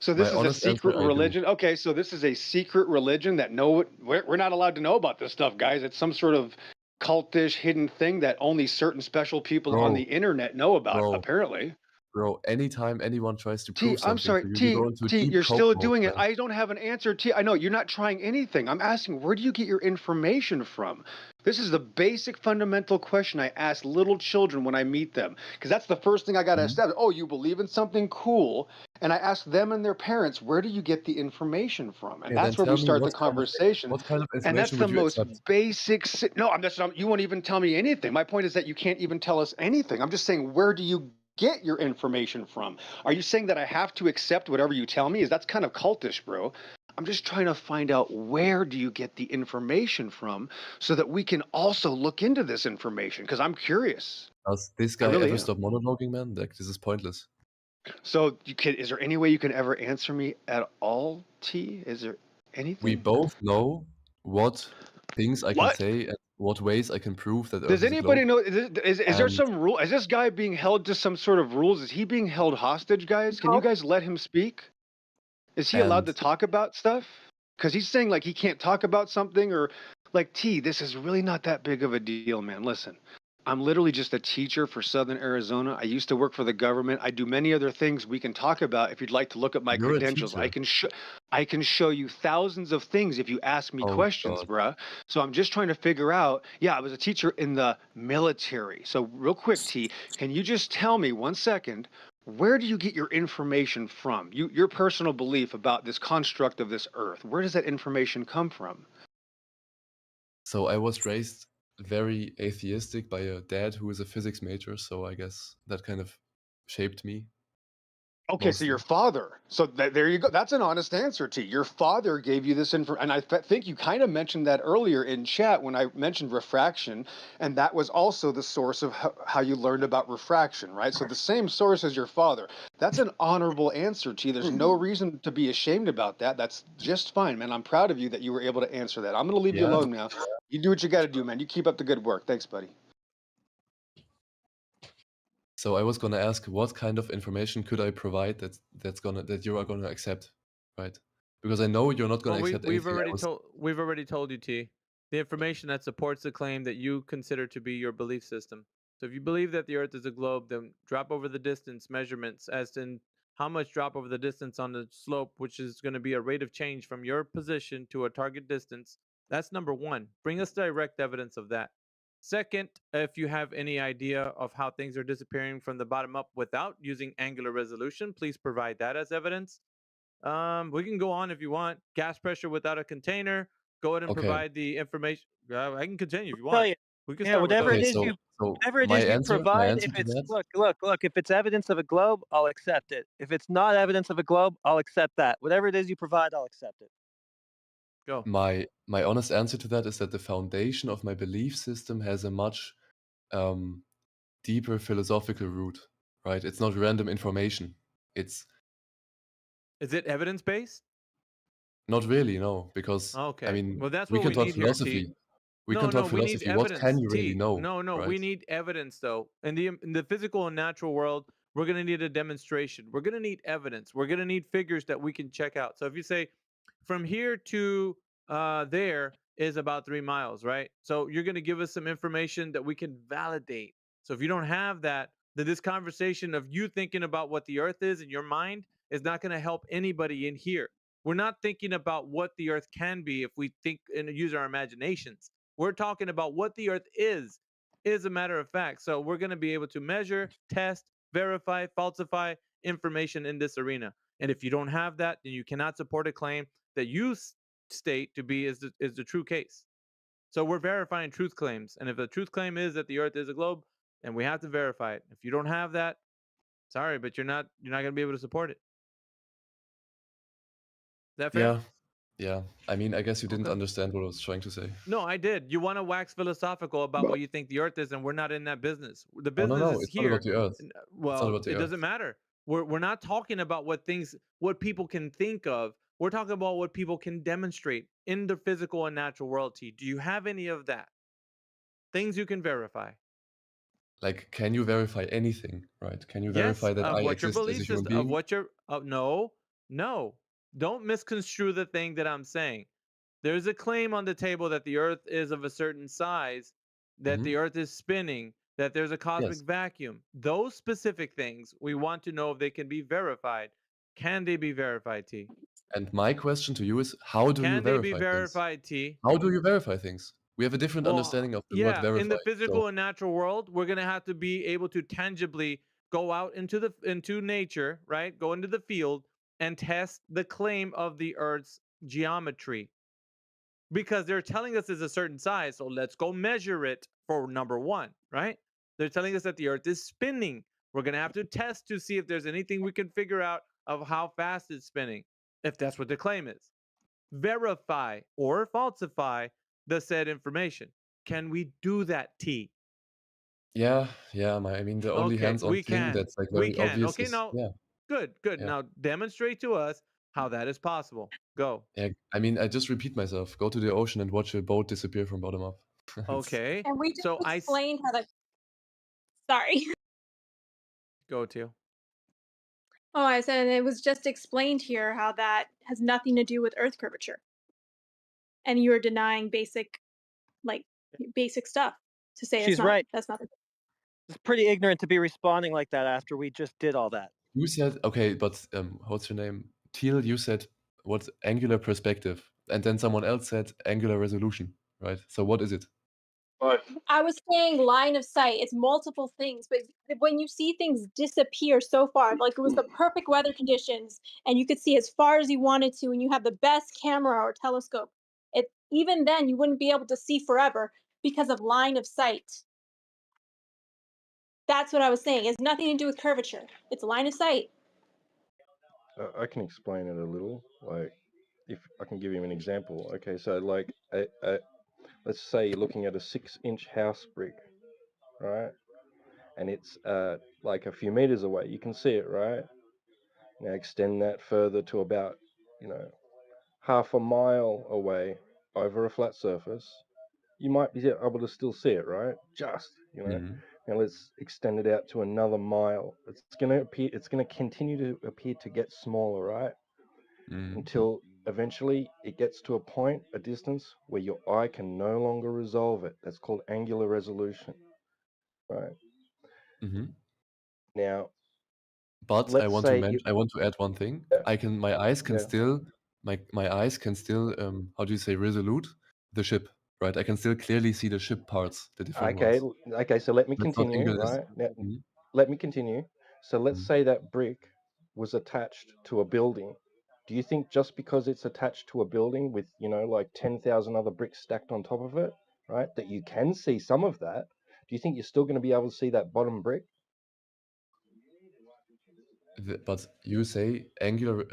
So My this is a honest answer, secret I do. religion. Okay, so this is a secret religion that we're not allowed to know about this stuff, guys. It's some sort of cultish hidden thing that only certain special people on the Bro, internet know about, bro, apparently. bro. Anytime anyone tries to T, prove I'm something sorry, to you, you go into T, deep you're cope still mode, doing it. man. I don't have an answer, T. I know you're not trying anything. I'm asking, where do you get your information from? This is the basic fundamental question I ask little children when I meet them, because that's the first thing I got to establish. Oh, you believe in something? Cool. And I ask them and their parents, where do you get the information from? And Okay, then that's where tell we me start the conversation. what kind of And that's information the would you most accept? basic. No, you won't even tell me anything. My point is that you can't even tell us anything. I'm just saying, where do you get your information from? Are you saying that I have to accept whatever you tell me? That's kind of cultish, bro. I'm just trying to find out, where do you get the information from, so that we can also look into this information, because I'm curious. Does this I guy really ever am. stop monologuing, man? Like, this is pointless. So is there any way you can ever answer me at all, T? Is there anything? We both know what things I can What? say and what ways I can prove that Earth Does is a anybody globe. know? Is there And some rule? Is this guy being held to some sort of rules? Is he being held hostage, guys? Can you guys let him speak? Is he allowed to and talk about stuff? Because he's saying like he can't talk about something, or like, T, this is really not that big of a deal, man. Listen, I'm literally just a teacher for Southern Arizona. I used to work for the government. I do many other things we can talk about if you'd like to look at my you're a credentials. teacher. I can show you thousands of things if you ask me Oh questions, God. bruh. So I'm just trying to figure out. Yeah, I was a teacher in the military. So real quick, T, can you just tell me 1 second? Where do you get your information from? Your personal belief about this construct of this earth. Where does that information come from? So I was raised very atheistic by a dad who is a physics major, so I guess that kind of shaped me. Okay, so your father. So there you go. That's an honest answer, T. Your father gave you this info, and I think you kind of mentioned that earlier in chat when I mentioned refraction, and that was also the source of how you learned about refraction, right? So the same source as your father. That's an honorable answer, T. There's no reason to be ashamed about that. That's just fine, man. I'm proud of you that you were able to answer that. I'm going to leave you Yeah. alone now. You do what you got to do, man. You keep up the good work. Thanks, buddy. So I was gonna ask, what kind of information could I provide that you are gonna accept, right? Because I know you're not gonna Well, accept we've anything I already was. told you, T, the information that supports the claim that you consider to be your belief system. So if you believe that the Earth is a globe, then drop over the distance measurements as in how much drop over the distance on the slope, which is going to be a rate of change from your position to a target distance. That's number one. Bring us direct evidence of that. Second, if you have any idea of how things are disappearing from the bottom up without using angular resolution, please provide that as evidence. We can go on if you want. Gas pressure without a container. Go ahead and Okay. provide the information. I can continue if you Tell want. you. We can Yeah, start with whatever those. it is you whatever it my is you answer provide, if to it's that. look, if it's evidence of a globe, I'll accept it. If it's not evidence of a globe, I'll accept that. Whatever it is you provide, I'll accept it. Go. My honest answer to that is that the foundation of my belief system has a much deeper philosophical root, right? It's not random information. It's Is it evidence based? not really, no, because Okay. I mean, Well, that's we what can we talk need here, T. philosophy. We No, can talk we need philosophy. What can evidence, you really T. know, No, right? we need evidence though. In the physical and natural world, we're gonna need a demonstration. We're gonna need evidence. We're gonna need figures that we can check out. So if you say, from here to there is about 3 miles, right? So you're gonna give us some information that we can validate. So if you don't have that, then this conversation of you thinking about what the Earth is in your mind is not gonna help anybody in here. We're not thinking about what the Earth can be if we think and use our imaginations. We're talking about what the Earth is a matter of fact. So we're going to be able to measure, test, verify, falsify information in this arena. And if you don't have that, then you cannot support a claim that you state to be is the true case. So we're verifying truth claims. And if the truth claim is that the Earth is a globe, then we have to verify it. If you don't have that, sorry, but you're not going to be able to support it. Is that fair? Yeah. Yeah. I mean, I guess you didn't Okay. understand what I was trying to say. No, I did. You want to wax philosophical about what you think the Earth is, and we're not in that business. The Oh, no, business no, is it's not about here. the Earth. It's not about the it Earth. doesn't matter. We're not talking about what people can think of. We're talking about what people can demonstrate in the physical and natural world. T, do you have any of that? Things you can verify. Like, can you verify anything, right? Can you Yes, verify that of I what your exist as a belief human system, of being? what your no, don't misconstrue the thing that I'm saying. There's a claim on the table that the Earth is of a certain size, that the Earth is spinning, that there's a cosmic Yes. vacuum. Those specific things, we want to know if they can be verified. Can they be verified, T? And my question to you is, how do you Can they be verify things? verified, T? How do you verify things? We have a different Well, understanding of the word yeah, in verify. the So physical and natural world, we're gonna have to be able to tangibly go out into nature, right? Go into the field and test the claim of the Earth's geometry. Because they're telling us it's a certain size, so let's go measure it for number one, right? They're telling us that the Earth is spinning. We're gonna have to test to see if there's anything we can figure out of how fast it's spinning, if that's what the claim is. Verify or falsify the said information. Can we do that, T? yeah, I mean, the only Okay, hands-on we thing can. that's like We very can. obvious Okay, is now, good. yeah. Now demonstrate to us how that is possible. Go. Yeah, I mean, I just repeat myself. Go to the ocean and watch a boat disappear from bottom up. Okay. And we just So explained how that. Sorry. Go to. Oh, I said it was just explained here how that has nothing to do with Earth curvature, and you are denying basic stuff to say She's right. that's not. It's pretty ignorant to be responding like that after we just did all that. You said, okay, but what's your name? Teal, you said what's angular perspective, and then someone else said angular resolution, right? So what is it? I was saying line of sight. It's multiple things, but when you see things disappear so far, like it was the perfect weather conditions, and you could see as far as you wanted to, and you have the best camera or telescope, even then you wouldn't be able to see forever because of line of sight. That's what I was saying. It has nothing to do with curvature. It's line of sight. I can explain it a little. Like, if I can give you an example. Okay, so like, let's say you're looking at a 6-inch house brick, right? And it's like a few meters away. You can see it, right? Now extend that further to about, you know, half a mile away over a flat surface. You might be able to still see it, right? Just, you know. Mhm. Now let's extend it out to another mile. It's gonna continue to appear to get smaller, right? Mhm. Until eventually it gets to a point, a distance, where your eye can no longer resolve it. That's called angular resolution, right? Mhm. Now, But let's say you, I want to add one thing. My eyes can yeah. still my eyes can still how do you say resolute the ship, right? I can still clearly see the ship parts, the different Okay, ones. okay, so let me That's not continue, angular. right? Now, Mhm. let me continue. So let's Mhm. say that brick was attached to a building. Do you think just because it's attached to a building with, you know, like 10,000 other bricks stacked on top of it, right, that you can see some of that? Do you think you're still going to be able to see that bottom brick? But you say angular.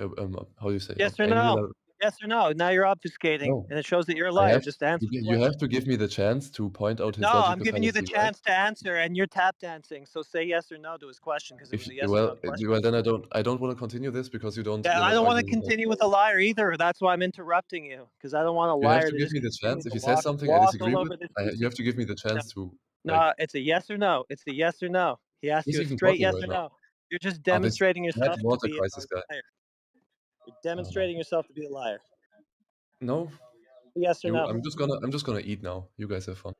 How do you say Yes or no? angular? Yes or no? Now you're obfuscating, No, and it shows that you're a I liar. have. Just answer the You question. have to give me the chance to point out his No, I'm logical giving you the fallacy, right? chance to answer, and you're tap dancing. So say yes or no to his question, because it If was a you, yes or no question. well, then I don't want to continue this because Yeah, you're I not don't want to arguing with me. continue with a liar either. That's why I'm interrupting you, because I don't want a You have liar to to give just me the continue chance. If to he says something I walk disagree all with, over this you person. have to give me the No, chance to like. no, it's a yes or no. It's a yes or no. He asked Who's you a even straight talking yes right or now? no. You're just Oh, this demonstrating bad yourself to water be a crisis guy. liar. You're demonstrating yourself to be a liar. No, Yes or no. I'm just gonna eat now. You guys have fun.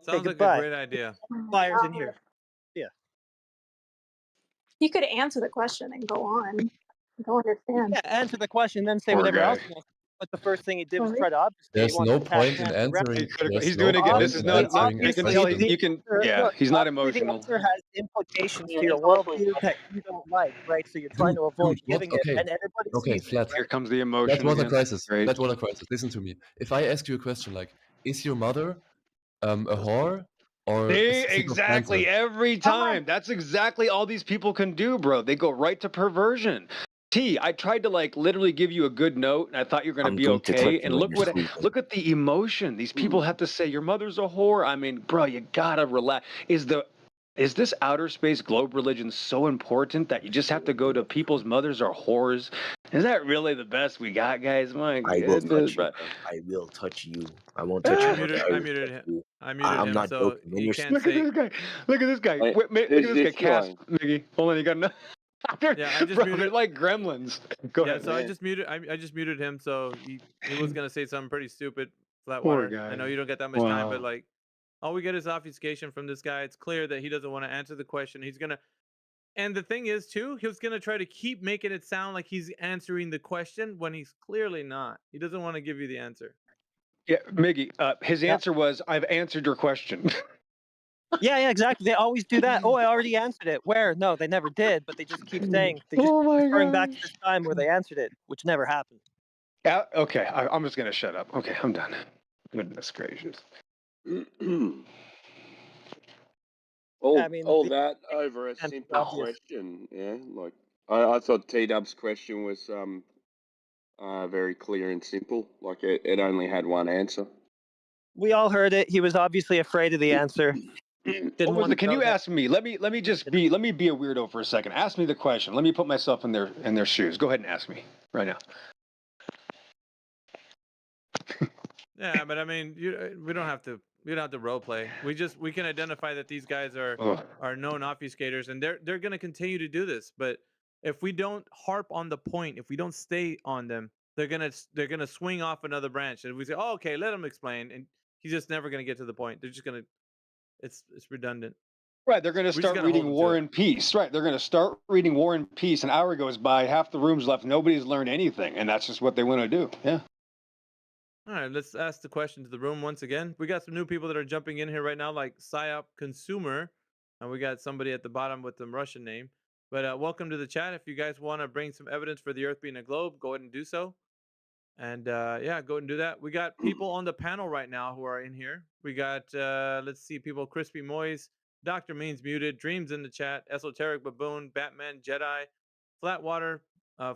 Say Sounds like a goodbye. great idea. Liars in here. Yeah. You could answer the question and go on. I don't understand. Yeah, answer the question, then say Poor whatever else guy. you want. But the first thing he did was Sorry? try to obfuscate. He There's wants no to tap point in dance around. answering. There's He's no doing it again. This point is in not. answering a You can Obviously, tell. question. the You can. answer, Yeah, look, he's not obviously the emotional. answer has implications to your worldview that you don't like, right? So you're trying to avoid Dude, what? giving it, Okay, and everybody okay, sees it, flat. Here right? comes the Flat emotion water again. crisis. Great. Flat water crisis. Listen to me. If I ask you a question like, "Is your mother a whore or See, sick of cancer?" exactly every time. That's exactly all these people can do, bro. They go right to perversion. T, I tried to like literally give you a good note, and I thought you were gonna I'm be going to okay. touch And you when look you're what, sleeping. look at the emotion. These people have to say your mother's a whore. I mean, bro, you gotta relax. Is this outer space globe religion so important that you just have to go to people's mothers are whores? Is that really the best we got, guys? My I will goodness, touch you, bro. bro. I will touch you. I won't touch I your mother. muted. I I will muted touch him. you. I muted I'm him, not so joking. When he you're can't Look at say. this guy. Look at this guy. Wait, Wait, look who's at this guy. this Cast, guy? Miggy. Hold on, you got enough. Yeah, I just Bro, muted. they're like gremlins. Go Yeah, ahead. so I Yeah. just muted. I just muted him. So he was gonna say something pretty stupid. Poor Flatwater. I guy. know you don't get that much time, but Wow. like, all we get is obfuscation from this guy. It's clear that he doesn't want to answer the question. He's gonna. And the thing is, too, he was gonna try to keep making it sound like he's answering the question when he's clearly not. He doesn't want to give you the answer. Yeah, Miggy, his Yeah. answer was, I've answered your question. Yeah, exactly. They always do that. Oh, I already answered it. Where? No, they never did, but they just keep saying, they just Oh keep my referring back to gosh. this time where they answered it, which never happened. Yeah, okay, I'm just going to shut up. Okay, I'm done. Goodness gracious. I mean, all the that over a intent is simple obvious. question. Yeah, like I thought T Dub's question was very clear and simple. Like it only had one answer. We all heard it. He was obviously afraid of the answer. Didn't What was want the, to can go you there. ask me? Let me be a weirdo for a second. Ask me the question. Let me put myself in their shoes. Go ahead and ask me right now. Yeah, but I mean, we don't have to. We don't have to role play. We can identify that these guys Ugh. are known obfuscators, and they're going to continue to do this. But if we don't harp on the point, if we don't stay on them, they're gonna swing off another branch. And if we say, "Oh, okay, let him explain," and he's just never going to get to the point. They're just gonna. It's redundant. Right, they're going to We just start got to hold reading them to War it. and Peace. Right, they're going to start reading War and Peace. An hour goes by, half the room's left, nobody's learned anything, and that's just what they want to do. Yeah. All right, let's ask the question to the room once again. We got some new people that are jumping in here right now, like Psyop Consumer, and we got somebody at the bottom with the Russian name. But welcome to the chat. If you guys want to bring some evidence for the Earth being a globe, go ahead and do so. And yeah, go ahead and do that. We got people on the panel right now who are in here. We got let's see, people: Crispy Moise, Dr. Means muted, Dreams in the chat, Esoteric Baboon, Batman Jedi, Flatwater,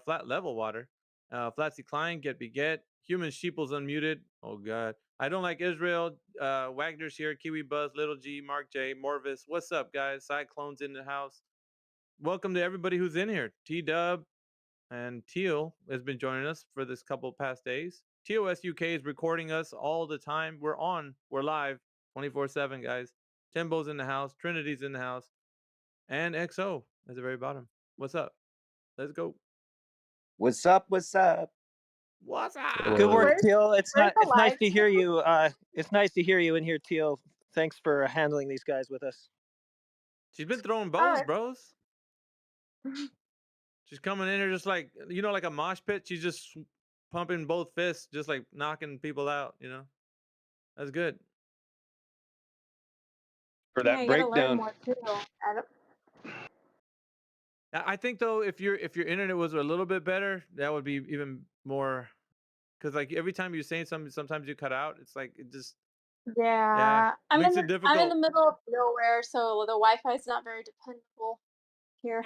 flat level water. Flatsy Klein, get beget. Human sheeples unmuted. Oh god. I don't like Israel. Wagner's here. Kiwi Buzz, Little G, Mark J, Morvis. What's up, guys? Cyclones in the house. Welcome to everybody who's in here. T Dub and Teal has been joining us for this couple of past days. TOS UK is recording us all the time. We're live 24/7, guys. Timbo's in the house. Trinity's in the house. And XO at the very bottom. What's up? Let's go. What's up? What's up? What's up? Good work, Where's- Teal. It's where's not. the It's nice live to hear stream? you. It's nice to hear you in here, Teal. Thanks for handling these guys with us. She's been throwing bows, bros. She's coming in here just like, like a mosh pit. She's just pumping both fists, just like knocking people out, That's good. For Yeah, that you gotta learn breakdown. more too, Adam. I think though, if your internet was a little bit better, that would be even more. Because like every time you're saying something, sometimes you cut out. It's like it just Yeah, I'm makes in it the difficult. middle of nowhere, so the Wi-Fi is not very dependable here.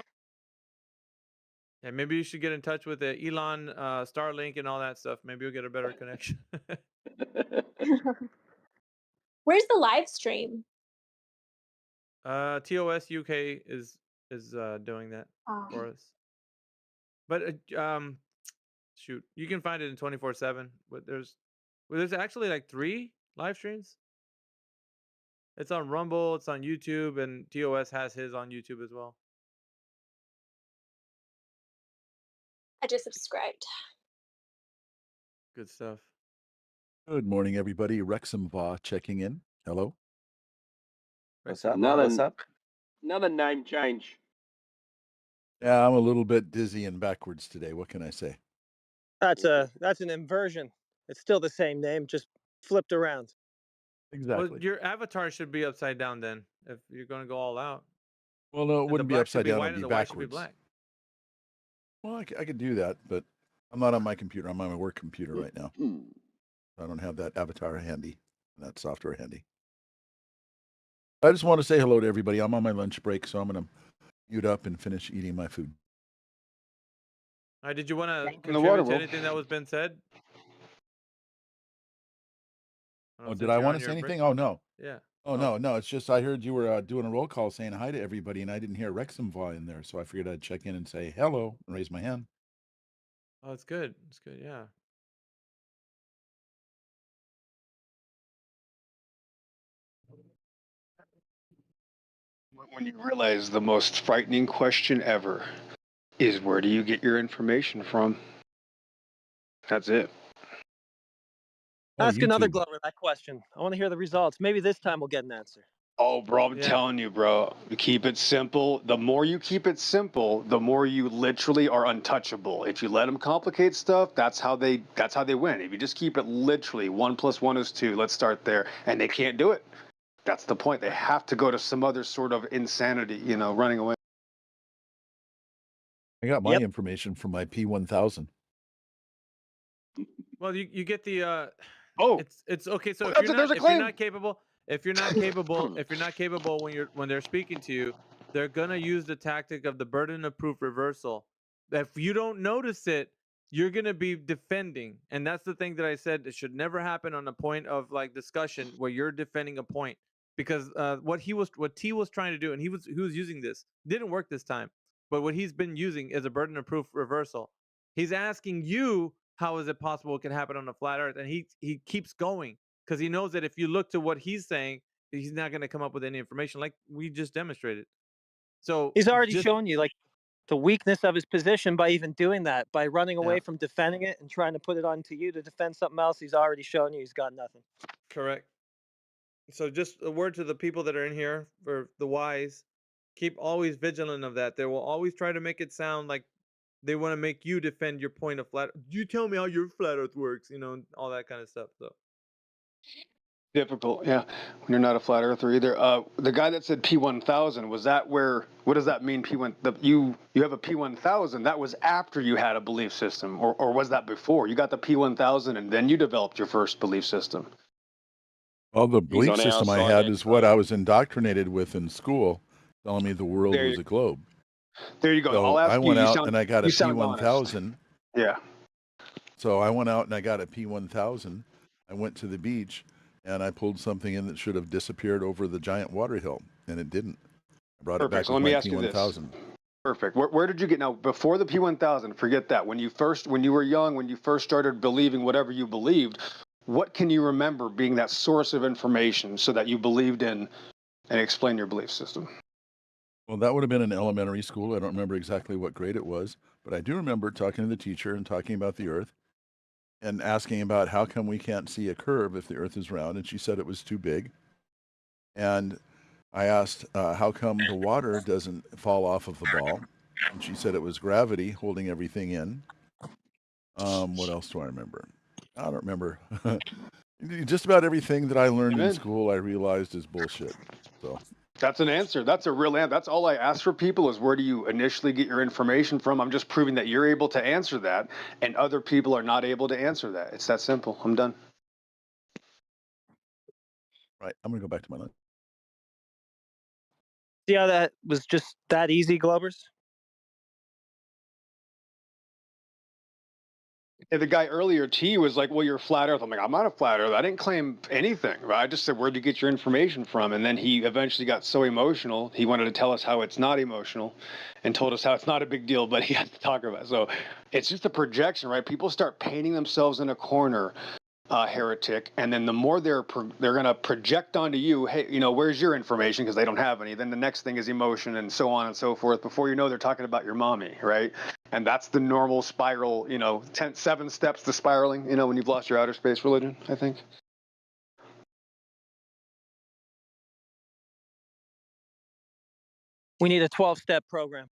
Yeah, maybe you should get in touch with Elon, Starlink, and all that stuff. Maybe you'll get a better connection. Where's the live stream? TOS UK is doing that for us. But shoot, you can find it in 24/7. But there's actually like 3 live streams. It's on Rumble, it's on YouTube, and TOS has his on YouTube as well. I just subscribed. Good stuff. Good morning, everybody. Wrexham Va checking in. Hello. What's up? Another, What's up? Another name change. Yeah, I'm a little bit dizzy and backwards today. What can I say? That's an inversion. It's still the same name, just flipped around. Exactly. Well, your avatar should be upside down then, if you're going to go all out. Well, no, it And wouldn't the be black should upside down. white It'd and be the white should be backwards. black. Well, I could do that, but I'm not on my computer. I'm on my work computer right now. I don't have that avatar handy, that software handy. I just want to say hello to everybody. I'm on my lunch break, so I'm going to mute up and finish eating my food. All right, did you want to in the water contribute to world. anything that was been said? Oh, did I want to say anything? Oh, no. Yeah. Oh, no. It's just I heard you were doing a roll call saying hi to everybody, and I didn't hear Wrexham Va in there, so I figured I'd check in and say hello and raise my hand. Oh, it's good. It's good, yeah. When you realize the most frightening question ever is, where do you get your information from? That's it. Ask another YouTube. Glover that question. I want to hear the results. Maybe this time we'll get an answer. Oh, bro, I'm telling you, bro. Keep it simple. The more you keep it simple, the more you literally are untouchable. If you let them complicate stuff, that's how they win. If you just keep it literally 1 + 1 is 2, let's start there, and they can't do it. That's the point. They have to go to some other sort of insanity, running away. I got my information from my P1000. Well, you get the oh, it's okay. So Well, if you're there's a not claim. capable when they're speaking to you, they're gonna use the tactic of the burden of proof reversal. If you don't notice it, you're gonna be defending, and that's the thing that I said. It should never happen on a point of like discussion where you're defending a point, because what T was trying to do, and he was using this, didn't work this time. But what he's been using is a burden of proof reversal. He's asking you, how is it possible it can happen on a flat earth? And he keeps going because he knows that if you look to what he's saying, he's not going to come up with any information like we just demonstrated. So He's already shown you like the weakness of his position by even doing that, by running away from defending it and trying to put it onto you to defend something else. He's already shown you he's got nothing. Correct. So just a word to the people that are in here, for the wise, keep always vigilant of that. They will always try to make it sound like they want to make you defend your point of flat. You tell me how your flat earth works, and all that kind of stuff. So Difficult, yeah. When you're not a flat earther either. The guy that said P1000, was that where? What does that mean? You have a P1000. That was after you had a belief system, or was that before? You got the P1000 and then you developed your first belief system. Well, the He's belief on our system I side, had is what I was indoctrinated with in school, telling me the world There was you- a globe. There you go. So I'll ask I went you. out and I got a You sound honest. P1000. Yeah. So I went out and I got a P1000. I went to the beach and I pulled something in that should have disappeared over the giant water hill, and it didn't. I brought it back Perfect. So with let me my ask you this. P1000. Perfect. Where did you get now before the P1000? Forget that. When you were young, when you first started believing whatever you believed, what can you remember being that source of information so that you believed in and explain your belief system? Well, that would have been in elementary school. I don't remember exactly what grade it was, but I do remember talking to the teacher and talking about the Earth and asking about how come we can't see a curve if the Earth is round, and she said it was too big. And I asked, how come the water doesn't fall off of the ball? And she said it was gravity holding everything in. What else do I remember? I don't remember. Just about everything that I learned in school, I realized is bullshit. So that's an answer. That's a real answer. That's all I ask for people is where do you initially get your information from? I'm just proving that you're able to answer that and other people are not able to answer that. It's that simple. I'm done. Right. I'm going to go back to my lunch. See how that was just that easy, Globers? And the guy earlier, T, was like, well, you're flat earth. I'm like, I'm not a flat earth. I didn't claim anything. Right? I just said, where'd you get your information from? And then he eventually got so emotional. He wanted to tell us how it's not emotional and told us how it's not a big deal, but he had to talk about it. So it's just a projection, right? People start painting themselves in a corner, heretic. And then the more they're going to project onto you, hey, where's your information? Because they don't have any. Then the next thing is emotion and so on and so forth. Before you know, they're talking about your mommy, right? And that's the normal spiral, 7 steps to spiraling, when you've lost your outer space religion, I think. We need a 12-step program.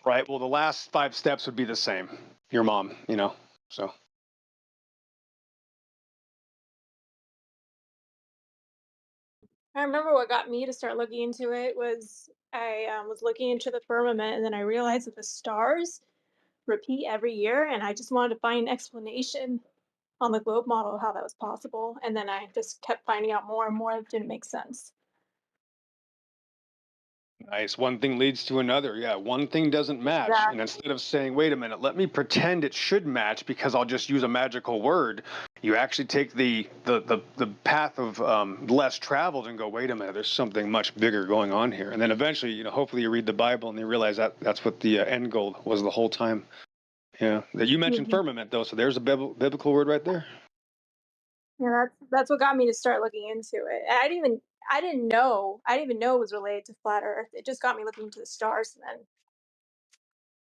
Right. Well, the last 5 steps would be the same. Your mom, so. I remember what got me to start looking into it was I was looking into the firmament, and then I realized that the stars repeat every year, and I just wanted to find an explanation on the globe model of how that was possible. And then I just kept finding out more and more that didn't make sense. Nice. One thing leads to another. Yeah, one thing doesn't match. Yeah. And instead of saying, wait a minute, let me pretend it should match because I'll just use a magical word, you actually take the path of less traveled and go, wait a minute, there's something much bigger going on here. And then eventually, hopefully you read the Bible and you realize that that's what the end goal was the whole time. Yeah. You mentioned firmament, though, so there's a biblical word right there. Yeah, that's what got me to start looking into it. And I didn't even know it was related to flat Earth. It just got me looking into the stars, and then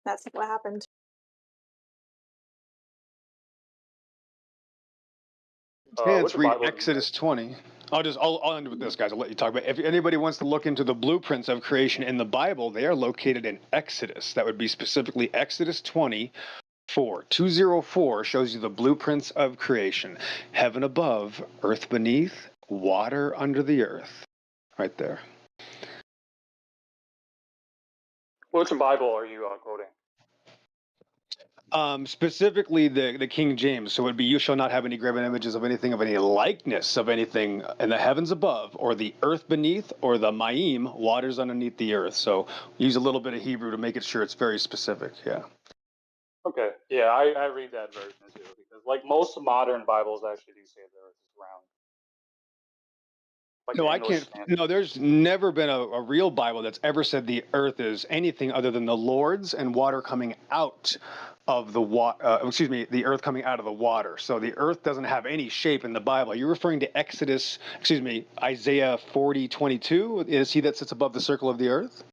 that's what happened. Chance, read Exodus 20. I'll end with this, guys. I'll let you talk about it. If anybody wants to look into the blueprints of creation in the Bible, they are located in Exodus. That would be specifically Exodus 20:4. 204 shows you the blueprints of creation. Heaven above, earth beneath, water under the earth. Right there. Which Bible are you quoting? Specifically the King James. So it would be, you shall not have any graven images of anything, of any likeness of anything in the heavens above, or the earth beneath, or the Ma'im, waters underneath the earth. So use a little bit of Hebrew to make it sure it's very specific. Yeah. Okay. Yeah, I read that version too, because like most modern Bibles actually do say the earth is round. Like No, the I English can't. Standard. No, there's never been a real Bible that's ever said the earth is anything other than the Lord's and water coming out of the the earth coming out of the water. So the earth doesn't have any shape in the Bible. You're referring to Isaiah 40:22. Is he that sits above the circle of the earth?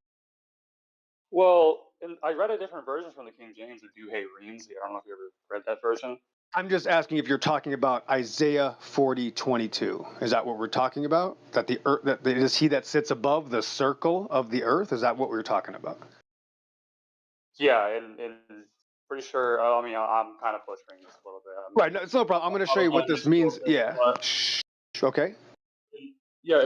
Well, I read a different version from the King James, the Duhe Reams. I don't know if you ever read that version. I'm just asking if you're talking about Isaiah 40:22. Is that what we're talking about? That the earth, that is he that sits above the circle of the earth? Is that what we're talking about? Yeah, and pretty sure. I'm kind of butchering this a little bit. Right, no, it's no problem. I'm going to show you what this means. Yeah. Okay. Yeah,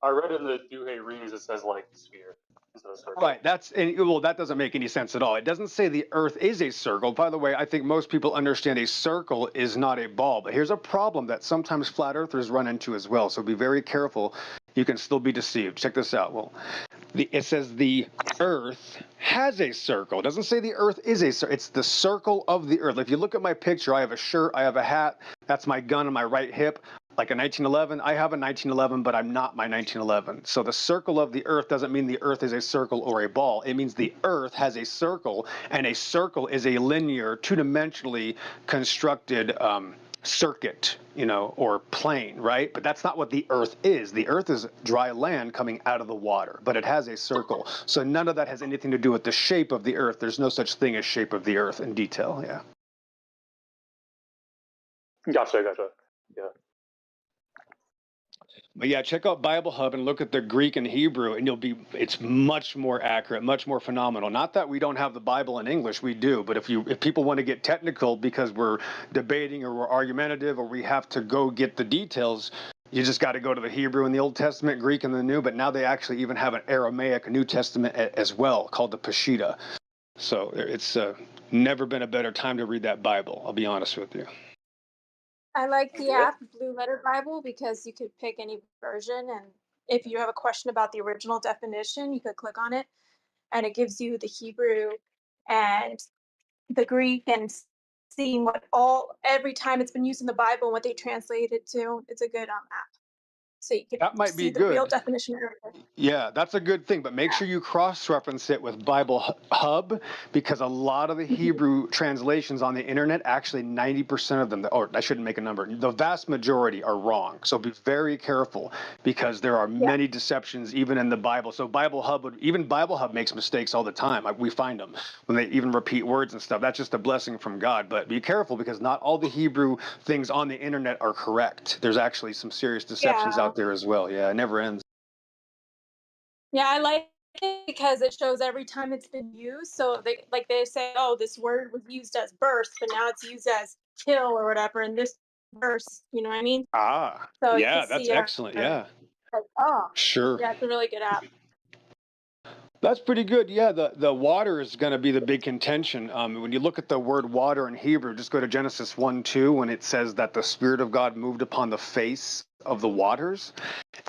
I read in the Duhe Reams it says like sphere instead of circle. Right. That doesn't make any sense at all. It doesn't say the earth is a circle. By the way, I think most people understand a circle is not a ball. But here's a problem that sometimes flat earthers run into as well. So be very careful. You can still be deceived. Check this out. Well, It says the earth has a circle. It doesn't say the earth is a circle. It's the circle of the earth. If you look at my picture, I have a shirt, I have a hat. That's my gun on my right hip. Like a 1911, I have a 1911, but I'm not my 1911. So the circle of the earth doesn't mean the earth is a circle or a ball. It means the earth has a circle, and a circle is a linear, two-dimensionally constructed circuit, or plane, right? But that's not what the earth is. The earth is dry land coming out of the water, but it has a circle. So none of that has anything to do with the shape of the earth. There's no such thing as shape of the earth in detail, yeah. Gotcha. Yeah. But yeah, check out Bible Hub and look at the Greek and Hebrew, and it's much more accurate, much more phenomenal. Not that we don't have the Bible in English, we do, but if people want to get technical because we're debating or we're argumentative or we have to go get the details, you just got to go to the Hebrew in the Old Testament, Greek in the New, but now they actually even have an Aramaic New Testament as well called the Peshitta. So it's never been a better time to read that Bible, I'll be honest with you. I like the app Blue Letter Bible because you could pick any version, and if you have a question about the original definition, you could click on it, and it gives you the Hebrew and the Greek and seeing every time it's been used in the Bible and what they translate it to. It's a good app. So you can That might be see the real good. definition of everything. Yeah, that's a good thing, but make sure you cross-reference it with Bible Hub, because a lot of the Hebrew translations on the internet, actually 90% of them, or I shouldn't make a number, the vast majority are wrong. So be very careful, because there are many deceptions even in the Bible. So Bible Hub makes mistakes all the time. We find them when they even repeat words and stuff. That's just a blessing from God. But be careful, because not all the Hebrew things on the internet are correct. There's actually some serious deceptions out there as well. Yeah, it never ends. Yeah, I like it because it shows every time it's been used. So they say, oh, this word was used as burst, but now it's used as kill or whatever in this verse. You know what I mean? So you Yeah, can that's see excellent. Yeah, sure. yeah, it's a really good app. That's pretty good. Yeah, the water is going to be the big contention. When you look at the word water in Hebrew, just go to Genesis 1:2 when it says that the Spirit of God moved upon the face of the waters,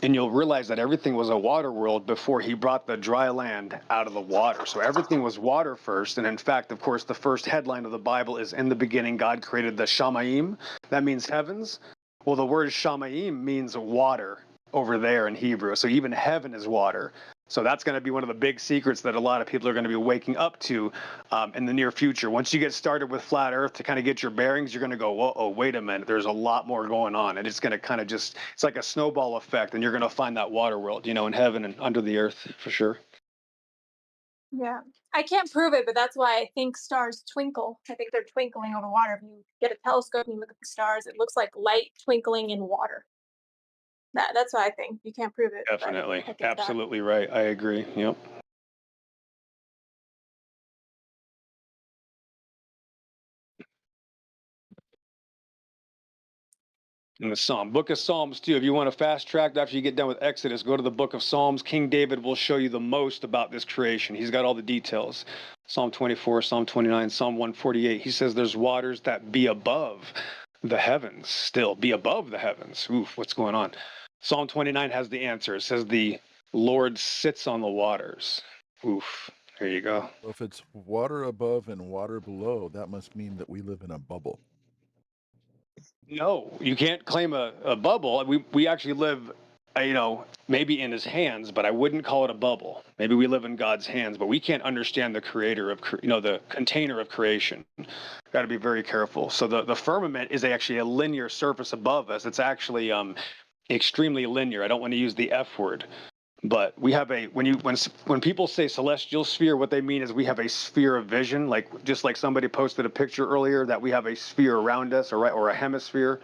and you'll realize that everything was a water world before he brought the dry land out of the water. So everything was water first, and in fact, of course, the first headline of the Bible is, in the beginning, God created the Shamayim. That means heavens. Well, the word Shamayim means water over there in Hebrew. So even heaven is water. So that's going to be one of the big secrets that a lot of people are going to be waking up to in the near future. Once you get started with flat Earth to kind of get your bearings, you're going to go, whoa, oh, wait a minute, there's a lot more going on. And it's going to kind of it's like a snowball effect, and you're going to find that water world, in heaven and under the earth for sure. Yeah. I can't prove it, but that's why I think stars twinkle. I think they're twinkling over water. If you get a telescope and you look at the stars, it looks like light twinkling in water. That's what I think. You can't prove it. Definitely. But I think Absolutely right. I agree. Yep. In the book of Psalms too. If you want to fast track after you get done with Exodus, go to the book of Psalms. King David will show you the most about this creation. He's got all the details. Psalm 24, Psalm 29, Psalm 148. He says there's waters that be above the heavens, still be above the heavens. Oof, what's going on? Psalm 29 has the answer. It says the Lord sits on the waters. Oof. There you go. So if it's water above and water below, that must mean that we live in a bubble. No, you can't claim a bubble. We actually live, maybe in his hands, but I wouldn't call it a bubble. Maybe we live in God's hands, but we can't understand the creator of, the container of creation. Got to be very careful. So the firmament is actually a linear surface above us. It's actually extremely linear. I don't want to use the F word. But we have when people say celestial sphere, what they mean is we have a sphere of vision, just like somebody posted a picture earlier that we have a sphere around us or a hemisphere.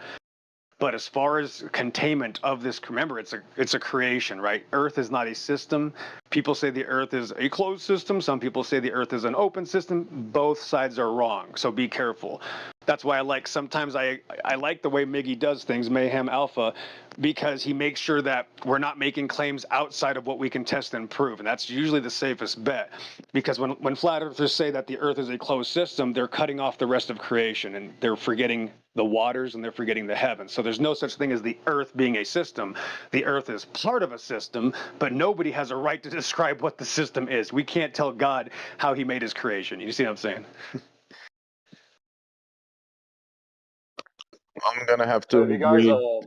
But as far as containment of this, remember, it's a creation, right? Earth is not a system. People say the Earth is a closed system. Some people say the Earth is an open system. Both sides are wrong. So be careful. That's why I like sometimes I like the way Miggy does things, Mayhem Alpha, because he makes sure that we're not making claims outside of what we can test and prove, and that's usually the safest bet. Because when flat earthers say that the Earth is a closed system, they're cutting off the rest of creation, and they're forgetting the waters and they're forgetting the heavens. So there's no such thing as the Earth being a system. The Earth is part of a system, but nobody has a right to describe what the system is. We can't tell God how he made his creation. You see what I'm saying? I'm gonna have So to hey guys, agree.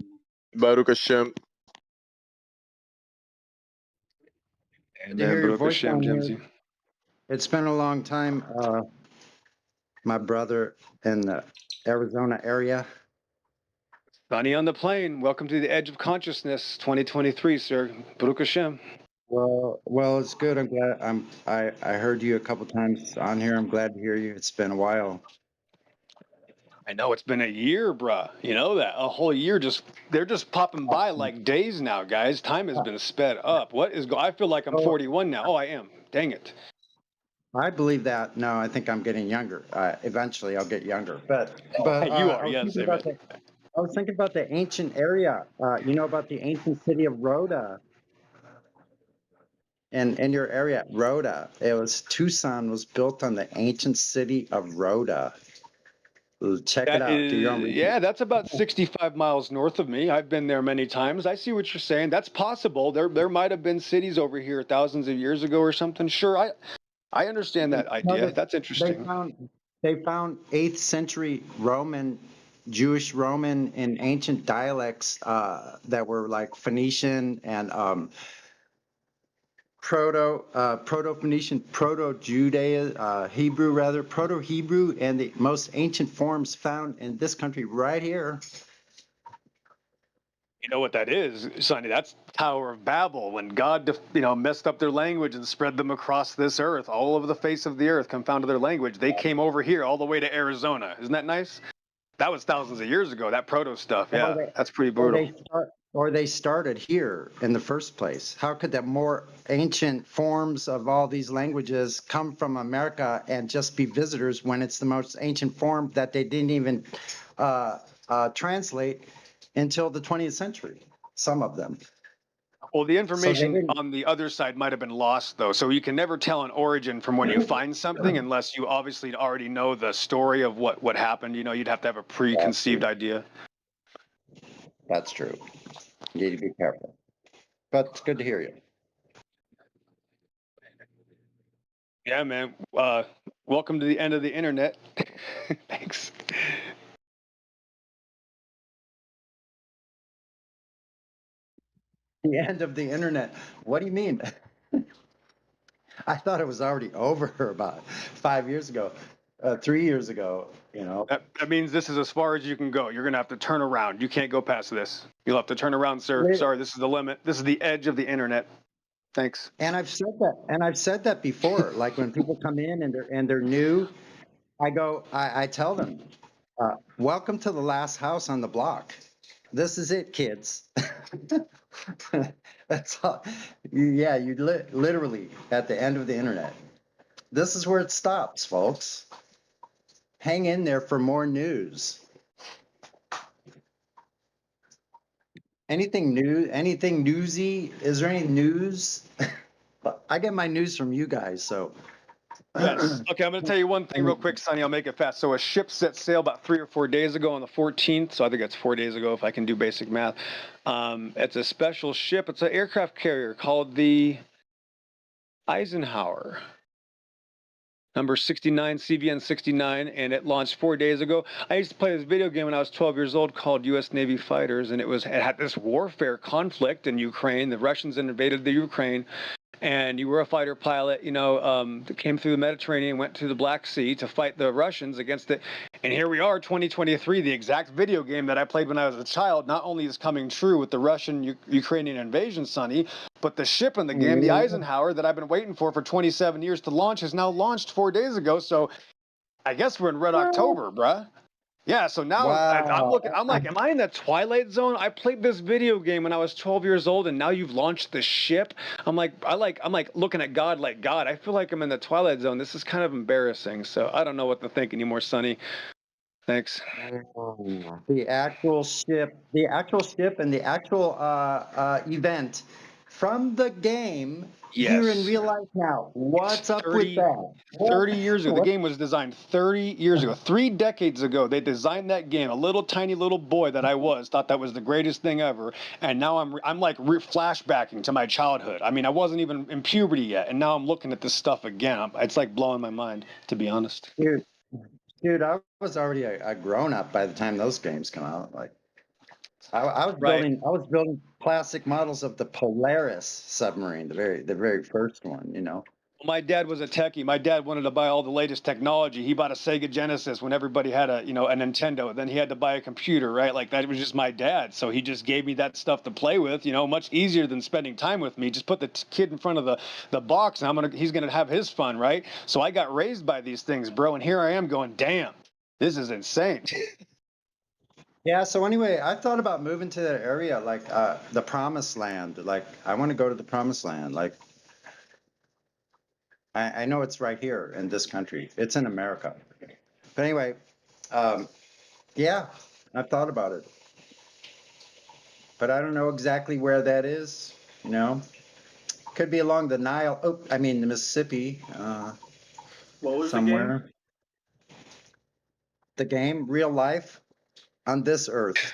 Baruch Hashem. Good to hear your voice on here. It's been a long time. My brother in the Arizona area. Sonny on the plane. Welcome to the Edge of Consciousness 2023, sir. Baruch Hashem. Well, it's good. I'm glad. I heard you a couple times on here. I'm glad to hear you. It's been a while. I know it's been a year, bruh. You know that a whole year they're just popping by like days now, guys. Time has been sped up. I feel like I'm 41 now. Oh, I am. Dang it. I believe that. No, I think I'm getting younger. Eventually, I'll get younger. But you are. I was Yes, thinking about I was thinking about the ancient area. You know about the ancient city of Rhoda. And in your area, Rhoda, Tucson was built on the ancient city of Rhoda. Check it out. Do your own research. Yeah, that's about 65 miles north of me. I've been there many times. I see what you're saying. That's possible. There might have been cities over here thousands of years ago or something. Sure, I understand that idea. That's interesting. They found 8th century Jewish Roman and ancient dialects that were like Phoenician and Proto-Phoenician, Hebrew rather, Proto-Hebrew, and the most ancient forms found in this country right here. You know what that is, Sonny? That's Tower of Babel, when God, messed up their language and spread them across this earth, all over the face of the earth, confounded their language. They came over here all the way to Arizona. Isn't that nice? That was thousands of years ago, that proto stuff. Yeah, that's pretty brutal. Or they started here in the first place. How could the more ancient forms of all these languages come from America and just be visitors when it's the most ancient form that they didn't even translate until the 20th century, some of them. Well, the information on the other side might have been lost, though. So you can never tell an origin from when you find something unless you obviously already know the story of what happened. You'd have to have a preconceived idea. That's true. You need to be careful. But it's good to hear you. Yeah, man. Welcome to the end of the internet. Thanks. The end of the internet. What do you mean? I thought it was already over about 5 years ago, 3 years ago. That means this is as far as you can go. You're gonna have to turn around. You can't go past this. You'll have to turn around, sir. Sorry, this is the limit. This is the edge of the internet. Thanks. And I've said that before. Like when people come in and they're new, I tell them, welcome to the last house on the block. This is it, kids. That's all. Yeah, you literally at the end of the internet. This is where it stops, folks. Hang in there for more news. Anything new? Anything newsy? Is there any news? I get my news from you guys, so. Yes. Okay, I'm going to tell you one thing real quick, Sonny. I'll make it fast. So a ship set sail about 3 or 4 days ago on the 14th. So I think that's 4 days ago if I can do basic math. It's a special ship. It's an aircraft carrier called the Eisenhower. Number 69, CVN 69, and it launched 4 days ago. I used to play this video game when I was 12 years old called U.S. Navy Fighters, and it had this warfare conflict in Ukraine. The Russians invaded the Ukraine. And you were a fighter pilot, that came through the Mediterranean, went to the Black Sea to fight the Russians against it. And here we are, 2023, the exact video game that I played when I was a child, not only is coming true with the Russian-Ukrainian invasion, Sonny, but the ship in the game, the Eisenhower, that I've been waiting for 27 years to launch, has now launched 4 days ago. So I guess we're in Red October, bruh. Yeah, so now I'm like, am I in that Twilight Zone? I played this video game when I was 12 years old, and now you've launched the ship. I'm like looking at God like, God, I feel like I'm in the Twilight Zone. This is kind of embarrassing. So I don't know what to think anymore, Sonny. Thanks. The actual ship and the actual event from the game here in Yes. real life now. What's up 30, with that? 30 years ago. The What? game was designed 30 years ago. 3 decades ago, they designed that game. A little tiny little boy that I was thought that was the greatest thing ever. And now I'm like flashbacking to my childhood. I mean, I wasn't even in puberty yet. And now I'm looking at this stuff again. It's like blowing my mind, to be honest. Dude, I was already a grown up by the time those games come out. Like, I was Right. building plastic models of the Polaris submarine, the very first one. You know. My dad was a techie. My dad wanted to buy all the latest technology. He bought a Sega Genesis when everybody had a Nintendo. Then he had to buy a computer, right? Like that was just my dad. So he just gave me that stuff to play with, much easier than spending time with me. Just put the kid in front of the box and he's going to have his fun, right? So I got raised by these things, bro. And here I am going, damn, this is insane. Yeah, so anyway, I thought about moving to that area, like the Promised Land. Like, I want to go to the Promised Land. Like, I know it's right here in this country. It's in America. But anyway, yeah, I've thought about it. But I don't know exactly where that is, Could be along the Nile. Oh, I mean, the Mississippi. What was somewhere. The game, real life, on this earth.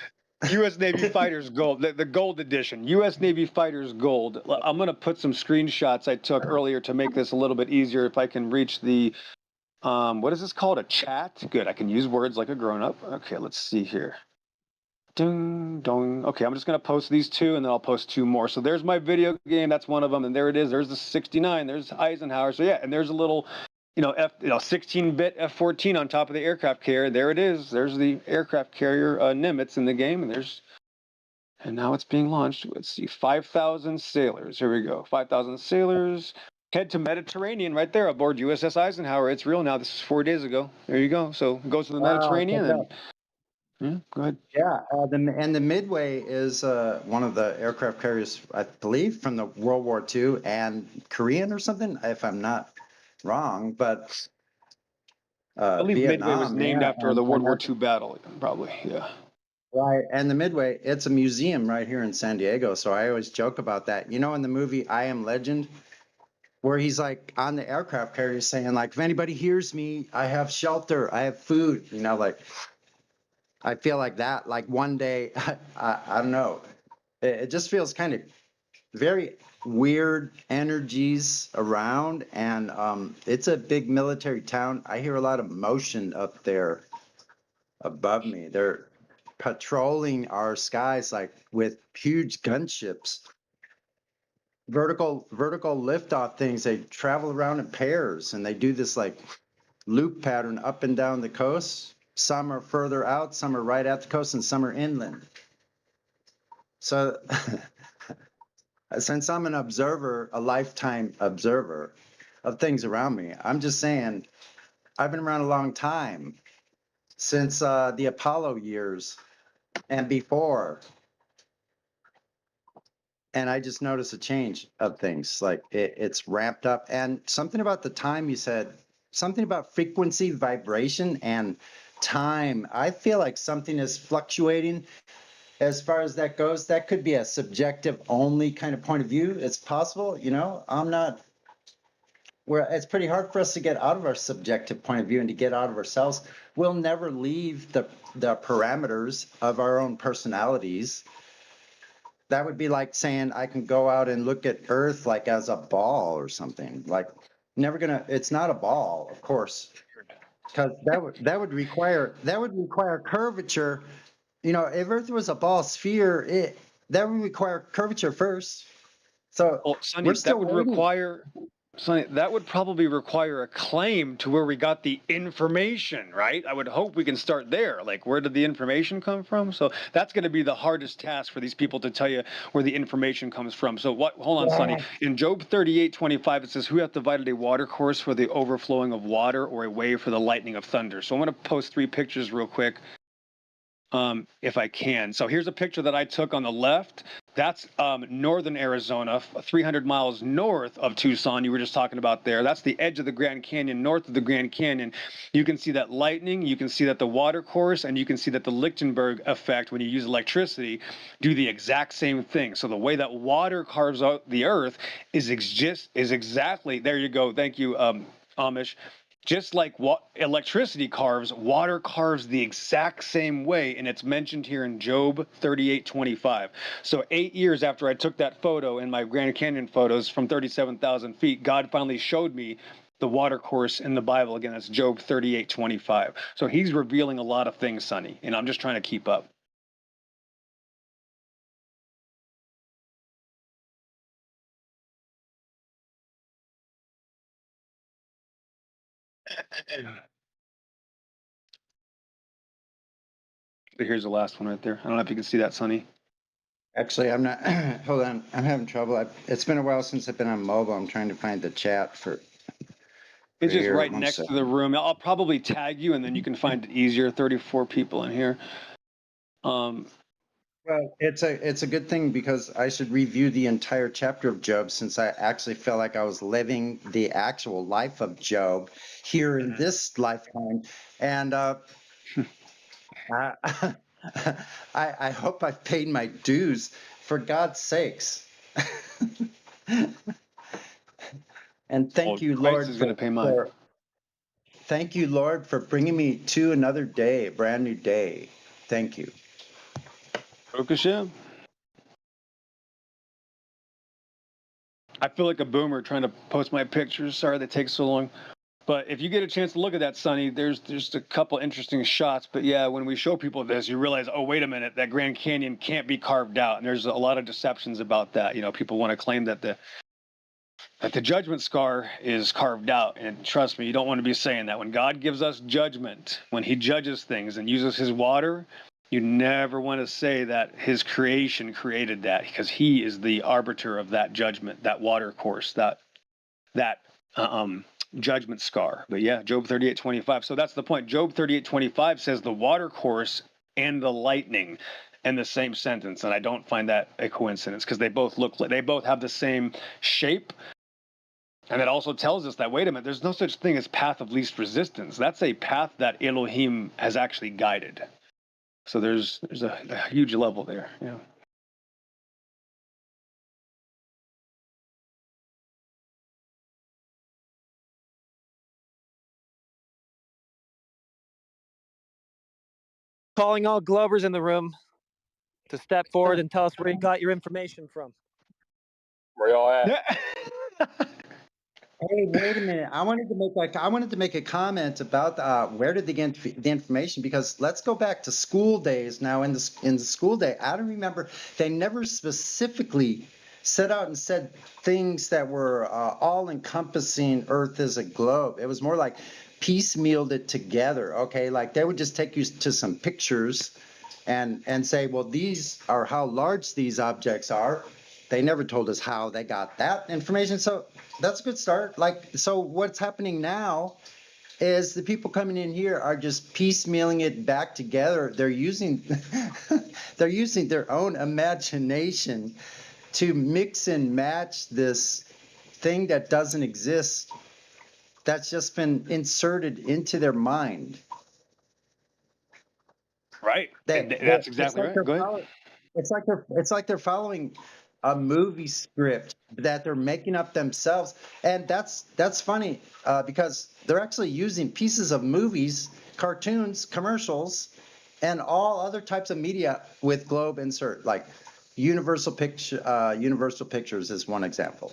U.S. Navy Fighters Gold, the Gold Edition. U.S. Navy Fighters Gold. I'm going to put some screenshots I took earlier to make this a little bit easier if I can reach the, what is this called? A chat? Good, I can use words like a grown-up. Okay, let's see here. Ding, dong. Okay, I'm just going to post these 2, and then I'll post 2 more. So there's my video game. That's one of them, and there it is. There's the 69. There's Eisenhower. So yeah, and there's a little 16-bit F-14 on top of the aircraft carrier. There it is. There's the aircraft carrier Nimitz in the game, and now it's being launched. Let's see, 5,000 sailors. Here we go. 5,000 sailors. Head to Mediterranean right there aboard USS Eisenhower. It's real now. This is 4 days ago. There you go. So it goes to the Mediterranean. And, yeah, go ahead. Yeah, the Midway is one of the aircraft carriers, I believe, from the World War II and Korean or something, if I'm not wrong. But I believe Vietnam, Midway was named after the and World War II battle, probably. Yeah. Right, and the Midway, it's a museum right here in San Diego. So I always joke about that. In the movie I Am Legend, where he's like on the aircraft carrier saying, like, if anybody hears me, I have shelter, I have food. Like, I feel like that. Like one day, I don't know. It just feels kind of very weird energies around, and it's a big military town. I hear a lot of motion up there above me. They're patrolling our skies like with huge gunships, vertical liftoff things. They travel around in pairs, and they do this like loop pattern up and down the coast. Some are further out, some are right at the coast, and some are inland. So since I'm an observer, a lifetime observer of things around me, I'm just saying I've been around a long time, since the Apollo years and before. And I just noticed a change of things. Like it's ramped up. And something about the time you said, something about frequency, vibration, and time. I feel like something is fluctuating as far as that goes. That could be a subjective only kind of point of view. It's possible, I'm not, where it's pretty hard for us to get out of our subjective point of view and to get out of ourselves. We'll never leave the parameters of our own personalities. That would be like saying I can go out and look at Earth like as a ball or something. Like it's not a ball, of course, because that would require curvature. If Earth was a ball sphere, that would require curvature first. So Sonny, we're still that would probably require a claim to where we got the information, right? I would hope we can start there. Like, where did the information come from? So that's going to be the hardest task for these people to tell you where the information comes from. So hold on, Sonny. In Job 38:25, it says, who hath divided a water course for the overflowing of water, or a way for the lightning of thunder? So I'm going to post 3 pictures real quick, if I can. So here's a picture that I took on the left. That's northern Arizona, 300 miles north of Tucson. You were just talking about there. That's the edge of the Grand Canyon, north of the Grand Canyon. You can see that lightning, you can see that the water course, and you can see that the Lichtenberg effect, when you use electricity, do the exact same thing. So the way that water carves out the earth is exactly, there you go. Thank you, Amish. Just like electricity carves, water carves the exact same way, and it's mentioned here in Job 38:25. So 8 years after I took that photo in my Grand Canyon photos from 37,000 feet, God finally showed me the water course in the Bible. Again, that's Job 38:25. So he's revealing a lot of things, Sonny, and I'm just trying to keep up. Here's the last one right there. I don't know if you can see that, Sonny. Actually, I'm not. Hold on, I'm having trouble. It's been a while since I've been on mobile. I'm trying to find the chat for. It's just here. right One next to second. the room. I'll probably tag you, and then you can find it easier. 34 people in here. Well, it's a good thing because I should review the entire chapter of Job, since I actually felt like I was living the actual life of Job here in this lifetime, and I, I hope I've paid my dues, for God's sakes. And thank you, Christ Lord, is going to pay mine. thank you, Lord, for bringing me to another day, a brand new day. Thank you. Baruch Hashem. I feel like a boomer trying to post my pictures. Sorry they take so long. But if you get a chance to look at that, Sonny, there's just a couple interesting shots. But yeah, when we show people this, you realize, oh, wait a minute, that Grand Canyon can't be carved out. And there's a lot of deceptions about that. You know, people want to claim that the judgment scar is carved out. And trust me, you don't want to be saying that. When God gives us judgment, when he judges things and uses his water, you never want to say that his creation created that, because he is the arbiter of that judgment, that water course, that judgment scar. But yeah, Job 38:25. So that's the point. Job 38:25 says the water course and the lightning in the same sentence, and I don't find that a coincidence, because they both have the same shape. And it also tells us that, wait a minute, there's no such thing as path of least resistance. That's a path that Elohim has actually guided. So there's a huge level there. Yeah. Calling all Globers in the room to step forward and tell us where you got your information from. Where y'all at? Hey, wait a minute. I wanted to make a comment about where did they get the information, because let's go back to school days. Now, in the school day, I don't remember, they never specifically set out and said things that were all encompassing Earth as a globe. It was more like piecemealed it together. Okay, like they would just take you to some pictures and say, well, these are how large these objects are. They never told us how they got that information. So that's a good start. Like, so what's happening now is the people coming in here are just piecemealing it back together. They're using they're using their own imagination to mix and match this thing that doesn't exist, that's just been inserted into their mind. Right. That's exactly right. Go ahead. It's like they're following a movie script that they're making up themselves, and that's funny because they're actually using pieces of movies, cartoons, commercials, and all other types of media with globe insert. Like Universal Pictures is one example.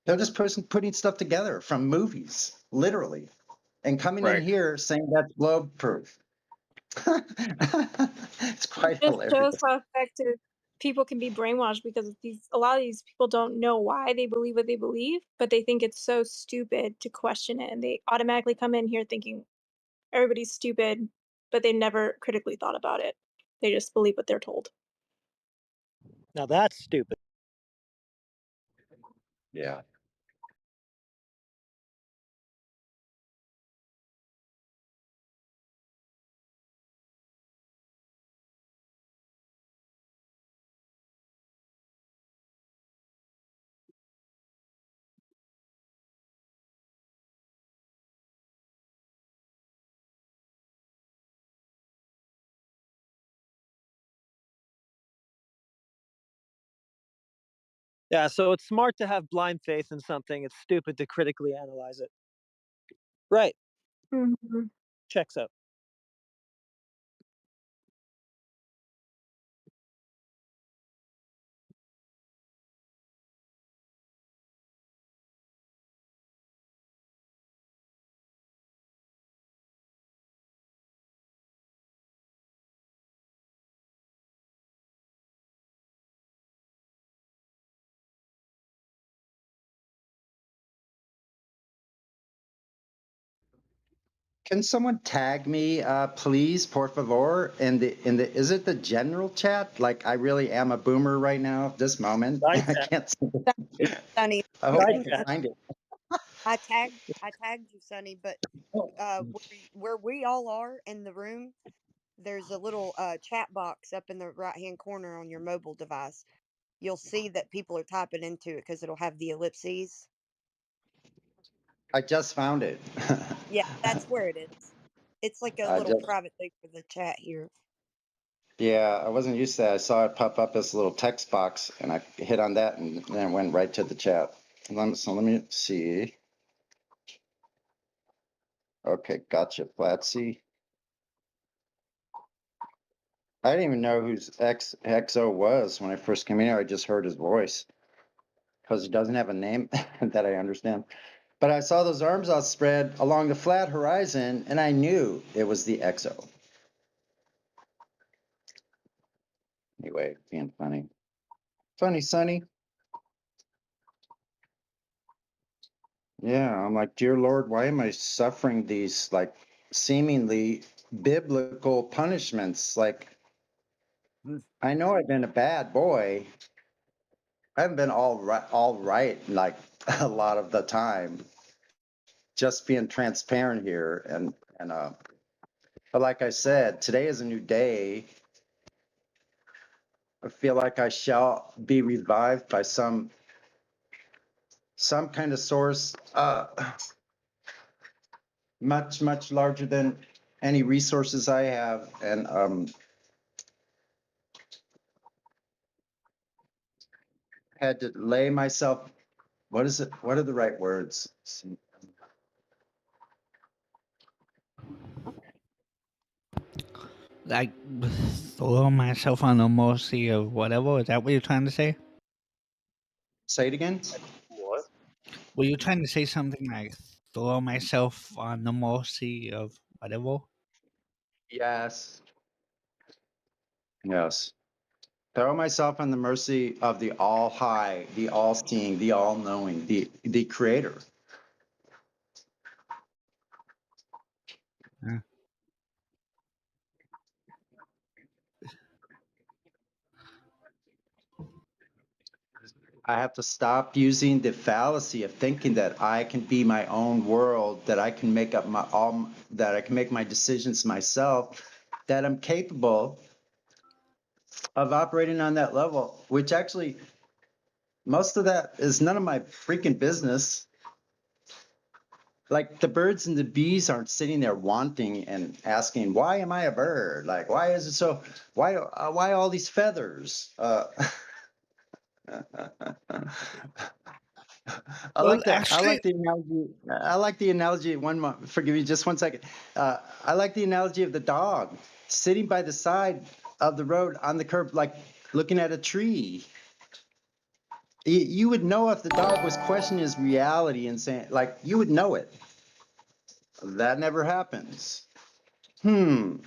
They're just putting stuff together from movies, literally, and coming in here saying that's globe proof. It's quite It just hilarious. shows how effective people can be brainwashed, because a lot of these people don't know why they believe what they believe, but they think it's so stupid to question it, and they automatically come in here thinking everybody's stupid, but they never critically thought about it. They just believe what they're told. Now that's stupid. Yeah. Yeah, so it's smart to have blind faith in something. It's stupid to critically analyze it. Right. Checks out. Can someone tag me, please, por favor, in the is it the general chat? Like I really am a boomer right now at this moment. I can't. Sonny, I hope I can find it. I tagged you, Sonny, but where we all are in the room, there's a little chat box up in the right hand corner on your mobile device. You'll see that people are typing into it because it'll have the ellipses. I just found it. Yeah, that's where it is. It's like a I little just private thing for the chat here. Yeah, I wasn't used to that. I saw it pop up as a little text box, and I hit on that, and then it went right to the chat. So let me see. Okay, gotcha, Flatsy. I didn't even know who's XO was when I first came in here. I just heard his voice because he doesn't have a name that I understand. But I saw those arms outspread along the flat horizon, and I knew it was the XO. Anyway, being funny. Funny, Sonny. Yeah, I'm like, dear Lord, why am I suffering these like seemingly biblical punishments? Like, I know I've been a bad boy. I haven't been all right, like a lot of the time. Just being transparent here, but like I said, today is a new day. I feel like I shall be revived by some kind of source, much larger than any resources I have, and had to lay myself. What is it? What are the right words? Like, throw myself on the mercy of whatever. Is that what you're trying to say? Say it again. What? Were you trying to say something like throw myself on the mercy of whatever? Yes. Yes. Throw myself on the mercy of the all high, the all seeing, the all knowing, the creator. Yeah. I have to stop using the fallacy of thinking that I can be my own world, that I can make up that I can make my decisions myself, that I'm capable of operating on that level, which actually most of that is none of my freaking business. Like the birds and the bees aren't sitting there wanting and asking, why am I a bird? Like, why is it so, why all these feathers? I Well, like that. I actually, like the analogy. I like the analogy. Forgive me, just 1 second. I like the analogy of the dog sitting by the side of the road on the curb, like looking at a tree. You would know if the dog was questioning his reality and saying, like, you would know it. That never happens. well,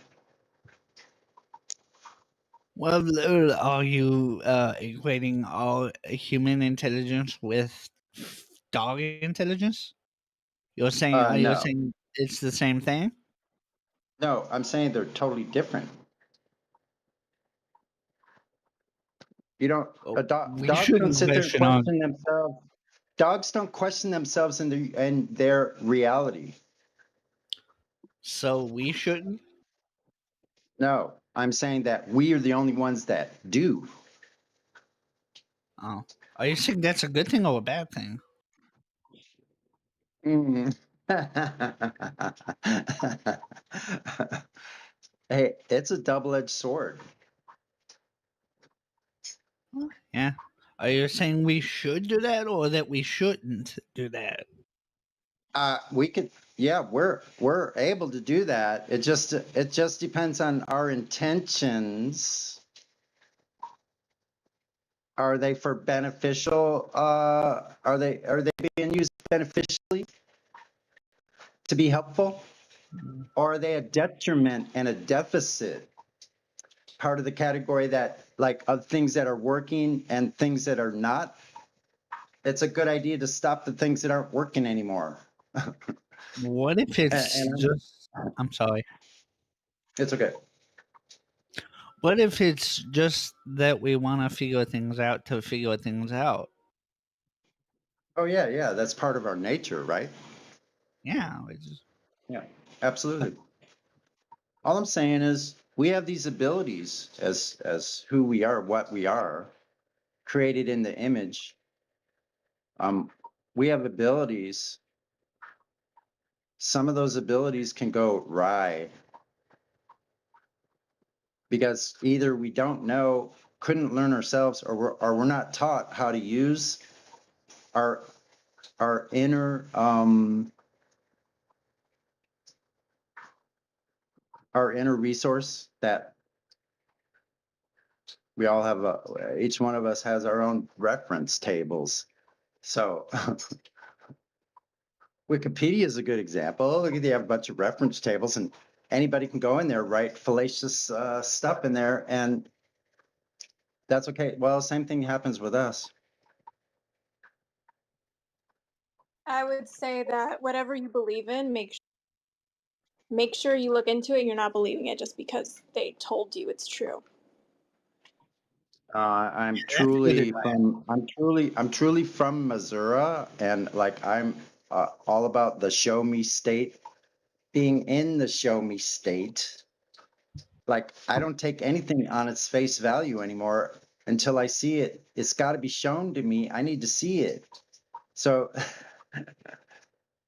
are you equating all human intelligence with dog intelligence? You're saying, are you No, saying it's the same thing? no, I'm saying they're totally different. You don't. Oh, we Dogs don't shouldn't sit there and question on. question themselves. Dogs don't question themselves in their reality. So we shouldn't. No, I'm saying that we are the only ones that do. Oh, are you saying that's a good thing or a bad thing? Mm. Hey, it's a double-edged sword. Yeah. Are you saying we should do that or that we shouldn't do that? We could, yeah, we're able to do that. It just depends on our intentions. Are they for beneficial? Are they being used beneficially to be helpful, or are they a detriment and a deficit? Part of the category that, like, of things that are working and things that are not. It's a good idea to stop the things that aren't working anymore. What if it's just? I'm sorry. It's okay. What if it's just that we want to figure things out to figure things out? Oh yeah, that's part of our nature, right? Yeah, we just... Yeah, absolutely. All I'm saying is we have these abilities as who we are, what we are, created in the image. We have abilities. Some of those abilities can go awry because either we don't know, couldn't learn ourselves, or we're not taught how to use our inner resource that we all have. Each one of us has our own reference tables. So Wikipedia is a good example. They have a bunch of reference tables, and anybody can go in there, write fallacious stuff in there, and that's okay. Well, same thing happens with us. I would say that whatever you believe in, make sure you look into it and you're not believing it just because they told you it's true. I'm truly from Missouri, and like I'm all about the show me state, being in the show me state. Like I don't take anything on its face value anymore until I see it. It's got to be shown to me. I need to see it. So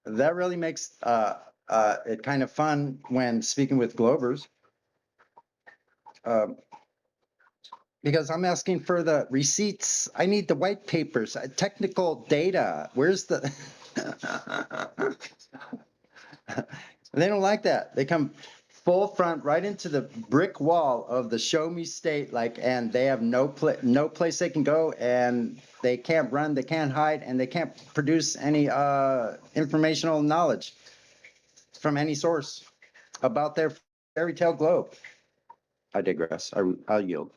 that really makes it kind of fun when speaking with Glovers. Because I'm asking for the receipts. I need the white papers, technical data. Where's the... They don't like that. They come full front right into the brick wall of the show me state, like, and they have no place they can go, and they can't run, they can't hide, and they can't produce any informational knowledge from any source about their fairy tale globe. I digress. I'll yield.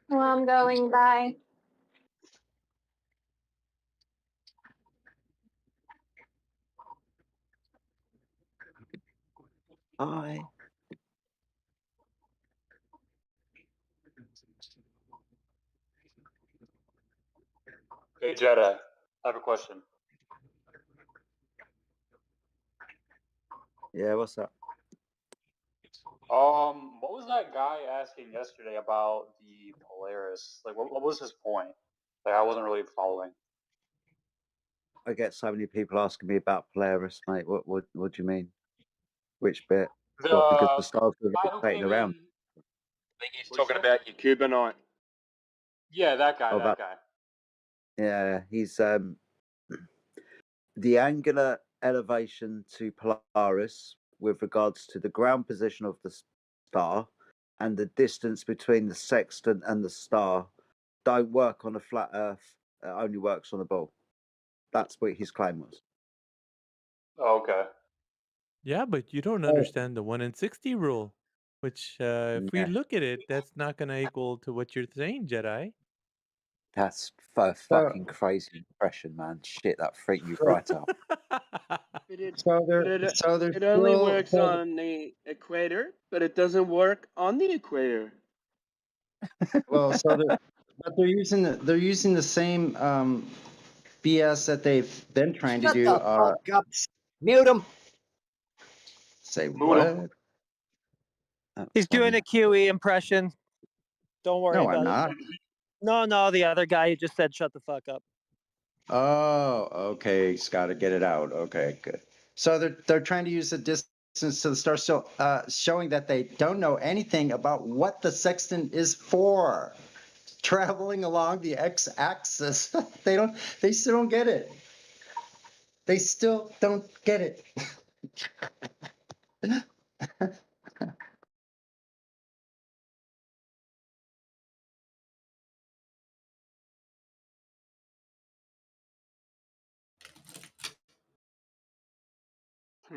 Well, I'm going. Bye. Hi. Hey, Jetta, I have a question. Yeah, what's up? What was that guy asking yesterday about the Polaris? Like, what was his point? Like, I wasn't really following. I get so many people asking me about Polaris, mate. What do you mean? Which bit? What? Because the stars are guy who rotating came around. in. I think he's talking about your Cubanite. Yeah, that guy. Oh, that guy. Yeah, he's the angular elevation to Polaris with regards to the ground position of the star and the distance between the sextant and the star don't work on a flat Earth. It only works on a ball. That's what his claim was. Oh, okay. Yeah, but you don't understand the 1 in 60 rule, which, if we Yeah. look at it, that's not going to equal to what you're saying, Jedi. That's a fucking crazy impression, man. Shit, that freaked me right out. It there's only still- works on the equator, but it doesn't work on the equator. Well, but they're using the same BS that they've been trying to Shut do. the fuck up. Mute him. Say Mute what? He's doing a QE impression. Don't worry No, about I'm it. not. No, the other guy who just said shut the fuck up. Oh, okay. It's got to get it out. Okay, good. So they're trying to use the distance to the star, showing that they don't know anything about what the sextant is for. Traveling along the x-axis, they still don't get it. They still don't get it.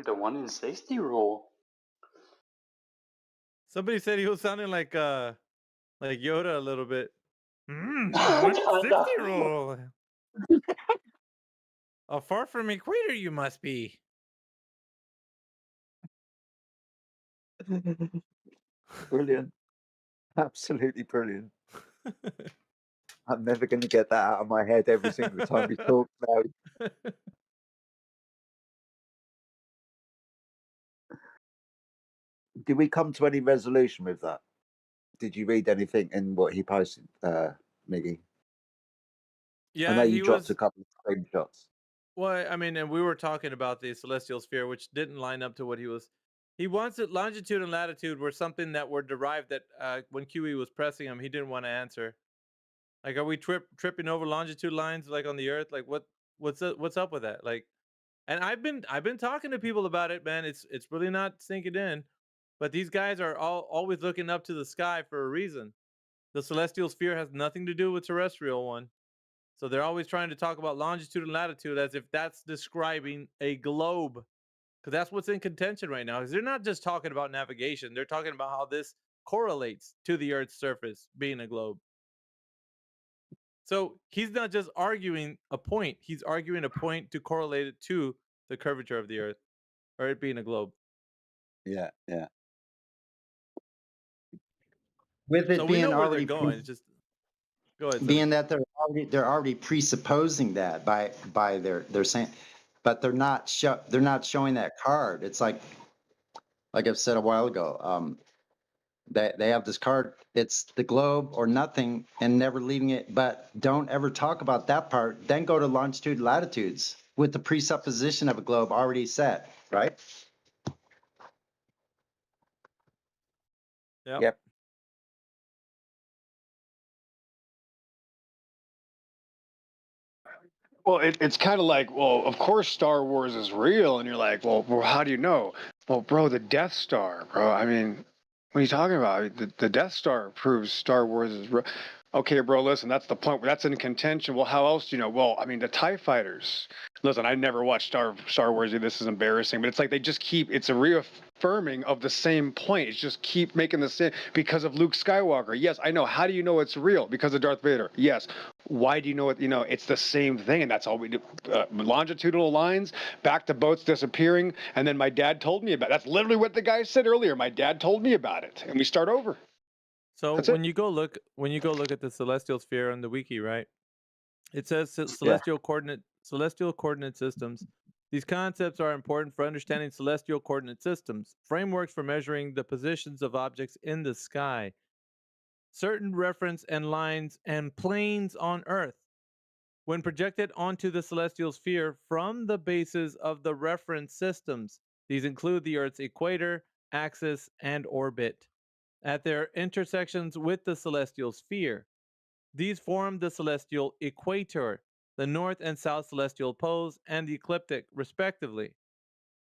The one in safety role. Somebody said he was sounding like Yoda a little bit. The No, 160 no. rule. Far from equator you must be. Brilliant. Absolutely brilliant. I'm never going to get that out of my head every single time we talk now. Did we come to any resolution with that? Did you read anything in what he posted, Miggy? I know Yeah, you he dropped was. a couple of screenshots. Well, I mean, and we were talking about the celestial sphere, which didn't line up to what he was. He wants it. Longitude and latitude were something that were derived that when QE was pressing him, he didn't want to answer. Like, are we tripping over longitude lines like on the Earth? Like, what's up with that? Like, and I've been talking to people about it, man. It's really not sinking in. But these guys are always looking up to the sky for a reason. The celestial sphere has nothing to do with terrestrial one. So they're always trying to talk about longitude and latitude as if that's describing a globe. Because that's what's in contention right now. Because they're not just talking about navigation, they're talking about how this correlates to the Earth's surface being a globe. So he's not just arguing a point, he's arguing a point to correlate it to the curvature of the Earth or it being a globe. Yeah. With it So we being know where they're already going. It's just go ahead, Sonny. being that they're already presupposing that by they're saying, but they're not showing that card. It's like I've said a while ago. They have this card. It's the globe or nothing, and never leaving it. But don't ever talk about that part. Then go to longitude, latitudes with the presupposition of a globe already set, right? Yep. Well, it's kind of like, well, of course Star Wars is real, and you're like, well, how do you know? Well, bro, the Death Star, bro. I mean, what are you talking about? The Death Star proves Star Wars is real. Okay, bro, listen, that's the point. That's in contention. Well, how else do you know? Well, I mean, the TIE fighters. Listen, I never watched Star Wars. This is embarrassing, but it's like they just keep. It's a reaffirming of the same point. It's just keep making the same because of Luke Skywalker. Yes, I know. How do you know it's real? Because of Darth Vader. Yes. Why do you know it? You know, it's the same thing, and that's all we do. Longitudinal lines, back to boats disappearing, and then my dad told me about it. That's literally what the guy said earlier. My dad told me about it, and we start over. So That's when it. you go look at the celestial sphere on the wiki, right? It says Yeah. celestial coordinate systems. These concepts are important for understanding celestial coordinate systems, frameworks for measuring the positions of objects in the sky, certain reference and lines and planes on Earth. When projected onto the celestial sphere from the bases of the reference systems, these include the Earth's equator, axis, and orbit. At their intersections with the celestial sphere, these form the celestial equator, the north and south celestial poles, and the ecliptic, respectively.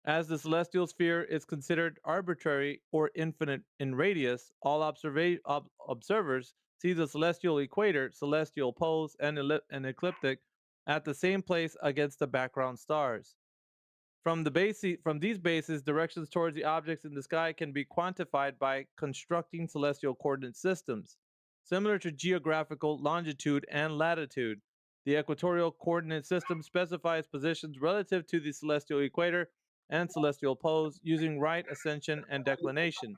As the celestial sphere is considered arbitrary or infinite in radius, all observers see the celestial equator, celestial poles, and ecliptic at the same place against the background stars. From these bases, directions towards the objects in the sky can be quantified by constructing celestial coordinate systems. Similar to geographical longitude and latitude, the equatorial coordinate system specifies positions relative to the celestial equator and celestial poles using right ascension and declination.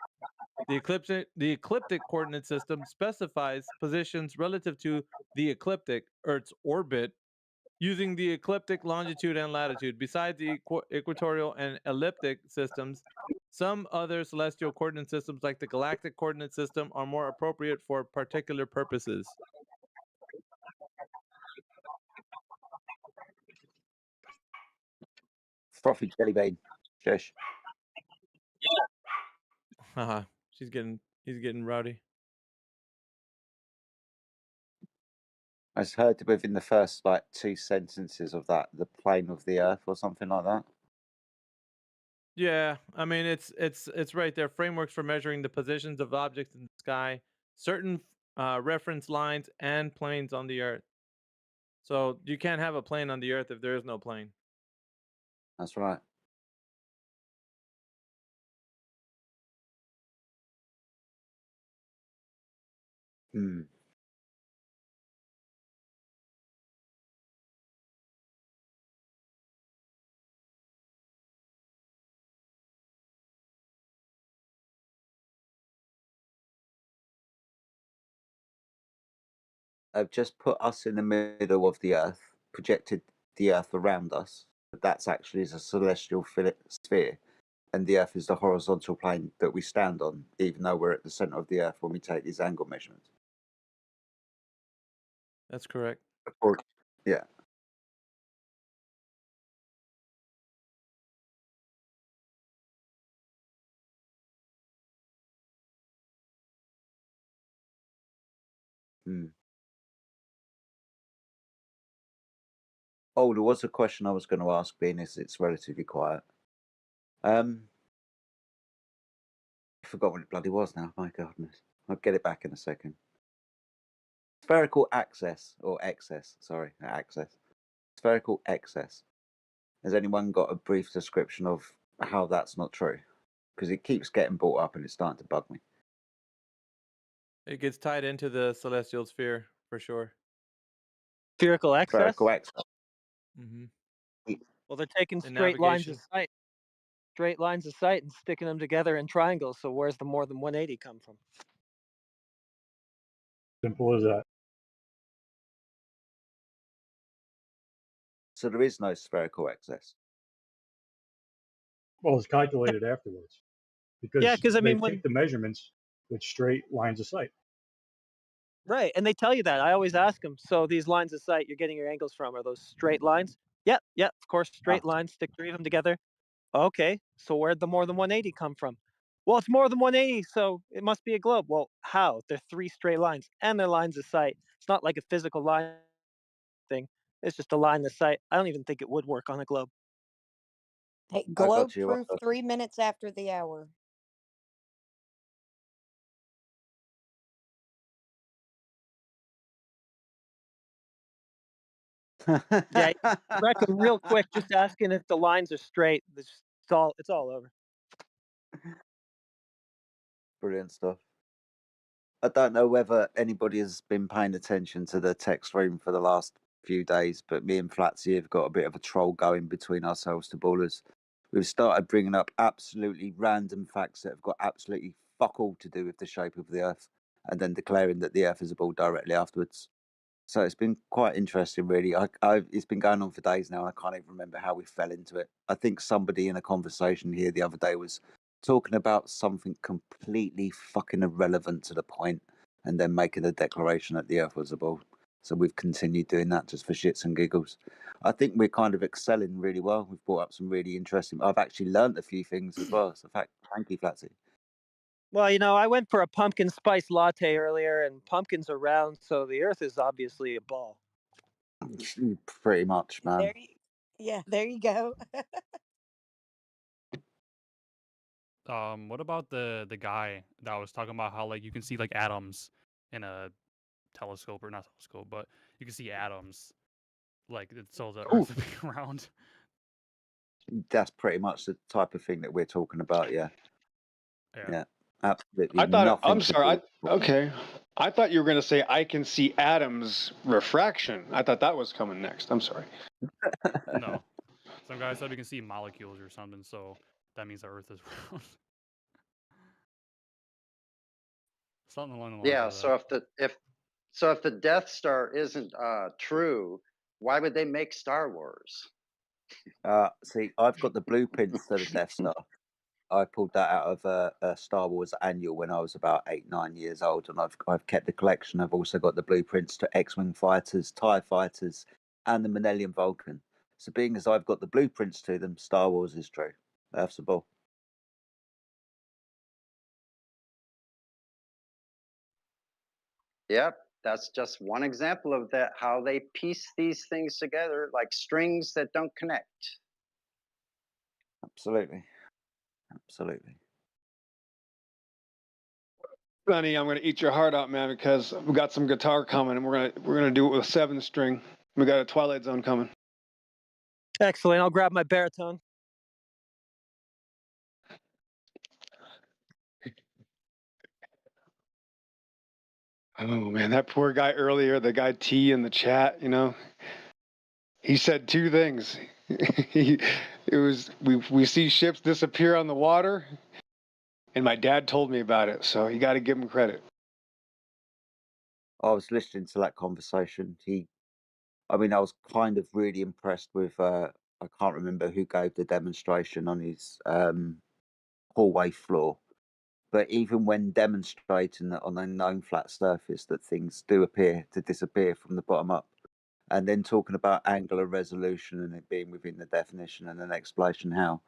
The ecliptic coordinate system specifies positions relative to the ecliptic, Earth's orbit, using the ecliptic longitude and latitude. Besides the equatorial and elliptic systems, some other celestial coordinate systems, like the galactic coordinate system, are more appropriate for particular purposes. Frothy jelly bean. Shush. Haha. He's getting rowdy. I just heard within the first like 2 sentences of that, the plane of the Earth or something like that. Yeah, I mean it's right there. Frameworks for measuring the positions of objects in the sky, certain reference lines, and planes on the Earth. So you can't have a plane on the Earth if there is no plane. That's right. Hmm. They've just put us in the middle of the Earth, projected the Earth around us, but that's actually a celestial sphere, and the Earth is the horizontal plane that we stand on, even though we're at the center of the Earth when we take these angle measurements. That's correct. Yeah. Hmm. Oh, there was a question I was going to ask, being as it's relatively quiet. I forgot what it bloody was now. My goodness. I'll get it back in a second. Spherical access, or excess, sorry, access. Spherical excess. Has anyone got a brief description of how that's not true? Because it keeps getting brought up and it's starting to bug me. It gets tied into the celestial sphere for sure. Spherical excess? Spherical excess. Mm-hmm. Well, they're taking In straight lines of navigation. sight. Straight lines of sight and sticking them together in triangles. So where's the more than 180 come from? Simple as that. So there is no spherical excess. Well, it's calculated afterwards because Yeah, 'cause I they mean, take the measurements with straight lines of sight. Right, and they tell you that. I always ask them, so these lines of sight you're getting your angles from, are those straight lines? Yep, of course, straight lines, stick 3 of them together. Okay, so where'd the more than 180 come from? Well, it's more than 180, so it must be a globe. Well, how? They're 3 straight lines, and they're lines of sight. It's not like a physical line thing. It's just a line of sight. I don't even think it would work on a globe. Hey, I globe got you. proof 3 minutes after the hour. Yeah, reckon real quick, just asking if the lines are straight. It's all over. Brilliant stuff. I don't know whether anybody has been paying attention to the text room for the last few days, but me and Flatsy have got a bit of a troll going between ourselves to ballers. We've started bringing up absolutely random facts that have got absolutely fuck all to do with the shape of the Earth, and then declaring that the Earth is a ball directly afterwards. So it's been quite interesting, really. It's been going on for days now, and I can't even remember how we fell into it. I think somebody in a conversation here the other day was talking about something completely fucking irrelevant to the point, and then making a declaration that the Earth was a ball. So we've continued doing that just for shits and giggles. I think we're kind of excelling really well. We've brought up some really interesting. I've actually learned a few things as well. So, thank you, Flatsy. Well, I went for a pumpkin spice latte earlier, and pumpkins are round, so the Earth is obviously a ball. Pretty much, man. There you go. What about the guy that was talking about how like you can see like atoms in a telescope, or not telescope, but you can see atoms like so the Earth would be round. That's pretty much the type of thing that we're talking about. Yeah. Absolutely. I thought. Nothing. I'm sorry. Okay. I thought you were going to say I can see atoms refraction. I thought that was coming next. I'm sorry. No, some guy said we can see molecules or something, so that means the Earth is round. Something along the lines Yeah. of So that. if the Death Star isn't true, why would they make Star Wars? See, I've got the blueprints to the Death Star. I pulled that out of a Star Wars annual when I was about 8, 9 years old, and I've kept the collection. I've also got the blueprints to X-wing fighters, TIE fighters, and the Millennium Falcon. So being as I've got the blueprints to them, Star Wars is true. That's the ball. Yep, that's just one example of that, how they piece these things together like strings that don't connect. Absolutely. Absolutely. Sonny, I'm gonna eat your heart out, man, because we got some guitar coming, and we're gonna do it with 7-string. We got a Twilight Zone coming. Excellent. I'll grab my baritone. Oh man, that poor guy earlier, the guy T in the chat, you know, he said two things. We see ships disappear on the water, and my dad told me about it, so you got to give him credit. I was listening to that conversation. I was kind of really impressed with. I can't remember who gave the demonstration on his hallway floor, but even when demonstrating that on a known flat surface, that things do appear to disappear from the bottom up, and then talking about angular resolution and it being within the definition, and an explanation how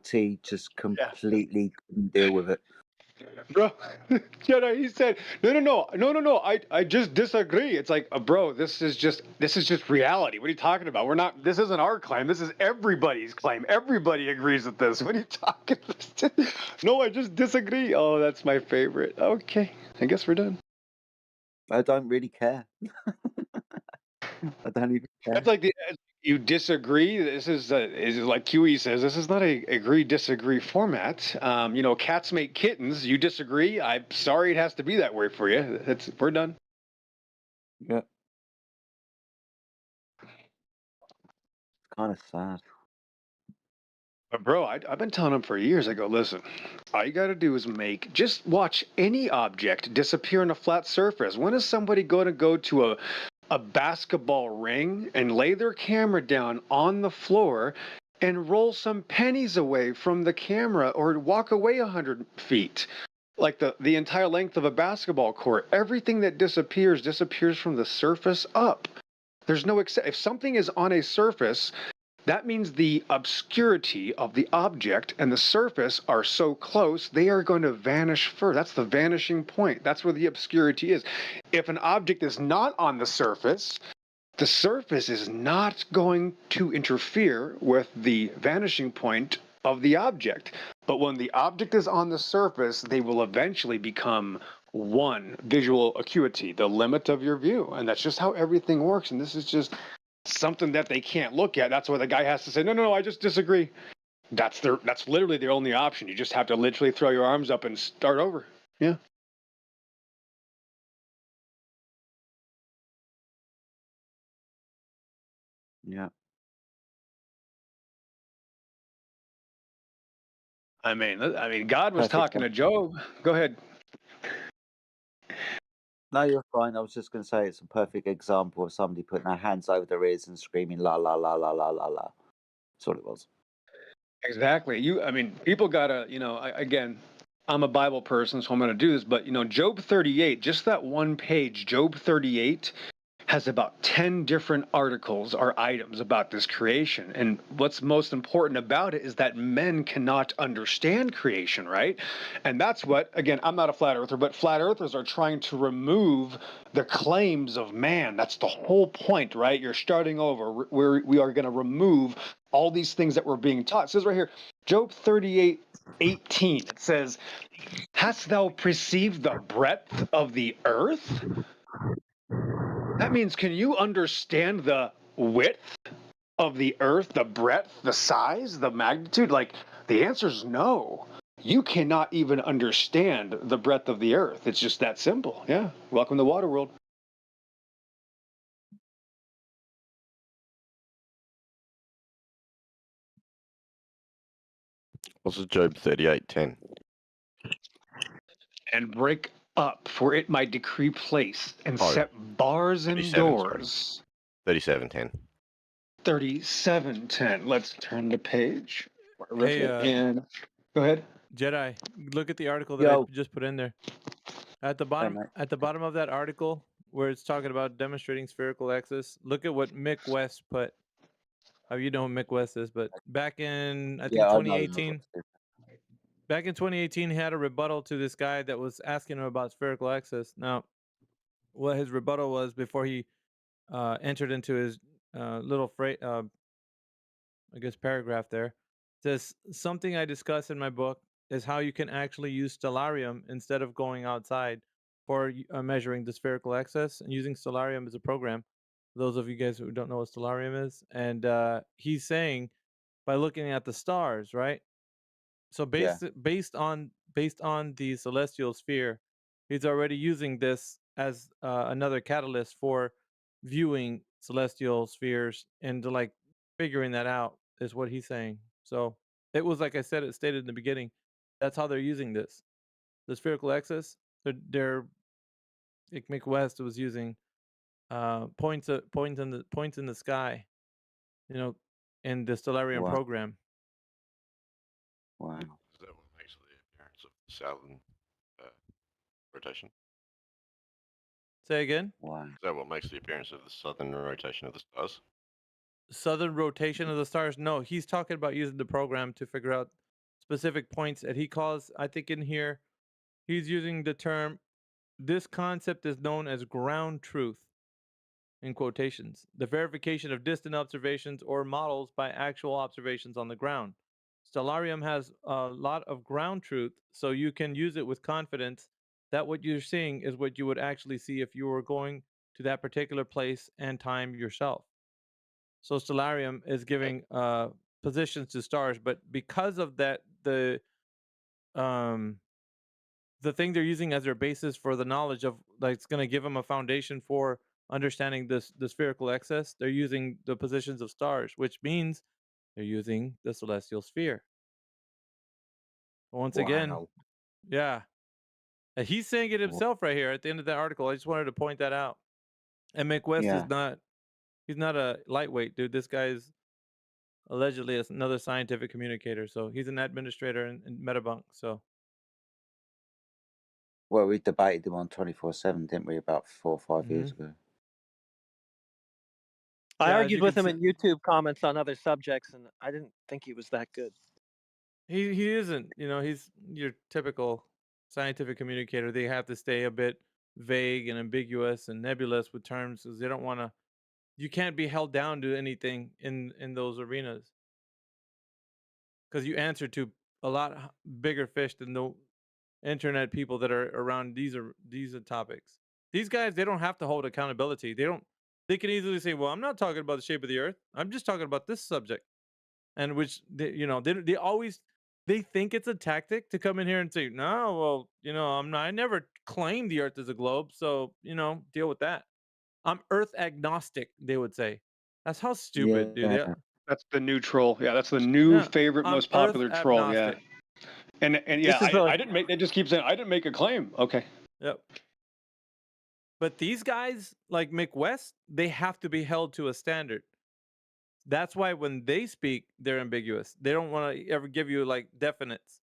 T just completely couldn't deal with it. Bro, Jedi, he said, no, I just disagree. It's like, bro, this is just reality. What are you talking about? This isn't our claim. This is everybody's claim. Everybody agrees with this. What are you talking about? No, I just disagree. Oh, that's my favorite. Okay, I guess we're done. I don't really care. I don't even care. That's like you disagree. This is like QE says. This is not a agree-disagree format. Cats make kittens. You disagree. I'm sorry, it has to be that way for you. We're done. Yeah. It's kind of sad. But bro, I've been telling him for years. I go, listen, all you got to do is just watch any object disappear on a flat surface. When is somebody going to go to a basketball ring and lay their camera down on the floor and roll some pennies away from the camera, or walk away 100 feet, like the entire length of a basketball court? Everything that disappears from the surface up. There's no if something is on a surface, that means the obscurity of the object and the surface are so close, they are going to vanish first. That's the vanishing point. That's where the obscurity is. If an object is not on the surface is not going to interfere with the vanishing point of the object. But when the object is on the surface, they will eventually become one visual acuity, the limit of your view. And that's just how everything works. And this is just something that they can't look at. That's why the guy has to say, no, I just disagree. That's literally the only option. You just have to literally throw your arms up and start over. Yeah. Yeah. I mean, God was talking to Job. Go ahead. No, you're fine. I was just going to say it's a perfect example of somebody putting their hands over their ears and screaming la la la la la la la. That's what it was. Exactly. People gotta, again, I'm a Bible person, so I'm going to do this, but Job 38, just that one page, Job 38 has about 10 different articles or items about this creation. And what's most important about it is that men cannot understand creation, right? And that's what, again, I'm not a flat earther, but flat earthers are trying to remove the claims of man. That's the whole point, right? You're starting over. We are going to remove all these things that we're being taught. It says right here, Job 38:18, it says, "Hast thou perceived the breadth of the earth?" That means, can you understand the width of the earth, the breadth, the size, the magnitude? Like, the answer is no. You cannot even understand the breadth of the earth. It's just that simple. Yeah. Welcome to Waterworld. What's Job 38:10? And break up, for it might decree place, and set bars and 37, doors. 37:10. 37:10. Let's turn the page. Hey, and go ahead. Jedi, look at the article that I just put in there. At the bottom, mate. at the bottom of that article, where it's talking about demonstrating spherical axis, look at what Mick West put. you know who Mick West is, but back in I think Yeah, I know. 2018, back in 2018, he had a rebuttal to this guy that was asking him about spherical axis. Now, what his rebuttal was before he entered into his little I guess paragraph there, says something I discuss in my book is how you can actually use stellarium instead of going outside for measuring the spherical axis and using stellarium as a program. Those of you guys who don't know what stellarium is, and he's saying by looking at the stars, right? So Yeah. based on the celestial sphere, he's already using this as another catalyst for viewing celestial spheres and to like figuring that out is what he's saying. So it was like I said, it stated in the beginning. That's how they're using this. The spherical axis. They're like Mick West was using points in the sky, you know, in the Stellarium Wow. program. Wow. Is that what makes the appearance of the southern rotation? Say again. Wow. Is that what makes the appearance of the southern rotation of the stars? Southern rotation of the stars. No, he's talking about using the program to figure out specific points that he calls. I think in here, he's using the term. This concept is known as ground truth, in quotations, the verification of distant observations or models by actual observations on the ground. Stellarium has a lot of ground truth, so you can use it with confidence that what you're seeing is what you would actually see if you were going to that particular place and time yourself. So Stellarium is giving positions to stars, but because of that, um, the thing they're using as their basis for the knowledge of like it's going to give them a foundation for understanding the spherical excess. They're using the positions of stars, which means they're using the celestial sphere. Once again, Wow. yeah, and he's saying it himself right here at the end of that article. I just wanted to point that out. And McWest Yeah. is not. He's not a lightweight dude. This guy's allegedly another scientific communicator. So he's an administrator in Metabunk. So Well, we debated him on 24/7, didn't we, about 4 or 5 years Mhm. ago? I yeah, as argued you with can him see, in YouTube comments on other subjects, and I didn't think he was that good. he isn't. You know, he's your typical scientific communicator. They have to stay a bit vague and ambiguous and nebulous with terms because they don't want to. You can't be held down to anything in those arenas because you answer to a lot bigger fish than the internet people that are around these topics. These guys, they don't have to hold accountability. They can easily say, "Well, I'm not talking about the shape of the earth. I'm just talking about this subject." And which they always they think it's a tactic to come in here and say, "No, well, I never claimed the earth is a globe, so, deal with that. I'm earth agnostic," they would say. That's how stupid, dude. Yeah. Yeah. That's the new troll. Yeah, that's the new Yeah, favorite, I'm most earth popular troll. Yeah, agnostic. and yeah, This is I didn't make. They just keep saying I didn't make a claim. Okay. Yep. But these guys, like Mick West, they have to be held to a standard. That's why when they speak, they're ambiguous. They don't want to ever give you like definites.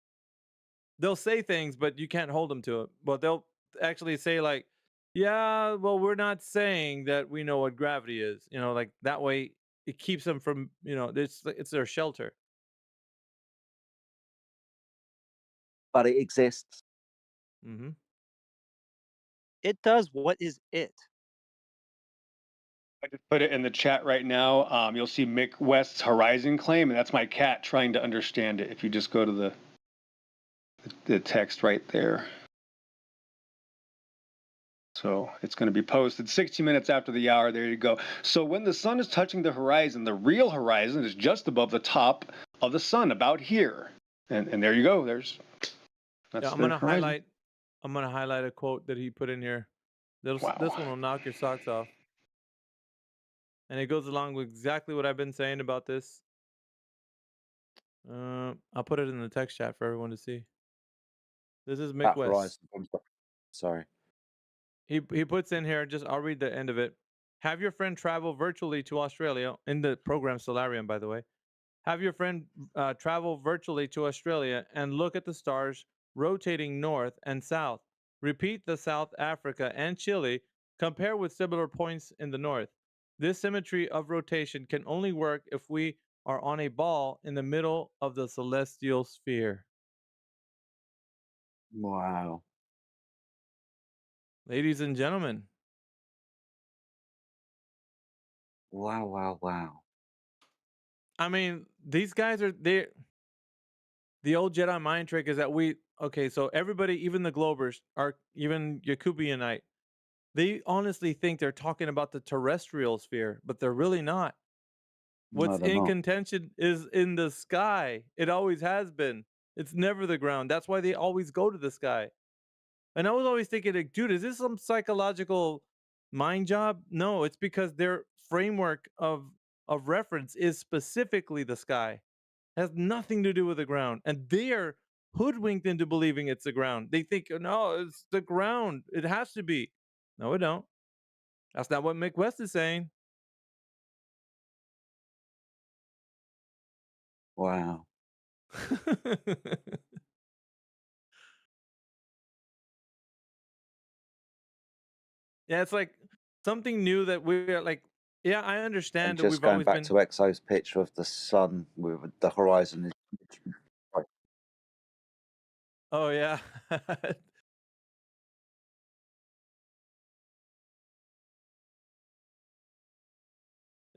They'll say things, but you can't hold them to it. But they'll actually say like, "Yeah, well, we're not saying that we know what gravity is." Like that way, it keeps them from, it's their shelter. But it exists. hmm It does. What is it? I just put it in the chat right now. You'll see Mick West's Horizon claim, and that's my cat trying to understand it. If you just go to the text right there. So it's going to be posted 60 minutes after the hour. There you go. So when the sun is touching the horizon, the real horizon is just above the top of the sun, about here. And there you go. That's Yeah, I'm the gonna horizon. highlight a quote that he put in here. This one will knock your socks off. And it goes along with exactly what I've been saying about this. I'll put it in the text chat for everyone to see. This is Mick About West. Horizon. Sorry. He puts in here, I'll read the end of it. Have your friend travel virtually to Australia, in the program Solarium, by the way. Have your friend travel virtually to Australia and look at the stars rotating north and south. Repeat the South Africa and Chile. Compare with similar points in the north. This symmetry of rotation can only work if we are on a ball in the middle of the celestial sphere. Wow. Ladies and gentlemen, Wow, wow, wow. I mean, these guys are they. The old Jedi mind trick is that so everybody, even the Globers, are even Yakubianite. They honestly think they're talking about the terrestrial sphere, but they're really not. No, What's they're in not. contention is in the sky. It always has been. It's never the ground. That's why they always go to the sky. And I was always thinking, like, dude, is this some psychological mind job? No, it's because their framework of reference is specifically the sky. It has nothing to do with the ground. And they are hoodwinked into believing it's the ground. They think, no, it's the ground. It has to be. No, it don't. That's not what Mick West is saying. Wow. Yeah, it's like something new that we're like, yeah, I And understand that just we've going always back been. to Exo's picture of the sun with the horizon is right. Oh, yeah.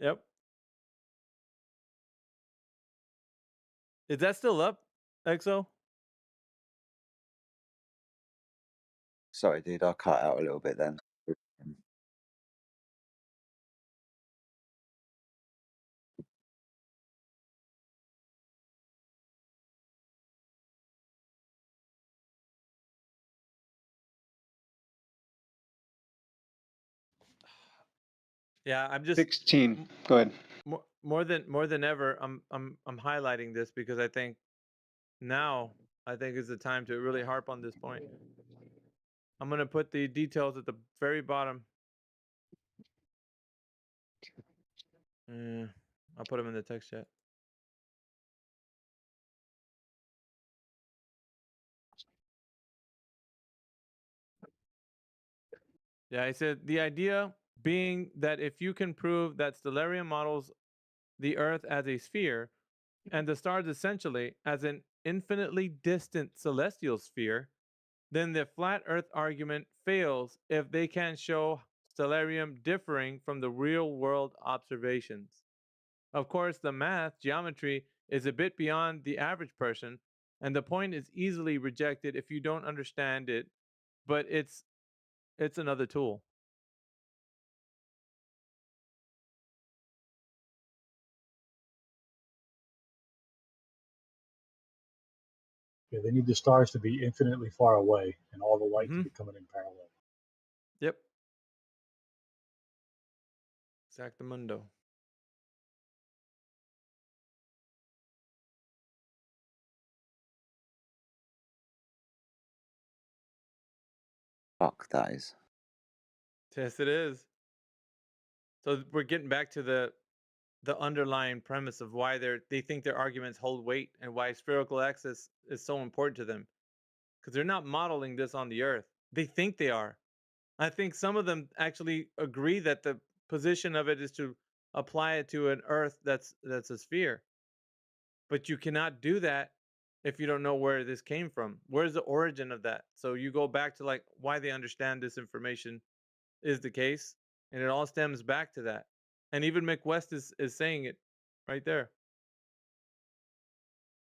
Yep. Is that still up, EXO? Sorry, dude, I cut out a little bit then. Yeah, I'm just 16. Go ahead. more than ever. I'm highlighting this because I think now is the time to really harp on this point. I'm gonna put the details at the very bottom. I'll put them in the text chat. Yeah, I said the idea being that if you can prove that Stellarium models the Earth as a sphere and the stars essentially as an infinitely distant celestial sphere, then the flat Earth argument fails if they can show Stellarium differing from the real world observations. Of course, the math, geometry, is a bit beyond the average person, and the point is easily rejected if you don't understand it, but it's another tool. Yeah, they need the stars to be infinitely far away and all the light to be coming in parallel. Yep. Exactamundo. Fuck, that is. Yes, it is. So we're getting back to the underlying premise of why they think their arguments hold weight and why spherical axis is so important to them. Because they're not modeling this on the Earth. They think they are. I think some of them actually agree that the position of it is to apply it to an Earth that's a sphere. But you cannot do that if you don't know where this came from. Where's the origin of that? So you go back to like why they understand this information is the case, and it all stems back to that. And even McWest is saying it right there.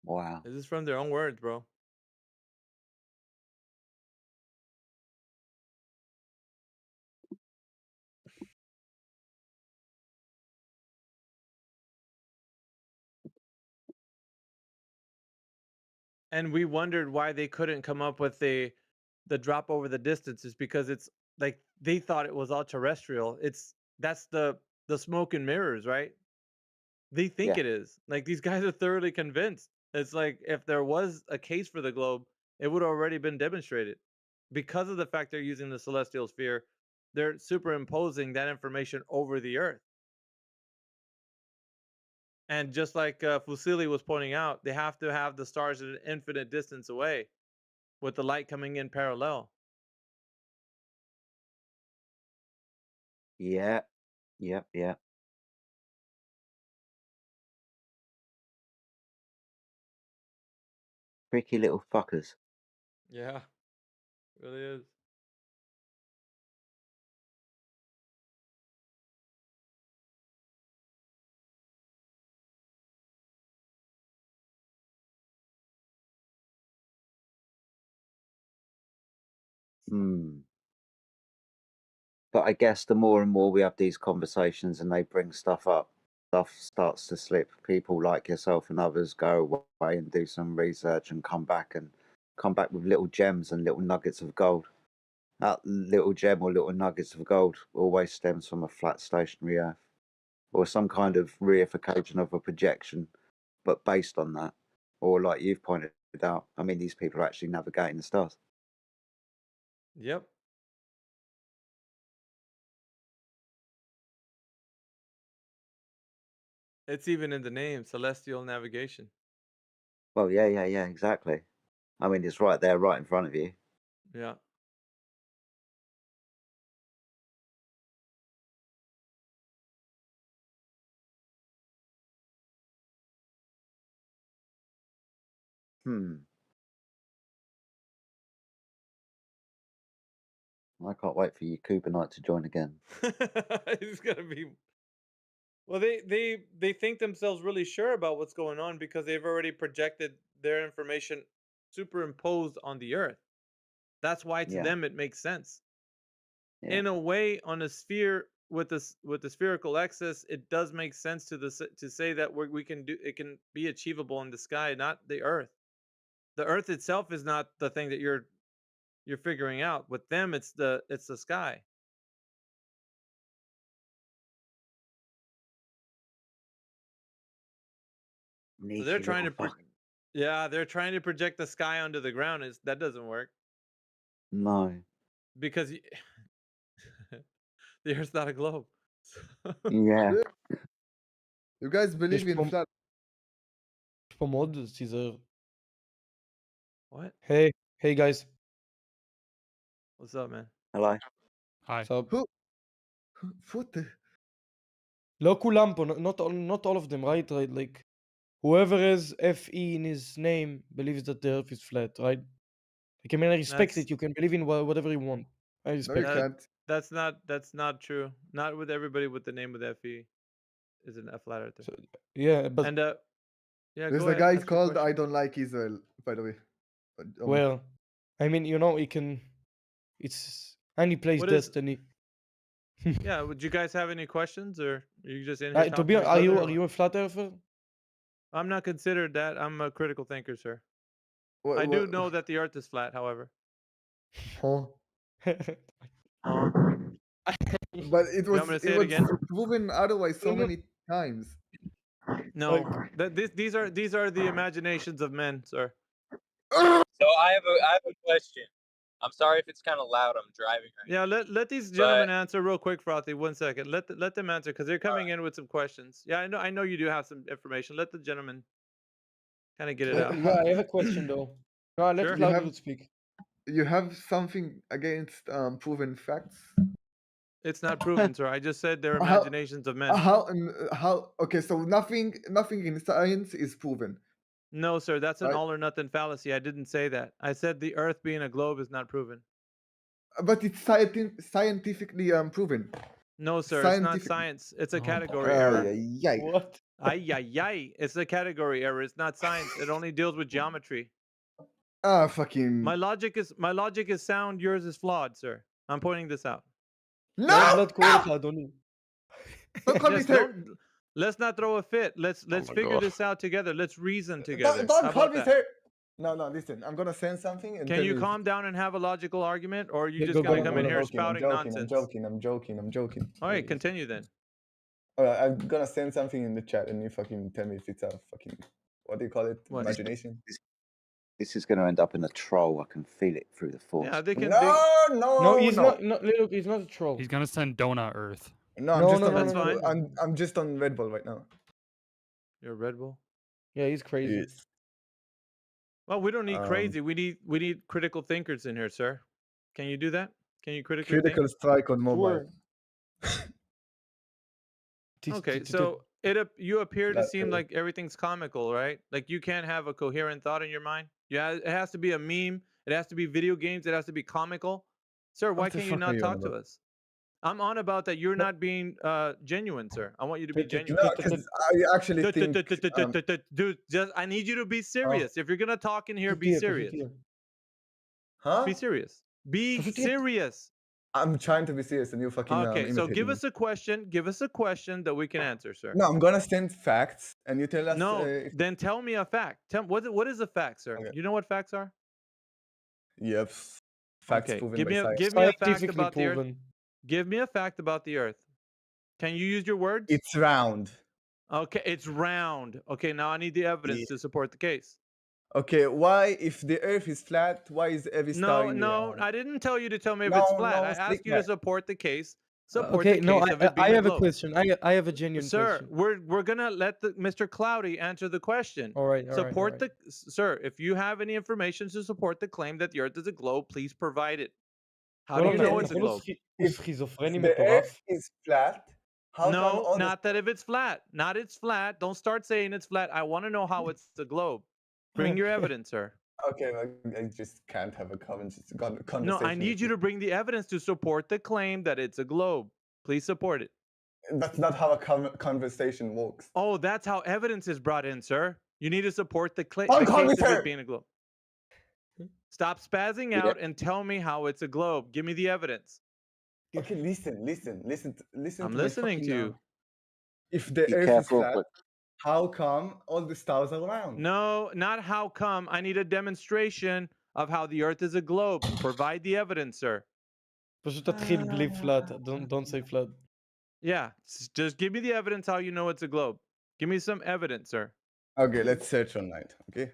Wow. This is from their own words, bro. And we wondered why they couldn't come up with the drop over the distances because it's like they thought it was all terrestrial. That's the smoke and mirrors, right? They think Yeah. it is. Like these guys are thoroughly convinced. It's like if there was a case for the globe, it would have already been demonstrated. Because of the fact they're using the celestial sphere, they're superimposing that information over the Earth. And just like Fusili was pointing out, they have to have the stars at an infinite distance away with the light coming in parallel. Yeah. Yep, yeah. Tricky little fuckers. Yeah, really is. Hmm. But I guess the more and more we have these conversations and they bring stuff up, stuff starts to slip. People like yourself and others go away and do some research and come back with little gems and little nuggets of gold. That little gem or little nuggets of gold always stems from a flat stationary Earth or some kind of reification of a projection, but based on that. Or like you've pointed out, I mean, these people are actually navigating the stars. Yep. It's even in the name, celestial navigation. Well, yeah, exactly. I mean, it's right there, right in front of you. Yeah. I can't wait for you Kubanite to join again. It's gonna be. Well, they think themselves really sure about what's going on because they've already projected their information superimposed on the Earth. That's why to Yeah. them it makes sense. Yeah. In a way, on a sphere with the spherical axis, it does make sense to say that we can do it can be achievable in the sky, not the Earth. The Earth itself is not the thing that you're figuring out. With them, it's the sky. So they're trying to, yeah, they're trying to project the sky onto the ground. That doesn't work No. because the Earth's not a globe. Yeah. You guys believe in from- flat? From mod, Caesar. What? Hey guys. What's up, man? Hello. Hi. What's up? Who? What the? לא כולם פה, not all of them, right? Like, whoever has FE in his name believes that the earth is flat, right? Like, I mean, I respect it. You can believe in whatever you want. I respect it. That's not true. Not with everybody with the name with FE is a flat earther. So, yeah, but and yeah, There's go a ahead, guy ask your called question. I Don't Like Israel, by the way. Well, I mean, you know, it's any place What is- destiny. Yeah, would you guys have any questions, or are you just in here To talking be to honest, each other, are you a flat earther? I'm not considered that. I'm a critical thinker, sir. I do know that the Earth is flat, however. Huh? Huh? But it You was want me to say it again? proven otherwise so many times. No, these are the imaginations of men, sir. So I have a question. I'm sorry if it's kind of loud. I'm driving right Yeah, let these gentlemen answer real quick, Frothy. 1 second. Let them answer because they're coming in with some questions. Yeah, I know you do have some information. Let the gentlemen kind of get it out. Yeah, I have a question though. No, let Sure. Claudio speak. You have something against proven facts? It's not proven, sir. I just said they're How- imaginations of men. How? Okay, so nothing in science is proven. No, sir. That's an Right. all or nothing fallacy. I didn't say that. I said the Earth being a globe is not proven. But it's scientifically proven. No, sir. It's not science. It's a category error. What? Ay. It's a category error. It's not science. It only deals with geometry. Fucking. My logic is sound. Yours is flawed, sir. I'm pointing this out. No! Don't call me sir. Let's not throw a fit. Let's figure this out together. Let's reason together. Don't How call about me that? sir. No, listen. I'm gonna send something and Can tell you me. calm down and have a logical argument, or are you Yeah, just gonna go, come in go, here I'm spouting joking, nonsense? I'm joking. All right, continue then. Alright, I'm gonna send something in the chat and you fucking tell me if it's a fucking, what do you call it? What? Imagination? This is going to end up in a troll. I can feel it through the force. Yeah, they can. No, he's not. No, look, he's not a troll. He's gonna send Donut Earth. No, I'm just on Red Bull right now. You're Red Bull. Yeah, he's crazy. Yes. Well, we don't need crazy. We need critical thinkers in here, sir. Can you do that? Can you critically Critical think? strike on mobile. Okay, so you appear to seem like everything's comical, right? Like you can't have a coherent thought in your mind. Yeah, it has to be a meme. It has to be video games. It has to be comical. Sir, why What the can't you fuck are not you on talk to about? us? I'm on about that you're not being genuine, sir. I want you to be genuine. No, because I actually think Dude, just I need you to be serious. If you're gonna talk in here, be serious. Huh? Be serious. Be serious. I'm trying to be serious and you fucking Okay, so imitating give me. us a question. Give us a question that we can answer, sir. No, I'm gonna send facts and you tell us. No, then tell me a fact. Tell what is a fact, sir? You know what facts are? Yep. Facts Okay, proven give by me a science. give me a fact Scientifically about the Earth. proven. Give me a fact about the Earth. Can you use your words? It's round. Okay, it's round. Okay, now I need the evidence to support the case. Okay, why if the Earth is flat, why is every star No, in no, I didn't tell you to tell me if No, it's flat. no, I asked stick you to that. support the case. Support Okay, the no, case of it being I a have a globe. question. I have a genuine Sir, question. we're gonna let Mr. Cloudy answer the question. All right, all right, all Support right. sir. If you have any information to support the claim that the Earth is a globe, please provide it. How do לא, you know it's a globe? הוא סכיזופרני the מטורף. Earth is flat, how come No, all not that if it's flat. Not it's flat. Don't start saying it's flat. I want to know how it's a globe. Bring your evidence, sir. Okay, I just can't have a conversation. No, I need you to bring the evidence to support the claim that it's a globe. Please support it. That's not how a conversation works. Oh, that's how evidence is brought in, sir. You need to support the case of it being a globe. Stop spazzing out and tell me how it's a globe. Give me the evidence. Okay, listen I'm to listening me to you. If the Be Earth is careful, flat, but how come all the stars are round? No, not how come. I need a demonstration of how the Earth is a globe. Provide the evidence, sir. פשוט תתחיל בלי flat. Don't say flat. Yeah, just give me the evidence how you know it's a globe. Give me some evidence, sir. Okay, let's search online. Okay.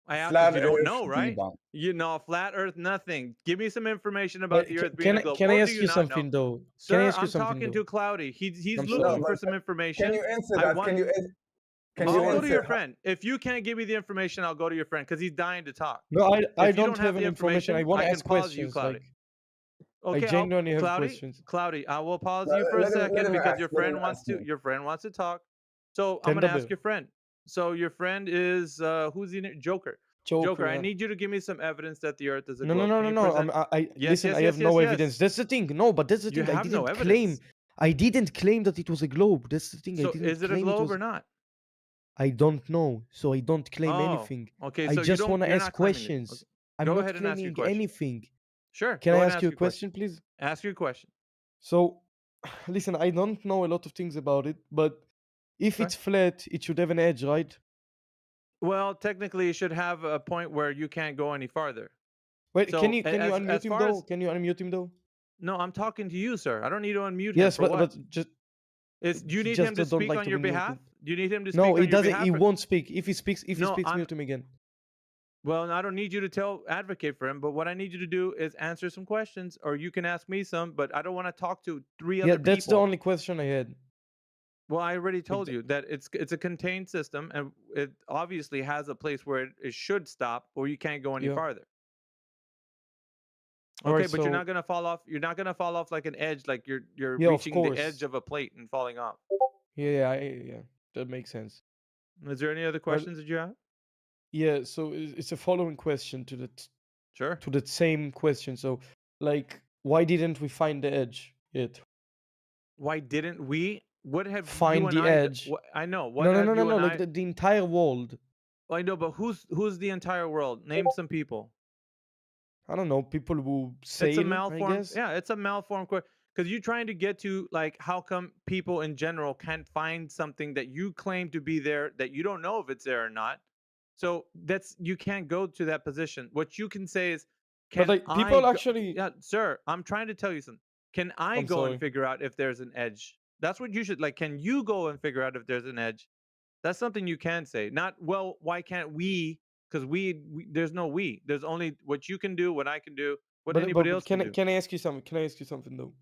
I asked Flat you don't Earth know, right? debunk. You know, flat Earth, nothing. Give me some information about the Earth being Can a globe. can I Or ask do you not something know? though? Sir, Can I ask you I'm something talking though? to Cloudy. He's I'm looking sorry. for some information. Can you answer I that? want- Can you I'll go to answer your friend. If you can't give me the information, I'll go to your friend because he's dying to talk. No, I If you don't have the any information. I want to can ask pause you, questions. Cloudy. Like, Okay, I genuinely have Cloudy, questions. Cloudy, I will pause No, you for a let him second because ask, your let friend him wants ask to. me. Your friend wants to talk. So I'm gonna ask your friend. So your friend is who's the Joker? Joker, I yeah. need you to give me some evidence that the Earth is a No, globe. no, Can no, you no, no. present- Yes, Listen, yes, I yes, have no yes, evidence. yes. That's the thing. No, but that's the You thing. I have no didn't evidence. claim. I didn't claim that it was a globe. That's the thing. I So didn't is it a claim globe was. or not? I don't know, so I don't claim Oh, anything. okay. I So just want to you're ask not claiming it. questions. Okay. I'm Go not ahead and ask your claiming question. anything. Sure. Can go I ahead and ask you a your question, please? Ask your question. So, listen, I don't know a lot of things about it, but if Okay. it's flat, it should have an edge, right? Well, technically, it should have a point where you can't go any farther. Wait, So, can you as unmute him far though? as Can you unmute him though? no, I'm talking to you, sir. I don't need to unmute Yes, him for what? but just Do you need just him to don't speak like on to your be behalf? muted. Do you need him to speak No, on he your doesn't. behalf? He or- won't speak. If he speaks, No, mute him again. Well, I don't need you to advocate for him, but what I need you to do is answer some questions, or you can ask me some, but I don't want to talk to three Yeah, other that's the people. only question I had. Well, I already told you that it's a contained system, and it obviously has a place where it should stop, or you can't go any Yeah. farther. All Okay, right, but you're so- not gonna fall off. You're not gonna fall off like an edge, like you're Yeah, of reaching the course. edge of a plate and falling off. Yeah, that makes sense. Is there any other questions that you have? Yeah, so it's a following question to that. Sure. To that same question. So, like, why didn't we find the edge yet? Why didn't we? What have you Find and the I? edge. I know. What No, have no, you and like I? the entire world. I know, but who's the entire world? Name some people. I don't know. People who It's a sail, I malformed. guess. Yeah, it's a malformed question. Because you're trying to get to like how come people in general can't find something that you claim to be there that you don't know if it's there or not. So you can't go to that position. What you can say is, can But like I people go- actually. Yeah, sir, I'm trying to tell you something. Can I I'm go sorry. and figure out if there's an edge? That's what you should like. Can you go and figure out if there's an edge? That's something you can say. Not well. Why can't we? Because there's no we. There's only what you can do, what I can do, what anybody else can do. Can I ask you something? Can I ask you something though?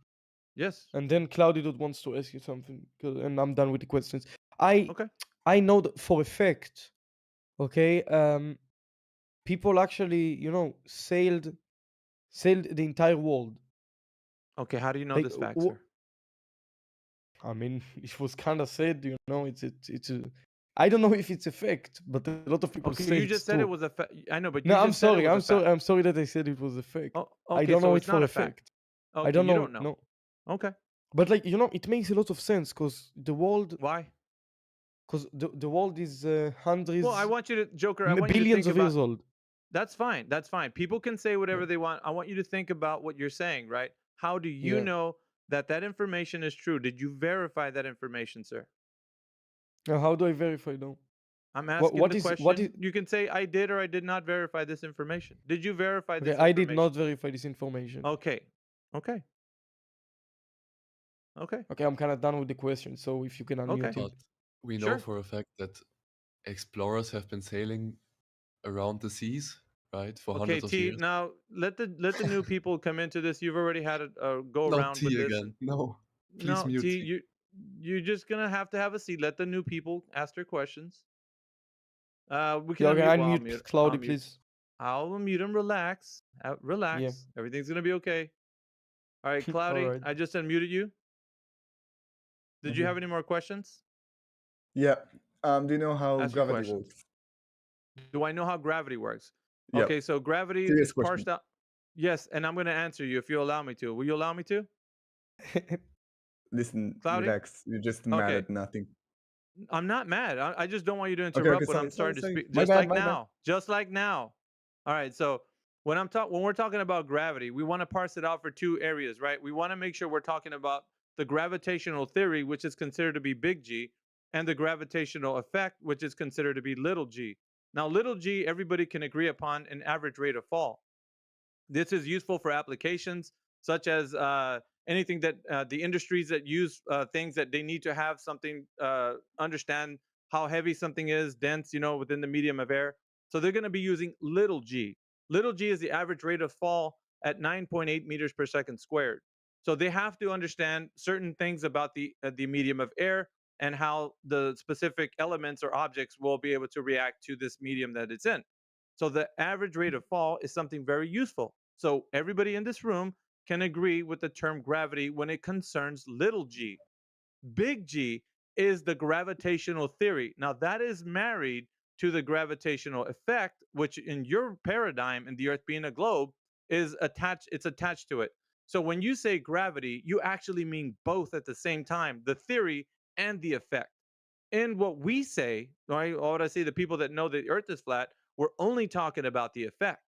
Yes. And then Cloudy Dude wants to ask you something, and I'm done with the questions. I know that for a fact. Okay. People actually, sailed the entire world. Okay, how do you know Like, this fact, w- sir? I mean, it was kind of said, you know, it's a. I don't know if it's a fact, but a lot of people Okay, say you it's just said it true. was a fact. I know, but No, you I'm just said it sorry. was a I'm sorry. fact. I'm sorry that I said it was a fact. Oh, I okay, don't so know it's it not for a a fact. fact. I Okay, don't you know. don't know. No. Okay. But like, you know, it makes a lot of sense because the world. Why? Because the world is hundreds, Well, I want you to, Joker, I want you to billions think of about. years old. That's fine. That's fine. People can say whatever they want. I want you to think about what you're saying, right? How do you Yeah. know that that information is true? Did you verify that information, sir? How do I verify now? I'm What asking what the is question. what is? You can say I did or I did not verify this information. Did you verify Okay, this I did information? not verify this information. Okay. Okay. Okay. Okay, I'm kind of done with the question. So if you can unmute Okay. it. But we know Sure. for a fact that explorers have been sailing around the seas, right, for Okay, hundreds of T. years. Now let the new people come into this. You've already had a go Not around with T this. again. No. Please No, mute T. T. You're just gonna have to have a seat. Let the new people ask their questions. We can Yeah, okay, unmute. Well, I'll unmute mute. Cloudy, I'll mute. please. I'll unmute him. Relax. Relax. Yeah. Everything's gonna be okay. All right, All Cloudy. right. I just unmuted you. Did you have any more questions? Yeah. Do you know how Ask your gravity questions. works? Do I know how gravity works? Yep. Okay, so gravity Serious is question. parsed out. Yes, and I'm going to answer you if you allow me to. Will you allow me to? Listen, Cloudy? relax. You're just mad Okay. at nothing. I'm not mad. I just don't want you to Okay, interrupt when sorry, I'm starting to sorry. speak. My Just bad, like my bad. now. Just like now. All right. So when we're talking about gravity, we want to parse it out for two areas, right? We want to make sure we're talking about the gravitational theory, which is considered to be big G, and the gravitational effect, which is considered to be little g. Now, little g, everybody can agree upon an average rate of fall. This is useful for applications such as anything that the industries that use things that they need to have something understand how heavy something is, dense, within the medium of air. So they're going to be using little g. Little g is the average rate of fall at 9.8 meters per second squared. So they have to understand certain things about the medium of air and how the specific elements or objects will be able to react to this medium that it's in. So the average rate of fall is something very useful. So everybody in this room can agree with the term gravity when it concerns little g. Big G is the gravitational theory. Now that is married to the gravitational effect, which in your paradigm in the Earth being a globe is attached. It's attached to it. So when you say gravity, you actually mean both at the same time, the theory and the effect. In what we say, right? Or what I say, the people that know the Earth is flat, we're only talking about the effect.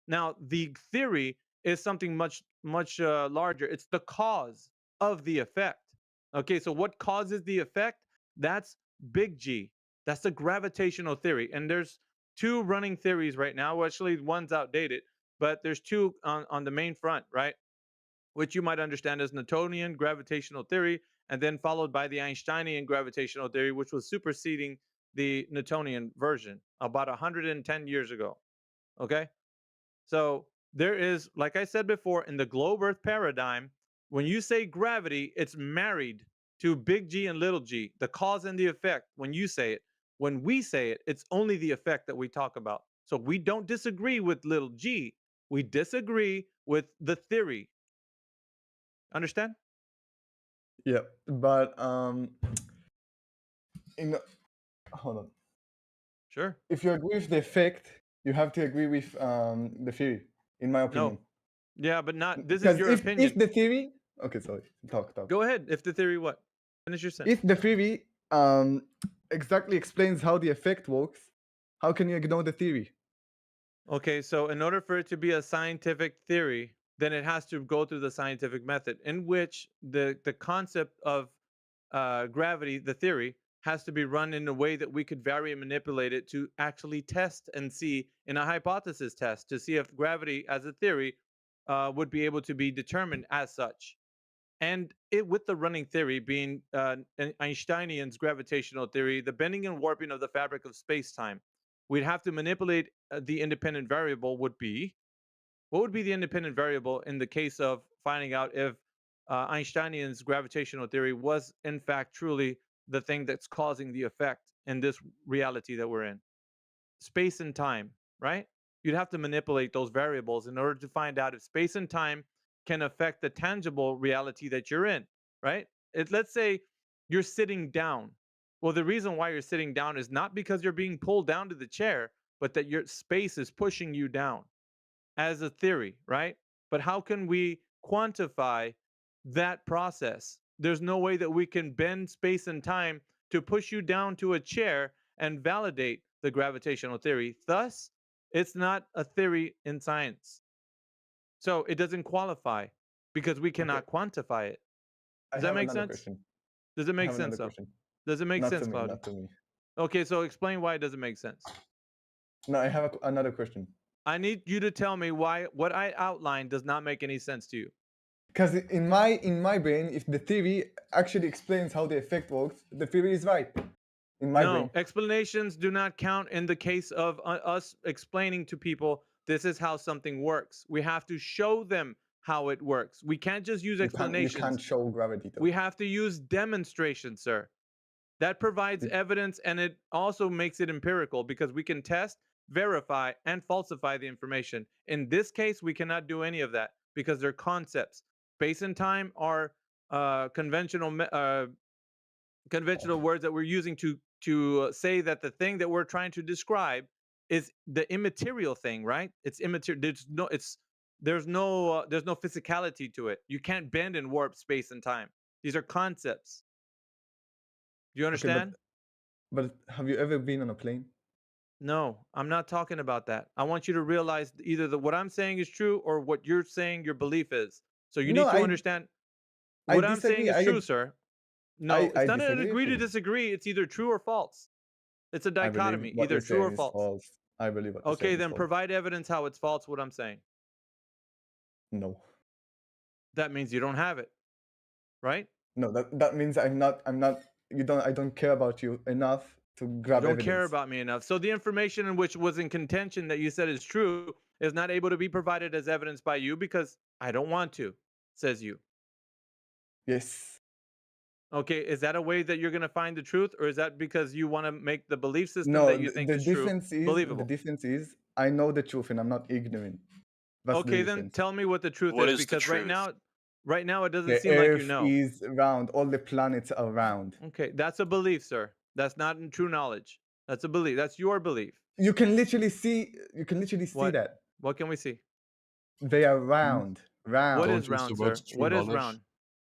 Now, the theory is something much larger. It's the cause of the effect. Okay, so what causes the effect? That's big G. That's the gravitational theory. And there's two running theories right now. Well, actually, one's outdated, but there's two on the main front, right? Which you might understand as Newtonian gravitational theory, and then followed by the Einsteinian gravitational theory, which was superseding the Newtonian version about 110 years ago. Okay? So there is, like I said before, in the globe Earth paradigm, when you say gravity, it's married to big G and little g, the cause and the effect when you say it. When we say it, it's only the effect that we talk about. So we don't disagree with little g. We disagree with the theory. Understand? Yeah, but hold on. Sure. If you agree with the effect, you have to agree with the theory, in my opinion. No. Yeah, but not. This Because is your opinion. if the theory, okay, sorry, talk. Go ahead. If the theory, what? Finish your sentence. If the theory exactly explains how the effect works, how can you ignore the theory? Okay, so in order for it to be a scientific theory, then it has to go through the scientific method in which the concept of gravity, the theory, has to be run in a way that we could vary and manipulate it to actually test and see in a hypothesis test to see if gravity as a theory would be able to be determined as such. And it, with the running theory being Einsteinian's gravitational theory, the bending and warping of the fabric of space-time, we'd have to manipulate the independent variable would be, what would be the independent variable in the case of finding out if Einsteinian's gravitational theory was in fact truly the thing that's causing the effect in this reality that we're in? Space and time, right? You'd have to manipulate those variables in order to find out if space and time can affect the tangible reality that you're in, right? let's say you're sitting down. Well, the reason why you're sitting down is not because you're being pulled down to the chair, but that your space is pushing you down as a theory, right? But how can we quantify that process? There's no way that we can bend space and time to push you down to a chair and validate the gravitational theory. Thus, it's not a theory in science. So it doesn't qualify because we cannot quantify it. Does that make sense? Question. Does it I make have another sense though? question. Does it make Not sense, to me, Claudia? not to me. Okay, so explain why it doesn't make sense. No, I have another question. I need you to tell me why what I outlined does not make any sense to you. Because in my brain, if the theory actually explains how the effect works, the theory is right. In my brain. No, explanations do not count in the case of us explaining to people this is how something works. We have to show them how it works. We can't just use explanations. You can't show gravity though. We have to use demonstration, sir. That provides evidence and it also makes it empirical because we can test, verify, and falsify the information. In this case, we cannot do any of that because they're concepts. Space and time are conventional words that we're using to say that the thing that we're trying to describe is the immaterial thing, right? It's immaterial. There's no physicality to it. You can't bend and warp space and time. These are concepts. Do you understand? Okay, but have you ever been on a plane? No, I'm not talking about that. I want you to realize either that what I'm saying is true or what you're saying your belief is. So you need to understand what I'm saying is true, sir. No, it's not an agree to disagree. It's either true or false. It's a dichotomy, either true or false. I believe what Okay, then provide evidence how it's false. What I'm saying. No. That means you don't have it, right? No, that means I don't care about you enough to grab You don't evidence. care about me enough. So the information in which was in contention that you said is true is not able to be provided as evidence by you because I don't want to, says you. Yes. Okay, is that a way that you're going to find the truth, or is that because you want to make the belief system No, that you think the is true difference is believable? the difference is I know the truth and I'm not ignorant. That's Okay, the then difference. tell me what the truth What is, is the because right truth? now it doesn't The seem like you Earth know. is round. All the planets are round. Okay, that's a belief, sir. That's not true knowledge. That's a belief. That's your belief. You can literally see. You can literally see What? that What can we see? they are round. Round. What Don't is use round, the sir? words true What is knowledge. round?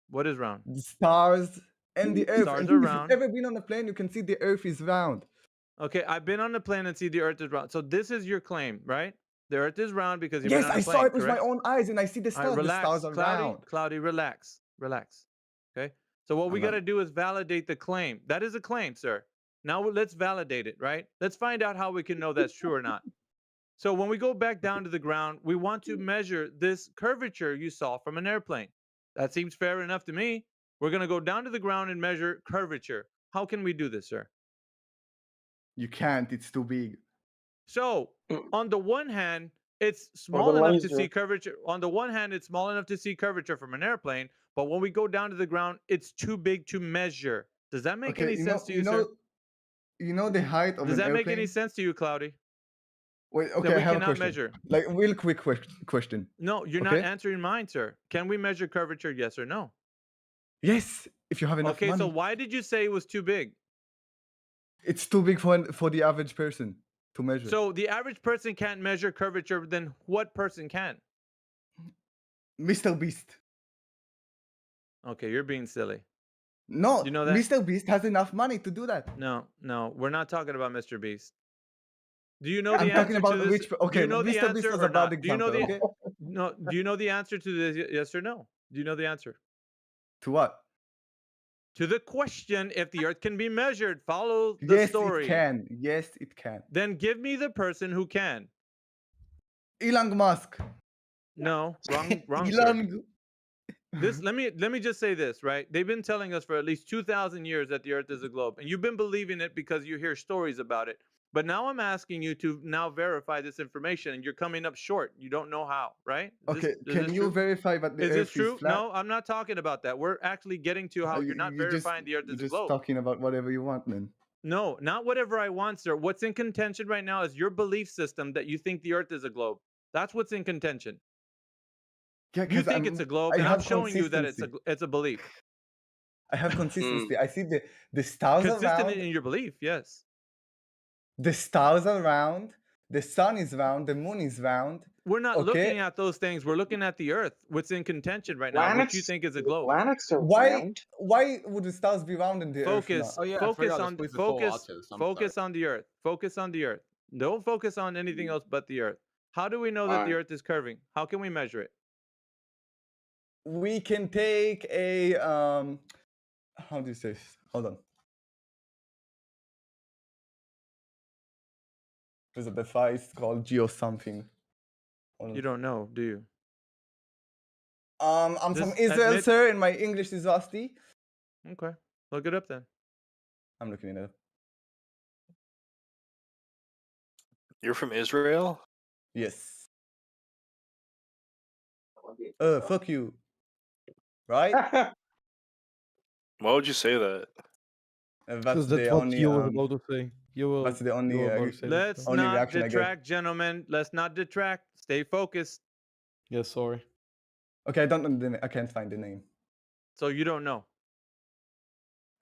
What is round? The stars and the Earth. Stars And are if you've round. ever been on a plane, you can see the Earth is round. Okay, I've been on the plane and see the Earth is round. So this is your claim, right? The Earth is round because you've Yes, been on I a plane, saw it with correct? my own eyes, and I see the All right, stars. The relax, stars are round. Cloudy, relax. Okay. So what we I'm got not- to do is validate the claim. That is a claim, sir. Now let's validate it, right? Let's find out how we can know that's true or not. So when we go back down to the ground, we want to measure this curvature you saw from an airplane. That seems fair enough to me. We're going to go down to the ground and measure curvature. How can we do this, sir? You can't. It's too big. So on the one hand, it's Or small the enough to see laser. curvature. On the one hand, it's small enough to see curvature from an airplane, but when we go down to the ground, it's too big to measure. Does that make Okay, any sense to you, sir? You know the height of Does an that make any airplane? sense to you, Cloudy? Wait, That okay, I we have a cannot question. measure. Like a real quick question. No, you're not answering mine, sir. Can we measure curvature? Yes or no? Yes, if you have enough Okay, money. so why did you say it was too big? It's too big for the average person to measure. So the average person can't measure curvature, then what person can? Mr. Beast. Okay, you're being silly. No, You know that? Mr. Beast has enough money to do that. No, we're not talking about Mr. Beast. Do you know I'm the talking answer about to this? rich. Okay, do you know the Mr. Beast answer was or a bad not? Do you know example. the Okay. no? Do you know the answer to this? Yes or no? Do you know the answer To what? to the question? If the Earth can be measured, follow the Yes, story. it can. Yes, it can. Then give me the person who can. Elon Musk. No, wrong, sir. Elon. Let me just say this, right? They've been telling us for at least 2,000 years that the Earth is a globe, and you've been believing it because you hear stories about it. But now I'm asking you to now verify this information, and you're coming up short. You don't know how, right? Okay, Is can this you true? verify that the Is this Earth true? is flat? No, I'm not talking about that. We're actually getting to how you're not verifying the Earth You're is a just globe. talking about whatever you want, man. No, not whatever I want, sir. What's in contention right now is your belief system that you think the Earth is a globe. That's what's in contention. Yeah, You 'cause think it's a globe, I and I'm have showing you that consistency. it's a belief. I have consistency. I see the stars Consistent around. in your belief, yes. The stars are round. The sun is round. The moon is round. We're not Okay. looking at those things. We're looking at the Earth. What's in contention right now? What you think is a globe? Planets are Why? round. Why would the stars be round and the Focus. Earth not? Focus on focus on the Earth. Focus on the Earth. Don't focus on anything else but the Earth. How do we know that the Earth is curving? How can we measure it? We can take a how do you say this? Hold on. There's a device called Geo something. You don't know, do you? I'm from Just Israel, admit- sir, and my English is rusty. Okay. Look it up then. I'm looking it up. You're from Israel? Yes. Fuck you. Right? Why would you say that? That's Because the that's what only. you were about to say. You were. That's the only. you were about to say that, Let's so. only not reaction I get. detract, gentlemen. Let's not detract. Stay focused. Yeah, sorry. Okay, I don't know the name. I can't find the name. So you don't know.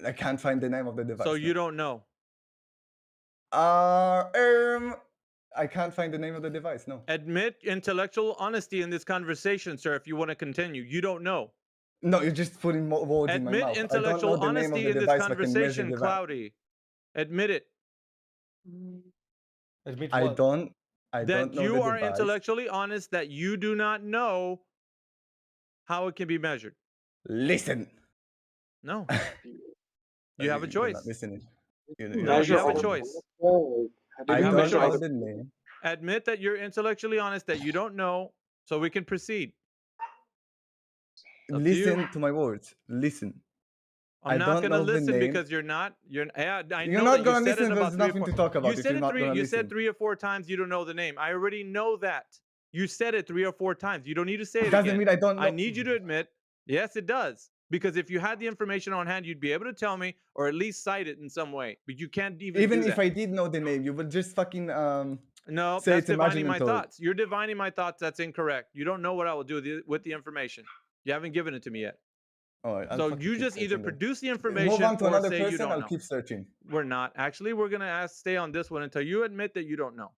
I can't find the name of the device. So you don't know. I can't find the name of the device. No. Admit intellectual honesty in this conversation, sir, if you want to continue. You don't know. No, you're just putting more words in my Admit mouth. intellectual I don't know the name of honesty the in this device that can measure conversation, the Cloudy. Admit it. Admit I what? don't. I That don't know you the are device. intellectually honest that you do not know how it can be measured. Listen. No. You have a You're choice. not listening. No, you have a choice. I You have a don't know choice. the name. Admit that you're intellectually honest that you don't know, so we can proceed. Up to you. Listen to my words. Listen. I'm I not don't gonna know the listen name. because you're not. You're. Yeah, I You're know not that gonna you said listen. it There's about 3 or nothing 4. to talk about You if said you're it not three. gonna You listen. said 3 or 4 times. You don't know the name. I already know that. You said it 3 or 4 times. You don't need to say it Doesn't again. mean I don't know. I need you to admit. Yes, it does. Because if you had the information on hand, you'd be able to tell me or at least cite it in some way. But you can't even Even do if that. I did know the name, you would just fucking No, say that's it's divining my imaginary. thoughts. You're divining my thoughts. That's incorrect. You don't know what I will do with the information. You haven't given it to me yet. All right, I'll So fucking you keep just either searching then. produce the Move information on to or another say you person. don't I'll know. keep searching. We're not. Actually, we're gonna stay on this one until you admit that you don't know.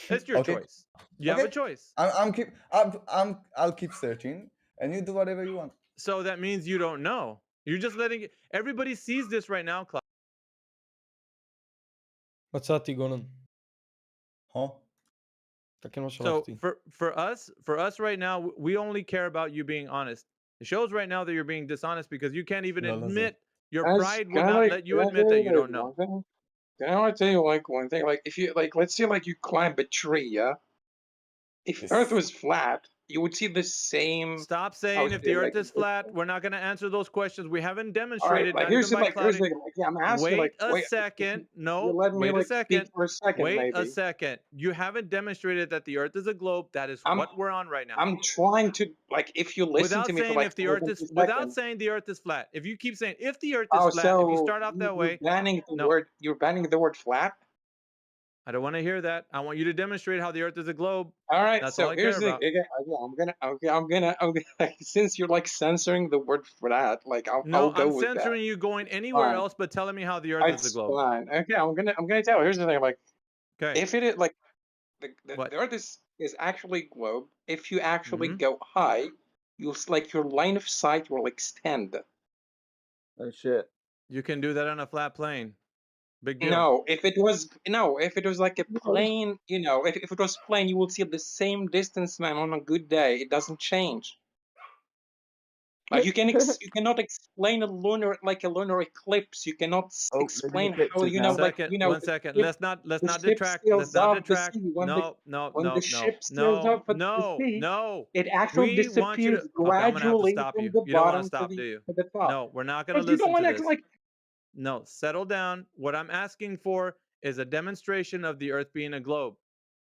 It's your Okay. choice. You have a choice. I'll keep searching, and you do whatever you want. So that means you don't know. You're just letting it. Everybody sees this right now, Cloud. מצאתי גונן. Huh? תקן מה So שלחתי. for us right now, we only care about you being honest. It shows right now that you're being dishonest because you can't even No, listen. admit. Your Guys, pride will can I, not like, let you can I admit tell that you like, don't know. one thing? Can I like, tell you like one thing? Like if you like, let's say like you climb a tree, yeah. If Yes. Earth was flat, you would see the same. Stop how saying to if say, the Earth like, is flat. We're not going to answer those questions. We haven't All right, demonstrated. like Not here's even the by here's Cloudy. the yeah, I'm asking Wait like a wait, second. you No, let me wait a like second. speak for a second, Wait a maybe. second. You haven't demonstrated that the Earth is a globe. That is what we're on right now. I'm trying to like if you listen Without to me for saying like if the more Earth than is 2 without seconds. saying the Earth is flat. If you keep saying if the Earth is Oh, flat, if you so start off that way, banning the no. word. You're banning the word flat. I don't want to hear that. I want you to demonstrate how the Earth is a globe. All right, That's so all I care here's the about. thing. I'm gonna since you're like censoring the word flat, like I'll No, go I'm with that. censoring you going anywhere Fine. else but telling me how the Earth is a It's globe. fine. Okay, I'm gonna tell you. Here's the thing. Like, Okay. if it is like the What? Earth is actually a globe. If you actually Mhm. go high, you'll like your line of sight will extend. Oh shit. You can do that on a flat plane. Big deal. No, if it was like a plane, if it was plane, you will see the same distance, man, on a good day. It doesn't change. Like you cannot explain a lunar eclipse. You cannot explain how One second. Let's not detract. Let's not detract. No. the ship sails out of the sea, it actually We want you to. disappears Okay, I'm gonna have to gradually stop from you. the You don't want to bottom stop, do you? to the top. No, we're not gonna But you don't listen to want to this. like. No, settle down. What I'm asking for is a demonstration of the Earth being a globe.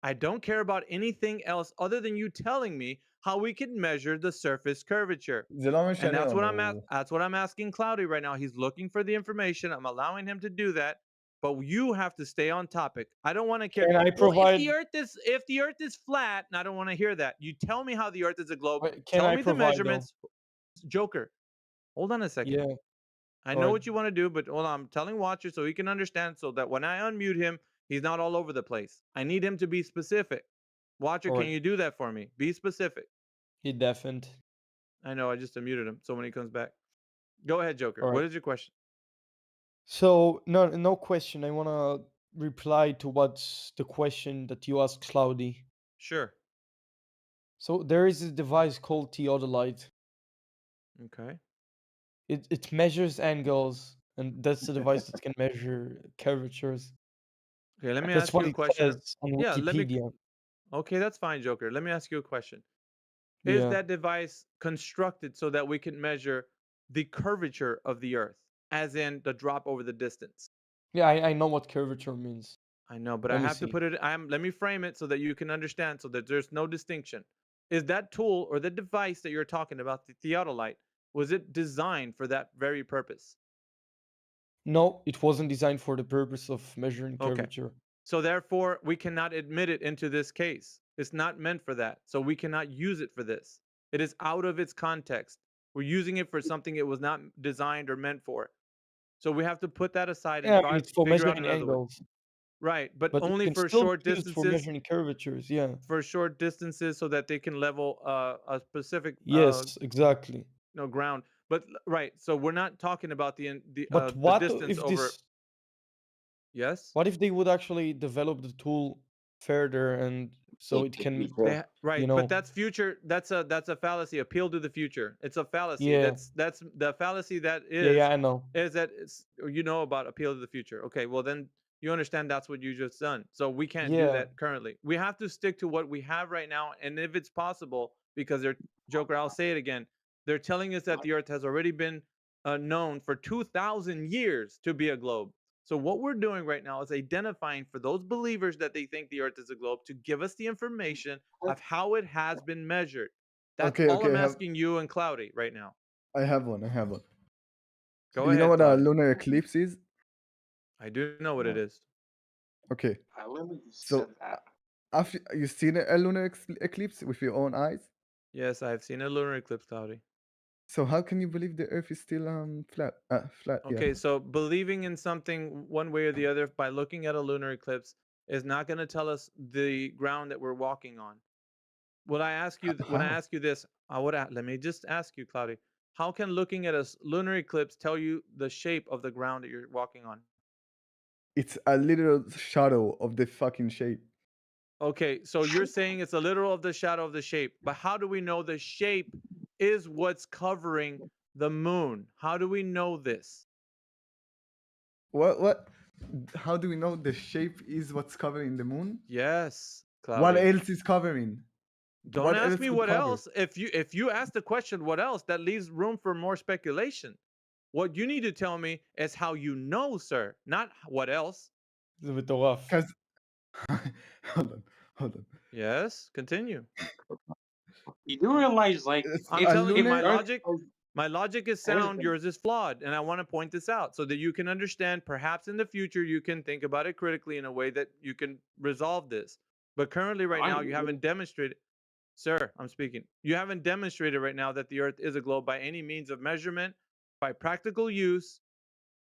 I don't care about anything else other than you telling me how we can measure the surface curvature. זה לא And משנה לנו. that's what I'm asking Cloudy right now. He's looking for the information. I'm allowing him to do that, but you have to stay on topic. I don't want to care. Can I Well, provide- if the Earth is flat, and I don't want to hear that. You tell me how the Earth is a globe. Can Tell I me the provide, though? measurements. Joker. Hold on a second. Yeah. I know what you want to do, but hold on. I'm telling Watcher so he can understand, so that when I unmute him, he's not all over the place. I need him to be specific. Watcher, can Alright. you do that for me? Be specific. He deafened. I know. I just unmuted him. So when he comes back, go ahead, Joker. Alright. What is your question? So no question. I wanna reply to what's the question that you asked Cloudy. Sure. So there is a device called theodolite. Okay. It measures angles, and that's the device that can measure curvatures. Okay, let me That's ask what you a it question. says on Yeah, Wikipedia. Okay, that's fine, Joker. Let me ask you a question. Is Yeah. that device constructed so that we can measure the curvature of the Earth, as in the drop over the distance? Yeah, I know what curvature means. I know, but Let I me have to see. put it. Let me frame it so that you can understand, so that there's no distinction. Is that tool or the device that you're talking about, the theodolite, was it designed for that very purpose? No, it wasn't designed for the purpose of measuring Okay. curvature. So therefore, we cannot admit it into this case. It's not meant for that. So we cannot use it for this. It is out of its context. We're using it for something it was not designed or meant for. So we have to put that aside and Yeah, I try mean, to it's for figure out measuring another way. angles. Right, but But it only can for still short be used for distances. measuring curvatures, yeah. For short distances, so that they can level a specific Yes, exactly. ground. But right, so we're not talking about the But the what distance if over. this? Yes. What if they would actually develop the tool further, and so it can, Right, you but know? that's future. That's a fallacy. Appeal to the future. It's a fallacy. Yeah. That's the fallacy that Yeah, I know. is that it's, you know about appeal to the future. Okay, well then you understand that's what you just done. So we can't do Yeah. that currently. We have to stick to what we have right now, and if it's possible, because they're Joker, I'll say it again. They're telling us that the Earth has already been known for 2,000 years to be a globe. So what we're doing right now is identifying for those believers that they think the Earth is a globe to give us the information of how it has been measured. That's Okay, all okay, I'm I have asking you and Cloudy right now. I have one. Go Do you know ahead, what a Cloudy. lunar eclipse is? I do know what it is. Okay. I literally just So said that. after you seen a lunar eclipse with your own eyes? Yes, I have seen a lunar eclipse, Cloudy. So how can you believe the Earth is still flat? Flat. Okay, Yeah. so believing in something one way or the other by looking at a lunar eclipse is not going to tell us the ground that we're walking on. When I ask you How? this, let me just ask you, Cloudy. How can looking at a lunar eclipse tell you the shape of the ground that you're walking on? It's a literal shadow of the fucking shape. Okay, so you're saying it's a literal of the shadow of the shape, but how do we know the shape is what's covering the moon? How do we know this? What? How do we know the shape is what's covering the moon? Yes, What Cloudy. else is covering? Don't What ask else me could what cover? else. If you ask the question what else, that leaves room for more speculation. What you need to tell me is how you know, sir, not what else. זה מטורף. Because hold on. Yes, continue. You do realize, like, I'm if, telling you, if my Earth logic is sound, yours is flawed, and I want to point this out so that you can understand. Perhaps in the future, you can think about it critically in a way that you can resolve this. But currently, right now, you haven't demonstrated, sir. I'm speaking. You haven't demonstrated right now that the Earth is a globe by any means of measurement, by practical use,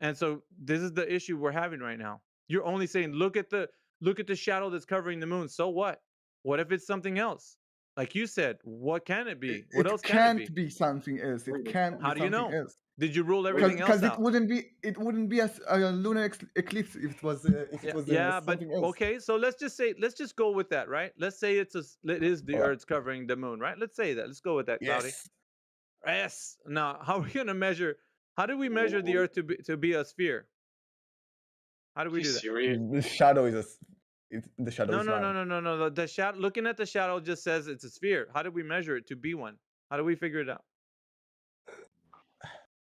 and so this is the issue we're having right now. You're only saying, look at the shadow that's covering the moon. So what? What if it's something else? Like you said, what can it be? What it else can it can't be? be something else. It can't How be do you something know? else. Did you rule everything else Because out? it wouldn't be a lunar eclipse if it was Yeah, but something else. okay. So let's just go with that, right? Let's say it is the Alright. Earth's covering the moon, right? Let's say that. Let's go with that, Cloudy. Yes. Yes. Now, how are we gonna measure? How do we measure the Earth to be a sphere? How do we do that? The shadow is the shadow No, is no, round. no, no, no, no. The shadow. Looking at the shadow just says it's a sphere. How do we measure it to be one? How do we figure it out?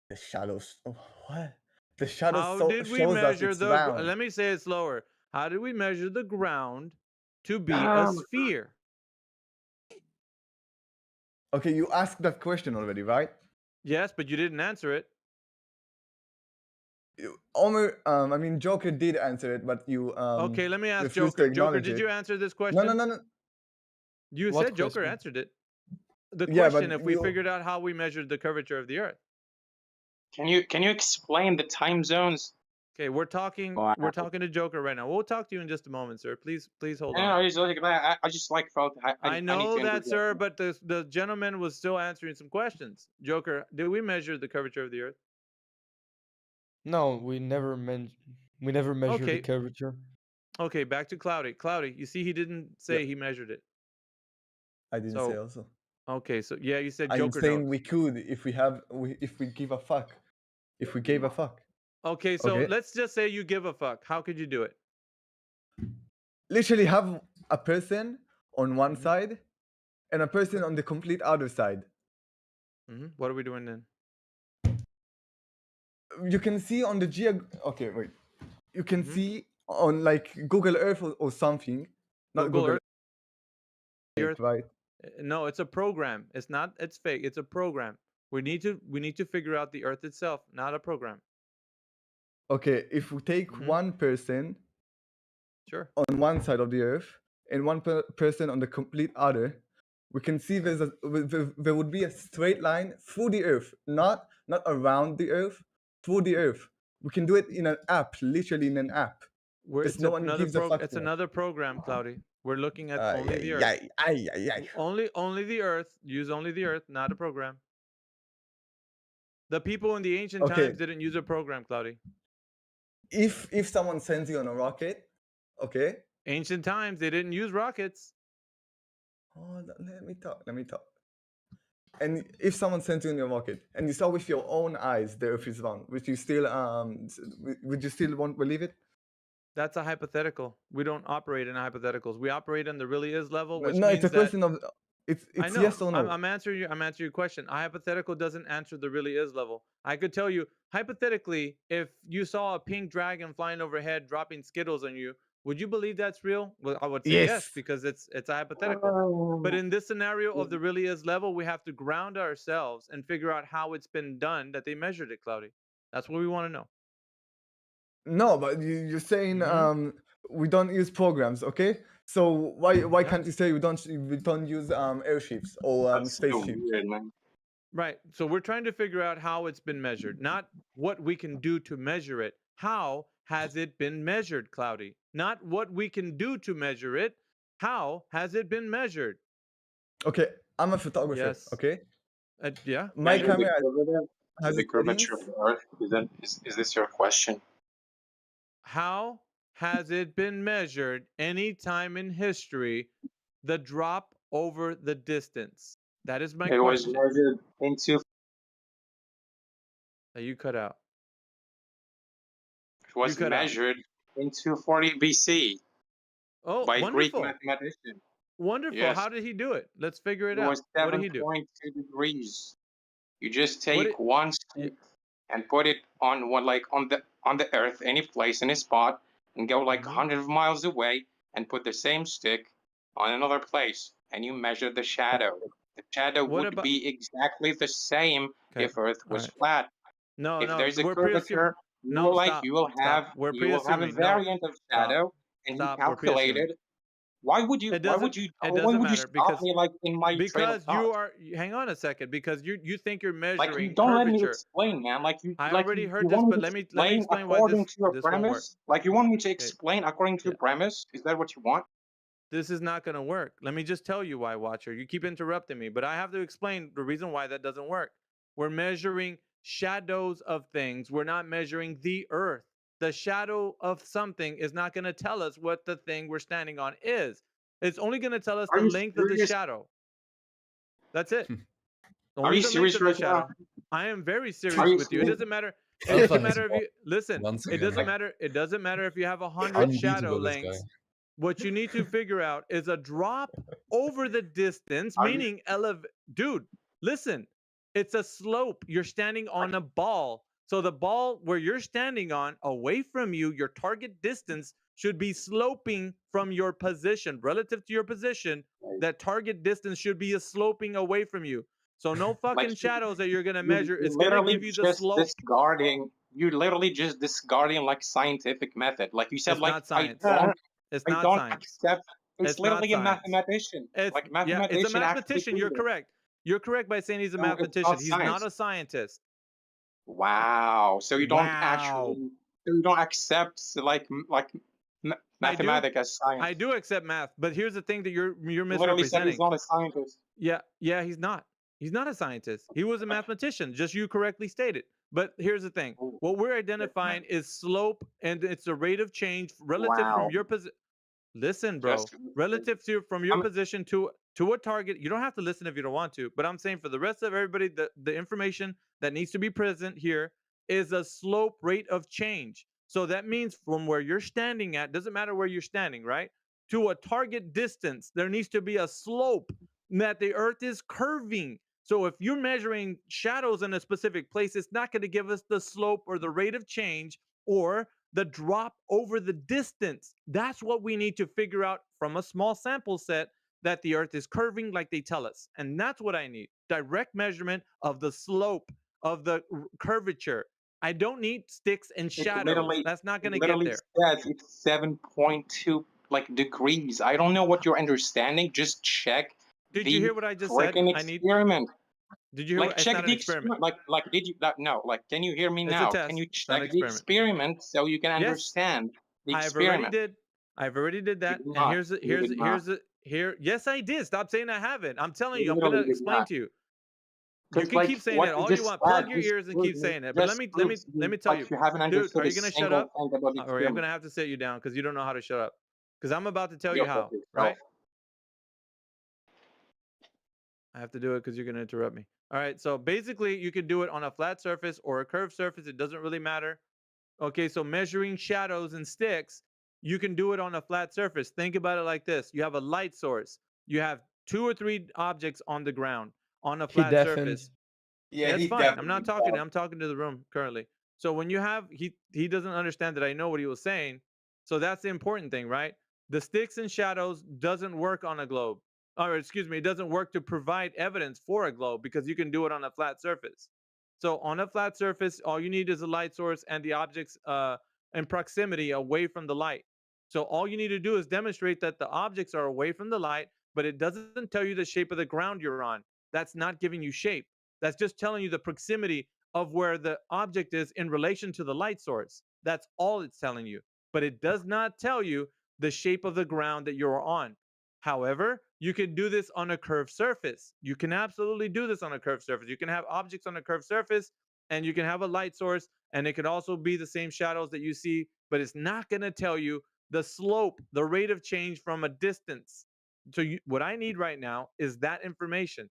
The shadows. Oh, what? The shadow How did we shows us measure it's the? round. Let me say it slower. How did we measure the ground to be a Um, sphere? Okay, you asked that question already, right? Yes, but you didn't answer it. I mean, Joker did answer it, but you Okay, let me ask refused Joker. to Joker, acknowledge did it. you answer this question? No. You What said Joker question? answered it. The Yeah, question: but if we you figured out how we measured the curvature of the Earth. Can you explain the time zones? Okay, we're talking to Joker right now. We'll talk to you in just a moment, sir. Please hold No, on. I just like felt I I need know to that, interject. sir, but the gentleman was still answering some questions. Joker, did we measure the curvature of the Earth? No, we never measure the Okay. curvature. Okay, back to Cloudy. Cloudy, you see he didn't say he measured it. I didn't say also. Okay, so yeah, you said I'm Joker saying knows. we could if we give a fuck. If we gave a fuck. Okay, so Okay. let's just say you give a fuck. How could you do it? Literally have a person on one side and a person on the complete other side. What are we doing then? You can see on the okay, wait. You can see on like Google Earth or something. Not Google Earth, Earth, right? No, it's a program. It's fake. It's a program. We need to figure out the Earth itself, not a program. Okay, if we take one person on one side of the Earth and one person on the complete other, we can see there would be a straight line through the Earth, not around the Earth, through the Earth. We can do it in an app, literally in an app. It's no one gives a fuck. It's another program, Cloudy. We're looking at only the Earth. Yeah. Only the Earth. Use only the Earth, not a program. The people in the ancient times didn't use a program, Cloudy. If someone sends you on a rocket, okay. Ancient times they didn't use rockets. Oh, let me talk. And if someone sends you in your rocket and you saw with your own eyes the Earth is round, would you still won't believe it? That's a hypothetical. We don't operate in hypotheticals. We operate on the really is level, which No, means it's a question of it's I know. yes or no. I'm answering your question. A hypothetical doesn't answer the really is level. I could tell you hypothetically, if you saw a pink dragon flying overhead dropping Skittles on you, would you believe that's real? Well, I would say yes because it's a hypothetical. But in this scenario of the really is level, we have to ground ourselves and figure out how it's been done that they measured it, Cloudy. That's what we want to know. No, but you're saying we don't use programs, okay? So why can't you say we don't use airships or spaceships? Weird, man. Right. So we're trying to figure out how it's been measured, not what we can do to measure it. How has it been measured, Cloudy? Not what we can do to measure it. How has it been measured? Okay, I'm a photographer. Yes. Okay. Yeah. My Measure camera has the curvature of the Earth. Is this your question? How has it been measured any time in history? The drop over the distance. That is my It was question. measured into. You cut out. It was measured in 240 BC. Oh, by wonderful. Greek mathematician. Wonderful. Yes. How did he do it? Let's figure it It out. was What did he do? 7.2 degrees. You just take one stick and put it on on the Earth, any place, any spot, and go like 100 miles away and put the same stick on another place, and you measure the shadow. The shadow would be exactly the same if Earth was flat. No, if no, there's a we're curvature, No, you will have We're you will have a pre-assuming. No, variant of shadow, and you Stop. We're calculated. pre-assuming. Why would you? It Why doesn't. would you? It Why doesn't would you matter stop me like in my train of because you thought? are. Hang on a second, because you think you're Like, measuring don't let me curvature. explain, man. Like you, I like already you heard this, want me but to let me explain explain why according to your this won't work. premise. Like you want me to explain according to your premise. Is that what you want? This is not going to work. Let me just tell you why, Watcher. You keep interrupting me, but I have to explain the reason why that doesn't work. We're measuring shadows of things. We're not measuring the Earth. The shadow of something is not going to tell us what the thing we're standing on is. It's only going to tell us Are the you length of the serious? shadow. That's it. Are Only you the serious length of the right now? shadow. I am very Are serious you with you. It serious? doesn't matter. It Alpha doesn't is matter if you listen. once It again doesn't matter. It doesn't matter if you have 100 unbeatable, shadow this guy. lengths. What you need to figure out is a drop over the distance, Are you- meaning Dude, listen. It's a slope. You're standing on a ball. So the ball where you're standing on, away from you, your target distance should be sloping from your position. Relative to your position, that target distance should be sloping away from you. So no fucking Like shadows that you're gonna you measure. It's gonna literally give you the just slope. discarding. You literally just discarding like scientific method. Like you said, It's like not science. It's I not don't science. accept. It's It's not literally a science. mathematician. It's Like yeah, it's a mathematician actually mathematician. You're proved it. correct. You're correct by saying he's a No, it's mathematician. not He's not science. a scientist. Wow. So you don't actually, so you don't accept like mathematics as science. I do accept math, but here's the thing that you're You literally said he's misrepresenting. not a scientist. Yeah, he's not. He's not a scientist. He was a mathematician, just you correctly stated. But here's the thing. What we're identifying is slope, and it's the rate of change relative from Wow. your position. Listen, bro. Just Relative to from your position to a target. You don't have to listen if you don't want to, but I'm saying for the rest of everybody, the information that needs to be present here is a slope rate of change. So that means from where you're standing at, doesn't matter where you're standing, right? To a target distance, there needs to be a slope that the earth is curving. So if you're measuring shadows in a specific place, it's not going to give us the slope or the rate of change or the drop over the distance. That's what we need to figure out from a small sample set, that the earth is curving like they tell us. And that's what I need. Direct measurement of the slope of the curvature. I don't need sticks and shadows. That's not going to get there. Says it's 7.2 like degrees. I don't know what you're understanding. Just check. Did you hear what I just said? Freaking I need. experiment. Did you hear? Like It's check not the an experiment. Like did you no? Like can you hear me It's a now? test. Can you It's not check an the experiment. experiment so you can Yes. understand the I've already experiment? did that. did And not. here's You did not. here. Yes, I did. Stop saying I haven't. I'm telling You you. I'm gonna literally did explain not. to you. You Because can like keep saying what that you all you just want. said Plug your just ears and keep proves saying it. But let proves me tell you, you haven't dude. understood Are a you gonna shut single up? thing about the Or I'm experiment. gonna have to sit you down because you don't know how to shut up. Because I'm about to tell Yo, you how. fuck yourself. Right? I have to do it because you're gonna interrupt me. All right. So basically, you can do it on a flat surface or a curved surface. It doesn't really matter. Okay, so measuring shadows and sticks, you can do it on a flat surface. Think about it like this. You have a light source. You have 2 or 3 objects on the ground on a He flat deafened. surface. Yeah, That's he fine. I'm definitely not talking. does. I'm talking to the room currently. So when you have he doesn't understand that I know what he was saying. So that's the important thing, right? The sticks and shadows doesn't work on a globe. Or excuse me, it doesn't work to provide evidence for a globe because you can do it on a flat surface. So on a flat surface, all you need is a light source and the objects in proximity away from the light. So all you need to do is demonstrate that the objects are away from the light, but it doesn't tell you the shape of the ground you're on. That's not giving you shape. That's just telling you the proximity of where the object is in relation to the light source. That's all it's telling you. But it does not tell you the shape of the ground that you're on. However, you can do this on a curved surface. You can absolutely do this on a curved surface. You can have objects on a curved surface and you can have a light source, and it can also be the same shadows that you see, but it's not going to tell you the slope, the rate of change from a distance. So what I need right now is that information.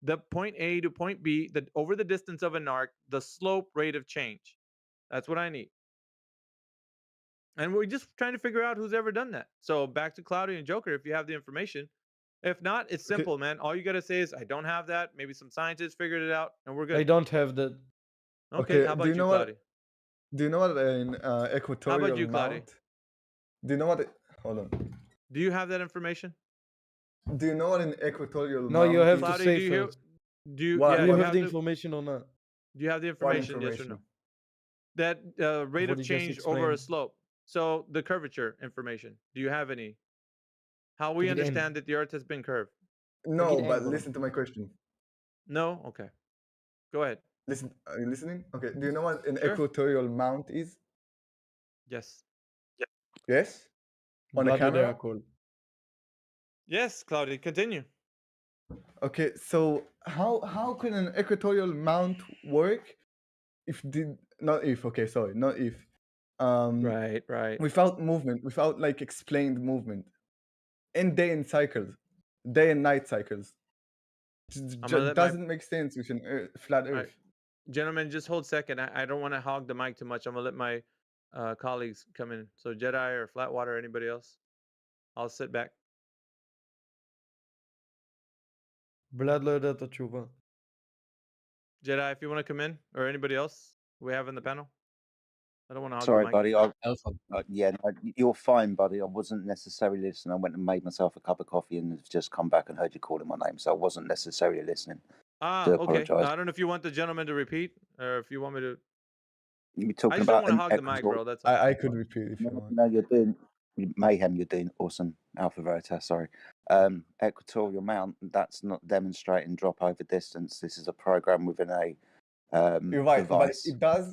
The point A to point B, over the distance of an arc, the slope rate of change. That's what I need. And we're just trying to figure out who's ever done that. So back to Cloudy and Joker, if you have the information. If not, it's simple, man. All you gotta say is, I don't have that. Maybe some scientists figured it out, and we're good. I don't have that. Okay, how about you, Cloudy? Do you know what an equatorial How about you, Cloudy? mount? Do you know what? Hold on. Do you have that information? Do you know what an equatorial No, mount you have is? to say first. Do you? What- Yeah, you you have the to- information or not? Do you have the What information? Yes or no? information? That rate What of he just change over a explained. slope. So the curvature information. Do you have any? How we Again. understand that the Earth has been curved? No, Again, but bro. listen to my question. No. Okay. Go ahead. Listen, are you listening? Okay. Do you know what an Sure. equatorial mount is? Yes. Yes. On a Bloody camera. Dracul. Yes, Cloudy. Continue. Okay. So how can an equatorial mount work if not if Right. without movement, without like explained movement, in day and cycles, day and night cycles? I'm gonna let my Doesn't make sense with an flat All right. Earth. Gentlemen, just hold second. I don't want to hog the mic too much. I'm gonna let my colleagues come in. So Jedi or Flatwater, anybody else? I'll sit back. בלעד לא יודע את התשובה. Jedi, if you want to come in, or anybody else we have in the panel. I don't want to hog Sorry, the mic. buddy. Yeah, no, you're fine, buddy. I wasn't necessarily listening. I went and made myself a cup of coffee and have just come back and heard you calling my name, so I wasn't necessarily listening. Do Okay. apologise. I don't know if you want the gentleman to repeat, or if you want me to. You're I talking just don't about want to an hog the mic, bro. That's all. I could repeat if you want. No, you're doing mayhem. You're doing awesome, Alpha Veritas. Sorry, equatorial mount. That's not demonstrating drop over distance. This is a program within a You're right, device. but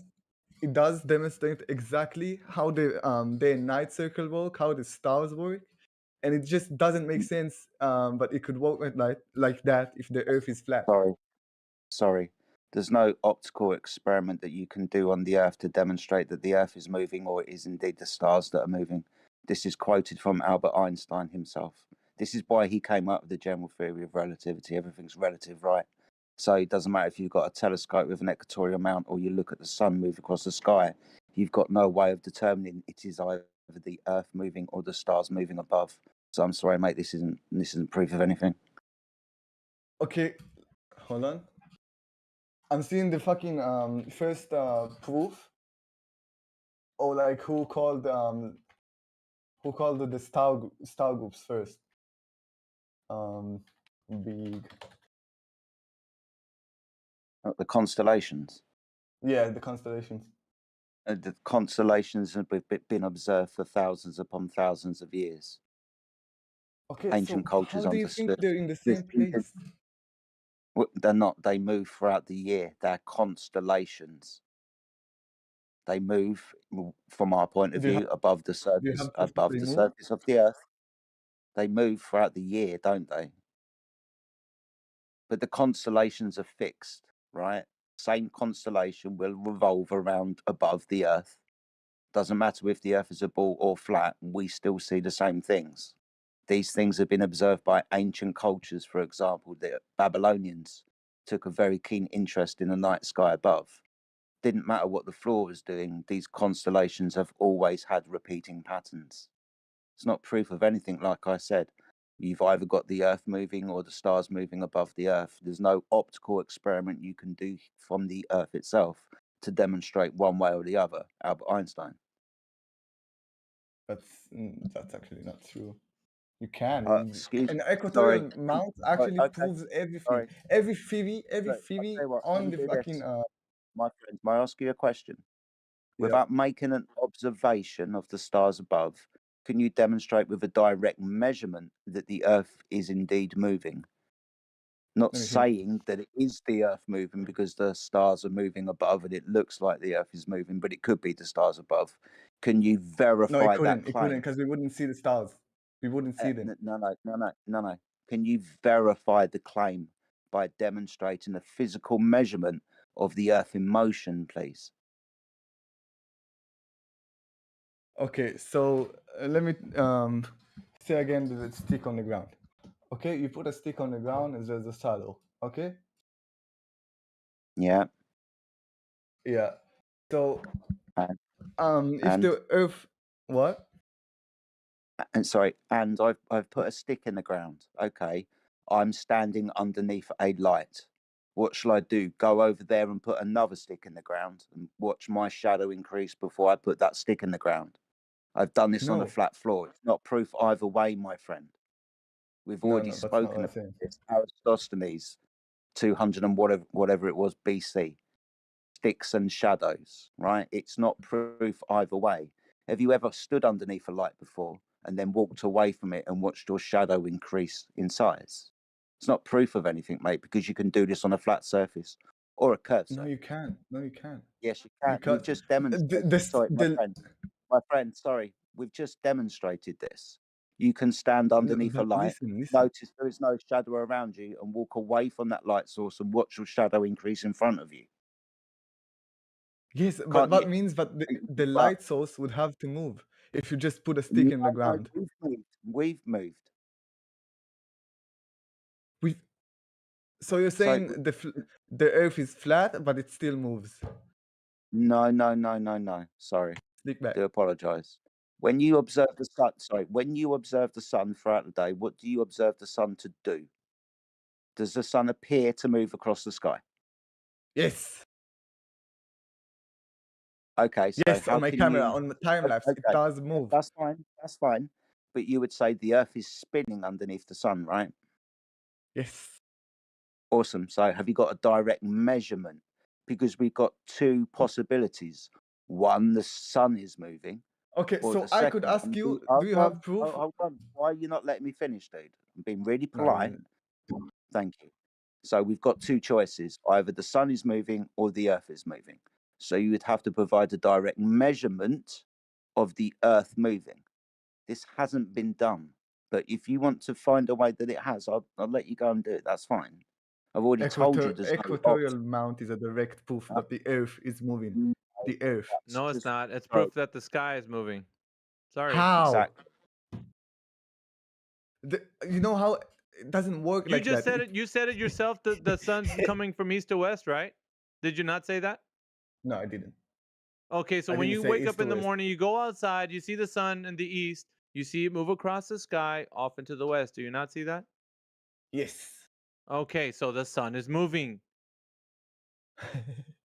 it does demonstrate exactly how the day and night circle work, how the stars work, and it just doesn't make sense. But it could work like that if the Earth is flat. Sorry. There's no optical experiment that you can do on the Earth to demonstrate that the Earth is moving or it is indeed the stars that are moving. This is quoted from Albert Einstein himself. This is why he came up with the general theory of relativity. Everything's relative, right? So it doesn't matter if you've got a telescope with an equatorial mount or you look at the sun move across the sky, you've got no way of determining it is either the Earth moving or the stars moving above. So I'm sorry, mate, this isn't proof of anything. Okay, hold on. I'm seeing the fucking first proof, or like who called the star groups first. Big. The constellations. Yeah, the constellations. The constellations have been observed for thousands upon thousands of years. Okay, Ancient so cultures how do you think understood. they're in the same place? They're not. They move throughout the year. They're constellations. They move, from our point of view, above the surface, proof that they move? surface of the Earth. They move throughout the year, don't they? But the constellations are fixed, right? Same constellation will revolve around above the Earth. Doesn't matter if the Earth is a ball or flat, we still see the same things. These things have been observed by ancient cultures. For example, the Babylonians took a very keen interest in the night sky above. Didn't matter what the floor was doing, these constellations have always had repeating patterns. It's not proof of anything, like I said. You've either got the Earth moving or the stars moving above the Earth. There's no optical experiment you can do from the Earth itself to demonstrate one way or the other. Albert Einstein. That's actually not true. You can. Excuse An me. equatorial mount actually Okay. proves everything. Sorry. Every theory I'll tell you what, let on me the do fucking this. My friend, may I ask you a question? Yeah. Without making an observation of the stars above, can you demonstrate with a direct measurement that the Earth is indeed moving? Not Let me think. saying that it is the Earth moving because the stars are moving above and it looks like the Earth is moving, but it could be the stars above. Can you No, verify it that couldn't. It claim? couldn't because we wouldn't see the stars. We wouldn't see them. No. Can you verify the claim by demonstrating a physical measurement of the Earth in motion, please? Okay, so let me say again the stick on the ground. Okay, you put a stick on the ground and there's a saddle. Okay. Yeah. Yeah. So if and- the Earth, what? And sorry, and I've put a stick in the ground. Okay, I'm standing underneath a light. What shall I do? Go over there and put another stick in the ground and watch my shadow increase before I put that stick in the ground? I've done this on a No. flat floor. It's not proof either way, my friend. We've No, already that's not what spoken I'm about saying. this. Aristophanes, 200 and whatever it was BC. Sticks and shadows, right? It's not proof either way. Have you ever stood underneath a light before and then walked away from it and watched your shadow increase in size? It's not proof of anything, mate, because you can do this on a flat surface or a curved surface. No, you can't. No, you can't. Yes, you can. Because We've just demonstrated. Sorry, my friend. Sorry, we've just demonstrated this. You can stand underneath a light, listen. notice there is no shadow around you, and walk away from that light source and watch your shadow increase in front of you. Yes, but Can't that you? means that the But- light source would have to move if you just put a stick in the No, ground. We've moved. So you're saying the Earth is flat, but it still moves. No. Sorry. Stick back. Do apologise. When you observe the sun, when you observe the sun throughout the day, what do you observe the sun to do? Does the sun appear to move across the sky? Yes. Okay, so Yes, how on my can camera, you? on the time lapse, it does move. That's fine. That's fine. But you would say the Earth is spinning underneath the sun, right? Yes. Awesome. So have you got a direct measurement? Because we've got two possibilities. One, the sun is moving. Okay, Or so the I could second ask one, you, hold do you on, have proof? hold on. Why are you not letting me finish, dude? I'm being really No, polite. Thank you. So we've got two choices. Either the sun is moving or the earth is moving. So you would have to provide a direct measurement of the earth moving. This hasn't been done. But if you want to find a way that it has, I'll let you go and do it. That's fine. I've already told you there's no Equatorial mount is a direct proof that the earth is moving. The earth. No, it's not. It's proof that the sky is moving. Sorry. How? Exactly. You know how it doesn't work You like just that. said it. You said it yourself. The sun's coming from east to west, right? Did you not say that? No, I didn't. Okay, so I when didn't you say wake east up to in the west. morning, you go outside, you see the sun in the east, you see it move across the sky off into the west. Do you not see that? Yes. Okay, so the sun is moving.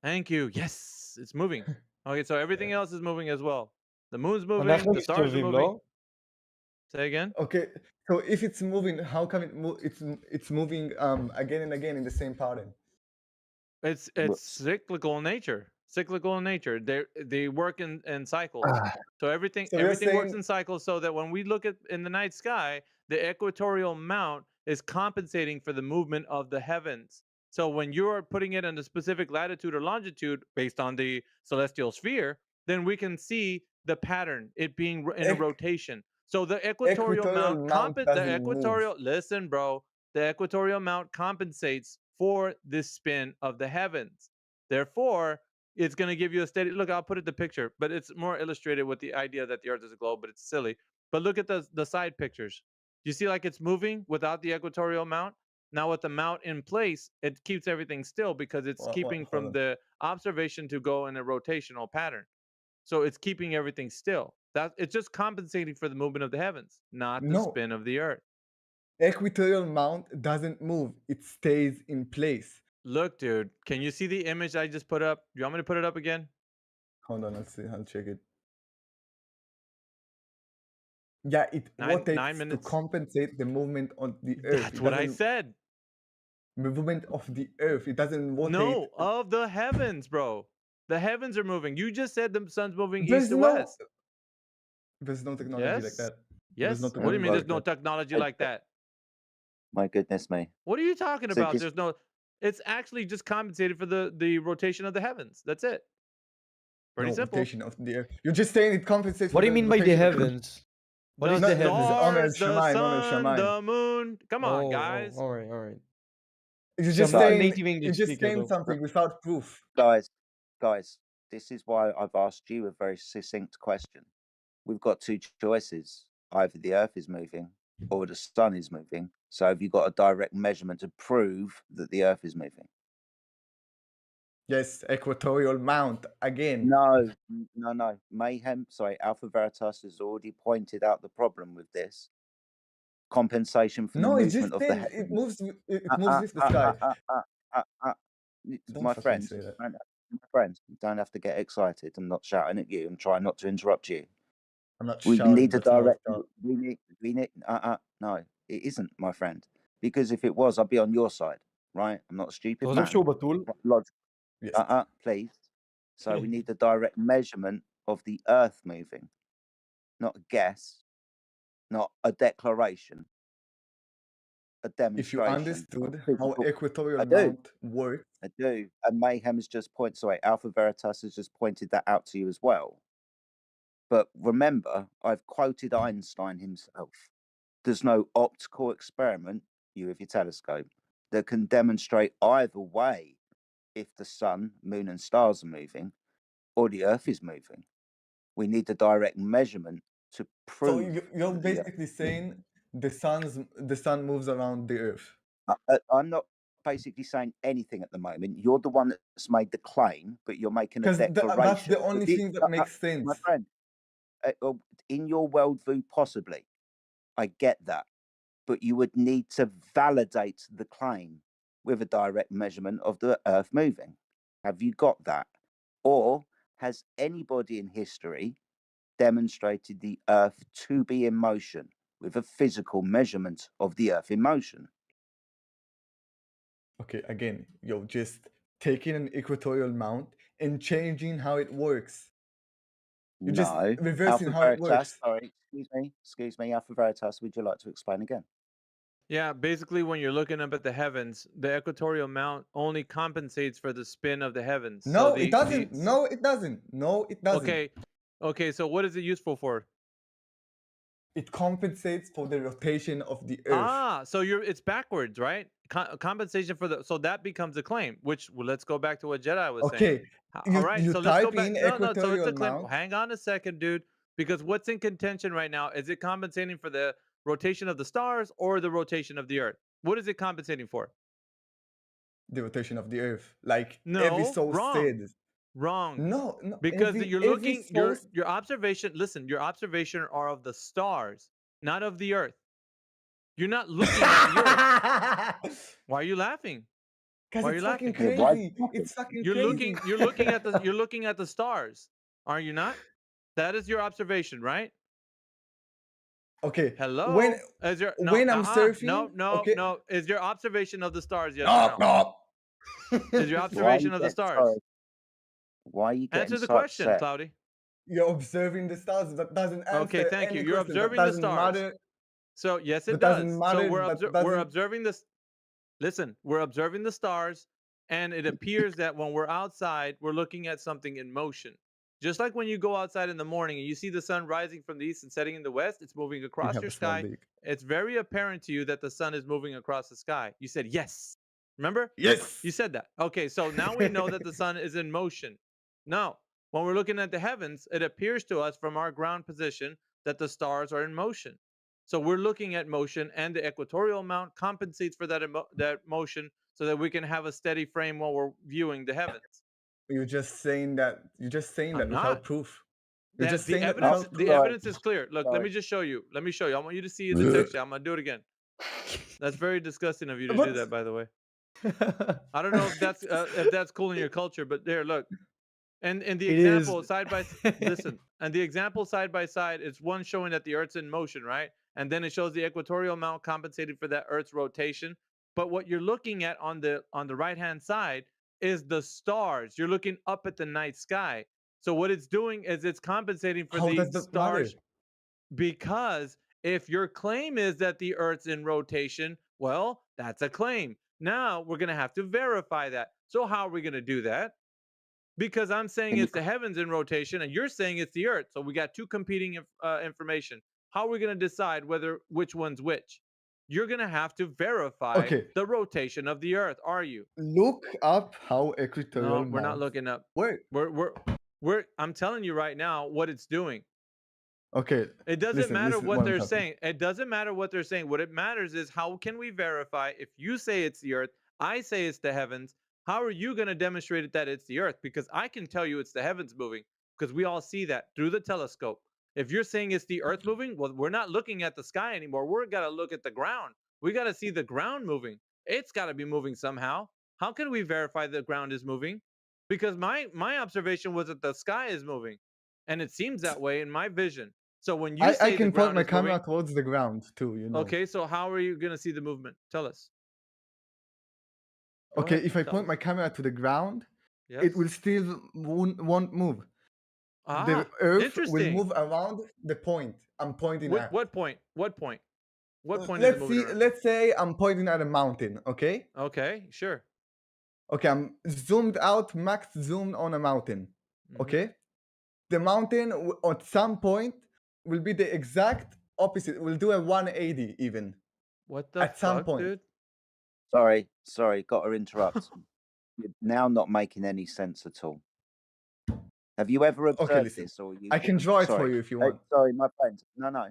Thank you. Yes, it's moving. Okay, so everything else is moving as well. The moon's moving, אנחנו the stars are מסתובבים, moving. לא? Say again? Okay, so if it's moving, how come it's moving again and again in the same pattern? It's cyclical in nature. Cyclical in nature. They work in cycles. So everything So you're everything works saying- in cycles, so that when we look at in the night sky, the equatorial mount is compensating for the movement of the heavens. So when you're putting it in a specific latitude or longitude based on the celestial sphere, then we can see the pattern, it being in a rotation. So the equatorial mount doesn't move. listen, bro, the equatorial mount compensates for this spin of the heavens. Therefore, it's going to give you a steady look. I'll put it the picture, but it's more illustrated with the idea that the earth is a globe, but it's silly. But look at the side pictures. You see like it's moving without the equatorial mount? Now with the mount in place, it keeps everything still because it's keeping from the observation to go in a rotational pattern. So it's keeping everything still. That it's just compensating for the movement of the heavens, not the No. spin of the earth. Equatorial mount doesn't move. It stays in place. Look, dude, can you see the image I just put up? Do you want me to put it up again? Hold on, let's see. I'll check it. Yeah, it Nine rotates to minutes. compensate the movement on the earth. That's It what I doesn't- said. Movement of the earth. It doesn't rotate. No, of the heavens, bro. The heavens are moving. You just said the sun's moving There's east to no- west. There's no technology like Yes. that. Yes. no What do you mean technology there's like no that. technology like that? My goodness me. What are you talking So about? just- There's no. It's actually just compensated for the rotation of the heavens. That's it. Pretty No, simple. rotation of the earth. You're just saying it compensates. What for do you mean by the rotation of heavens? What The is the heavens? stars, the Shamayim, sun, Shamayim. the moon. Come on, guys. all right, all right. You're So just I'm not a saying. native English You're just speaker, saying though. something without proof. Guys, this is why I've asked you a very succinct question. We've got two choices. Either the earth is moving or the sun is moving. So have you got a direct measurement to prove that the earth is moving? Yes, equatorial mount again. No. Mayhem, Alpha Veritas has already pointed out the problem with this. Compensation for No, the it movement just of the says heavens. it moves. It moves with the sky. Don't My fucking friend, say that. you don't have to get excited. I'm not shouting at you. I'm trying not to interrupt you. I'm not We shouting. need a That's how I direct. shout. We need. No, it isn't, my friend. Because if it was, I'd be on your side, right? I'm not a stupid אתה man. חושב שהוא בתול? Logic. Yes. Please. So we need a direct measurement of the Earth moving, not a guess, not a declaration, a If demonstration. you understood of how physical- equatorial I do. mount works, I do. And Mayhem has just Alpha Veritas has just pointed that out to you as well. But remember, I've quoted Einstein himself. There's no optical experiment, you with your telescope, that can demonstrate either way if the sun, moon, and stars are moving or the earth is moving. We need a direct measurement to so prove. you're that the earth- basically saying the sun moves around the earth. I'm not basically saying anything at the moment. You're the one that's made the claim, but you're making a Because declaration. that's the only thing that makes sense. My friend, in your worldview, possibly, I get that, but you would need to validate the claim with a direct measurement of the Earth moving. Have you got that? Or has anybody in history demonstrated the Earth to be in motion with a physical measurement of the Earth in motion? Okay, again, you're just taking an equatorial mount and changing how it works. You're just No. reversing Alpha how it Veritas, works. sorry, excuse me, Alpha Veritas, would you like to explain again? Yeah, basically, when you're looking up at the heavens, the equatorial mount only compensates for the spin of the heavens. So No, it doesn't. No, it doesn't. No, it doesn't. Okay. So what is it useful for? It compensates for the rotation of the Earth. Ah, so it's backwards, right? Compensation for the so that becomes a claim. Which let's go back to what Jedi was saying. Okay, All right, you so let's go type back. in No, so it's a equatorial claim. mount. Hang on a second, dude. Because what's in contention right now is it compensating for the rotation of the stars or the rotation of the Earth? What is it compensating for? The rotation of the Earth, like No, every source wrong. said. Wrong. No, Because every, you're every looking source. your observation. Listen, your observation are of the stars, not of the Earth. You're not looking at the Earth. Why are you laughing? Because Why are it's you fucking laughing? crazy. It's fucking You're crazy. looking at the you're looking at the stars, are you not? That is your observation, right? Okay. Hello. When Is your when I'm surfing, no. okay. No. Is your observation of the stars? Yes No, or no? Is your Why are observation you of the getting stars? so? Why are you getting Answer the so question, upset? Cloudy. You're observing the stars. That doesn't answer Okay, thank you. any You're question. That observing the doesn't stars. matter. So yes, it That does. doesn't So matter. we're That we're doesn't. observing this. Listen, we're observing the stars, and it appears that when we're outside, we're looking at something in motion. Just like when you go outside in the morning and you see the sun rising from the east and setting in the west, it's moving You across have your a small sky. dick. It's very apparent to you that the sun is moving across the sky. You said yes. Remember? Yes. You said that. Okay, so now we know that the sun is in motion. Now, when we're looking at the heavens, it appears to us from our ground position that the stars are in motion. So we're looking at motion, and the equatorial mount compensates for that that motion, so that we can have a steady frame while we're viewing the heavens. You're just saying that. You're just saying that I'm without not. proof. You're That just saying that without proof. the evidence is clear. Look, let me just show you. Let me show you. I want you to see the texture. I'm gonna do it again. That's very disgusting of you to do that, by the way. I don't know if that's cool in your culture, but there, look. And the It example is. side by listen, and the example side by side is one showing that the Earth's in motion, right? And then it shows the equatorial mount compensated for that Earth's rotation. But what you're looking at on the right hand side is the stars. You're looking up at the night sky. So what it's doing is it's compensating for How the does that matter? stars, because if your claim is that the Earth's in rotation, well, that's a claim. Now we're going to have to verify that. So how are we going to do that? Because I'm saying it's the heavens in rotation and you're saying it's the Earth. So we got two competing information. How are we going to decide which one's which? You're going to have to verify Okay. the rotation of the Earth, are you? Look up how equatorial No, we're not mounts looking up. work. I'm telling you right now what it's doing. Okay. It doesn't listen, matter listen what I'm they're talking. saying. It doesn't matter what they're saying. What it matters is how can we verify if you say it's the Earth, I say it's the heavens. How are you going to demonstrate it that it's the Earth? Because I can tell you it's the heavens moving because we all see that through the telescope. If you're saying it's the Earth moving, well, we're not looking at the sky anymore. We're got to look at the ground. We got to see the ground moving. It's got to be moving somehow. How can we verify the ground is moving? Because my observation was that the sky is moving, and it seems that way in my vision. So when you I say the can point ground my is camera moving, towards the ground too, you know. okay, so how are you going to see the movement? Tell us. Go Okay, ahead, if I tell point us. my camera to the ground, Yes. it will still won't move. The Ah, Earth will interesting. move around the point I'm pointing at. What point? What point? What point is it moving around? Let's say I'm pointing at a mountain, okay? Okay, sure. Okay, I'm zoomed out, max zoomed on a mountain, okay? The mountain at some point will be the exact opposite. We'll do a 180 even. What the at some fuck, point. dude? Sorry, got to interrupt. You're now not making any sense at all. Have you ever observed listen. this, or you? I can draw it for Sorry. you if you want. Sorry, my friend. No.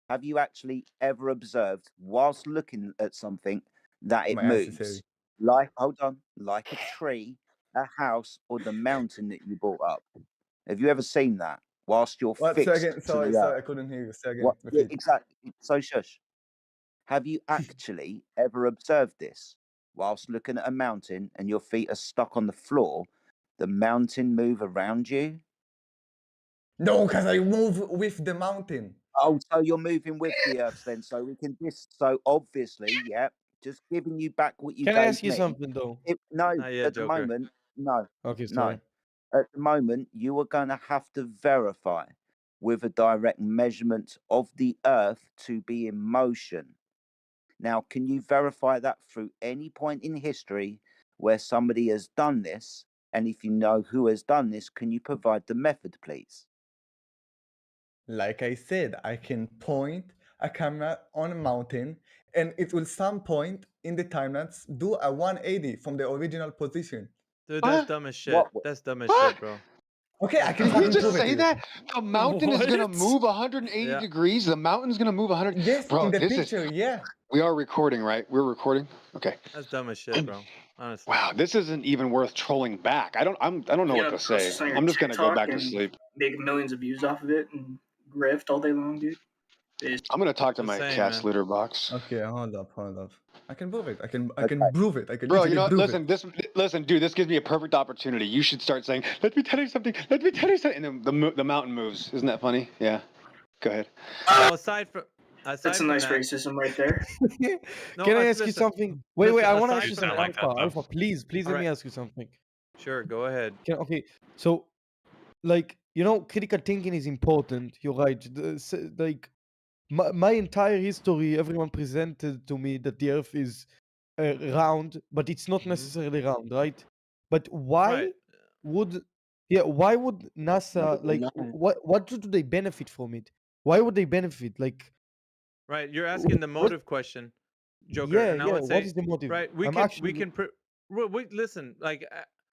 Have you actually ever observed, whilst looking at something, that it My moves? accessory. Like a tree, a house, or the mountain that you brought up? Have you ever seen that whilst you're What? Say fixed again. to Sorry, the I earth? couldn't hear you. Say again. What? Yeah, Repeat. exactly. So shush. Have you actually ever observed this? Whilst looking at a mountain and your feet are stuck on the floor, the mountain move around you? No, because I move with the mountain. Oh, so you're moving with the earth then. So we can so obviously, yeah, just giving you back what you Can I gave ask you me. something though? No, Not yet, at the Joker. moment, no. Okay, No. sorry. At the moment, you are going to have to verify with a direct measurement of the earth to be in motion. Now, can you verify that through any point in history where somebody has done this? And if you know who has done this, can you provide the method, please? Like I said, I can point a camera on a mountain and it will some point in the time-lapse do a 180 from the original position. Dude, that's dumb as shit. That's dumb as What? shit, bro. Okay, I can Did he fucking just prove it to say you. that? The mountain is gonna move 180 Yeah. degrees. The mountain's gonna move 100. Yes, Bro, in the this picture, is. yeah. We are recording, right? We're recording. Okay. That's dumb as shit, bro. Honestly. Wow, this isn't even worth trolling back. I don't know what to say. I'm just gonna go back to sleep. Make millions of views off of it and grift all day long, dude. I'm gonna talk to Just my saying, cat's man. litter box. Okay, hold up. I can prove it. I can prove it. I can Bro, literally you know what? prove it. Listen, dude. This gives me a perfect opportunity. You should start saying, "Let me tell you something. Let me tell you something," and then the mountain moves. Isn't that funny? Yeah. Go ahead. So aside from That's some nice racism right there. No, Can I ask you listen, something? Wait, listen, I want to aside ask you from something. that- Alpha, please let Alright. me ask you something. Sure, go ahead. Okay, so like critical thinking is important. You're right. Like my entire history, everyone presented to me that the Earth is round, but it's not necessarily round, right? But why would NASA like what do they benefit from it? Why would they benefit? Like Right, you're asking the motive question, Joker, yeah, and I yeah. would What say, is the motive? right, we I'm can actually listen. Like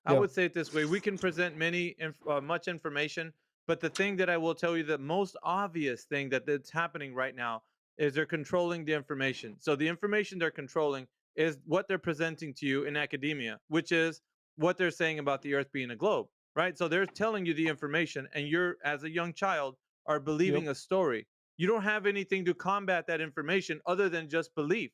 I Yeah. would say it this way: we can present much information, but the thing that I will tell you, the most obvious thing that's happening right now is they're controlling the information. So the information they're controlling is what they're presenting to you in academia, which is what they're saying about the Earth being a globe, right? So they're telling you the information, and you're, as a young child, are believing a story. You don't have anything to combat that information other than just belief.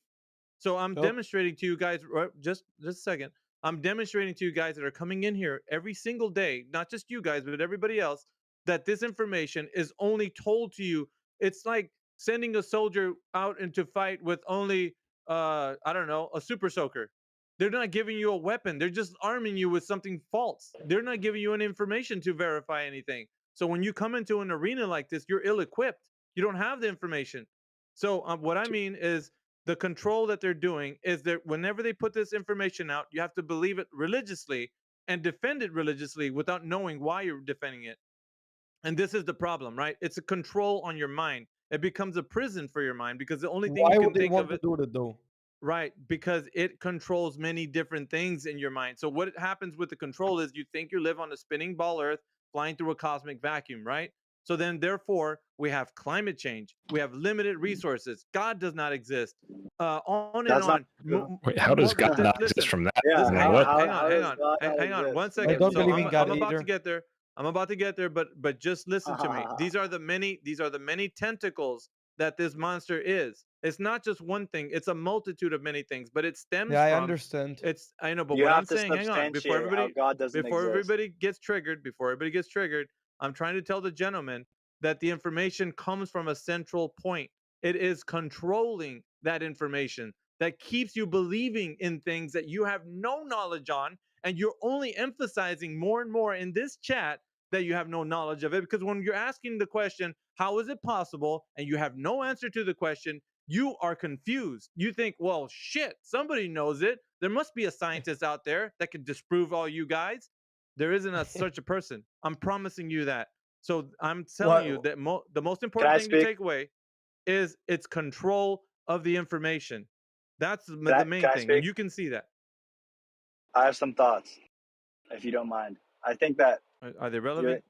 So I'm demonstrating to you guys, just a second. I'm demonstrating to you guys that are coming in here every single day, not just you guys, but everybody else, that this information is only told to you. It's like sending a soldier out into fight with only, I don't know, a super soaker. They're not giving you a weapon. They're just arming you with something false. They're not giving you any information to verify anything. So when you come into an arena like this, you're ill-equipped. You don't have the information. So what I mean is the control that they're doing is that whenever they put this information out, you have to believe it religiously and defend it religiously without knowing why you're defending it. And this is the problem, right? It's a control on your mind. It becomes a prison for your mind because the only thing why you can would they think want of to it. do that though? Right, because it controls many different things in your mind. So what happens with the control is you think you live on a spinning ball Earth flying through a cosmic vacuum, right? So then therefore we have climate change, we have limited resources, God does not exist, on and That's not on. true. Wait, how does God not Listen, exist from that? Yeah, listen, Like, hang what? on, hang how on, hang does on, God not hang on, one exist? second. I don't So believe in I'm God about either. to get there. I'm about to get there, but just listen to me. These are the many tentacles that this monster is. It's not just one thing, it's a multitude of many things, but it stems Yeah, I from understand. I know, but You what have I'm to saying, hang on, substantiate how God doesn't exist. before everybody gets triggered, I'm trying to tell the gentleman that the information comes from a central point. It is controlling that information that keeps you believing in things that you have no knowledge on, and you're only emphasizing more and more in this chat that you have no knowledge of it, because when you're asking the question, how is it possible, and you have no answer to the question, you are confused. You think, well, shit, somebody knows it. There must be a scientist out there that can disprove all you guys. There isn't such a person. I'm promising you that. So I'm telling you that the most Can important I thing to speak? take away is its control of the information. That's the Can main I thing, and speak? you can see that. I have some thoughts, if you don't mind. I think that Are they relevant?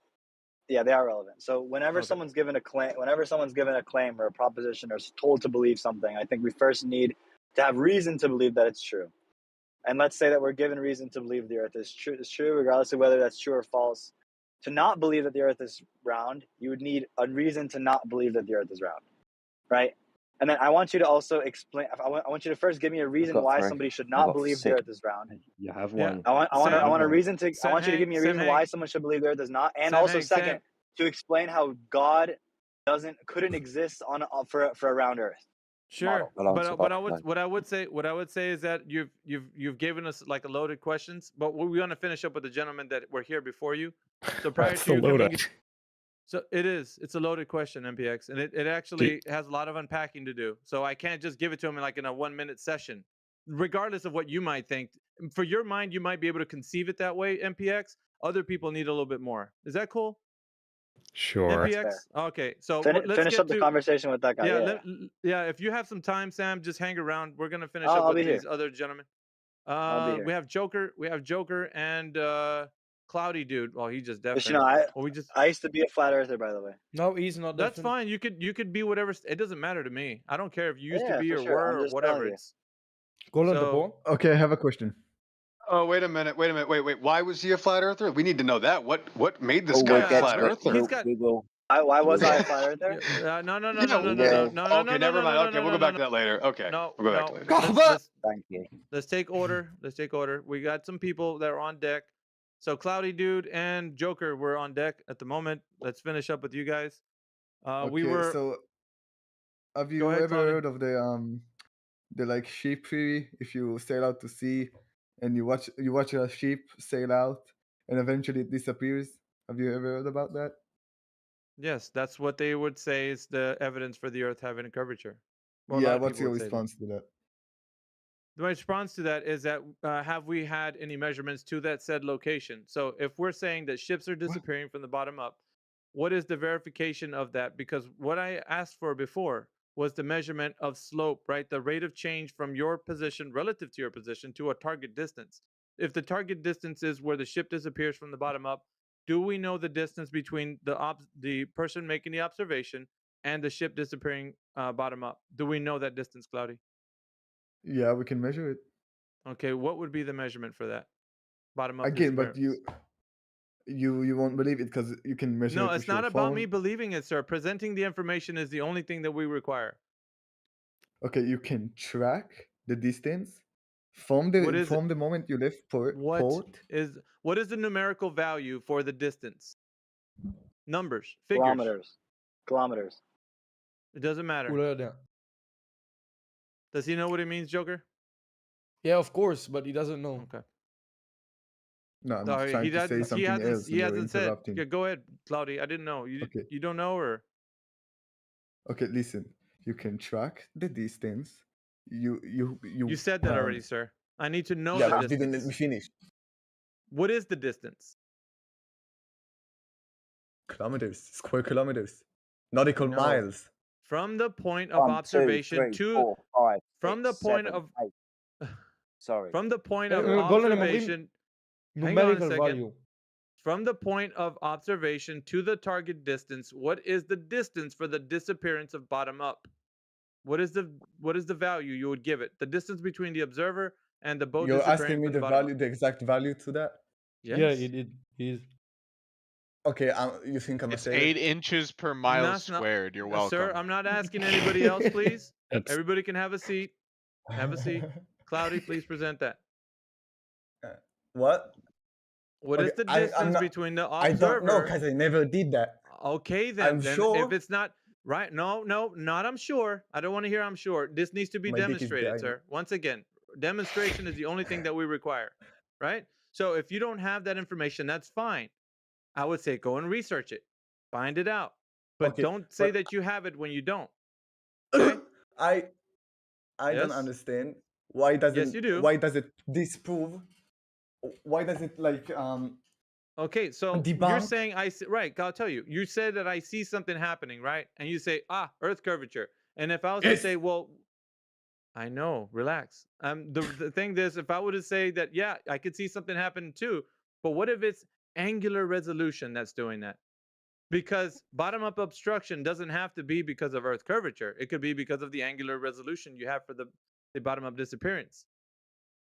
Yeah, they are relevant. So whenever Okay. someone's given a claim or a proposition or is told to believe something, I think we first need to have reason to believe that it's true. And let's say that we're given reason to believe the Earth is true, regardless of whether that's true or false. To not believe that the Earth is round, you would need a reason to not believe that the Earth is round, right? And then I want you to also explain. I want you to first give me a reason why somebody should not believe the Earth is round. You have Yeah. one. I want a reason to. I want you to give me a reason Sam why Hank. someone should believe the Earth is not, and Sam also Hank, second Sam. to explain how God couldn't exist for a round Earth. Sure, model. but what I would say is that you've given us like a loaded questions, but we want to finish up with the gentleman that were here before you. So prior That's to the you coming, loadout. So it is. It's a loaded question, MPX, and it actually has a lot of unpacking to do. So I can't just give it to him like in a 1-minute session, regardless of what you might think. For your mind, you might be able to conceive it that way, MPX. Other people need a little bit more. Is that cool? Sure. MPX. Okay, so let's Finish get up the to conversation with that guy. yeah. Yeah, If you have some time, Sam, just hang around. We're gonna finish I'll up with be here. these other gentlemen. I'll be here. We have Joker, and Cloudy Dude. Well, he just But deafened. I used to be a flat earther, by the way. No, he's not. That's fine. You could be whatever. It doesn't matter to me. I don't care if you used to Yeah, be for or sure. were I'm or just whatever. telling you. It's Okay, I have a question. Oh, wait a minute. Wait. Why was he a flat earther? We need to know that. What made this Oh, guy we'll a get flat to it. earther? He's got. Why was I a flat earther? No. Okay, never mind. Okay, we'll go back to that later. Okay, No, we'll go back to later. Thank you. Let's take order. We got some people that are on deck. So Cloudy Dude and Joker were on deck at the moment. Let's finish up with you guys. We Okay, were. so have Go you ahead, ever Cloudy. heard of the like sheep theory? If you sail out to sea and you watch a sheep sail out and eventually it disappears. Have you ever heard about that? Yes, that's what they would say is the evidence for the Earth having a curvature. Well, a Yeah, lot of what's people your would say that. response to that? My response to that is that have we had any measurements to that said location? So if we're saying that ships are disappearing from the bottom up, what is the verification of that? Because what I asked for before was the measurement of slope, right? The rate of change from your position relative to your position to a target distance. If the target distance is where the ship disappears from the bottom up, do we know the distance between the person making the observation and the ship disappearing bottom up? Do we know that distance, Cloudy? Yeah, we can measure it. Okay, what would be the measurement for that? Bottom up Again, but disappearance. you won't believe it because you can measure No, it it's with your not about phone. me believing it, sir. Presenting the information is the only thing that we require. Okay, you can track the distance from the What is it? moment you left port. What is the numerical value for the distance? Numbers, figures. Kilometers. It doesn't matter. Does he know what it means, Joker? Yeah, of course, but he doesn't know. Okay. No, I'm Sorry, trying to say something else. He and you're hasn't said. interrupting. Yeah, go ahead, Cloudy. I didn't know. You don't know, or Okay, listen. You can track the distance. you said that already, sir. I need to know Yeah, the but you didn't let me distance. finish. What is the distance? Kilometers, square kilometers, nautical No. miles. From the point of 1, 2, observation 3, to 4, 5, from the 6, point 7, of 8. Sorry. from the point of Golden, I'm bringing observation. Hang on a numerical second. value. From the point of observation to the target distance, what is the distance for the disappearance of bottom up? What is the value you would give it? The distance between the observer and the boat You're disappearing asking me from the the bottom value, up. the exact value to that? Yes. Yeah, it is. Okay, you think I'm a It's sailor? 8 inches per mile That's not- squared. You're welcome. Sir, I'm not asking anybody else, please. That's- Everybody can have a seat. Have a seat. Cloudy, please present that. What? What is Okay, the I'm distance not- between the I observer? don't know because I never did that. Okay, then. I'm then sure. If it's not right, no, not I'm sure. I don't want to hear I'm sure. This needs to be My dick is demonstrated, dying. sir. Once again, demonstration is the only thing that we require, right? So if you don't have that information, that's fine. I would say go and research it, find it out, but Okay, don't say but- that you have it when you don't. I Yes? don't understand why doesn't you do. why does it disprove? Why does it like Okay, so you're debunk? saying I see, right? I'll tell you. You said that I see something happening, right? And you say, Earth curvature. And if I was to Yes. say, well, I know, relax. The thing is, if I were to say that, yeah, I could see something happen too, but what if it's angular resolution that's doing that? Because bottom-up obstruction doesn't have to be because of Earth curvature. It could be because of the angular resolution you have for the bottom-up disappearance.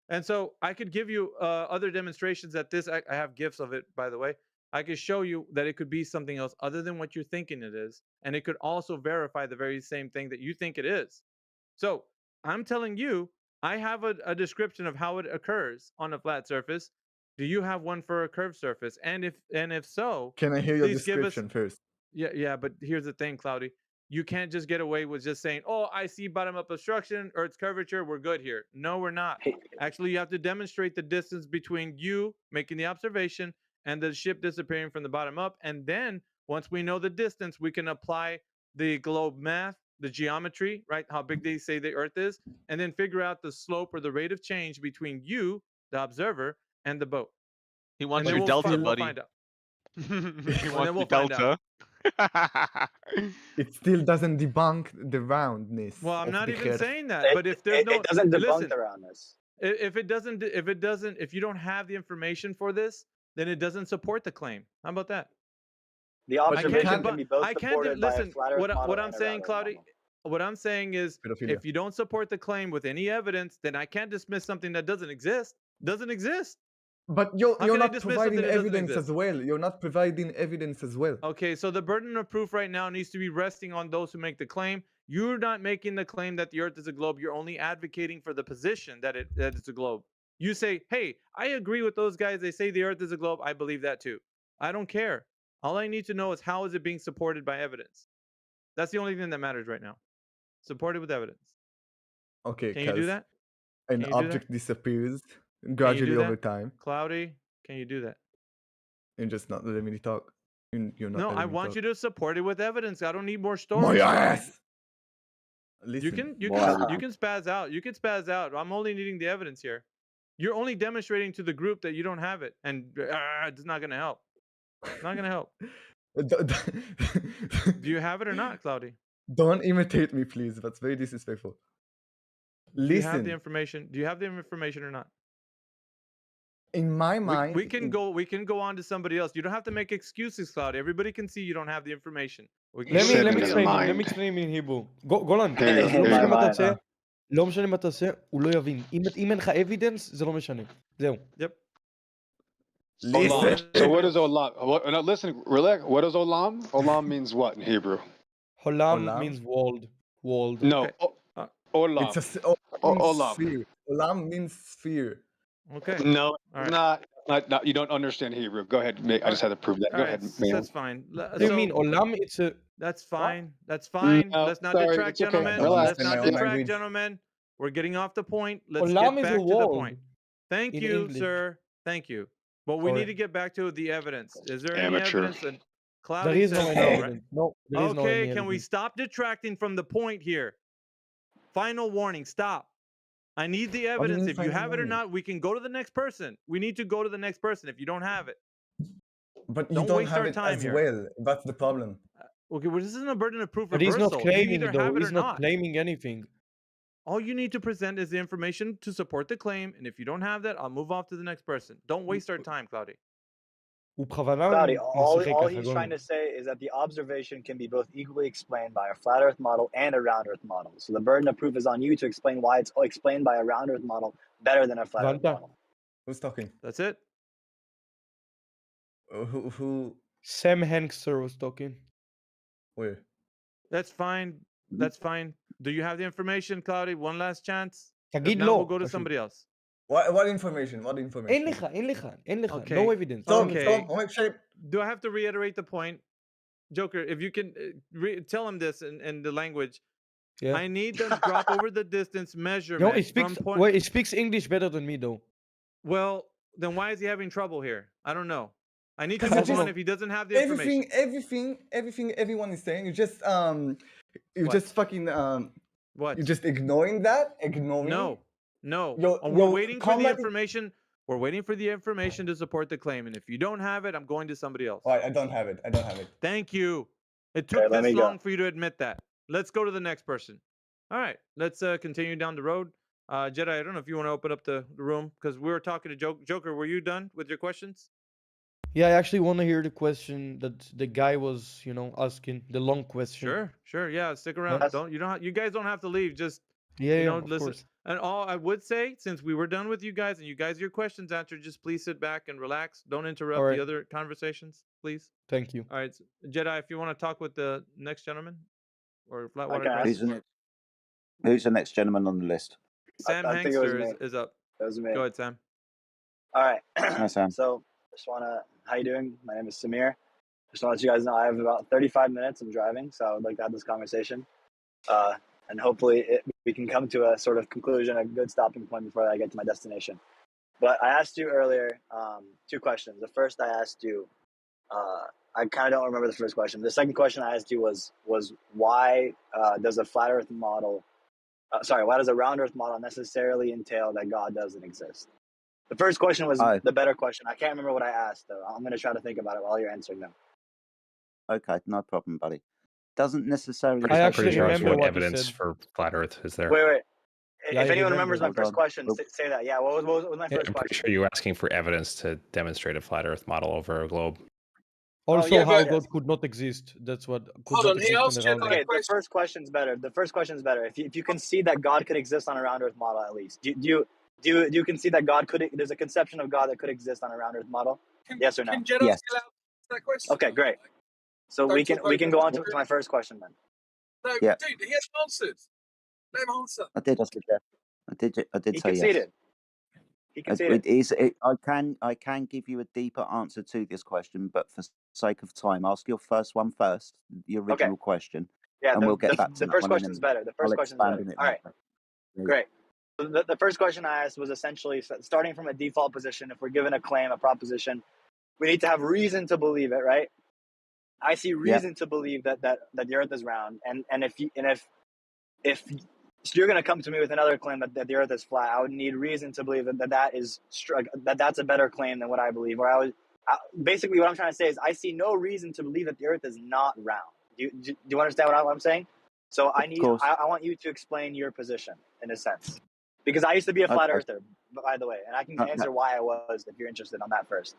And so I could give you other demonstrations that this, I have GIFs of it, by the way. I could show you that it could be something else other than what you're thinking it is. And it could also verify the very same thing that you think it is. So I'm telling you, I have a description of how it occurs on a flat surface. Do you have one for a curved surface? And if so, Can I hear your please give us. description first? Yeah, but here's the thing, Cloudy. You can't just get away with just saying, "Oh, I see bottom-up obstruction, Earth's curvature. We're good here." No, we're not. Actually, you have to demonstrate the distance between you making the observation and the ship disappearing from the bottom up. And then Once we know the distance, we can apply the globe math, the geometry, right? How big they say the Earth is, and then figure out the slope or the rate of change between you, the observer, and the boat. He wants And your then delta, we'll buddy. find out. He And wants then the we'll find delta. out. It still doesn't debunk the roundness. Well, I'm of not the even Earth. saying that. But if there's no, it doesn't debunk listen, the roundness. If you don't have the information for this, then it doesn't support the claim. How about that? The observation can be both I can't supported by a listen. flat Earth model What and I'm a saying, round Earth Cloudy, model. what I'm saying is, Pedophilia. if you don't support the claim with any evidence, then I can't dismiss something that doesn't exist. Doesn't exist. But How you're can I not dismiss providing something that doesn't evidence exist? as well. You're not providing evidence as well. Okay, so the burden of proof right now needs to be resting on those who make the claim. You're not making the claim that the Earth is a globe. You're only advocating for the position that it's a globe. You say, hey, I agree with those guys. They say the Earth is a globe. I believe that too. I don't care. All I need to know is how is it being supported by evidence. That's the only thing that matters right now. Supported with evidence. Okay, Can you do that? an Can you do that? object disappears Can you gradually do over that? time. Cloudy, can you do that? You're just not letting me talk. You're not No, letting I me want talk. you to support it with evidence. I don't need more My stories. ass! You Listen. can spaz out. You can spaz out. I'm only needing the evidence here. You're only demonstrating to the group that you don't have it, and it's not gonna help. It's not gonna help. Do you have it or not, Cloudy? Don't imitate me, please. That's very disrespectful. Do you have the Listen, information? Do you have the information or not? in my mind, We can go on to somebody else. You don't have to make excuses, Cloudy. Everybody can see you don't have the information. We can Let go to me somebody else. let me explain in Hebrew. גולן, There you go. לא משנה מה My תעשה, mind. לא משנה מה תעשה, הוא לא יבין. אם אין לך evidence, זה לא משנה. זהו. Yep. Olam. So what is olam? Now listen, relax. What is olam? Olam means what in Hebrew? Olam means world. World. No, olam. It's a means Olam. sphere. Olam means sphere. Okay. No, All right. not. You don't understand Hebrew. Go ahead. I just had to prove that. Go ahead, man. That's fine. What do you mean? Olam, it's a... That's fine. That's fine. No, Let's not sorry, detract, it's okay. gentlemen. Relax. Let's not My own detract, language. gentlemen. We're getting off the point. Let's Olam get is back a to the world point. Thank in you, English. sir. Thank you. But we Sorry. need to get back to the evidence. Is there any Amateur. evidence? And There Cloudy is no says any no, right? evidence. No, there is no Okay, any can we evidence. stop detracting from the point here? Final warning, stop. I need the What do you evidence. mean If you final have it or warning? not, we can go to the next person. We need to go to the next person if you don't have it. But you Don't don't waste have our it time as here. well. That's the problem. Okay, well, this isn't a burden of proof But he's not reversal. You claiming, either though. have it or He's not not. claiming anything. All you need to present is the information to support the claim, and if you don't have that, I'll move off to the next person. Don't waste our time, Cloudy. הוא בכוונה Cloudy, משחק all ככה, he's גולן. trying to say is that the observation can be both equally explained by a flat Earth model and a round Earth model. So the burden of proof is on you to explain why it's explained by a round Earth model better than a flat Earth הבנת? model. Who's talking? That's it. Who? Sam Hankster was talking. Where? That's fine. That's fine. Do you have the information, Cloudy? One last chance. If תגיד not, לא, we'll go to פשוט. somebody else. What information? What אין information? לך, אין לך, אין לך. Okay. No evidence. Stop, Okay. stop. Oh, shape. Do I have to reiterate the point? Joker, if you can tell him this in the language. Yeah. I need them to drop over the distance measurement No, he speaks, from point. wait, he speaks English better than me, though. Well, then why is he having trouble here? I don't know. I need to Because move on if he doesn't have the information. Everything everyone is saying, you just What? just fucking What? you're just ignoring that, ignoring. No. You're We're waiting for the combating- information. We're waiting for the information to support the claim, and if you don't have it, I'm going to somebody else. All right, I don't have it. I don't have it. Thank you. It took Okay, let this me go. long for you to admit that. Let's go to the next person. All right, let's continue down the road. Jedi, I don't know if you want to open up the room because we were talking to Joker. Were you done with your questions? Yeah, I actually want to hear the question that the guy was, asking, the long question. Sure. Yeah, stick around. You guys don't have to leave. Just Yeah, of listen. course. And all I would say, since we were done with you guys and you guys your questions answered, just please sit back and relax. Don't interrupt All right. the other conversations, please. Thank you. All right, Jedi, if you want to talk with the next gentleman or Flatwater can Chris. Who's the next gentleman on the list? Sam I think it was Hankster me. is up. That was me. Go ahead, Sam. All right. Hi, Sam. So, how you doing? My name is Samir. Just want to let you guys know I have about 35 minutes. I'm driving, so I would like to have this conversation. And hopefully we can come to a sort of conclusion, a good stopping point before I get to my destination. But I asked you earlier 2 questions. The first I asked you, I kind of don't remember the first question. The second question I asked you was why does a flat Earth model, why does a round Earth model necessarily entail that God doesn't exist? The first question was the better question. I can't remember what I asked though. I'm going to try to think about it while you're answering them. Okay, no problem, buddy. Doesn't necessarily. I actually sure remember what evidence you said. for flat Earth is there. Wait. Yeah, If I anyone remember. remembers my first question, say that. Yeah, what was my Yeah, first I'm pretty question? sure you were asking for evidence to demonstrate a flat Earth model over a globe. Also, yeah, how but- God could not exist. That's what could Hold not on, he exist asked in a you round okay, Earth. the first question's better. The first question's better. If you concede that God could exist on a round Earth model, at least, do you concede that God could? There's a conception of God that could exist on a round Earth model. Yes or no? Can Jedi Yes. still answer that question? Okay, great. So Don't we talk can go over on him. to my first question then. No, Yeah. dude, he hasn't answered. Let him answer. I did. I did He say conceded. yes. He conceded. I can give you a deeper answer to this question, but for sake of time, ask your first one first, the original question, Yeah, and we'll get back to the that first one. and question's then better. The first I'll question's expand better. on it All right, later. Yeah. great. So the first question I asked was essentially starting from a default position. If we're given a claim, a proposition, we need to have reason to believe it, right? I see reason to believe that the Earth is round, and if so you're going to come to me with another claim that the Earth is flat, I would need reason to believe that's a better claim than what I believe. Basically what I'm trying to say is I see no reason to believe that the Earth is not round. Do you understand what I'm saying? So I want you to explain your position in a sense, because I used to be a flat earther, by the way, and I can answer why I was if you're interested on that first.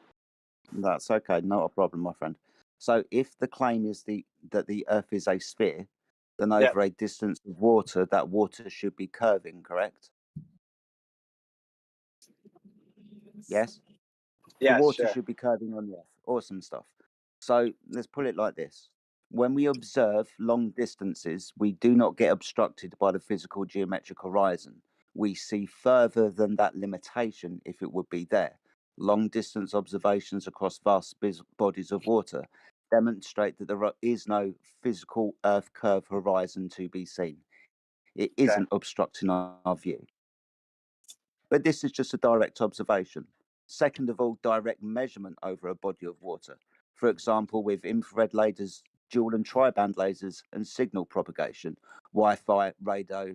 That's okay, not a problem, my friend. So if the claim is that the Earth is a sphere, then over a distance of water, that water should be curving, correct? Yes? The Yes, water sure. should be curving on the Earth. Awesome stuff. So let's put it like this. When we observe long distances, we do not get obstructed by the physical geometric horizon. We see further than that limitation if it would be there. Long distance observations across vast bodies of water demonstrate that there is no physical Earth curve horizon to be seen. It isn't obstructing our view. But this is just a direct observation. Second of all, direct measurement over a body of water. For example, with infrared lasers, dual and tri-band lasers, and signal propagation, Wi-Fi, radio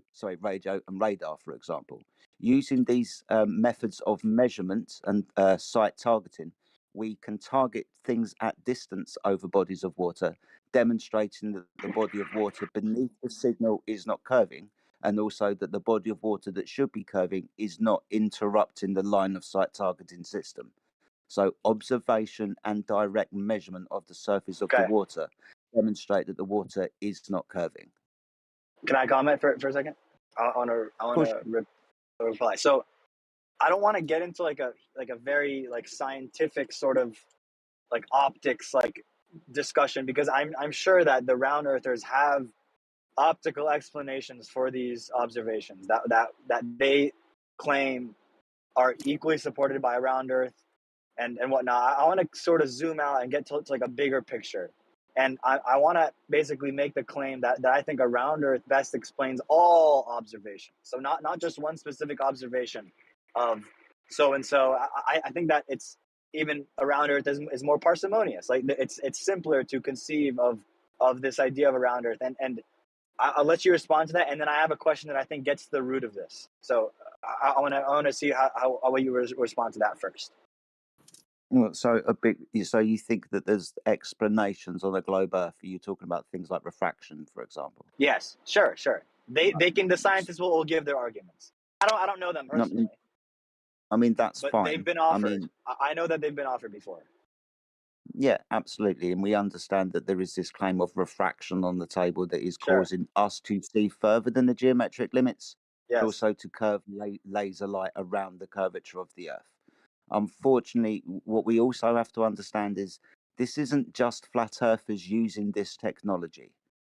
and radar, for example. Using these methods of measurement and site targeting, we can target things at distance over bodies of water, demonstrating that the body of water beneath the signal is not curving, and also that the body of water that should be curving is not interrupting the line of sight targeting system. So observation and direct measurement of the surface of the water demonstrate that the water is not curving. Can I comment for a second? I want to reply. So I don't want to get into like a very scientific sort of optics discussion, because I'm sure that the round earthers have optical explanations for these observations that they claim are equally supported by round earth and whatnot. I want to sort of zoom out and get to like a bigger picture. And I want to basically make the claim that I think a round earth best explains all observations. So not just one specific observation of so-and-so. I think that it's even a round earth is more parsimonious. Like it's simpler to conceive of this idea of a round earth. And I'll let you respond to that. And then I have a question that I think gets to the root of this. So I want to see how you respond to that first. Well, so you think that there's explanations on the globe Earth? Are you talking about things like refraction, for example? Yes, sure. The scientists will give their arguments. I don't know them personally. I mean that's but fine. they've been offered. I mean, I know that they've been offered before. yeah, absolutely, and we understand that there is this claim of refraction on the table that is causing us to see further than the geometric limits, Yes. but also to curve laser light around the curvature of the Earth. Unfortunately, what we also have to understand is this isn't just flat earthers using this technology,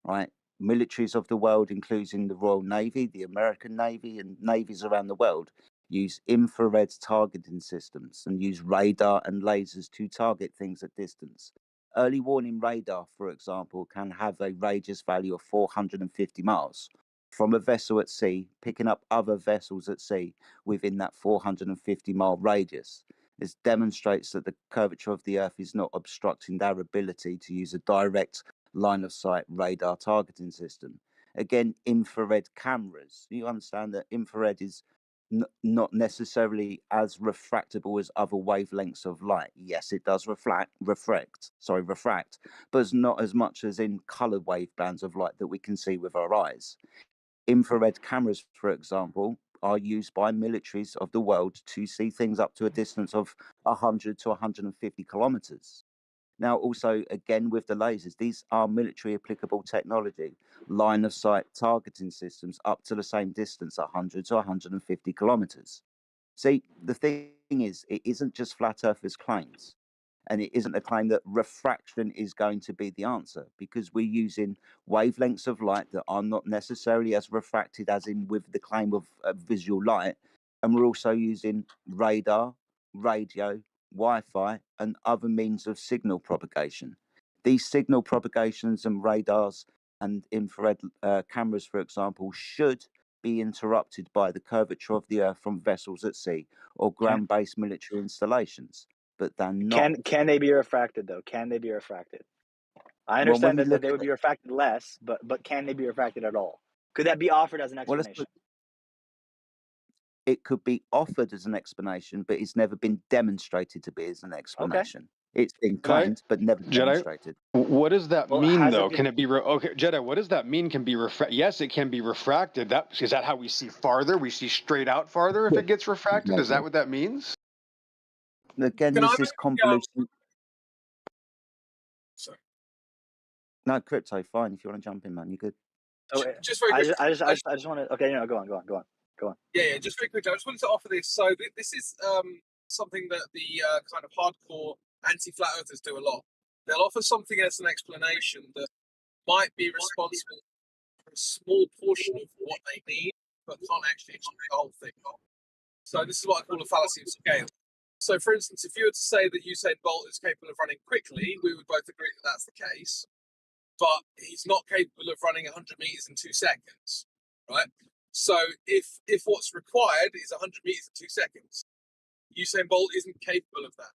right? Militaries of the world, including the Royal Navy, the American Navy, and navies around the world, use infrared targeting systems and use radar and lasers to target things at distance. Early warning radar, for example, can have a radius value of 450 miles from a vessel at sea, picking up other vessels at sea within that 450-mile radius. This demonstrates that the curvature of the Earth is not obstructing their ability to use a direct line of sight radar targeting system. Again, infrared cameras. You understand that infrared is not necessarily as refractable as other wavelengths of light. Yes, it does refract, but it's not as much as in colored wave bands of light that we can see with our eyes. Infrared cameras, for example, are used by militaries of the world to see things up to a distance of 100 to 150 kilometers. Now, also, again, with the lasers, these are military applicable technology, line of sight targeting systems up to the same distance, 100 to 150 kilometers. See, the thing is, it isn't just flat earthers' claims. And it isn't a claim that refraction is going to be the answer, because we're using wavelengths of light that are not necessarily as refracted as in with the claim of visual light. And we're also using radar, radio, Wi-Fi, and other means of signal propagation. These signal propagations and radars and infrared cameras, for example, should be interrupted by the curvature of the Earth from vessels at sea or ground-based military installations. But they're not. Can they be refracted though? Can they be refracted? I understand that they would be refracted less, but can they be refracted at all? Could that be offered as an explanation? It could be offered as an explanation, but it's never been demonstrated to be as an explanation. It's been claimed, but never demonstrated. What does that mean, though? Can it be okay, Jedi? What does that mean? Can be refracted? Yes, it can be refracted. Is that how we see farther? We see straight out farther if it gets refracted. Is that what that means? Again, this is convolution. Sorry. No, Crypto, fine. If you want to jump in, man, you're good. So just very quickly. I just want to. Okay, go on. Yeah, just very quickly. I just wanted to offer this. So this is something that the kind of hardcore anti-flat earthers do a lot. They'll offer something as an explanation that might be responsible for a small portion of what they need, but can't actually explain the whole thing. So this is what I call a fallacy of scale. So, for instance, if you were to say that Usain Bolt is capable of running quickly, we would both agree that that's the case. But he's not capable of running 100 meters in 2 seconds, right? So if what's required is 100 meters in 2 seconds, Usain Bolt isn't capable of that.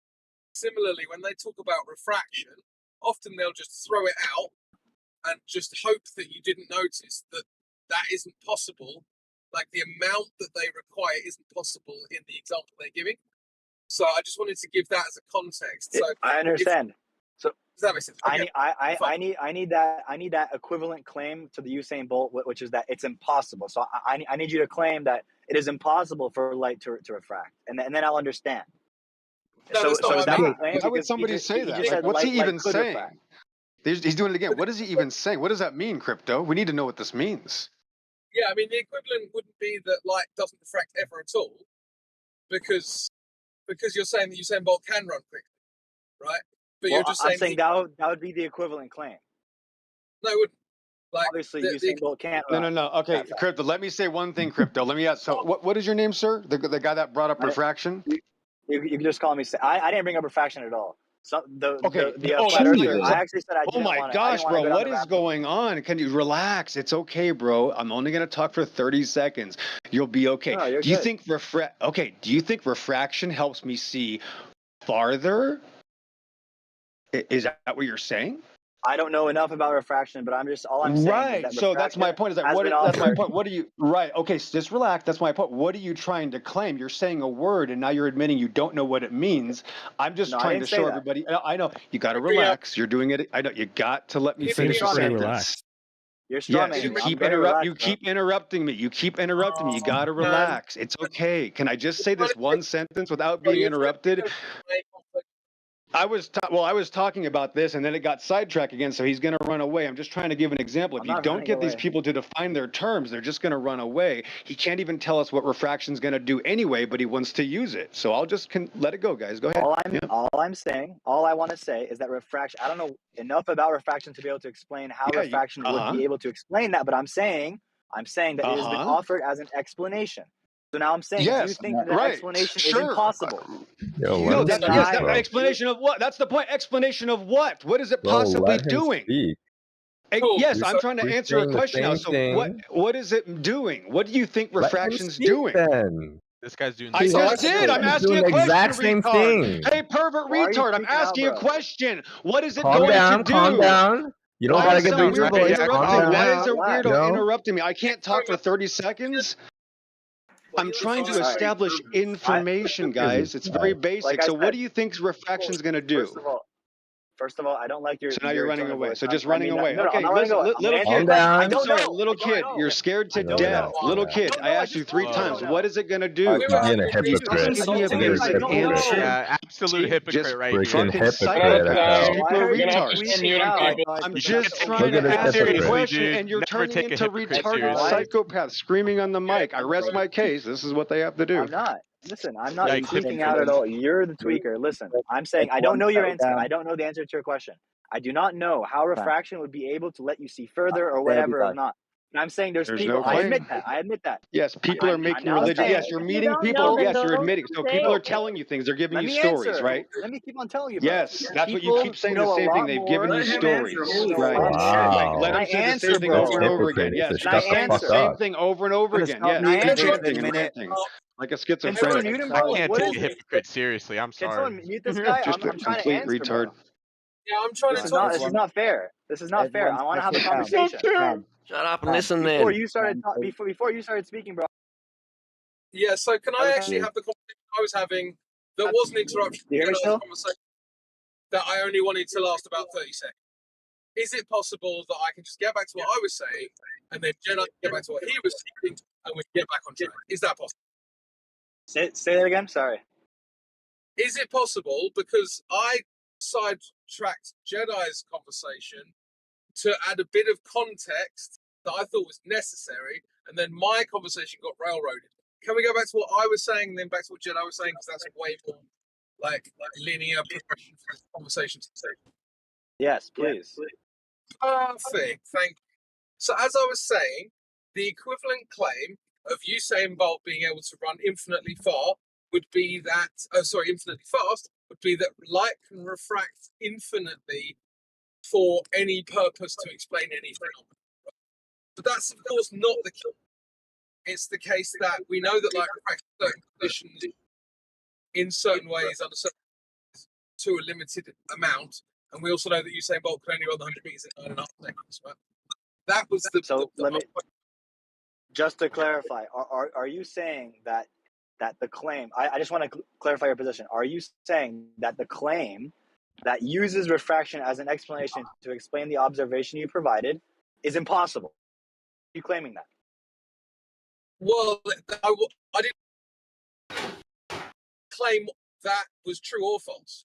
Similarly, when they talk about refraction, often they'll just throw it out and just hope that you didn't notice that that isn't possible. Like the amount that they require isn't possible in the example they're giving. So I just wanted to give that as a context. So I understand. So does that make sense? Okay. I need that equivalent claim to the Usain Bolt, which is that it's impossible. So I need you to claim that it is impossible for light to refract, and then I'll understand. No, why would somebody say that? Like, what's he even saying? He's doing it again. What is he even saying? What does that mean, Crypto? We need to know what this means. Yeah, I mean, the equivalent wouldn't be that light doesn't refract ever at all, because you're saying that Usain Bolt can run quickly, right? But you're just saying that would be the equivalent claim. No, it wouldn't. Like, obviously, Usain Bolt can't run. No. Okay, Crypto. Let me say one thing, Crypto. Let me ask. So, what is your name, sir? The guy that brought up refraction. You can just call me. I didn't bring up refraction at all. So I actually said I didn't. Oh my gosh, bro! What is going on? Can you relax? It's okay, bro. I'm only gonna talk for 30 seconds. You'll be okay. No, do you think Do you think refraction helps me see farther? Is that what you're saying? I don't know enough about refraction, but I'm saying. Right. Is that so that's my point. Is that that's my point. What do you? Right. Okay. So just relax. That's my point. What are you trying to claim? You're saying a word, and now you're admitting you don't know what it means. I'm just trying to show everybody. I know you got to relax. You're doing it. I know you got to let me finish the sentence. You're strong. Yes, you keep interrupting me. You keep interrupting me. You got to relax. It's okay. Can I just say this one sentence without being interrupted? I was talking about this, and then it got sidetracked again. So he's going to run away. I'm just trying to give an example. If you don't get these people to define their terms, they're just going to run away. He can't even tell us what refraction is going to do anyway, but he wants to use it. So I'll just let it go, guys. Go ahead. All I want to say is that refraction. I don't know enough about refraction to be able to explain how refraction would be able to explain that. But I'm saying that it has been offered as an explanation. So now I'm saying, do you think that explanation is impossible? Explanation of what? That's the point. Explanation of what? What is it possibly doing? Yes, I'm trying to answer a question now. So what is it doing? What do you think refraction's doing? This guy's doing. I just did. I'm asking a question, exact same retard. thing. Hey, pervert Why are you retard. I'm freaking out, asking a bro? question. What is it Calm going down, to do? calm down. You don't Why gotta is get some raise your weirdo voice. Calm interrupting? Why down. is a Relax. weirdo Yo. interrupting me? I can't talk for 30 seconds. I'm trying to establish information, guys. It's very basic. Like I So, what said, do you think refraction's going to do? First of all, I don't like your. So now you're your running tone of away. voice. So just I running mean that- away. No, no, I'm Okay, not running listen, away. I'm little gonna answer kid. your question. I I'm don't sorry, know. little I don't kid. know. You're scared to I don't death. know. Little kid. No, I no, asked you just 3 told you I times. don't know. What is it going to do? You're being a hypocrite. Just give me a You're a basic hypocrite. answer. Yeah, absolute hypocrite Just right here. Freaking fucking hypocrite, psychopaths. Echo. People are You're retards. tweaking out. I'm just Take trying Look to at this ask a hypocrite. question, dude. and you're Never turning take a into hypocrite retarded seriously. psychopaths screaming on the mic. I rest my case. This is what they have to do. I'm not. Listen, I'm not Yikes, tweaking hypocrite. out at all. You're the tweaker. Listen, I'm saying I don't know your answer. I don't know the answer to your question. I do not know how refraction would be able to let you see further or whatever or not. And I'm saying there's people. no I admit claim. that. I admit that. Yes, people are I'm making now religion. saying Yes, you're meeting people. Yes, you're admitting. So people are telling you things. They're giving let you me stories, answer. right? Let me keep on telling you, bro. Yes, that's what you People keep saying. know The a same thing. lot They've more. given you Let him stories, answer. right? Wow. Let Can I them say the answer, same thing bro? over and over Hypocrite. again. He Yes, said, you shut say the the fuck same up. thing over and over again. Yes, Can I answer? ranting and ranting like a Can someone schizophrenic. mute him, I bro? can't What take is a it? hypocrite seriously. I'm Can sorry. someone mute this guy? Just I'm a trying to complete answer, retard. bro. Yeah, I'm trying to This talk to you. is not fair. This is not fair. I want to have a conversation. Shut up and listen Before then. you started before you started speaking, bro. Yeah, so can I actually have the conversation I was having that was an interruption Do you hear me in still? our conversation that I only wanted to last about 30 seconds? Is it possible that I can just get back to what I was saying and then Jedi can get back to what he was saying and we can get back on track? Is that possible? Say that again. Sorry. Is it possible, because I sidetracked Jedi's conversation to add a bit of context that I thought was necessary, and then my conversation got railroaded? Can we go back to what I was saying and then back to what Jedi was saying, because that's way more like linear progression for this conversation to take? Yes, please. Perfect, thank you. So as I was saying, the equivalent claim of Usain Bolt being able to run infinitely far would be that, infinitely fast, would be that light can refract infinitely for any purpose to explain any phenomenon. But that's, of course, not the case. It's the case that we know that light refracts certain conditions in certain ways under certain to a limited amount, and we also know that Usain Bolt can only run the 100 meters in 9.5 seconds. Right? That was the let me just to clarify. Are you saying that the claim? I just want to clarify your position. Are you saying that the claim that uses refraction as an explanation to explain the observation you provided is impossible? Are you claiming that? Well, I didn't claim that was true or false.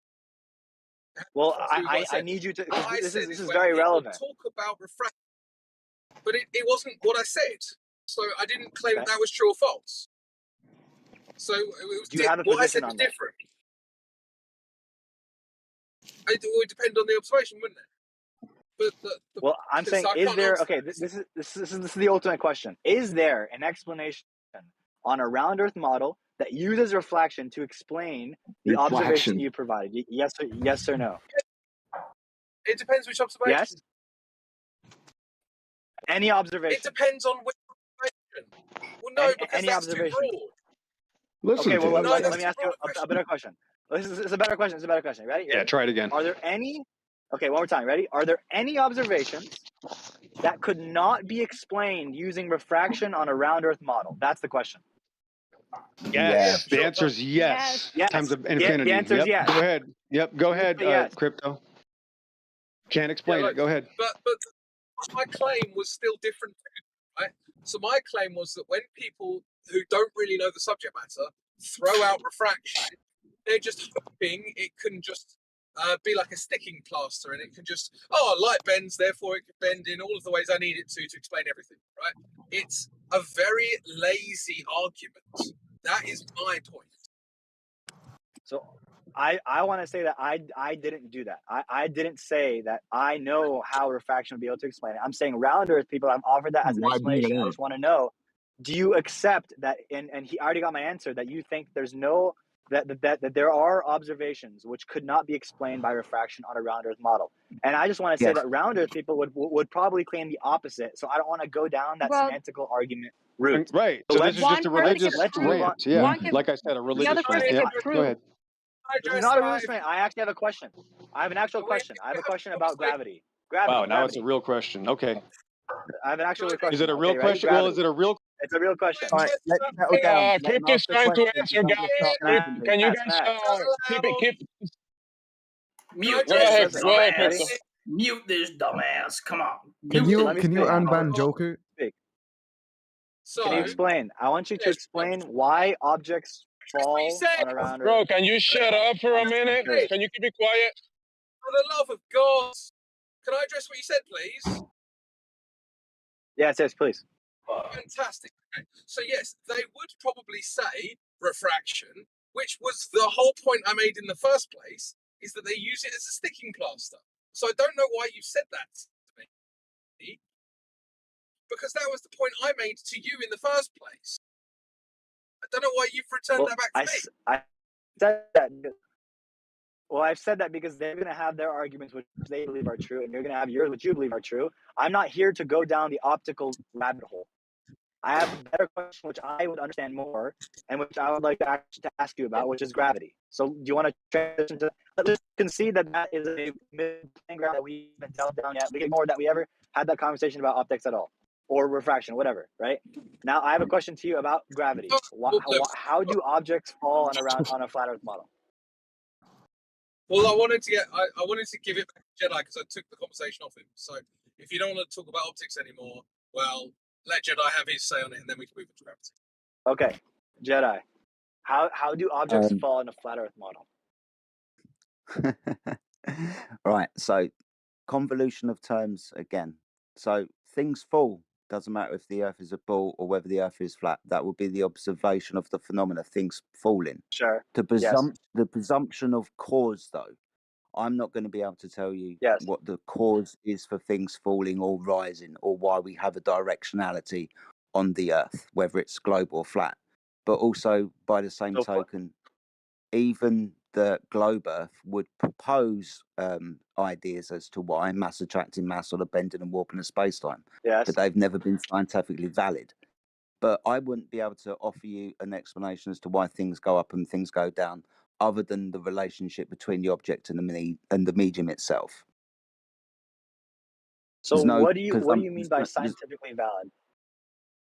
Well, I need you to. This is very relevant. Talk about refraction, but it wasn't what I said. So I didn't claim that was true or false. So it was Do you have a what I said position was on that? different. It would depend on the observation, wouldn't it? But well, I'm saying, so is there? Okay, this is the ultimate question. Is there an explanation on a round Earth model that uses refraction to explain the observation you provided? Yes or no? It depends which observation. Yes. Any observation. It depends on which observation. Well, no, because any that's observation. too broad. Listen okay, well, to let me ask you a better question. This is a better question. It's a better question. Ready? Yeah, try it again. Are there any? Okay, one more time. Ready? Are there any observations that could not be explained using refraction on a round Earth model? That's the question. Yes. The answer is yes. Yes. Times of infinity. The answer is yes. Go ahead. Yep. Go ahead, Yes. Crypto. Can't explain it. Go ahead. But my claim was still different, right? So my claim was that when people who don't really know the subject matter throw out refraction, they're just hoping it can just be like a sticking plaster, and it can just, light bends, therefore it can bend in all of the ways I need it to explain everything, right? It's a very lazy argument. That is my point. So I want to say that I didn't do that. I didn't say that I know how refraction would be able to explain it. I'm saying round Earth people have offered that as an explanation. I just want to know, do you accept that? And he already got my answer, that you think there's no that there are observations which could not be explained by refraction on a round Earth model. And I just want to say that round Earth people would probably claim the opposite. So I don't want to go down that semantical argument route. Right. So So this is just a religious move on. rant. Yeah. Like I said, a religious rant. Yeah. Go ahead. This is not a religious rant. I actually have a question. I have an actual question. I have a question about gravity. Wow. Now Gravity. it's a real question. Okay. I have an actual question. Is it a real Okay, ready? question? Well, is it a real? It's a real question. All right, let's settle down. Let him Crypto's ask the trying to question. answer, Don't just start guys. ranting. Can you guys keep? Mute Go this ahead, dumbass. Crypto. Mute this dumbass. Come on. Can Mute you it. can you unban Joker? So, Can you explain? I want you to explain why objects fall on a round Bro, Earth. can you shut up for a minute? Sure. Can you keep it quiet? for the love of God, can I address what you said, please? Yes, please. Fantastic. Okay. So yes, they would probably say refraction, which was the whole point I made in the first place, is that they use it as a sticking plaster. So I don't know why you said that to me, because that was the point I made to you in the first place. I don't know why you've returned that back to me. I said that. Well, I've said that because they're going to have their arguments which they believe are true, and you're going to have yours which you believe are true. I'm not here to go down the optical rabbit hole. I have a better question which I would understand more, and which I would like to ask you about, which is gravity. So, do you want to transition to? Let's concede that that is a mid-plane ground that we haven't delved down yet. We can ignore that we ever had that conversation about optics at all, or refraction, whatever. Right? Now, I have a question to you about gravity. How do objects fall on a flat Earth model? Well, I wanted to give it back to Jedi because I took the conversation off him. So if you don't want to talk about optics anymore, well, let Jedi have his say on it, and then we can move into gravity. Okay, Jedi. How do objects fall in a flat Earth model? Right, so convolution of terms again. So things fall. Doesn't matter if the Earth is a ball or whether the Earth is flat. That would be the observation of the phenomena, things falling. Sure. The presumption of cause, though, I'm not going to be able to tell you what the cause is for things falling or rising, or why we have a directionality on the Earth, whether it's globe or flat. But also, by the same token, even the globe Earth would propose ideas as to why mass attracting mass or the bending and warping of space-time. Yes. But they've never been scientifically valid. But I wouldn't be able to offer you an explanation as to why things go up and things go down, other than the relationship between the object and the medium itself. So what do you mean by scientifically valid?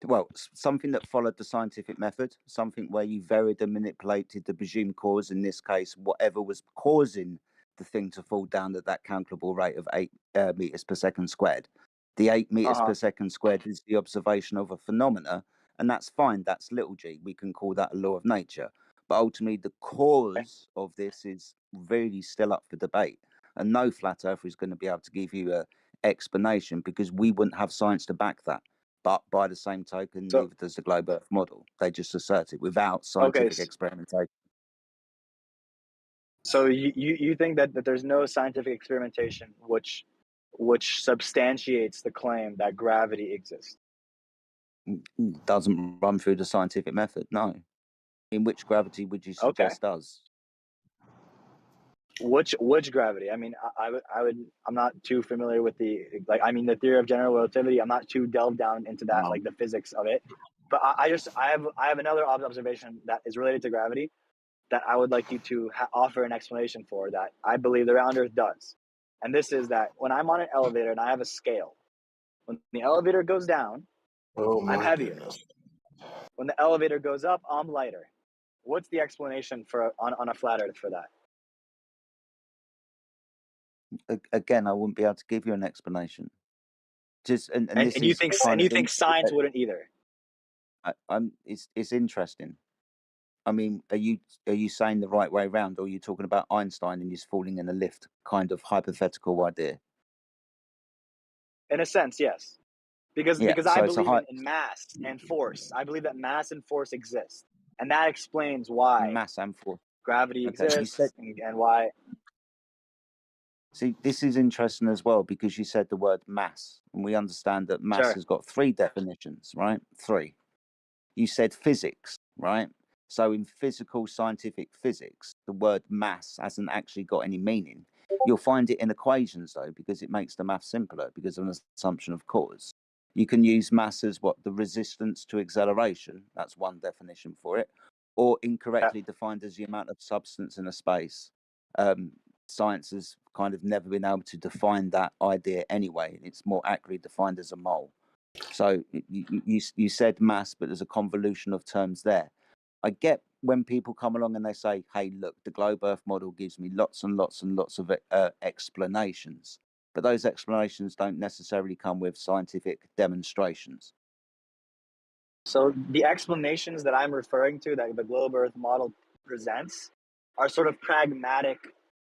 Well, something that followed the scientific method, something where you varied and manipulated the presumed cause, in this case, whatever was causing the thing to fall down at that calculable rate of 8 meters per second squared. The 8 meters per second squared is the observation of a phenomena, and that's fine. That's little g. We can call that a law of nature. But ultimately, the cause of this is really still up for debate. And no flat earther is going to be able to give you an explanation, because we wouldn't have science to back that. But by the same token, neither does the globe Earth model. They just assert it without scientific experimentation. So you think that there's no scientific experimentation which substantiates the claim that gravity exists? Doesn't run through the scientific method, no. In which gravity would you suggest does? Which gravity? I mean, I'm not too familiar with the theory of general relativity. I'm not too delved down into that, like the physics of it. But I have another observation that is related to gravity that I would like you to offer an explanation for, that I believe the round Earth does. And this is that when I'm on an elevator and I have a scale, when the elevator goes down, I'm heavier. When the elevator goes up, I'm lighter. What's the explanation on a flat Earth for that? Again, I wouldn't be able to give you an explanation. And you think science wouldn't either? It's interesting. I mean, are you saying the right way around, or are you talking about Einstein and he's falling in a lift kind of hypothetical idea? In a sense, yes. Because I believe in mass and force. I believe that mass and force exist. And that explains why mass and force, gravity exists, and why. See, this is interesting as well, because you said the word mass, and we understand that mass has got 3 definitions, right? 3. You said physics, right? So in physical scientific physics, the word mass hasn't actually got any meaning. You'll find it in equations though, because it makes the math simpler because of an assumption of cause. You can use mass as what? The resistance to acceleration. That's one definition for it. Or incorrectly defined as the amount of substance in a space. Science has kind of never been able to define that idea anyway. It's more accurately defined as a mole. So you said mass, but there's a convolution of terms there. I get when people come along and they say, hey, look, the globe earth model gives me lots and lots and lots of explanations, but those explanations don't necessarily come with scientific demonstrations. So the explanations that I'm referring to that the globe earth model presents are sort of pragmatic,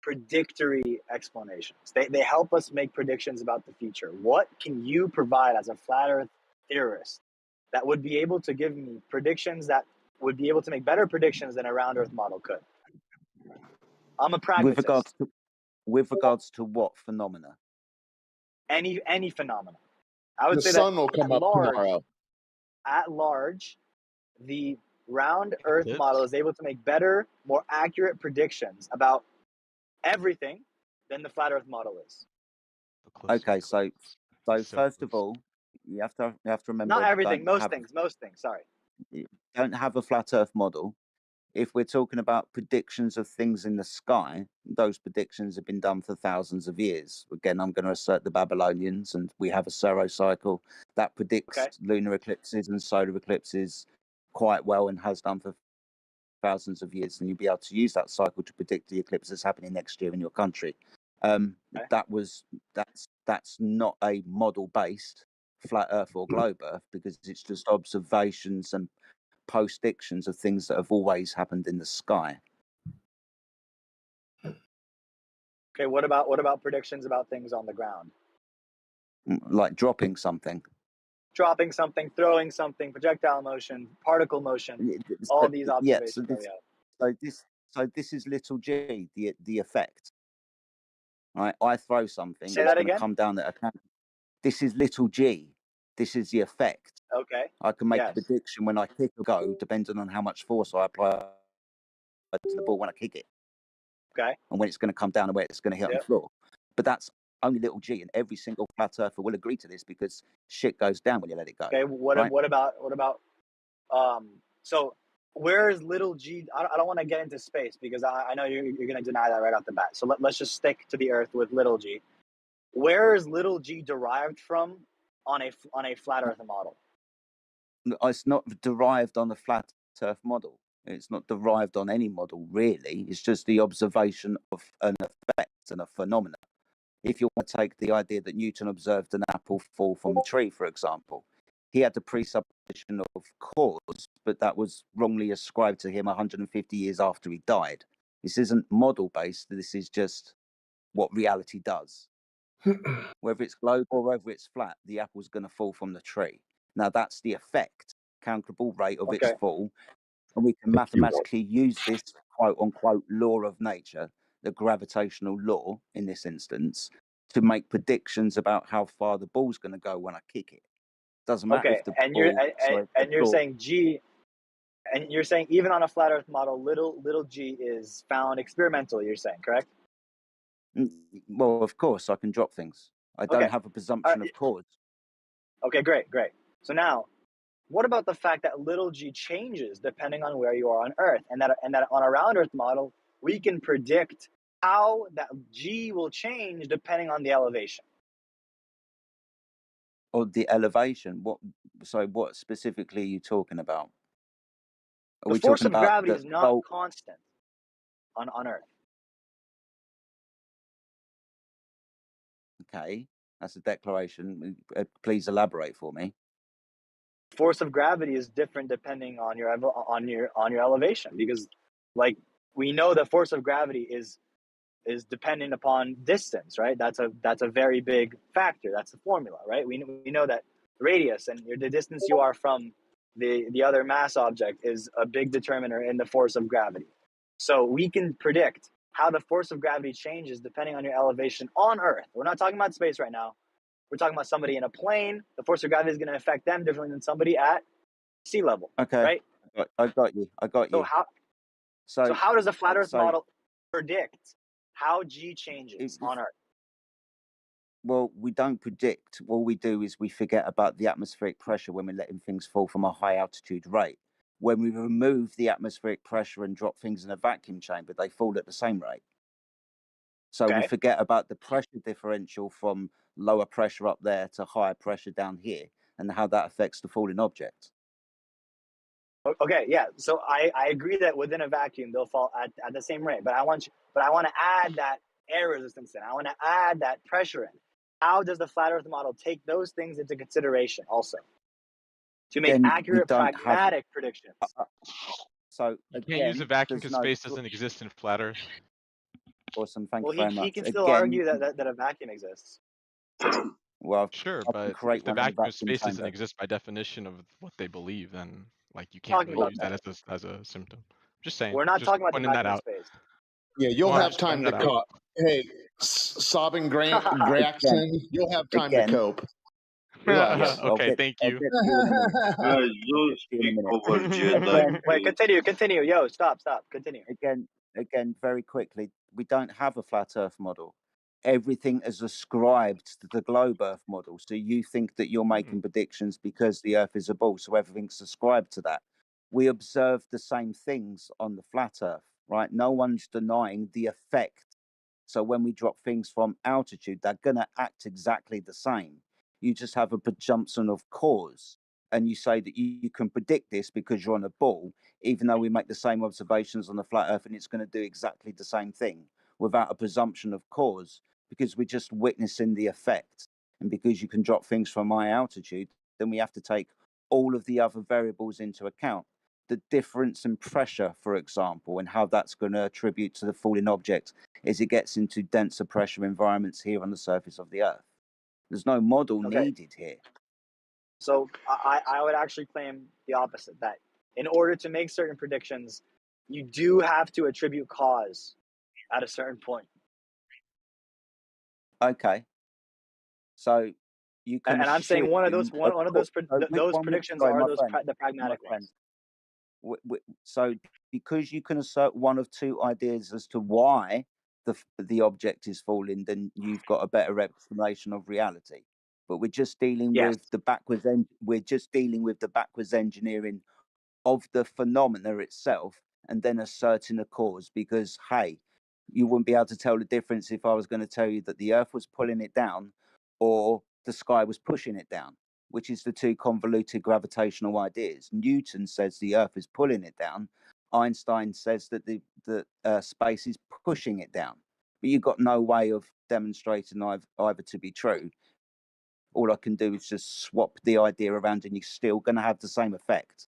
predictory explanations. They help us make predictions about the future. What can you provide as a flat earth theorist that would be able to give me predictions that would be able to make better predictions than a round earth model could? I'm a pragmatist. With regards to what phenomena? Any phenomena. I would The say sun that will come up tomorrow. at large, the round earth model is able to make better, more accurate predictions about everything than the flat earth model is. Okay, so first of all, you have to remember, Not everything, most things, sorry. You don't have a flat earth model. If we're talking about predictions of things in the sky, those predictions have been done for thousands of years. Again, I'm going to assert the Babylonians, and we have a Saros cycle that predicts lunar eclipses and solar eclipses quite well and has done for thousands of years. And you'll be able to use that cycle to predict the eclipse that's happening next year in your country. That's not a model-based flat Earth or globe Earth, because it's just observations and postdictions of things that have always happened in the sky. Okay, what about predictions about things on the ground? Like dropping something. Dropping something, throwing something, projectile motion, particle motion, all these observations that we have. So this is little g, the effect. Right, I throw something, Say it's that going to again? come down at a. This is little g. This is the effect. Okay. I can make a prediction when I kick or go, depending on how much force I apply to the ball when I kick it. Okay. And when it's going to come down and where it's going to hit on the floor. But that's only little g, and every single flat earther will agree to this because shit goes down when you let it go. Okay. What about so where is little g? I don't want to get into space because I know you're going to deny that right off the bat. So let's just stick to the Earth with little g. Where is little g derived from on a flat Earth model? It's not derived on the flat Earth model. It's not derived on any model, really. It's just the observation of an effect and a phenomena. If you want to take the idea that Newton observed an apple fall from a tree, for example, he had the presupposition of cause, but that was wrongly ascribed to him 150 years after he died. This isn't model-based. This is just what reality does. Whether it's globe or whether it's flat, the apple's going to fall from the tree. Now, that's the effect, countable rate of its fall. And we can mathematically use this quote-unquote law of nature, the gravitational law in this instance, to make predictions about how far the ball's going to go when I kick it. Doesn't matter if the ball... you're saying g... And you're saying even on a flat Earth model, little g is found experimentally, you're saying, correct? Well, of course, I can drop things. I don't have a presumption of cause. Okay, great. So now, what about the fact that little g changes depending on where you are on Earth, and that on a round Earth model, we can predict how that g will change depending on the elevation? Or the elevation? What specifically are you talking about? The force of gravity is not constant on Earth. Okay, that's a declaration. Please elaborate for me. Force of gravity is different depending on your elevation, because, like, we know that force of gravity is dependent upon distance, right? That's a very big factor. That's the formula, right? We know that radius and the distance you are from the other mass object is a big determiner in the force of gravity. So we can predict how the force of gravity changes depending on your elevation on Earth. We're not talking about space right now. We're talking about somebody in a plane. The force of gravity is going to affect them differently than somebody at sea level, right? I got you. I got So you. how So how does the flat Earth so model predict how G changes if, on Earth? well, we don't predict. All we do is we forget about the atmospheric pressure when we're letting things fall from a high altitude rate. When we remove the atmospheric pressure and drop things in a vacuum chamber, they fall at the same rate. So we Okay. forget about the pressure differential from lower pressure up there to higher pressure down here and how that affects the falling object. Okay, yeah. So I agree that within a vacuum they'll fall at the same rate, but I want to add that air resistance in. I want to add that pressure in. How does the flat Earth model take those things into consideration also to make Then we accurate, don't have. pragmatic predictions? So You can't use a again, vacuum there's because no. space doesn't exist in flat Earth. Awesome, thank Well, you very he much. can still Again, argue that a vacuum exists. well, Sure, I can but create if the one in a vacuum of vacuum space doesn't chamber. exist by definition of what they believe, then like you can't Talking really about use that as a symptom. Just saying. We're not Just talking about the pointing that vacuum of out. space. Yeah, you'll Well, I'm have just time pointing to that out. cope. Hey, sobbing Again, Gregson, you'll have time to again. cope. Yeah, Relax. I'll Okay, get. thank I'll you. get to you in a minute. Guys, I'll don't get to you in a speak minute. over Jedi, Again, Wait, please. continue. Yo, stop. Continue. again, very quickly. We don't have a flat Earth model. Everything is ascribed to the globe Earth model. So you think that you're making predictions because the Earth is a ball. So everything's ascribed to that. We observe the same things on the flat Earth, right? No one's denying the effect. So when we drop things from altitude, they're going to act exactly the same. You just have a presumption of cause. And you say that you can predict this because you're on a ball, even though we make the same observations on the flat Earth and it's going to do exactly the same thing without a presumption of cause, because we're just witnessing the effect. And because you can drop things from high altitude, then we have to take all of the other variables into account. The difference in pressure, for example, and how that's going to attribute to the falling object as it gets into denser pressure environments here on the surface of the Earth. There's no model needed here. So I would actually claim the opposite, that in order to make certain predictions, you do have to attribute cause at a certain point. Okay. So you can. And I'm saying one of those those predictions are the pragmatic ones. So because you can assert one of two ideas as to why the object is falling, then you've got a better explanation of reality. But we're just dealing with the backwards engineering of the phenomena itself, and then asserting a cause. Because hey, you wouldn't be able to tell the difference if I was going to tell you that the Earth was pulling it down, or the sky was pushing it down, which is the two convoluted gravitational ideas. Newton says the Earth is pulling it down. Einstein says that the space is pushing it down. But you've got no way of demonstrating either to be true. All I can do is just swap the idea around, and you're still going to have the same effect.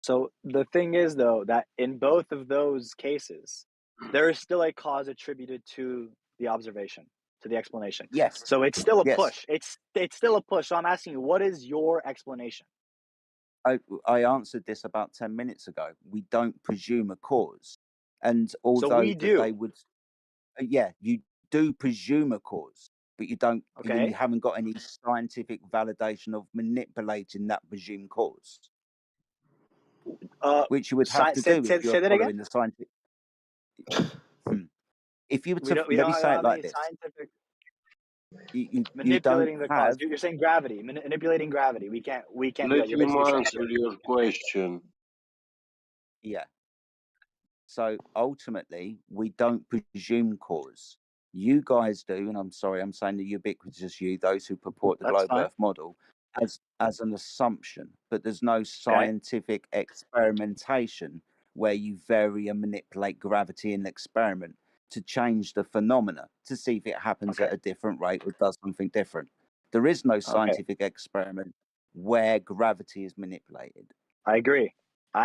So the thing is, though, that in both of those cases, there is still a cause attributed to the observation, to the explanation. Yes. So it's still a Yes. push. It's still a push. So I'm asking you, what is your explanation? I answered this about 10 minutes ago. We don't presume a cause. And although we do. they would, yeah, you do presume a cause, but you don't, Okay. you haven't got any scientific validation of manipulating that presumed cause. Which you would have to do if you're following the scientific. If you were to, let me say it like this. Scientific You manipulating don't the have. cause. You're saying gravity, manipulating gravity. We can't do Let that. You're him basically saying answer your question. Yeah. So ultimately, we don't presume cause. You guys do, and I'm sorry, I'm saying the ubiquitous you, those who purport the globe Earth model, as an assumption, but there's no scientific experimentation where you vary and manipulate gravity in the experiment to change the phenomena to see if it happens at a different rate or does something different. There is no scientific experiment where gravity is manipulated. I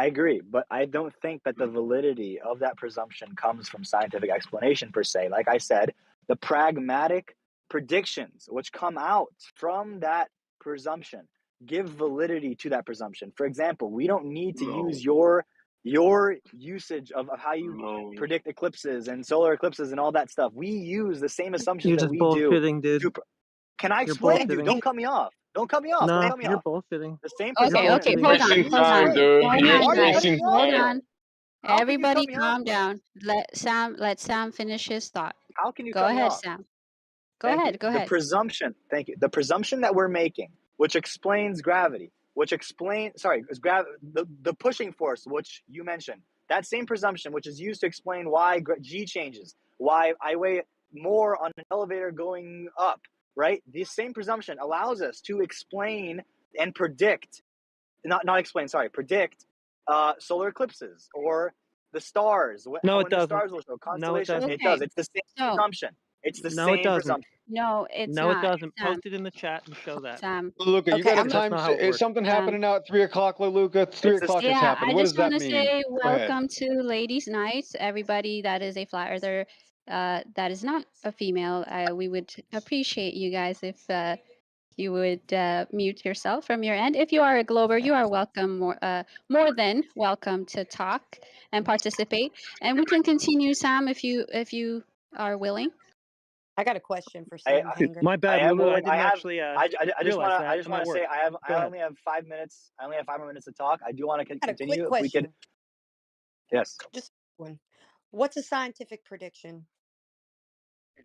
agree, but I don't think that the validity of that presumption comes from scientific explanation per se. Like I said, the pragmatic predictions which come out from that presumption give validity to that presumption. For example, we don't need to use your usage of how you predict eclipses and solar eclipses and all that stuff. We use the same assumptions You're that just we do. bullshitting, dude. Can I explain, dude? Don't cut me off. Don't cut me off. No, Don't cut me you're off. bullshitting. The same You're Okay, okay, presumption. bullshitting. hold on, Wasting hold on, Why hold on, are you guys, cutting me hold off? on. How can you cut Everybody me calm off? down. Let Sam finish his thought. How can you Go cut me ahead, off? Sam. Go Thank ahead, you. go The ahead. presumption, thank you. The presumption that we're making, which explains gravity, which explains, sorry, is the pushing force, which you mentioned, that same presumption, which is used to explain why G changes, why I weigh more on an elevator going up, right? This same presumption allows us to explain and predict, predict solar eclipses or the stars, No, when it the doesn't. stars will show, No, it constellations. doesn't. It does. Okay, It's the same so presumption. It's the No, it same doesn't. presumption. no, it's No, it not. doesn't. Sam, Post it in the chat and show that. Sam. Luca, you Okay, got a I'm That's time? not how it Is works. something happening now at 3 o'clock, Luca? 3 o'clock is Yeah, happening. I What just does want that to mean? say Go ahead. welcome to Ladies' Night. Everybody that is a flat earther, that is not a female, we would appreciate you guys if you would mute yourself from your end. If you are a Glober, you are welcome, more than welcome to talk and participate. And we can continue, Sam, if you are willing. I got a question for I, Sam I, Hanger. My I bad, am Lulu. I willing. didn't actually I just realize want to. I that. just I'm want at to say work. I Go ahead. only have 5 minutes. I only have 5 more minutes to talk. I do want to I got a quick continue. If we could, question. yes. Just one. What's a scientific prediction?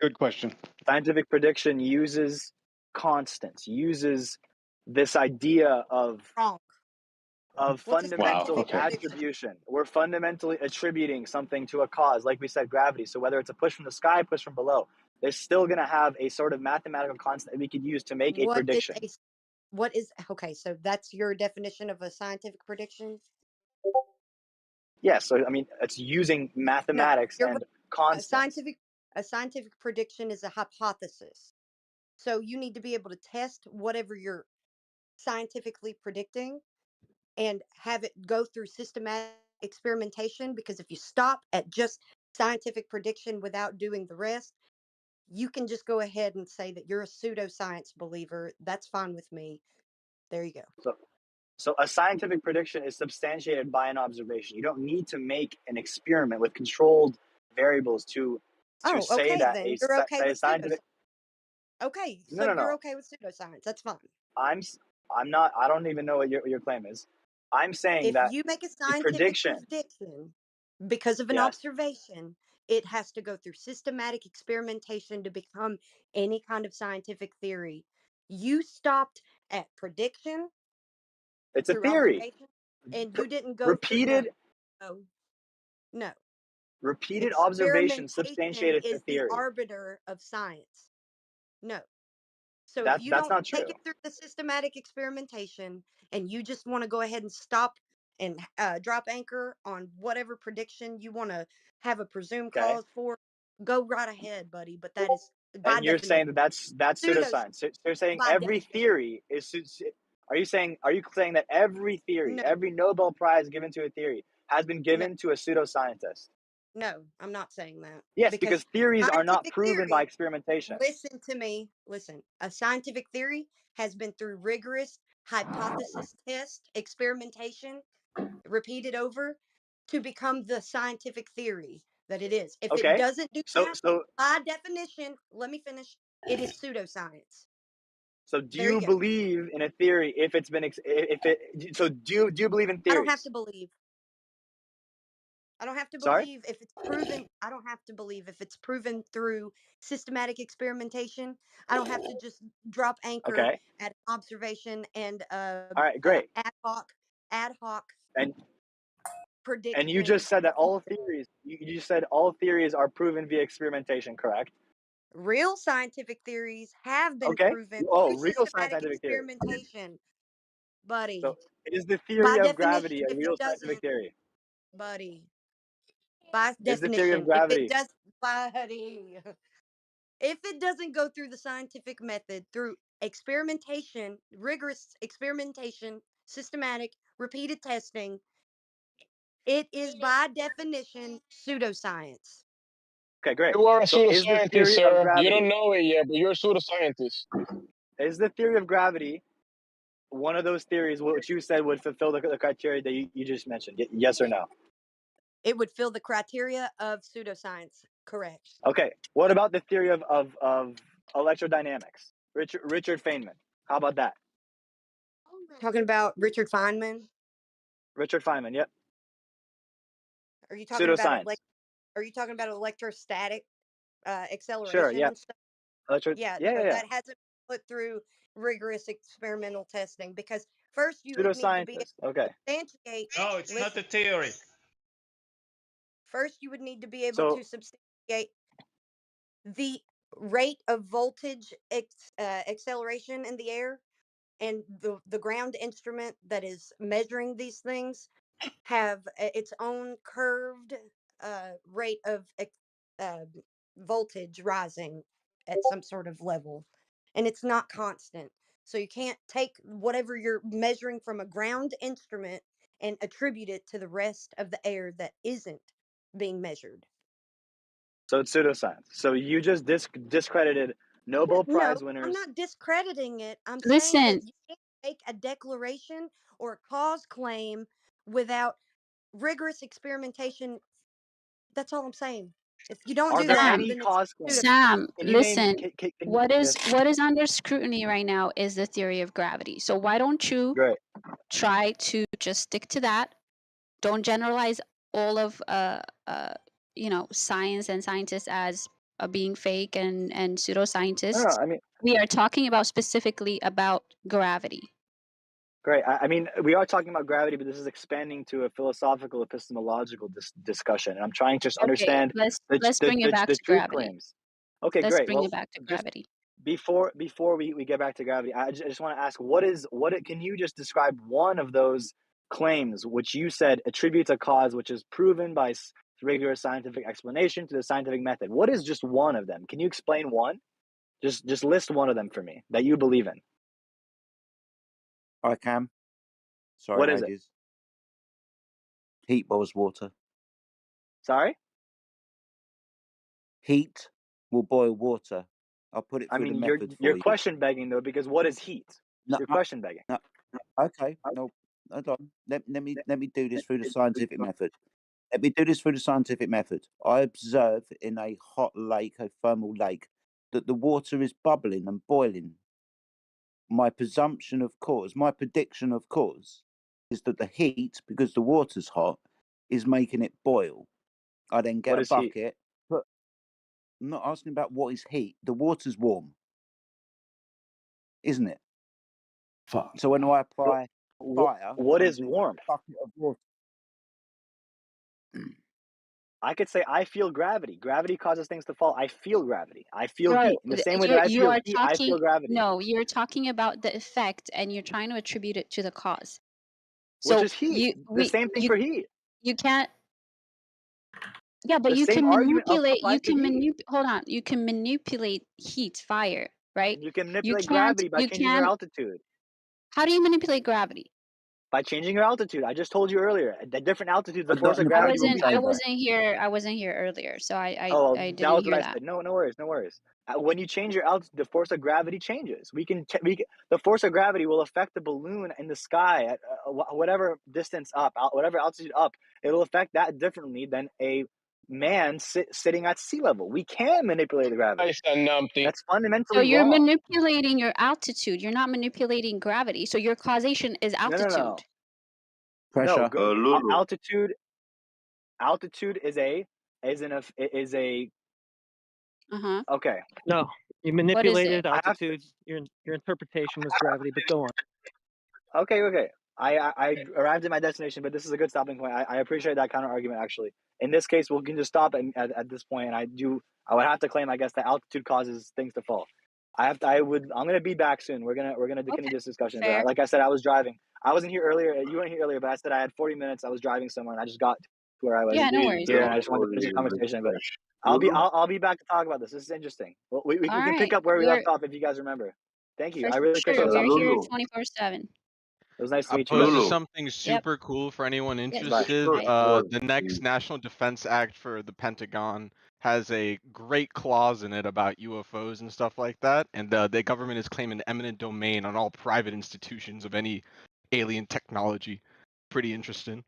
Good question. Scientific prediction uses constants. Uses this idea of Wrong. What's a fundamental scientific prediction? attribution. We're fundamentally attributing something to a cause, like we said, gravity. So whether it's a push from the sky, push from below, they're still going to have a sort of mathematical constant that we could use to make a prediction. Okay, so that's your definition of a scientific prediction? Yeah, so I mean, it's using No, mathematics you're and wrong. constants. A scientific prediction is a hypothesis. So you need to be able to test whatever you're scientifically predicting and have it go through systematic experimentation, because if you stop at just scientific prediction without doing the rest, you can just go ahead and say that you're a pseudoscience believer. That's fine with me. There you go. So a scientific prediction is substantiated by an observation. You don't need to make an experiment with controlled variables to say Okay, that then you're okay a with scientific. pseudoscience. Okay, No, so no, you're no. okay with pseudoscience. That's fine. I'm not. I don't even know what your claim is. I'm saying If that you make a the scientific prediction. prediction because of an Yes. observation, it has to go through systematic experimentation to become any kind of scientific theory. You stopped at prediction. It's a through theory. observation, and you didn't go Repeated. No. Repeated observations Experimentation substantiated the is the theory. arbiter of science. No. So if That's you not don't true. take it through the systematic experimentation and you just want to go ahead and stop and drop anchor on whatever prediction you want to have a presumed cause for, go right ahead, buddy. But that is by And you're saying definition. that's pseudoscience. So you're saying By every theory is. Are you saying that every theory, every Nobel Prize given to a theory has been given to a pseudoscientist? No, I'm not saying that. Yes, because theories are not scientific proven by theory, experimentation. listen to me. Listen, a scientific theory has been through rigorous hypothesis test, experimentation, repeated over to become the scientific theory that it is. If it doesn't do that, by definition, let me finish, it is pseudoscience. So do you believe in a theory if it's been do you believe in theories? I don't have to believe. I don't have to Sorry? believe if it's proven. I don't have to believe if it's proven through systematic experimentation. I don't have to just drop anchor at observation and all right, great. ad hoc prediction. And you just said that all theories. You just said all theories are proven via experimentation, correct? Real scientific theories have been proven through systematic experimentation, buddy. So is the theory of gravity a real scientific theory? Buddy. By Is the theory of definition, gravity? If it doesn't go through the scientific method, through experimentation, rigorous experimentation, systematic, repeated testing, it is by definition pseudoscience. Okay, great. You are a So is the pseudoscientist, theory of sir. You gravity? don't know it yet, but you're a pseudoscientist. Is the theory of gravity one of those theories which you said would fulfill the criteria that you just mentioned? Yes or no? It would fill the criteria of pseudoscience. Correct. Okay. What about the theory of electrodynamics? Richard Feynman. How about that? Talking about Richard Feynman? Richard Feynman, yep. Are you talking about Pseudoscience. Are you talking about electrostatic acceleration Sure, yeah. and stuff? Yeah, no, that hasn't been put through rigorous experimental testing because first you would need to be able Pseudoscientist. Okay. to substantiate. No, it's not a theory. First, you would need to be able to substantiate the rate of voltage acceleration in the air, and the ground instrument that is measuring these things have its own curved rate of voltage rising at some sort of level, and it's not constant. So you can't take whatever you're measuring from a ground instrument and attribute it to the rest of the air that isn't being measured. So it's pseudoscience. So you just discredited Nobel Prize No, winners. I'm not discrediting it. I'm saying Listen. that you can't make a declaration or a cause claim without rigorous experimentation. That's all I'm saying. If you don't Are do there that, any then it's cause claims? Sam, Can you name? listen. Can What is yes. under scrutiny right now is the theory of gravity. So why don't you try to just stick to that? Don't generalize all of science and scientists as being fake and pseudoscientists. No, I mean, we are talking about specifically about gravity. great. I mean, we are talking about gravity, but this is expanding to a philosophical, epistemological discussion. And I'm trying to just understand let's the bring it back to truth gravity. claims. Okay, Let's great. bring Well, it back to gravity. before we get back to gravity, I just want to ask, can you just describe one of those claims which you said attributes a cause which is proven by rigorous scientific explanation to the scientific method? What is just one of them? Can you explain one? Just list one of them for me that you believe in. I can. Sorry, What is it? ladies. Heat boils water. Sorry? Heat will boil water. I'll put it I through mean, the method for you're you. question begging though, because what is heat? No, You're question begging. no, okay, no, hold on. Let me do this through the scientific method. Let me do this through the scientific method. I observe in a hot lake, a thermal lake, that the water is bubbling and boiling. My presumption of cause, my prediction of cause, is that the heat, because the water's hot, is making it boil. I then get What a is heat? bucket. I'm not asking about what is heat. The water's warm, isn't it? So when I apply fire, What is onto warmth? a bucket of water. I could say I feel gravity. Gravity causes things to fall. I feel gravity. I feel Right. heat. In the same way that I You feel are heat, I talking. feel gravity. No, you're talking about the effect, and you're trying to attribute it to the cause. Which So is heat. The same thing for heat. You can't. Yeah, but The you same can argument manipulate. applies to heat. Hold on. You can manipulate heat, fire, right? You can You manipulate can't. gravity by You changing your can't. altitude. How do you manipulate gravity? By changing your altitude. I just told you earlier. At different altitudes, the But force not in of the gravity will vacuum be I chamber. wasn't here. I wasn't here earlier, so I Oh, I that didn't was what hear I that. said. No worries, no worries. When you change your altitude, the force of gravity changes. The force of gravity will affect the balloon in the sky at whatever distance up, whatever altitude up. It'll affect that differently than a man sitting at sea level. We can manipulate the gravity. Nice and numpty. That's So fundamentally you're wrong. manipulating your altitude. You're not manipulating gravity. So your causation is altitude. No. Pressure. Altitude is a Uh-huh. okay. No, you What is manipulated it? altitude. Your interpretation was gravity, but go on. Okay. I arrived at my destination, but this is a good stopping point. I appreciate that counter argument. Actually, in this case, we can just stop at this point, and I would have to claim, I guess, that altitude causes things to fall. I'm gonna be back soon. We're gonna continue this discussion. Fair. But like I said, I was driving. I wasn't here earlier. You weren't here earlier, but I said I had 40 minutes. I was driving somewhere, and I just got to where I was Yeah, no worries. here, and I just wanted to finish the conversation. But I'll be back to talk about this. This is interesting. Well, we All can pick right. up where we We're left off if you guys remember. Thank you. for I really appreciate sure. this We're here opportunity. 24/7. It was nice to I meet you. posted guys. something super cool for anyone Yes. interested. Bye. The next National Defense Act for the Pentagon has a great clause in it about UFOs and stuff like that, and the government is claiming eminent domain on all private institutions of any alien technology. Pretty interesting.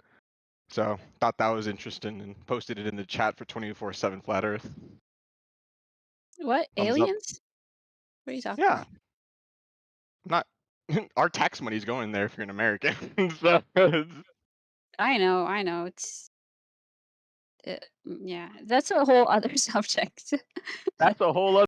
So thought that was interesting and posted it in the chat for 24/7 Flat Earth. What Thumbs up. aliens? What are you talking Yeah. about? Not Our tax money's going there if you're an American. So, I know. It's yeah, that's a whole other subject. that's a whole other